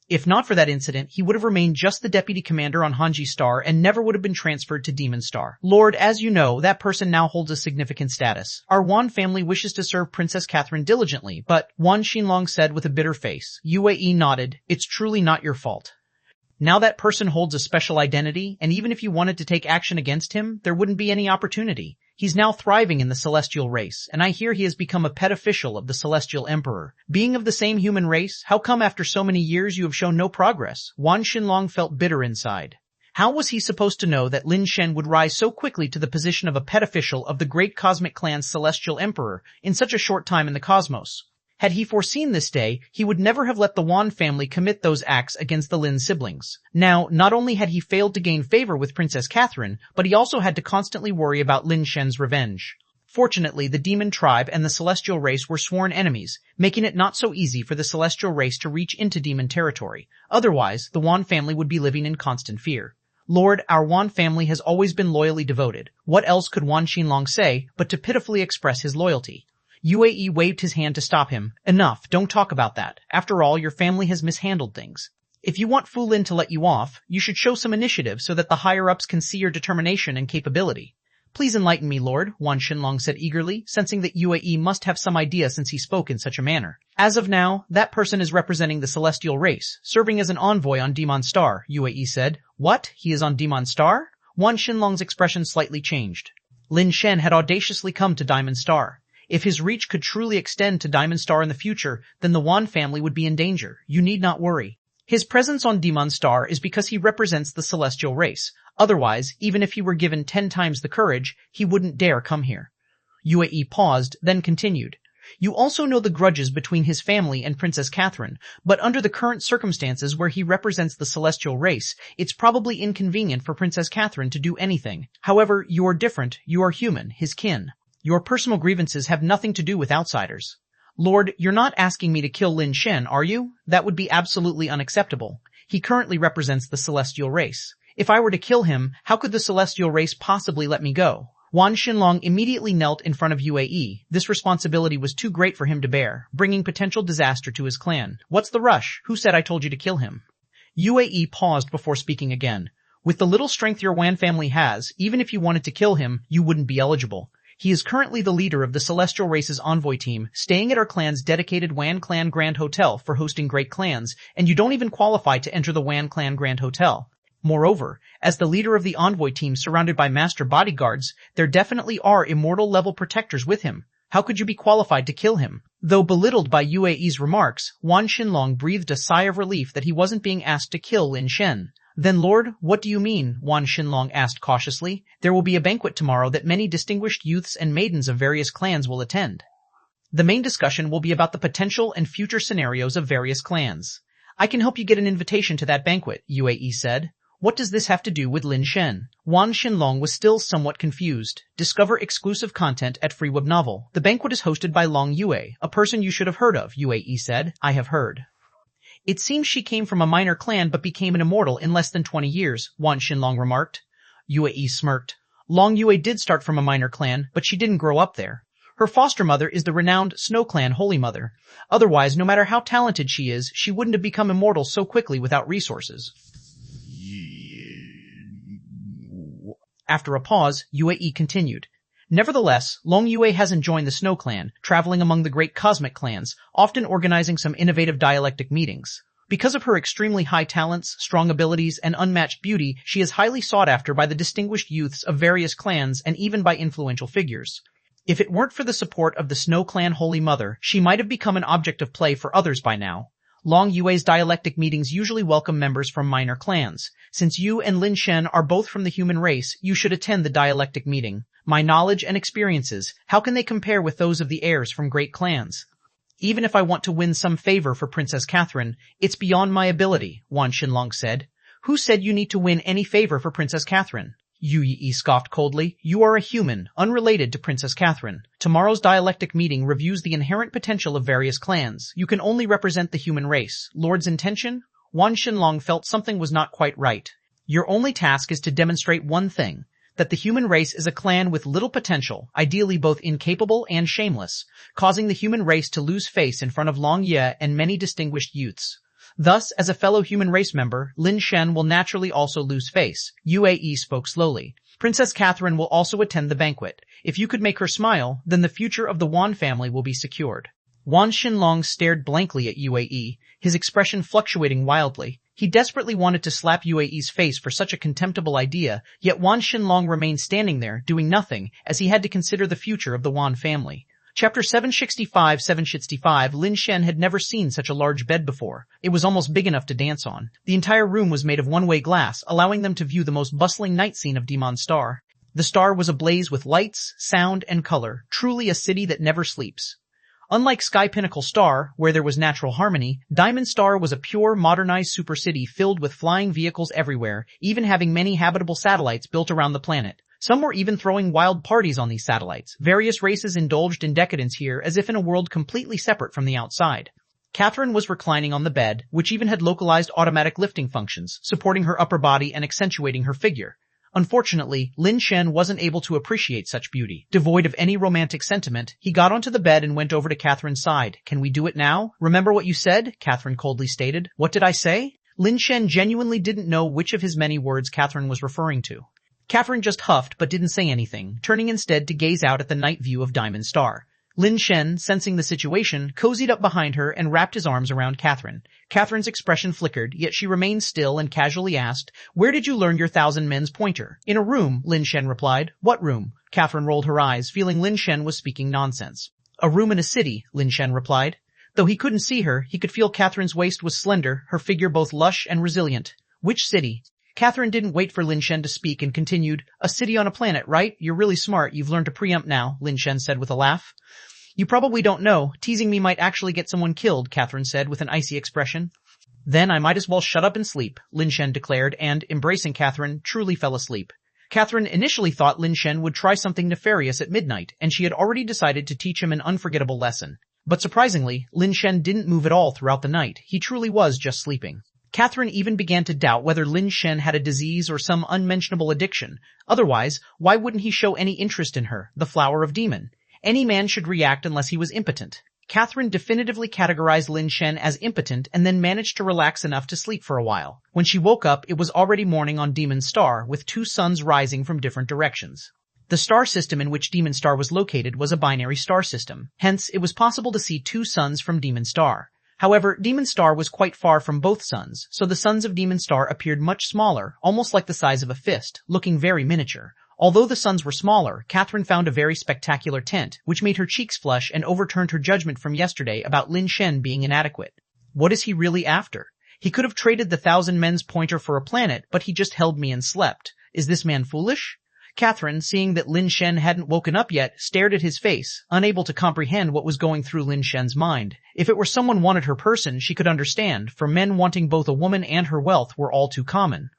If not for that incident, he would have remained just the deputy commander on Hanji Star and never would have been transferred to Demon Star. Lord, as you know, that person now holds a significant status. Our Wan family wishes to serve Princess Catherine diligently, but, Wan Xinlong said with a bitter face. Yue nodded. It's truly not your fault. Now that person holds a special identity, and even if you wanted to take action against him, there wouldn't be any opportunity. He's now thriving in the celestial race, and I hear he has become a pet official of the celestial emperor. Being of the same human race, how come after so many years you have shown no progress? Wan Xinlong felt bitter inside. How was he supposed to know that Lin Shen would rise so quickly to the position of a pet official of the great cosmic clan's celestial emperor in such a short time in the cosmos? Had he foreseen this day, he would never have let the Wan family commit those acts against the Lin siblings. Now, not only had he failed to gain favor with Princess Catherine, but he also had to constantly worry about Lin Shen's revenge. Fortunately, the demon tribe and the celestial race were sworn enemies, making it not so easy for the celestial race to reach into demon territory. Otherwise, the Wan family would be living in constant fear. Lord, our Wan family has always been loyally devoted. What else could Wan Xinlong say but to pitifully express his loyalty? Yue waved his hand to stop him. Enough, don't talk about that. After all, your family has mishandled things. If you want Fu Lin to let you off, you should show some initiative so that the higher-ups can see your determination and capability. Please enlighten me, Lord, Wan Xinlong said eagerly, sensing that Yue must have some idea since he spoke in such a manner. As of now, that person is representing the celestial race, serving as an envoy on Demon Star, Yue said. What? He is on Demon Star? Wan Xinlong's expression slightly changed. Lin Shen had audaciously come to Diamond Star. If his reach could truly extend to Diamond Star in the future, then the Wan family would be in danger. You need not worry. His presence on Demon Star is because he represents the celestial race. Otherwise, even if he were given 10 times the courage, he wouldn't dare come here. Yue paused, then continued. You also know the grudges between his family and Princess Catherine, but under the current circumstances where he represents the celestial race, it's probably inconvenient for Princess Catherine to do anything. However, you are different. You are human, his kin. Your personal grievances have nothing to do with outsiders. Lord, you're not asking me to kill Lin Shen, are you? That would be absolutely unacceptable. He currently represents the celestial race. If I were to kill him, how could the celestial race possibly let me go? Wan Xinlong immediately knelt in front of Yue. This responsibility was too great for him to bear, bringing potential disaster to his clan. What's the rush? Who said I told you to kill him? Yue paused before speaking again. With the little strength your Wan family has, even if you wanted to kill him, you wouldn't be eligible. He is currently the leader of the Celestial Race's envoy team, staying at our clan's dedicated Wan Clan Grand Hotel for hosting great clans, and you don't even qualify to enter the Wan Clan Grand Hotel. Moreover, as the leader of the envoy team surrounded by master bodyguards, there definitely are immortal-level protectors with him. How could you be qualified to kill him? Though belittled by Yue's remarks, Wan Xinlong breathed a sigh of relief that he wasn't being asked to kill Lin Shen. Then Lord, what do you mean? Wan Xinlong asked cautiously. There will be a banquet tomorrow that many distinguished youths and maidens of various clans will attend. The main discussion will be about the potential and future scenarios of various clans. I can help you get an invitation to that banquet, Yue said. What does this have to do with Lin Shen? Wan Xinlong was still somewhat confused. Discover exclusive content at Free Web Novel. The banquet is hosted by Long Yue, a person you should have heard of, Yue said. I have heard. It seems she came from a minor clan but became an immortal in less than 20 years, Wan Xinlong remarked. Yue smirked. Long Yue did start from a minor clan, but she didn't grow up there. Her foster mother is the renowned Snow Clan Holy Mother. Otherwise, no matter how talented she is, she wouldn't have become immortal so quickly without resources. After a pause, Yue continued. Nevertheless, Long Yue hasn't joined the Snow Clan, traveling among the great cosmic clans, often organizing some innovative dialectic meetings. Because of her extremely high talents, strong abilities, and unmatched beauty, she is highly sought after by the distinguished youths of various clans and even by influential figures. If it weren't for the support of the Snow Clan Holy Mother, she might have become an object of play for others by now. Long Yue's dialectic meetings usually welcome members from minor clans. Since you and Lin Shen are both from the human race, you should attend the dialectic meeting. My knowledge and experiences, how can they compare with those of the heirs from great clans? Even if I want to win some favor for Princess Catherine, it's beyond my ability, Wan Xinlong said. Who said you need to win any favor for Princess Catherine? Yue scoffed coldly. You are a human, unrelated to Princess Catherine. Tomorrow's dialectic meeting reviews the inherent potential of various clans. You can only represent the human race. Lord's intention? Wan Xinlong felt something was not quite right. Your only task is to demonstrate one thing. that the human race is a clan with little potential, ideally both incapable and shameless, causing the human race to lose face in front of Long Ye and many distinguished youths. Thus, as a fellow human race member, Lin Shen will naturally also lose face. UAE spoke slowly. Princess Catherine will also attend the banquet. If you could make her smile, then the future of the Wan family will be secured. Wan Xinlong stared blankly at UAE, his expression fluctuating wildly. He desperately wanted to slap UAE's face for such a contemptible idea, yet Wan Xinlong remained standing there, doing nothing, as he had to consider the future of the Wan family. Chapter 765 Lin Shen had never seen such a large bed before. It was almost big enough to dance on. The entire room was made of one-way glass, allowing them to view the most bustling night scene of Demon Star. The star was ablaze with lights, sound, and color, truly a city that never sleeps. Unlike Sky Pinnacle Star, where there was natural harmony, Diamond Star was a pure, modernized super city filled with flying vehicles everywhere, even having many habitable satellites built around the planet. Some were even throwing wild parties on these satellites. Various races indulged in decadence here as if in a world completely separate from the outside. Catherine was reclining on the bed, which even had localized automatic lifting functions, supporting her upper body and accentuating her figure. Unfortunately, Lin Shen wasn't able to appreciate such beauty. Devoid of any romantic sentiment, he got onto the bed and went over to Catherine's side. "Can we do it now? Remember what you said?" Catherine coldly stated. "What did I say?" Lin Shen genuinely didn't know which of his many words Catherine was referring to. Catherine just huffed but didn't say anything, turning instead to gaze out at the night view of Diamond Star. Lin Shen, sensing the situation, cozied up behind her and wrapped his arms around Catherine. Catherine's expression flickered, yet she remained still and casually asked, "Where did you learn your 1,000 men's pointer?" "In a room," Lin Shen replied. "What room?" Catherine rolled her eyes, feeling Lin Shen was speaking nonsense. "A room in a city," Lin Shen replied. Though he couldn't see her, he could feel Catherine's waist was slender, her figure both lush and resilient. "Which city?" Catherine didn't wait for Lin Shen to speak and continued, "A city on a planet, right? You're really smart. You've learned to preempt now," Lin Shen said with a laugh. "You probably don't know. Teasing me might actually get someone killed," Catherine said with an icy expression. "Then I might as well shut up and sleep," Lin Shen declared and, embracing Catherine, truly fell asleep. Catherine initially thought Lin Shen would try something nefarious at midnight, and she had already decided to teach him an unforgettable lesson. But surprisingly, Lin Shen didn't move at all throughout the night. He truly was just sleeping. Catherine even began to doubt whether Lin Shen had a disease or some unmentionable addiction. Otherwise, why wouldn't he show any interest in her, the flower of demon? Any man should react unless he was impotent. Catherine definitively categorized Lin Shen as impotent and then managed to relax enough to sleep for a while. When she woke up, it was already morning on Demon Star, with two suns rising from different directions. The star system in which Demon Star was located was a binary star system. Hence, it was possible to see two suns from Demon Star. However, Demon Star was quite far from both suns, so the suns of Demon Star appeared much smaller, almost like the size of a fist, looking very miniature. Although the suns were smaller, Catherine found a very spectacular tent, which made her cheeks flush and overturned her judgment from yesterday about Lin Shen being inadequate. What is he really after? He could have traded the 1,000 men's pointer for a planet, but he just held me and slept. Is this man foolish? Catherine, seeing that Lin Shen hadn't woken up yet, stared at his face, unable to comprehend what was going through Lin Shen's mind. If it were someone wanted her person, she could understand, for men wanting both a woman and her wealth were all too common.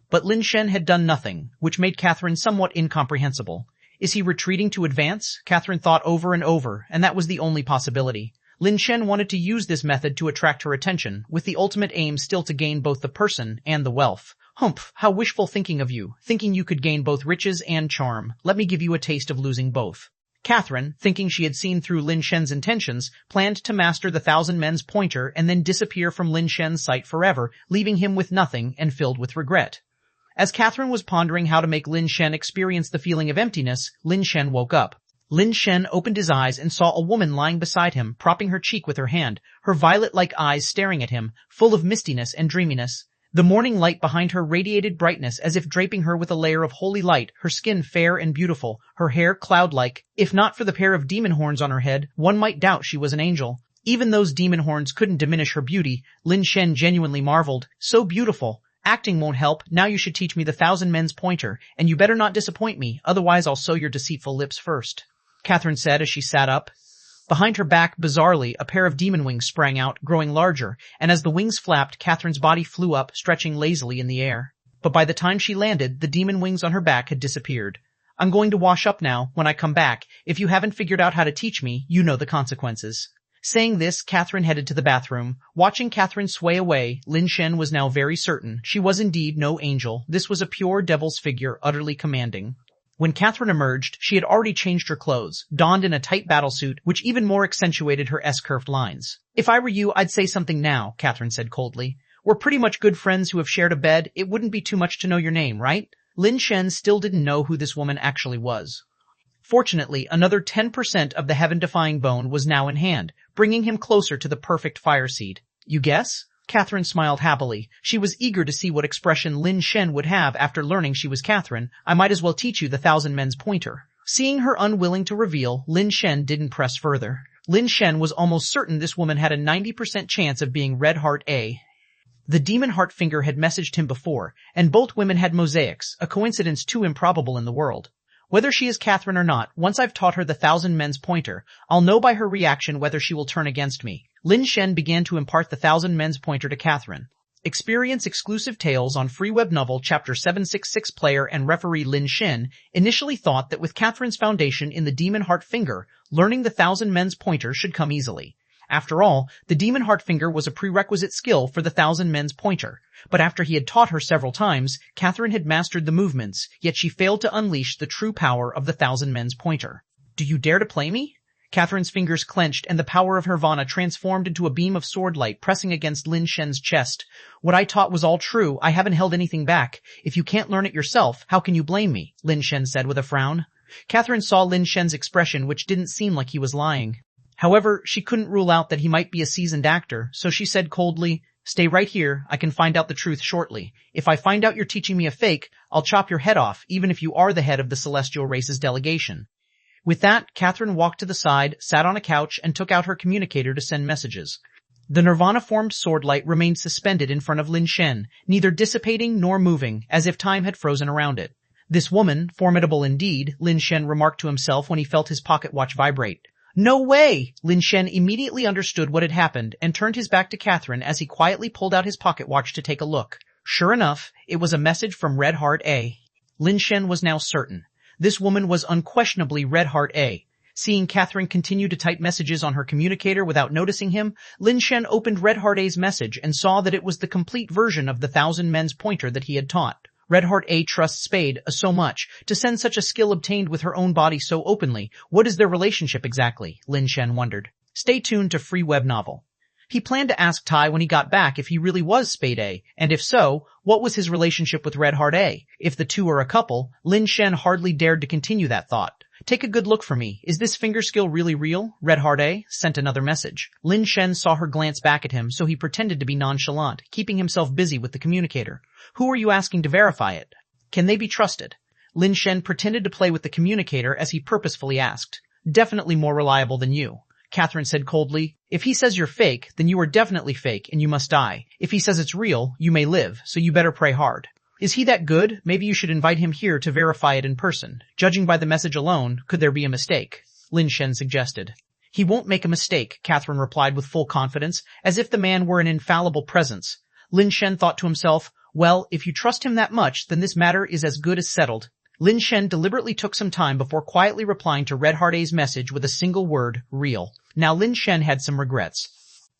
But Lin Shen had done nothing, which made Catherine somewhat incomprehensible. Is he retreating to advance? Catherine thought over and over, and that was the only possibility. Lin Shen wanted to use this method to attract her attention, with the ultimate aim still to gain both the person and the wealth. Humph, how wishful thinking of you, thinking you could gain both riches and charm. Let me give you a taste of losing both. Catherine, thinking she had seen through Lin Shen's intentions, planned to master the 1,000 men's pointer and then disappear from Lin Shen's sight forever, leaving him with nothing and filled with regret. As Catherine was pondering how to make Lin Shen experience the feeling of emptiness, Lin Shen woke up. Lin Shen opened his eyes and saw a woman lying beside him, propping her cheek with her hand, her violet-like eyes staring at him, full of mistiness and dreaminess. The morning light behind her radiated brightness as if draping her with a layer of holy light, her skin fair and beautiful, her hair cloud-like. If not for the pair of demon horns on her head, one might doubt she was an angel. Even those demon horns couldn't diminish her beauty. Lin Shen genuinely marveled. So beautiful. Acting won't help. Now you should teach me the 1,000 men's pointer, and you better not disappoint me, otherwise I'll sew your deceitful lips first. Catherine said as she sat up. Behind her back, bizarrely, a pair of demon wings sprang out, growing larger, and as the wings flapped, Catherine's body flew up, stretching lazily in the air. But by the time she landed, the demon wings on her back had disappeared. I'm going to wash up now. When I come back, if you haven't figured out how to teach me, you know the consequences. Saying this, Catherine headed to the bathroom. Watching Catherine sway away, Lin Shen was now very certain she was indeed no angel. This was a pure devil's figure, utterly commanding. When Catherine emerged, she had already changed her clothes, donned in a tight battlesuit, which even more accentuated her S-curved lines. "If I were you, I'd say something now," Catherine said coldly. "We're pretty much good friends who have shared a bed. It wouldn't be too much to know your name, right?" Lin Shen still didn't know who this woman actually was. Fortunately, another 10% of the heaven-defying bone was now in hand, bringing him closer to the perfect fire seed. "You guess?" Catherine smiled happily. She was eager to see what expression Lin Shen would have after learning she was Catherine. "I might as well teach you the Thousand Men's pointer." Seeing her unwilling to reveal, Lin Shen didn't press further. Lin Shen was almost certain this woman had a 90% chance of being Red Heart A. The Demon Heart Finger had messaged him before, and both women had mosaics, a coincidence too improbable in the world. "Whether she is Catherine or not, once I've taught her the Thousand Men's pointer, I'll know by her reaction whether she will turn against me." Lin Shen began to impart the Thousand Men's pointer to Catherine. Experience exclusive tales on free web novel Chapter 766. Player and referee Lin Shen initially thought that with Catherine's foundation in the Demon Heart Finger, learning the Thousand Men's pointer should come easily. After all, the Demon Heart Finger was a prerequisite skill for the Thousand Men's pointer. But after he had taught her several times, Catherine had mastered the movements, yet she failed to unleash the true power of the Thousand Men's pointer. "Do you dare to play me?" Catherine's fingers clenched and the power of her vana transformed into a beam of sword light pressing against Lin Shen's chest. "What I taught was all true. I haven't held anything back. If you can't learn it yourself, how can you blame me?" Lin Shen said with a frown. Catherine saw Lin Shen's expression, which didn't seem like he was lying. However, she couldn't rule out that he might be a seasoned actor, so she said coldly, "Stay right here. I can find out the truth shortly. If I find out you're teaching me a fake, I'll chop your head off, even if you are the head of the celestial race's delegation." With that, Catherine walked to the side, sat on a couch, and took out her communicator to send messages. The Nirvana-formed sword light remained suspended in front of Lin Shen, neither dissipating nor moving, as if time had frozen around it. "This woman, formidable indeed," Lin Shen remarked to himself when he felt his pocket watch vibrate. "No way!" Lin Shen immediately understood what had happened and turned his back to Catherine as he quietly pulled out his pocket watch to take a look. Sure enough, it was a message from Red Heart A. Lin Shen was now certain. This woman was unquestionably Red Heart A. Seeing Catherine continue to type messages on her communicator without noticing him, Lin Shen opened Red Heart A's message and saw that it was the complete version of the Thousand Men's pointer that he had taught. Red Heart A trusts Spade so much to send such a skill obtained with her own body so openly. What is their relationship exactly? Lin Shen wondered. Stay tuned to Free Web Novel. He planned to ask Tai when he got back if he really was Spade A, and if so, what was his relationship with Red Heart A? If the two are a couple, Lin Shen hardly dared to continue that thought. "Take a good look for me. Is this finger skill really real?" Red Heart A sent another message. Lin Shen saw her glance back at him, so he pretended to be nonchalant, keeping himself busy with the communicator. "Who are you asking to verify it? Can they be trusted?" Lin Shen pretended to play with the communicator as he purposefully asked. "Definitely more reliable than you," Catherine said coldly. "If he says you're fake, then you are definitely fake and you must die. If he says it's real, you may live, so you better pray hard." "Is he that good? Maybe you should invite him here to verify it in person. Judging by the message alone, could there be a mistake?" Lin Shen suggested. "He won't make a mistake," Catherine replied with full confidence, as if the man were an infallible presence. Lin Shen thought to himself, "Well, if you trust him that much, then this matter is as good as settled." Lin Shen deliberately took some time before quietly replying to Red Heart A's message with a single word, real. Now Lin Shen had some regrets.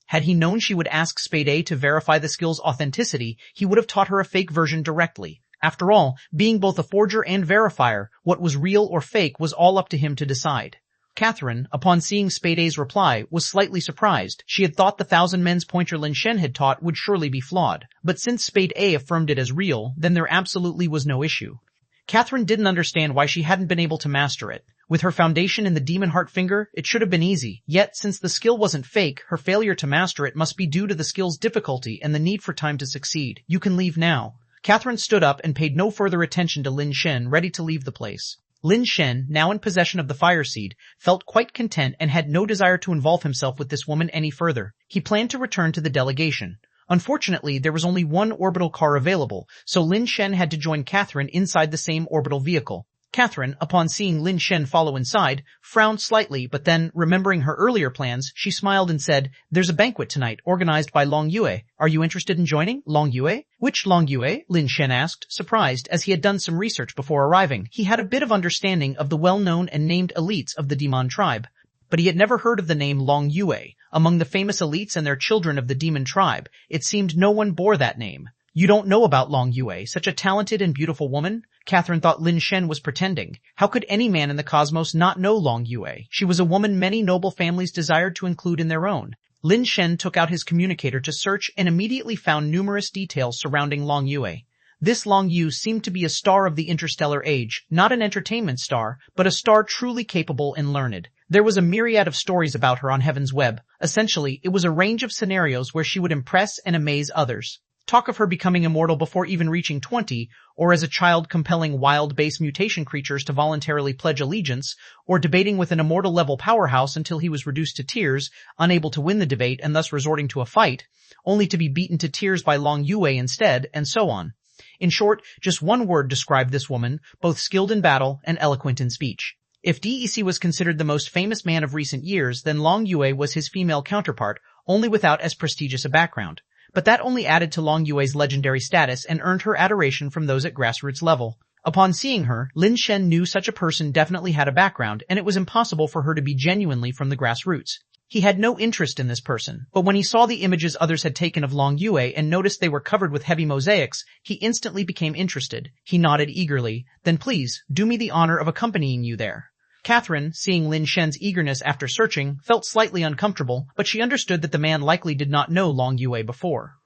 Had he known she would ask Spade A to verify the skill's authenticity, he would have taught her a fake version directly. After all, being both a forger and verifier, what was real or fake was all up to him to decide. Catherine, upon seeing Spade A's reply, was slightly surprised. She had thought the Thousand Men's pointer Lin Shen had taught would surely be flawed. But since Spade A affirmed it as real, then there absolutely was no issue. Catherine didn't understand why she hadn't been able to master it. With her foundation in the Demon Heart Finger, it should have been easy. Yet, since the skill wasn't fake, her failure to master it must be due to the skill's difficulty and the need for time to succeed. "You can leave now." Catherine stood up and paid no further attention to Lin Shen, ready to leave the place. Lin Shen, now in possession of the fire seed, felt quite content and had no desire to involve himself with this woman any further. He planned to return to the delegation. Unfortunately, there was only one orbital car available, so Lin Shen had to join Catherine inside the same orbital vehicle. Catherine, upon seeing Lin Shen follow inside, frowned slightly, but then, remembering her earlier plans, she smiled and said, "There's a banquet tonight, organized by Long Yue. Are you interested in joining? Long Yue?" "Which Long Yue?" Lin Shen asked, surprised, as he had done some research before arriving. He had a bit of understanding of the well-known and named elites of the Demon tribe, but he had never heard of the name Long Yue, Among the famous elites and their children of the demon tribe, it seemed no one bore that name. You don't know about Long Yue, such a talented and beautiful woman? Catherine thought Lin Shen was pretending. How could any man in the cosmos not know Long Yue? She was a woman many noble families desired to include in their own. Lin Shen took out his communicator to search and immediately found numerous details surrounding Long Yue. This Long Yu seemed to be a star of the interstellar age, not an entertainment star, but a star truly capable and learned. There was a myriad of stories about her on Heaven's web. Essentially, it was a range of scenarios where she would impress and amaze others. Talk of her becoming immortal before even reaching 20, or as a child compelling wild base mutation creatures to voluntarily pledge allegiance, or debating with an immortal-level powerhouse until he was reduced to tears, unable to win the debate and thus resorting to a fight, only to be beaten to tears by Long Yue instead, and so on. In short, just one word described this woman, both skilled in battle and eloquent in speech. If DEC was considered the most famous man of recent years, then Long Yue was his female counterpart, only without as prestigious a background. But that only added to Long Yue's legendary status and earned her adoration from those at grassroots level. Upon seeing her, Lin Shen knew such a person definitely had a background, and it was impossible for her to be genuinely from the grassroots. He had no interest in this person, but when he saw the images others had taken of Long Yue and noticed they were covered with heavy mosaics, he instantly became interested. He nodded eagerly. Then please, do me the honor of accompanying you there. Catherine, seeing Lin Shen's eagerness after searching, felt slightly uncomfortable, but she understood that the man likely did not know Long Yue before.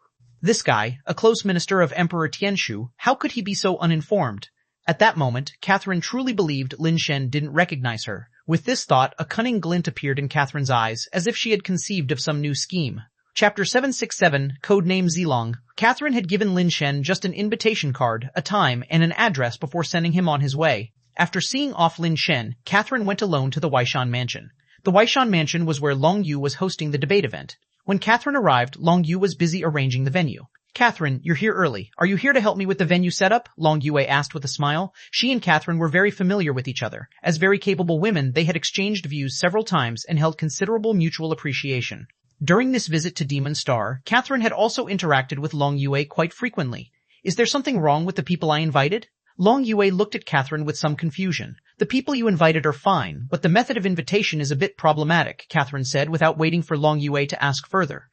This guy, a close minister of Emperor Tianshu, how could he be so uninformed? At that moment, Catherine truly believed Lin Shen didn't recognize her. With this thought, a cunning glint appeared in Catherine's eyes, as if she had conceived of some new scheme. Chapter 767, Codename Zilong. Catherine had given Lin Shen just an invitation card, a time, and an address before sending him on his way. After seeing off Lin Shen, Catherine went alone to the Weishan mansion. The Weishan mansion was where Long Yu was hosting the debate event. When Catherine arrived, Long Yu was busy arranging the venue. Catherine, you're here early. Are you here to help me with the venue setup? Long Yue asked with a smile. She and Catherine were very familiar with each other. As very capable women, they had exchanged views several times and held considerable mutual appreciation. During this visit to Demon Star, Catherine had also interacted with Long Yue quite frequently. Is there something wrong with the people I invited? Long Yue looked at Catherine with some confusion. The people you invited are fine, but the method of invitation is a bit problematic, Catherine said without waiting for Long Yue to ask further.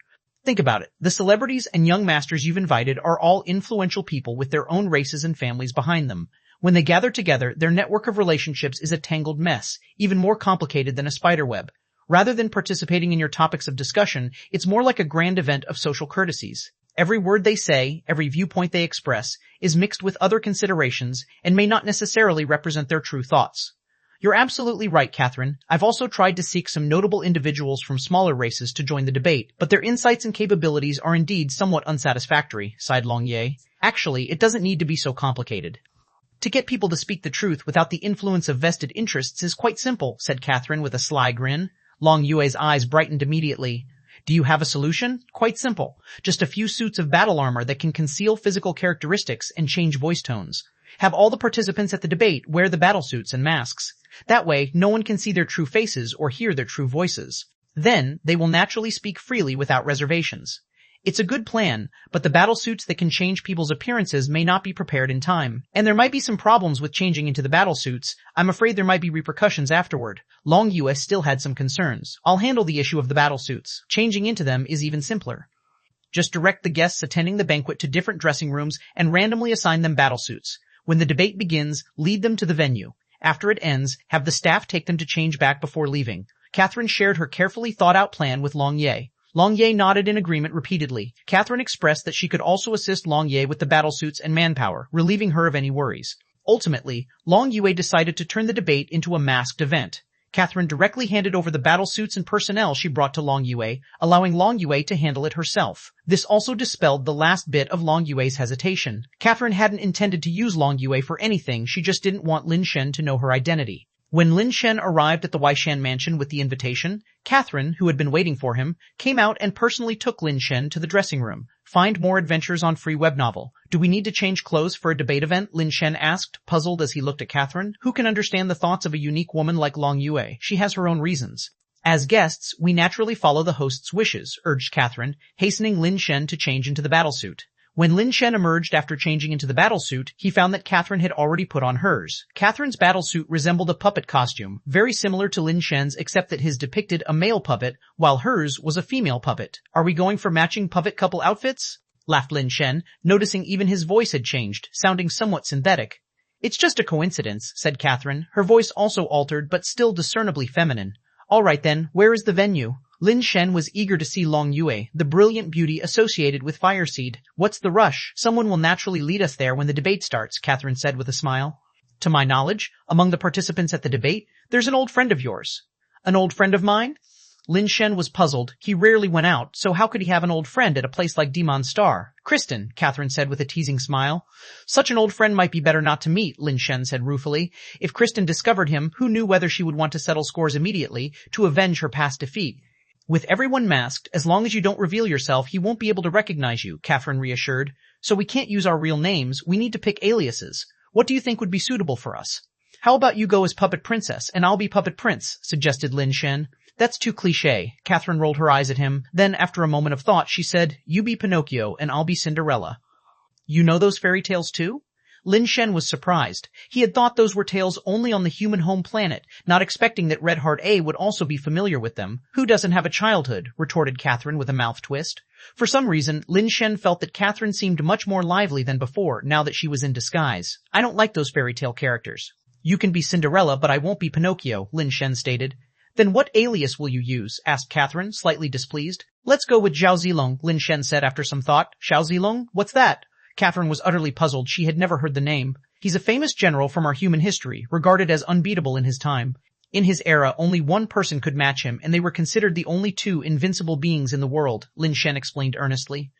Think about it. The celebrities and young masters you've invited are all influential people with their own races and families behind them. When they gather together, their network of relationships is a tangled mess, even more complicated than a spiderweb. Rather than participating in your topics of discussion, it's more like a grand event of social courtesies. Every word they say, every viewpoint they express, is mixed with other considerations and may not necessarily represent their true thoughts. You're absolutely right, Catherine. I've also tried to seek some notable individuals from smaller races to join the debate, but their insights and capabilities are indeed somewhat unsatisfactory, sighed Long Yue. Actually, it doesn't need to be so complicated. To get people to speak the truth without the influence of vested interests is quite simple, said Catherine with a sly grin. Long Yue's eyes brightened immediately. Do you have a solution? Quite simple. Just a few suits of battle armor that can conceal physical characteristics and change voice tones. Have all the participants at the debate wear the battlesuits and masks. That way, no one can see their true faces or hear their true voices. Then, they will naturally speak freely without reservations. It's a good plan, but the battlesuits that can change people's appearances may not be prepared in time. And there might be some problems with changing into the battlesuits. I'm afraid there might be repercussions afterward. Long Yue still had some concerns. I'll handle the issue of the battlesuits. Changing into them is even simpler. Just direct the guests attending the banquet to different dressing rooms and randomly assign them battlesuits. When the debate begins, lead them to the venue. After it ends, have the staff take them to change back before leaving. Catherine shared her carefully thought-out plan with Long Yue. Long Yue nodded in agreement repeatedly. Catherine expressed that she could also assist Long Yue with the battlesuits and manpower, relieving her of any worries. Ultimately, Long Yue decided to turn the debate into a masked event. Catherine directly handed over the battlesuits and personnel she brought to Long Yue, allowing Long Yue to handle it herself. This also dispelled the last bit of Long Yue's hesitation. Catherine hadn't intended to use Long Yue for anything, she just didn't want Lin Shen to know her identity. When Lin Shen arrived at the Weishan mansion with the invitation, Catherine, who had been waiting for him, came out and personally took Lin Shen to the dressing room. Find more adventures on free web novel. Do we need to change clothes for a debate event? Lin Shen asked, puzzled as he looked at Catherine. Who can understand the thoughts of a unique woman like Long Yue? She has her own reasons. As guests, we naturally follow the host's wishes, urged Catherine, hastening Lin Shen to change into the battlesuit. When Lin Shen emerged after changing into the battlesuit, he found that Catherine had already put on hers. Catherine's battlesuit resembled a puppet costume, very similar to Lin Shen's except that his depicted a male puppet, while hers was a female puppet. "Are we going for matching puppet couple outfits?" laughed Lin Shen, noticing even his voice had changed, sounding somewhat synthetic. "It's just a coincidence," said Catherine, her voice also altered but still discernibly feminine. "All right then, where is the venue?" Lin Shen was eager to see Long Yue, the brilliant beauty associated with Fireseed. "What's the rush? Someone will naturally lead us there when the debate starts," Catherine said with a smile. "To my knowledge, among the participants at the debate, there's an old friend of yours." "An old friend of mine?" Lin Shen was puzzled. He rarely went out, so how could he have an old friend at a place like Demon Star? "Kristen," Catherine said with a teasing smile. "Such an old friend might be better not to meet," Lin Shen said ruefully. If Kristen discovered him, who knew whether she would want to settle scores immediately, to avenge her past defeat. "With everyone masked, as long as you don't reveal yourself, he won't be able to recognize you," Catherine reassured. "So we can't use our real names, we need to pick aliases. What do you think would be suitable for us?" "How about you go as Puppet Princess, and I'll be Puppet Prince," suggested Lin Shen. "That's too cliché." Catherine rolled her eyes at him. Then, after a moment of thought, she said, "You be Pinocchio, and I'll be Cinderella." "You know those fairy tales too?" Lin Shen was surprised. He had thought those were tales only on the human home planet, not expecting that Red Heart A would also be familiar with them. "Who doesn't have a childhood?" retorted Catherine with a mouth twist. For some reason, Lin Shen felt that Catherine seemed much more lively than before, now that she was in disguise. "I don't like those fairy tale characters." "You can be Cinderella, but I won't be Pinocchio," Lin Shen stated. "Then what alias will you use?" asked Catherine, slightly displeased. "Let's go with Zhao Zilong," Lin Shen said after some thought. "Zhao Zilong? What's that?" Catherine was utterly puzzled. She had never heard the name. "He's a famous general from our human history, regarded as unbeatable in his time. In his era, only one person could match him, and they were considered the only two invincible beings in the world," Lin Shen explained earnestly.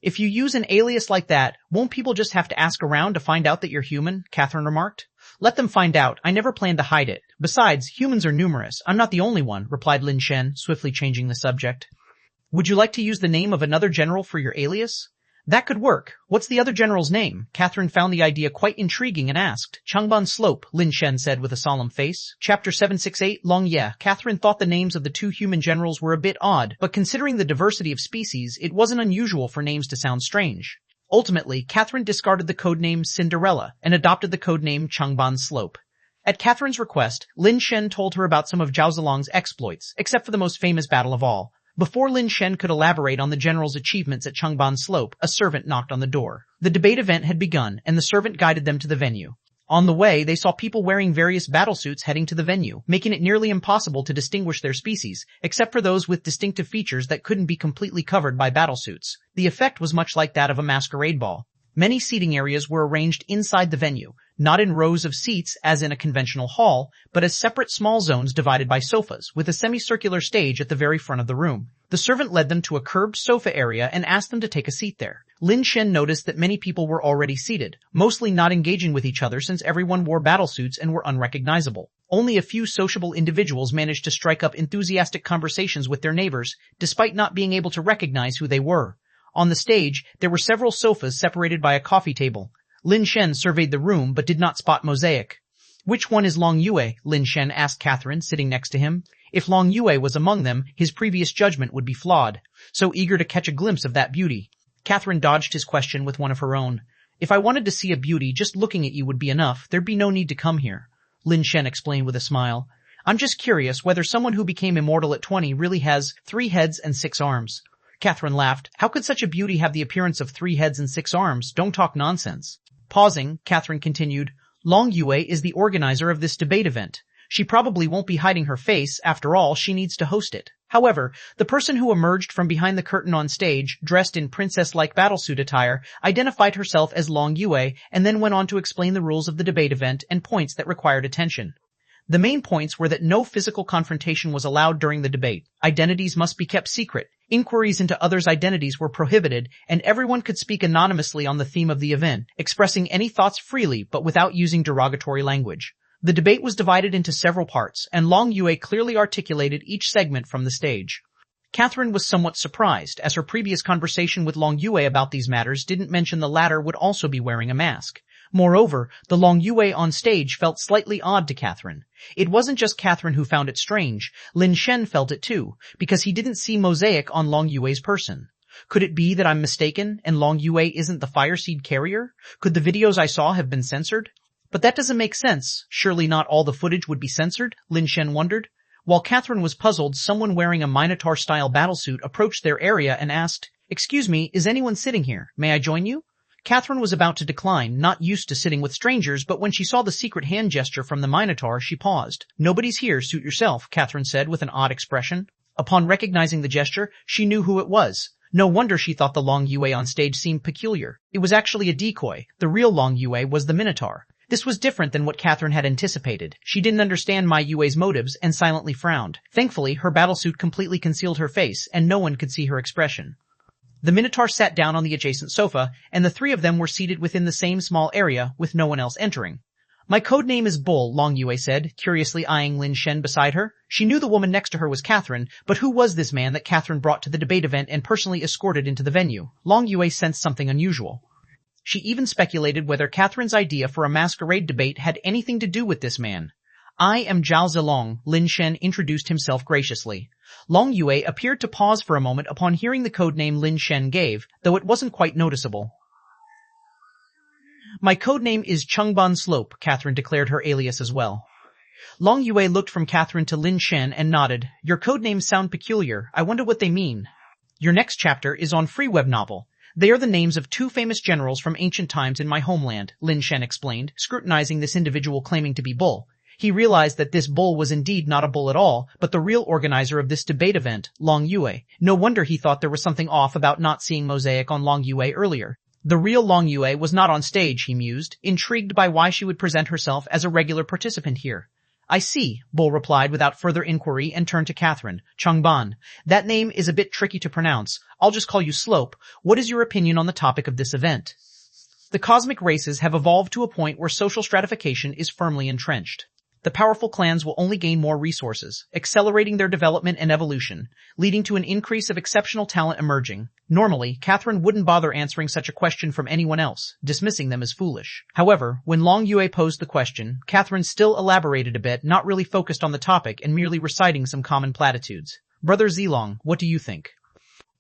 "If you use an alias like that, won't people just have to ask around to find out that you're human?" Catherine remarked. "Let them find out. I never plan to hide it. Besides, humans are numerous. I'm not the only one," replied Lin Shen, swiftly changing the subject. "Would you like to use the name of another general for your alias?" "That could work. What's the other general's name?" Catherine found the idea quite intriguing and asked. "Changban Slope," Lin Shen said with a solemn face. Chapter 768, Long Ye. Catherine thought the names of the two human generals were a bit odd, but considering the diversity of species, it wasn't unusual for names to sound strange. Ultimately, Catherine discarded the codename Cinderella and adopted the codename Changban Slope. At Catherine's request, Lin Shen told her about some of Zhao Zilong's exploits, except for the most famous battle of all. Before Lin Shen could elaborate on the general's achievements at Changban Slope, a servant knocked on the door. The debate event had begun, and the servant guided them to the venue. On the way, they saw people wearing various battlesuits heading to the venue, making it nearly impossible to distinguish their species, except for those with distinctive features that couldn't be completely covered by battlesuits. The effect was much like that of a masquerade ball. Many seating areas were arranged inside the venue, not in rows of seats as in a conventional hall, but as separate small zones divided by sofas, with a semicircular stage at the very front of the room. The servant led them to a curved sofa area and asked them to take a seat there. Lin Shen noticed that many people were already seated, mostly not engaging with each other since everyone wore battlesuits and were unrecognizable. Only a few sociable individuals managed to strike up enthusiastic conversations with their neighbors, despite not being able to recognize who they were. On the stage, there were several sofas separated by a coffee table. Lin Shen surveyed the room but did not spot mosaic. "Which one is Long Yue?" Lin Shen asked Catherine, sitting next to him. If Long Yue was among them, his previous judgment would be flawed. So eager to catch a glimpse of that beauty. Catherine dodged his question with one of her own. "If I wanted to see a beauty, just looking at you would be enough. There'd be no need to come here," Lin Shen explained with a smile. "I'm just curious whether someone who became immortal at 20 really has 3 heads and 6 arms. Catherine laughed. "How could such a beauty have the appearance of 3 heads and 6 arms? Don't talk nonsense." Pausing, Catherine continued, "Long Yue is the organizer of this debate event. She probably won't be hiding her face. After all, she needs to host it." However, the person who emerged from behind the curtain on stage, dressed in princess-like battlesuit attire, identified herself as Long Yue and then went on to explain the rules of the debate event and points that required attention. The main points were that no physical confrontation was allowed during the debate. Identities must be kept secret. Inquiries into others' identities were prohibited, and everyone could speak anonymously on the theme of the event, expressing any thoughts freely but without using derogatory language. The debate was divided into several parts, and Long Yue clearly articulated each segment from the stage. Catherine was somewhat surprised, as her previous conversation with Long Yue about these matters didn't mention the latter would also be wearing a mask. Moreover, the Long Yue on stage felt slightly odd to Catherine. It wasn't just Catherine who found it strange. Lin Shen felt it too, because he didn't see mosaic on Long Yue's person. Could it be that I'm mistaken and Long Yue isn't the fire seed carrier? Could the videos I saw have been censored? But that doesn't make sense. Surely not all the footage would be censored, Lin Shen wondered. While Catherine was puzzled, someone wearing a Minotaur-style battlesuit approached their area and asked, "Excuse me, is anyone sitting here? May I join you?" Catherine was about to decline, not used to sitting with strangers, but when she saw the secret hand gesture from the Minotaur, she paused. "Nobody's here, suit yourself," Catherine said with an odd expression. Upon recognizing the gesture, she knew who it was. No wonder she thought the Long Yue on stage seemed peculiar. It was actually a decoy. The real Long Yue was the Minotaur. This was different than what Catherine had anticipated. She didn't understand Mai Yue's motives and silently frowned. Thankfully, her battlesuit completely concealed her face, and no one could see her expression. The Minotaur sat down on the adjacent sofa, and the three of them were seated within the same small area, with no one else entering. "My code name is Bull," Long Yue said, curiously eyeing Lin Shen beside her. She knew the woman next to her was Catherine, but who was this man that Catherine brought to the debate event and personally escorted into the venue? Long Yue sensed something unusual. She even speculated whether Catherine's idea for a masquerade debate had anything to do with this man. "I am Zhao Zilong," Lin Shen introduced himself graciously. Long Yue appeared to pause for a moment upon hearing the codename Lin Shen gave, though it wasn't quite noticeable. "My codename is Chungban Slope," Catherine declared her alias as well. Long Yue looked from Catherine to Lin Shen and nodded. "Your codenames sound peculiar. I wonder what they mean." "Your next chapter is on free web novel. They are the names of two famous generals from ancient times in my homeland," Lin Shen explained, scrutinizing this individual claiming to be Bull. He realized that this Bull was indeed not a bull at all, but the real organizer of this debate event, Long Yue. No wonder he thought there was something off about not seeing mosaic on Long Yue earlier. The real Long Yue was not on stage, he mused, intrigued by why she would present herself as a regular participant here. "I see," Bull replied without further inquiry and turned to Catherine. "Chungban. That name is a bit tricky to pronounce. I'll just call you Slope. What is your opinion on the topic of this event?" The cosmic races have evolved to a point where social stratification is firmly entrenched. The powerful clans will only gain more resources, accelerating their development and evolution, leading to an increase of exceptional talent emerging. Normally, Catherine wouldn't bother answering such a question from anyone else, dismissing them as foolish. However, when Long Yue posed the question, Catherine still elaborated a bit, not really focused on the topic and merely reciting some common platitudes. "Brother Zilong, what do you think?"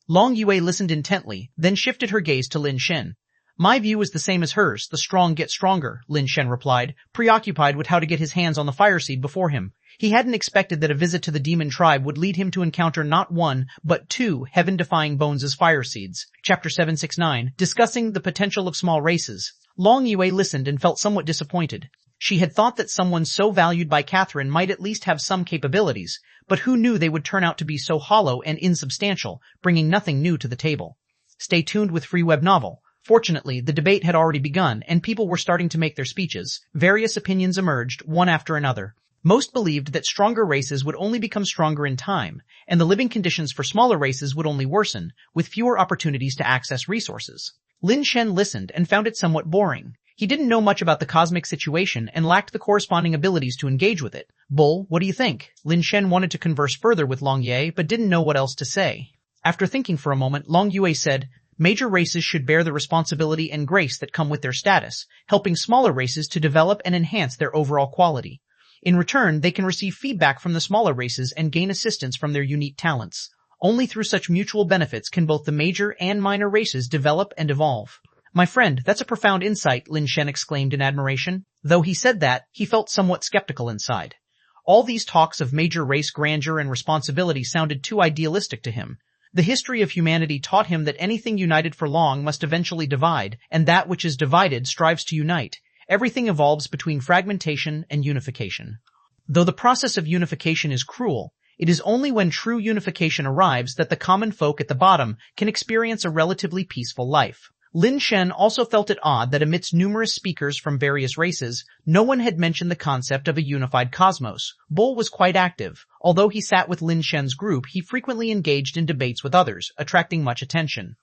Long Yue listened intently, then shifted her gaze to Lin Shen. "My view is the same as hers. The strong get stronger," Lin Shen replied, preoccupied with how to get his hands on the fire seed before him. He hadn't expected that a visit to the demon tribe would lead him to encounter not one, but two heaven-defying bones as fire seeds. Chapter 769, discussing the potential of small races. Long Yue listened and felt somewhat disappointed. She had thought that someone so valued by Catherine might at least have some capabilities, but who knew they would turn out to be so hollow and insubstantial, bringing nothing new to the table. Stay tuned with Free Web Novel. Fortunately, the debate had already begun, and people were starting to make their speeches. Various opinions emerged, one after another. Most believed that stronger races would only become stronger in time, and the living conditions for smaller races would only worsen, with fewer opportunities to access resources. Lin Shen listened and found it somewhat boring. He didn't know much about the cosmic situation and lacked the corresponding abilities to engage with it. "Bull, what do you think?" Lin Shen wanted to converse further with Long Yue, but didn't know what else to say. After thinking for a moment, Long Yue said, "Major races should bear the responsibility and grace that come with their status, helping smaller races to develop and enhance their overall quality. In return, they can receive feedback from the smaller races and gain assistance from their unique talents. Only through such mutual benefits can both the major and minor races develop and evolve." "My friend, that's a profound insight," Lin Shen exclaimed in admiration. Though he said that, he felt somewhat skeptical inside. All these talks of major race grandeur and responsibility sounded too idealistic to him. The history of humanity taught him that anything united for long must eventually divide, and that which is divided strives to unite. Everything evolves between fragmentation and unification. Though the process of unification is cruel, it is only when true unification arrives that the common folk at the bottom can experience a relatively peaceful life. Lin Shen also felt it odd that amidst numerous speakers from various races, no one had mentioned the concept of a unified cosmos. Bull was quite active. Although he sat with Lin Shen's group, he frequently engaged in debates with others, attracting much attention.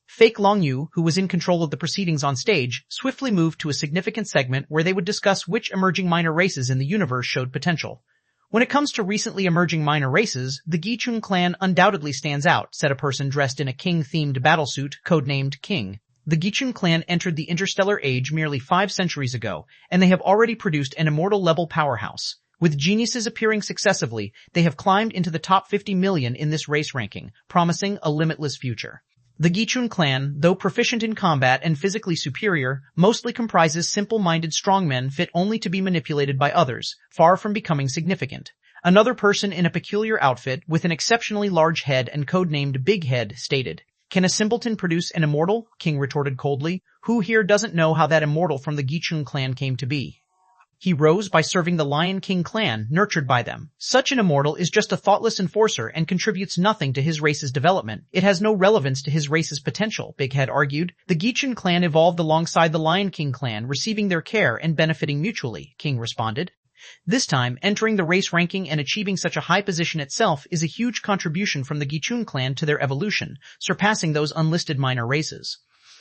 Fake Long Yu, who was in control of the proceedings on stage, swiftly moved to a significant segment where they would discuss which emerging minor races in the universe showed potential. "When it comes to recently emerging minor races, the Gichun clan undoubtedly stands out," said a person dressed in a king-themed battlesuit codenamed King. The Gichun clan entered the interstellar age merely 5 centuries ago, and they have already produced an immortal-level powerhouse. With geniuses appearing successively, they have climbed into the top 50 million in this race ranking, promising a limitless future. The Gichun clan, though proficient in combat and physically superior, mostly comprises simple-minded strongmen fit only to be manipulated by others, far from becoming significant. Another person in a peculiar outfit, with an exceptionally large head and codenamed Big Head, stated, "Can a simpleton produce an immortal?" King retorted coldly. "Who here doesn't know how that immortal from the Gichun clan came to be? He rose by serving the Lion King clan, nurtured by them. Such an immortal is just a thoughtless enforcer and contributes nothing to his race's development. It has no relevance to his race's potential," Big Head argued. "The Gichun clan evolved alongside the Lion King clan, receiving their care and benefiting mutually," King responded. This time, entering the race ranking and achieving such a high position itself is a huge contribution from the Gichun clan to their evolution, surpassing those unlisted minor races.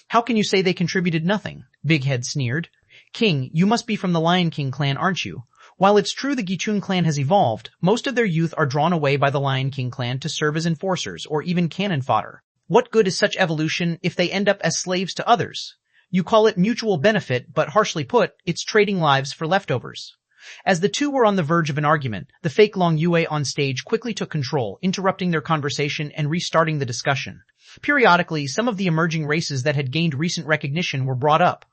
"How can you say they contributed nothing?" Big Head sneered. "King, you must be from the Lion King clan, aren't you? While it's true the Gichun clan has evolved, most of their youth are drawn away by the Lion King clan to serve as enforcers or even cannon fodder. What good is such evolution if they end up as slaves to others? You call it mutual benefit, but harshly put, it's trading lives for leftovers." As the two were on the verge of an argument, the fake Long Yue on stage quickly took control, interrupting their conversation and restarting the discussion. Periodically, some of the emerging races that had gained recent recognition were brought up.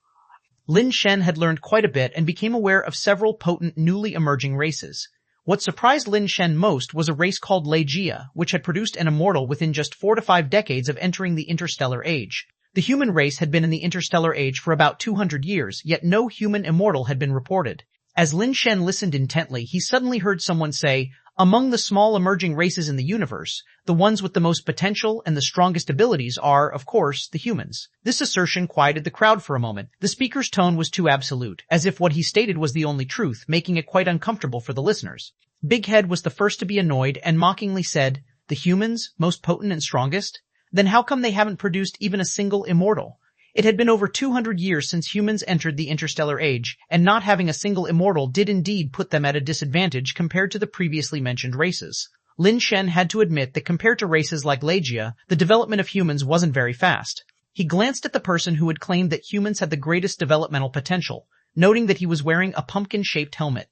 Lin Shen had learned quite a bit and became aware of several potent newly emerging races. What surprised Lin Shen most was a race called Legia, which had produced an immortal within just 4 to 5 decades of entering the interstellar age. The human race had been in the interstellar age for about 200 years, yet no human immortal had been reported. As Lin Shen listened intently, he suddenly heard someone say, "Among the small emerging races in the universe, the ones with the most potential and the strongest abilities are, of course, the humans." This assertion quieted the crowd for a moment. The speaker's tone was too absolute, as if what he stated was the only truth, making it quite uncomfortable for the listeners. Big Head was the first to be annoyed and mockingly said, "The humans, most potent and strongest? Then how come they haven't produced even a single immortal?" It had been over 200 years since humans entered the interstellar age, and not having a single immortal did indeed put them at a disadvantage compared to the previously mentioned races. Lin Shen had to admit that compared to races like Legia, the development of humans wasn't very fast. He glanced at the person who had claimed that humans had the greatest developmental potential, noting that he was wearing a pumpkin-shaped helmet.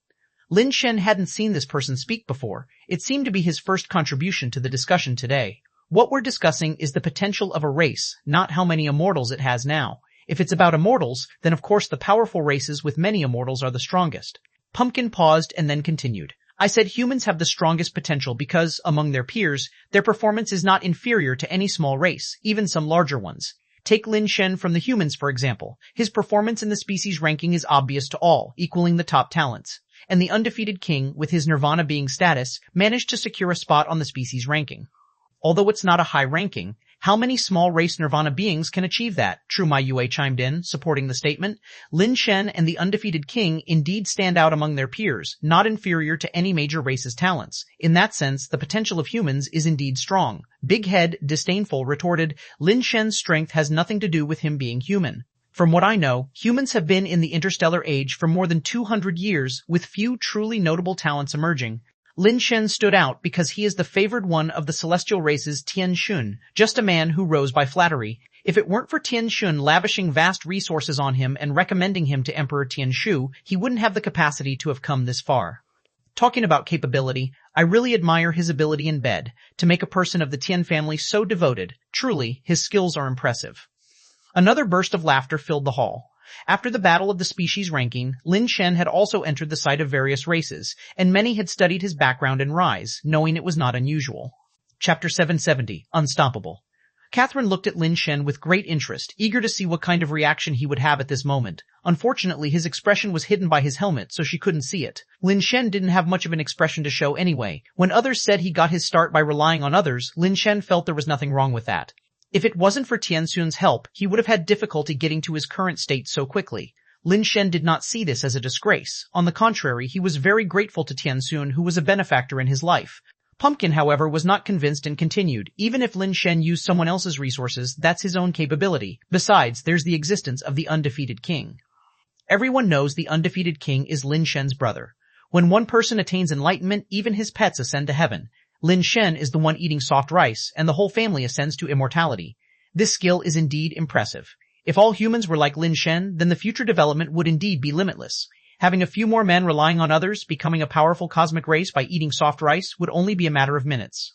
Lin Shen hadn't seen this person speak before. It seemed to be his first contribution to the discussion today. What we're discussing is the potential of a race, not how many immortals it has now. If it's about immortals, then of course the powerful races with many immortals are the strongest. Pumpkin paused and then continued. "I said humans have the strongest potential because, among their peers, their performance is not inferior to any small race, even some larger ones. Take Lin Shen from the humans, for example. His performance in the species ranking is obvious to all, equaling the top talents. And the undefeated king, with his Nirvana being status, managed to secure a spot on the species ranking. Although it's not a high ranking, how many small race Nirvana beings can achieve that?" True My Yue chimed in, supporting the statement. "Lin Shen and the undefeated king indeed stand out among their peers, not inferior to any major race's talents. In that sense, the potential of humans is indeed strong." Big Head, disdainful, retorted, "Lin Shen's strength has nothing to do with him being human. From what I know, humans have been in the interstellar age for more than 200 years, with few truly notable talents emerging. Lin Shen stood out because he is the favored one of the celestial races Tian Xun, just a man who rose by flattery. If it weren't for Tian Xun lavishing vast resources on him and recommending him to Emperor Tian Shu, he wouldn't have the capacity to have come this far. Talking about capability, I really admire his ability in bed, to make a person of the Tian family so devoted. Truly, his skills are impressive." Another burst of laughter filled the hall. After the battle of the species ranking, Lin Shen had also entered the sight of various races, and many had studied his background and rise, knowing it was not unusual. Chapter 770, Unstoppable. Catherine looked at Lin Shen with great interest, eager to see what kind of reaction he would have at this moment. Unfortunately, his expression was hidden by his helmet, so she couldn't see it. Lin Shen didn't have much of an expression to show anyway. When others said he got his start by relying on others, Lin Shen felt there was nothing wrong with that. If it wasn't for Tian Xun's help, he would have had difficulty getting to his current state so quickly. Lin Shen did not see this as a disgrace. On the contrary, he was very grateful to Tian Xun, who was a benefactor in his life. Pumpkin, however, was not convinced and continued. Even if Lin Shen used someone else's resources, that's his own capability. Besides, there's the existence of the undefeated king. Everyone knows the undefeated king is Lin Shen's brother. When one person attains enlightenment, even his pets ascend to heaven. Lin Shen is the one eating soft rice, and the whole family ascends to immortality. This skill is indeed impressive. If all humans were like Lin Shen, then the future development would indeed be limitless. Having a few more men relying on others, becoming a powerful cosmic race by eating soft rice would only be a matter of minutes.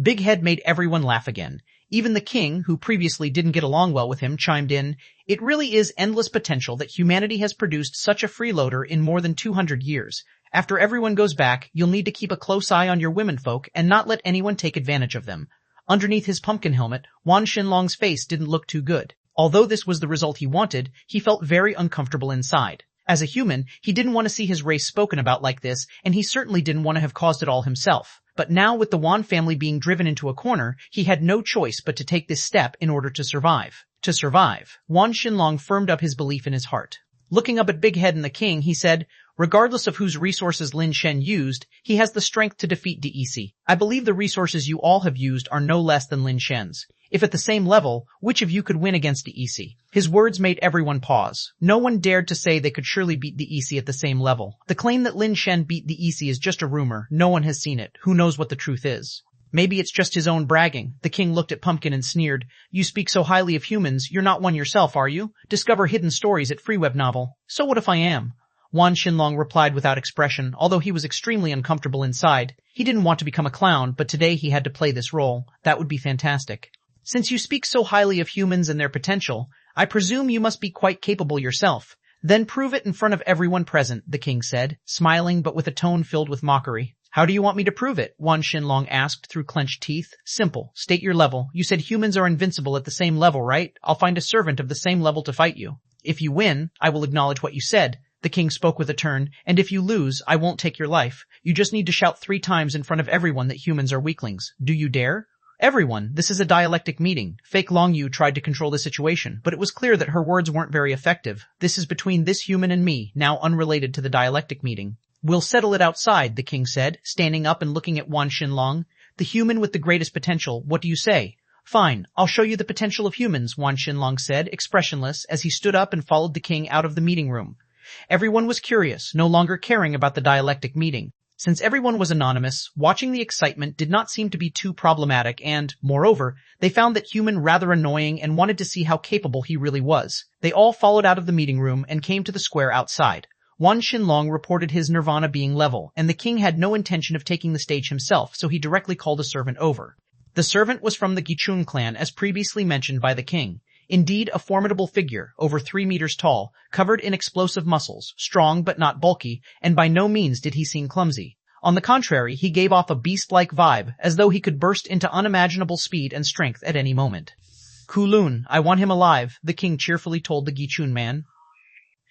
Big Head made everyone laugh again. Even the king, who previously didn't get along well with him, chimed in, "It really is endless potential that humanity has produced such a freeloader in more than 200 years. After everyone goes back, you'll need to keep a close eye on your womenfolk and not let anyone take advantage of them." Underneath his pumpkin helmet, Wan Xinlong's face didn't look too good. Although this was the result he wanted, he felt very uncomfortable inside. As a human, he didn't want to see his race spoken about like this, and he certainly didn't want to have caused it all himself. But now, with the Wan family being driven into a corner, he had no choice but to take this step in order to survive. To survive, Wan Xinlong firmed up his belief in his heart. Looking up at Big Head and the king, he said, "Regardless of whose resources Lin Shen used, he has the strength to defeat DEC. I believe the resources you all have used are no less than Lin Shen's. If at the same level, which of you could win against DEC?" His words made everyone pause. No one dared to say they could surely beat DEC at the same level. The claim that Lin Shen beat DEC is just a rumor. No one has seen it. Who knows what the truth is? Maybe it's just his own bragging. The king looked at Pumpkin and sneered, "You speak so highly of humans, you're not one yourself, are you? Discover hidden stories at Free Web Novel. So what if I am?" Wan Xinlong replied without expression, although he was extremely uncomfortable inside. He didn't want to become a clown, but today he had to play this role. That would be fantastic. "Since you speak so highly of humans and their potential, I presume you must be quite capable yourself. Then prove it in front of everyone present," the king said, smiling but with a tone filled with mockery. "How do you want me to prove it?" Wan Xinlong asked through clenched teeth. "Simple. State your level. You said humans are invincible at the same level, right? I'll find a servant of the same level to fight you. If you win, I will acknowledge what you said." The king spoke with a turn, "And if you lose, I won't take your life. You just need to shout 3 times in front of everyone that humans are weaklings. Do you dare?" "Everyone, this is a dialectic meeting." Fake Long Yu tried to control the situation, but it was clear that her words weren't very effective. "This is between this human and me, now unrelated to the dialectic meeting." "We'll settle it outside," the king said, standing up and looking at Wan Xinlong. "The human with the greatest potential, what do you say?" "Fine, I'll show you the potential of humans," Wan Xinlong said, expressionless, as he stood up and followed the king out of the meeting room. Everyone was curious, no longer caring about the dialectic meeting. Since everyone was anonymous, watching the excitement did not seem to be too problematic and, moreover, they found that human rather annoying and wanted to see how capable he really was. They all followed out of the meeting room and came to the square outside. Wan Xinlong reported his nirvana being level, and the king had no intention of taking the stage himself, so he directly called a servant over. The servant was from the Gichun clan, as previously mentioned by the king. Indeed, a formidable figure, over 3 meters tall, covered in explosive muscles, strong but not bulky, and by no means did he seem clumsy. On the contrary, he gave off a beast-like vibe, as though he could burst into unimaginable speed and strength at any moment. "Kulun, I want him alive," the king cheerfully told the Gichun man.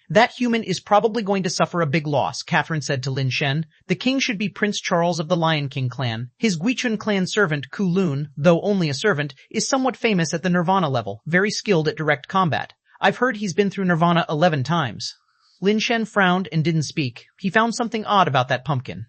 "That human is probably going to suffer a big loss," Catherine said to Lin Shen. "The king should be Prince Charles of the Lion King clan. His Guichun clan servant, Kulun, though only a servant, is somewhat famous at the Nirvana level, very skilled at direct combat. I've heard he's been through Nirvana 11 times. Lin Shen frowned and didn't speak. He found something odd about that pumpkin.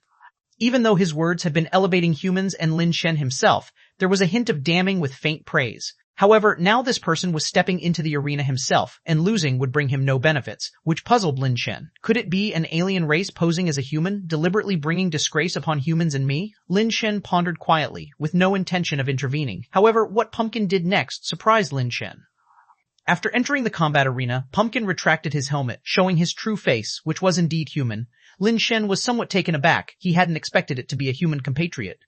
Even though his words had been elevating humans and Lin Shen himself, there was a hint of damning with faint praise. However, now this person was stepping into the arena himself, and losing would bring him no benefits, which puzzled Lin Shen. Could it be an alien race posing as a human, deliberately bringing disgrace upon humans and me? Lin Shen pondered quietly, with no intention of intervening. However, what Pumpkin did next surprised Lin Shen. After entering the combat arena, Pumpkin retracted his helmet, showing his true face, which was indeed human. Lin Shen was somewhat taken aback. He hadn't expected it to be a human compatriot.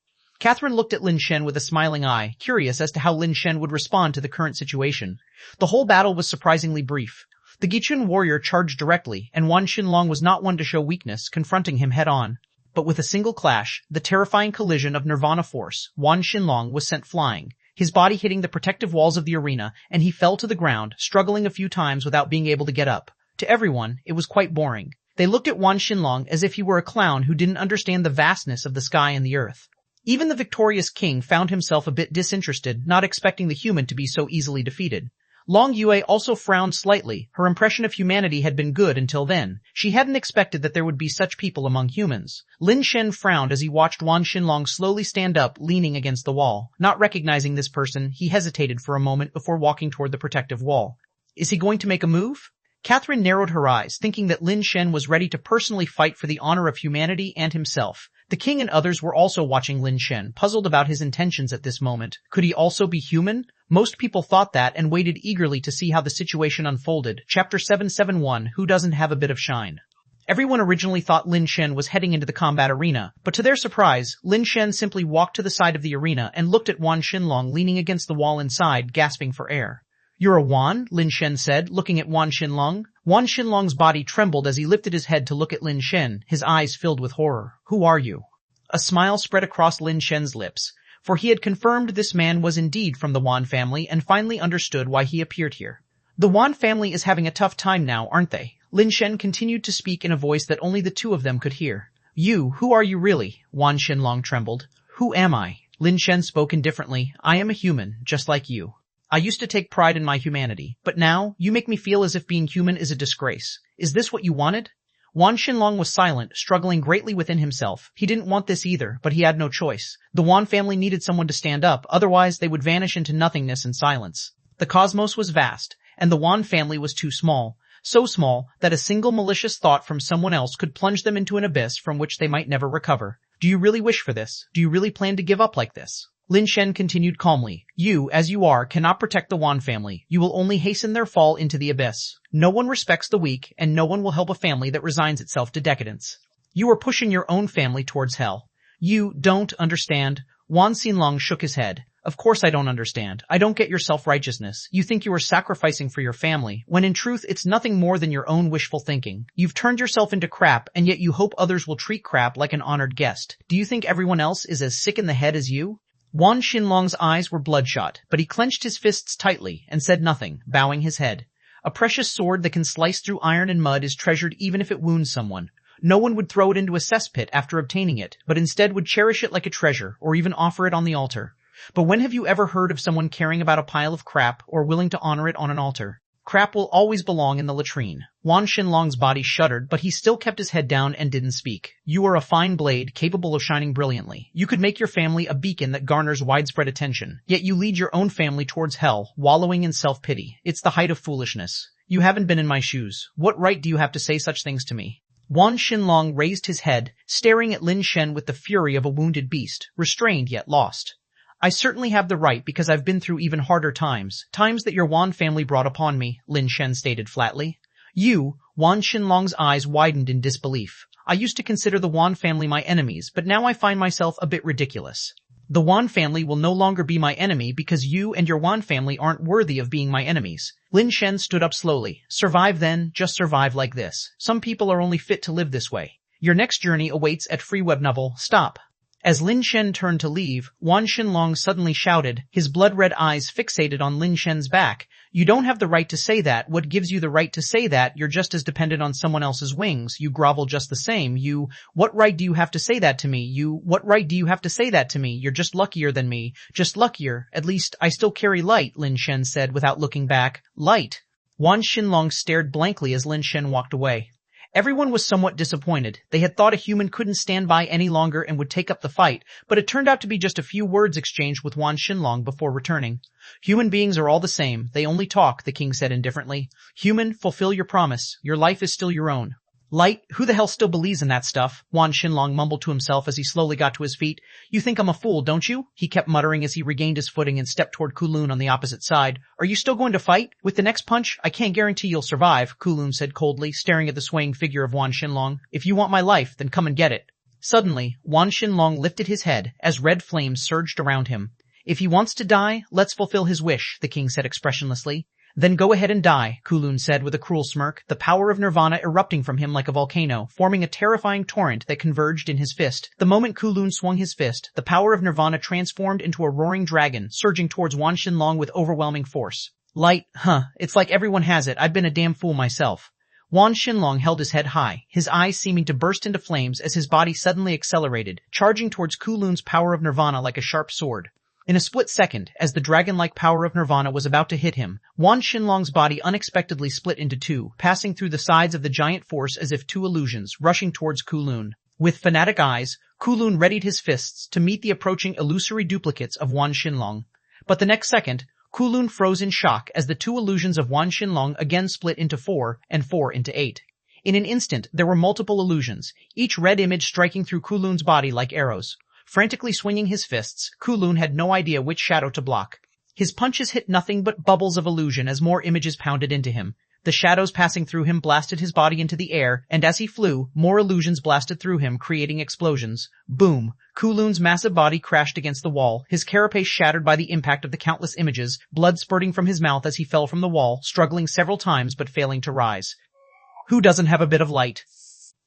Catherine looked at Lin Shen with a smiling eye, curious as to how Lin Shen would respond to the current situation. The whole battle was surprisingly brief. The Gichun warrior charged directly, and Wan Xinlong was not one to show weakness, confronting him head-on. But with a single clash, the terrifying collision of Nirvana force, Wan Xinlong was sent flying, his body hitting the protective walls of the arena, and he fell to the ground, struggling a few times without being able to get up. To everyone, it was quite boring. They looked at Wan Xinlong as if he were a clown who didn't understand the vastness of the sky and the earth. Even the victorious king found himself a bit disinterested, not expecting the human to be so easily defeated. Long Yue also frowned slightly. Her impression of humanity had been good until then. She hadn't expected that there would be such people among humans. Lin Shen frowned as he watched Wan Xinlong slowly stand up, leaning against the wall. Not recognizing this person, he hesitated for a moment before walking toward the protective wall. Is he going to make a move? Catherine narrowed her eyes, thinking that Lin Shen was ready to personally fight for the honor of humanity and himself. The king and others were also watching Lin Shen, puzzled about his intentions at this moment. Could he also be human? Most people thought that and waited eagerly to see how the situation unfolded. Chapter 771, Who Doesn't Have a Bit of Shine? Everyone originally thought Lin Shen was heading into the combat arena, but to their surprise, Lin Shen simply walked to the side of the arena and looked at Wan Xinlong leaning against the wall inside, gasping for air. "You're a Wan?" Lin Shen said, looking at Wan Xinlong. Wan Xinlong's body trembled as he lifted his head to look at Lin Shen, his eyes filled with horror. "Who are you?" A smile spread across Lin Shen's lips, for he had confirmed this man was indeed from the Wan family and finally understood why he appeared here. "The Wan family is having a tough time now, aren't they?" Lin Shen continued to speak in a voice that only the two of them could hear. Who are you really?" Wan Xinlong trembled. "Who am I?" Lin Shen spoke indifferently. "I am a human, just like you. I used to take pride in my humanity, but now you make me feel as if being human is a disgrace. Is this what you wanted?" Wan Xinlong was silent, struggling greatly within himself. He didn't want this either, but he had no choice. The Wan family needed someone to stand up, otherwise they would vanish into nothingness and silence. The cosmos was vast, and the Wan family was too small. So small that a single malicious thought from someone else could plunge them into an abyss from which they might never recover. "Do you really wish for this? Do you really plan to give up like this?" Lin Shen continued calmly. "You, as you are, cannot protect the Wan family. You will only hasten their fall into the abyss. No one respects the weak, and no one will help a family that resigns itself to decadence. You are pushing your own family towards hell. You don't understand." Wan Xinlong shook his head. "Of course I don't understand. I don't get your self-righteousness. You think you are sacrificing for your family, when in truth it's nothing more than your own wishful thinking. You've turned yourself into crap, and yet you hope others will treat crap like an honored guest. Do you think everyone else is as sick in the head as you?" Wan Xinlong's eyes were bloodshot, but he clenched his fists tightly and said nothing, bowing his head. "A precious sword that can slice through iron and mud is treasured even if it wounds someone. No one would throw it into a cesspit after obtaining it, but instead would cherish it like a treasure, or even offer it on the altar. But when have you ever heard of someone caring about a pile of crap or willing to honor it on an altar? Crap will always belong in the latrine." Wan Xinlong's body shuddered, but he still kept his head down and didn't speak. "You are a fine blade, capable of shining brilliantly. You could make your family a beacon that garners widespread attention. Yet you lead your own family towards hell, wallowing in self-pity. It's the height of foolishness. You haven't been in my shoes. What right do you have to say such things to me?" Wan Xinlong raised his head, staring at Lin Shen with the fury of a wounded beast, restrained yet lost. "I certainly have the right because I've been through even harder times that your Wan family brought upon me," Lin Shen stated flatly. Wan Xinlong's eyes widened in disbelief. "I used to consider the Wan family my enemies, but now I find myself a bit ridiculous. The Wan family will no longer be my enemy because you and your Wan family aren't worthy of being my enemies." Lin Shen stood up slowly. "Survive then, just survive like this. Some people are only fit to live this way. Your next journey awaits at free web novel. Stop." As Lin Shen turned to leave, Wan Xinlong suddenly shouted, his blood-red eyes fixated on Lin Shen's back. "You don't have the right to say that. What gives you the right to say that? You're just as dependent on someone else's wings. You grovel just the same. What right do you have to say that to me? What right do you have to say that to me? You're just luckier than me. Just luckier. At least, I still carry light," Lin Shen said without looking back. "Light?" Wan Xinlong stared blankly as Lin Shen walked away. Everyone was somewhat disappointed. They had thought a human couldn't stand by any longer and would take up the fight, but it turned out to be just a few words exchanged with Wan Xinlong before returning. "Human beings are all the same. They only talk," the king said indifferently. "Human, fulfill your promise. Your life is still your own." "Light? Who the hell still believes in that stuff?" Wan Xinlong mumbled to himself as he slowly got to his feet. "You think I'm a fool, don't you?" he kept muttering as he regained his footing and stepped toward Kulun on the opposite side. "Are you still going to fight? With the next punch, I can't guarantee you'll survive," Kulun said coldly, staring at the swaying figure of Wan Xinlong. "If you want my life, then come and get it." Suddenly, Wan Xinlong lifted his head as red flames surged around him. "If he wants to die, let's fulfill his wish," the king said expressionlessly. "Then go ahead and die," Kulun said with a cruel smirk, the power of nirvana erupting from him like a volcano, forming a terrifying torrent that converged in his fist. The moment Kulun swung his fist, the power of nirvana transformed into a roaring dragon, surging towards Wan Xinlong with overwhelming force. "Light, huh? It's like everyone has it. I've been a damn fool myself." Wan Xinlong held his head high, his eyes seeming to burst into flames as his body suddenly accelerated, charging towards Kulun's power of nirvana like a sharp sword. In a split second, as the dragon-like power of nirvana was about to hit him, Wan Xinlong's body unexpectedly split into two, passing through the sides of the giant force as if two illusions, rushing towards Kulun. With fanatic eyes, Kulun readied his fists to meet the approaching illusory duplicates of Wan Xinlong. But the next second, Kulun froze in shock as the two illusions of Wan Xinlong again split into 4 and 4 into 8. In an instant, there were multiple illusions, each red image striking through Kulun's body like arrows. Frantically swinging his fists, Kulun had no idea which shadow to block. His punches hit nothing but bubbles of illusion as more images pounded into him. The shadows passing through him blasted his body into the air, and as he flew, more illusions blasted through him, creating explosions. Boom! Kulun's massive body crashed against the wall, his carapace shattered by the impact of the countless images, blood spurting from his mouth as he fell from the wall, struggling several times but failing to rise. Who doesn't have a bit of light?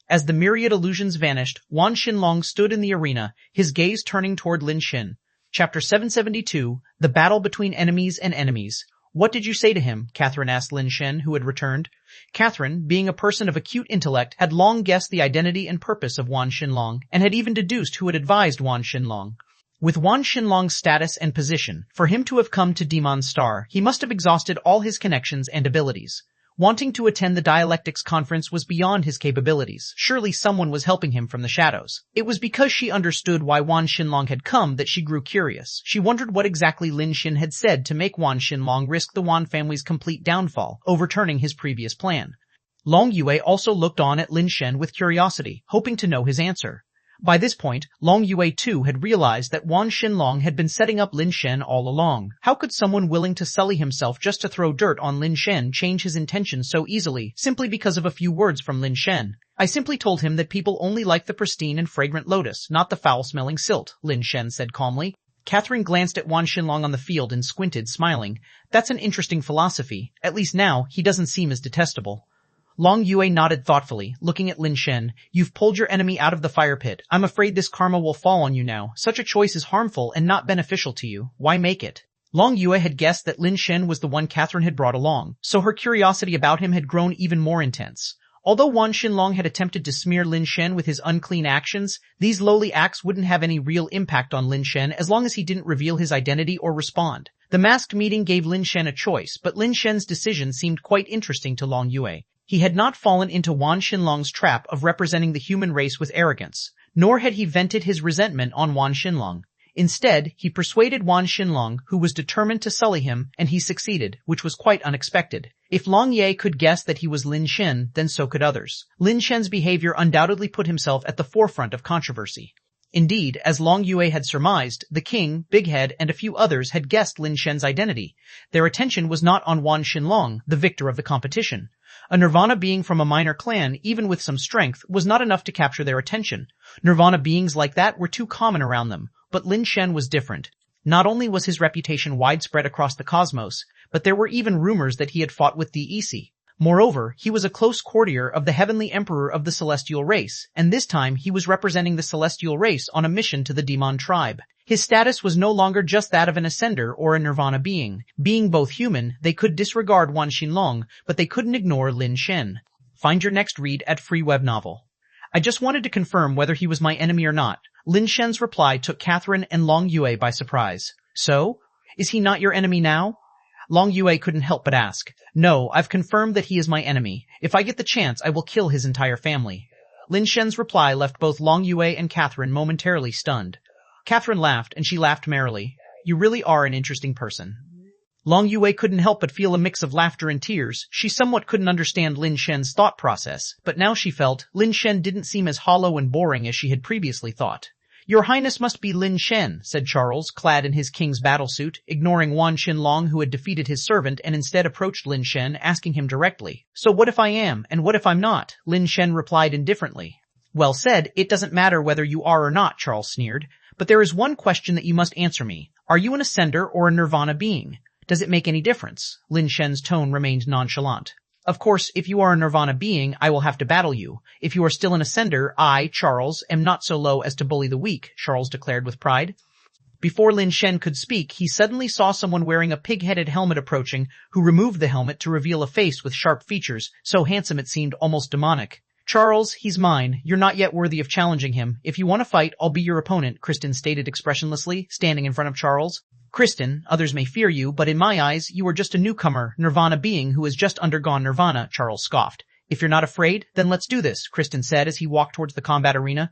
As the myriad illusions vanished, Wan Xinlong stood in the arena, his gaze turning toward Lin Shen. Chapter 772, The Battle Between Enemies and Enemies. What did you say to him? Catherine asked Lin Shen, who had returned. Catherine, being a person of acute intellect, had long guessed the identity and purpose of Wan Xinlong, and had even deduced who had advised Wan Xinlong. With Wan Xinlong's status and position, for him to have come to Demon Star, he must have exhausted all his connections and abilities. Wanting to attend the Dialectics Conference was beyond his capabilities. Surely someone was helping him from the shadows. It was because she understood why Wan Xinlong had come that she grew curious. She wondered what exactly Lin Shen had said to make Wan Xinlong risk the Wan family's complete downfall, overturning his previous plan. Long Yue also looked on at Lin Shen with curiosity, hoping to know his answer. By this point, Long Yue too had realized that Wan Xinlong had been setting up Lin Shen all along. How could someone willing to sully himself just to throw dirt on Lin Shen change his intentions so easily, simply because of a few words from Lin Shen? I simply told him that people only like the pristine and fragrant lotus, not the foul-smelling silt, Lin Shen said calmly. Catherine glanced at Wan Xinlong on the field and squinted, smiling. That's an interesting philosophy. At least now, he doesn't seem as detestable. Long Yue nodded thoughtfully, looking at Lin Shen. You've pulled your enemy out of the fire pit. I'm afraid this karma will fall on you now. Such a choice is harmful and not beneficial to you. Why make it? Long Yue had guessed that Lin Shen was the one Catherine had brought along, so her curiosity about him had grown even more intense. Although Wan Xinlong had attempted to smear Lin Shen with his unclean actions, these lowly acts wouldn't have any real impact on Lin Shen as long as he didn't reveal his identity or respond. The masked meeting gave Lin Shen a choice, but Lin Shen's decision seemed quite interesting to Long Yue. He had not fallen into Wan Xinlong's trap of representing the human race with arrogance, nor had he vented his resentment on Wan Xinlong. Instead, he persuaded Wan Xinlong, who was determined to sully him, and he succeeded, which was quite unexpected. If Long Ye could guess that he was Lin Shen, then so could others. Lin Shen's behavior undoubtedly put himself at the forefront of controversy. Indeed, as Long Yue had surmised, the king, Big Head, and a few others had guessed Lin Shen's identity. Their attention was not on Wan Xinlong, the victor of the competition. A Nirvana being from a minor clan, even with some strength, was not enough to capture their attention. Nirvana beings like that were too common around them, but Lin Shen was different. Not only was his reputation widespread across the cosmos, but there were even rumors that he had fought with the Isi. Moreover, he was a close courtier of the heavenly emperor of the celestial race, and this time he was representing the celestial race on a mission to the Demon tribe. His status was no longer just that of an ascender or a Nirvana being. Being both human, they could disregard Wan Xinlong, but they couldn't ignore Lin Shen. Find your next read at Free Web Novel. I just wanted to confirm whether he was my enemy or not. Lin Shen's reply took Catherine and Long Yue by surprise. So? Is he not your enemy now? Long Yue couldn't help but ask. No, I've confirmed that he is my enemy. If I get the chance, I will kill his entire family. Lin Shen's reply left both Long Yue and Catherine momentarily stunned. Catherine laughed, and she laughed merrily. You really are an interesting person. Long Yue couldn't help but feel a mix of laughter and tears. She somewhat couldn't understand Lin Shen's thought process, but now she felt Lin Shen didn't seem as hollow and boring as she had previously thought. Your Highness must be Lin Shen, said Charles, clad in his king's battlesuit, ignoring Wan Xinlong who had defeated his servant and instead approached Lin Shen, asking him directly. So what if I am, and what if I'm not? Lin Shen replied indifferently. Well said, it doesn't matter whether you are or not, Charles sneered. But there is one question that you must answer me. Are you an ascender or a Nirvana being? Does it make any difference? Lin Shen's tone remained nonchalant. Of course, if you are a Nirvana being, I will have to battle you. If you are still an ascender, I, Charles, am not so low as to bully the weak, Charles declared with pride. Before Lin Shen could speak, he suddenly saw someone wearing a pig-headed helmet approaching, who removed the helmet to reveal a face with sharp features, so handsome it seemed almost demonic. Charles, he's mine. You're not yet worthy of challenging him. If you want to fight, I'll be your opponent, Kristen stated expressionlessly, standing in front of Charles. Kristen, others may fear you, but in my eyes, you are just a newcomer, Nirvana being who has just undergone Nirvana, Charles scoffed. If you're not afraid, then let's do this, Kristen said as he walked towards the combat arena.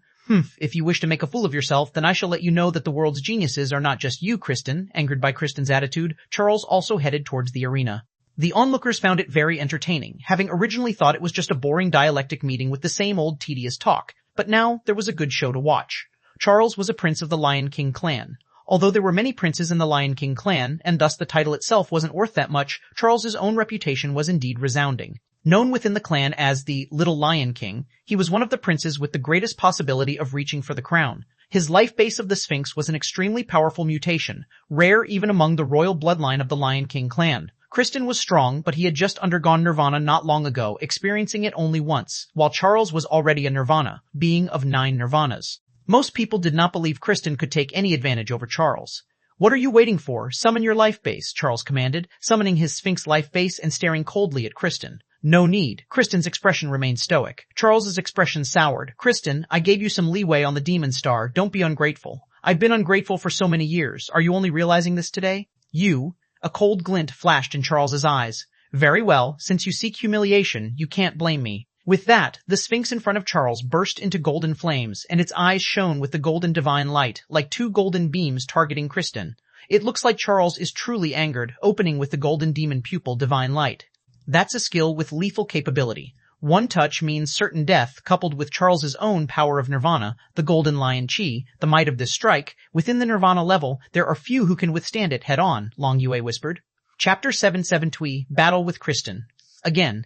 If you wish to make a fool of yourself, then I shall let you know that the world's geniuses are not just you, Kristen. Angered by Kristen's attitude, Charles also headed towards the arena. The onlookers found it very entertaining, having originally thought it was just a boring dialectic meeting with the same old tedious talk, but now there was a good show to watch. Charles was a prince of the Lion King clan. Although there were many princes in the Lion King clan, and thus the title itself wasn't worth that much, Charles's own reputation was indeed resounding. Known within the clan as the Little Lion King, he was one of the princes with the greatest possibility of reaching for the crown. His life base of the Sphinx was an extremely powerful mutation, rare even among the royal bloodline of the Lion King clan. Kristen was strong, but he had just undergone nirvana not long ago, experiencing it only once, while Charles was already a nirvana, being of 9 nirvanas. Most people did not believe Kristen could take any advantage over Charles. "What are you waiting for? Summon your life base," Charles commanded, summoning his Sphinx life base and staring coldly at Kristen. "No need." Kristen's expression remained stoic. Charles's expression soured. "Kristen, I gave you some leeway on the Demon Star. Don't be ungrateful." "I've been ungrateful for so many years. Are you only realizing this today?" "You?" A cold glint flashed in Charles's eyes. "Very well. Since you seek humiliation, you can't blame me." With that, the Sphinx in front of Charles burst into golden flames, and its eyes shone with the golden divine light, like 2 golden beams targeting Kristen. It looks like Charles is truly angered, opening with the golden demon pupil divine light. That's a skill with lethal capability. One touch means certain death, coupled with Charles's own power of nirvana, the golden lion chi, the might of this strike. Within the nirvana level, there are few who can withstand it head-on, Long Yue whispered. Chapter 772, Battle with Kristen. Again,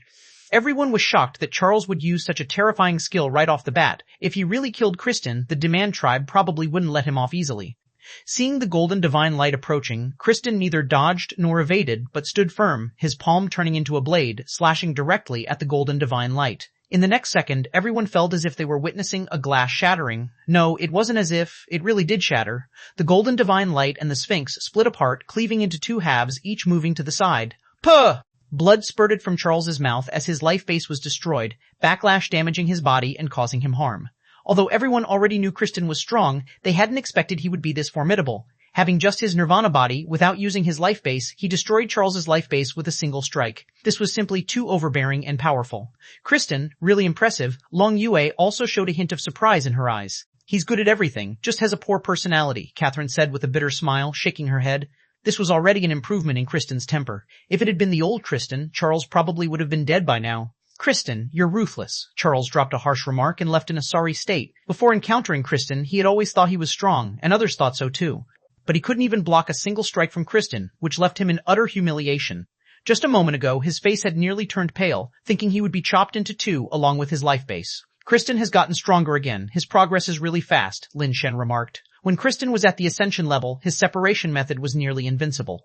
everyone was shocked that Charles would use such a terrifying skill right off the bat. If he really killed Kristen, the Demand tribe probably wouldn't let him off easily. Seeing the golden divine light approaching, Kristen neither dodged nor evaded, but stood firm, his palm turning into a blade, slashing directly at the golden divine light. In the next second, everyone felt as if they were witnessing a glass shattering. No, it wasn't as if, it really did shatter. The golden divine light and the Sphinx split apart, cleaving into 2 halves, each moving to the side. Puh! Blood spurted from Charles's mouth as his life base was destroyed, backlash damaging his body and causing him harm. Although everyone already knew Kristen was strong, they hadn't expected he would be this formidable. Having just his nirvana body, without using his life base, he destroyed Charles's life base with a single strike. This was simply too overbearing and powerful. Kristen, really impressive, Long Yue also showed a hint of surprise in her eyes. "He's good at everything, just has a poor personality," Catherine said with a bitter smile, shaking her head. This was already an improvement in Kristen's temper. If it had been the old Kristen, Charles probably would have been dead by now. "Kristen, you're ruthless." Charles dropped a harsh remark and left in a sorry state. Before encountering Kristen, he had always thought he was strong, and others thought so too. But he couldn't even block a single strike from Kristen, which left him in utter humiliation. Just a moment ago, his face had nearly turned pale, thinking he would be chopped into 2 along with his life base. "Kristen has gotten stronger again. His progress is really fast," Lin Shen remarked. When Kristen was at the ascension level, his separation method was nearly invincible.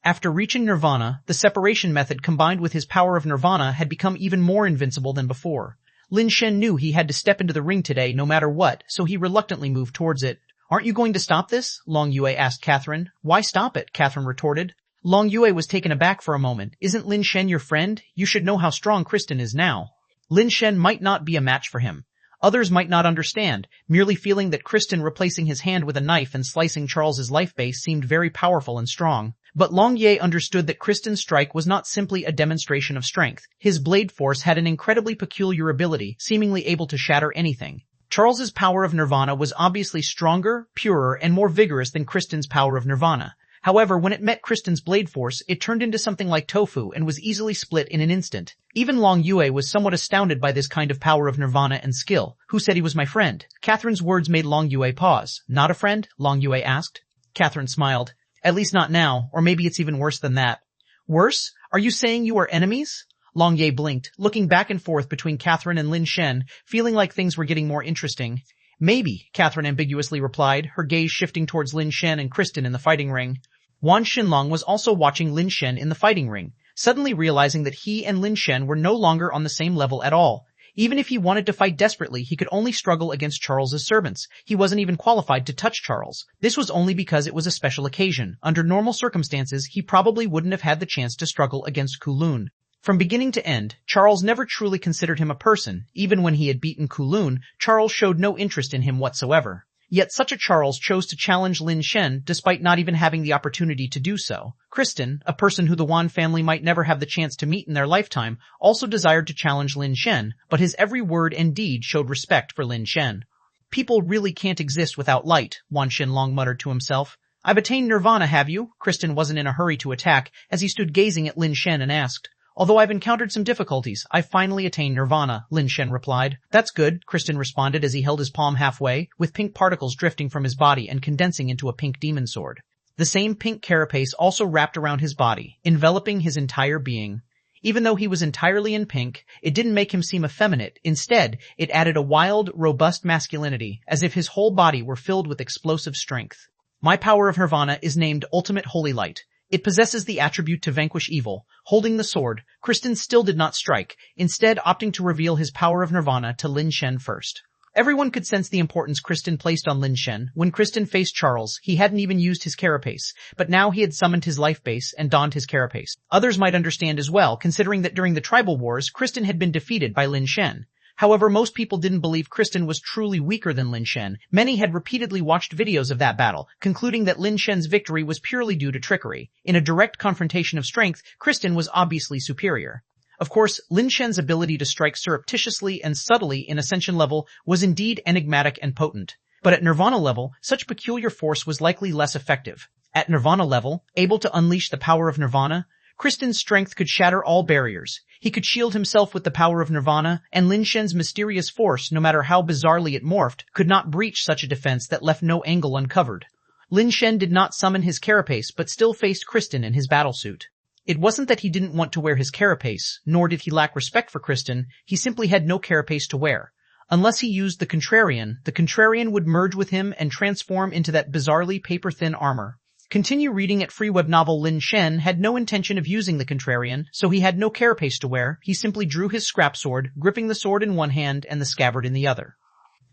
After reaching nirvana, the separation method combined with his power of nirvana had become even more invincible than before. Lin Shen knew he had to step into the ring today no matter what, so he reluctantly moved towards it. "Aren't you going to stop this?" Long Yue asked Catherine. "Why stop it?" Catherine retorted. Long Yue was taken aback for a moment. "Isn't Lin Shen your friend? You should know how strong Kristen is now." Lin Shen might not be a match for him. Others might not understand, merely feeling that Kristen replacing his hand with a knife and slicing Charles's life base seemed very powerful and strong. But Long Ye understood that Kristen's strike was not simply a demonstration of strength. His blade force had an incredibly peculiar ability, seemingly able to shatter anything. Charles's power of nirvana was obviously stronger, purer, and more vigorous than Kristen's power of nirvana. However, when it met Kristen's blade force, it turned into something like tofu and was easily split in an instant. Even Long Yue was somewhat astounded by this kind of power of nirvana and skill. "Who said he was my friend?" Catherine's words made Long Yue pause. "Not a friend?" Long Yue asked. Catherine smiled. "At least not now, or maybe it's even worse than that." "Worse? Are you saying you are enemies?" Long Ye blinked, looking back and forth between Catherine and Lin Shen, feeling like things were getting more interesting. "Maybe," Catherine ambiguously replied, her gaze shifting towards Lin Shen and Kristen in the fighting ring. Wan Xinlong was also watching Lin Shen in the fighting ring, suddenly realizing that he and Lin Shen were no longer on the same level at all. Even if he wanted to fight desperately, he could only struggle against Charles's servants. He wasn't even qualified to touch Charles. This was only because it was a special occasion. Under normal circumstances, he probably wouldn't have had the chance to struggle against Kulun. From beginning to end, Charles never truly considered him a person. Even when he had beaten Kulun, Charles showed no interest in him whatsoever. Yet such a Charles chose to challenge Lin Shen despite not even having the opportunity to do so. Kristen, a person who the Wan family might never have the chance to meet in their lifetime, also desired to challenge Lin Shen, but his every word and deed showed respect for Lin Shen. "People really can't exist without light," Wan Xinlong muttered to himself. "I've attained nirvana, have you?" Kristen wasn't in a hurry to attack, as he stood gazing at Lin Shen and asked. Although I've encountered some difficulties, I finally attained nirvana, Lin Shen replied. That's good, Kristen responded as he held his palm halfway, with pink particles drifting from his body and condensing into a pink demon sword. The same pink carapace also wrapped around his body, enveloping his entire being. Even though he was entirely in pink, it didn't make him seem effeminate. Instead, it added a wild, robust masculinity, as if his whole body were filled with explosive strength. My power of nirvana is named Ultimate Holy Light. It possesses the attribute to vanquish evil. Holding the sword, Kristen still did not strike, instead opting to reveal his power of nirvana to Lin Shen first. Everyone could sense the importance Kristen placed on Lin Shen. When Kristen faced Charles, he hadn't even used his carapace, but now he had summoned his life base and donned his carapace. Others might understand as well, considering that during the tribal wars, Kristen had been defeated by Lin Shen. However, most people didn't believe Kristen was truly weaker than Lin Shen. Many had repeatedly watched videos of that battle, concluding that Lin Shen's victory was purely due to trickery. In a direct confrontation of strength, Kristen was obviously superior. Of course, Lin Shen's ability to strike surreptitiously and subtly in Ascension level was indeed enigmatic and potent. But at Nirvana level, such peculiar force was likely less effective. At Nirvana level, able to unleash the power of Nirvana, Kristen's strength could shatter all barriers. He could shield himself with the power of Nirvana, and Lin Shen's mysterious force, no matter how bizarrely it morphed, could not breach such a defense that left no angle uncovered. Lin Shen did not summon his carapace but still faced Kristen in his battlesuit. It wasn't that he didn't want to wear his carapace, nor did he lack respect for Kristen, he simply had no carapace to wear. Unless he used the Contrarian would merge with him and transform into that bizarrely paper-thin armor. Continue reading at free web novel. Lin Shen had no intention of using the Contrarian, so he had no carapace to wear. He simply drew his scrap sword, gripping the sword in one hand and the scabbard in the other.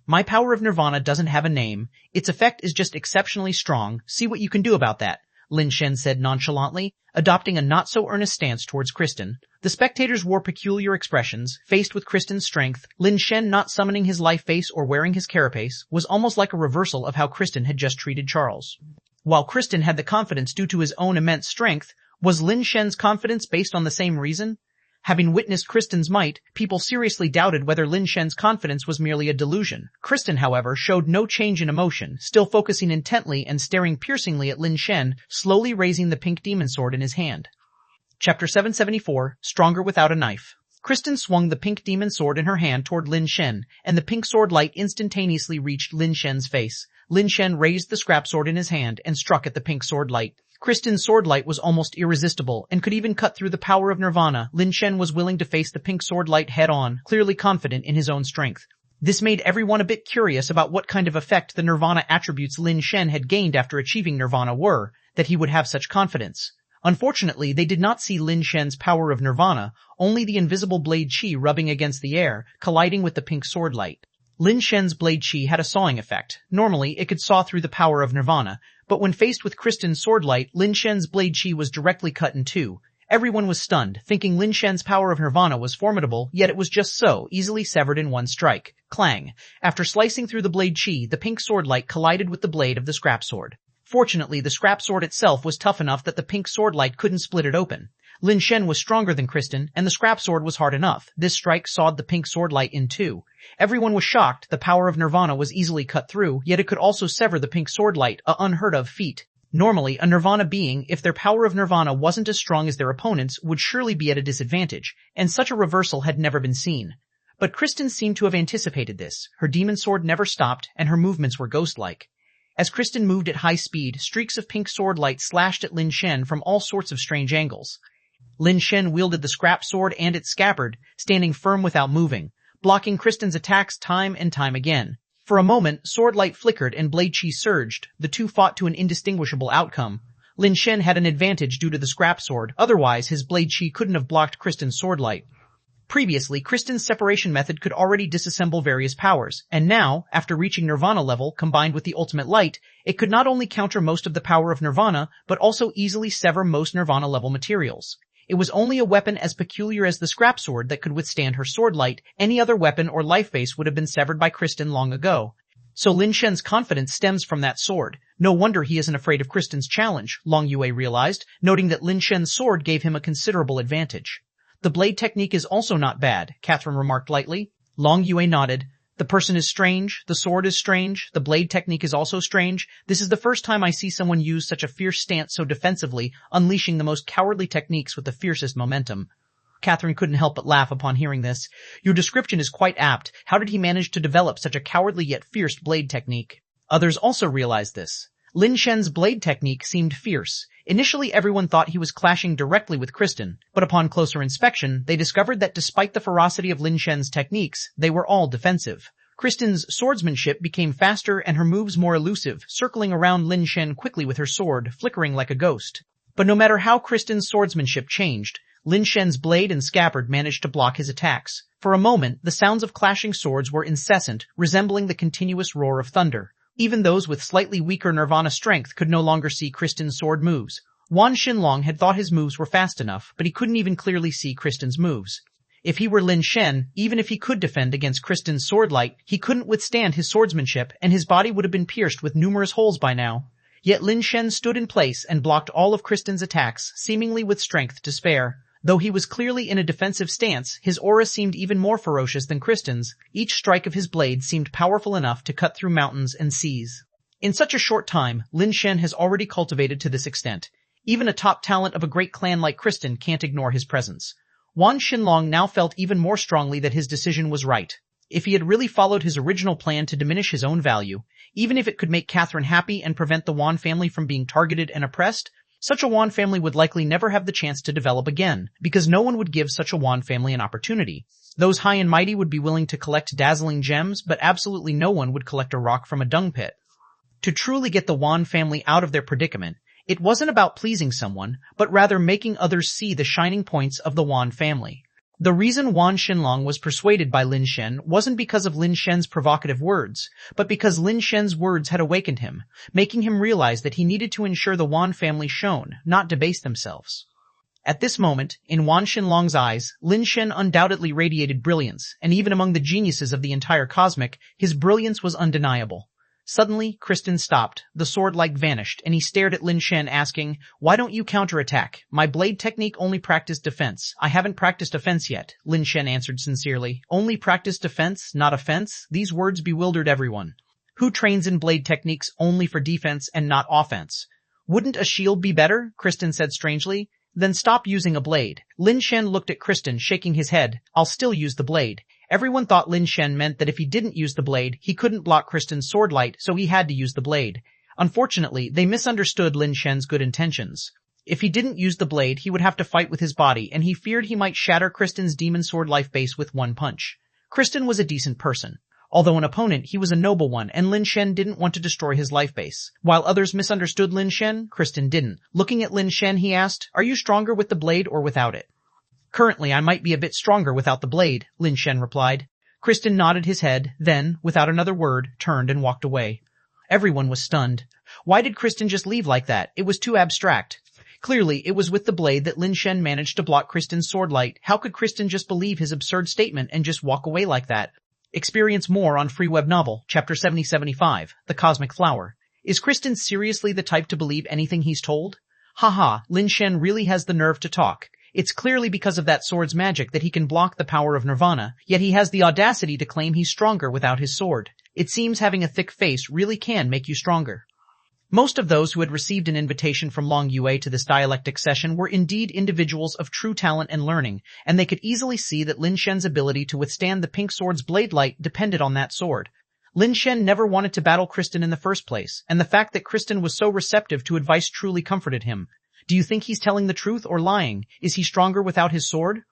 My power of Nirvana doesn't have a name. Its effect is just exceptionally strong. See what you can do about that, Lin Shen said nonchalantly, adopting a not-so-earnest stance towards Kristen. The spectators wore peculiar expressions. Faced with Kristen's strength, Lin Shen not summoning his life base or wearing his carapace was almost like a reversal of how Kristen had just treated Charles. While Kristen had the confidence due to his own immense strength, was Lin Shen's confidence based on the same reason? Having witnessed Kristen's might, people seriously doubted whether Lin Shen's confidence was merely a delusion. Kristen, however, showed no change in emotion, still focusing intently and staring piercingly at Lin Shen, slowly raising the pink demon sword in his hand. Chapter 774, Stronger Without a Knife. Kristen swung the pink demon sword in her hand toward Lin Shen, and the pink sword light instantaneously reached Lin Shen's face. Lin Shen raised the scrap sword in his hand and struck at the pink sword light. Kristen's sword light was almost irresistible and could even cut through the power of Nirvana. Lin Shen was willing to face the pink sword light head-on, clearly confident in his own strength. This made everyone a bit curious about what kind of effect the Nirvana attributes Lin Shen had gained after achieving Nirvana were, that he would have such confidence. Unfortunately, they did not see Lin Shen's power of Nirvana, only the invisible blade chi rubbing against the air, colliding with the pink sword light. Lin Shen's blade chi had a sawing effect. Normally, it could saw through the power of Nirvana, but when faced with Kristen's sword light, Lin Shen's blade chi was directly cut in two. Everyone was stunned, thinking Lin Shen's power of Nirvana was formidable, yet it was just so, easily severed in one strike. Clang! After slicing through the blade chi, the pink sword light collided with the blade of the scrap sword. Fortunately, the scrap sword itself was tough enough that the pink sword light couldn't split it open. Lin Shen was stronger than Kristen, and the scrap sword was hard enough. This strike sawed the pink sword light in two. Everyone was shocked. The power of Nirvana was easily cut through, yet it could also sever the pink sword light, a unheard of feat. Normally, a Nirvana being, if their power of Nirvana wasn't as strong as their opponents, would surely be at a disadvantage, and such a reversal had never been seen. But Kristen seemed to have anticipated this. Her demon sword never stopped, and her movements were ghost-like. As Kristen moved at high speed, streaks of pink sword light slashed at Lin Shen from all sorts of strange angles. Lin Shen wielded the scrap sword and its scabbard, standing firm without moving, blocking Kristen's attacks time and time again. For a moment, sword light flickered and blade chi surged. The two fought to an indistinguishable outcome. Lin Shen had an advantage due to the scrap sword, otherwise his blade chi couldn't have blocked Kristen's sword light. Previously, Kristen's separation method could already disassemble various powers, and now, after reaching Nirvana level, combined with the ultimate light, it could not only counter most of the power of Nirvana, but also easily sever most Nirvana level materials. It was only a weapon as peculiar as the scrap sword that could withstand her sword light. Any other weapon or life base would have been severed by Kristen long ago. So Lin Shen's confidence stems from that sword. No wonder he isn't afraid of Kristen's challenge, Long Yue realized, noting that Lin Shen's sword gave him a considerable advantage. The blade technique is also not bad, Catherine remarked lightly. Long Yue nodded. The person is strange, the sword is strange, the blade technique is also strange. This is the first time I see someone use such a fierce stance so defensively, unleashing the most cowardly techniques with the fiercest momentum. Catherine couldn't help but laugh upon hearing this. Your description is quite apt. How did he manage to develop such a cowardly yet fierce blade technique? Others also realized this. Lin Shen's blade technique seemed fierce. Initially, everyone thought he was clashing directly with Kristen, but upon closer inspection, they discovered that despite the ferocity of Lin Shen's techniques, they were all defensive. Kristen's swordsmanship became faster and her moves more elusive, circling around Lin Shen quickly with her sword, flickering like a ghost. But no matter how Kristen's swordsmanship changed, Lin Shen's blade and scabbard managed to block his attacks. For a moment, the sounds of clashing swords were incessant, resembling the continuous roar of thunder. Even those with slightly weaker Nirvana strength could no longer see Kristen's sword moves. Wan Xinlong had thought his moves were fast enough, but he couldn't even clearly see Kristen's moves. If he were Lin Shen, even if he could defend against Kristen's sword light, he couldn't withstand his swordsmanship, and his body would have been pierced with numerous holes by now. Yet Lin Shen stood in place and blocked all of Kristen's attacks, seemingly with strength to spare. Though he was clearly in a defensive stance, his aura seemed even more ferocious than Kristen's. Each strike of his blade seemed powerful enough to cut through mountains and seas. In such a short time, Lin Shen has already cultivated to this extent. Even a top talent of a great clan like Kristen can't ignore his presence. Wan Xinlong now felt even more strongly that his decision was right. If he had really followed his original plan to diminish his own value, even if it could make Catherine happy and prevent the Wan family from being targeted and oppressed, such a Wan family would likely never have the chance to develop again, because no one would give such a Wan family an opportunity. Those high and mighty would be willing to collect dazzling gems, but absolutely no one would collect a rock from a dung pit. To truly get the Wan family out of their predicament, it wasn't about pleasing someone, but rather making others see the shining points of the Wan family. The reason Wan Xinlong was persuaded by Lin Shen wasn't because of Lin Shen's provocative words, but because Lin Shen's words had awakened him, making him realize that he needed to ensure the Wan family shone, not debase themselves. At this moment, in Wan Xinlong's eyes, Lin Shen undoubtedly radiated brilliance, and even among the geniuses of the entire cosmic, his brilliance was undeniable. Suddenly, Kristen stopped, the sword light vanished, and he stared at Lin Shen asking, "Why don't you counterattack? My blade technique only practiced defense. I haven't practiced offense yet," Lin Shen answered sincerely. Only practice defense, not offense? These words bewildered everyone. Who trains in blade techniques only for defense and not offense? Wouldn't a shield be better? Kristen said strangely. Then stop using a blade. Lin Shen looked at Kristen, shaking his head. I'll still use the blade. Everyone thought Lin Shen meant that if he didn't use the blade, he couldn't block Kristen's sword light, so he had to use the blade. Unfortunately, they misunderstood Lin Shen's good intentions. If he didn't use the blade, he would have to fight with his body, and he feared he might shatter Kristen's demon sword life base with one punch. Kristen was a decent person. Although an opponent, he was a noble one, and Lin Shen didn't want to destroy his life base. While others misunderstood Lin Shen, Kristen didn't. Looking at Lin Shen, he asked, "Are you stronger with the blade or without it?" "Currently, I might be a bit stronger without the blade," Lin Shen replied. Kristen nodded his head, then, without another word, turned and walked away. Everyone was stunned. Why did Kristen just leave like that? It was too abstract. Clearly, it was with the blade that Lin Shen managed to block Kristen's sword light. How could Kristen just believe his absurd statement and just walk away like that? Experience more on free web novel, Chapter 7075, The Cosmic Flower. Is Kristen seriously the type to believe anything he's told? Haha, Lin Shen really has the nerve to talk. It's clearly because of that sword's magic that he can block the power of Nirvana, yet he has the audacity to claim he's stronger without his sword. It seems having a thick face really can make you stronger. Most of those who had received an invitation from Long Yue to this dialectic session were indeed individuals of true talent and learning, and they could easily see that Lin Shen's ability to withstand the pink sword's blade light depended on that sword. Lin Shen never wanted to battle Kristen in the first place, and the fact that Kristen was so receptive to advice truly comforted him. Do you think he's telling the truth or lying? Is he stronger without his sword?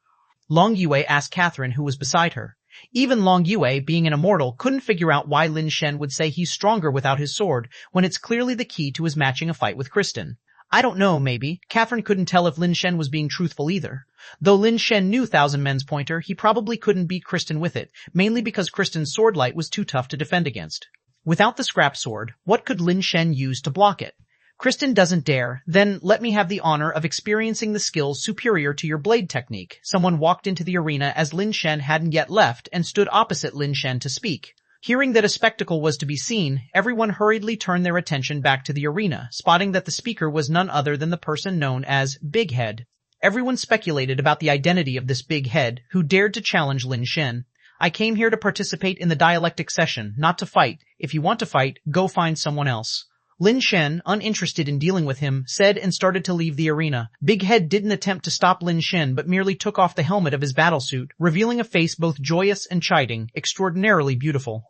Long Yue asked Catherine, who was beside her. Even Long Yue, being an immortal, couldn't figure out why Lin Shen would say he's stronger without his sword, when it's clearly the key to his matching a fight with Kristen. I don't know, maybe. Catherine couldn't tell if Lin Shen was being truthful either. Though Lin Shen knew Thousand Men's Pointer, he probably couldn't beat Kristen with it, mainly because Kristen's sword light was too tough to defend against. Without the scrap sword, what could Lin Shen use to block it? Kristen doesn't dare. Then let me have the honor of experiencing the skills superior to your blade technique. Someone walked into the arena as Lin Shen hadn't yet left and stood opposite Lin Shen to speak. Hearing that a spectacle was to be seen, everyone hurriedly turned their attention back to the arena, spotting that the speaker was none other than the person known as Big Head. Everyone speculated about the identity of this Big Head, who dared to challenge Lin Shen. I came here to participate in the dialectic session, not to fight. If you want to fight, go find someone else. Lin Shen, uninterested in dealing with him, said and started to leave the arena. Big Head didn't attempt to stop Lin Shen but merely took off the helmet of his battlesuit, revealing a face both joyous and chiding, extraordinarily beautiful.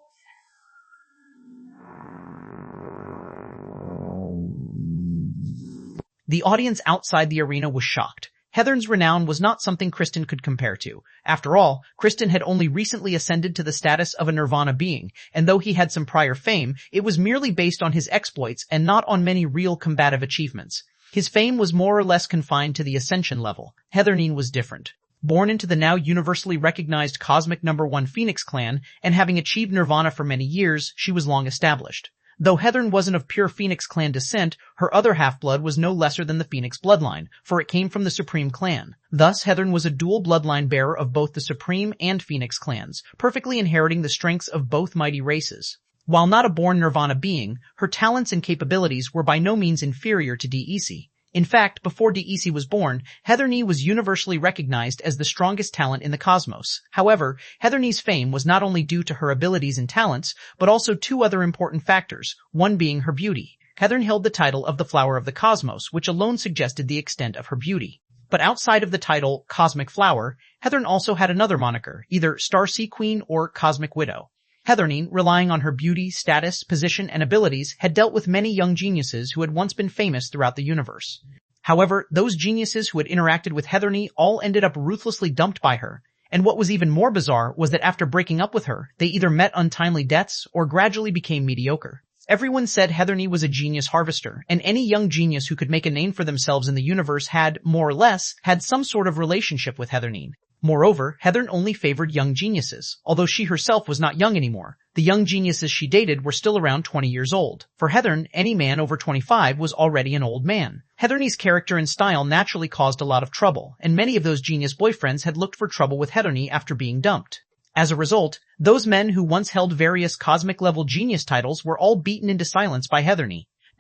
The audience outside the arena was shocked. Heather's renown was not something Kristen could compare to. After all, Kristen had only recently ascended to the status of a Nirvana being, and though he had some prior fame, it was merely based on his exploits and not on many real combative achievements. His fame was more or less confined to the ascension level. Heather was different. Born into the now universally recognized cosmic number 1 Phoenix clan, and having achieved Nirvana for many years, she was long established. Though Heather wasn't of pure Phoenix clan descent, her other half-blood was no lesser than the Phoenix bloodline, for it came from the Supreme clan. Thus, Heather was a dual bloodline bearer of both the Supreme and Phoenix clans, perfectly inheriting the strengths of both mighty races. While not a born Nirvana being, her talents and capabilities were by no means inferior to DEC. In fact, before DEC was born, Heather was universally recognized as the strongest talent in the cosmos. However, Heather's fame was not only due to her abilities and talents, but also two other important factors, one being her beauty. Heather held the title of the Flower of the Cosmos, which alone suggested the extent of her beauty. But outside of the title Cosmic Flower, Heather also had another moniker, either Star Sea Queen or Cosmic Widow. Heather, relying on her beauty, status, position, and abilities, had dealt with many young geniuses who had once been famous throughout the universe. However, those geniuses who had interacted with Heather all ended up ruthlessly dumped by her, and what was even more bizarre was that after breaking up with her, they either met untimely deaths or gradually became mediocre. Everyone said Heather was a genius harvester, and any young genius who could make a name for themselves in the universe had, more or less, had some sort of relationship with Heather. Moreover, Heather only favored young geniuses, although she herself was not young anymore. The young geniuses she dated were still around 20 years old. For Heather, any man over 25 was already an old man. Heather's character and style naturally caused a lot of trouble, and many of those genius boyfriends had looked for trouble with Heather after being dumped. As a result, those men who once held various cosmic-level genius titles were all beaten into silence by Heather.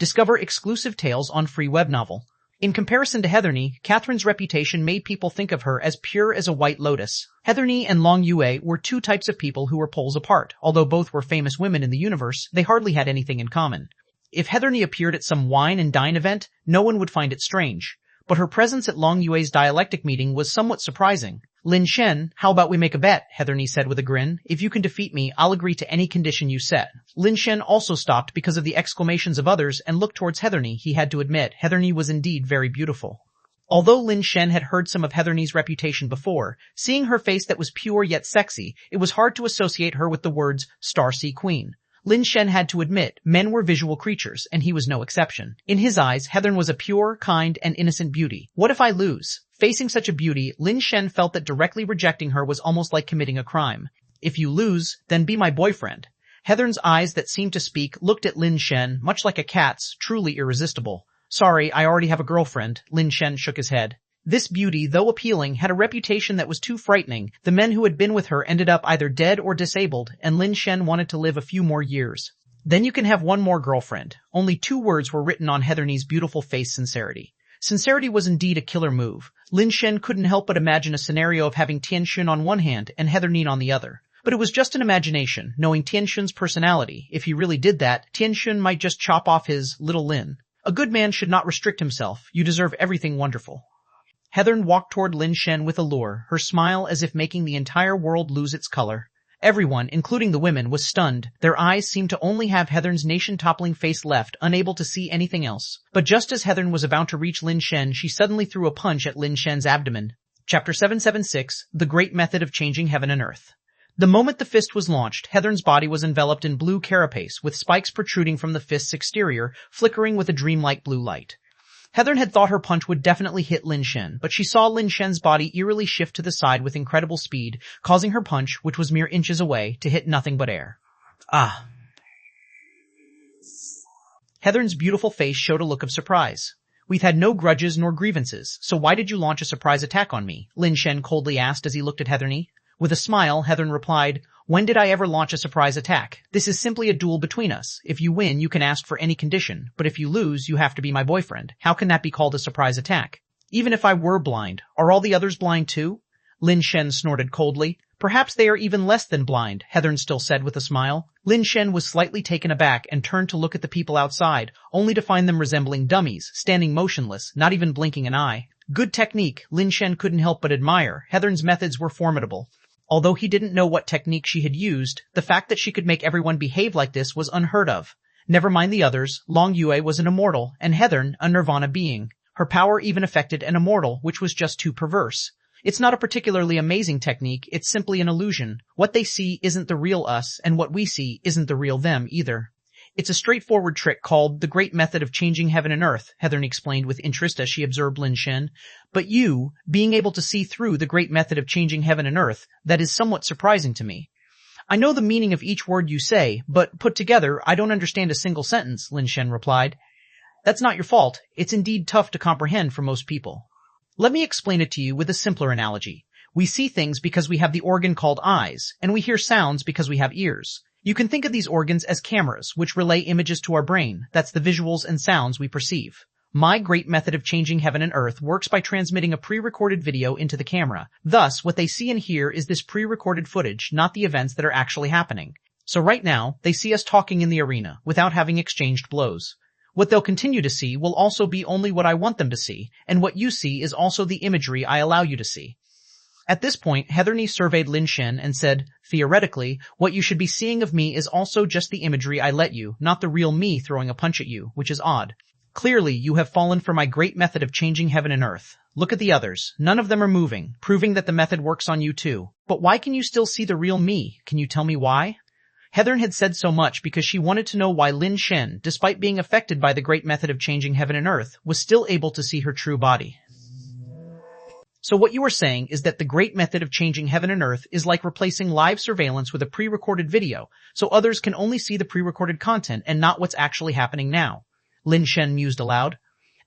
Discover exclusive tales on free web novel. In comparison to Heather, Catherine's reputation made people think of her as pure as a white lotus. Heather and Long Yue were two types of people who were poles apart. Although both were famous women in the universe, they hardly had anything in common. If Heather appeared at some wine and dine event, no one would find it strange. But her presence at Long Yue's dialectic meeting was somewhat surprising. Lin Shen, how about we make a bet, Heather said with a grin. If you can defeat me, I'll agree to any condition you set. Lin Shen also stopped because of the exclamations of others and looked towards Heather. He had to admit, Heather was indeed very beautiful. Although Lin Shen had heard some of Heather's reputation before, seeing her face that was pure yet sexy, it was hard to associate her with the words Star Sea Queen. Lin Shen had to admit, men were visual creatures, and he was no exception. In his eyes, Heather was a pure, kind, and innocent beauty. What if I lose? Facing such a beauty, Lin Shen felt that directly rejecting her was almost like committing a crime. If you lose, then be my boyfriend. Heather's eyes that seemed to speak looked at Lin Shen, much like a cat's, truly irresistible. Sorry, I already have a girlfriend. Lin Shen shook his head. This beauty, though appealing, had a reputation that was too frightening. The men who had been with her ended up either dead or disabled, and Lin Shen wanted to live a few more years. Then you can have one more girlfriend. Only 2 words were written on Heather's beautiful face: sincerity. Sincerity was indeed a killer move. Lin Shen couldn't help but imagine a scenario of having Tian Xun on one hand and Heather on the other. But it was just an imagination, knowing Tian Xun's personality. If he really did that, Tian Xun might just chop off his little Lin. A good man should not restrict himself. You deserve everything wonderful. Heather walked toward Lin Shen with allure, her smile as if making the entire world lose its color. Everyone, including the women, was stunned. Their eyes seemed to only have Heather's nation-toppling face left, unable to see anything else. But just as Heather was about to reach Lin Shen, she suddenly threw a punch at Lin Shen's abdomen. Chapter 776, The Great Method of Changing Heaven and Earth. The moment the fist was launched, Heather's body was enveloped in blue carapace, with spikes protruding from the fist's exterior, flickering with a dreamlike blue light. Heather had thought her punch would definitely hit Lin Shen, but she saw Lin Shen's body eerily shift to the side with incredible speed, causing her punch, which was mere inches away, to hit nothing but air. Ah. Heather's beautiful face showed a look of surprise. We've had no grudges nor grievances, so why did you launch a surprise attack on me? Lin Shen coldly asked as he looked at Heather. With a smile, Heather replied, When did I ever launch a surprise attack? This is simply a duel between us. If you win, you can ask for any condition, but if you lose, you have to be my boyfriend. How can that be called a surprise attack? Even if I were blind, are all the others blind too? Lin Shen snorted coldly. Perhaps they are even less than blind, Heather still said with a smile. Lin Shen was slightly taken aback and turned to look at the people outside, only to find them resembling dummies, standing motionless, not even blinking an eye. Good technique, Lin Shen couldn't help but admire. Heather's methods were formidable. Although he didn't know what technique she had used, the fact that she could make everyone behave like this was unheard of. Never mind the others, Long Yue was an immortal, and Heather a nirvana being. Her power even affected an immortal, which was just too perverse. It's not a particularly amazing technique, it's simply an illusion. What they see isn't the real us, and what we see isn't the real them either. It's a straightforward trick called the Great Method of Changing Heaven and Earth, Heather explained with interest as she observed Lin Shen. But you, being able to see through the Great Method of Changing Heaven and Earth, that is somewhat surprising to me. I know the meaning of each word you say, but put together, I don't understand a single sentence, Lin Shen replied. That's not your fault. It's indeed tough to comprehend for most people. Let me explain it to you with a simpler analogy. We see things because we have the organ called eyes, and we hear sounds because we have ears. You can think of these organs as cameras, which relay images to our brain. That's the visuals and sounds we perceive. My great method of changing heaven and earth works by transmitting a pre-recorded video into the camera. Thus, what they see and hear is this pre-recorded footage, not the events that are actually happening. So right now, they see us talking in the arena, without having exchanged blows. What they'll continue to see will also be only what I want them to see, and what you see is also the imagery I allow you to see. At this point, Heather surveyed Lin Shen and said, theoretically, what you should be seeing of me is also just the imagery I let you, not the real me throwing a punch at you, which is odd. Clearly, you have fallen for my great method of changing heaven and earth. Look at the others. None of them are moving, proving that the method works on you too. But why can you still see the real me? Can you tell me why? Heather had said so much because she wanted to know why Lin Shen, despite being affected by the great method of changing heaven and earth, was still able to see her true body. So what you are saying is that the great method of changing heaven and earth is like replacing live surveillance with a pre-recorded video, so others can only see the pre-recorded content and not what's actually happening now. Lin Shen mused aloud.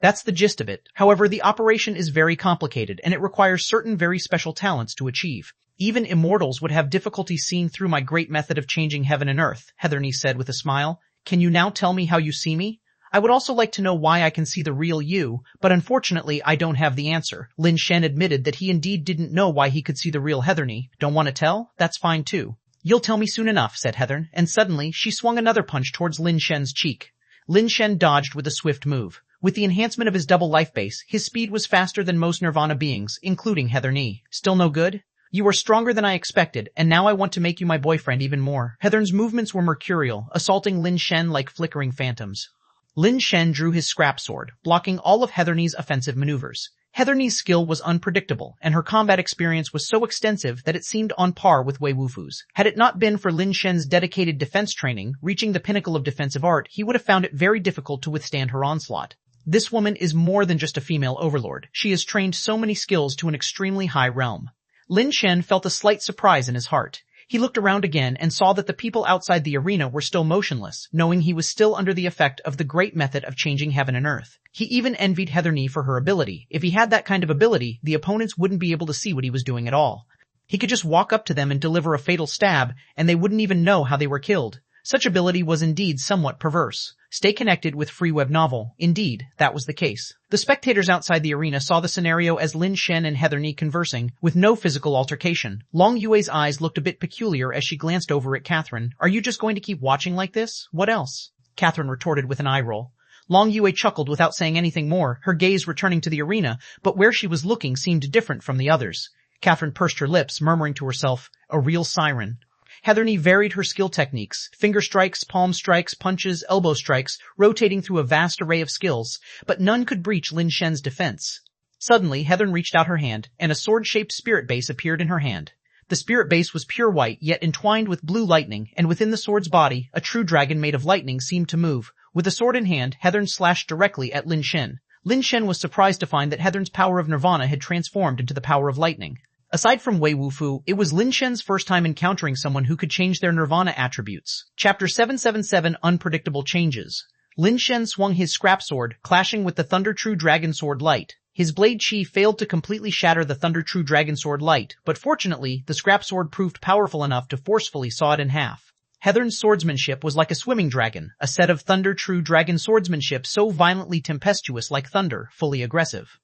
That's the gist of it. However, the operation is very complicated and it requires certain very special talents to achieve. Even immortals would have difficulty seeing through my great method of changing heaven and earth, Heather said with a smile. Can you now tell me how you see me? I would also like to know why I can see the real you, but unfortunately I don't have the answer. Lin Shen admitted that he indeed didn't know why he could see the real Heather. Don't want to tell? That's fine too. You'll tell me soon enough, said Heather, and suddenly she swung another punch towards Lin Shen's cheek. Lin Shen dodged with a swift move. With the enhancement of his double life base, his speed was faster than most Nirvana beings, including Heather. Still no good? You are stronger than I expected, and now I want to make you my boyfriend even more. Heather's movements were mercurial, assaulting Lin Shen like flickering phantoms. Lin Shen drew his scrap sword, blocking all of Heather's offensive maneuvers. Heather's skill was unpredictable, and her combat experience was so extensive that it seemed on par with Wei Wufu's. Had it not been for Lin Shen's dedicated defense training, reaching the pinnacle of defensive art, he would have found it very difficult to withstand her onslaught. This woman is more than just a female overlord. She has trained so many skills to an extremely high realm. Lin Shen felt a slight surprise in his heart. He looked around again and saw that the people outside the arena were still motionless, knowing he was still under the effect of the great method of changing heaven and earth. He even envied Heather for her ability. If he had that kind of ability, the opponents wouldn't be able to see what he was doing at all. He could just walk up to them and deliver a fatal stab, and they wouldn't even know how they were killed. Such ability was indeed somewhat perverse. Stay connected with Free Web Novel. Indeed, that was the case. The spectators outside the arena saw the scenario as Lin Shen and Heather conversing, with no physical altercation. Long Yue's eyes looked a bit peculiar as she glanced over at Catherine. Are you just going to keep watching like this? What else? Catherine retorted with an eye roll. Long Yue chuckled without saying anything more, her gaze returning to the arena, but where she was looking seemed different from the others. Catherine pursed her lips, murmuring to herself, a real siren. Heather varied her skill techniques, finger strikes, palm strikes, punches, elbow strikes, rotating through a vast array of skills, but none could breach Lin Shen's defense. Suddenly, Heather reached out her hand, and a sword-shaped spirit base appeared in her hand. The spirit base was pure white, yet entwined with blue lightning, and within the sword's body, a true dragon made of lightning seemed to move. With the sword in hand, Heather slashed directly at Lin Shen. Lin Shen was surprised to find that Heather's power of Nirvana had transformed into the power of lightning. Aside from Wei Wufu, it was Lin Shen's first time encountering someone who could change their Nirvana attributes. Chapter 777 Unpredictable Changes. Lin Shen swung his scrap sword, clashing with the Thunder True Dragon Sword Light. His blade chi failed to completely shatter the Thunder True Dragon Sword Light, but fortunately, the scrap sword proved powerful enough to forcefully saw it in half. Heather's swordsmanship was like a swimming dragon, a set of Thunder True Dragon swordsmanship so violently tempestuous like thunder, fully aggressive.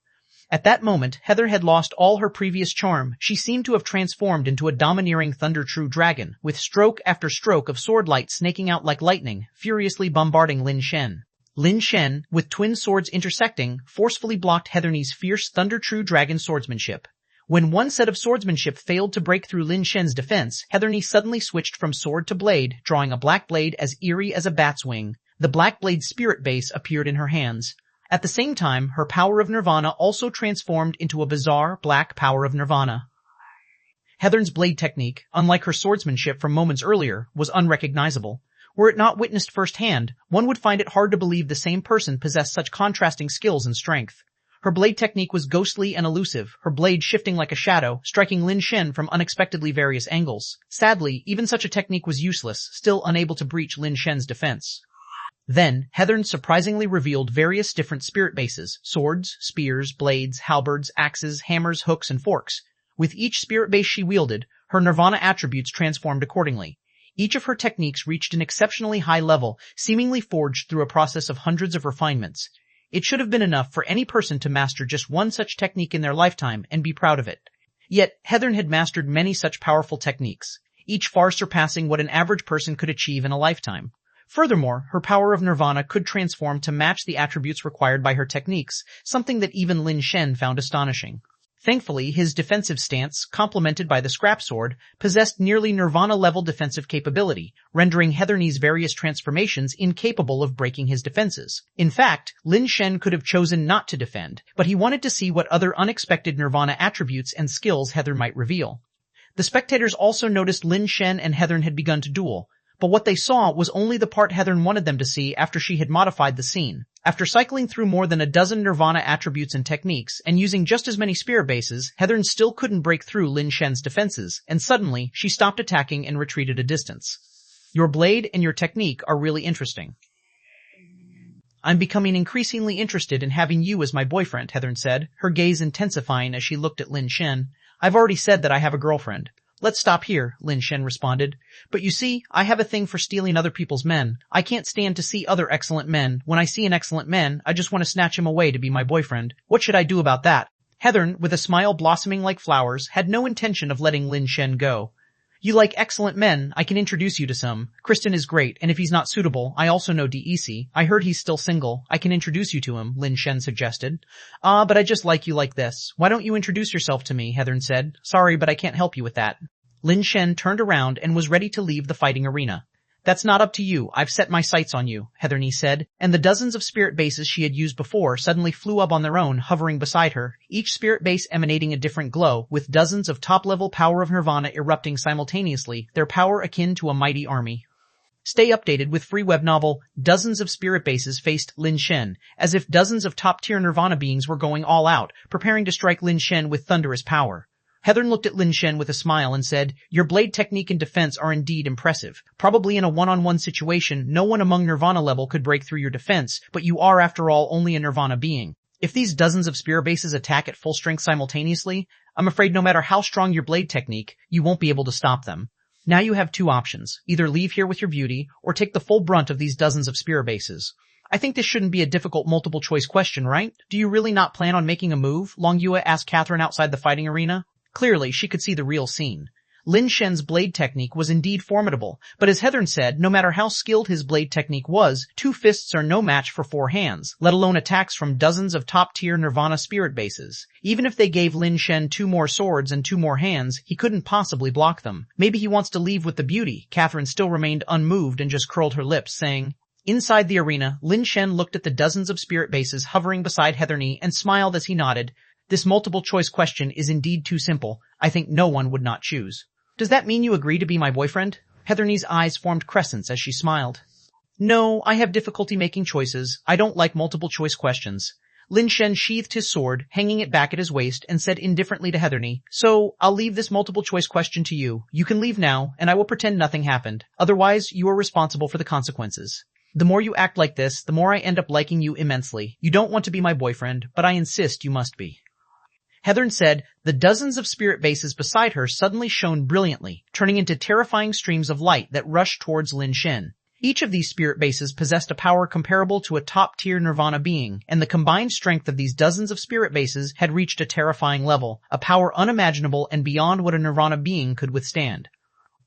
At that moment, Heather had lost all her previous charm. She seemed to have transformed into a domineering thunder-true dragon, with stroke after stroke of sword light snaking out like lightning, furiously bombarding Lin Shen. Lin Shen, with twin swords intersecting, forcefully blocked Heather's fierce thunder-true dragon swordsmanship. When one set of swordsmanship failed to break through Lin Shen's defense, Heather suddenly switched from sword to blade, drawing a black blade as eerie as a bat's wing. The black blade's spirit base appeared in her hands. At the same time, her power of nirvana also transformed into a bizarre black power of nirvana. Heather's blade technique, unlike her swordsmanship from moments earlier, was unrecognizable. Were it not witnessed firsthand, one would find it hard to believe the same person possessed such contrasting skills and strength. Her blade technique was ghostly and elusive, her blade shifting like a shadow, striking Lin Shen from unexpectedly various angles. Sadly, even such a technique was useless, still unable to breach Lin Shen's defense. Then, Heather surprisingly revealed various different spirit bases: swords, spears, blades, halberds, axes, hammers, hooks, and forks. With each spirit base she wielded, her nirvana attributes transformed accordingly. Each of her techniques reached an exceptionally high level, seemingly forged through a process of hundreds of refinements. It should have been enough for any person to master just one such technique in their lifetime and be proud of it. Yet, Heather had mastered many such powerful techniques, each far surpassing what an average person could achieve in a lifetime. Furthermore, her power of nirvana could transform to match the attributes required by her techniques, something that even Lin Shen found astonishing. Thankfully, his defensive stance, complemented by the scrap sword, possessed nearly nirvana-level defensive capability, rendering Heather's various transformations incapable of breaking his defenses. In fact, Lin Shen could have chosen not to defend, but he wanted to see what other unexpected nirvana attributes and skills Heather might reveal. The spectators also noticed Lin Shen and Heather had begun to duel, but what they saw was only the part Heather wanted them to see after she had modified the scene. After cycling through more than a dozen nirvana attributes and techniques, and using just as many spear bases, Heather still couldn't break through Lin Shen's defenses, and suddenly, she stopped attacking and retreated a distance. Your blade and your technique are really interesting. I'm becoming increasingly interested in having you as my boyfriend, Heather said, her gaze intensifying as she looked at Lin Shen. I've already said that I have a girlfriend. Let's stop here, Lin Shen responded. But you see, I have a thing for stealing other people's men. I can't stand to see other excellent men. When I see an excellent man, I just want to snatch him away to be my boyfriend. What should I do about that? Heather, with a smile blossoming like flowers, had no intention of letting Lin Shen go. You like excellent men, I can introduce you to some. Kristen is great, and if he's not suitable, I also know DEC. I heard he's still single. I can introduce you to him, Lin Shen suggested. But I just like you like this. Why don't you introduce yourself to me, Heather said. Sorry, but I can't help you with that. Lin Shen turned around and was ready to leave the fighting arena. That's not up to you. I've set my sights on you, Heather said, and the dozens of spirit bases she had used before suddenly flew up on their own, hovering beside her, each spirit base emanating a different glow, with dozens of top-level power of nirvana erupting simultaneously, their power akin to a mighty army. Stay updated with free web novel Dozens of Spirit Bases faced Lin Shen, as if dozens of top-tier nirvana beings were going all out, preparing to strike Lin Shen with thunderous power. Heather looked at Lin Shen with a smile and said, Your blade technique and defense are indeed impressive. Probably in a one-on-one situation, no one among Nirvana level could break through your defense, but you are after all only a Nirvana being. If these dozens of spirit bases attack at full strength simultaneously, I'm afraid no matter how strong your blade technique, you won't be able to stop them. Now you have two options. Either leave here with your beauty, or take the full brunt of these dozens of spirit bases. I think this shouldn't be a difficult multiple choice question, right? Do you really not plan on making a move? Longyue asked Catherine outside the fighting arena. Clearly, she could see the real scene. Lin Shen's blade technique was indeed formidable, but as Heather said, no matter how skilled his blade technique was, 2 fists are no match for 4 hands, let alone attacks from dozens of top-tier Nirvana spirit bases. Even if they gave Lin Shen 2 more swords and 2 more hands, he couldn't possibly block them. Maybe he wants to leave with the beauty. Catherine still remained unmoved and just curled her lips, saying, Inside the arena, Lin Shen looked at the dozens of spirit bases hovering beside Heather and smiled as he nodded. This multiple-choice question is indeed too simple. I think no one would not choose. Does that mean you agree to be my boyfriend? Heather's eyes formed crescents as she smiled. No, I have difficulty making choices. I don't like multiple-choice questions. Lin Shen sheathed his sword, hanging it back at his waist, and said indifferently to Heather, So, I'll leave this multiple-choice question to you. You can leave now, and I will pretend nothing happened. Otherwise, you are responsible for the consequences. The more you act like this, the more I end up liking you immensely. You don't want to be my boyfriend, but I insist you must be. Heather said, the dozens of spirit bases beside her suddenly shone brilliantly, turning into terrifying streams of light that rushed towards Lin Shen. Each of these spirit bases possessed a power comparable to a top-tier nirvana being, and the combined strength of these dozens of spirit bases had reached a terrifying level, a power unimaginable and beyond what a nirvana being could withstand.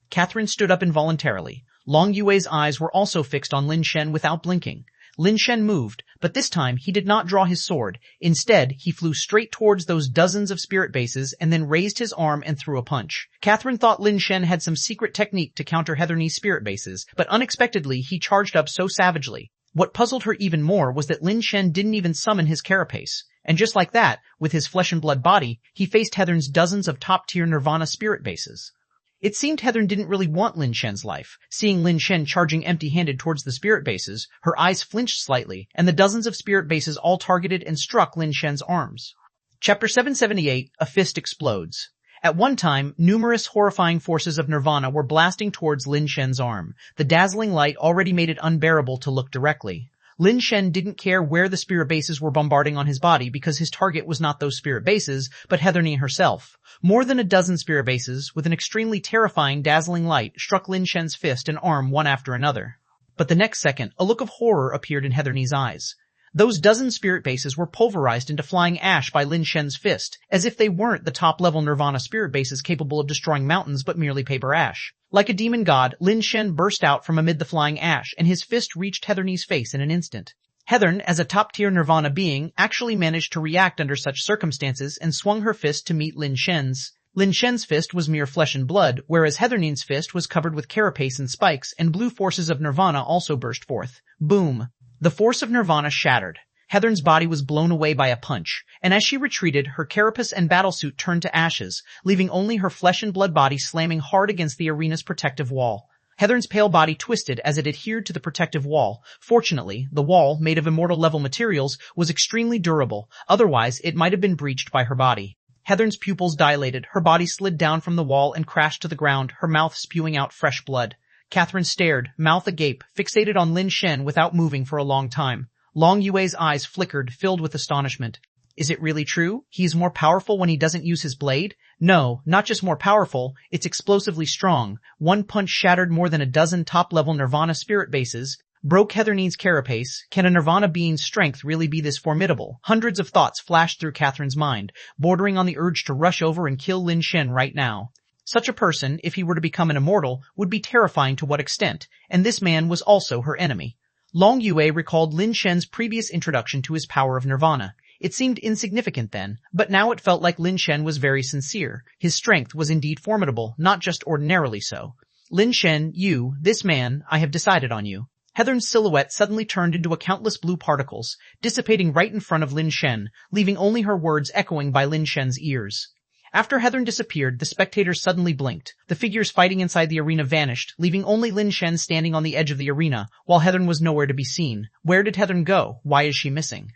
Catherine stood up involuntarily. Long Yue's eyes were also fixed on Lin Shen without blinking. Lin Shen moved, but this time he did not draw his sword. Instead, he flew straight towards those dozens of spirit bases and then raised his arm and threw a punch. Catherine thought Lin Shen had some secret technique to counter Heatherne's spirit bases, but unexpectedly he charged up so savagely. What puzzled her even more was that Lin Shen didn't even summon his carapace. And just like that, with his flesh and blood body, he faced Heatherne's dozens of top-tier nirvana spirit bases. It seemed Heather didn't really want Lin Shen's life. Seeing Lin Shen charging empty-handed towards the spirit bases, her eyes flinched slightly, and the dozens of spirit bases all targeted and struck Lin Shen's arms. Chapter 778, A Fist Explodes. At one time, numerous horrifying forces of Nirvana were blasting towards Lin Shen's arm. The dazzling light already made it unbearable to look directly. Lin Shen didn't care where the spirit bases were bombarding on his body because his target was not those spirit bases, but Heatherne herself. More than a dozen spirit bases, with an extremely terrifying, dazzling light, struck Lin Shen's fist and arm one after another. But the next second, a look of horror appeared in Heatherne's eyes. Those dozen spirit bases were pulverized into flying ash by Lin Shen's fist, as if they weren't the top-level Nirvana spirit bases capable of destroying mountains but merely paper ash. Like a demon god, Lin Shen burst out from amid the flying ash, and his fist reached Heatherne's face in an instant. Heather, as a top-tier Nirvana being, actually managed to react under such circumstances and swung her fist to meet Lin Shen's. Lin Shen's fist was mere flesh and blood, whereas Heatherne's fist was covered with carapace and spikes, and blue forces of Nirvana also burst forth. Boom! The force of Nirvana shattered. Heatherne's body was blown away by a punch, and as she retreated, her carapace and battlesuit turned to ashes, leaving only her flesh and blood body slamming hard against the arena's protective wall. Heatherne's pale body twisted as it adhered to the protective wall. Fortunately, the wall, made of immortal-level materials, was extremely durable, otherwise it might have been breached by her body. Heatherne's pupils dilated, her body slid down from the wall and crashed to the ground, her mouth spewing out fresh blood. Catherine stared, mouth agape, fixated on Lin Shen without moving for a long time. Long Yue's eyes flickered, filled with astonishment. Is it really true? He's more powerful when he doesn't use his blade? No, not just more powerful, it's explosively strong. One punch shattered more than a dozen top-level Nirvana spirit bases, broke Heatherne's carapace. Can a Nirvana being's strength really be this formidable? Hundreds of thoughts flashed through Catherine's mind, bordering on the urge to rush over and kill Lin Shen right now. Such a person, if he were to become an immortal, would be terrifying to what extent, and this man was also her enemy. Long Yue recalled Lin Shen's previous introduction to his power of Nirvana. It seemed insignificant then, but now it felt like Lin Shen was very sincere. His strength was indeed formidable, not just ordinarily so. Lin Shen, this man, I have decided on you. Heatherne's silhouette suddenly turned into a countless blue particles, dissipating right in front of Lin Shen, leaving only her words echoing by Lin Shen's ears. After Heather disappeared, the spectators suddenly blinked. The figures fighting inside the arena vanished, leaving only Lin Shen standing on the edge of the arena, while Heather was nowhere to be seen. Where did Heather go? Why is she missing?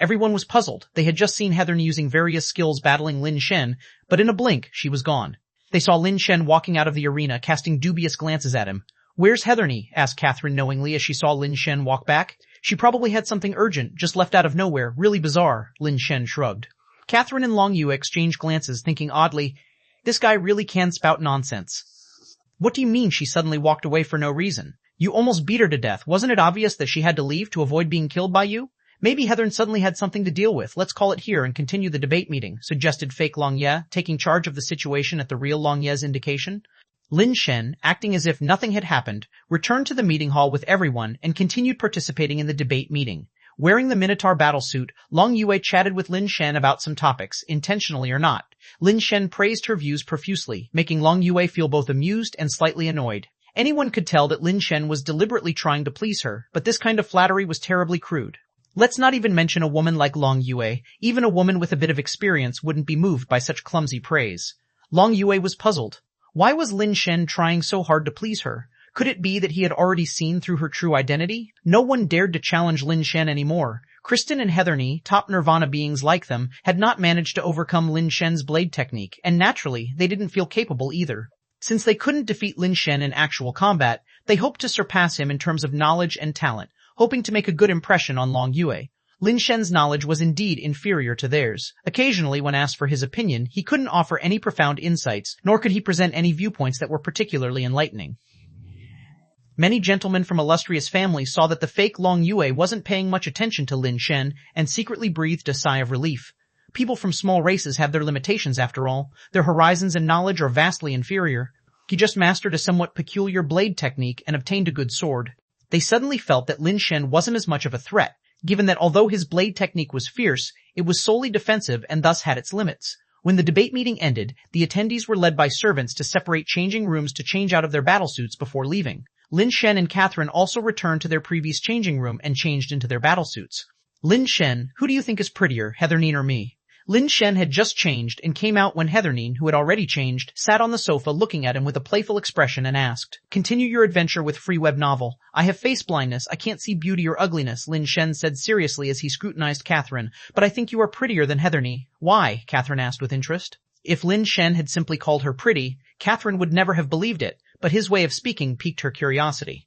Everyone was puzzled. They had just seen Heather using various skills battling Lin Shen, but in a blink, she was gone. They saw Lin Shen walking out of the arena, casting dubious glances at him. Where's Heather? Asked Catherine knowingly as she saw Lin Shen walk back. She probably had something urgent, just left out of nowhere. Really bizarre, Lin Shen shrugged. Catherine and Long Yue exchanged glances, thinking oddly, this guy really can spout nonsense. What do you mean she suddenly walked away for no reason? You almost beat her to death. Wasn't it obvious that she had to leave to avoid being killed by you? Maybe Heather suddenly had something to deal with. Let's call it here and continue the debate meeting, suggested fake Long Ye, taking charge of the situation at the real Long Ye's indication. Lin Shen, acting as if nothing had happened, returned to the meeting hall with everyone and continued participating in the debate meeting. Wearing the Minotaur battlesuit, Long Yue chatted with Lin Shen about some topics, intentionally or not. Lin Shen praised her views profusely, making Long Yue feel both amused and slightly annoyed. Anyone could tell that Lin Shen was deliberately trying to please her, but this kind of flattery was terribly crude. Let's not even mention a woman like Long Yue. Even a woman with a bit of experience wouldn't be moved by such clumsy praise. Long Yue was puzzled. Why was Lin Shen trying so hard to please her? Could it be that he had already seen through her true identity? No one dared to challenge Lin Shen anymore. Kristen and Heatherne, top Nirvana beings like them, had not managed to overcome Lin Shen's blade technique, and naturally, they didn't feel capable either. Since they couldn't defeat Lin Shen in actual combat, they hoped to surpass him in terms of knowledge and talent, hoping to make a good impression on Long Yue. Lin Shen's knowledge was indeed inferior to theirs. Occasionally, when asked for his opinion, he couldn't offer any profound insights, nor could he present any viewpoints that were particularly enlightening. Many gentlemen from illustrious families saw that the fake Long Yue wasn't paying much attention to Lin Shen and secretly breathed a sigh of relief. People from small races have their limitations after all. Their horizons and knowledge are vastly inferior. He just mastered a somewhat peculiar blade technique and obtained a good sword. They suddenly felt that Lin Shen wasn't as much of a threat, given that although his blade technique was fierce, it was solely defensive and thus had its limits. When the debate meeting ended, the attendees were led by servants to separate changing rooms to change out of their battlesuits before leaving. Lin Shen and Catherine also returned to their previous changing room and changed into their battlesuits. Lin Shen, who do you think is prettier, Heathernine or me? Lin Shen had just changed and came out when Heathernine, who had already changed, sat on the sofa looking at him with a playful expression and asked, "Continue your adventure with free web novel. I have face blindness. I can't see beauty or ugliness," Lin Shen said seriously as he scrutinized Catherine. "But I think you are prettier than Heathernine." "Why?" Catherine asked with interest. If Lin Shen had simply called her pretty, Catherine would never have believed it, but his way of speaking piqued her curiosity.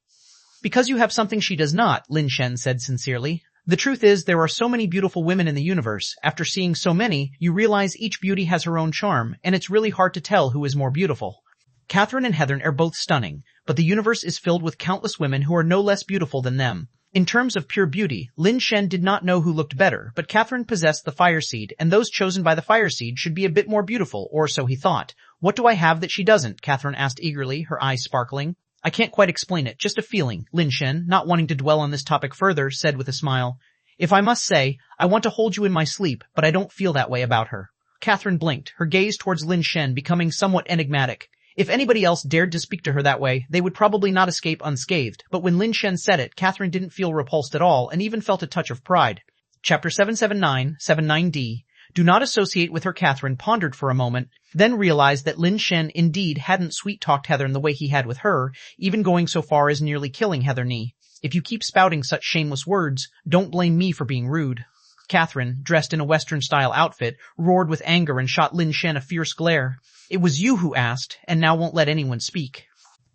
"Because you have something she does not," Lin Shen said sincerely. "The truth is, there are so many beautiful women in the universe. After seeing so many, you realize each beauty has her own charm, and it's really hard to tell who is more beautiful. Catherine and Heather are both stunning, but the universe is filled with countless women who are no less beautiful than them." In terms of pure beauty, Lin Shen did not know who looked better, but Catherine possessed the fire seed, and those chosen by the fire seed should be a bit more beautiful, or so he thought. "What do I have that she doesn't?" Catherine asked eagerly, her eyes sparkling. "I can't quite explain it, just a feeling," Lin Shen, not wanting to dwell on this topic further, said with a smile. "If I must say, I want to hold you in my sleep, but I don't feel that way about her." Catherine blinked, her gaze towards Lin Shen becoming somewhat enigmatic. If anybody else dared to speak to her that way, they would probably not escape unscathed, but when Lin Shen said it, Catherine didn't feel repulsed at all and even felt a touch of pride. Chapter 779-79D. Do not associate with her. Catherine pondered for a moment, then realized that Lin Shen indeed hadn't sweet-talked Heather in the way he had with her, even going so far as nearly killing Heathernine. "If you keep spouting such shameless words, don't blame me for being rude." Catherine, dressed in a Western-style outfit, roared with anger and shot Lin Shen a fierce glare. "It was you who asked, and now won't let anyone speak."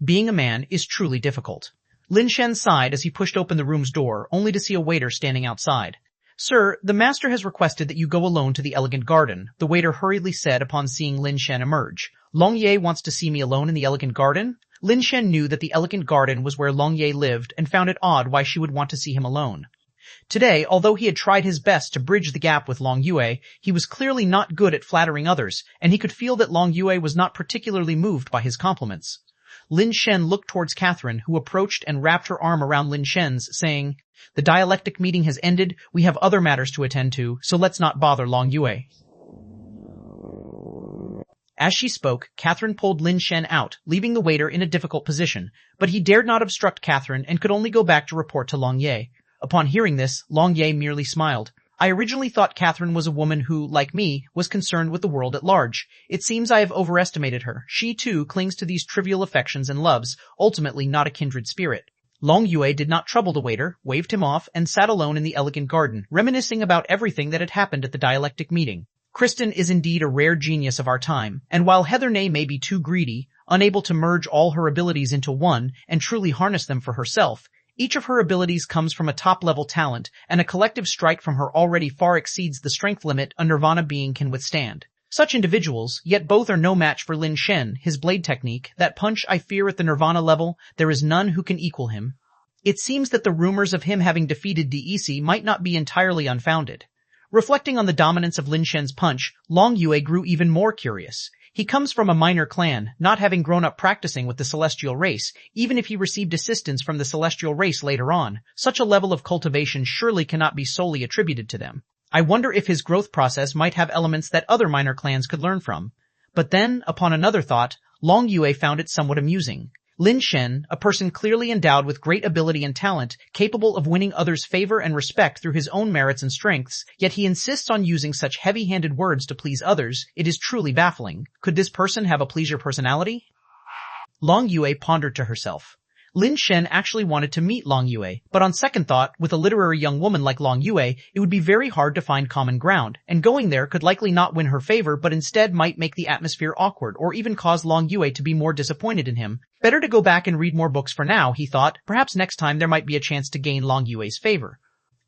Being a man is truly difficult. Lin Shen sighed as he pushed open the room's door, only to see a waiter standing outside. "Sir, the master has requested that you go alone to the elegant garden," the waiter hurriedly said upon seeing Lin Shen emerge. "Long Ye wants to see me alone in the elegant garden?" Lin Shen knew that the elegant garden was where Long Ye lived and found it odd why she would want to see him alone. Today, although he had tried his best to bridge the gap with Long Yue, he was clearly not good at flattering others, and he could feel that Long Yue was not particularly moved by his compliments. Lin Shen looked towards Catherine, who approached and wrapped her arm around Lin Shen's, saying, "The dialectic meeting has ended, we have other matters to attend to, so let's not bother Long Yue." As she spoke, Catherine pulled Lin Shen out, leaving the waiter in a difficult position, but he dared not obstruct Catherine and could only go back to report to Long Ye. Upon hearing this, Long Ye merely smiled. "I originally thought Catherine was a woman who, like me, was concerned with the world at large. It seems I have overestimated her. She, too, clings to these trivial affections and loves, ultimately not a kindred spirit." Long Yue did not trouble the waiter, waved him off, and sat alone in the elegant garden, reminiscing about everything that had happened at the dialectic meeting. Kristen is indeed a rare genius of our time, and while Heathernine may be too greedy, unable to merge all her abilities into one and truly harness them for herself, each of her abilities comes from a top-level talent, and a collective strike from her already far exceeds the strength limit a Nirvana being can withstand. Such individuals, yet both are no match for Lin Shen, his blade technique, that punch I fear at the Nirvana level, there is none who can equal him. It seems that the rumors of him having defeated DEC might not be entirely unfounded. Reflecting on the dominance of Lin Shen's punch, Long Yue grew even more curious. He comes from a minor clan, not having grown up practicing with the celestial race, even if he received assistance from the celestial race later on. Such a level of cultivation surely cannot be solely attributed to them. I wonder if his growth process might have elements that other minor clans could learn from. But then, upon another thought, Long Yue found it somewhat amusing. Lin Shen, a person clearly endowed with great ability and talent, capable of winning others' favor and respect through his own merits and strengths, yet he insists on using such heavy-handed words to please others. It is truly baffling. Could this person have a pleaser personality? Long Yue pondered to herself. Lin Shen actually wanted to meet Long Yue, but on second thought, with a literary young woman like Long Yue, it would be very hard to find common ground, and going there could likely not win her favor but instead might make the atmosphere awkward or even cause Long Yue to be more disappointed in him. Better to go back and read more books for now, he thought. Perhaps next time there might be a chance to gain Long Yue's favor.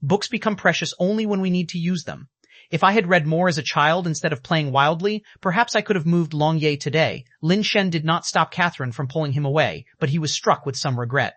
Books become precious only when we need to use them. If I had read more as a child instead of playing wildly, perhaps I could have moved Long Ye today. Lin Shen did not stop Catherine from pulling him away, but he was struck with some regret.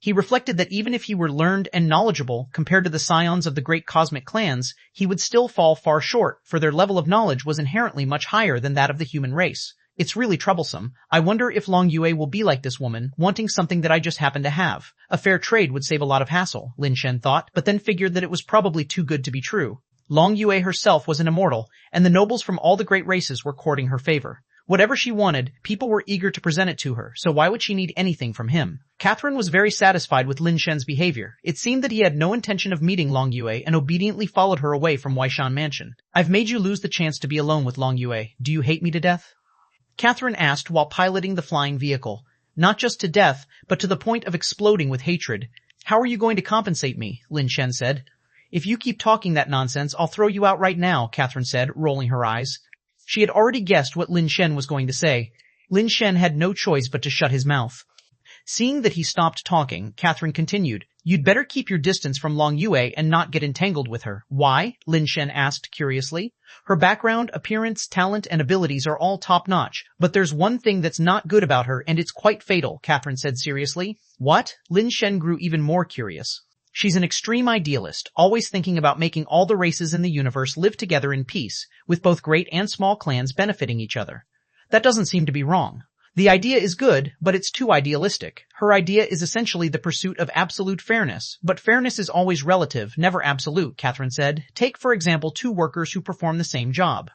He reflected that even if he were learned and knowledgeable compared to the scions of the great cosmic clans, he would still fall far short, for their level of knowledge was inherently much higher than that of the human race. It's really troublesome. I wonder if Long Yue will be like this woman, wanting something that I just happen to have. A fair trade would save a lot of hassle, Lin Shen thought, but then figured that it was probably too good to be true. Long Yue herself was an immortal, and the nobles from all the great races were courting her favor. Whatever she wanted, people were eager to present it to her, so why would she need anything from him? Catherine was very satisfied with Lin Shen's behavior. It seemed that he had no intention of meeting Long Yue and obediently followed her away from Weishan Mansion. I've made you lose the chance to be alone with Long Yue. Do you hate me to death? Catherine asked while piloting the flying vehicle. Not just to death, but to the point of exploding with hatred. How are you going to compensate me? Lin Shen said. If you keep talking that nonsense, I'll throw you out right now, Catherine said, rolling her eyes. She had already guessed what Lin Shen was going to say. Lin Shen had no choice but to shut his mouth. Seeing that he stopped talking, Catherine continued, You'd better keep your distance from Long Yue and not get entangled with her. Why? Lin Shen asked curiously. Her background, appearance, talent, and abilities are all top-notch, but there's one thing that's not good about her, and it's quite fatal, Catherine said seriously. What? Lin Shen grew even more curious. She's an extreme idealist, always thinking about making all the races in the universe live together in peace, with both great and small clans benefiting each other. That doesn't seem to be wrong. The idea is good, but it's too idealistic. Her idea is essentially the pursuit of absolute fairness, but fairness is always relative, never absolute, Catherine said. Take, for example, two workers who perform the same job.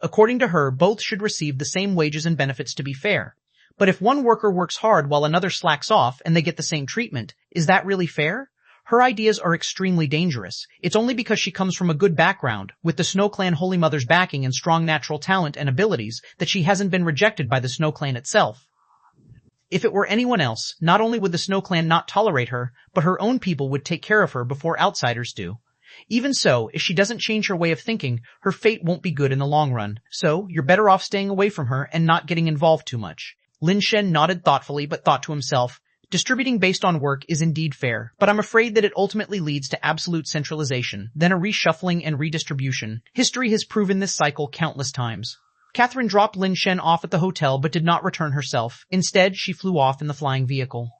According to her, both should receive the same wages and benefits to be fair. But if one worker works hard while another slacks off and they get the same treatment, is that really fair? Her ideas are extremely dangerous. It's only because she comes from a good background, with the Snow Clan Holy Mother's backing and strong natural talent and abilities, that she hasn't been rejected by the Snow Clan itself. If it were anyone else, not only would the Snow Clan not tolerate her, but her own people would take care of her before outsiders do. Even so, if she doesn't change her way of thinking, her fate won't be good in the long run. So, you're better off staying away from her and not getting involved too much. Lin Shen nodded thoughtfully but thought to himself, Distributing based on work is indeed fair, but I'm afraid that it ultimately leads to absolute centralization, then a reshuffling and redistribution. History has proven this cycle countless times. Catherine dropped Lin Shen off at the hotel but did not return herself. Instead, she flew off in the flying vehicle.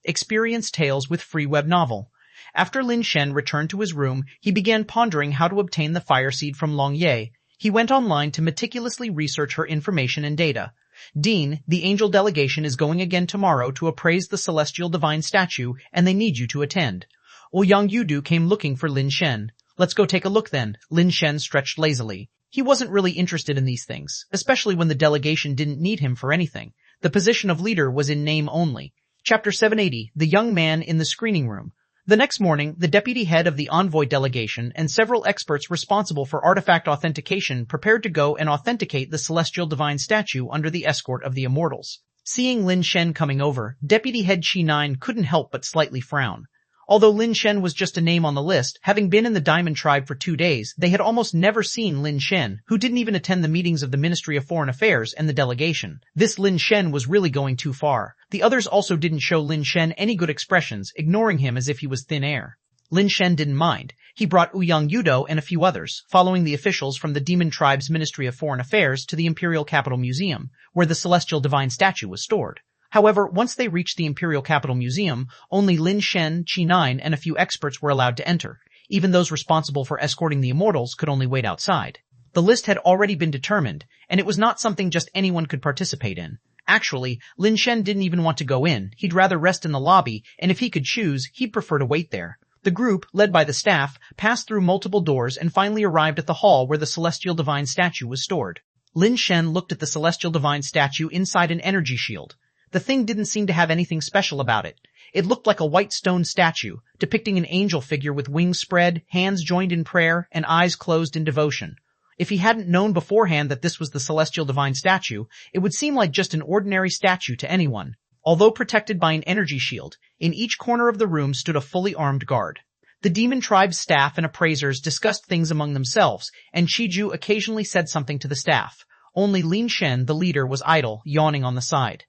Experience Tales with Free Web Novel. After Lin Shen returned to his room, he began pondering how to obtain the fire seed from Long Ye. He went online to meticulously research her information and data. Dean, the angel delegation is going again tomorrow to appraise the celestial divine statue, and they need you to attend. Ouyang Yudu came looking for Lin Shen. Let's go take a look then. Lin Shen stretched lazily. He wasn't really interested in these things, especially when the delegation didn't need him for anything. The position of leader was in name only. Chapter 780, The Young Man in the Screening Room. The next morning, the deputy head of the envoy delegation and several experts responsible for artifact authentication prepared to go and authenticate the celestial divine statue under the escort of the immortals. Seeing Lin Shen coming over, Deputy Head Ch701 couldn't help but slightly frown. Although Lin Shen was just a name on the list, having been in the Diamond Tribe for 2 days, they had almost never seen Lin Shen, who didn't even attend the meetings of the Ministry of Foreign Affairs and the delegation. This Lin Shen was really going too far. The others also didn't show Lin Shen any good expressions, ignoring him as if he was thin air. Lin Shen didn't mind. He brought Ouyang Yudo and a few others, following the officials from the Demon Tribe's Ministry of Foreign Affairs to the Imperial Capital Museum, where the celestial divine statue was stored. However, once they reached the Imperial Capital Museum, only Lin Shen, Ch701, and a few experts were allowed to enter. Even those responsible for escorting the immortals could only wait outside. The list had already been determined, and it was not something just anyone could participate in. Actually, Lin Shen didn't even want to go in. He'd rather rest in the lobby, and if he could choose, he'd prefer to wait there. The group, led by the staff, passed through multiple doors and finally arrived at the hall where the celestial divine statue was stored. Lin Shen looked at the celestial divine statue inside an energy shield. The thing didn't seem to have anything special about it. It looked like a white stone statue, depicting an angel figure with wings spread, hands joined in prayer, and eyes closed in devotion. If he hadn't known beforehand that this was the celestial divine statue, it would seem like just an ordinary statue to anyone. Although protected by an energy shield, in each corner of the room stood a fully armed guard. The Demon Tribe's staff and appraisers discussed things among themselves, and Chiju occasionally said something to the staff. Only Lin Shen, the leader, was idle, yawning on the side.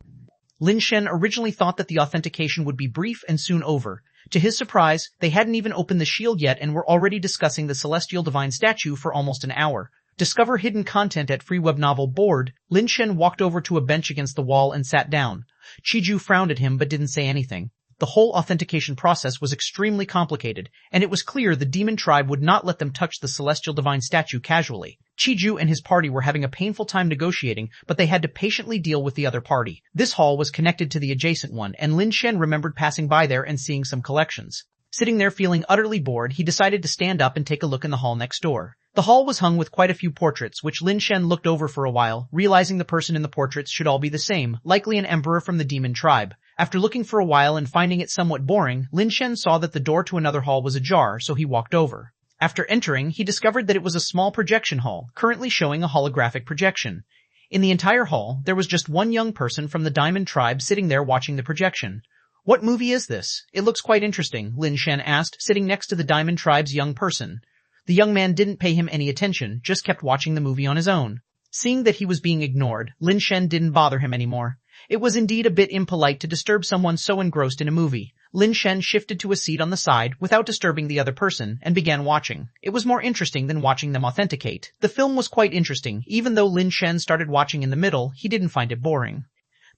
Lin Shen originally thought that the authentication would be brief and soon over. To his surprise, they hadn't even opened the shield yet and were already discussing the celestial divine statue for almost an hour. Discover hidden content at Free Web Novel board. Lin Shen walked over to a bench against the wall and sat down. Chiju frowned at him but didn't say anything. The whole authentication process was extremely complicated, and it was clear the demon tribe would not let them touch the celestial divine statue casually. Chiju and his party were having a painful time negotiating, but they had to patiently deal with the other party. This hall was connected to the adjacent one, and Lin Shen remembered passing by there and seeing some collections. Sitting there feeling utterly bored, he decided to stand up and take a look in the hall next door. The hall was hung with quite a few portraits, which Lin Shen looked over for a while, realizing the person in the portraits should all be the same, likely an emperor from the demon tribe. After looking for a while and finding it somewhat boring, Lin Shen saw that the door to another hall was ajar, so he walked over. After entering, he discovered that it was a small projection hall, currently showing a holographic projection. In the entire hall, there was just one young person from the Diamond Tribe sitting there watching the projection. "What movie is this? It looks quite interesting," Lin Shen asked, sitting next to the Diamond Tribe's young person. The young man didn't pay him any attention, just kept watching the movie on his own. Seeing that he was being ignored, Lin Shen didn't bother him anymore. It was indeed a bit impolite to disturb someone so engrossed in a movie. Lin Shen shifted to a seat on the side without disturbing the other person and began watching. It was more interesting than watching them authenticate. The film was quite interesting. Even though Lin Shen started watching in the middle, he didn't find it boring.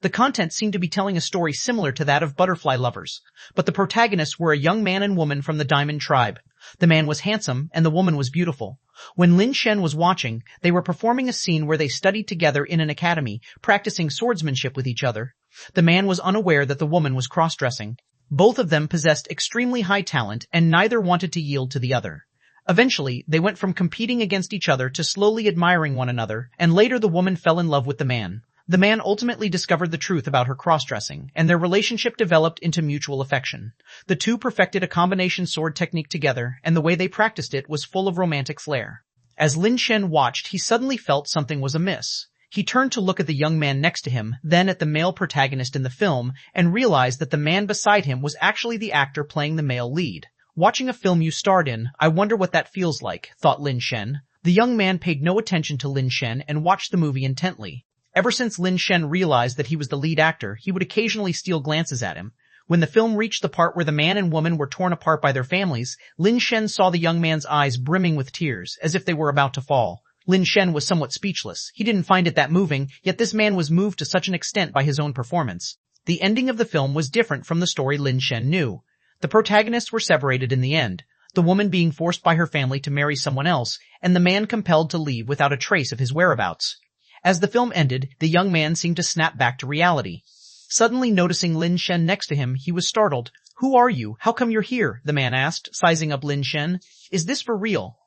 The content seemed to be telling a story similar to that of Butterfly Lovers, but the protagonists were a young man and woman from the Diamond Tribe. The man was handsome and the woman was beautiful. When Lin Shen was watching, they were performing a scene where they studied together in an academy, practicing swordsmanship with each other. The man was unaware that the woman was cross-dressing. Both of them possessed extremely high talent, and neither wanted to yield to the other. Eventually, they went from competing against each other to slowly admiring one another, and later the woman fell in love with the man. The man ultimately discovered the truth about her cross-dressing, and their relationship developed into mutual affection. The two perfected a combination sword technique together, and the way they practiced it was full of romantic flair. As Lin Shen watched, he suddenly felt something was amiss. He turned to look at the young man next to him, then at the male protagonist in the film, and realized that the man beside him was actually the actor playing the male lead. "Watching a film you starred in, I wonder what that feels like," thought Lin Shen. The young man paid no attention to Lin Shen and watched the movie intently. Ever since Lin Shen realized that he was the lead actor, he would occasionally steal glances at him. When the film reached the part where the man and woman were torn apart by their families, Lin Shen saw the young man's eyes brimming with tears, as if they were about to fall. Lin Shen was somewhat speechless. He didn't find it that moving, yet this man was moved to such an extent by his own performance. The ending of the film was different from the story Lin Shen knew. The protagonists were separated in the end, the woman being forced by her family to marry someone else, and the man compelled to leave without a trace of his whereabouts. As the film ended, the young man seemed to snap back to reality. Suddenly noticing Lin Shen next to him, he was startled. "Who are you? How come you're here?" the man asked, sizing up Lin Shen. "Is this for real?"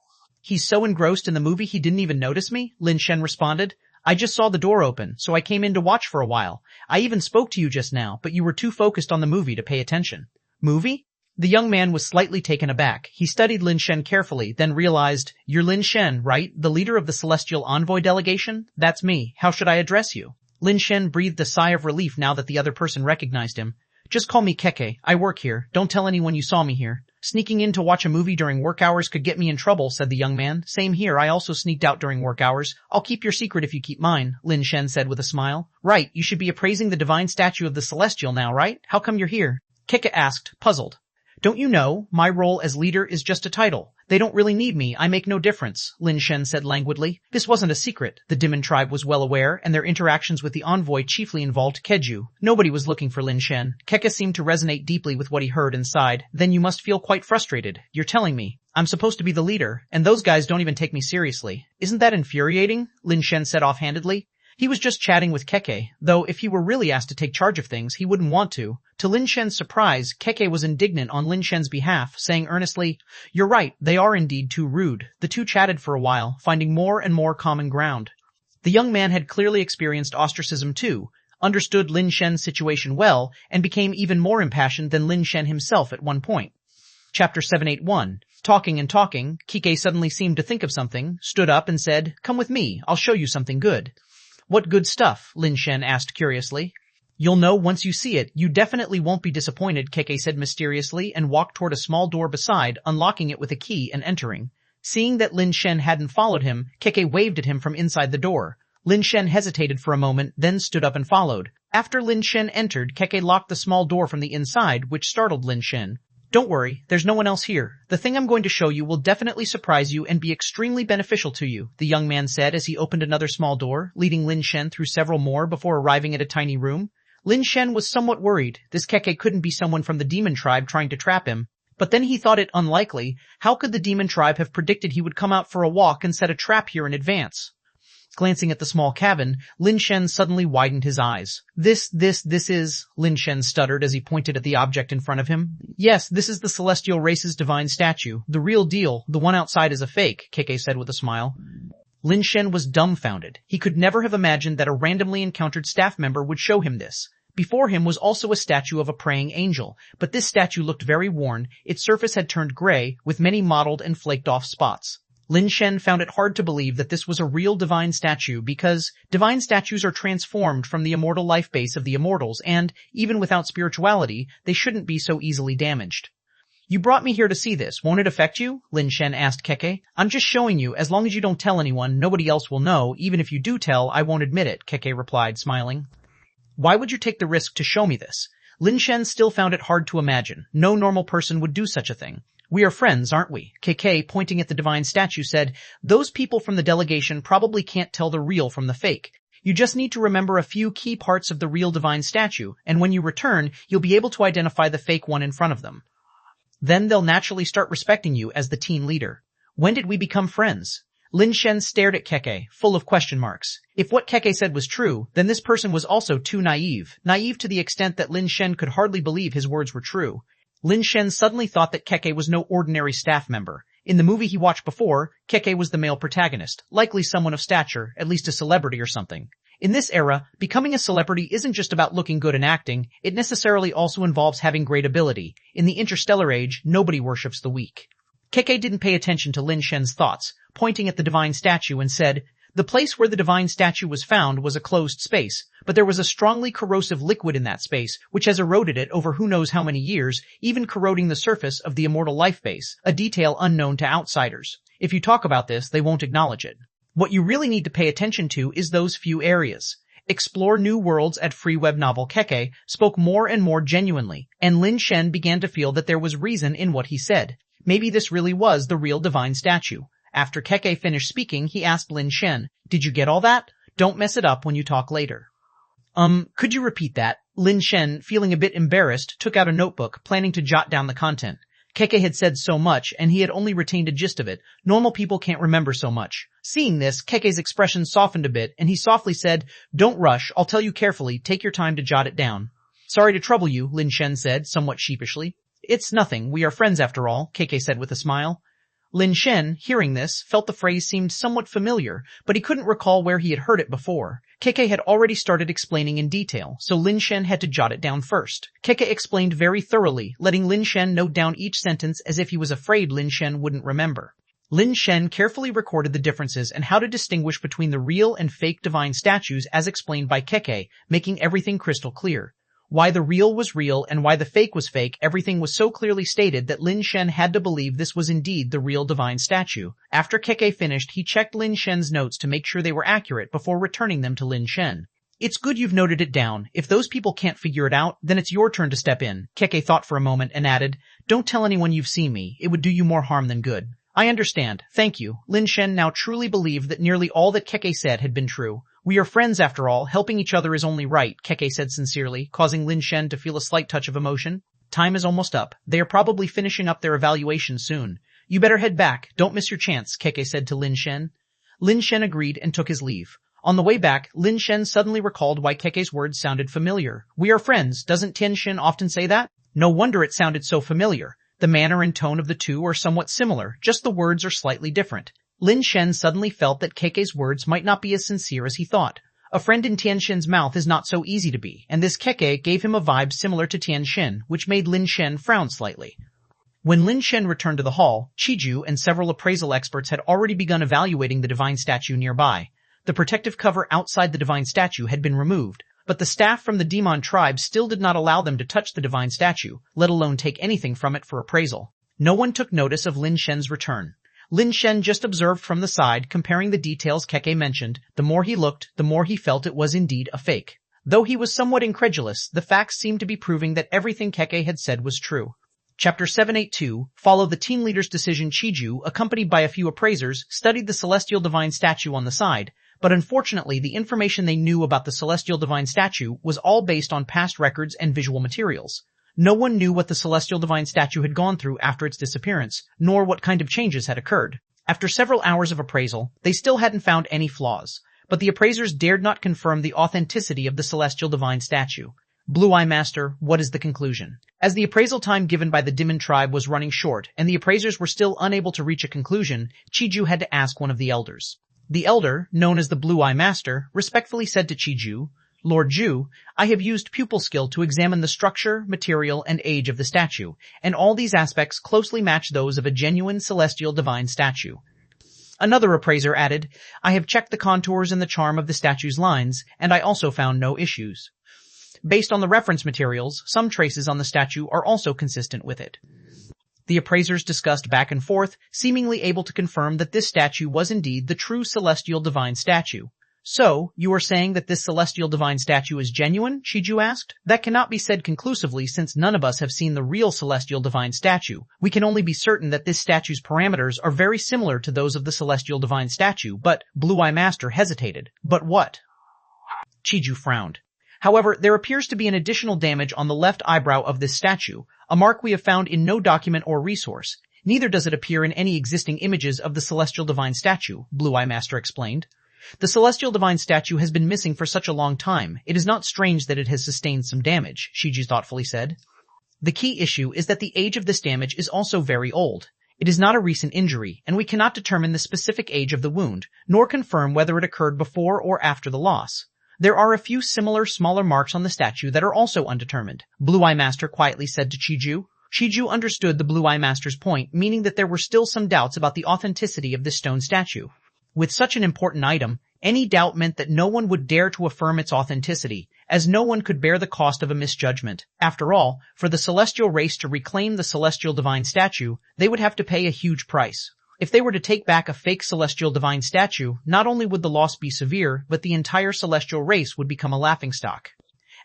"He's so engrossed in the movie he didn't even notice me," Lin Shen responded. "I just saw the door open, so I came in to watch for a while. I even spoke to you just now, but you were too focused on the movie to pay attention." "Movie?" The young man was slightly taken aback. He studied Lin Shen carefully, then realized, "You're Lin Shen, right? The leader of the Celestial Envoy delegation? That's me. How should I address you?" Lin Shen breathed a sigh of relief now that the other person recognized him. "Just call me Keke. I work here. Don't tell anyone you saw me here." "Sneaking in to watch a movie during work hours could get me in trouble," said the young man. "Same here. I also sneaked out during work hours. I'll keep your secret if you keep mine," Lin Shen said with a smile. "Right. You should be appraising the divine statue of the Celestial now, right? How come you're here?" Keke asked, puzzled. "Don't you know, my role as leader is just a title. They don't really need me, I make no difference," Lin Shen said languidly. This wasn't a secret. The Demon Tribe was well aware, and their interactions with the envoy chiefly involved Keju. Nobody was looking for Lin Shen. Keke seemed to resonate deeply with what he heard and sighed. "Then you must feel quite frustrated. You're telling me I'm supposed to be the leader, and those guys don't even take me seriously. Isn't that infuriating?" Lin Shen said offhandedly. He was just chatting with Keke, though if he were really asked to take charge of things, he wouldn't want to. To Lin Shen's surprise, Keke was indignant on Lin Shen's behalf, saying earnestly, "You're right, they are indeed too rude." The two chatted for a while, finding more and more common ground. The young man had clearly experienced ostracism too, understood Lin Shen's situation well, and became even more impassioned than Lin Shen himself at one point. Chapter 781. Talking and talking, Keke suddenly seemed to think of something, stood up and said, "Come with me, I'll show you something good." "What good stuff?" Lin Shen asked curiously. "You'll know once you see it. You definitely won't be disappointed," Keke said mysteriously and walked toward a small door beside, unlocking it with a key and entering. Seeing that Lin Shen hadn't followed him, Keke waved at him from inside the door. Lin Shen hesitated for a moment, then stood up and followed. After Lin Shen entered, Keke locked the small door from the inside, which startled Lin Shen. "Don't worry, there's no one else here. The thing I'm going to show you will definitely surprise you and be extremely beneficial to you," the young man said as he opened another small door, leading Lin Shen through several more before arriving at a tiny room. Lin Shen was somewhat worried. This Keke couldn't be someone from the demon tribe trying to trap him. But then he thought it unlikely. How could the demon tribe have predicted he would come out for a walk and set a trap here in advance? Glancing at the small cabin, Lin Shen suddenly widened his eyes. This is, Lin Shen stuttered as he pointed at the object in front of him. Yes, this is the celestial race's divine statue. The real deal. The one outside is a fake, Keke said with a smile. Lin Shen was dumbfounded. He could never have imagined that a randomly encountered staff member would show him this. Before him was also a statue of a praying angel, but this statue looked very worn. Its surface had turned gray, with many mottled and flaked-off spots. Lin Shen found it hard to believe that this was a real divine statue because divine statues are transformed from the immortal life base of the immortals and, even without spirituality, they shouldn't be so easily damaged. You brought me here to see this. Won't it affect you? Lin Shen asked Keke. I'm just showing you. As long as you don't tell anyone, nobody else will know. Even if you do tell, I won't admit it, Keke replied, smiling. Why would you take the risk to show me this? Lin Shen still found it hard to imagine. No normal person would do such a thing. We are friends, aren't we? Keke, pointing at the divine statue, said, those people from the delegation probably can't tell the real from the fake. You just need to remember a few key parts of the real divine statue, and when you return, you'll be able to identify the fake one in front of them. Then they'll naturally start respecting you as the team leader. When did we become friends? Lin Shen stared at Keke, full of question marks. If what Keke said was true, then this person was also too naive. Naive to the extent that Lin Shen could hardly believe his words were true. Lin Shen suddenly thought that Keke was no ordinary staff member. In the movie he watched before, Keke was the male protagonist, likely someone of stature, at least a celebrity or something. In this era, becoming a celebrity isn't just about looking good and acting, it necessarily also involves having great ability. In the interstellar age, nobody worships the weak. Keke didn't pay attention to Lin Shen's thoughts, pointing at the divine statue and said, the place where the divine statue was found was a closed space, but there was a strongly corrosive liquid in that space, which has eroded it over who knows how many years, even corroding the surface of the immortal life base, a detail unknown to outsiders. If you talk about this, they won't acknowledge it. What you really need to pay attention to is those few areas. Explore new worlds at free web novel. Keke spoke more and more genuinely, and Lin Shen began to feel that there was reason in what he said. Maybe this really was the real divine statue. After Keke finished speaking, he asked Lin Shen, did you get all that? Don't mess it up when you talk later. Could you repeat that? Lin Shen, feeling a bit embarrassed, took out a notebook, planning to jot down the content. Keke had said so much, and he had only retained a gist of it. Normal people can't remember so much. Seeing this, Keke's expression softened a bit, and he softly said, don't rush, I'll tell you carefully, take your time to jot it down. Sorry to trouble you, Lin Shen said, somewhat sheepishly. It's nothing, we are friends after all, Keke said with a smile. Lin Shen, hearing this, felt the phrase seemed somewhat familiar, but he couldn't recall where he had heard it before. Keke had already started explaining in detail, so Lin Shen had to jot it down first. Keke explained very thoroughly, letting Lin Shen note down each sentence as if he was afraid Lin Shen wouldn't remember. Lin Shen carefully recorded the differences and how to distinguish between the real and fake divine statues as explained by Keke, making everything crystal clear. Why the real was real and why the fake was fake, everything was so clearly stated that Lin Shen had to believe this was indeed the real divine statue. After Keke finished, he checked Lin Shen's notes to make sure they were accurate before returning them to Lin Shen. It's good you've noted it down. If those people can't figure it out, then it's your turn to step in. Keke thought for a moment and added, don't tell anyone you've seen me. It would do you more harm than good. I understand. Thank you. Lin Shen now truly believed that nearly all that Keke said had been true. We are friends after all. Helping each other is only right, Keke said sincerely, causing Lin Shen to feel a slight touch of emotion. Time is almost up. They are probably finishing up their evaluation soon. You better head back. Don't miss your chance, Keke said to Lin Shen. Lin Shen agreed and took his leave. On the way back, Lin Shen suddenly recalled why Keke's words sounded familiar. We are friends. Doesn't Tian Shen often say that? No wonder it sounded so familiar. The manner and tone of the two are somewhat similar, just the words are slightly different. Lin Shen suddenly felt that Keke's words might not be as sincere as he thought. A friend in Tian Shen's mouth is not so easy to be, and this Keke gave him a vibe similar to Tian Shen, which made Lin Shen frown slightly. When Lin Shen returned to the hall, Chiju and several appraisal experts had already begun evaluating the divine statue nearby. The protective cover outside the divine statue had been removed, but the staff from the demon tribe still did not allow them to touch the divine statue, let alone take anything from it for appraisal. No one took notice of Lin Shen's return. Lin Shen just observed from the side, comparing the details Keke mentioned. The more he looked, the more he felt it was indeed a fake. Though he was somewhat incredulous, the facts seemed to be proving that everything Keke had said was true. Chapter 782 followed the team leader's decision. Chiju, accompanied by a few appraisers, studied the celestial divine statue on the side, But unfortunately, the information they knew about the celestial divine statue was all based on past records and visual materials. No one knew what the celestial divine statue had gone through after its disappearance, nor what kind of changes had occurred. After several hours of appraisal, they still hadn't found any flaws, but the appraisers dared not confirm the authenticity of the celestial divine statue. Blue Eye Master, what is the conclusion? As the appraisal time given by the Demon tribe was running short and the appraisers were still unable to reach a conclusion, Chiju had to ask one of the elders. The elder, known as the Blue Eye Master, respectfully said to Chiju, Lord Zhu, I have used pupil skill to examine the structure, material, and age of the statue, and all these aspects closely match those of a genuine celestial divine statue. Another appraiser added, I have checked the contours and the charm of the statue's lines, and I also found no issues. Based on the reference materials, some traces on the statue are also consistent with it. The appraisers discussed back and forth, seemingly able to confirm that this statue was indeed the true celestial divine statue. So, you are saying that this celestial divine statue is genuine? Chiju asked. That cannot be said conclusively since none of us have seen the real celestial divine statue. We can only be certain that this statue's parameters are very similar to those of the celestial divine statue, but Blue Eye Master hesitated. But what? Chiju frowned. However, there appears to be an additional damage on the left eyebrow of this statue, a mark we have found in no document or resource. Neither does it appear in any existing images of the celestial divine statue, Blue Eye Master explained. The celestial divine statue has been missing for such a long time. It is not strange that it has sustained some damage, Shiju thoughtfully said. The key issue is that the age of this damage is also very old. It is not a recent injury, and we cannot determine the specific age of the wound, nor confirm whether it occurred before or after the loss. There are a few similar smaller marks on the statue that are also undetermined, Blue Eye Master quietly said to Chiju. Chiju understood the Blue Eye Master's point, meaning that there were still some doubts about the authenticity of this stone statue. With such an important item, any doubt meant that no one would dare to affirm its authenticity, as no one could bear the cost of a misjudgment. After all, for the celestial race to reclaim the celestial divine statue, they would have to pay a huge price. If they were to take back a fake celestial divine statue, not only would the loss be severe, but the entire celestial race would become a laughingstock.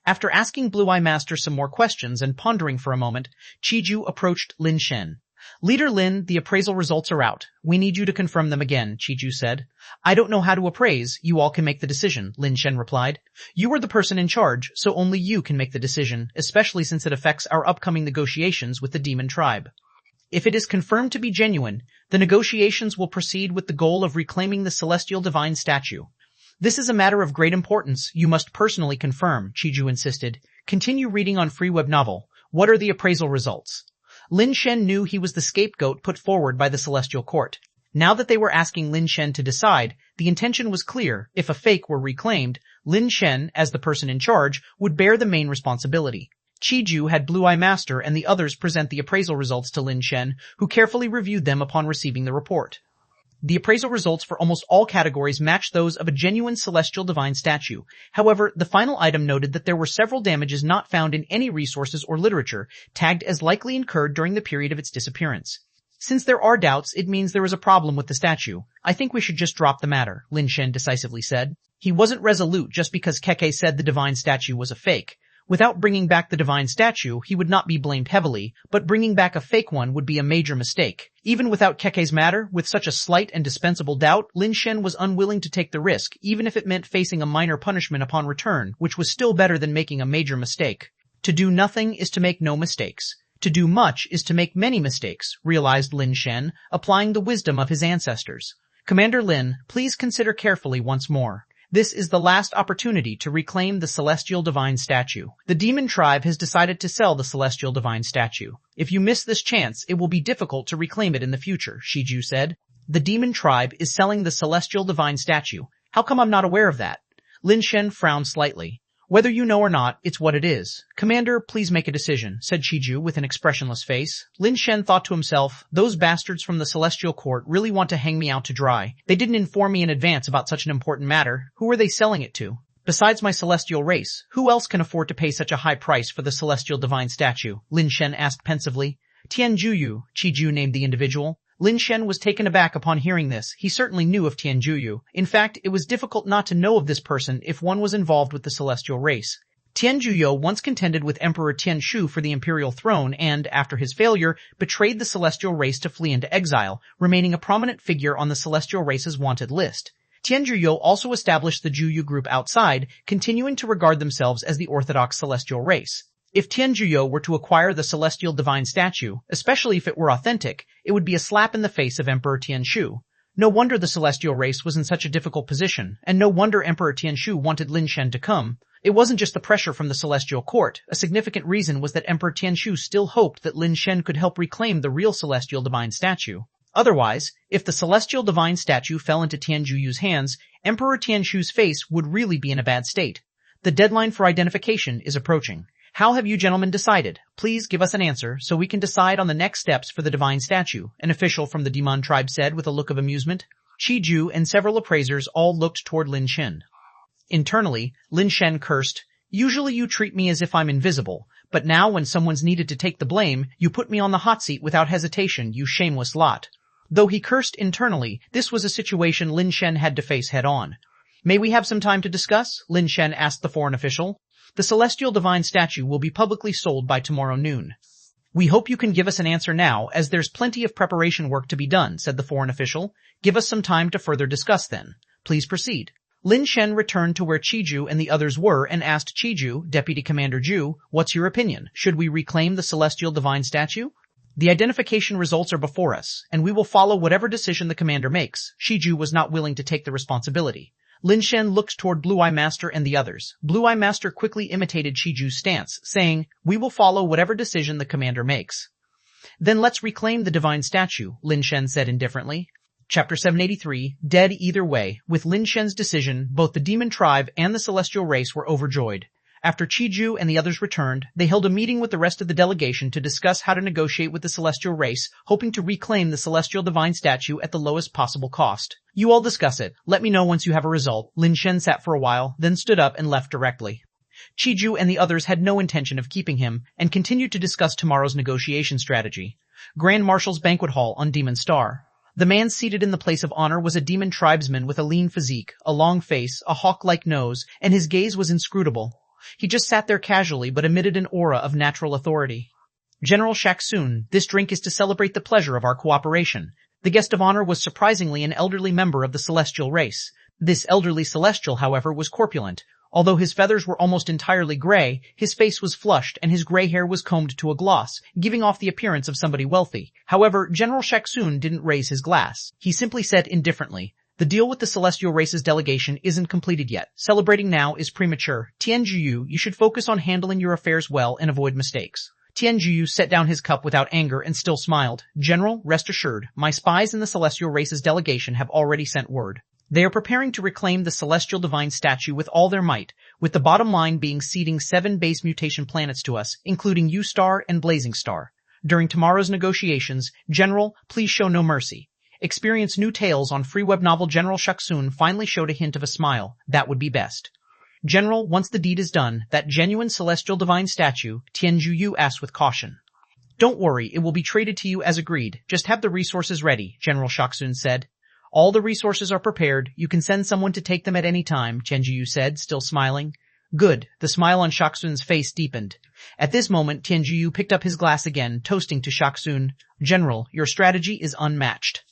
After asking Blue Eye Master some more questions and pondering for a moment, Chiju approached Lin Shen. Leader Lin, the appraisal results are out. We need you to confirm them again, Chiju said. I don't know how to appraise. You all can make the decision, Lin Shen replied. You are the person in charge, so only you can make the decision, especially since it affects our upcoming negotiations with the Demon tribe. If it is confirmed to be genuine, the negotiations will proceed with the goal of reclaiming the celestial divine statue. This is a matter of great importance. You must personally confirm, Chiju insisted. Continue reading on Free Web Novel. What are the appraisal results? Lin Shen knew he was the scapegoat put forward by the Celestial Court. Now that they were asking Lin Shen to decide, the intention was clear. If a fake were reclaimed, Lin Shen, as the person in charge, would bear the main responsibility. Chiju had Blue Eye Master and the others present the appraisal results to Lin Shen, who carefully reviewed them upon receiving the report. The appraisal results for almost all categories matched those of a genuine celestial divine statue. However, the final item noted that there were several damages not found in any resources or literature, tagged as likely incurred during the period of its disappearance. Since there are doubts, it means there is a problem with the statue. I think we should just drop the matter, Lin Shen decisively said. He wasn't resolute just because Keke said the divine statue was a fake. Without bringing back the divine statue, he would not be blamed heavily, but bringing back a fake one would be a major mistake. Even without Keke's matter, with such a slight and dispensable doubt, Lin Shen was unwilling to take the risk, even if it meant facing a minor punishment upon return, which was still better than making a major mistake. To do nothing is to make no mistakes. To do much is to make many mistakes, realized Lin Shen, applying the wisdom of his ancestors. Commander Lin, please consider carefully once more. This is the last opportunity to reclaim the celestial divine statue. The demon tribe has decided to sell the celestial divine statue. If you miss this chance, it will be difficult to reclaim it in the future, Shiju said. The demon tribe is selling the celestial divine statue. How come I'm not aware of that? Lin Shen frowned slightly. Whether you know or not, it's what it is. Commander, please make a decision, said Shiju with an expressionless face. Lin Shen thought to himself, those bastards from the Celestial Court really want to hang me out to dry. They didn't inform me in advance about such an important matter. Who are they selling it to? Besides my celestial race, who else can afford to pay such a high price for the celestial divine statue? Lin Shen asked pensively. Tianjuyu, Shiju named the individual. Lin Shen was taken aback upon hearing this. He certainly knew of Tianjuyu. In fact, it was difficult not to know of this person if one was involved with the celestial race. Tianjuyu once contended with Emperor Tianshu for the imperial throne and, after his failure, betrayed the celestial race to flee into exile, remaining a prominent figure on the celestial race's wanted list. Tianzhuyo also established the Juyu group outside, continuing to regard themselves as the orthodox celestial race. If Tianzhuyo were to acquire the celestial divine statue, especially if it were authentic, it would be a slap in the face of Emperor Tianshu. No wonder the celestial race was in such a difficult position, and no wonder Emperor Tianshu wanted Lin Shen to come. It wasn't just the pressure from the celestial court. A significant reason was that Emperor Tianshu still hoped that Lin Shen could help reclaim the real celestial divine statue. Otherwise, if the celestial divine statue fell into Tianzhuyu's hands, Emperor Tianshu's face would really be in a bad state. The deadline for identification is approaching. How have you gentlemen decided? Please give us an answer so we can decide on the next steps for the divine statue, an official from the Demon tribe said with a look of amusement. Qiju and several appraisers all looked toward Lin Shen. Internally, Lin Shen cursed, "Usually you treat me as if I'm invisible, but now when someone's needed to take the blame, you put me on the hot seat without hesitation, you shameless lot." Though he cursed internally, this was a situation Lin Shen had to face head-on. "May we have some time to discuss?" Lin Shen asked the foreign official. "The celestial divine statue will be publicly sold by tomorrow noon. We hope you can give us an answer now, as there's plenty of preparation work to be done," said the foreign official. "Give us some time to further discuss then. Please proceed." Lin Shen returned to where Qiju and the others were and asked Qiju, Deputy Commander Zhu, "What's your opinion? Should we reclaim the celestial divine statue?" "The identification results are before us, and we will follow whatever decision the commander makes." Qiju was not willing to take the responsibility. Lin Shen looked toward Blue Eye Master and the others. Blue Eye Master quickly imitated Qiju's stance, saying, "We will follow whatever decision the commander makes." "Then let's reclaim the divine statue," Lin Shen said indifferently. Chapter 783, Dead Either Way. With Lin Shen's decision, both the demon tribe and the celestial race were overjoyed. After Qiju and the others returned, they held a meeting with the rest of the delegation to discuss how to negotiate with the celestial race, hoping to reclaim the celestial divine statue at the lowest possible cost. "You all discuss it. Let me know once you have a result." Lin Shen sat for a while, then stood up and left directly. Qiju and the others had no intention of keeping him, and continued to discuss tomorrow's negotiation strategy. Grand Marshal's banquet hall on Demon Star. The man seated in the place of honor was a demon tribesman with a lean physique, a long face, a hawk-like nose, and his gaze was inscrutable. He just sat there casually but emitted an aura of natural authority. "General Shaksun, this drink is to celebrate the pleasure of our cooperation." The guest of honor was surprisingly an elderly member of the celestial race. This elderly celestial, however, was corpulent. Although his feathers were almost entirely gray, his face was flushed and his gray hair was combed to a gloss, giving off the appearance of somebody wealthy. However, General Shaksun didn't raise his glass. He simply said indifferently, "The deal with the celestial race's delegation isn't completed yet. Celebrating now is premature. Tianzhuyu, you should focus on handling your affairs well and avoid mistakes." Tianzhuyu set down his cup without anger and still smiled. "General, rest assured, my spies in the celestial race's delegation have already sent word. They are preparing to reclaim the celestial divine statue with all their might, with the bottom line being ceding 7 base mutation planets to us, including U-Star and Blazing Star. During tomorrow's negotiations, General, please show no mercy." Experience new tales on free web novel. General Shaksun finally showed a hint of a smile. "That would be best." "General, once the deed is done, that genuine celestial divine statue," Tianzhuyu asked with caution. "Don't worry, it will be traded to you as agreed. Just have the resources ready," General Shaksun said. "All the resources are prepared. You can send someone to take them at any time," Tianzhuyu said, still smiling. "Good." The smile on Shaksun's face deepened. At this moment, Tianzhuyu picked up his glass again, toasting to Shaksun. "General, your strategy is unmatched.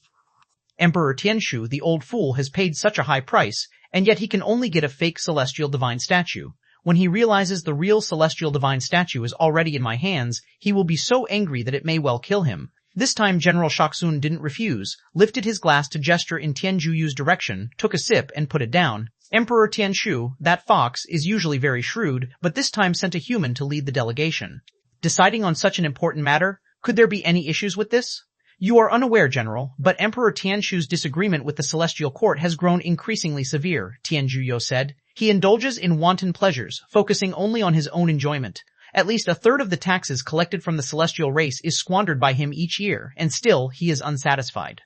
Emperor Tianshu, the old fool, has paid such a high price, and yet he can only get a fake celestial divine statue. When he realizes the real celestial divine statue is already in my hands, he will be so angry that it may well kill him." This time General Shaksun didn't refuse, lifted his glass to gesture in Tianzhuyu's direction, took a sip and put it down. "Emperor Tianshu, that fox, is usually very shrewd, but this time sent a human to lead the delegation. Deciding on such an important matter, could there be any issues with this?" "You are unaware, General, but Emperor Tianshu's disagreement with the Celestial Court has grown increasingly severe," Tianzhuyo said. "He indulges in wanton pleasures, focusing only on his own enjoyment. At least a third of the taxes collected from the celestial race is squandered by him each year, and still he is unsatisfied.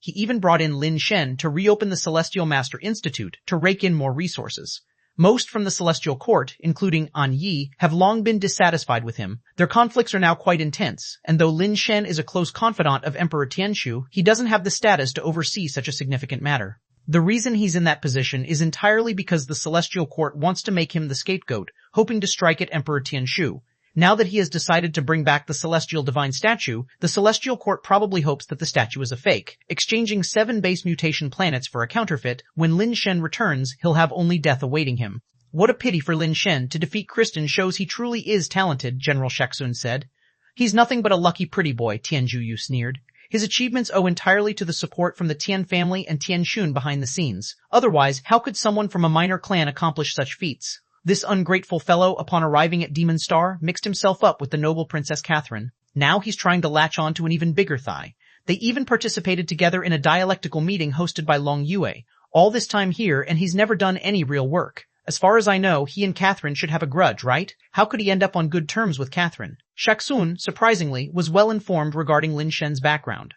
He even brought in Lin Shen to reopen the Celestial Master Institute to rake in more resources. Most from the Celestial Court, including An Yi, have long been dissatisfied with him. Their conflicts are now quite intense, and though Lin Shen is a close confidant of Emperor Tianshu, he doesn't have the status to oversee such a significant matter. The reason he's in that position is entirely because the Celestial Court wants to make him the scapegoat, hoping to strike at Emperor Tianshu. Now that he has decided to bring back the celestial divine statue, the celestial court probably hopes that the statue is a fake. Exchanging 7 base mutation planets for a counterfeit, when Lin Shen returns, he'll have only death awaiting him. What a pity for Lin Shen. To defeat Kristen shows he truly is talented, General Ch701 said. He's nothing but a lucky pretty boy, Tianzhuyu sneered. His achievements owe entirely to the support from the Tian family and Tian Xun behind the scenes. Otherwise, how could someone from a minor clan accomplish such feats? This ungrateful fellow, upon arriving at Demon Star, mixed himself up with the noble Princess Catherine. Now he's trying to latch on to an even bigger thigh. They even participated together in a dialectical meeting hosted by Long Yue. All this time here, and he's never done any real work. As far as I know, he and Catherine should have a grudge, right? How could he end up on good terms with Catherine? Ch701, surprisingly, was well informed regarding Lin Shen's background.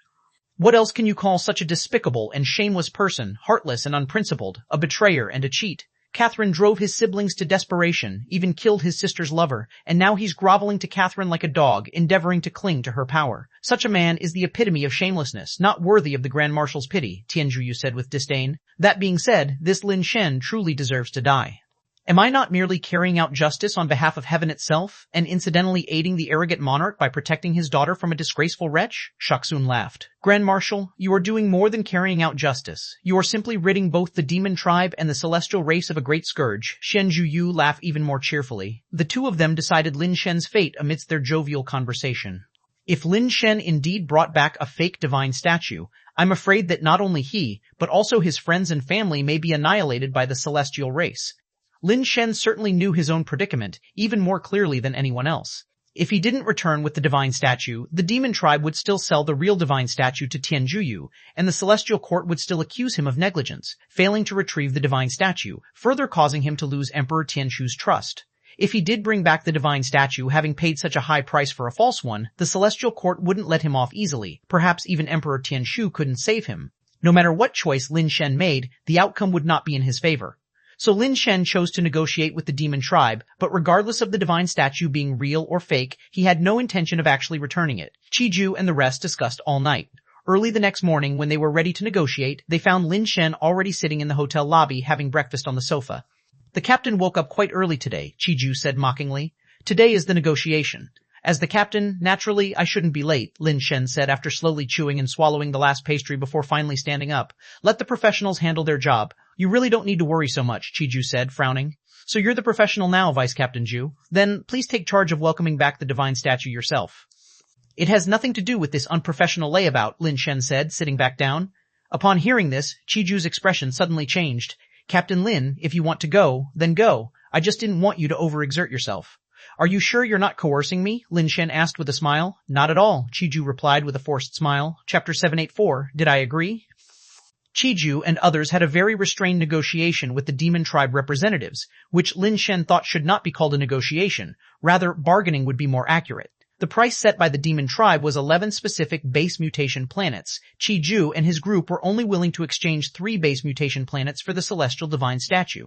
What else can you call such a despicable and shameless person, heartless and unprincipled, a betrayer and a cheat? Catherine drove his siblings to desperation, even killed his sister's lover, and now he's groveling to Catherine like a dog, endeavoring to cling to her power. Such a man is the epitome of shamelessness, not worthy of the Grand Marshal's pity, Tianzhuyu said with disdain. That being said, this Lin Shen truly deserves to die. Am I not merely carrying out justice on behalf of heaven itself, and incidentally aiding the arrogant monarch by protecting his daughter from a disgraceful wretch? Ch701 laughed. Grand Marshal, you are doing more than carrying out justice. You are simply ridding both the demon tribe and the celestial race of a great scourge. Tianzhuyu laughed even more cheerfully. The two of them decided Lin Shen's fate amidst their jovial conversation. If Lin Shen indeed brought back a fake divine statue, I'm afraid that not only he, but also his friends and family may be annihilated by the celestial race. Lin Shen certainly knew his own predicament, even more clearly than anyone else. If he didn't return with the divine statue, the demon tribe would still sell the real divine statue to Tianzhuyu, and the celestial court would still accuse him of negligence, failing to retrieve the divine statue, further causing him to lose Emperor Tianshu's trust. If he did bring back the divine statue, having paid such a high price for a false one, the celestial court wouldn't let him off easily. Perhaps even Emperor Tianshu couldn't save him. No matter what choice Lin Shen made, the outcome would not be in his favor. So Lin Shen chose to negotiate with the demon tribe, but regardless of the divine statue being real or fake, he had no intention of actually returning it. Qiju and the rest discussed all night. Early the next morning, when they were ready to negotiate, they found Lin Shen already sitting in the hotel lobby having breakfast on the sofa. The captain woke up quite early today, Qiju said mockingly. Today is the negotiation. As the captain, naturally, I shouldn't be late, Lin Shen said after slowly chewing and swallowing the last pastry before finally standing up. Let the professionals handle their job. You really don't need to worry so much, Qiju said, frowning. So you're the professional now, Vice Captain Zhu. Then please take charge of welcoming back the divine statue yourself. It has nothing to do with this unprofessional layabout, Lin Shen said, sitting back down. Upon hearing this, Qiju's expression suddenly changed. Captain Lin, if you want to go, then go. I just didn't want you to overexert yourself. Are you sure you're not coercing me? Lin Shen asked with a smile. Not at all, Qiju replied with a forced smile. Chapter 784, did I agree? Qiju and others had a very restrained negotiation with the demon tribe representatives, which Lin Shen thought should not be called a negotiation. Rather, bargaining would be more accurate. The price set by the demon tribe was 11 specific base mutation planets. Qiju and his group were only willing to exchange 3 base mutation planets for the celestial divine statue.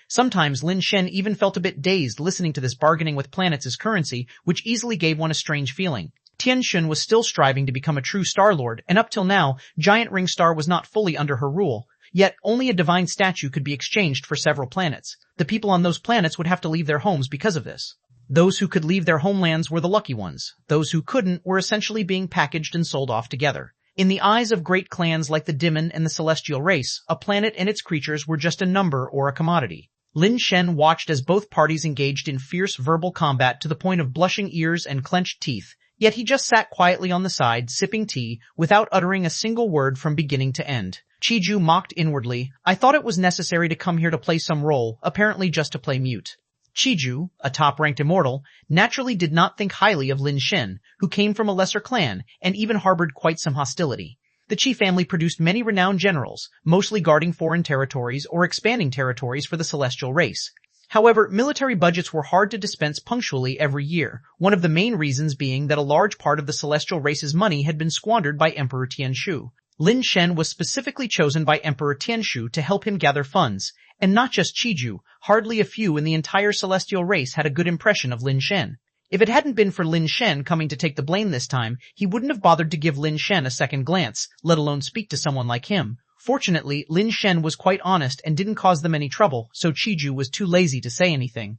Sometimes Lin Shen even felt a bit dazed listening to this bargaining with planets as currency, which easily gave one a strange feeling. Tian Xun was still striving to become a true Star Lord, and up till now, Giant Ring Star was not fully under her rule. Yet, only a divine statue could be exchanged for several planets. The people on those planets would have to leave their homes because of this. Those who could leave their homelands were the lucky ones. Those who couldn't were essentially being packaged and sold off together. In the eyes of great clans like the Demon and the Celestial race, a planet and its creatures were just a number or a commodity. Lin Shen watched as both parties engaged in fierce verbal combat to the point of blushing ears and clenched teeth. Yet he just sat quietly on the side, sipping tea, without uttering a single word from beginning to end. Qiju mocked inwardly. I thought it was necessary to come here to play some role, apparently just to play mute. Qiju, a top-ranked immortal, naturally did not think highly of Lin Shen, who came from a lesser clan, and even harbored quite some hostility. The Qi family produced many renowned generals, mostly guarding foreign territories or expanding territories for the celestial race. However, military budgets were hard to dispense punctually every year, one of the main reasons being that a large part of the celestial race's money had been squandered by Emperor Tianshu. Lin Shen was specifically chosen by Emperor Tianshu to help him gather funds, and not just Qiju, hardly a few in the entire celestial race had a good impression of Lin Shen. If it hadn't been for Lin Shen coming to take the blame this time, he wouldn't have bothered to give Lin Shen a second glance, let alone speak to someone like him. Fortunately, Lin Shen was quite honest and didn't cause them any trouble, so Qiju was too lazy to say anything.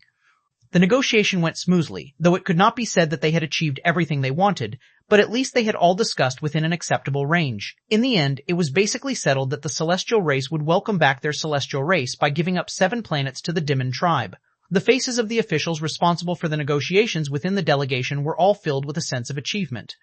The negotiation went smoothly, though it could not be said that they had achieved everything they wanted, but at least they had all discussed within an acceptable range. In the end, it was basically settled that the celestial race would welcome back their celestial race by giving up 7 planets to the Demon tribe. The faces of the officials responsible for the negotiations within the delegation were all filled with a sense of achievement.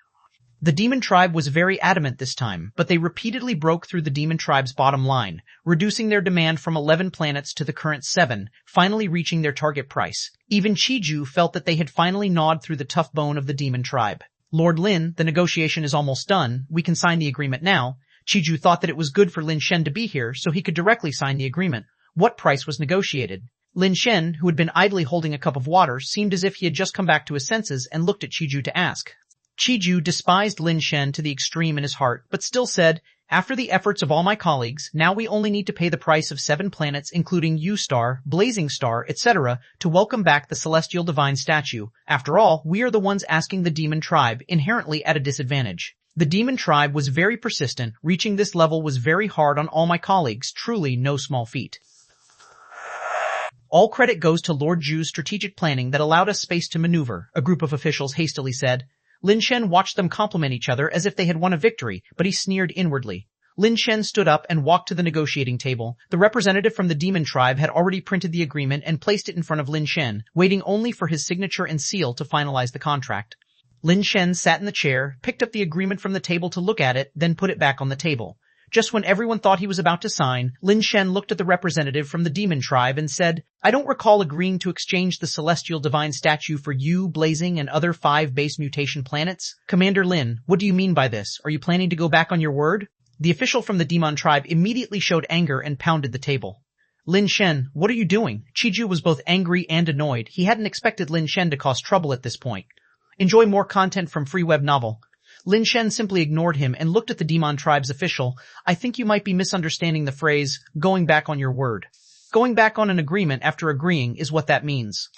The Demon tribe was very adamant this time, but they repeatedly broke through the Demon tribe's bottom line, reducing their demand from 11 planets to the current 7, finally reaching their target price. Even Chiju felt that they had finally gnawed through the tough bone of the Demon tribe. Lord Lin, the negotiation is almost done. We can sign the agreement now. Chiju thought that it was good for Lin Shen to be here so he could directly sign the agreement. What price was negotiated? Lin Shen, who had been idly holding a cup of water, seemed as if he had just come back to his senses and looked at Chiju to ask. Chiju despised Lin Shen to the extreme in his heart, but still said, "After the efforts of all my colleagues, now we only need to pay the price of 7 planets including U-Star, Blazing Star, etc. to welcome back the Celestial Divine statue. After all, we are the ones asking the Demon tribe, inherently at a disadvantage." The Demon tribe was very persistent. Reaching this level was very hard on all my colleagues, truly no small feat. All credit goes to Lord Ju's strategic planning that allowed us space to maneuver, a group of officials hastily said. Lin Shen watched them compliment each other as if they had won a victory, but he sneered inwardly. Lin Shen stood up and walked to the negotiating table. The representative from the Demon tribe had already printed the agreement and placed it in front of Lin Shen, waiting only for his signature and seal to finalize the contract. Lin Shen sat in the chair, picked up the agreement from the table to look at it, then put it back on the table. Just when everyone thought he was about to sign, Lin Shen looked at the representative from the Demon tribe and said, "I don't recall agreeing to exchange the Celestial Divine statue for you, Blazing, and other 5 base mutation planets. Commander Lin, what do you mean by this? Are you planning to go back on your word?" The official from the Demon tribe immediately showed anger and pounded the table. "Lin Shen, what are you doing?" Chiju was both angry and annoyed. He hadn't expected Lin Shen to cause trouble at this point. Enjoy more content from Free Web Novel. Lin Shen simply ignored him and looked at the Demon tribe's official. "I think you might be misunderstanding the phrase, going back on your word. Going back on an agreement after agreeing is what that means."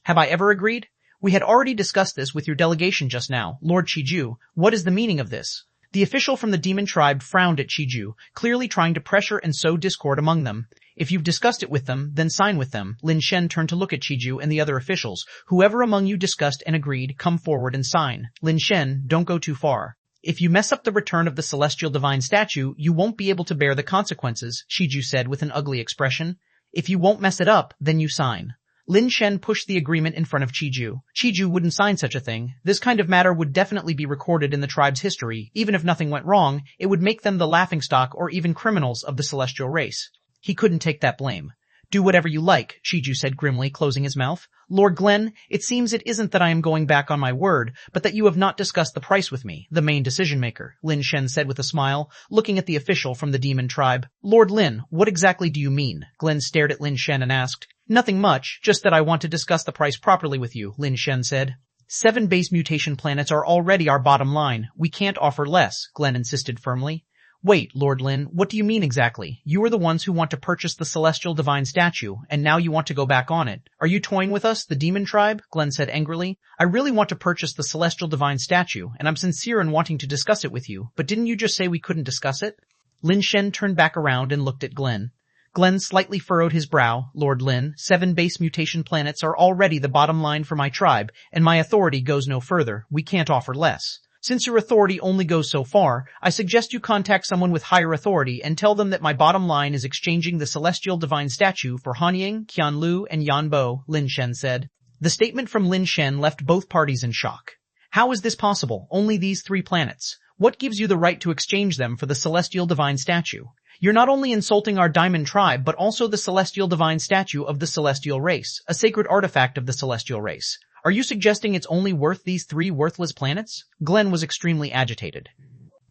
"Have I ever agreed?" "We had already discussed this with your delegation just now, Lord Chiju. What is the meaning of this?" The official from the Demon tribe frowned at Chiju, clearly trying to pressure and sow discord among them. "If you've discussed it with them, then sign with them." Lin Shen turned to look at Chiju and the other officials. "Whoever among you discussed and agreed, come forward and sign." "Lin Shen, don't go too far. If you mess up the return of the Celestial Divine statue, you won't be able to bear the consequences," Chiju said with an ugly expression. "If you won't mess it up, then you sign." Lin Shen pushed the agreement in front of Chiju. Chiju wouldn't sign such a thing. This kind of matter would definitely be recorded in the tribe's history. Even if nothing went wrong, it would make them the laughingstock or even criminals of the celestial race. He couldn't take that blame. "Do whatever you like," Chiju said grimly, closing his mouth. "Lord Glenn, it seems it isn't that I am going back on my word, but that you have not discussed the price with me, the main decision-maker," Lin Shen said with a smile, looking at the official from the Demon tribe. "Lord Lin, what exactly do you mean?" Glenn stared at Lin Shen and asked. "Nothing much, just that I want to discuss the price properly with you," Lin Shen said. 7 base mutation planets are already our bottom line. We can't offer less," Glenn insisted firmly. "Wait, Lord Lin, what do you mean exactly? You are the ones who want to purchase the Celestial Divine statue, and now you want to go back on it. Are you toying with us, the Demon tribe?" Glenn said angrily. "I really want to purchase the Celestial Divine statue, and I'm sincere in wanting to discuss it with you, but didn't you just say we couldn't discuss it?" Lin Shen turned back around and looked at Glenn. Glenn slightly furrowed his brow. "Lord Lin, 7 base mutation planets are already the bottom line for my tribe, and my authority goes no further. We can't offer less. Since your authority only goes so far, I suggest you contact someone with higher authority and tell them that my bottom line is exchanging the Celestial Divine statue for Hanying, Qianlu, and Yanbo," Lin Shen said. The statement from Lin Shen left both parties in shock. How is this possible? Only these 3 planets. What gives you the right to exchange them for the Celestial Divine statue? You're not only insulting our Diamond tribe, but also the Celestial Divine statue of the Celestial race, a sacred artifact of the Celestial race. Are you suggesting it's only worth these 3 worthless planets? Glenn was extremely agitated.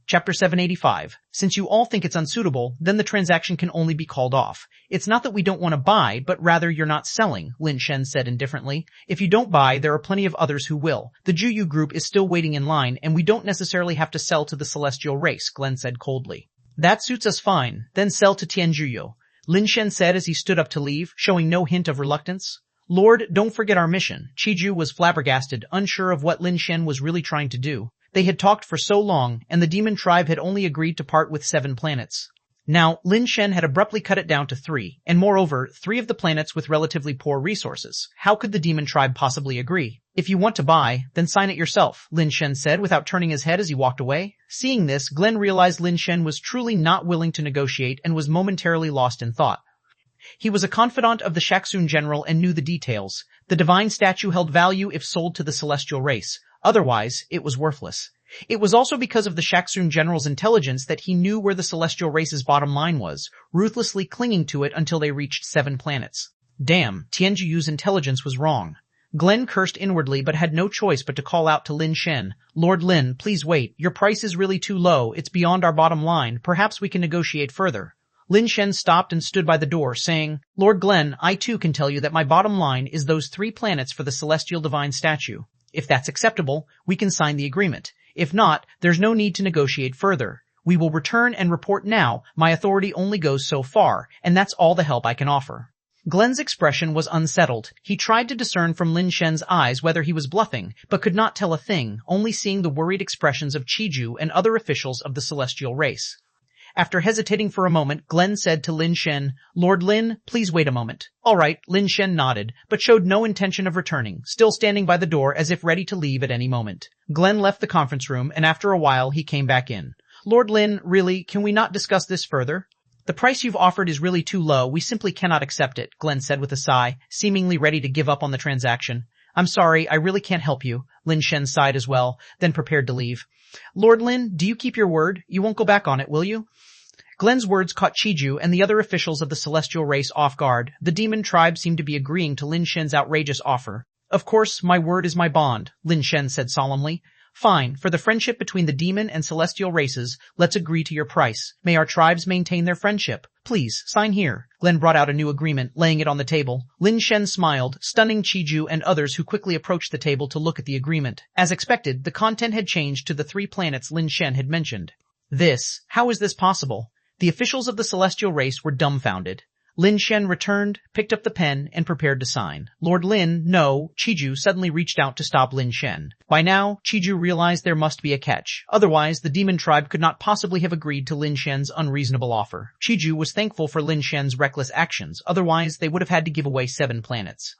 Chapter 785. Since you all think it's unsuitable, then the transaction can only be called off. It's not that we don't want to buy, but rather you're not selling, Lin Shen said indifferently. If you don't buy, there are plenty of others who will. The Juyu group is still waiting in line, and we don't necessarily have to sell to the Celestial race, Glenn said coldly. That suits us fine. Then sell to Tianjuyo, Lin Shen said as he stood up to leave, showing no hint of reluctance. Lord, don't forget our mission. Chiju was flabbergasted, unsure of what Lin Shen was really trying to do. They had talked for so long, and the Demon tribe had only agreed to part with 7 planets. Now, Lin Shen had abruptly cut it down to 3, and moreover, 3 of the planets with relatively poor resources. How could the demon tribe possibly agree? If you want to buy, then sign it yourself, Lin Shen said without turning his head as he walked away. Seeing this, Glenn realized Lin Shen was truly not willing to negotiate and was momentarily lost in thought. He was a confidant of the Ch701 general and knew the details. The divine statue held value if sold to the celestial race. Otherwise, it was worthless. It was also because of the Ch701 general's intelligence that he knew where the celestial race's bottom line was, ruthlessly clinging to it until they reached 7 planets. Damn, Tianjiyu's intelligence was wrong. Glenn cursed inwardly but had no choice but to call out to Lin Shen. Lord Lin, please wait. Your price is really too low. It's beyond our bottom line. Perhaps we can negotiate further. Lin Shen stopped and stood by the door, saying, Lord Glenn, I too can tell you that my bottom line is those 3 planets for the celestial divine statue. If that's acceptable, we can sign the agreement. If not, there's no need to negotiate further. We will return and report now. My authority only goes so far, and that's all the help I can offer. Glenn's expression was unsettled. He tried to discern from Lin Shen's eyes whether he was bluffing, but could not tell a thing, only seeing the worried expressions of Chiju and other officials of the celestial race. After hesitating for a moment, Glenn said to Lin Shen, Lord Lin, please wait a moment. All right, Lin Shen nodded, but showed no intention of returning, still standing by the door as if ready to leave at any moment. Glenn left the conference room, and after a while he came back in. Lord Lin, really, can we not discuss this further? The price you've offered is really too low. We simply cannot accept it, Glenn said with a sigh, seemingly ready to give up on the transaction. I'm sorry, I really can't help you. Lin Shen sighed as well, then prepared to leave. Lord Lin, do you keep your word? You won't go back on it, will you? Glenn's words caught Chiju and the other officials of the celestial race off guard. The demon tribe seemed to be agreeing to Lin Shen's outrageous offer. Of course, my word is my bond, Lin Shen said solemnly. Fine, for the friendship between the demon and celestial races, let's agree to your price. May our tribes maintain their friendship. Please, sign here. Glenn brought out a new agreement, laying it on the table. Lin Shen smiled, stunning Chiju and others who quickly approached the table to look at the agreement. As expected, the content had changed to the 3 planets Lin Shen had mentioned. How is this possible? The officials of the celestial race were dumbfounded. Lin Shen returned, picked up the pen, and prepared to sign. Lord Lin, no, Chiju suddenly reached out to stop Lin Shen. By now, Chiju realized there must be a catch. Otherwise, the demon tribe could not possibly have agreed to Lin Shen's unreasonable offer. Chiju was thankful for Lin Shen's reckless actions. Otherwise, they would have had to give away 7 planets.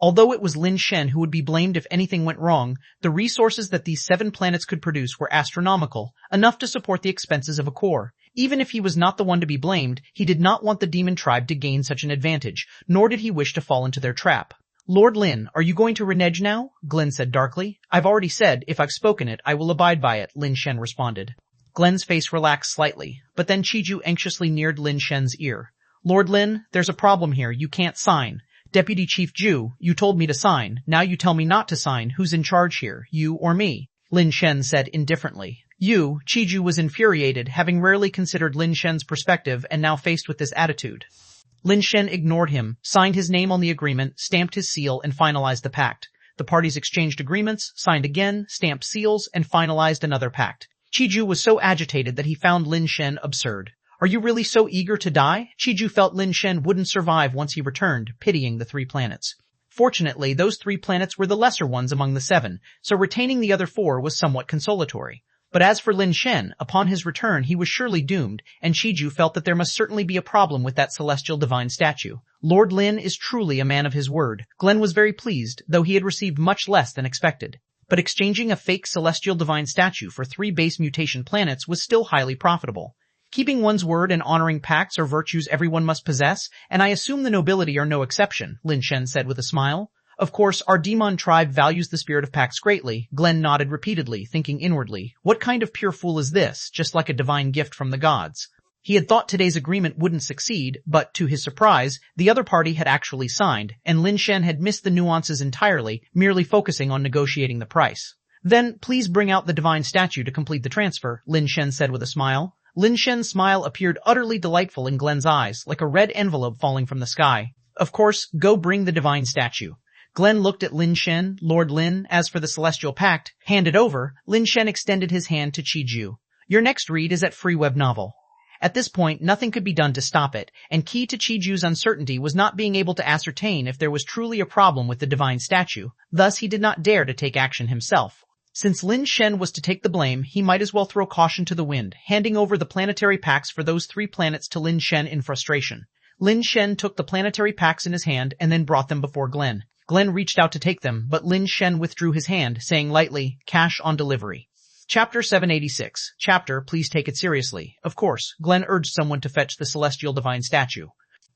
Although it was Lin Shen who would be blamed if anything went wrong, the resources that these 7 planets could produce were astronomical, enough to support the expenses of a core. Even if he was not the one to be blamed, he did not want the demon tribe to gain such an advantage, nor did he wish to fall into their trap. Lord Lin, are you going to renege now? Glenn said darkly. I've already said, if I've spoken it, I will abide by it, Lin Shen responded. Glenn's face relaxed slightly, but then Chiju anxiously neared Lin Shen's ear. Lord Lin, there's a problem here, you can't sign. Deputy Chief Ju, you told me to sign. Now you tell me not to sign. Who's in charge here, you or me? Lin Shen said indifferently. You, Chiju was infuriated, having rarely considered Lin Shen's perspective and now faced with this attitude. Lin Shen ignored him, signed his name on the agreement, stamped his seal, and finalized the pact. The parties exchanged agreements, signed again, stamped seals, and finalized another pact. Chiju was so agitated that he found Lin Shen absurd. Are you really so eager to die? Chiju felt Lin Shen wouldn't survive once he returned, pitying the 3 planets. Fortunately, those 3 planets were the lesser ones among the 7, so retaining the other 4 was somewhat consolatory. But as for Lin Shen, upon his return he was surely doomed, and Chiju felt that there must certainly be a problem with that celestial divine statue. Lord Lin is truly a man of his word. Glenn was very pleased, though he had received much less than expected. But exchanging a fake celestial divine statue for 3 base mutation planets was still highly profitable. Keeping one's word and honoring pacts are virtues everyone must possess, and I assume the nobility are no exception, Lin Shen said with a smile. Of course, our demon tribe values the spirit of pacts greatly. Glenn nodded repeatedly, thinking inwardly, what kind of pure fool is this, just like a divine gift from the gods? He had thought today's agreement wouldn't succeed, but to his surprise, the other party had actually signed, and Lin Shen had missed the nuances entirely, merely focusing on negotiating the price. Then, please bring out the divine statue to complete the transfer, Lin Shen said with a smile. Lin Shen's smile appeared utterly delightful in Glenn's eyes, like a red envelope falling from the sky. Of course, go bring the divine statue. Glenn looked at Lin Shen. Lord Lin, as for the celestial pact, handed over, Lin Shen extended his hand to Chiju. Your next read is at Free Web Novel. At this point, nothing could be done to stop it, and key to Chiju's uncertainty was not being able to ascertain if there was truly a problem with the divine statue. Thus, he did not dare to take action himself. Since Lin Shen was to take the blame, he might as well throw caution to the wind, handing over the planetary packs for those 3 planets to Lin Shen in frustration. Lin Shen took the planetary packs in his hand and then brought them before Glenn. Glenn reached out to take them, but Lin Shen withdrew his hand, saying lightly, "Cash on delivery." Chapter 786. Chapter, please take it seriously. Of course, Glenn urged someone to fetch the Celestial Divine Statue.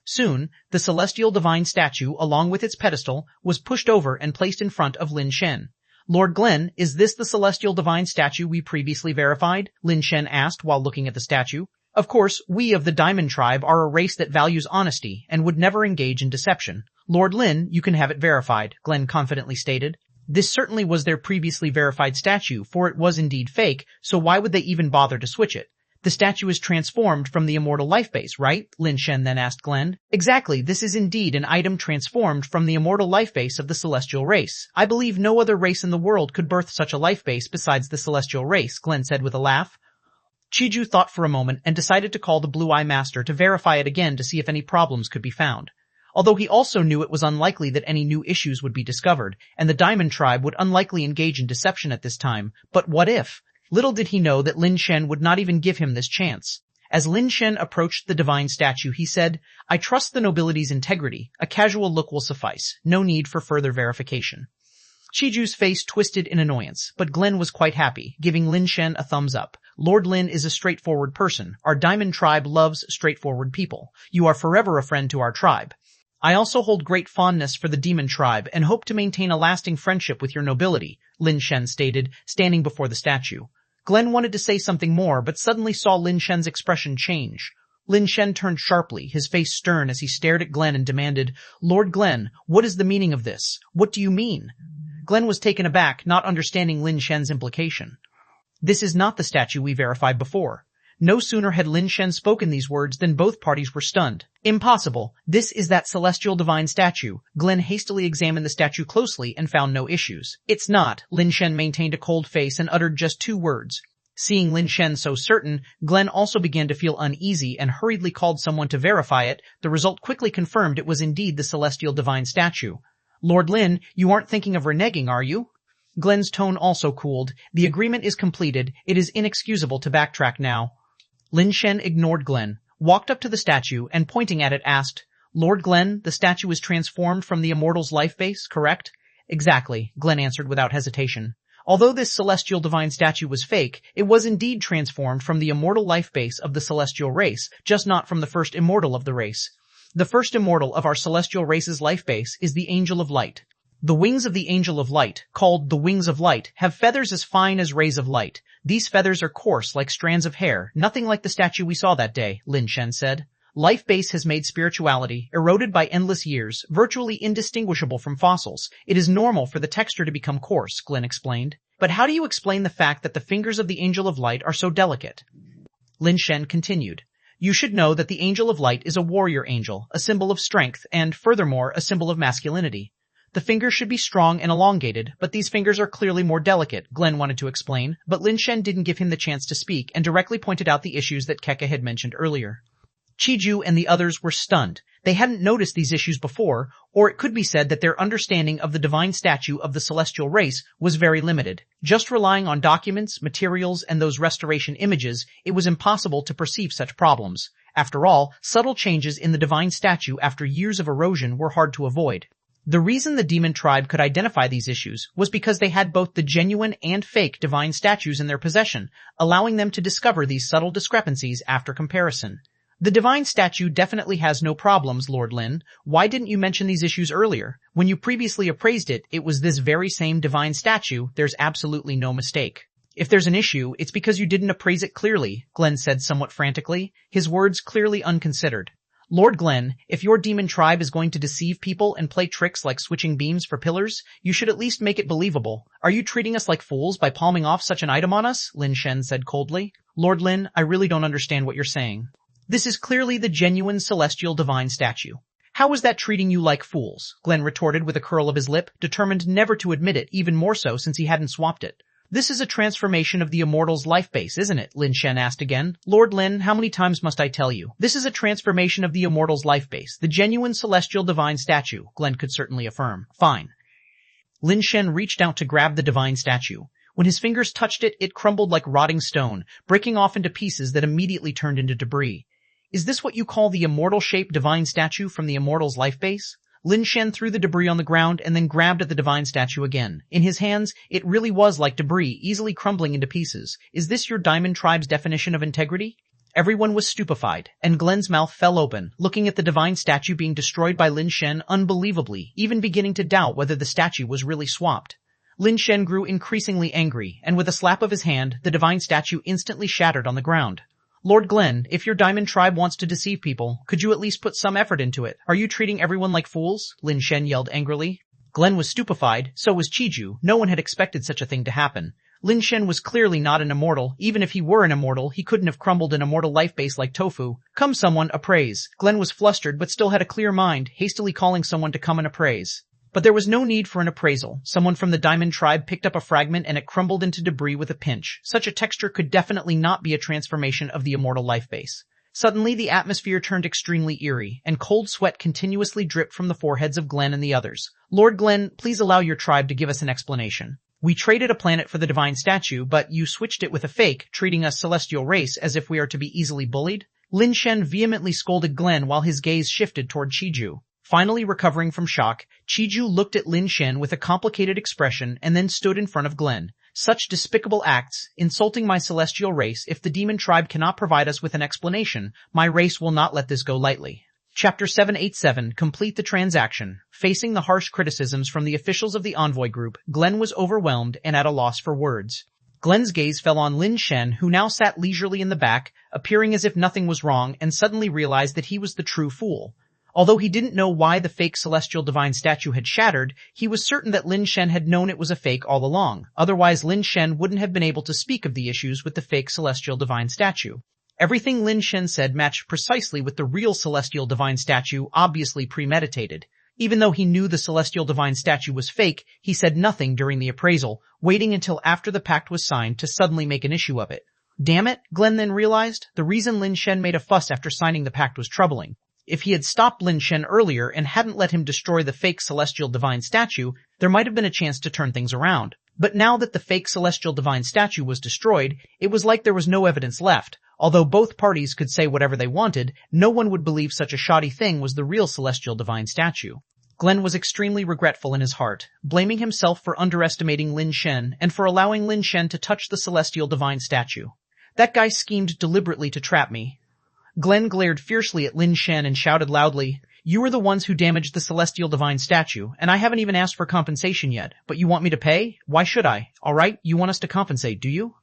Soon, the Celestial Divine Statue, along with its pedestal, was pushed over and placed in front of Lin Shen. "Lord Glenn, is this the Celestial Divine Statue we previously verified?" Lin Shen asked while looking at the statue. "Of course, we of the Diamond Tribe are a race that values honesty and would never engage in deception. Lord Lin, you can have it verified," Glenn confidently stated. This certainly was their previously verified statue, for it was indeed fake, so why would they even bother to switch it? "The statue is transformed from the immortal life base, right?" Lin Shen then asked Glenn. "Exactly, this is indeed an item transformed from the immortal life base of the celestial race. I believe no other race in the world could birth such a life base besides the celestial race," Glenn said with a laugh. Chiju thought for a moment and decided to call the Blue Eye Master to verify it again to see if any problems could be found. Although he also knew it was unlikely that any new issues would be discovered, and the Diamond Tribe would unlikely engage in deception at this time, but what if? Little did he know that Lin Shen would not even give him this chance. As Lin Shen approached the divine statue, he said, "I trust the nobility's integrity. A casual look will suffice. No need for further verification." Chiju's face twisted in annoyance, but Glenn was quite happy, giving Lin Shen a thumbs up. "Lord Lin is a straightforward person. Our Diamond Tribe loves straightforward people. You are forever a friend to our tribe. I also hold great fondness for the Demon Tribe and hope to maintain a lasting friendship with your nobility," Lin Shen stated, standing before the statue. Glenn wanted to say something more, but suddenly saw Lin Shen's expression change. Lin Shen turned sharply, his face stern as he stared at Glenn and demanded, "Lord Glenn, what is the meaning of this? What do you mean?" Glenn was taken aback, not understanding Lin Shen's implication. "This is not the statue we verified before." No sooner had Lin Shen spoken these words than both parties were stunned. "Impossible. This is that celestial divine statue." Glenn hastily examined the statue closely and found no issues. "It's not." Lin Shen maintained a cold face and uttered just 2 words. Seeing Lin Shen so certain, Glenn also began to feel uneasy and hurriedly called someone to verify it. The result quickly confirmed it was indeed the celestial divine statue. "Lord Lin, you aren't thinking of reneging, are you?" Glenn's tone also cooled. "The agreement is completed. It is inexcusable to backtrack now." Lin Shen ignored Glenn, walked up to the statue, and pointing at it asked, "Lord Glenn, the statue is transformed from the immortal's life base, correct?" "Exactly," Glenn answered without hesitation. Although this celestial divine statue was fake, it was indeed transformed from the immortal life base of the celestial race, just not from the first immortal of the race. The first immortal of our celestial race's life base is the Angel of Light. The wings of the Angel of Light, called the Wings of Light, have feathers as fine as rays of light. These feathers are coarse like strands of hair, nothing like the statue we saw that day, Lin Shen said. Life base has made spirituality, eroded by endless years, virtually indistinguishable from fossils. It is normal for the texture to become coarse, Glenn explained. But how do you explain the fact that the fingers of the Angel of Light are so delicate? Lin Shen continued. You should know that the Angel of Light is a warrior angel, a symbol of strength, and, furthermore, a symbol of masculinity. The fingers should be strong and elongated, but these fingers are clearly more delicate, Glenn wanted to explain, but Lin Shen didn't give him the chance to speak and directly pointed out the issues that Keka had mentioned earlier. Chiju and the others were stunned. They hadn't noticed these issues before, or it could be said that their understanding of the divine statue of the celestial race was very limited. Just relying on documents, materials, and those restoration images, it was impossible to perceive such problems. After all, subtle changes in the divine statue after years of erosion were hard to avoid. The reason the demon tribe could identify these issues was because they had both the genuine and fake divine statues in their possession, allowing them to discover these subtle discrepancies after comparison. The divine statue definitely has no problems, Lord Lin. Why didn't you mention these issues earlier? When you previously appraised it, it was this very same divine statue. There's absolutely no mistake. If there's an issue, it's because you didn't appraise it clearly, Glenn said somewhat frantically, his words clearly unconsidered. Lord Glenn, if your demon tribe is going to deceive people and play tricks like switching beams for pillars, you should at least make it believable. Are you treating us like fools by palming off such an item on us? Lin Shen said coldly. Lord Lin, I really don't understand what you're saying. This is clearly the genuine celestial divine statue. How is that treating you like fools? Glenn retorted with a curl of his lip, determined never to admit it, even more so since he hadn't swapped it. This is a transformation of the immortal's life base, isn't it? Lin Shen asked again. Lord Lin, how many times must I tell you? This is a transformation of the immortal's life base, the genuine celestial divine statue, Glenn could certainly affirm. Fine. Lin Shen reached out to grab the divine statue. When his fingers touched it, it crumbled like rotting stone, breaking off into pieces that immediately turned into debris. Is this what you call the immortal-shaped divine statue from the Immortal's life base? Lin Shen threw the debris on the ground and then grabbed at the divine statue again. In his hands, it really was like debris, easily crumbling into pieces. Is this your Diamond Tribe's definition of integrity? Everyone was stupefied, and Glenn's mouth fell open, looking at the divine statue being destroyed by Lin Shen unbelievably, even beginning to doubt whether the statue was really swapped. Lin Shen grew increasingly angry, and with a slap of his hand, the divine statue instantly shattered on the ground. Lord Glenn, if your Diamond Tribe wants to deceive people, could you at least put some effort into it? Are you treating everyone like fools? Lin Shen yelled angrily. Glenn was stupefied, so was Chiju. No one had expected such a thing to happen. Lin Shen was clearly not an immortal. Even if he were an immortal, he couldn't have crumbled an immortal life base like tofu. Come someone, appraise. Glenn was flustered but still had a clear mind, hastily calling someone to come and appraise. But there was no need for an appraisal. Someone from the Diamond Tribe picked up a fragment and it crumbled into debris with a pinch. Such a texture could definitely not be a transformation of the immortal life base. Suddenly, the atmosphere turned extremely eerie, and cold sweat continuously dripped from the foreheads of Glenn and the others. Lord Glenn, please allow your tribe to give us an explanation. We traded a planet for the divine statue, but you switched it with a fake, treating us celestial race as if we are to be easily bullied? Lin Shen vehemently scolded Glenn while his gaze shifted toward Chiju. Finally recovering from shock, Chiju looked at Lin Shen with a complicated expression and then stood in front of Glenn. Such despicable acts, insulting my celestial race. If the demon tribe cannot provide us with an explanation, my race will not let this go lightly. Chapter 787, Complete the Transaction. Facing the harsh criticisms from the officials of the envoy group, Glenn was overwhelmed and at a loss for words. Glenn's gaze fell on Lin Shen, who now sat leisurely in the back, appearing as if nothing was wrong, and suddenly realized that he was the true fool. Although he didn't know why the fake celestial divine statue had shattered, he was certain that Lin Shen had known it was a fake all along. Otherwise, Lin Shen wouldn't have been able to speak of the issues with the fake celestial divine statue. Everything Lin Shen said matched precisely with the real celestial divine statue, obviously premeditated. Even though he knew the celestial divine statue was fake, he said nothing during the appraisal, waiting until after the pact was signed to suddenly make an issue of it. Damn it, Glenn then realized, the reason Lin Shen made a fuss after signing the pact was troubling. If he had stopped Lin Shen earlier and hadn't let him destroy the fake celestial divine statue, there might have been a chance to turn things around. But now that the fake celestial divine statue was destroyed, it was like there was no evidence left. Although both parties could say whatever they wanted, no one would believe such a shoddy thing was the real celestial divine statue. Glenn was extremely regretful in his heart, blaming himself for underestimating Lin Shen and for allowing Lin Shen to touch the celestial divine statue. That guy schemed deliberately to trap me. Glenn glared fiercely at Lin Shen and shouted loudly, "You are the ones who damaged the celestial divine statue, and I haven't even asked for compensation yet, but you want me to pay? Why should I? Alright, you want us to compensate, do you?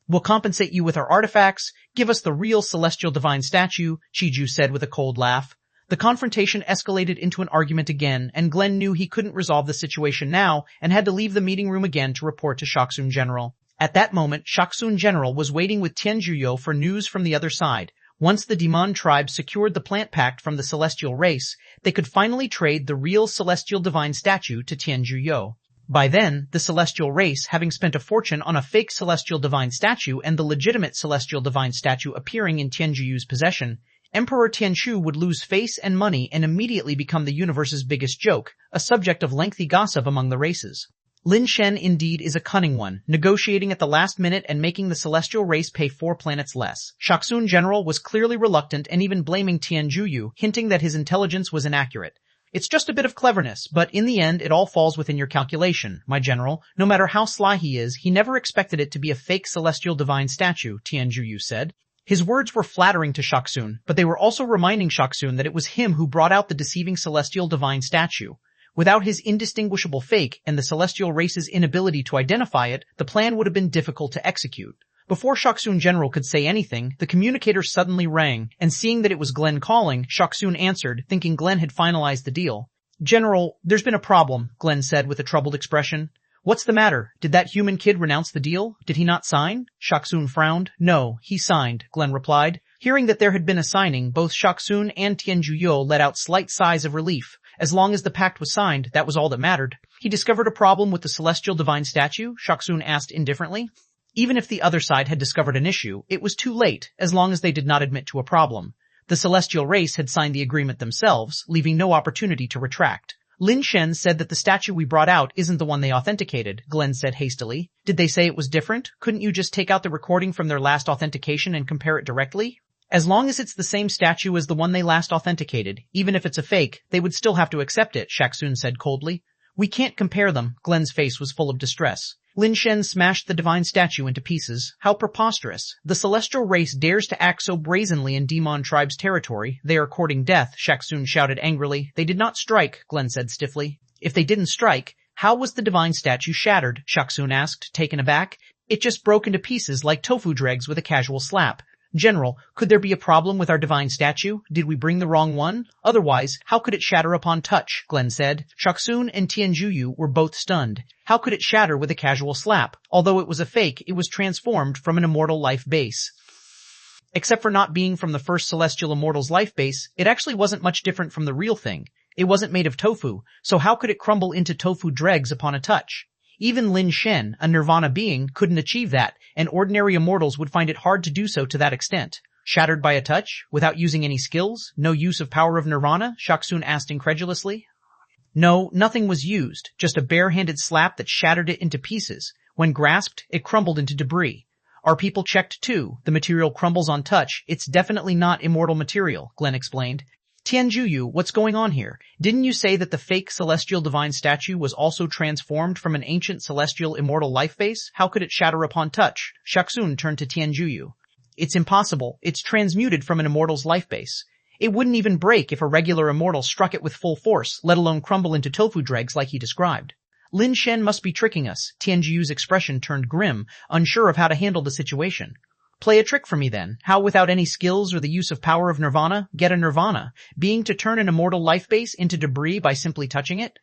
We'll compensate you with our artifacts. Give us the real celestial divine statue," Chiju said with a cold laugh. The confrontation escalated into an argument again, and Glenn knew he couldn't resolve the situation now and had to leave the meeting room again to report to Shaksun General. At that moment, Shaksun General was waiting with Tianjuyo for news from the other side. Once the Demon tribe secured the plant pact from the celestial race, they could finally trade the real celestial divine statue to Tianjuyo. By then, the celestial race, having spent a fortune on a fake celestial divine statue and the legitimate celestial divine statue appearing in Tianjuyu's possession, Emperor Tianchu would lose face and money and immediately become the universe's biggest joke, a subject of lengthy gossip among the races. Lin Shen indeed is a cunning one, negotiating at the last minute and making the celestial race pay 4 planets less. Shaksun General was clearly reluctant and even blaming Tianjuyu, hinting that his intelligence was inaccurate. It's just a bit of cleverness, but in the end it all falls within your calculation, my general. No matter how sly he is, he never expected it to be a fake celestial divine statue, Tianjuyu said. His words were flattering to Shaksun, but they were also reminding Shaksun that it was him who brought out the deceiving celestial divine statue. Without his indistinguishable fake and the celestial race's inability to identify it, the plan would have been difficult to execute. Before Shaksun General could say anything, the communicator suddenly rang, and seeing that it was Glenn calling, Shaksun answered, thinking Glenn had finalized the deal. "General, there's been a problem," Glenn said with a troubled expression. "What's the matter? Did that human kid renounce the deal? Did he not sign?" Shaksun frowned. "No, he signed," Glenn replied. Hearing that there had been a signing, both Shaksun and Tianjuyo let out slight sighs of relief. As long as the pact was signed, that was all that mattered. "He discovered a problem with the celestial divine statue?" Shaksun asked indifferently. Even if the other side had discovered an issue, it was too late, as long as they did not admit to a problem. The celestial race had signed the agreement themselves, leaving no opportunity to retract. Lin Shen said that the statue we brought out isn't the one they authenticated, Glenn said hastily. Did they say it was different? Couldn't you just take out the recording from their last authentication and compare it directly? As long as it's the same statue as the one they last authenticated, even if it's a fake, they would still have to accept it, Ch701 said coldly. We can't compare them. Glenn's face was full of distress. Lin Shen smashed the divine statue into pieces. How preposterous. The celestial race dares to act so brazenly in Demon Tribe's territory. They are courting death, Ch701 shouted angrily. They did not strike, Glenn said stiffly. If they didn't strike, how was the divine statue shattered? Ch701 asked, taken aback. It just broke into pieces like tofu dregs with a casual slap. General, could there be a problem with our divine statue? Did we bring the wrong one? Otherwise, how could it shatter upon touch? Glenn said. Ch701 and Tianjuyu were both stunned. How could it shatter with a casual slap? Although it was a fake, it was transformed from an immortal life base. Except for not being from the first celestial immortal's life base, it actually wasn't much different from the real thing. It wasn't made of tofu, so how could it crumble into tofu dregs upon a touch? Even Lin Shen, a nirvana being, couldn't achieve that, and ordinary immortals would find it hard to do so to that extent. Shattered by a touch? Without using any skills? No use of power of nirvana? Ch701 asked incredulously. No, nothing was used, just a bare-handed slap that shattered it into pieces. When grasped, it crumbled into debris. Our people checked too. The material crumbles on touch. It's definitely not immortal material, Glenn explained. Tianjuyu, what's going on here? Didn't you say that the fake celestial divine statue was also transformed from an ancient celestial immortal life base? How could it shatter upon touch? Ch701 turned to Tianjuyu. It's impossible. It's transmuted from an immortal's life base. It wouldn't even break if a regular immortal struck it with full force, let alone crumble into tofu dregs like he described. Lin Shen must be tricking us. Tianjuyu's expression turned grim, unsure of how to handle the situation. Play a trick for me then. How without any skills or the use of power of nirvana, get a nirvana? Being to turn an immortal life base into debris by simply touching it?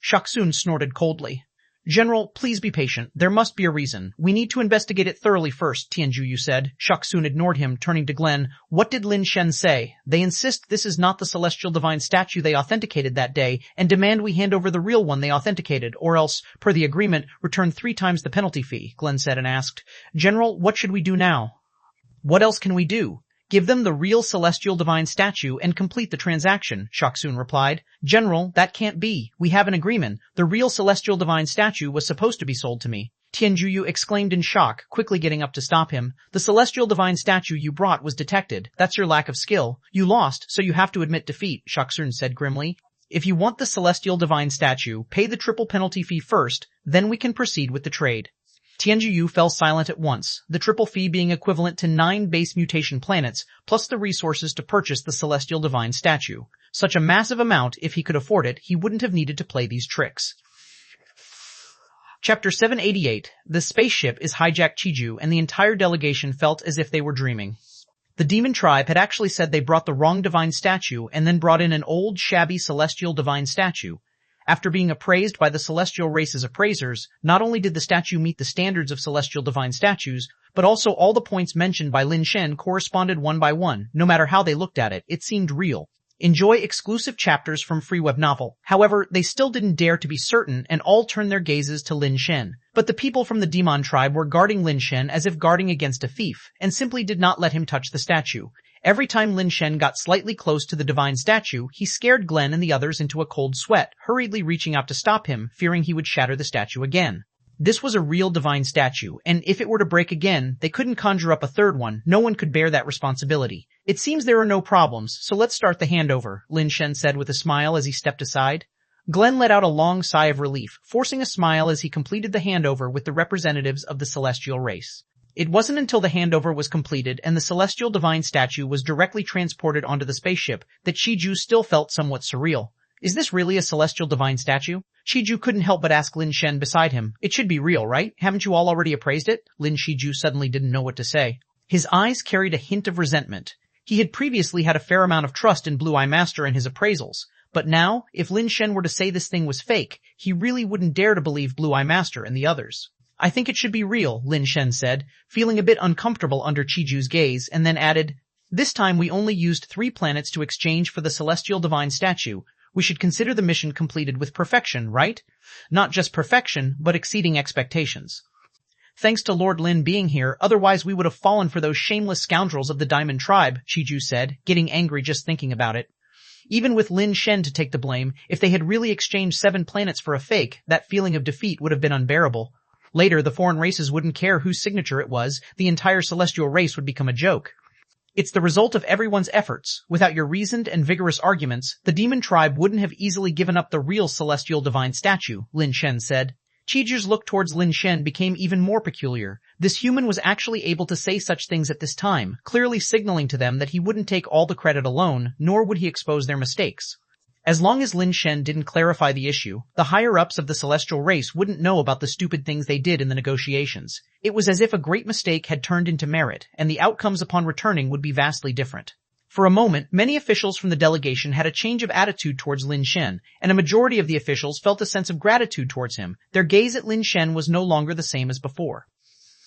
Ch701 snorted coldly. General, please be patient. There must be a reason. We need to investigate it thoroughly first, Tianjuyu said. Ch701 ignored him, turning to Glenn. What did Lin Shen say? They insist this is not the celestial divine statue they authenticated that day, and demand we hand over the real one they authenticated, or else, per the agreement, return 3 times the penalty fee, Glenn said and asked. General, what should we do now? What else can we do? Give them the real celestial divine statue and complete the transaction, Ch701 replied. General, that can't be. We have an agreement. The real celestial divine statue was supposed to be sold to me. Tianjuyu exclaimed in shock, quickly getting up to stop him. The celestial divine statue you brought was detected. That's your lack of skill. You lost, so you have to admit defeat, Ch701 said grimly. If you want the celestial divine statue, pay the triple penalty fee first, then we can proceed with the trade. Tianjuyu fell silent at once, the triple fee being equivalent to 9 base mutation planets, plus the resources to purchase the celestial divine statue. Such a massive amount, if he could afford it, he wouldn't have needed to play these tricks. Chapter 788. The spaceship is hijacked Chiju, and the entire delegation felt as if they were dreaming. The demon tribe had actually said they brought the wrong divine statue and then brought in an old, shabby celestial divine statue. After being appraised by the celestial race's appraisers, not only did the statue meet the standards of celestial divine statues, but also all the points mentioned by Lin Shen corresponded one by one. No matter how they looked at it, it seemed real. Enjoy exclusive chapters from free web novel. However, they still didn't dare to be certain and all turned their gazes to Lin Shen. But the people from the Demon tribe were guarding Lin Shen as if guarding against a thief, and simply did not let him touch the statue. Every time Lin Shen got slightly close to the divine statue, he scared Glenn and the others into a cold sweat, hurriedly reaching out to stop him, fearing he would shatter the statue again. This was a real divine statue, and if it were to break again, they couldn't conjure up a third one. No one could bear that responsibility. It seems there are no problems, so let's start the handover, Lin Shen said with a smile as he stepped aside. Glenn let out a long sigh of relief, forcing a smile as he completed the handover with the representatives of the celestial race. It wasn't until the handover was completed and the celestial divine statue was directly transported onto the spaceship that Chiju still felt somewhat surreal. Is this really a celestial divine statue? Chiju couldn't help but ask Lin Shen beside him. It should be real, right? Haven't you all already appraised it? Lin Shiju suddenly didn't know what to say. His eyes carried a hint of resentment. He had previously had a fair amount of trust in Blue Eye Master and his appraisals. But now, if Lin Shen were to say this thing was fake, he really wouldn't dare to believe Blue Eye Master and the others. I think it should be real, Lin Shen said, feeling a bit uncomfortable under Chiju's gaze, and then added, This time we only used 3 planets to exchange for the celestial divine statue. We should consider the mission completed with perfection, right? Not just perfection, but exceeding expectations. Thanks to Lord Lin being here, otherwise we would have fallen for those shameless scoundrels of the Diamond Tribe, Chiju said, getting angry just thinking about it. Even with Lin Shen to take the blame, if they had really exchanged 7 planets for a fake, that feeling of defeat would have been unbearable. Later, the foreign races wouldn't care whose signature it was, the entire celestial race would become a joke. It's the result of everyone's efforts. Without your reasoned and vigorous arguments, the demon tribe wouldn't have easily given up the real celestial divine statue, Lin Shen said. Chiju's look towards Lin Shen became even more peculiar. This human was actually able to say such things at this time, clearly signaling to them that he wouldn't take all the credit alone, nor would he expose their mistakes. As long as Lin Shen didn't clarify the issue, the higher-ups of the celestial race wouldn't know about the stupid things they did in the negotiations. It was as if a great mistake had turned into merit, and the outcomes upon returning would be vastly different. For a moment, many officials from the delegation had a change of attitude towards Lin Shen, and a majority of the officials felt a sense of gratitude towards him. Their gaze at Lin Shen was no longer the same as before.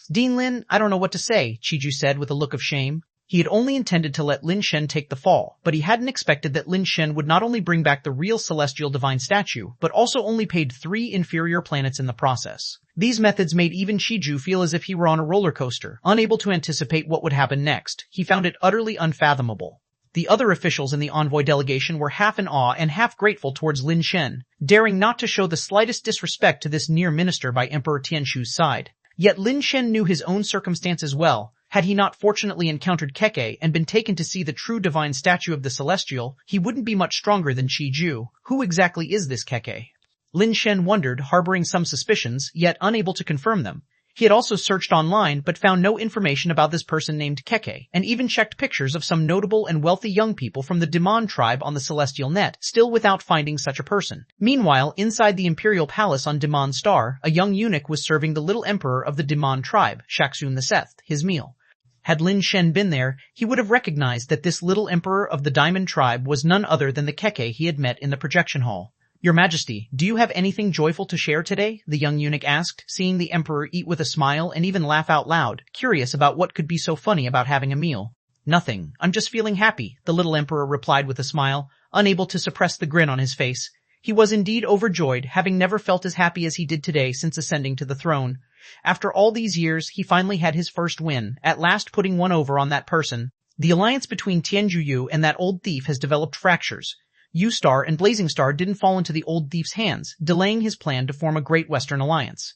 Dean Lin, I don't know what to say, Chiju said with a look of shame. He had only intended to let Lin Shen take the fall, but he hadn't expected that Lin Shen would not only bring back the real celestial divine statue, but also only paid 3 inferior planets in the process. These methods made even Chiju feel as if he were on a roller coaster, unable to anticipate what would happen next. He found it utterly unfathomable. The other officials in the envoy delegation were half in awe and half grateful towards Lin Shen, daring not to show the slightest disrespect to this near minister by Emperor Tianshu's side. Yet Lin Shen knew his own circumstances well. Had he not fortunately encountered Keke and been taken to see the true divine statue of the celestial, he wouldn't be much stronger than Chiju. Who exactly is this Keke? Lin Shen wondered, harboring some suspicions, yet unable to confirm them. He had also searched online but found no information about this person named Keke, and even checked pictures of some notable and wealthy young people from the Demon tribe on the celestial net, still without finding such a person. Meanwhile, inside the imperial palace on Demon Star, a young eunuch was serving the little emperor of the Demon tribe, Shaksun VII, his meal. Had Lin Shen been there, he would have recognized that this little emperor of the Diamond tribe was none other than the Keke he had met in the projection hall. Your Majesty, do you have anything joyful to share today? The young eunuch asked, seeing the emperor eat with a smile and even laugh out loud, curious about what could be so funny about having a meal. Nothing. I'm just feeling happy, the little emperor replied with a smile, unable to suppress the grin on his face. He was indeed overjoyed, having never felt as happy as he did today since ascending to the throne. After all these years, he finally had his first win, at last putting one over on that person. The alliance between Tianjuyu and that old thief has developed fractures. U-Star and Blazing Star didn't fall into the old thief's hands, delaying his plan to form a great Western alliance.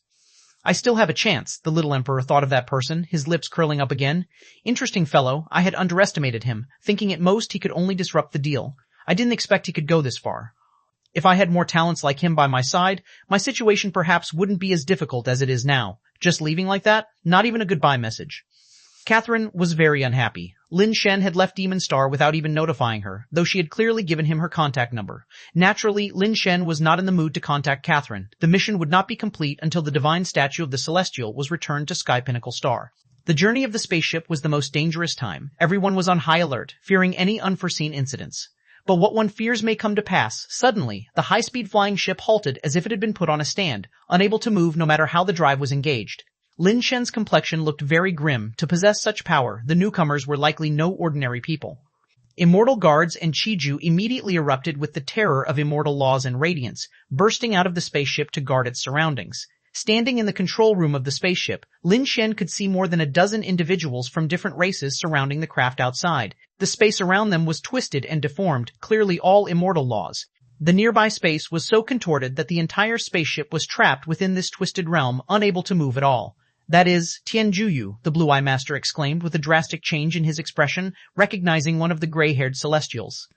I still have a chance, the little emperor thought of that person, his lips curling up again. Interesting fellow, I had underestimated him, thinking at most he could only disrupt the deal. I didn't expect he could go this far. If I had more talents like him by my side, my situation perhaps wouldn't be as difficult as it is now. Just leaving like that? Not even a goodbye message. Catherine was very unhappy. Lin Shen had left Demon Star without even notifying her, though she had clearly given him her contact number. Naturally, Lin Shen was not in the mood to contact Catherine. The mission would not be complete until the divine statue of the Celestial was returned to Sky Pinnacle Star. The journey of the spaceship was the most dangerous time. Everyone was on high alert, fearing any unforeseen incidents. But what one fears may come to pass. Suddenly, the high-speed flying ship halted as if it had been put on a stand, unable to move no matter how the drive was engaged. Lin Shen's complexion looked very grim. To possess such power, the newcomers were likely no ordinary people. Immortal guards and Chiju immediately erupted with the terror of immortal laws and radiance, bursting out of the spaceship to guard its surroundings. Standing in the control room of the spaceship, Lin Shen could see more than a dozen individuals from different races surrounding the craft outside. The space around them was twisted and deformed, clearly all immortal laws. The nearby space was so contorted that the entire spaceship was trapped within this twisted realm, unable to move at all. That is, Tianjuyu, the Blue Eye Master exclaimed with a drastic change in his expression, recognizing one of the gray-haired celestials.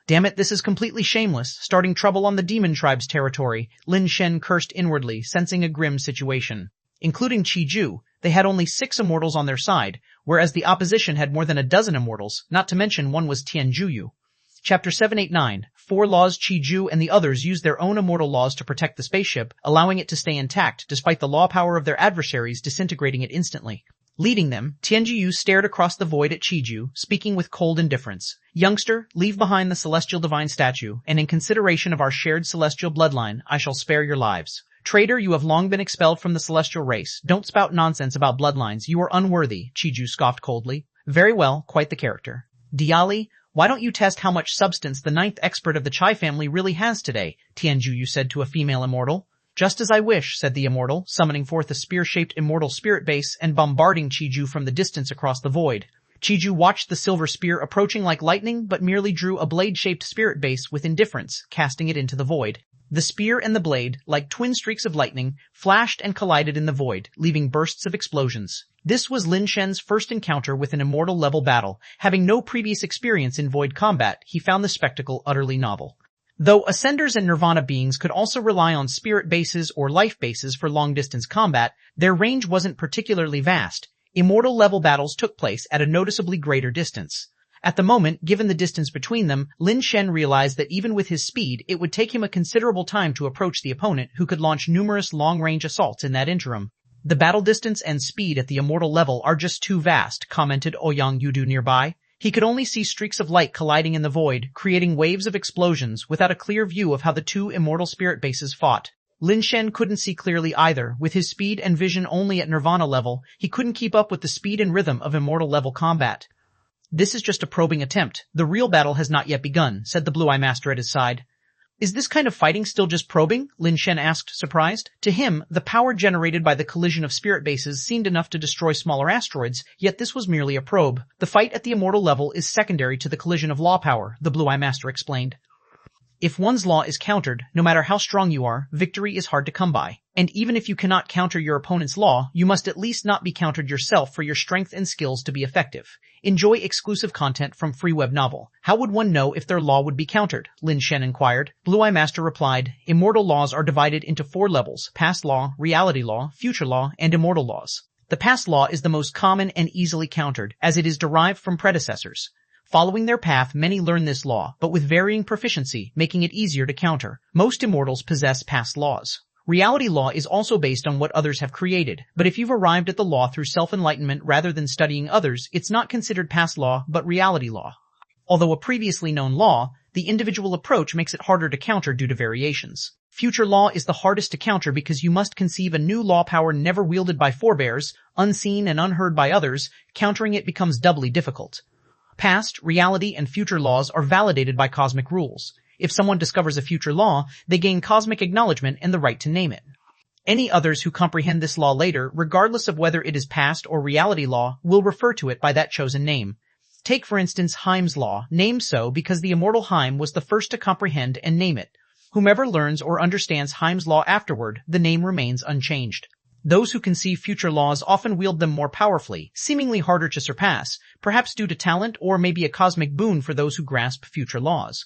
Damn it, this is completely shameless, starting trouble on the demon tribe's territory, Lin Shen cursed inwardly, sensing a grim situation. Including Chiju, they had only 6 immortals on their side, whereas the opposition had more than a dozen immortals, not to mention one was Tianjuyu. Chapter 789, 4 laws. Chiju and the others used their own immortal laws to protect the spaceship, allowing it to stay intact despite the law power of their adversaries disintegrating it instantly. Leading them, Tianjuyu stared across the void at Chiju, speaking with cold indifference. Youngster, leave behind the celestial divine statue, and in consideration of our shared celestial bloodline, I shall spare your lives. Traitor, you have long been expelled from the celestial race. Don't spout nonsense about bloodlines. You are unworthy, Chiju scoffed coldly. Very well, quite the character. Diali, why don't you test how much substance the 9th expert of the Chai family really has today? Tianjuyu said to a female immortal. Just as I wish, said the immortal, summoning forth a spear-shaped immortal spirit base and bombarding Chiju from the distance across the void. Chi watched the silver spear approaching like lightning, but merely drew a blade-shaped spirit base with indifference, casting it into the void. The spear and the blade, like twin streaks of lightning, flashed and collided in the void, leaving bursts of explosions. This was Lin Shen's first encounter with an immortal-level battle. Having no previous experience in void combat, he found the spectacle utterly novel. Though Ascenders and Nirvana beings could also rely on spirit bases or life bases for long-distance combat, their range wasn't particularly vast. Immortal-level battles took place at a noticeably greater distance. At the moment, given the distance between them, Lin Shen realized that even with his speed, it would take him a considerable time to approach the opponent who could launch numerous long-range assaults in that interim. The battle distance and speed at the immortal level are just too vast, commented Ouyang Yudu nearby. He could only see streaks of light colliding in the void, creating waves of explosions without a clear view of how the two immortal spirit bases fought. Lin Shen couldn't see clearly either. With his speed and vision only at Nirvana level, he couldn't keep up with the speed and rhythm of immortal level combat. This is just a probing attempt. The real battle has not yet begun, said the Blue Eye Master at his side. Is this kind of fighting still just probing? Lin Shen asked, surprised. To him, the power generated by the collision of spirit bases seemed enough to destroy smaller asteroids, yet this was merely a probe. The fight at the immortal level is secondary to the collision of law power, the Blue Eye Master explained. If one's law is countered, no matter how strong you are, victory is hard to come by. And even if you cannot counter your opponent's law, you must at least not be countered yourself for your strength and skills to be effective. Enjoy exclusive content from Free Web Novel. How would one know if their law would be countered? Lin Shen inquired. Blue Eye Master replied, immortal laws are divided into 4 levels: past law, reality law, future law, and immortal laws. The past law is the most common and easily countered, as it is derived from predecessors. Following their path, many learn this law, but with varying proficiency, making it easier to counter. Most immortals possess past laws. Reality law is also based on what others have created, but if you've arrived at the law through self-enlightenment rather than studying others, it's not considered past law, but reality law. Although a previously known law, the individual approach makes it harder to counter due to variations. Future law is the hardest to counter because you must conceive a new law power never wielded by forebears, unseen and unheard by others. Countering it becomes doubly difficult. Past, reality, and future laws are validated by cosmic rules. If someone discovers a future law, they gain cosmic acknowledgement and the right to name it. Any others who comprehend this law later, regardless of whether it is past or reality law, will refer to it by that chosen name. Take for instance Heim's law, named so because the immortal Heim was the first to comprehend and name it. Whomever learns or understands Heim's law afterward, the name remains unchanged. Those who conceive future laws often wield them more powerfully, seemingly harder to surpass, perhaps due to talent or maybe a cosmic boon for those who grasp future laws.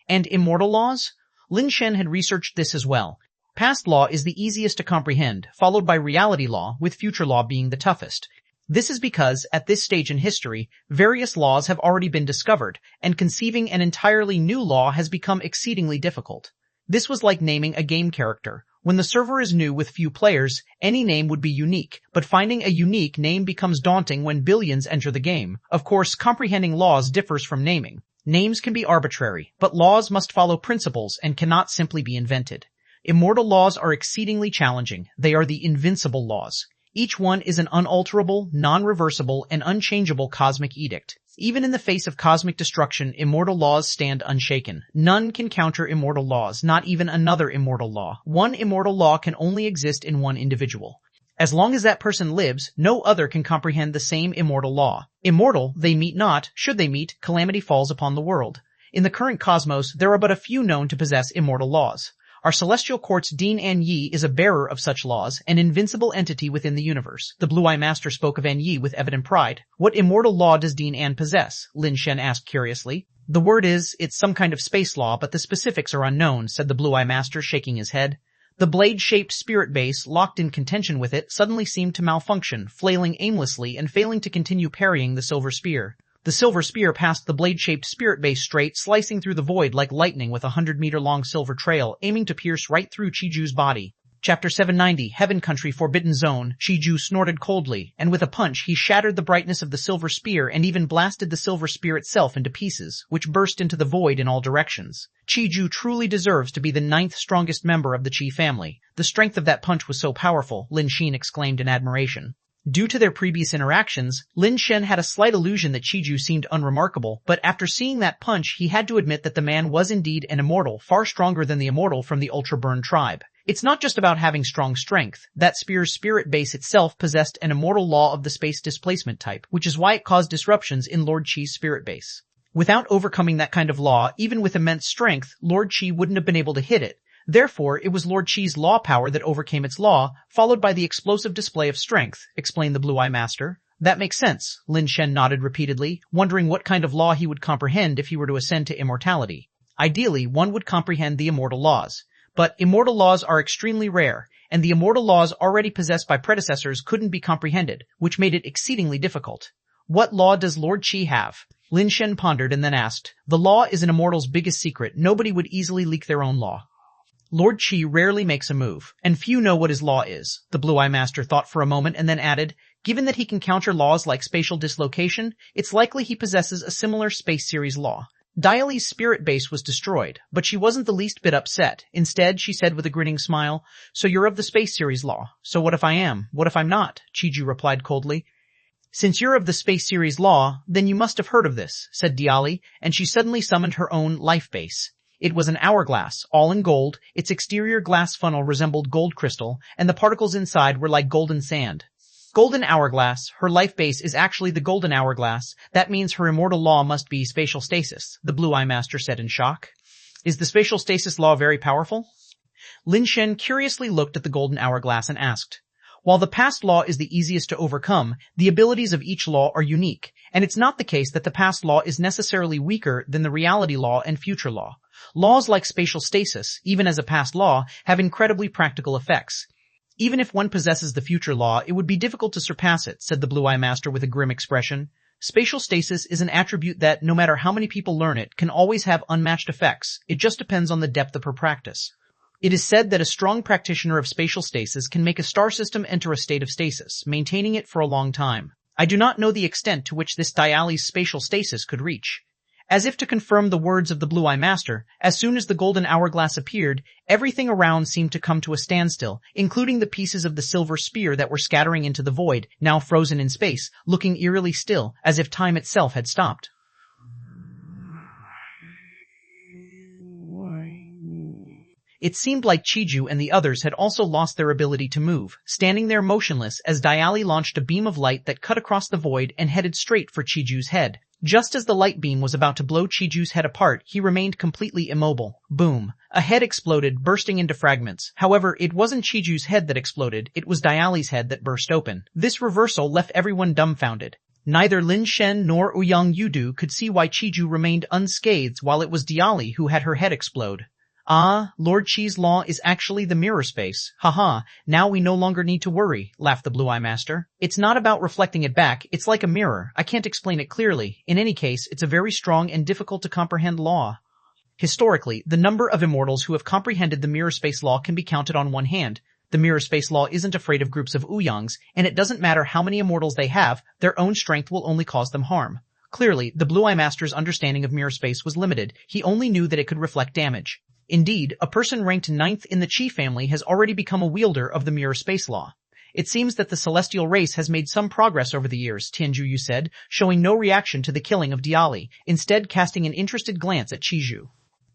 And immortal laws? Lin Shen had researched this as well. Past law is the easiest to comprehend, followed by reality law, with future law being the toughest. This is because, at this stage in history, various laws have already been discovered, and conceiving an entirely new law has become exceedingly difficult. This was like naming a game character. When the server is new with few players, any name would be unique, but finding a unique name becomes daunting when billions enter the game. Of course, comprehending laws differs from naming. Names can be arbitrary, but laws must follow principles and cannot simply be invented. Immortal laws are exceedingly challenging. They are the invincible laws. Each one is an unalterable, non-reversible, and unchangeable cosmic edict. Even in the face of cosmic destruction, immortal laws stand unshaken. None can counter immortal laws, not even another immortal law. One immortal law can only exist in one individual. As long as that person lives, no other can comprehend the same immortal law. Immortal, they meet not. Should they meet, calamity falls upon the world. In the current cosmos, there are but a few known to possess immortal laws. Our celestial court's Dean An Yi is a bearer of such laws, an invincible entity within the universe. The Blue Eye Master spoke of An Yi with evident pride. What immortal law does Dean An possess? Lin Shen asked curiously. The word is, it's some kind of space law, but the specifics are unknown, said the Blue Eye Master, shaking his head. The blade-shaped spirit base, locked in contention with it, suddenly seemed to malfunction, flailing aimlessly and failing to continue parrying the silver spear. The silver spear passed the blade-shaped spirit base straight, slicing through the void like lightning with a 100-meter-long silver trail, aiming to pierce right through Chiju's body. Chapter 790, Heaven Country Forbidden Zone. Chiju snorted coldly, and with a punch he shattered the brightness of the silver spear and even blasted the silver spear itself into pieces, which burst into the void in all directions. Chiju truly deserves to be the 9th strongest member of the Chi family. The strength of that punch was so powerful, Lin Shen exclaimed in admiration. Due to their previous interactions, Lin Shen had a slight illusion that Chiju seemed unremarkable, but after seeing that punch he had to admit that the man was indeed an immortal, far stronger than the immortal from the Ultra Burn tribe. It's not just about having strong strength. That spear's spirit base itself possessed an immortal law of the space displacement type, which is why it caused disruptions in Lord Chi's spirit base. Without overcoming that kind of law, even with immense strength, Lord Chi wouldn't have been able to hit it. Therefore, it was Lord Chi's law power that overcame its law, followed by the explosive display of strength, explained the Blue-Eye Master. That makes sense, Lin Shen nodded repeatedly, wondering what kind of law he would comprehend if he were to ascend to immortality. Ideally, one would comprehend the immortal laws. But immortal laws are extremely rare, and the immortal laws already possessed by predecessors couldn't be comprehended, which made it exceedingly difficult. What law does Lord Chi have? Lin Shen pondered and then asked. The law is an immortal's biggest secret. Nobody would easily leak their own law. Lord Chi rarely makes a move, and few know what his law is. The Blue-Eye Master thought for a moment and then added, given that he can counter laws like spatial dislocation, it's likely he possesses a similar space series law. Diali's spirit base was destroyed, but she wasn't the least bit upset. Instead, she said with a grinning smile, so you're of the space series law. So what if I am? What if I'm not? Chiju replied coldly. Since you're of the space series law, then you must have heard of this, said Diali, and she suddenly summoned her own life base. It was an hourglass, all in gold. Its exterior glass funnel resembled gold crystal, and the particles inside were like golden sand. Golden hourglass, her life base is actually the golden hourglass. That means her immortal law must be spatial stasis, the Blue-Eye Master said in shock. Is the spatial stasis law very powerful? Lin Shen curiously looked at the golden hourglass and asked. While the past law is the easiest to overcome, the abilities of each law are unique, and it's not the case that the past law is necessarily weaker than the reality law and future law. Laws like spatial stasis, even as a past law, have incredibly practical effects. Even if one possesses the future law, it would be difficult to surpass it, said the Blue-Eye Master with a grim expression. Spatial stasis is an attribute that, no matter how many people learn it, can always have unmatched effects. It just depends on the depth of her practice. It is said that a strong practitioner of spatial stasis can make a star system enter a state of stasis, maintaining it for a long time. I do not know the extent to which this Diali's spatial stasis could reach. As if to confirm the words of the Blue-Eye Master, as soon as the golden hourglass appeared, everything around seemed to come to a standstill, including the pieces of the silver spear that were scattering into the void, now frozen in space, looking eerily still, as if time itself had stopped. It seemed like Chiju and the others had also lost their ability to move, standing there motionless as Diali launched a beam of light that cut across the void and headed straight for Chiju's head. Just as the light beam was about to blow Chiju's head apart, he remained completely immobile. Boom. A head exploded, bursting into fragments. However, it wasn't Chiju's head that exploded, it was Diali's head that burst open. This reversal left everyone dumbfounded. Neither Lin Shen nor Ouyang Yudu could see why Chiju remained unscathed while it was Diali who had her head explode. Ah, Lord Chi's law is actually the mirror space. Haha, now we no longer need to worry, laughed the Blue-Eye Master. It's not about reflecting it back, it's like a mirror. I can't explain it clearly. In any case, it's a very strong and difficult to comprehend law. Historically, the number of immortals who have comprehended the mirror space law can be counted on one hand. The mirror space law isn't afraid of groups of Ouyangs, and it doesn't matter how many immortals they have, their own strength will only cause them harm. Clearly, the Blue-Eye Master's understanding of mirror space was limited. He only knew that it could reflect damage. Indeed, a person ranked 9th in the Chi family has already become a wielder of the mirror space law. It seems that the celestial race has made some progress over the years, Tianjuyu said, showing no reaction to the killing of Diali, instead casting an interested glance at Chiju.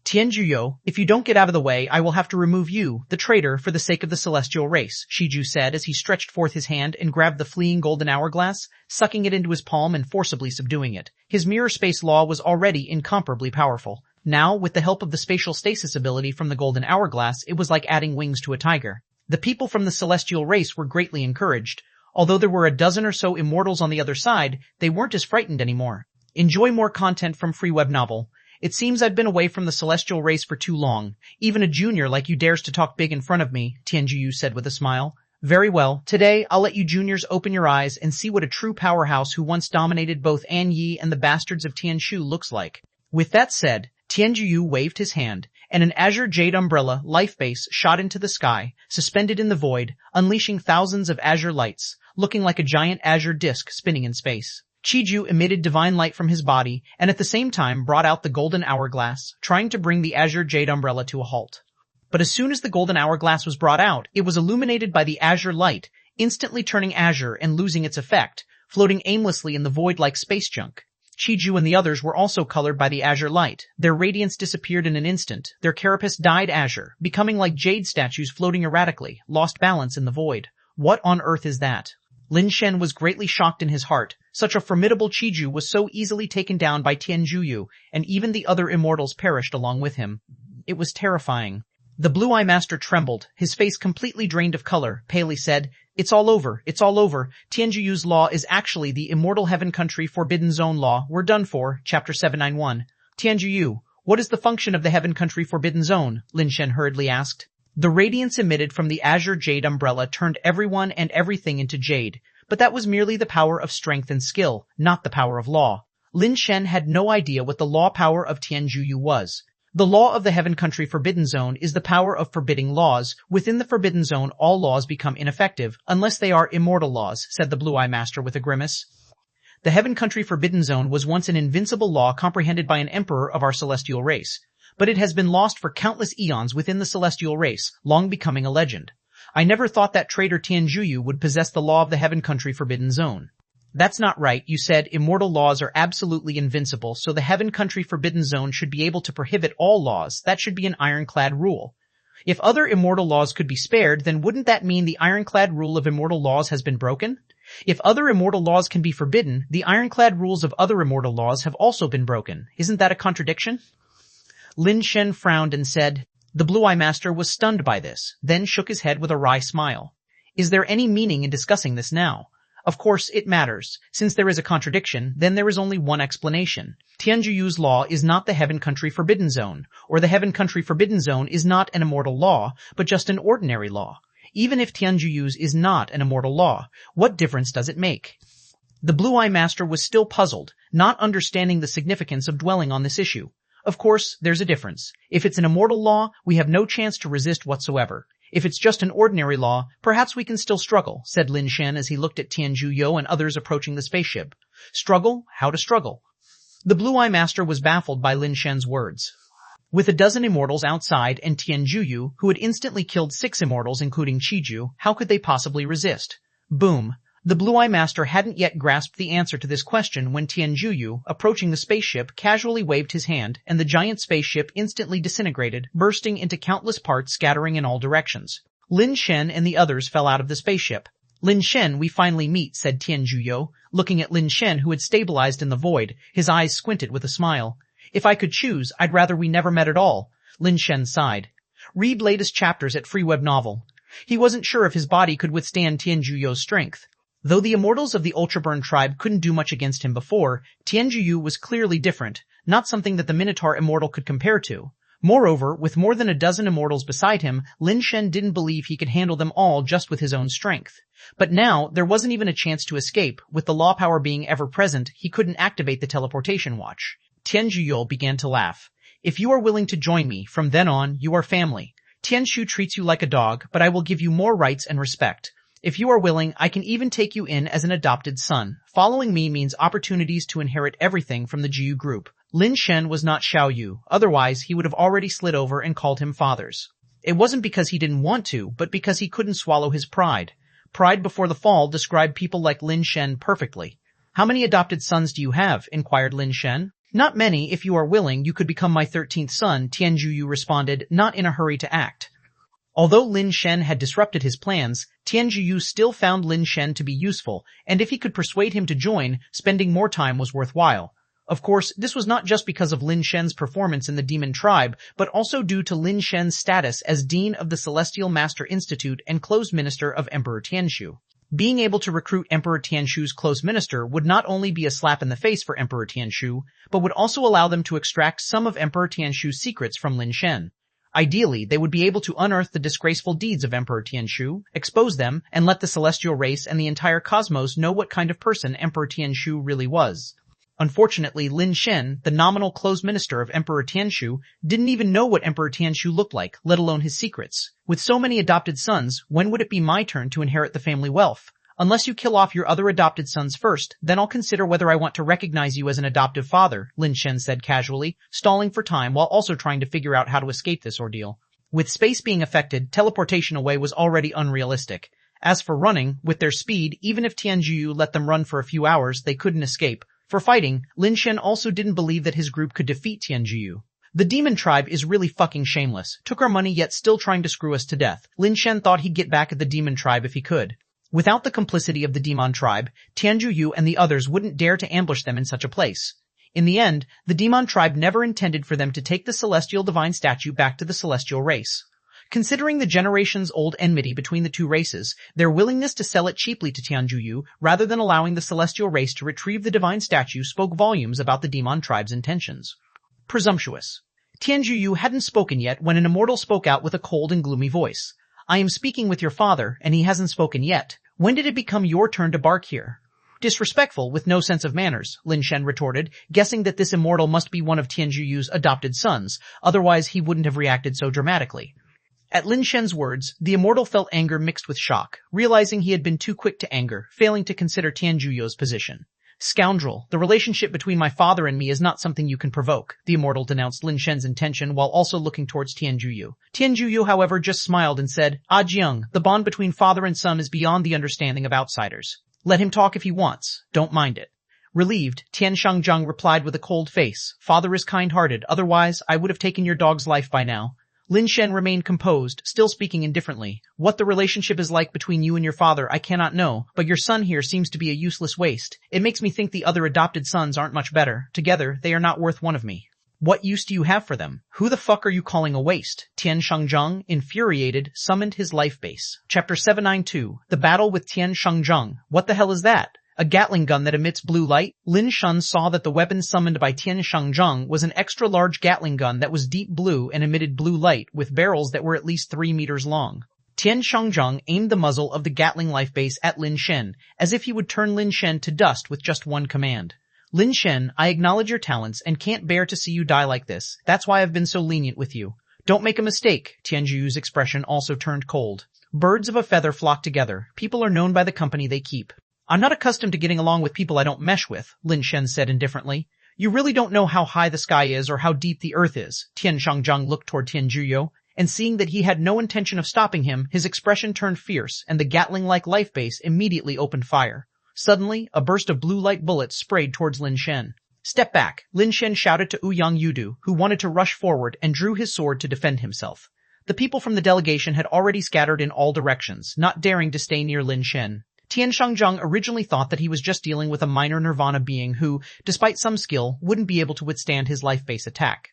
Tianjuyo, if you don't get out of the way, I will have to remove you, the traitor, for the sake of the celestial race, Shiju said as he stretched forth his hand and grabbed the fleeing golden hourglass, sucking it into his palm and forcibly subduing it. His mirror space law was already incomparably powerful. Now, with the help of the spatial stasis ability from the golden hourglass, it was like adding wings to a tiger. The people from the celestial race were greatly encouraged. Although there were a dozen or so immortals on the other side, they weren't as frightened anymore. Enjoy more content from Free Web Novel. It seems I've been away from the celestial race for too long. Even a junior like you dares to talk big in front of me, Tianjuyu said with a smile. Very well, today I'll let you juniors open your eyes and see what a true powerhouse who once dominated both An Yi and the bastards of Tianshu looks like. With that said, Tianjuyu waved his hand, and an azure jade umbrella life base shot into the sky, suspended in the void, unleashing thousands of azure lights, looking like a giant azure disk spinning in space. Chiju emitted divine light from his body, and at the same time brought out the golden hourglass, trying to bring the azure jade umbrella to a halt. But as soon as the golden hourglass was brought out, it was illuminated by the azure light, instantly turning azure and losing its effect, floating aimlessly in the void like space junk. Chiju and the others were also colored by the azure light. Their radiance disappeared in an instant. Their carapace dyed azure, becoming like jade statues floating erratically, lost balance in the void. What on earth is that? Lin Shen was greatly shocked in his heart. Such a formidable Chiju was so easily taken down by Tianjuyu, and even the other immortals perished along with him. It was terrifying. The Blue-Eye Master trembled, his face completely drained of color. Palely said, "It's all over, it's all over. Tianjuyu's law is actually the Immortal Heaven Country Forbidden Zone law. We're done for." Chapter 791. "Tianjuyu, what is the function of the Heaven Country Forbidden Zone?" Lin Shen hurriedly asked. The radiance emitted from the azure jade umbrella turned everyone and everything into jade, but that was merely the power of strength and skill, not the power of law. Lin Shen had no idea what the law power of Tianjuyu was. The law of the Heaven Country Forbidden Zone is the power of forbidding laws. Within the Forbidden Zone, all laws become ineffective, unless they are immortal laws, said the Blue-Eye Master with a grimace. The Heaven Country Forbidden Zone was once an invincible law comprehended by an emperor of our celestial race, but it has been lost for countless eons within the celestial race, long becoming a legend. I never thought that traitor Tianjuyu would possess the law of the Heaven Country Forbidden Zone. That's not right. You said immortal laws are absolutely invincible, so the Heaven Country Forbidden Zone should be able to prohibit all laws. That should be an ironclad rule. If other immortal laws could be spared, then wouldn't that mean the ironclad rule of immortal laws has been broken? If other immortal laws can be forbidden, the ironclad rules of other immortal laws have also been broken. Isn't that a contradiction? Lin Shen frowned and said, the Blue-Eye Master was stunned by this, then shook his head with a wry smile. Is there any meaning in discussing this now? Of course, it matters. Since there is a contradiction, then there is only one explanation. Tianjuyu's law is not the Heaven Country Forbidden Zone, or the Heaven Country Forbidden Zone is not an immortal law, but just an ordinary law. Even if Tianjuyu's is not an immortal law, what difference does it make? The Blue-Eye Master was still puzzled, not understanding the significance of dwelling on this issue. Of course, there's a difference. If it's an immortal law, we have no chance to resist whatsoever. If it's just an ordinary law, perhaps we can still struggle, said Lin Shen as he looked at Tianjuyu and others approaching the spaceship. Struggle? How to struggle? The Blue-Eye Master was baffled by Lin Shen's words. With a dozen immortals outside and Tianjuyu, who had instantly killed 6 immortals including Chiju, how could they possibly resist? Boom. The Blue-Eye Master hadn't yet grasped the answer to this question when Tianjuyu, approaching the spaceship, casually waved his hand, and the giant spaceship instantly disintegrated, bursting into countless parts scattering in all directions. Lin Shen and the others fell out of the spaceship. Lin Shen, we finally meet, said Tianjuyu, looking at Lin Shen who had stabilized in the void, his eyes squinted with a smile. If I could choose, I'd rather we never met at all. Lin Shen sighed. Read latest chapters at Free Web Novel. He wasn't sure if his body could withstand Tianjuyu's strength. Though the immortals of the Ultraburn tribe couldn't do much against him before, Tianjuyu was clearly different, not something that the Minotaur immortal could compare to. Moreover, with more than a dozen immortals beside him, Lin Shen didn't believe he could handle them all just with his own strength. But now, there wasn't even a chance to escape. With the law power being ever present, he couldn't activate the teleportation watch. Tianjuyu began to laugh. If you are willing to join me, from then on, you are family. Tianshu treats you like a dog, but I will give you more rights and respect. If you are willing, I can even take you in as an adopted son. Following me means opportunities to inherit everything from the Jiu group. Lin Shen was not Xiao Yu, otherwise he would have already slid over and called him fathers. It wasn't because he didn't want to, but because he couldn't swallow his pride. Pride before the fall described people like Lin Shen perfectly. How many adopted sons do you have? Inquired Lin Shen. Not many. If you are willing, you could become my 13th son, Tianjuyu responded, not in a hurry to act. Although Lin Shen had disrupted his plans, Tianjuyu still found Lin Shen to be useful, and if he could persuade him to join, spending more time was worthwhile. Of course, this was not just because of Lin Shen's performance in the demon tribe, but also due to Lin Shen's status as Dean of the Celestial Master Institute and close minister of Emperor Tianshu. Being able to recruit Emperor Tianshu's close minister would not only be a slap in the face for Emperor Tianshu, but would also allow them to extract some of Emperor Tianshu's secrets from Lin Shen. Ideally, they would be able to unearth the disgraceful deeds of Emperor Tianshu, expose them, and let the celestial race and the entire cosmos know what kind of person Emperor Tianshu really was. Unfortunately, Lin Shen, the nominal close minister of Emperor Tianshu, didn't even know what Emperor Tianshu looked like, let alone his secrets. With so many adopted sons, when would it be my turn to inherit the family wealth? Unless you kill off your other adopted sons first, then I'll consider whether I want to recognize you as an adoptive father, Lin Shen said casually, stalling for time while also trying to figure out how to escape this ordeal. With space being affected, teleportation away was already unrealistic. As for running, with their speed, even if Tianjuyu let them run for a few hours, they couldn't escape. For fighting, Lin Shen also didn't believe that his group could defeat Tianjuyu. The demon tribe is really fucking shameless. Took our money yet still trying to screw us to death. Lin Shen thought he'd get back at the demon tribe if he could. Without the complicity of the demon tribe, Tianjuyu and the others wouldn't dare to ambush them in such a place. In the end, the demon tribe never intended for them to take the celestial divine statue back to the celestial race. Considering the generations-old enmity between the two races, their willingness to sell it cheaply to Tianjuyu rather than allowing the celestial race to retrieve the divine statue spoke volumes about the demon tribe's intentions. Presumptuous. Tianjuyu hadn't spoken yet when an immortal spoke out with a cold and gloomy voice. I am speaking with your father, and he hasn't spoken yet. When did it become your turn to bark here? Disrespectful, with no sense of manners, Lin Shen retorted, guessing that this immortal must be one of Tianjuyu's adopted sons, otherwise he wouldn't have reacted so dramatically. At Lin Shen's words, the immortal felt anger mixed with shock, realizing he had been too quick to anger, failing to consider Tianjuyu's position. Scoundrel, the relationship between my father and me is not something you can provoke, the immortal denounced Lin Shen's intention while also looking towards Tianjuyu. Tianjuyu, however, just smiled and said, Jiang, the bond between father and son is beyond the understanding of outsiders. Let him talk if he wants. Don't mind it. Relieved, Tian Shangzheng replied with a cold face, Father is kind-hearted, otherwise I would have taken your dog's life by now. Lin Shen remained composed, still speaking indifferently. What the relationship is like between you and your father I cannot know, but your son here seems to be a useless waste. It makes me think the other adopted sons aren't much better. Together, they are not worth one of me. What use do you have for them? Who the fuck are you calling a waste? Tian Shangzheng, infuriated, summoned his life base. Chapter 792, The Battle with Tian Shangzheng. What the hell is that? A Gatling gun that emits blue light? Lin Shen saw that the weapon summoned by Tian Shangzheng was an extra-large Gatling gun that was deep blue and emitted blue light, with barrels that were at least 3 meters long. Tian Shangzheng aimed the muzzle of the Gatling life base at Lin Shen, as if he would turn Lin Shen to dust with just one command. Lin Shen, I acknowledge your talents and can't bear to see you die like this. That's why I've been so lenient with you. Don't make a mistake. Tianjuyu's expression also turned cold. Birds of a feather flock together. People are known by the company they keep. I'm not accustomed to getting along with people I don't mesh with, Lin Shen said indifferently. You really don't know how high the sky is or how deep the earth is. Tian Shangzheng looked toward Tianjuyu, and seeing that he had no intention of stopping him, his expression turned fierce, and the Gatling-like life base immediately opened fire. Suddenly, a burst of blue light bullets sprayed towards Lin Shen. Step back, Lin Shen shouted to Ouyang Yudu, who wanted to rush forward and drew his sword to defend himself. The people from the delegation had already scattered in all directions, not daring to stay near Lin Shen. Tian Shangzheng originally thought that he was just dealing with a minor nirvana being who, despite some skill, wouldn't be able to withstand his life-base attack.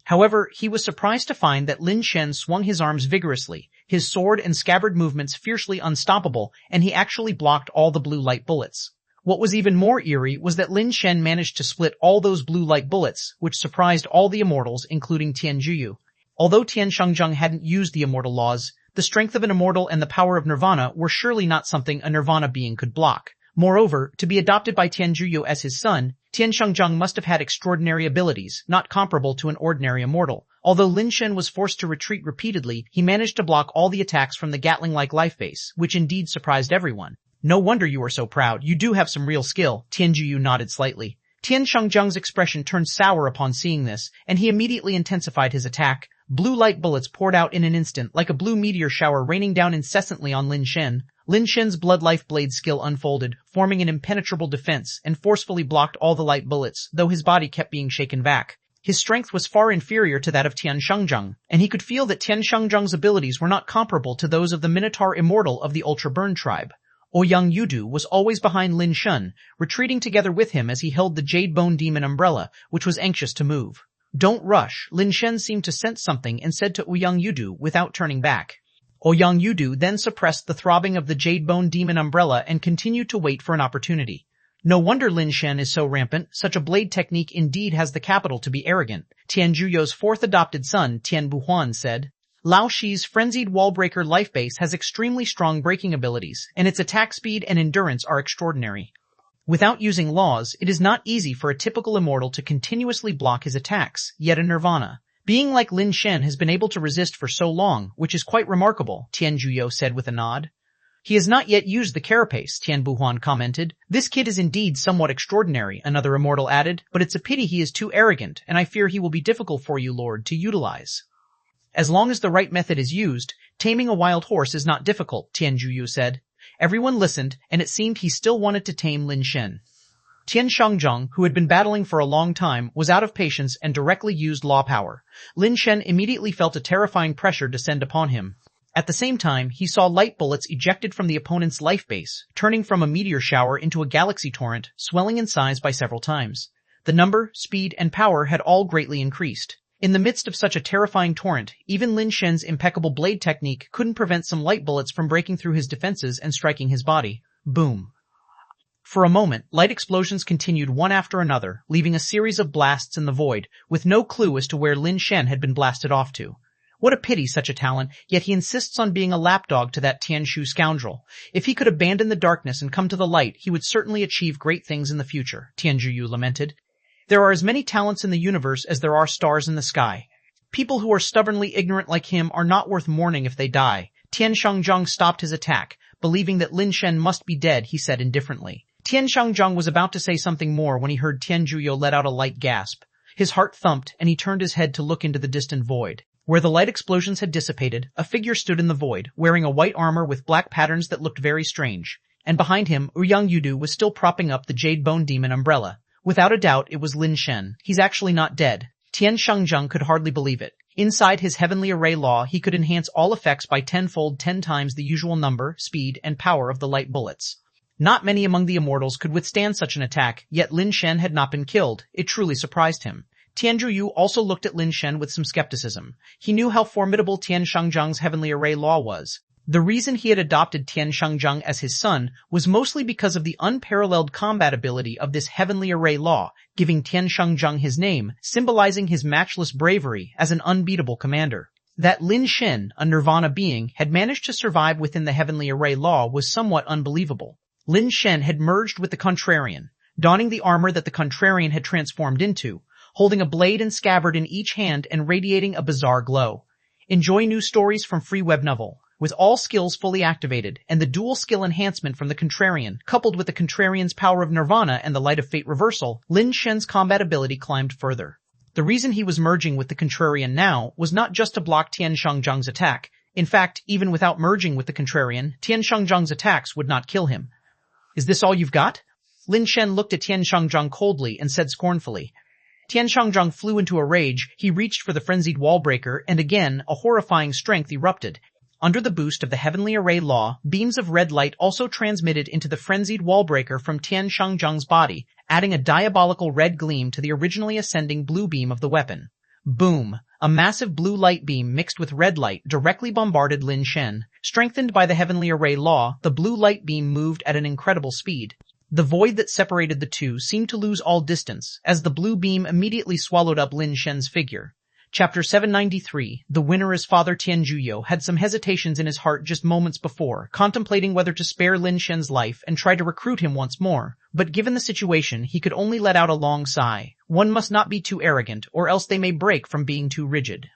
However, he was surprised to find that Lin Shen swung his arms vigorously, his sword and scabbard movements fiercely unstoppable, and he actually blocked all the blue light bullets. What was even more eerie was that Lin Shen managed to split all those blue light bullets, which surprised all the immortals, including Tianjuyu. Although Tian Shangzheng hadn't used the immortal laws, the strength of an immortal and the power of nirvana were surely not something a nirvana being could block. Moreover, to be adopted by Tianjuyu as his son, Tian Shangzheng must have had extraordinary abilities, not comparable to an ordinary immortal. Although Lin Shen was forced to retreat repeatedly, he managed to block all the attacks from the Gatling-like life base, which indeed surprised everyone. No wonder you are so proud. You do have some real skill. Tianjuyu nodded slightly. Tian Shangzheng's expression turned sour upon seeing this, and he immediately intensified his attack. Blue light bullets poured out in an instant, like a blue meteor shower raining down incessantly on Lin Shen. Lin Shen's blood life blade skill unfolded, forming an impenetrable defense, and forcefully blocked all the light bullets, though his body kept being shaken back. His strength was far inferior to that of Tian Shangzheng, and he could feel that Tian Shangzheng's abilities were not comparable to those of the Minotaur Immortal of the Ultra Burn tribe. Ouyang Yudu was always behind Lin Shen, retreating together with him as he held the Jade Bone Demon umbrella, which was anxious to move. Don't rush. Lin Shen seemed to sense something and said to Ouyang Yudu without turning back. Ouyang Yudu then suppressed the throbbing of the Jade Bone Demon umbrella and continued to wait for an opportunity. No wonder Lin Shen is so rampant. Such a blade technique indeed has the capital to be arrogant. Tianjuyu's fourth adopted son, Tian Buhuan, said. Lao Shi's frenzied wall-breaker life base has extremely strong breaking abilities, and its attack speed and endurance are extraordinary. Without using laws, it is not easy for a typical immortal to continuously block his attacks, yet a nirvana. Being like Lin Shen has been able to resist for so long, which is quite remarkable, Tianjuyu said with a nod. He has not yet used the carapace, Tian Buhuan commented. This kid is indeed somewhat extraordinary, another immortal added, but it's a pity he is too arrogant, and I fear he will be difficult for you, Lord, to utilize. As long as the right method is used, taming a wild horse is not difficult, Tianjuyu said. Everyone listened, and it seemed he still wanted to tame Lin Shen. Tian Shangzheng, who had been battling for a long time, was out of patience and directly used law power. Lin Shen immediately felt a terrifying pressure descend upon him. At the same time, he saw light bullets ejected from the opponent's life base, turning from a meteor shower into a galaxy torrent, swelling in size by several times. The number, speed, and power had all greatly increased. In the midst of such a terrifying torrent, even Lin Shen's impeccable blade technique couldn't prevent some light bullets from breaking through his defenses and striking his body. Boom. For a moment, light explosions continued one after another, leaving a series of blasts in the void, with no clue as to where Lin Shen had been blasted off to. What a pity, such a talent, yet he insists on being a lapdog to that Tianshu scoundrel. If he could abandon the darkness and come to the light, he would certainly achieve great things in the future, Tianzhuyu lamented. There are as many talents in the universe as there are stars in the sky. People who are stubbornly ignorant like him are not worth mourning if they die. Tian Shangzheng stopped his attack. Believing that Lin Shen must be dead, he said indifferently. Tian Shangzheng was about to say something more when he heard Tianzhuyu let out a light gasp. His heart thumped, and he turned his head to look into the distant void. Where the light explosions had dissipated, a figure stood in the void, wearing a white armor with black patterns that looked very strange. And behind him, Ouyang Yudu was still propping up the Jade Bone Demon umbrella. Without a doubt, it was Lin Shen. He's actually not dead. Tian Shangzheng could hardly believe it. Inside his heavenly array law, he could enhance all effects by 10 times the usual number, speed, and power of the light bullets. Not many among the immortals could withstand such an attack, yet Lin Shen had not been killed. It truly surprised him. Tianzhuyu also looked at Lin Shen with some skepticism. He knew how formidable Tian Shangzheng's heavenly array law was. The reason he had adopted Tian Shangzheng as his son was mostly because of the unparalleled combat ability of this heavenly array law, giving Tian Shangzheng his name, symbolizing his matchless bravery as an unbeatable commander. That Lin Shen, a nirvana being, had managed to survive within the heavenly array law was somewhat unbelievable. Lin Shen had merged with the Contrarian, donning the armor that the Contrarian had transformed into, holding a blade and scabbard in each hand and radiating a bizarre glow. Enjoy new stories from Free Web Novel. With all skills fully activated, and the dual skill enhancement from the Contrarian, coupled with the Contrarian's power of Nirvana and the Light of Fate reversal, Lin Shen's combat ability climbed further. The reason he was merging with the Contrarian now was not just to block Tian Shangzheng's attack. In fact, even without merging with the Contrarian, Tian Shangzheng's attacks would not kill him. Is this all you've got? Lin Shen looked at Tian Shangzheng coldly and said scornfully. Tian Shangzheng flew into a rage. He reached for the frenzied wall breaker, and again, a horrifying strength erupted. Under the boost of the heavenly array law, beams of red light also transmitted into the frenzied wall breaker from Tian Shangzheng's body, adding a diabolical red gleam to the originally ascending blue beam of the weapon. Boom! A massive blue light beam mixed with red light directly bombarded Lin Shen. Strengthened by the heavenly array law, the blue light beam moved at an incredible speed. The void that separated the two seemed to lose all distance, as the blue beam immediately swallowed up Lin Shen's figure. Chapter 793, the winner is Father Tianzhuyu, had some hesitations in his heart just moments before, contemplating whether to spare Lin Shen's life and try to recruit him once more. But given the situation, he could only let out a long sigh. One must not be too arrogant, or else they may break from being too rigid.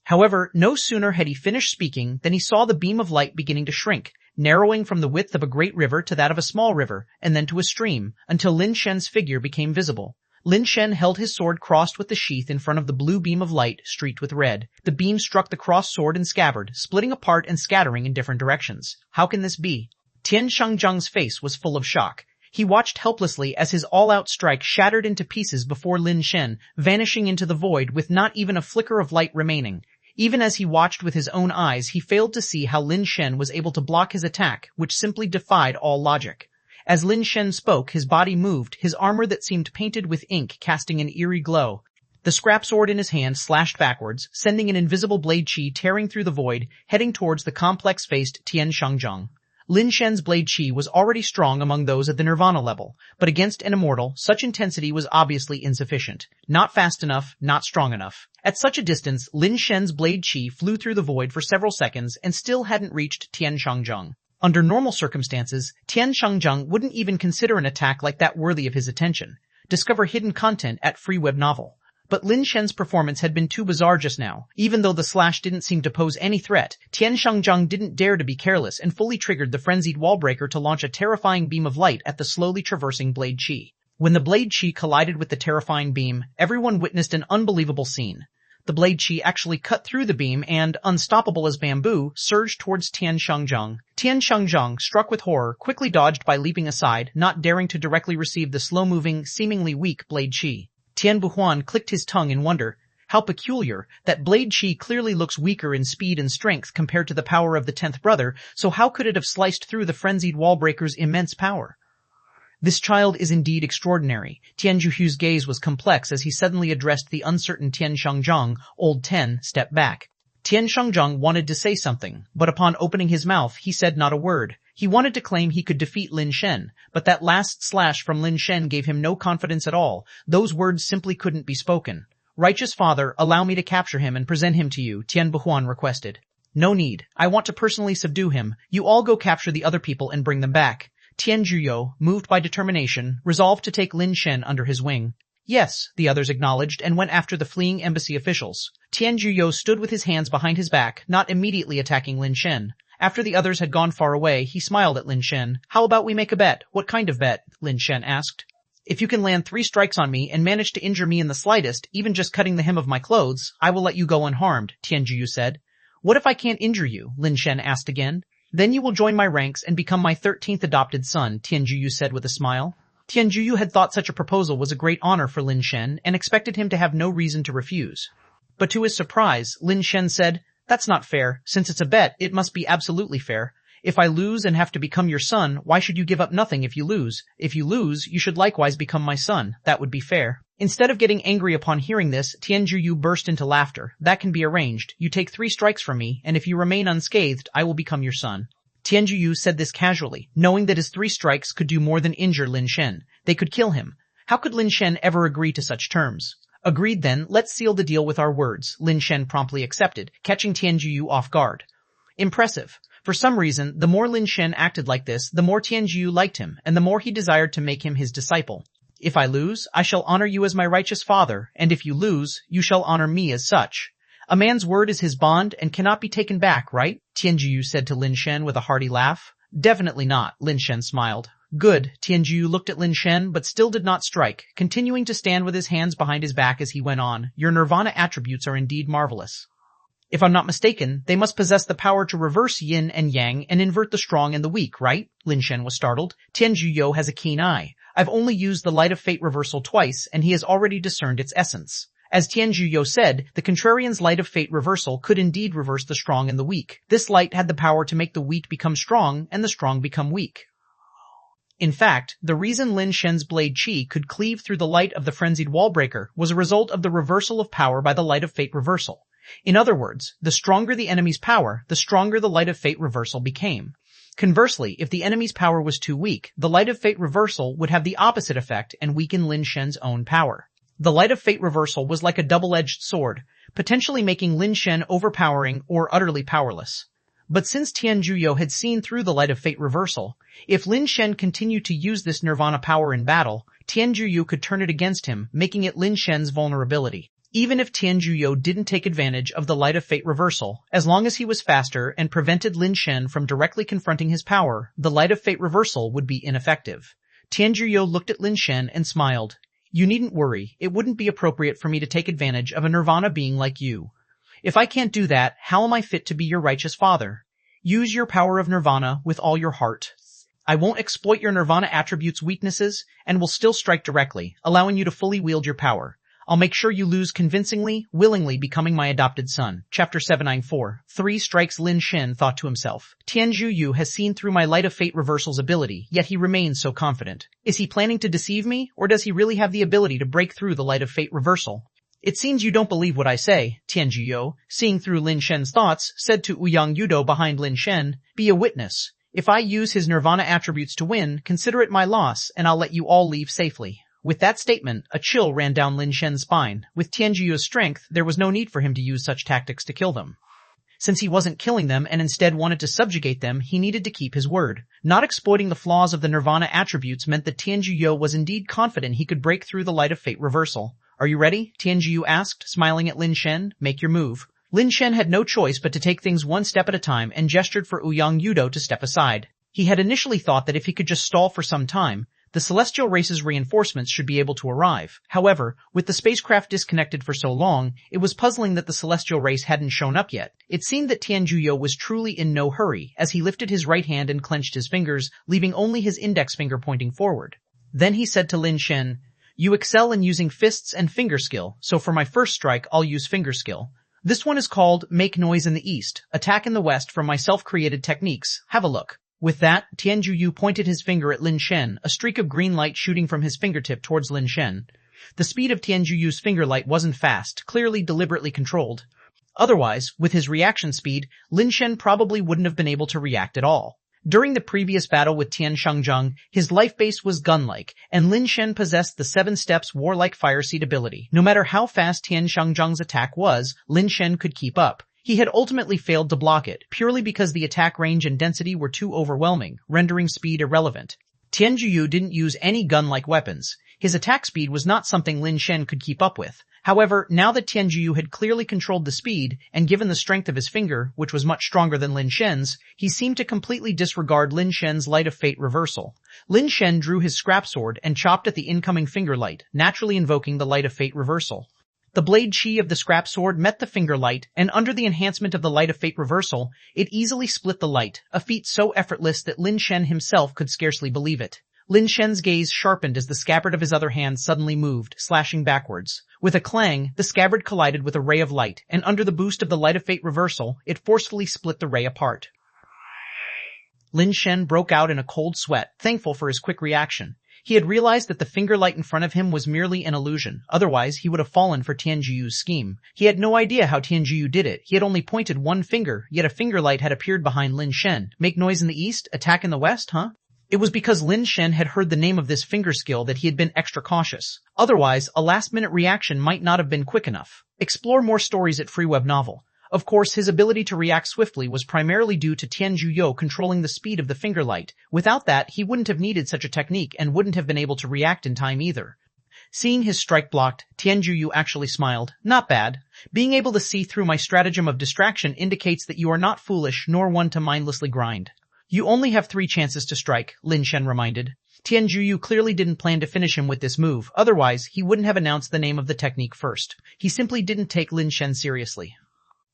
However, no sooner had he finished speaking than he saw the beam of light beginning to shrink, narrowing from the width of a great river to that of a small river, and then to a stream, until Lin Shen's figure became visible. Lin Shen held his sword crossed with the sheath in front of the blue beam of light, streaked with red. The beam struck the crossed sword and scabbard, splitting apart and scattering in different directions. How can this be? Tian Shangzheng's face was full of shock. He watched helplessly as his all-out strike shattered into pieces before Lin Shen, vanishing into the void with not even a flicker of light remaining. Even as he watched with his own eyes, he failed to see how Lin Shen was able to block his attack, which simply defied all logic. As Lin Shen spoke, his body moved, his armor that seemed painted with ink casting an eerie glow. The scrap sword in his hand slashed backwards, sending an invisible blade chi tearing through the void, heading towards the complex-faced Tian Shangzheng. Lin Shen's blade chi was already strong among those at the Nirvana level, but against an immortal, such intensity was obviously insufficient. Not fast enough, not strong enough. At such a distance, Lin Shen's blade chi flew through the void for several seconds and still hadn't reached Tian Shangzheng. Under normal circumstances, Tian Shangzheng wouldn't even consider an attack like that worthy of his attention. Discover hidden content at Free Web Novel. But Lin Shen's performance had been too bizarre just now. Even though the slash didn't seem to pose any threat, Tian Shangzheng didn't dare to be careless and fully triggered the frenzied wall breaker to launch a terrifying beam of light at the slowly traversing blade chi. When the blade chi collided with the terrifying beam, everyone witnessed an unbelievable scene. the blade chi actually cut through the beam and, unstoppable as bamboo, surged towards Tian Shengzheng. Tian Shengzheng, struck with horror, quickly dodged by leaping aside, not daring to directly receive the slow-moving, seemingly weak blade chi. Tian Buhuan clicked his tongue in wonder. How peculiar, that blade chi clearly looks weaker in speed and strength compared to the power of the 10th brother, so how could it have sliced through the frenzied wallbreaker's immense power? This child is indeed extraordinary. Tian Zhuhu's gaze was complex as he suddenly addressed the uncertain Tian Shengzheng. Old Ten stepped back. Tian Shengzheng wanted to say something, but upon opening his mouth he said not a word. He wanted to claim he could defeat Lin Shen, but that last slash from Lin Shen gave him no confidence at all. Those words simply couldn't be spoken. Righteous father, allow me to capture him and present him to you, Tian Buhuan requested. No need. I want to personally subdue him. You all go capture the other people and bring them back. Tian Zhuyo, moved by determination, resolved to take Lin Shen under his wing. Yes, the others acknowledged and went after the fleeing embassy officials. Tian Zhuyo stood with his hands behind his back, not immediately attacking Lin Shen. After the others had gone far away, he smiled at Lin Shen. How about we make a bet? What kind of bet? Lin Shen asked. If you can land 3 strikes on me and manage to injure me in the slightest, even just cutting the hem of my clothes, I will let you go unharmed, Tian Zhuyu said. What if I can't injure you? Lin Shen asked again. Then you will join my ranks and become my 13th adopted son, Tian Zhuyu said with a smile. Tian Zhuyu had thought such a proposal was a great honor for Lin Shen and expected him to have no reason to refuse. But to his surprise, Lin Shen said, That's not fair. Since it's a bet, it must be absolutely fair. If I lose and have to become your son, why should you give up nothing if you lose? If you lose, you should likewise become my son. That would be fair. Instead of getting angry upon hearing this, Tian Zhuyu burst into laughter. That can be arranged. You take 3 strikes from me, and if you remain unscathed, I will become your son. Tian Zhuyu said this casually, knowing that his 3 strikes could do more than injure Lin Shen. They could kill him. How could Lin Shen ever agree to such terms? Agreed then, let's seal the deal with our words, Lin Shen promptly accepted, catching Tian Zhuyu off guard. Impressive. For some reason, the more Lin Shen acted like this, the more Tian Zhuyu liked him, and the more he desired to make him his disciple. If I lose, I shall honor you as my righteous father, and if you lose, you shall honor me as such. A man's word is his bond and cannot be taken back, right? Tian Zhuyu said to Lin Shen with a hearty laugh. Definitely not, Lin Shen smiled. Good. Tian Zhuyu looked at Lin Shen but still did not strike, continuing to stand with his hands behind his back as he went on. Your nirvana attributes are indeed marvelous. If I'm not mistaken, they must possess the power to reverse yin and yang and invert the strong and the weak, right? Lin Shen was startled. Tian Zhuyo has a keen eye. I've only used the light of fate reversal twice, and he has already discerned its essence. As Tian Zhuyo said, the contrarian's light of fate reversal could indeed reverse the strong and the weak. This light had the power to make the weak become strong and the strong become weak. In fact, the reason Lin Shen's blade chi could cleave through the light of the frenzied wallbreaker was a result of the reversal of power by the light of fate reversal. In other words, the stronger the enemy's power, the stronger the light of fate reversal became. Conversely, if the enemy's power was too weak, the light of fate reversal would have the opposite effect and weaken Lin Shen's own power. The light of fate reversal was like a double-edged sword, potentially making Lin Shen overpowering or utterly powerless. But since Tian Zhuyo had seen through the light of fate reversal, if Lin Shen continued to use this nirvana power in battle, Tian Zhuyo could turn it against him, making it Lin Shen's vulnerability. Even if Tian Zhuyo didn't take advantage of the light of fate reversal, as long as he was faster and prevented Lin Shen from directly confronting his power, the light of fate reversal would be ineffective. Tian Zhuyo looked at Lin Shen and smiled. You needn't worry, it wouldn't be appropriate for me to take advantage of a nirvana being like you. If I can't do that, how am I fit to be your righteous father? Use your power of nirvana with all your heart. I won't exploit your nirvana attributes' weaknesses and will still strike directly, allowing you to fully wield your power. I'll make sure you lose convincingly, willingly becoming my adopted son. Chapter 794. 3 strikes. Lin Shen thought to himself. Tian Zhuyu has seen through my light of fate reversal's ability, yet he remains so confident. Is he planning to deceive me, or does he really have the ability to break through the light of fate reversal? It seems you don't believe what I say, Tian Zhuyo, seeing through Lin Shen's thoughts, said to Ouyang Yudo behind Lin Shen. Be a witness. If I use his nirvana attributes to win, consider it my loss, and I'll let you all leave safely. With that statement, a chill ran down Lin Shen's spine. With Tian Zhuyo's strength, there was no need for him to use such tactics to kill them. Since he wasn't killing them and instead wanted to subjugate them, he needed to keep his word. Not exploiting the flaws of the nirvana attributes meant that Tian Zhuyo was indeed confident he could break through the light of fate reversal. Are you ready? Tian Zhuyu asked, smiling at Lin Shen. Make your move. Lin Shen had no choice but to take things one step at a time and gestured for Ouyang Yudo to step aside. He had initially thought that if he could just stall for some time, The celestial race's reinforcements should be able to arrive. However, with the spacecraft disconnected for so long, it was puzzling that the celestial race hadn't shown up yet. It seemed that Tianjuyo was truly in no hurry, as he lifted his right hand and clenched his fingers, leaving only his index finger pointing forward. Then he said to Lin Shen, "You excel in using fists and finger skill, so for my first strike I'll use finger skill. This one is called Make Noise in the East, Attack in the West from my self-created techniques. Have a look." With that, Tianjuyu pointed his finger at Lin Shen, a streak of green light shooting from his fingertip towards Lin Shen. The speed of Tianjuyu's finger light wasn't fast, clearly deliberately controlled. Otherwise, with his reaction speed, Lin Shen probably wouldn't have been able to react at all. During the previous battle with Tian Shangzheng, his life base was gun-like, and Lin Shen possessed the 7 steps warlike fire seed ability. No matter how fast Tian Shangzheng's attack was, Lin Shen could keep up. He had ultimately failed to block it, purely because the attack range and density were too overwhelming, rendering speed irrelevant. Tianjuyu didn't use any gun-like weapons. His attack speed was not something Lin Shen could keep up with. However, now that Tianjuyu had clearly controlled the speed, and given the strength of his finger, which was much stronger than Lin Shen's, he seemed to completely disregard Lin Shen's Light of Fate reversal. Lin Shen drew his scrap sword and chopped at the incoming finger light, naturally invoking the Light of Fate reversal. The blade chi of the scrap sword met the finger light, and under the enhancement of the Light of Fate reversal, it easily split the light, a feat so effortless that Lin Shen himself could scarcely believe it. Lin Shen's gaze sharpened as the scabbard of his other hand suddenly moved, slashing backwards. With a clang, the scabbard collided with a ray of light, and under the boost of the Light of Fate reversal, it forcefully split the ray apart. Lin Shen broke out in a cold sweat, thankful for his quick reaction. He had realized that the finger light in front of him was merely an illusion, otherwise he would have fallen for Tianjuyu's scheme. He had no idea how Tianjuyu did it. He had only pointed one finger, yet a finger light had appeared behind Lin Shen. Make noise in the east, attack in the west, huh? It was because Lin Shen had heard the name of this finger skill that he had been extra cautious. Otherwise, a last-minute reaction might not have been quick enough. Explore more stories at Free Web Novel. Of course, his ability to react swiftly was primarily due to Tianjuyu controlling the speed of the finger light. Without that, he wouldn't have needed such a technique and wouldn't have been able to react in time either. Seeing his strike blocked, Tianjuyu actually smiled. Not bad. Being able to see through my stratagem of distraction indicates that you are not foolish nor one to mindlessly grind. You only have 3 chances to strike, Lin Shen reminded. Tianjuyu clearly didn't plan to finish him with this move, otherwise he wouldn't have announced the name of the technique first. He simply didn't take Lin Shen seriously.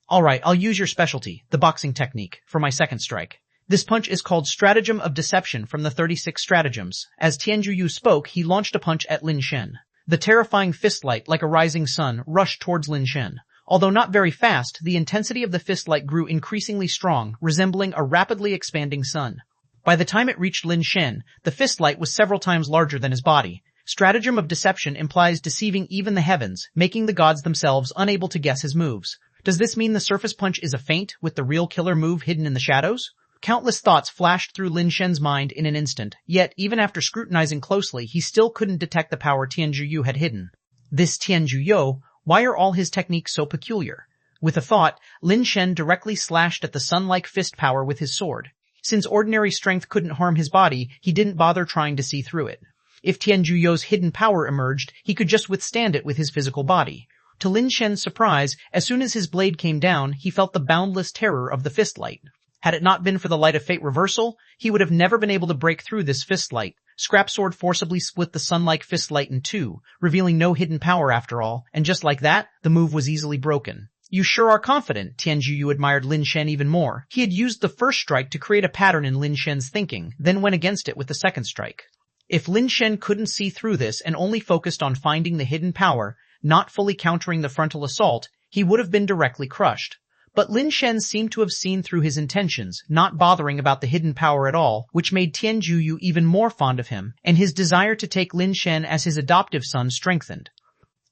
Alright, I'll use your specialty, the boxing technique, for my second strike. This punch is called Stratagem of Deception from the 36 Stratagems. As Tianjuyu spoke, he launched a punch at Lin Shen. The terrifying fist light, like a rising sun, rushed towards Lin Shen. Although not very fast, the intensity of the fist light grew increasingly strong, resembling a rapidly expanding sun. By the time it reached Lin Shen, the fist light was several times larger than his body. Stratagem of Deception implies deceiving even the heavens, making the gods themselves unable to guess his moves. Does this mean the surface punch is a feint, with the real killer move hidden in the shadows? Countless thoughts flashed through Lin Shen's mind in an instant, yet even after scrutinizing closely, he still couldn't detect the power Tianjuyu had hidden. This Tianjuyu, why are all his techniques so peculiar? With a thought, Lin Shen directly slashed at the sun-like fist power with his sword. Since ordinary strength couldn't harm his body, he didn't bother trying to see through it. If Tianjuyu's hidden power emerged, he could just withstand it with his physical body. To Lin Shen's surprise, as soon as his blade came down, he felt the boundless terror of the fist light. Had it not been for the Light of Fate reversal, he would have never been able to break through this fist light. Scrap Sword forcibly split the sun-like fist light in 2, revealing no hidden power after all, and just like that, the move was easily broken. You sure are confident, Tianjuyu admired Lin Shen even more. He had used the first strike to create a pattern in Lin Shen's thinking, then went against it with the second strike. If Lin Shen couldn't see through this and only focused on finding the hidden power, not fully countering the frontal assault, he would have been directly crushed. But Lin Shen seemed to have seen through his intentions, not bothering about the hidden power at all, which made Tianjuyu even more fond of him, and his desire to take Lin Shen as his adoptive son strengthened.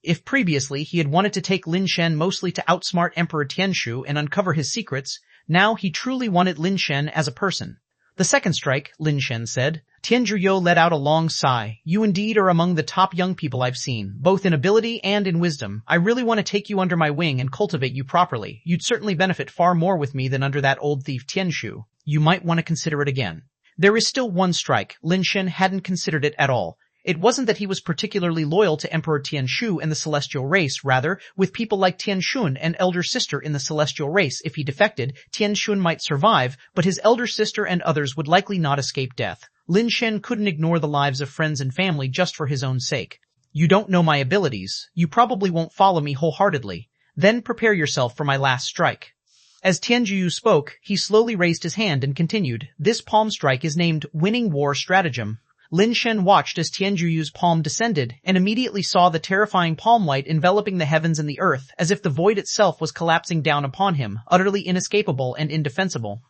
If previously he had wanted to take Lin Shen mostly to outsmart Emperor Tianshu and uncover his secrets, now he truly wanted Lin Shen as a person. The second strike, Lin Shen said. Tianjuyu let out a long sigh. You indeed are among the top young people I've seen, both in ability and in wisdom. I really want to take you under my wing and cultivate you properly. You'd certainly benefit far more with me than under that old thief Tianshu. You might want to consider it again. There is still one strike. Lin Shen hadn't considered it at all. It wasn't that he was particularly loyal to Emperor Tianshu and the celestial race, rather, with people like Tianshun and elder sister in the celestial race, if he defected, Tianshun might survive, but his elder sister and others would likely not escape death. Lin Shen couldn't ignore the lives of friends and family just for his own sake. You don't know my abilities. You probably won't follow me wholeheartedly. Then prepare yourself for my last strike. As Tianjuyu spoke, he slowly raised his hand and continued, this palm strike is named Winning War Stratagem. Lin Shen watched as Tianjuyu's palm descended and immediately saw the terrifying palm light enveloping the heavens and the earth, as if the void itself was collapsing down upon him, utterly inescapable and indefensible.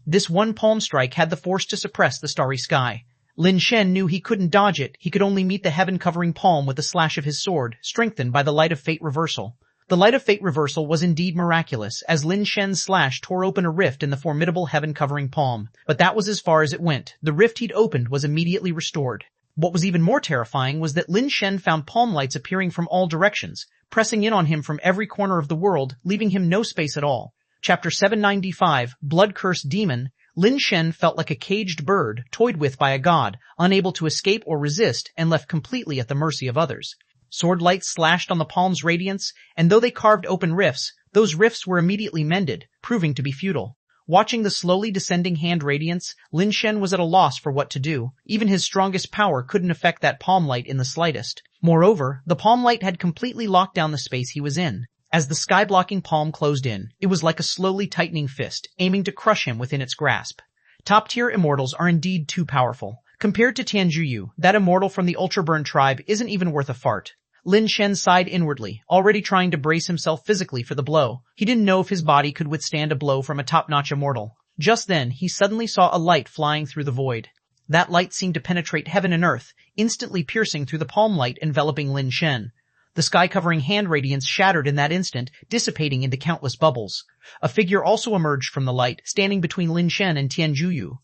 This one palm strike had the force to suppress the starry sky. Lin Shen knew he couldn't dodge it, he could only meet the heaven-covering palm with a slash of his sword, strengthened by the light of fate reversal. The light of fate reversal was indeed miraculous, as Lin Shen's slash tore open a rift in the formidable heaven-covering palm. But that was as far as it went. The rift he'd opened was immediately restored. What was even more terrifying was that Lin Shen found palm lights appearing from all directions, pressing in on him from every corner of the world, leaving him no space at all. Chapter 795, Blood-Cursed Demon. Lin Shen felt like a caged bird, toyed with by a god, unable to escape or resist, and left completely at the mercy of others. Sword lights slashed on the palm's radiance, and though they carved open rifts, those rifts were immediately mended, proving to be futile. Watching the slowly descending hand radiance, Lin Shen was at a loss for what to do. Even his strongest power couldn't affect that palm light in the slightest. Moreover, the palm light had completely locked down the space he was in. As the sky-blocking palm closed in, it was like a slowly tightening fist, aiming to crush him within its grasp. Top-tier immortals are indeed too powerful. Compared to Tianjuyu, that immortal from the Ultraburn tribe isn't even worth a fart. Lin Shen sighed inwardly, already trying to brace himself physically for the blow. He didn't know if his body could withstand a blow from a top-notch immortal. Just then, he suddenly saw a light flying through the void. That light seemed to penetrate heaven and earth, instantly piercing through the palm light enveloping Lin Shen. The sky-covering hand radiance shattered in that instant, dissipating into countless bubbles. A figure also emerged from the light, standing between Lin Shen and Tianjuyu.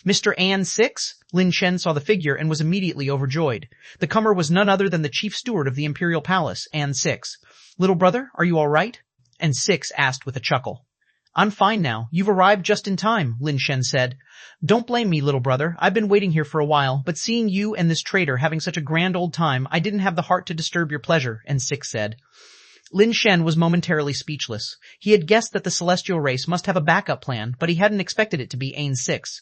Mr. An 6? Lin Shen saw the figure and was immediately overjoyed. The comer was none other than the chief steward of the imperial palace, An 6. Little brother, are you all right? An 6 asked with a chuckle. I'm fine now. You've arrived just in time, Lin Shen said. Don't blame me, little brother. I've been waiting here for a while, but seeing you and this traitor having such a grand old time, I didn't have the heart to disturb your pleasure, An 6 said. Lin Shen was momentarily speechless. He had guessed that the celestial race must have a backup plan, but he hadn't expected it to be An 6.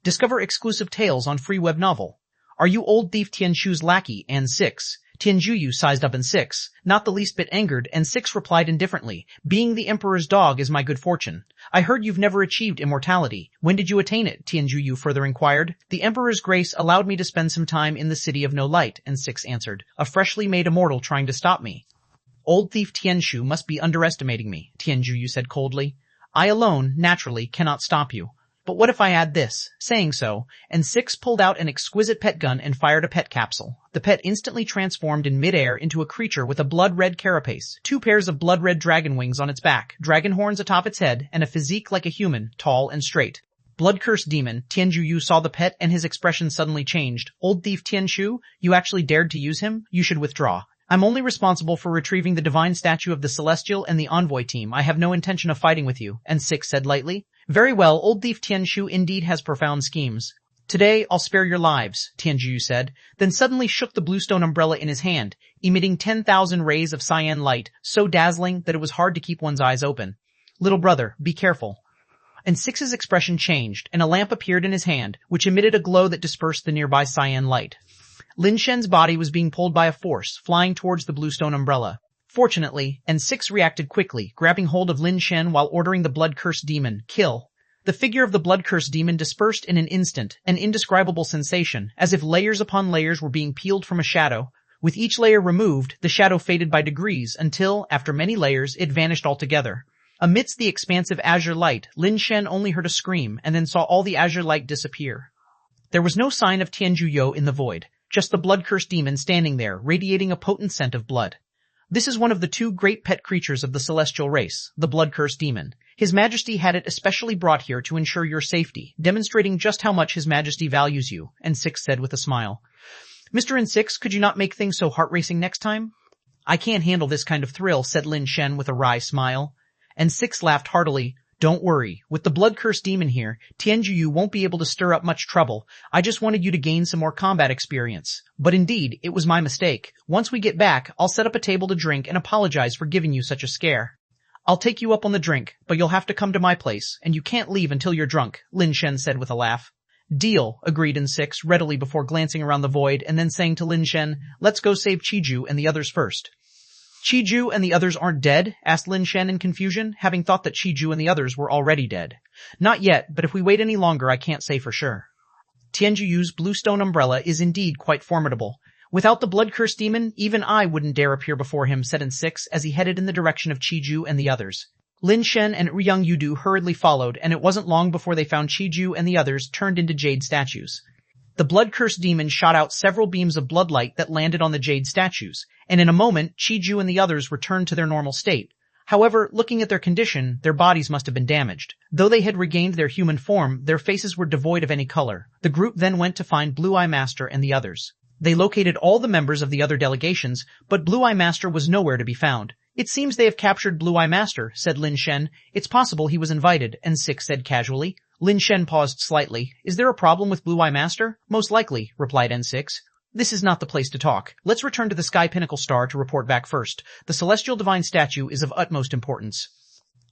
Discover exclusive tales on free web novel. Are you old thief Tianshu's lackey, An 6? Tianjuyu sized up An 6, not the least bit angered, An 6 replied indifferently, being the emperor's dog is my good fortune. I heard you've never achieved immortality. When did you attain it? Tianjuyu further inquired. The emperor's grace allowed me to spend some time in the city of no light, An 6 answered, a freshly made immortal trying to stop me. Old thief Tianshu must be underestimating me, Tianjuyu said coldly. I alone, naturally, cannot stop you. But what if I add this? Saying so, An 6 pulled out an exquisite pet gun and fired a pet capsule. The pet instantly transformed in midair into a creature with a blood-red carapace, 2 pairs of blood-red dragon wings on its back, dragon horns atop its head, and a physique like a human, tall and straight. Blood-cursed demon, Tianjuyu saw the pet and his expression suddenly changed. Old thief Tianshu, you actually dared to use him? You should withdraw. I'm only responsible for retrieving the divine statue of the Celestial and the Envoy team. I have no intention of fighting with you, An 6 said lightly. Very well, old thief Tianshu indeed has profound schemes. Today, I'll spare your lives, Tianjuyu said, then suddenly shook the bluestone umbrella in his hand, emitting 10,000 rays of cyan light, so dazzling that it was hard to keep one's eyes open. Little brother, be careful. An 6's expression changed, and a lamp appeared in his hand, which emitted a glow that dispersed the nearby cyan light. Lin Shen's body was being pulled by a force, flying towards the bluestone umbrella. Fortunately, An 6 reacted quickly, grabbing hold of Lin Shen while ordering the blood-cursed demon, kill. The figure of the blood-cursed demon dispersed in an instant, an indescribable sensation, as if layers upon layers were being peeled from a shadow. With each layer removed, the shadow faded by degrees until, after many layers, it vanished altogether. Amidst the expansive azure light, Lin Shen only heard a scream and then saw all the azure light disappear. There was no sign of Tianjuyu in the void, just the blood-cursed demon standing there, radiating a potent scent of blood. This is one of the 2 great pet creatures of the celestial race, the blood-cursed demon. His Majesty had it especially brought here to ensure your safety, demonstrating just how much His Majesty values you, An 6 said with a smile. Mr. An 6, could you not make things so heart-racing next time? I can't handle this kind of thrill, said Lin Shen with a wry smile. An 6 laughed heartily. Don't worry. With the blood-cursed demon here, Tianjuyu won't be able to stir up much trouble. I just wanted you to gain some more combat experience. But indeed, it was my mistake. Once we get back, I'll set up a table to drink and apologize for giving you such a scare. I'll take you up on the drink, but you'll have to come to my place, and you can't leave until you're drunk, Lin Shen said with a laugh. Deal, agreed N6 readily before glancing around the void and then saying to Lin Shen, let's go save Chiju and the others first. Chiju and the others aren't dead? Asked Lin Shen in confusion, having thought that Chiju and the others were already dead. Not yet, but if we wait any longer I can't say for sure. Tianjuyu's bluestone umbrella is indeed quite formidable. Without the blood-cursed demon, even I wouldn't dare appear before him, said N6 as he headed in the direction of Chiju and the others. Lin Shen and Ouyang Yudu hurriedly followed, and it wasn't long before they found Chiju and the others turned into jade statues. The blood-cursed demon shot out several beams of bloodlight that landed on the jade statues, and in a moment Chiju and the others returned to their normal state. However, looking at their condition, their bodies must have been damaged. Though they had regained their human form, their faces were devoid of any color. The group then went to find Blue Eye Master and the others. They located all the members of the other delegations, but Blue Eye Master was nowhere to be found. It seems they have captured Blue Eye Master, said Lin Shen. It's possible he was invited, N6 said casually. Lin Shen paused slightly. Is there a problem with Blue Eye Master? Most likely, replied N6. This is not the place to talk. Let's return to the Sky Pinnacle Star to report back first. The Celestial Divine Statue is of utmost importance.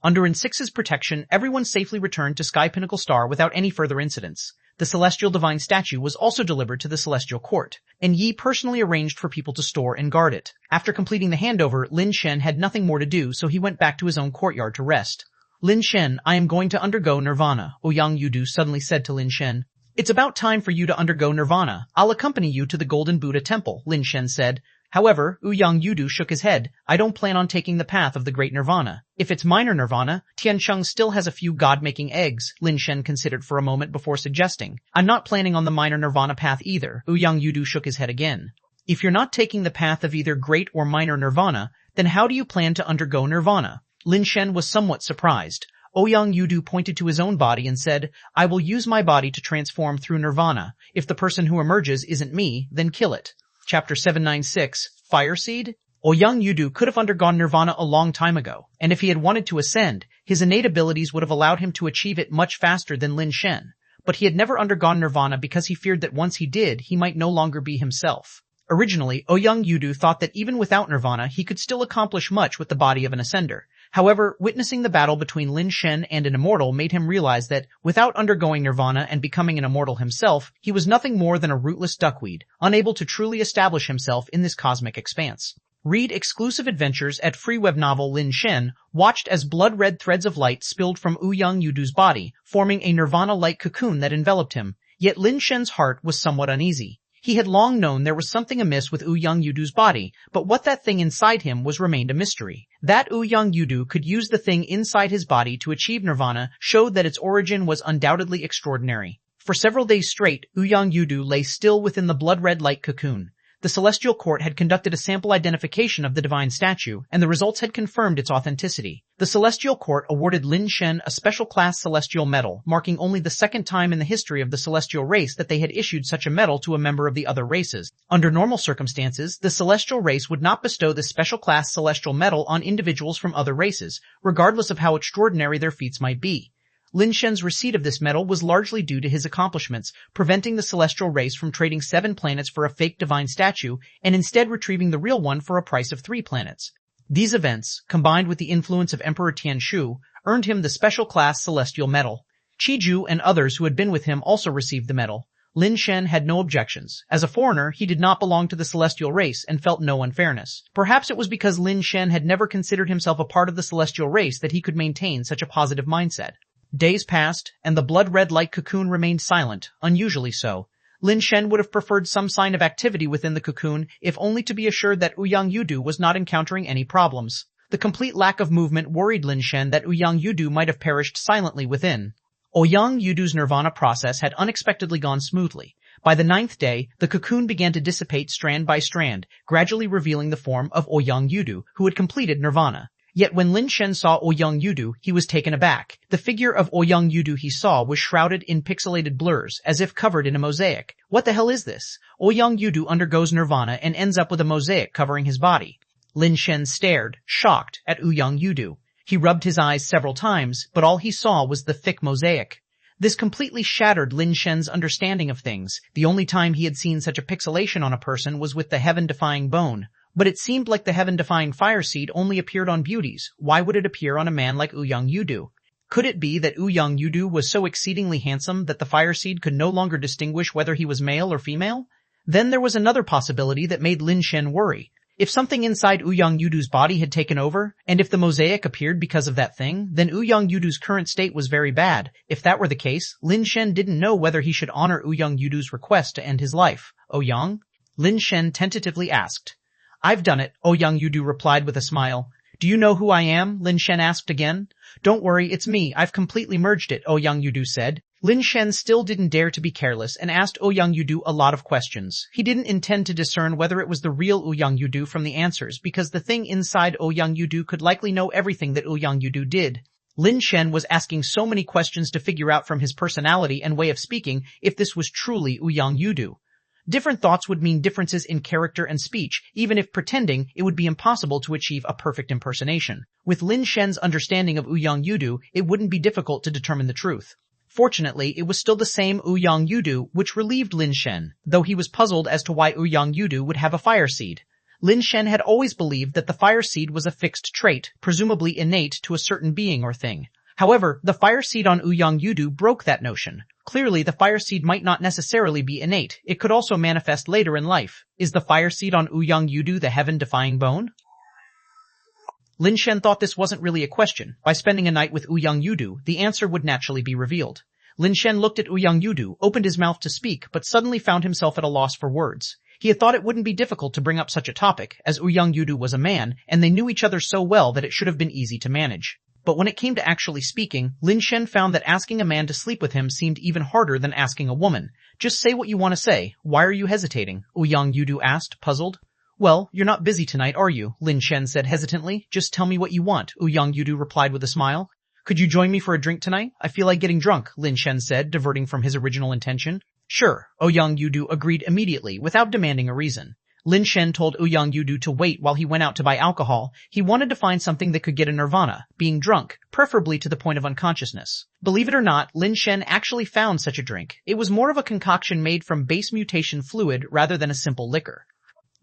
Under N6's protection, everyone safely returned to Sky Pinnacle Star without any further incidents. The Celestial Divine Statue was also delivered to the Celestial Court, and Yi personally arranged for people to store and guard it. After completing the handover, Lin Shen had nothing more to do, so he went back to his own courtyard to rest. Lin Shen, I am going to undergo nirvana, Ouyang Yudu suddenly said to Lin Shen. It's about time for you to undergo nirvana. I'll accompany you to the Golden Buddha Temple, Lin Shen said. However, Ouyang Yudu shook his head. I don't plan on taking the path of the Great Nirvana. If it's minor nirvana, Tiancheng still has a few god-making eggs, Lin Shen considered for a moment before suggesting. I'm not planning on the minor nirvana path either, Ouyang Yudu shook his head again. If you're not taking the path of either great or minor nirvana, then how do you plan to undergo nirvana? Lin Shen was somewhat surprised. Ouyang Yudu pointed to his own body and said, I will use my body to transform through nirvana. If the person who emerges isn't me, then kill it. Chapter 796, Fire Seed? Ouyang Yudu could have undergone nirvana a long time ago, and if he had wanted to ascend, his innate abilities would have allowed him to achieve it much faster than Lin Shen. But he had never undergone nirvana because he feared that once he did, he might no longer be himself. Originally, Ouyang Yudu thought that even without nirvana, he could still accomplish much with the body of an ascender. However, witnessing the battle between Lin Shen and an immortal made him realize that, without undergoing nirvana and becoming an immortal himself, he was nothing more than a rootless duckweed, unable to truly establish himself in this cosmic expanse. Read exclusive adventures at free web novel Lin Shen, watched as blood-red threads of light spilled from Ouyang Yudu's body, forming a nirvana-like cocoon that enveloped him. Yet Lin Shen's heart was somewhat uneasy. He had long known there was something amiss with Ouyang Yudu's body, but what that thing inside him was remained a mystery. That Ouyang Yudu could use the thing inside his body to achieve nirvana showed that its origin was undoubtedly extraordinary. For several days straight, Ouyang Yudu lay still within the blood-red light cocoon. The Celestial Court had conducted a sample identification of the divine statue, and the results had confirmed its authenticity. The Celestial Court awarded Lin Shen a special class celestial medal, marking only the second time in the history of the celestial race that they had issued such a medal to a member of the other races. Under normal circumstances, the celestial race would not bestow this special class celestial medal on individuals from other races, regardless of how extraordinary their feats might be. Lin Shen's receipt of this medal was largely due to his accomplishments, preventing the celestial race from trading 7 planets for a fake divine statue and instead retrieving the real one for a price of 3 planets. These events, combined with the influence of Emperor Tianshu, earned him the special class celestial medal. Chiju and others who had been with him also received the medal. Lin Shen had no objections. As a foreigner, he did not belong to the celestial race and felt no unfairness. Perhaps it was because Lin Shen had never considered himself a part of the celestial race that he could maintain such a positive mindset. Days passed, and the blood-red light cocoon remained silent, unusually so. Lin Shen would have preferred some sign of activity within the cocoon, if only to be assured that Ouyang Yudu was not encountering any problems. The complete lack of movement worried Lin Shen that Ouyang Yudu might have perished silently within. Ouyang Yudu's nirvana process had unexpectedly gone smoothly. By the 9th day, the cocoon began to dissipate strand by strand, gradually revealing the form of Ouyang Yudu, who had completed nirvana. Yet when Lin Shen saw Ouyang Yudu, he was taken aback. The figure of Ouyang Yudu he saw was shrouded in pixelated blurs, as if covered in a mosaic. What the hell is this? Ouyang Yudu undergoes nirvana and ends up with a mosaic covering his body. Lin Shen stared, shocked, at Ouyang Yudu. He rubbed his eyes several times, but all he saw was the thick mosaic. This completely shattered Lin Shen's understanding of things. The only time he had seen such a pixelation on a person was with the heaven-defying bone. But it seemed like the heaven-defying fire seed only appeared on beauties. Why would it appear on a man like Ouyang Yudu? Could it be that Ouyang Yudu was so exceedingly handsome that the fire seed could no longer distinguish whether he was male or female? Then there was another possibility that made Lin Shen worry. If something inside Ouyang Yudu's body had taken over, and if the mosaic appeared because of that thing, then Ouyang Yudu's current state was very bad. If that were the case, Lin Shen didn't know whether he should honor Ouyang Yudu's request to end his life. Ouyang? Lin Shen tentatively asked. I've done it, Ouyang Yudu replied with a smile. Do you know who I am? Lin Shen asked again. Don't worry, it's me. I've completely merged it, Ouyang Yudu said. Lin Shen still didn't dare to be careless and asked Ouyang Yudu a lot of questions. He didn't intend to discern whether it was the real Ouyang Yudu from the answers because the thing inside Ouyang Yudu could likely know everything that Ouyang Yudu did. Lin Shen was asking so many questions to figure out from his personality and way of speaking if this was truly Ouyang Yudu. Different thoughts would mean differences in character and speech, even if pretending it would be impossible to achieve a perfect impersonation. With Lin Shen's understanding of Ouyang Yudu, it wouldn't be difficult to determine the truth. Fortunately, it was still the same Ouyang Yudu, which relieved Lin Shen, though he was puzzled as to why Ouyang Yudu would have a fire seed. Lin Shen had always believed that the fire seed was a fixed trait, presumably innate to a certain being or thing. However, the fire seed on Ouyang Yudu broke that notion. Clearly, the fire seed might not necessarily be innate. It could also manifest later in life. Is the fire seed on Ouyang Yudu the heaven-defying bone? Lin Shen thought this wasn't really a question. By spending a night with Ouyang Yudu, the answer would naturally be revealed. Lin Shen looked at Ouyang Yudu, opened his mouth to speak, but suddenly found himself at a loss for words. He had thought it wouldn't be difficult to bring up such a topic, as Ouyang Yudu was a man, and they knew each other so well that it should have been easy to manage. But when it came to actually speaking, Lin Shen found that asking a man to sleep with him seemed even harder than asking a woman. Just say what you want to say. Why are you hesitating? Ouyang Yudu asked, puzzled. Well, you're not busy tonight, are you? Lin Shen said hesitantly. Just tell me what you want, Ouyang Yudu replied with a smile. Could you join me for a drink tonight? I feel like getting drunk, Lin Shen said, diverting from his original intention. Sure, Ouyang Yudu agreed immediately, without demanding a reason. Lin Shen told Ouyang Yudu to wait while he went out to buy alcohol. He wanted to find something that could get a nirvana, being drunk, preferably to the point of unconsciousness. Believe it or not, Lin Shen actually found such a drink. It was more of a concoction made from base mutation fluid rather than a simple liquor.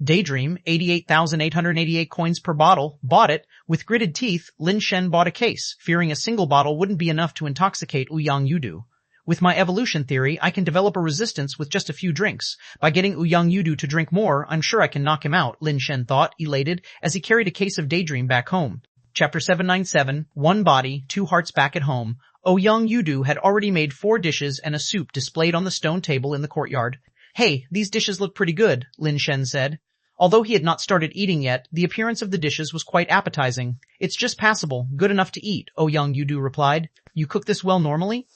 Daydream, 88,888 coins per bottle, bought it. With gritted teeth, Lin Shen bought a case, fearing a single bottle wouldn't be enough to intoxicate Ouyang Yudu. With my evolution theory, I can develop a resistance with just a few drinks. By getting Ouyang Yudu to drink more, I'm sure I can knock him out, Lin Shen thought, elated, as he carried a case of Daydream back home. Chapter 797, One Body, Two Hearts Back at Home. Ouyang Yudu had already made 4 dishes and a soup displayed on the stone table in the courtyard. Hey, these dishes look pretty good, Lin Shen said. Although he had not started eating yet, the appearance of the dishes was quite appetizing. It's just passable, good enough to eat, Ouyang Yudu replied. You cook this well normally?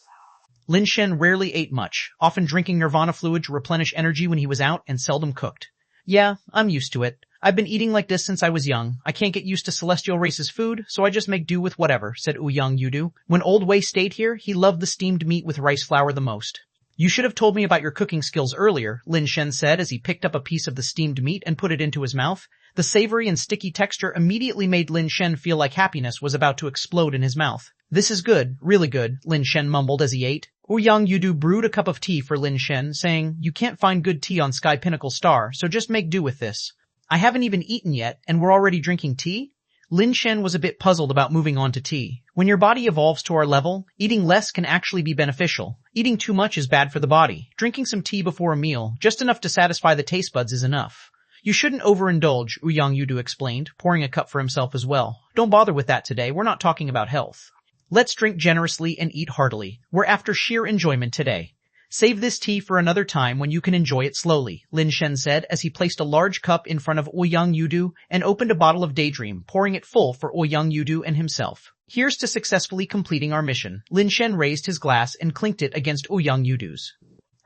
Lin Shen rarely ate much, often drinking nirvana fluid to replenish energy when he was out and seldom cooked. Yeah, I'm used to it. I've been eating like this since I was young. I can't get used to celestial race's food, so I just make do with whatever, said Ouyang Yudu. When Old Wei stayed here, he loved the steamed meat with rice flour the most. You should have told me about your cooking skills earlier, Lin Shen said as he picked up a piece of the steamed meat and put it into his mouth. The savory and sticky texture immediately made Lin Shen feel like happiness was about to explode in his mouth. This is good, really good, Lin Shen mumbled as he ate. Ouyang Yudu brewed a cup of tea for Lin Shen, saying, You can't find good tea on Sky Pinnacle Star, so just make do with this. I haven't even eaten yet, and we're already drinking tea? Lin Shen was a bit puzzled about moving on to tea. When your body evolves to our level, eating less can actually be beneficial. Eating too much is bad for the body. Drinking some tea before a meal, just enough to satisfy the taste buds, is enough. You shouldn't overindulge, Ouyang Yudu explained, pouring a cup for himself as well. Don't bother with that today, we're not talking about health. Let's drink generously and eat heartily. We're after sheer enjoyment today. Save this tea for another time when you can enjoy it slowly, Lin Shen said as he placed a large cup in front of Ouyang Yudu and opened a bottle of Daydream, pouring it full for Ouyang Yudu and himself. Here's to successfully completing our mission. Lin Shen raised his glass and clinked it against Ouyang Yudu's.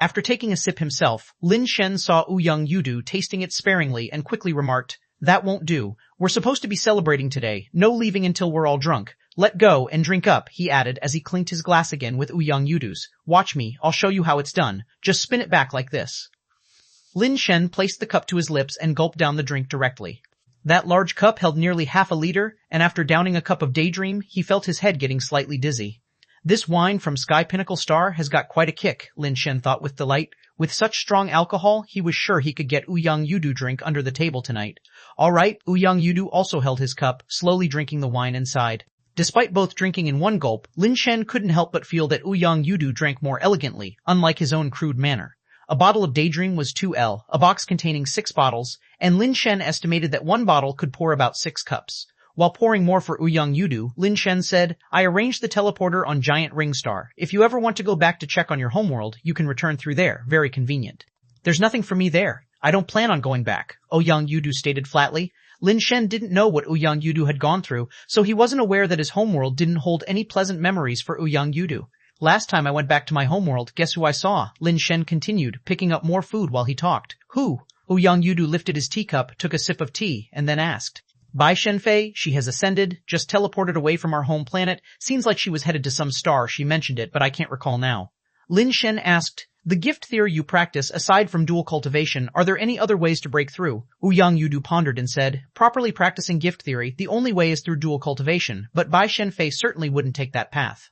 After taking a sip himself, Lin Shen saw Ouyang Yudu tasting it sparingly and quickly remarked, That won't do. We're supposed to be celebrating today. No leaving until we're all drunk. Let go and drink up, he added as he clinked his glass again with Ouyang Yudu's. Watch me, I'll show you how it's done. Just spin it back like this. Lin Shen placed the cup to his lips and gulped down the drink directly. That large cup held nearly half a liter, and after downing a cup of Daydream, he felt his head getting slightly dizzy. This wine from Sky Pinnacle Star has got quite a kick, Lin Shen thought with delight. With such strong alcohol, he was sure he could get Ouyang Yudu drink under the table tonight. All right, Ouyang Yudu also held his cup, slowly drinking the wine inside. Despite both drinking in one gulp, Lin Shen couldn't help but feel that Ouyang Yudu drank more elegantly, unlike his own crude manner. A bottle of Daydream was 2L, a box containing 6 bottles, and Lin Shen estimated that one bottle could pour about 6 cups. While pouring more for Ouyang Yudu, Lin Shen said, "I arranged the teleporter on Giant Ring Star. If you ever want to go back to check on your homeworld, you can return through there. Very convenient." "There's nothing for me there. I don't plan on going back," Ouyang Yudu stated flatly. Lin Shen didn't know what Ouyang Yudu had gone through, so he wasn't aware that his homeworld didn't hold any pleasant memories for Ouyang Yudu. "Last time I went back to my homeworld, guess who I saw?" Lin Shen continued, picking up more food while he talked. "Who?" Ouyang Yudu lifted his teacup, took a sip of tea, and then asked. "Bai Shenfei, she has ascended, just teleported away from our home planet. Seems like she was headed to some star, she mentioned it, but I can't recall now." Lin Shen asked, "The gift theory you practice, aside from dual cultivation, are there any other ways to break through?" Ouyang Yudu pondered and said, "Properly practicing gift theory, the only way is through dual cultivation, but Bai Shenfei certainly wouldn't take that path.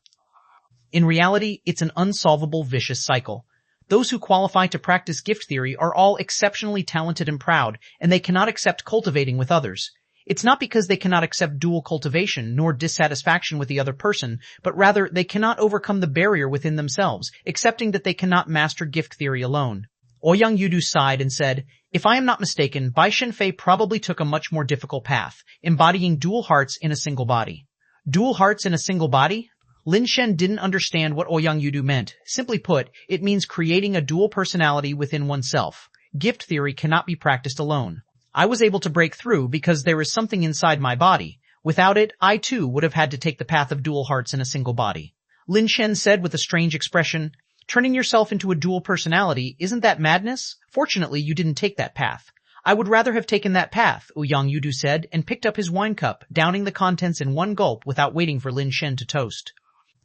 In reality, it's an unsolvable vicious cycle. Those who qualify to practice gift theory are all exceptionally talented and proud, and they cannot accept cultivating with others. It's not because they cannot accept dual cultivation nor dissatisfaction with the other person, but rather they cannot overcome the barrier within themselves, accepting that they cannot master gift theory alone." Ouyang Yudu sighed and said, "If I am not mistaken, Bai Shenfei probably took a much more difficult path, embodying dual hearts in a single body." Dual hearts in a single body? Lin Shen didn't understand what Ouyang Yudu meant. Simply put, it means creating a dual personality within oneself. Gift theory cannot be practiced alone. I was able to break through because there is something inside my body. Without it, I too would have had to take the path of dual hearts in a single body. Lin Shen said with a strange expression, "Turning yourself into a dual personality, isn't that madness? Fortunately, you didn't take that path." "I would rather have taken that path," Ouyang Yudu said, and picked up his wine cup, downing the contents in one gulp without waiting for Lin Shen to toast.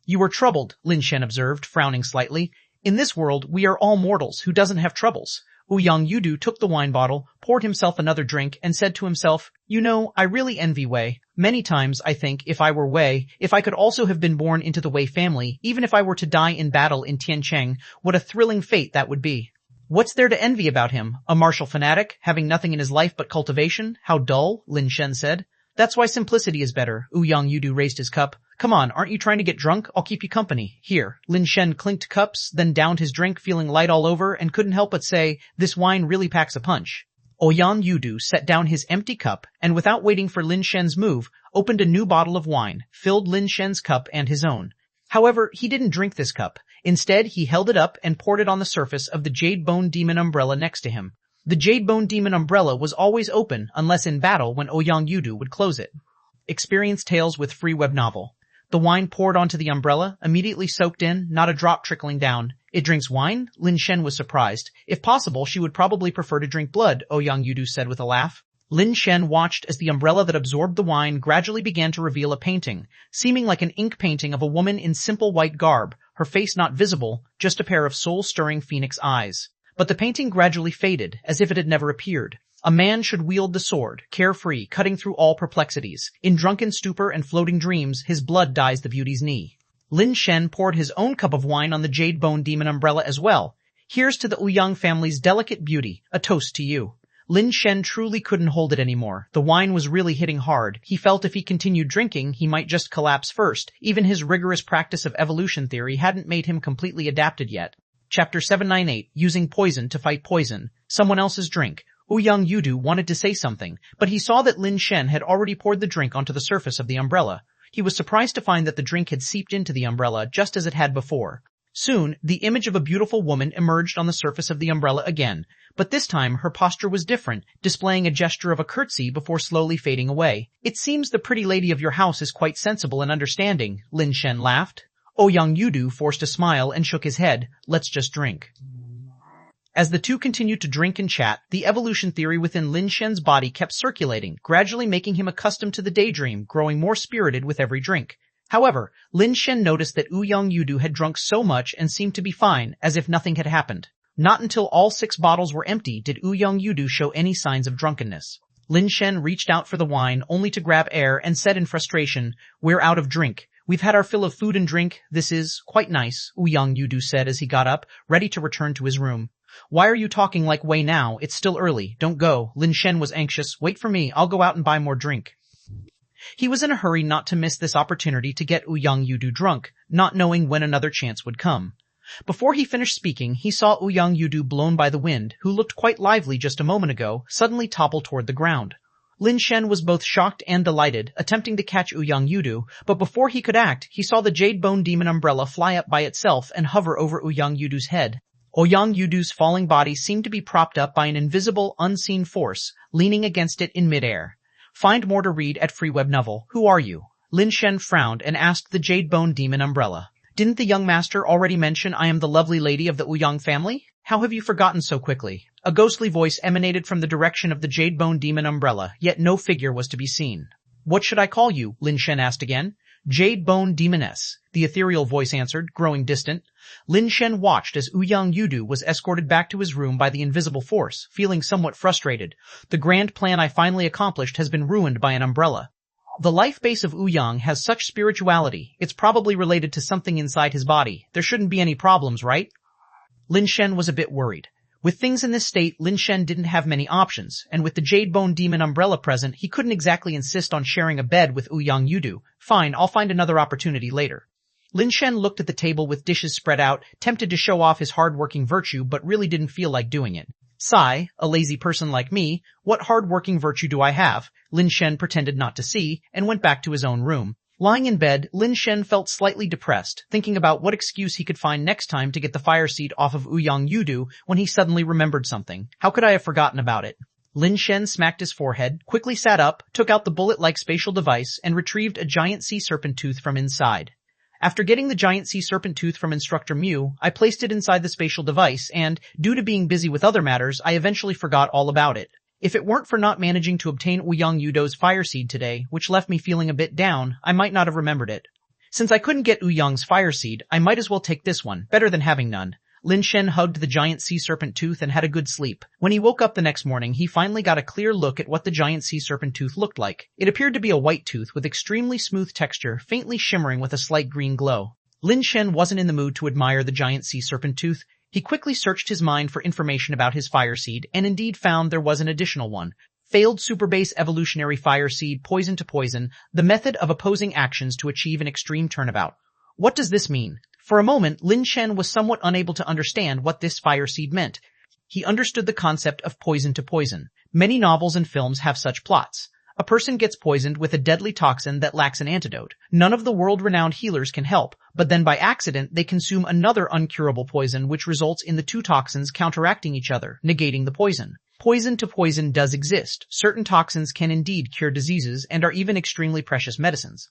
"You were troubled," Lin Shen observed, frowning slightly. "In this world, we are all mortals. Who doesn't have troubles?" Ouyang Yudu took the wine bottle, poured himself another drink, and said to himself, "You know, I really envy Wei. Many times, I think, if I were Wei, if I could also have been born into the Wei family, even if I were to die in battle in Tiancheng, what a thrilling fate that would be." "What's there to envy about him? A martial fanatic, having nothing in his life but cultivation? How dull," Lin Shen said. "That's why simplicity is better." Ouyang Yudu raised his cup. "Come on, aren't you trying to get drunk? I'll keep you company. Here." Lin Shen clinked cups, then downed his drink feeling light all over and couldn't help but say, "This wine really packs a punch." Ouyang Yudu set down his empty cup and without waiting for Lin Shen's move, opened a new bottle of wine, filled Lin Shen's cup and his own. However, he didn't drink this cup. Instead, he held it up and poured it on the surface of the Jade Bone Demon umbrella next to him. The Jade Bone Demon umbrella was always open unless in battle when Ouyang Yudu would close it. Experience Tales with free web novel. The wine poured onto the umbrella, immediately soaked in, not a drop trickling down. "It drinks wine?" Lin Shen was surprised. "If possible, she would probably prefer to drink blood," Ouyang Yudu said with a laugh. Lin Shen watched as the umbrella that absorbed the wine gradually began to reveal a painting, seeming like an ink painting of a woman in simple white garb, her face not visible, just a pair of soul-stirring phoenix eyes. But the painting gradually faded, as if it had never appeared. A man should wield the sword, carefree, cutting through all perplexities. In drunken stupor and floating dreams, his blood dyes the beauty's knee. Lin Shen poured his own cup of wine on the Jade Bone Demon umbrella as well. "Here's to the Ouyang family's delicate beauty. A toast to you." Lin Shen truly couldn't hold it anymore. The wine was really hitting hard. He felt if he continued drinking, he might just collapse first. Even his rigorous practice of evolution theory hadn't made him completely adapted yet. Chapter 798, Using Poison to Fight Poison. Someone else's drink. Ouyang Yudu wanted to say something, but he saw that Lin Shen had already poured the drink onto the surface of the umbrella. He was surprised to find that the drink had seeped into the umbrella just as it had before. Soon, the image of a beautiful woman emerged on the surface of the umbrella again, but this time her posture was different, displaying a gesture of a curtsy before slowly fading away. "It seems the pretty lady of your house is quite sensible and understanding," Lin Shen laughed. Ouyang Yudu forced a smile and shook his head. "Let's just drink." As the two continued to drink and chat, the evolution theory within Lin Shen's body kept circulating, gradually making him accustomed to the daydream, growing more spirited with every drink. However, Lin Shen noticed that Ouyang Yudu had drunk so much and seemed to be fine, as if nothing had happened. Not until all 6 bottles were empty did Ouyang Yudu show any signs of drunkenness. Lin Shen reached out for the wine only to grab air and said in frustration, "We're out of drink. We've had our fill of food and drink. This is quite nice," Ouyang Yudu said as he got up, ready to return to his room. "Why are you talking like Wei now? It's still early. Don't go." Lin Shen was anxious. "Wait for me. I'll go out and buy more drink." He was in a hurry not to miss this opportunity to get Ouyang Yudu drunk, not knowing when another chance would come. Before he finished speaking, he saw Ouyang Yudu blown by the wind, who looked quite lively just a moment ago, suddenly topple toward the ground. Lin Shen was both shocked and delighted, attempting to catch Ouyang Yudu, but before he could act, he saw the Jade Bone Demon umbrella fly up by itself and hover over Ouyang Yudu's head. Ouyang Yudu's falling body seemed to be propped up by an invisible, unseen force, leaning against it in midair. Find more to read at Free Web Novel. Who are you? Lin Shen frowned and asked the Jade Bone Demon umbrella. Didn't the young master already mention I am the lovely lady of the Ouyang family? How have you forgotten so quickly? A ghostly voice emanated from the direction of the Jade Bone Demon umbrella, yet no figure was to be seen. What should I call you? Lin Shen asked again. Jade Bone Demoness, the ethereal voice answered, growing distant. Lin Shen watched as Ouyang Yudu was escorted back to his room by the invisible force, feeling somewhat frustrated. The grand plan I finally accomplished has been ruined by an umbrella. The life base of Ouyang has such spirituality, it's probably related to something inside his body. There shouldn't be any problems, right? Lin Shen was a bit worried. With things in this state, Lin Shen didn't have many options, and with the Jade Bone Demon umbrella present, he couldn't exactly insist on sharing a bed with Ouyang Yudu. Fine, I'll find another opportunity later. Lin Shen looked at the table with dishes spread out, tempted to show off his hard-working virtue, but really didn't feel like doing it. Sigh, a lazy person like me, what hard-working virtue do I have? Lin Shen pretended not to see, and went back to his own room. Lying in bed, Lin Shen felt slightly depressed, thinking about what excuse he could find next time to get the fire seed off of Ouyang Yudu when he suddenly remembered something. How could I have forgotten about it? Lin Shen smacked his forehead, quickly sat up, took out the bullet-like spatial device, and retrieved a giant sea serpent tooth from inside. After getting the giant sea serpent tooth from Instructor Mew, I placed it inside the spatial device, and, due to being busy with other matters, I eventually forgot all about it. If it weren't for not managing to obtain Ouyang Yudo's fire seed today, which left me feeling a bit down, I might not have remembered it. Since I couldn't get Ouyang's fire seed, I might as well take this one, better than having none. Lin Shen hugged the giant sea serpent tooth and had a good sleep. When he woke up the next morning, he finally got a clear look at what the giant sea serpent tooth looked like. It appeared to be a white tooth with extremely smooth texture, faintly shimmering with a slight green glow. Lin Shen wasn't in the mood to admire the giant sea serpent tooth. He quickly searched his mind for information about his fire seed, and indeed found there was an additional one. Failed superbase evolutionary fire seed, poison to poison, the method of opposing actions to achieve an extreme turnabout. What does this mean? For a moment, Lin Shen was somewhat unable to understand what this fire seed meant. He understood the concept of poison to poison. Many novels and films have such plots. A person gets poisoned with a deadly toxin that lacks an antidote. None of the world-renowned healers can help, but then by accident they consume another uncurable poison which results in the two toxins counteracting each other, negating the poison. Poison to poison does exist. Certain toxins can indeed cure diseases and are even extremely precious medicines.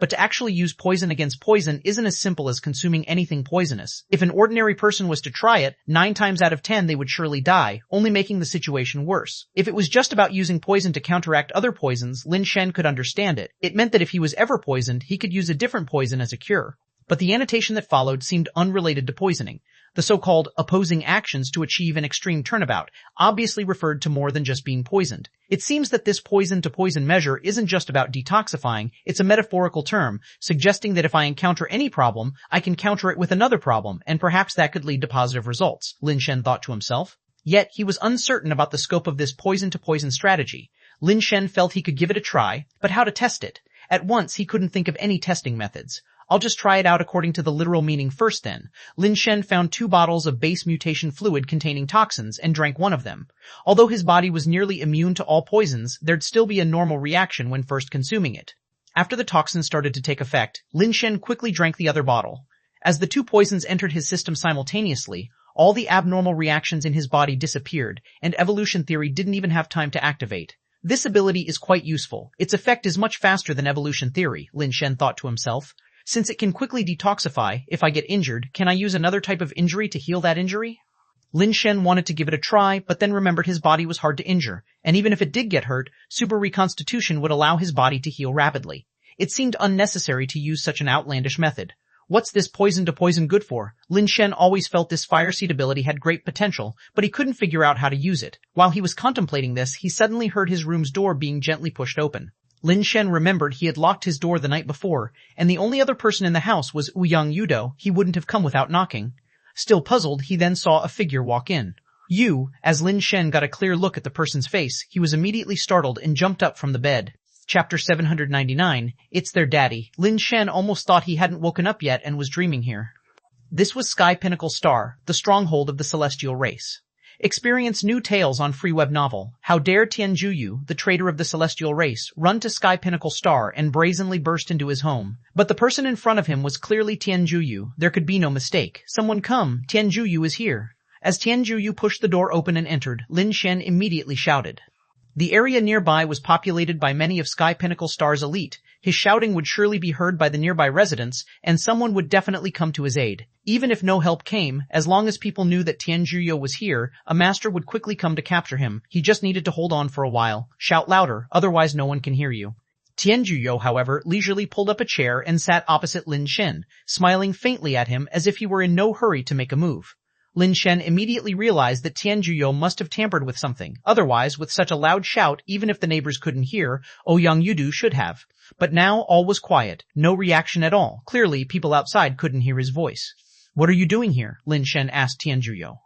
But to actually use poison against poison isn't as simple as consuming anything poisonous. If an ordinary person was to try it, 9 times out of 10 they would surely die, only making the situation worse. If it was just about using poison to counteract other poisons, Lin Shen could understand it. It meant that if he was ever poisoned, he could use a different poison as a cure. But the annotation that followed seemed unrelated to poisoning. The so-called opposing actions to achieve an extreme turnabout obviously referred to more than just being poisoned. It seems that this poison-to-poison measure isn't just about detoxifying, it's a metaphorical term, suggesting that if I encounter any problem, I can counter it with another problem, and perhaps that could lead to positive results, Lin Shen thought to himself. Yet, he was uncertain about the scope of this poison-to-poison strategy. Lin Shen felt he could give it a try, but how to test it? At once, he couldn't think of any testing methods. I'll just try it out according to the literal meaning first then. Lin Shen found 2 bottles of base mutation fluid containing toxins and drank one of them. Although his body was nearly immune to all poisons, there'd still be a normal reaction when first consuming it. After the toxins started to take effect, Lin Shen quickly drank the other bottle. As the 2 poisons entered his system simultaneously, all the abnormal reactions in his body disappeared, and evolution theory didn't even have time to activate. This ability is quite useful. Its effect is much faster than evolution theory, Lin Shen thought to himself. Since it can quickly detoxify, if I get injured, can I use another type of injury to heal that injury? Lin Shen wanted to give it a try, but then remembered his body was hard to injure, and even if it did get hurt, super reconstitution would allow his body to heal rapidly. It seemed unnecessary to use such an outlandish method. What's this poison to poison good for? Lin Shen always felt this fire seed ability had great potential, but he couldn't figure out how to use it. While he was contemplating this, he suddenly heard his room's door being gently pushed open. Lin Shen remembered he had locked his door the night before, and the only other person in the house was Ouyang Yudo. He wouldn't have come without knocking. Still puzzled, he then saw a figure walk in. As Lin Shen got a clear look at the person's face, he was immediately startled and jumped up from the bed. Chapter 799, It's Their Daddy. Lin Shen almost thought he hadn't woken up yet and was dreaming here. This was Sky Pinnacle Star, the stronghold of the celestial race. Experience new tales on free web novel. How dare Tianjuyu, the traitor of the celestial race, run to Sky Pinnacle Star and brazenly burst into his home. But the person in front of him was clearly Tianjuyu. There could be no mistake. Someone come, Tianjuyu is here. As Tianjuyu pushed the door open and entered, Lin Shen immediately shouted. The area nearby was populated by many of Sky Pinnacle Star's elite. His shouting would surely be heard by the nearby residents, and someone would definitely come to his aid. Even if no help came, as long as people knew that Tianjuyu was here, a master would quickly come to capture him. He just needed to hold on for a while. Shout louder, otherwise no one can hear you. Tianjuyu, however, leisurely pulled up a chair and sat opposite Lin Shen, smiling faintly at him as if he were in no hurry to make a move. Lin Shen immediately realized that Tianjuyu must have tampered with something. Otherwise, with such a loud shout, even if the neighbors couldn't hear, Ouyang Yudu should have. But now all was quiet, no reaction at all. Clearly, people outside couldn't hear his voice. What are you doing here? Lin Shen asked Tianjuyu.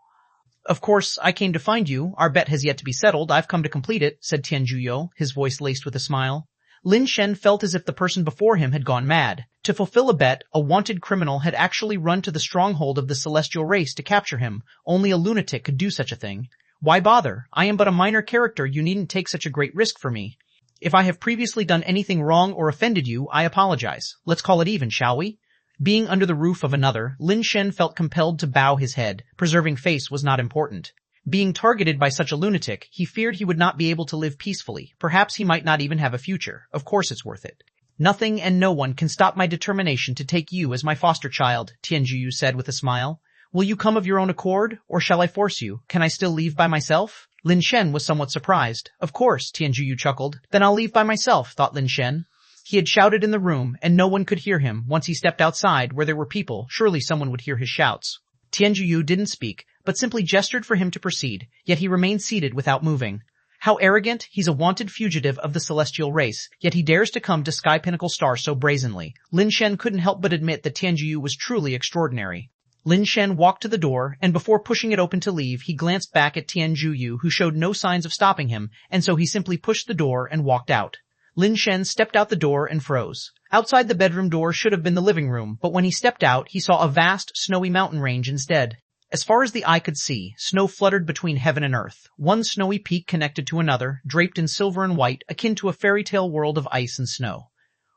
Of course, I came to find you. Our bet has yet to be settled. I've come to complete it, said Tianjuyu, his voice laced with a smile. Lin Shen felt as if the person before him had gone mad. To fulfill a bet, a wanted criminal had actually run to the stronghold of the celestial race to capture him. Only a lunatic could do such a thing. Why bother? I am but a minor character. You needn't take such a great risk for me. If I have previously done anything wrong or offended you, I apologize. Let's call it even, shall we? Being under the roof of another, Lin Shen felt compelled to bow his head. Preserving face was not important. Being targeted by such a lunatic, he feared he would not be able to live peacefully. Perhaps he might not even have a future. Of course it's worth it. Nothing and no one can stop my determination to take you as my foster child, Tianjuyu said with a smile. Will you come of your own accord, or shall I force you? Can I still leave by myself? Lin Shen was somewhat surprised. Of course, Tianjuyu chuckled. Then I'll leave by myself, thought Lin Shen. He had shouted in the room, and no one could hear him. Once he stepped outside, where there were people, surely someone would hear his shouts. Tianjuyu didn't speak, but simply gestured for him to proceed, yet he remained seated without moving. How arrogant! He's a wanted fugitive of the celestial race, yet he dares to come to Sky Pinnacle Star so brazenly. Lin Shen couldn't help but admit that Tianjuyu was truly extraordinary. Lin Shen walked to the door, and before pushing it open to leave, he glanced back at Tianjuyu, who showed no signs of stopping him, and so he simply pushed the door and walked out. Lin Shen stepped out the door and froze. Outside the bedroom door should have been the living room, but when he stepped out, he saw a vast, snowy mountain range instead. As far as the eye could see, snow fluttered between heaven and earth, one snowy peak connected to another, draped in silver and white, akin to a fairy tale world of ice and snow.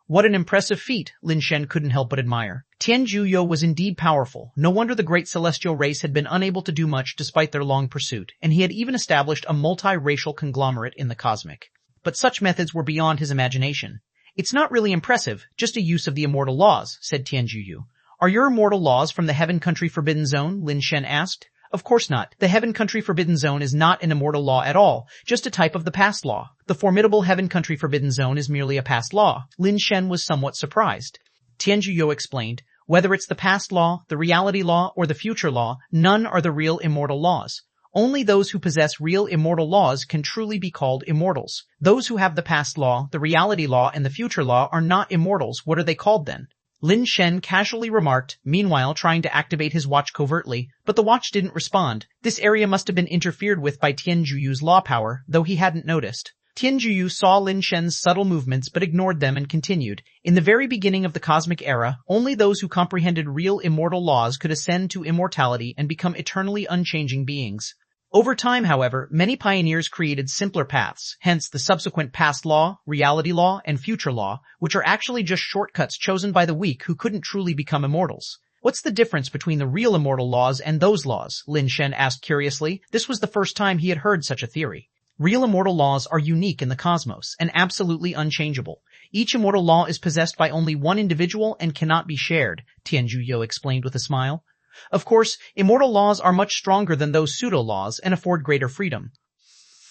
What an impressive feat, Lin Shen couldn't help but admire. Tianjuyu was indeed powerful. No wonder the great celestial race had been unable to do much despite their long pursuit, and he had even established a multi-racial conglomerate in the cosmic. But such methods were beyond his imagination. It's not really impressive, just a use of the immortal laws, said Tianjuyu. Are your immortal laws from the Heaven Country Forbidden Zone? Lin Shen asked. Of course not. The Heaven Country Forbidden Zone is not an immortal law at all, just a type of the past law. The formidable Heaven Country Forbidden Zone is merely a past law. Lin Shen was somewhat surprised. Tianjuyu explained, whether it's the past law, the reality law, or the future law, none are the real immortal laws. Only those who possess real immortal laws can truly be called immortals. Those who have the past law, the reality law, and the future law are not immortals. What are they called then? Lin Shen casually remarked, meanwhile trying to activate his watch covertly, but the watch didn't respond. This area must have been interfered with by Tianjuyu's law power, though he hadn't noticed. Tianjuyu saw Lin Shen's subtle movements but ignored them and continued. In the very beginning of the cosmic era, only those who comprehended real immortal laws could ascend to immortality and become eternally unchanging beings. Over time, however, many pioneers created simpler paths, hence the subsequent past law, reality law, and future law, which are actually just shortcuts chosen by the weak who couldn't truly become immortals. What's the difference between the real immortal laws and those laws? Lin Shen asked curiously. This was the first time he had heard such a theory. Real immortal laws are unique in the cosmos and absolutely unchangeable. Each immortal law is possessed by only one individual and cannot be shared, Tianjuyu explained with a smile. Of course, immortal laws are much stronger than those pseudo-laws and afford greater freedom.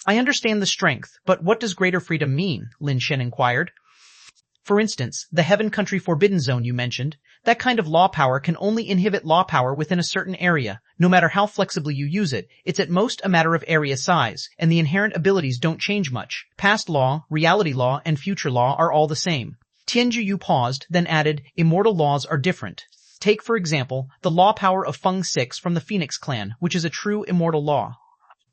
I understand the strength, but what does greater freedom mean? Lin Shen inquired. For instance, the Heaven Country Forbidden Zone you mentioned, that kind of law power can only inhibit law power within a certain area. No matter how flexibly you use it, it's at most a matter of area size, and the inherent abilities don't change much. Past law, reality law, and future law are all the same. Tianjuyu paused, then added, immortal laws are different. Take, for example, the law power of Feng 6 from the Phoenix clan, which is a true immortal law.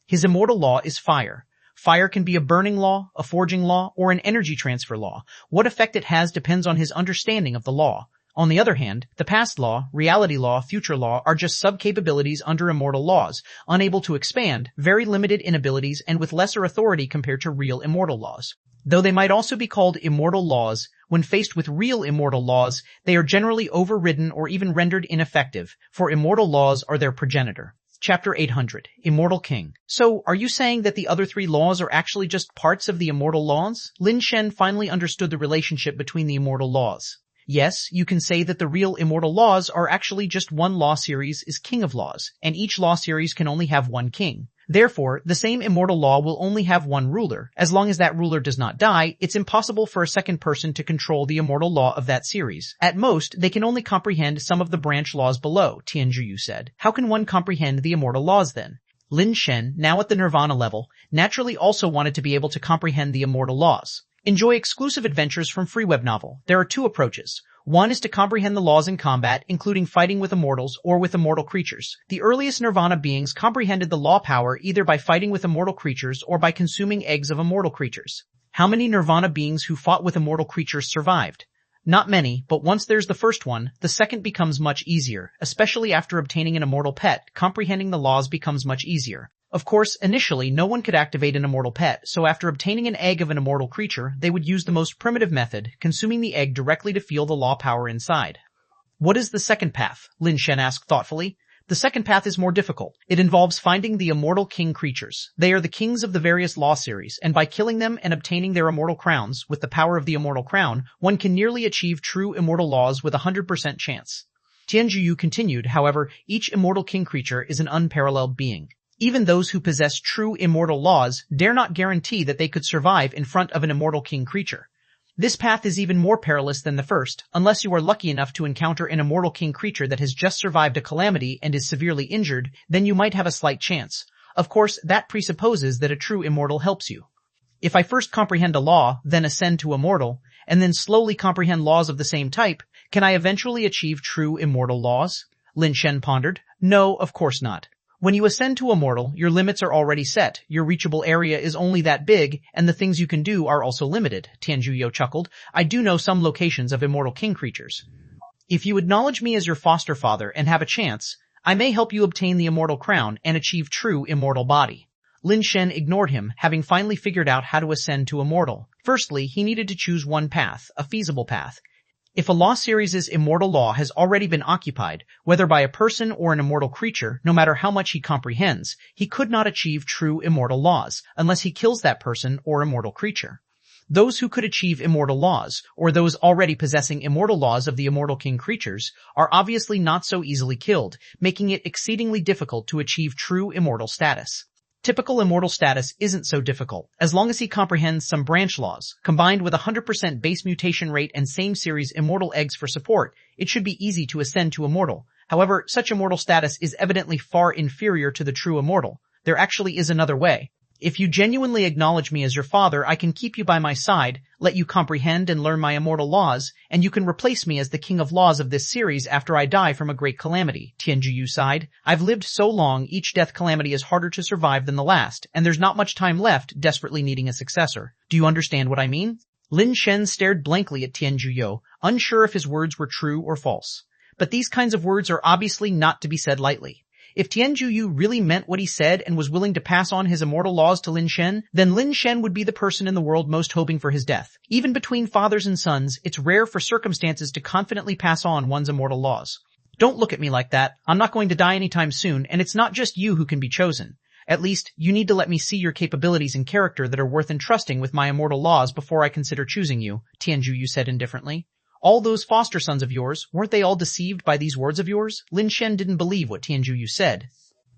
His immortal law is fire. Fire can be a burning law, a forging law, or an energy transfer law. What effect it has depends on his understanding of the law. On the other hand, the past law, reality law, future law are just sub-capabilities under immortal laws, unable to expand, very limited in abilities, and with lesser authority compared to real immortal laws. Though they might also be called immortal laws, when faced with real immortal laws, they are generally overridden or even rendered ineffective, for immortal laws are their progenitor. Chapter 800, Immortal King. So, are you saying that the other three laws are actually just parts of the immortal laws? Lin Shen finally understood the relationship between the immortal laws. Yes, you can say that the real immortal laws are actually just one law series is king of laws, and each law series can only have one king. Therefore, the same immortal law will only have one ruler. As long as that ruler does not die, it's impossible for a second person to control the immortal law of that series. At most, they can only comprehend some of the branch laws below, Tianzhuyu said. How can one comprehend the immortal laws then? Lin Shen, now at the nirvana level, naturally also wanted to be able to comprehend the immortal laws. Enjoy exclusive adventures from free web novel. There are two approaches. One is to comprehend the laws in combat, including fighting with immortals or with immortal creatures. The earliest nirvana beings comprehended the law power either by fighting with immortal creatures or by consuming eggs of immortal creatures. How many nirvana beings who fought with immortal creatures survived? Not many, but once there's the first one, the second becomes much easier. Especially after obtaining an immortal pet, comprehending the laws becomes much easier. Of course, initially, no one could activate an immortal pet, so after obtaining an egg of an immortal creature, they would use the most primitive method, consuming the egg directly to feel the law power inside. What is the second path? Lin Shen asked thoughtfully. The second path is more difficult. It involves finding the immortal king creatures. They are the kings of the various law series, and by killing them and obtaining their immortal crowns, with the power of the immortal crown, one can nearly achieve true immortal laws with 100% chance. Tianzhuyu continued, however, each immortal king creature is an unparalleled being. Even those who possess true immortal laws dare not guarantee that they could survive in front of an immortal king creature. This path is even more perilous than the first, unless you are lucky enough to encounter an immortal king creature that has just survived a calamity and is severely injured, then you might have a slight chance. Of course, that presupposes that a true immortal helps you. If I first comprehend a law, then ascend to immortal, and then slowly comprehend laws of the same type, can I eventually achieve true immortal laws? Lin Shen pondered. No, of course not. When you ascend to immortal, your limits are already set, your reachable area is only that big, and the things you can do are also limited, Tianzhuyu chuckled. I do know some locations of immortal king creatures. If you acknowledge me as your foster father and have a chance, I may help you obtain the immortal crown and achieve true immortal body. Lin Shen ignored him, having finally figured out how to ascend to immortal. Firstly, he needed to choose one path, a feasible path. If a law series' immortal law has already been occupied, whether by a person or an immortal creature, no matter how much he comprehends, he could not achieve true immortal laws, unless he kills that person or immortal creature. Those who could achieve immortal laws, or those already possessing immortal laws of the immortal king creatures, are obviously not so easily killed, making it exceedingly difficult to achieve true immortal status. Typical immortal status isn't so difficult, as long as he comprehends some branch laws. Combined with 100% base mutation rate and same series immortal eggs for support, it should be easy to ascend to immortal. However, such immortal status is evidently far inferior to the true immortal. There actually is another way. If you genuinely acknowledge me as your father, I can keep you by my side, let you comprehend and learn my immortal laws, and you can replace me as the king of laws of this series after I die from a great calamity, Tianzhuyu sighed. I've lived so long, each death calamity is harder to survive than the last, and there's not much time left, desperately needing a successor. Do you understand what I mean? Lin Shen stared blankly at Tianzhuyu, unsure if his words were true or false. But these kinds of words are obviously not to be said lightly. If Tianzhuyu really meant what he said and was willing to pass on his immortal laws to Lin Shen, then Lin Shen would be the person in the world most hoping for his death. Even between fathers and sons, it's rare for circumstances to confidently pass on one's immortal laws. Don't look at me like that. I'm not going to die anytime soon, and it's not just you who can be chosen. At least, you need to let me see your capabilities and character that are worth entrusting with my immortal laws before I consider choosing you, Tianzhuyu said indifferently. All those foster sons of yours, weren't they all deceived by these words of yours? Lin Shen didn't believe what Tianzhuyu said.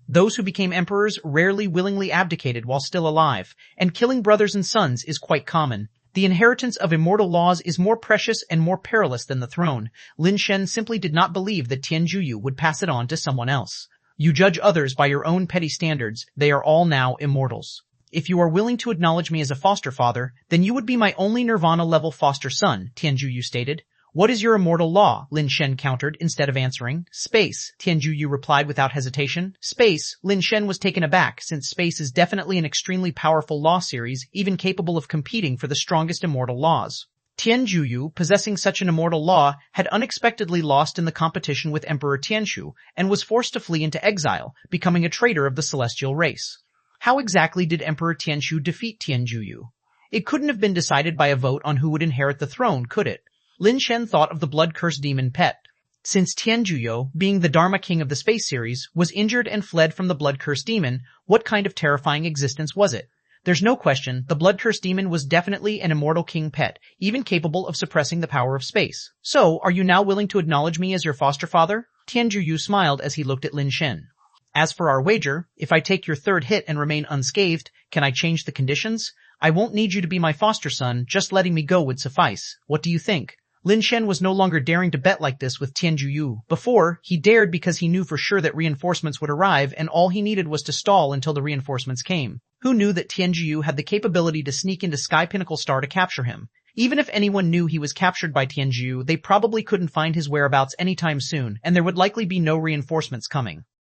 Those who became emperors rarely willingly abdicated while still alive, and killing brothers and sons is quite common. The inheritance of immortal laws is more precious and more perilous than the throne. Lin Shen simply did not believe that Tianzhuyu would pass it on to someone else. You judge others by your own petty standards, they are all now immortals. If you are willing to acknowledge me as a foster father, then you would be my only nirvana-level foster son, Tianzhuyu stated. What is your immortal law? Lin Shen countered instead of answering. Space, Tianjuyu replied without hesitation. Space, Lin Shen was taken aback, since space is definitely an extremely powerful law series, even capable of competing for the strongest immortal laws. Tianjuyu, possessing such an immortal law, had unexpectedly lost in the competition with Emperor Tianshu, and was forced to flee into exile, becoming a traitor of the celestial race. How exactly did Emperor Tianshu defeat Tianjuyu? It couldn't have been decided by a vote on who would inherit the throne, could it? Lin Shen thought of the blood-cursed demon Pet. Since Tianjuyu, being the Dharma king of the space series, was injured and fled from the blood-cursed demon, what kind of terrifying existence was it? There's no question, the blood-cursed demon was definitely an immortal king Pet, even capable of suppressing the power of space. So, are you now willing to acknowledge me as your foster father? Tianjuyu smiled as he looked at Lin Shen. As for our wager, if I take your third hit and remain unscathed, can I change the conditions? I won't need you to be my foster son, just letting me go would suffice. What do you think? Lin Shen was no longer daring to bet like this with Tianjuyu. Before, he dared because he knew for sure that reinforcements would arrive and all he needed was to stall until the reinforcements came. Who knew that Tianjuyu had the capability to sneak into Sky Pinnacle Star to capture him? Even if anyone knew he was captured by Tianjuyu, they probably couldn't find his whereabouts anytime soon, and there would likely be no reinforcements coming.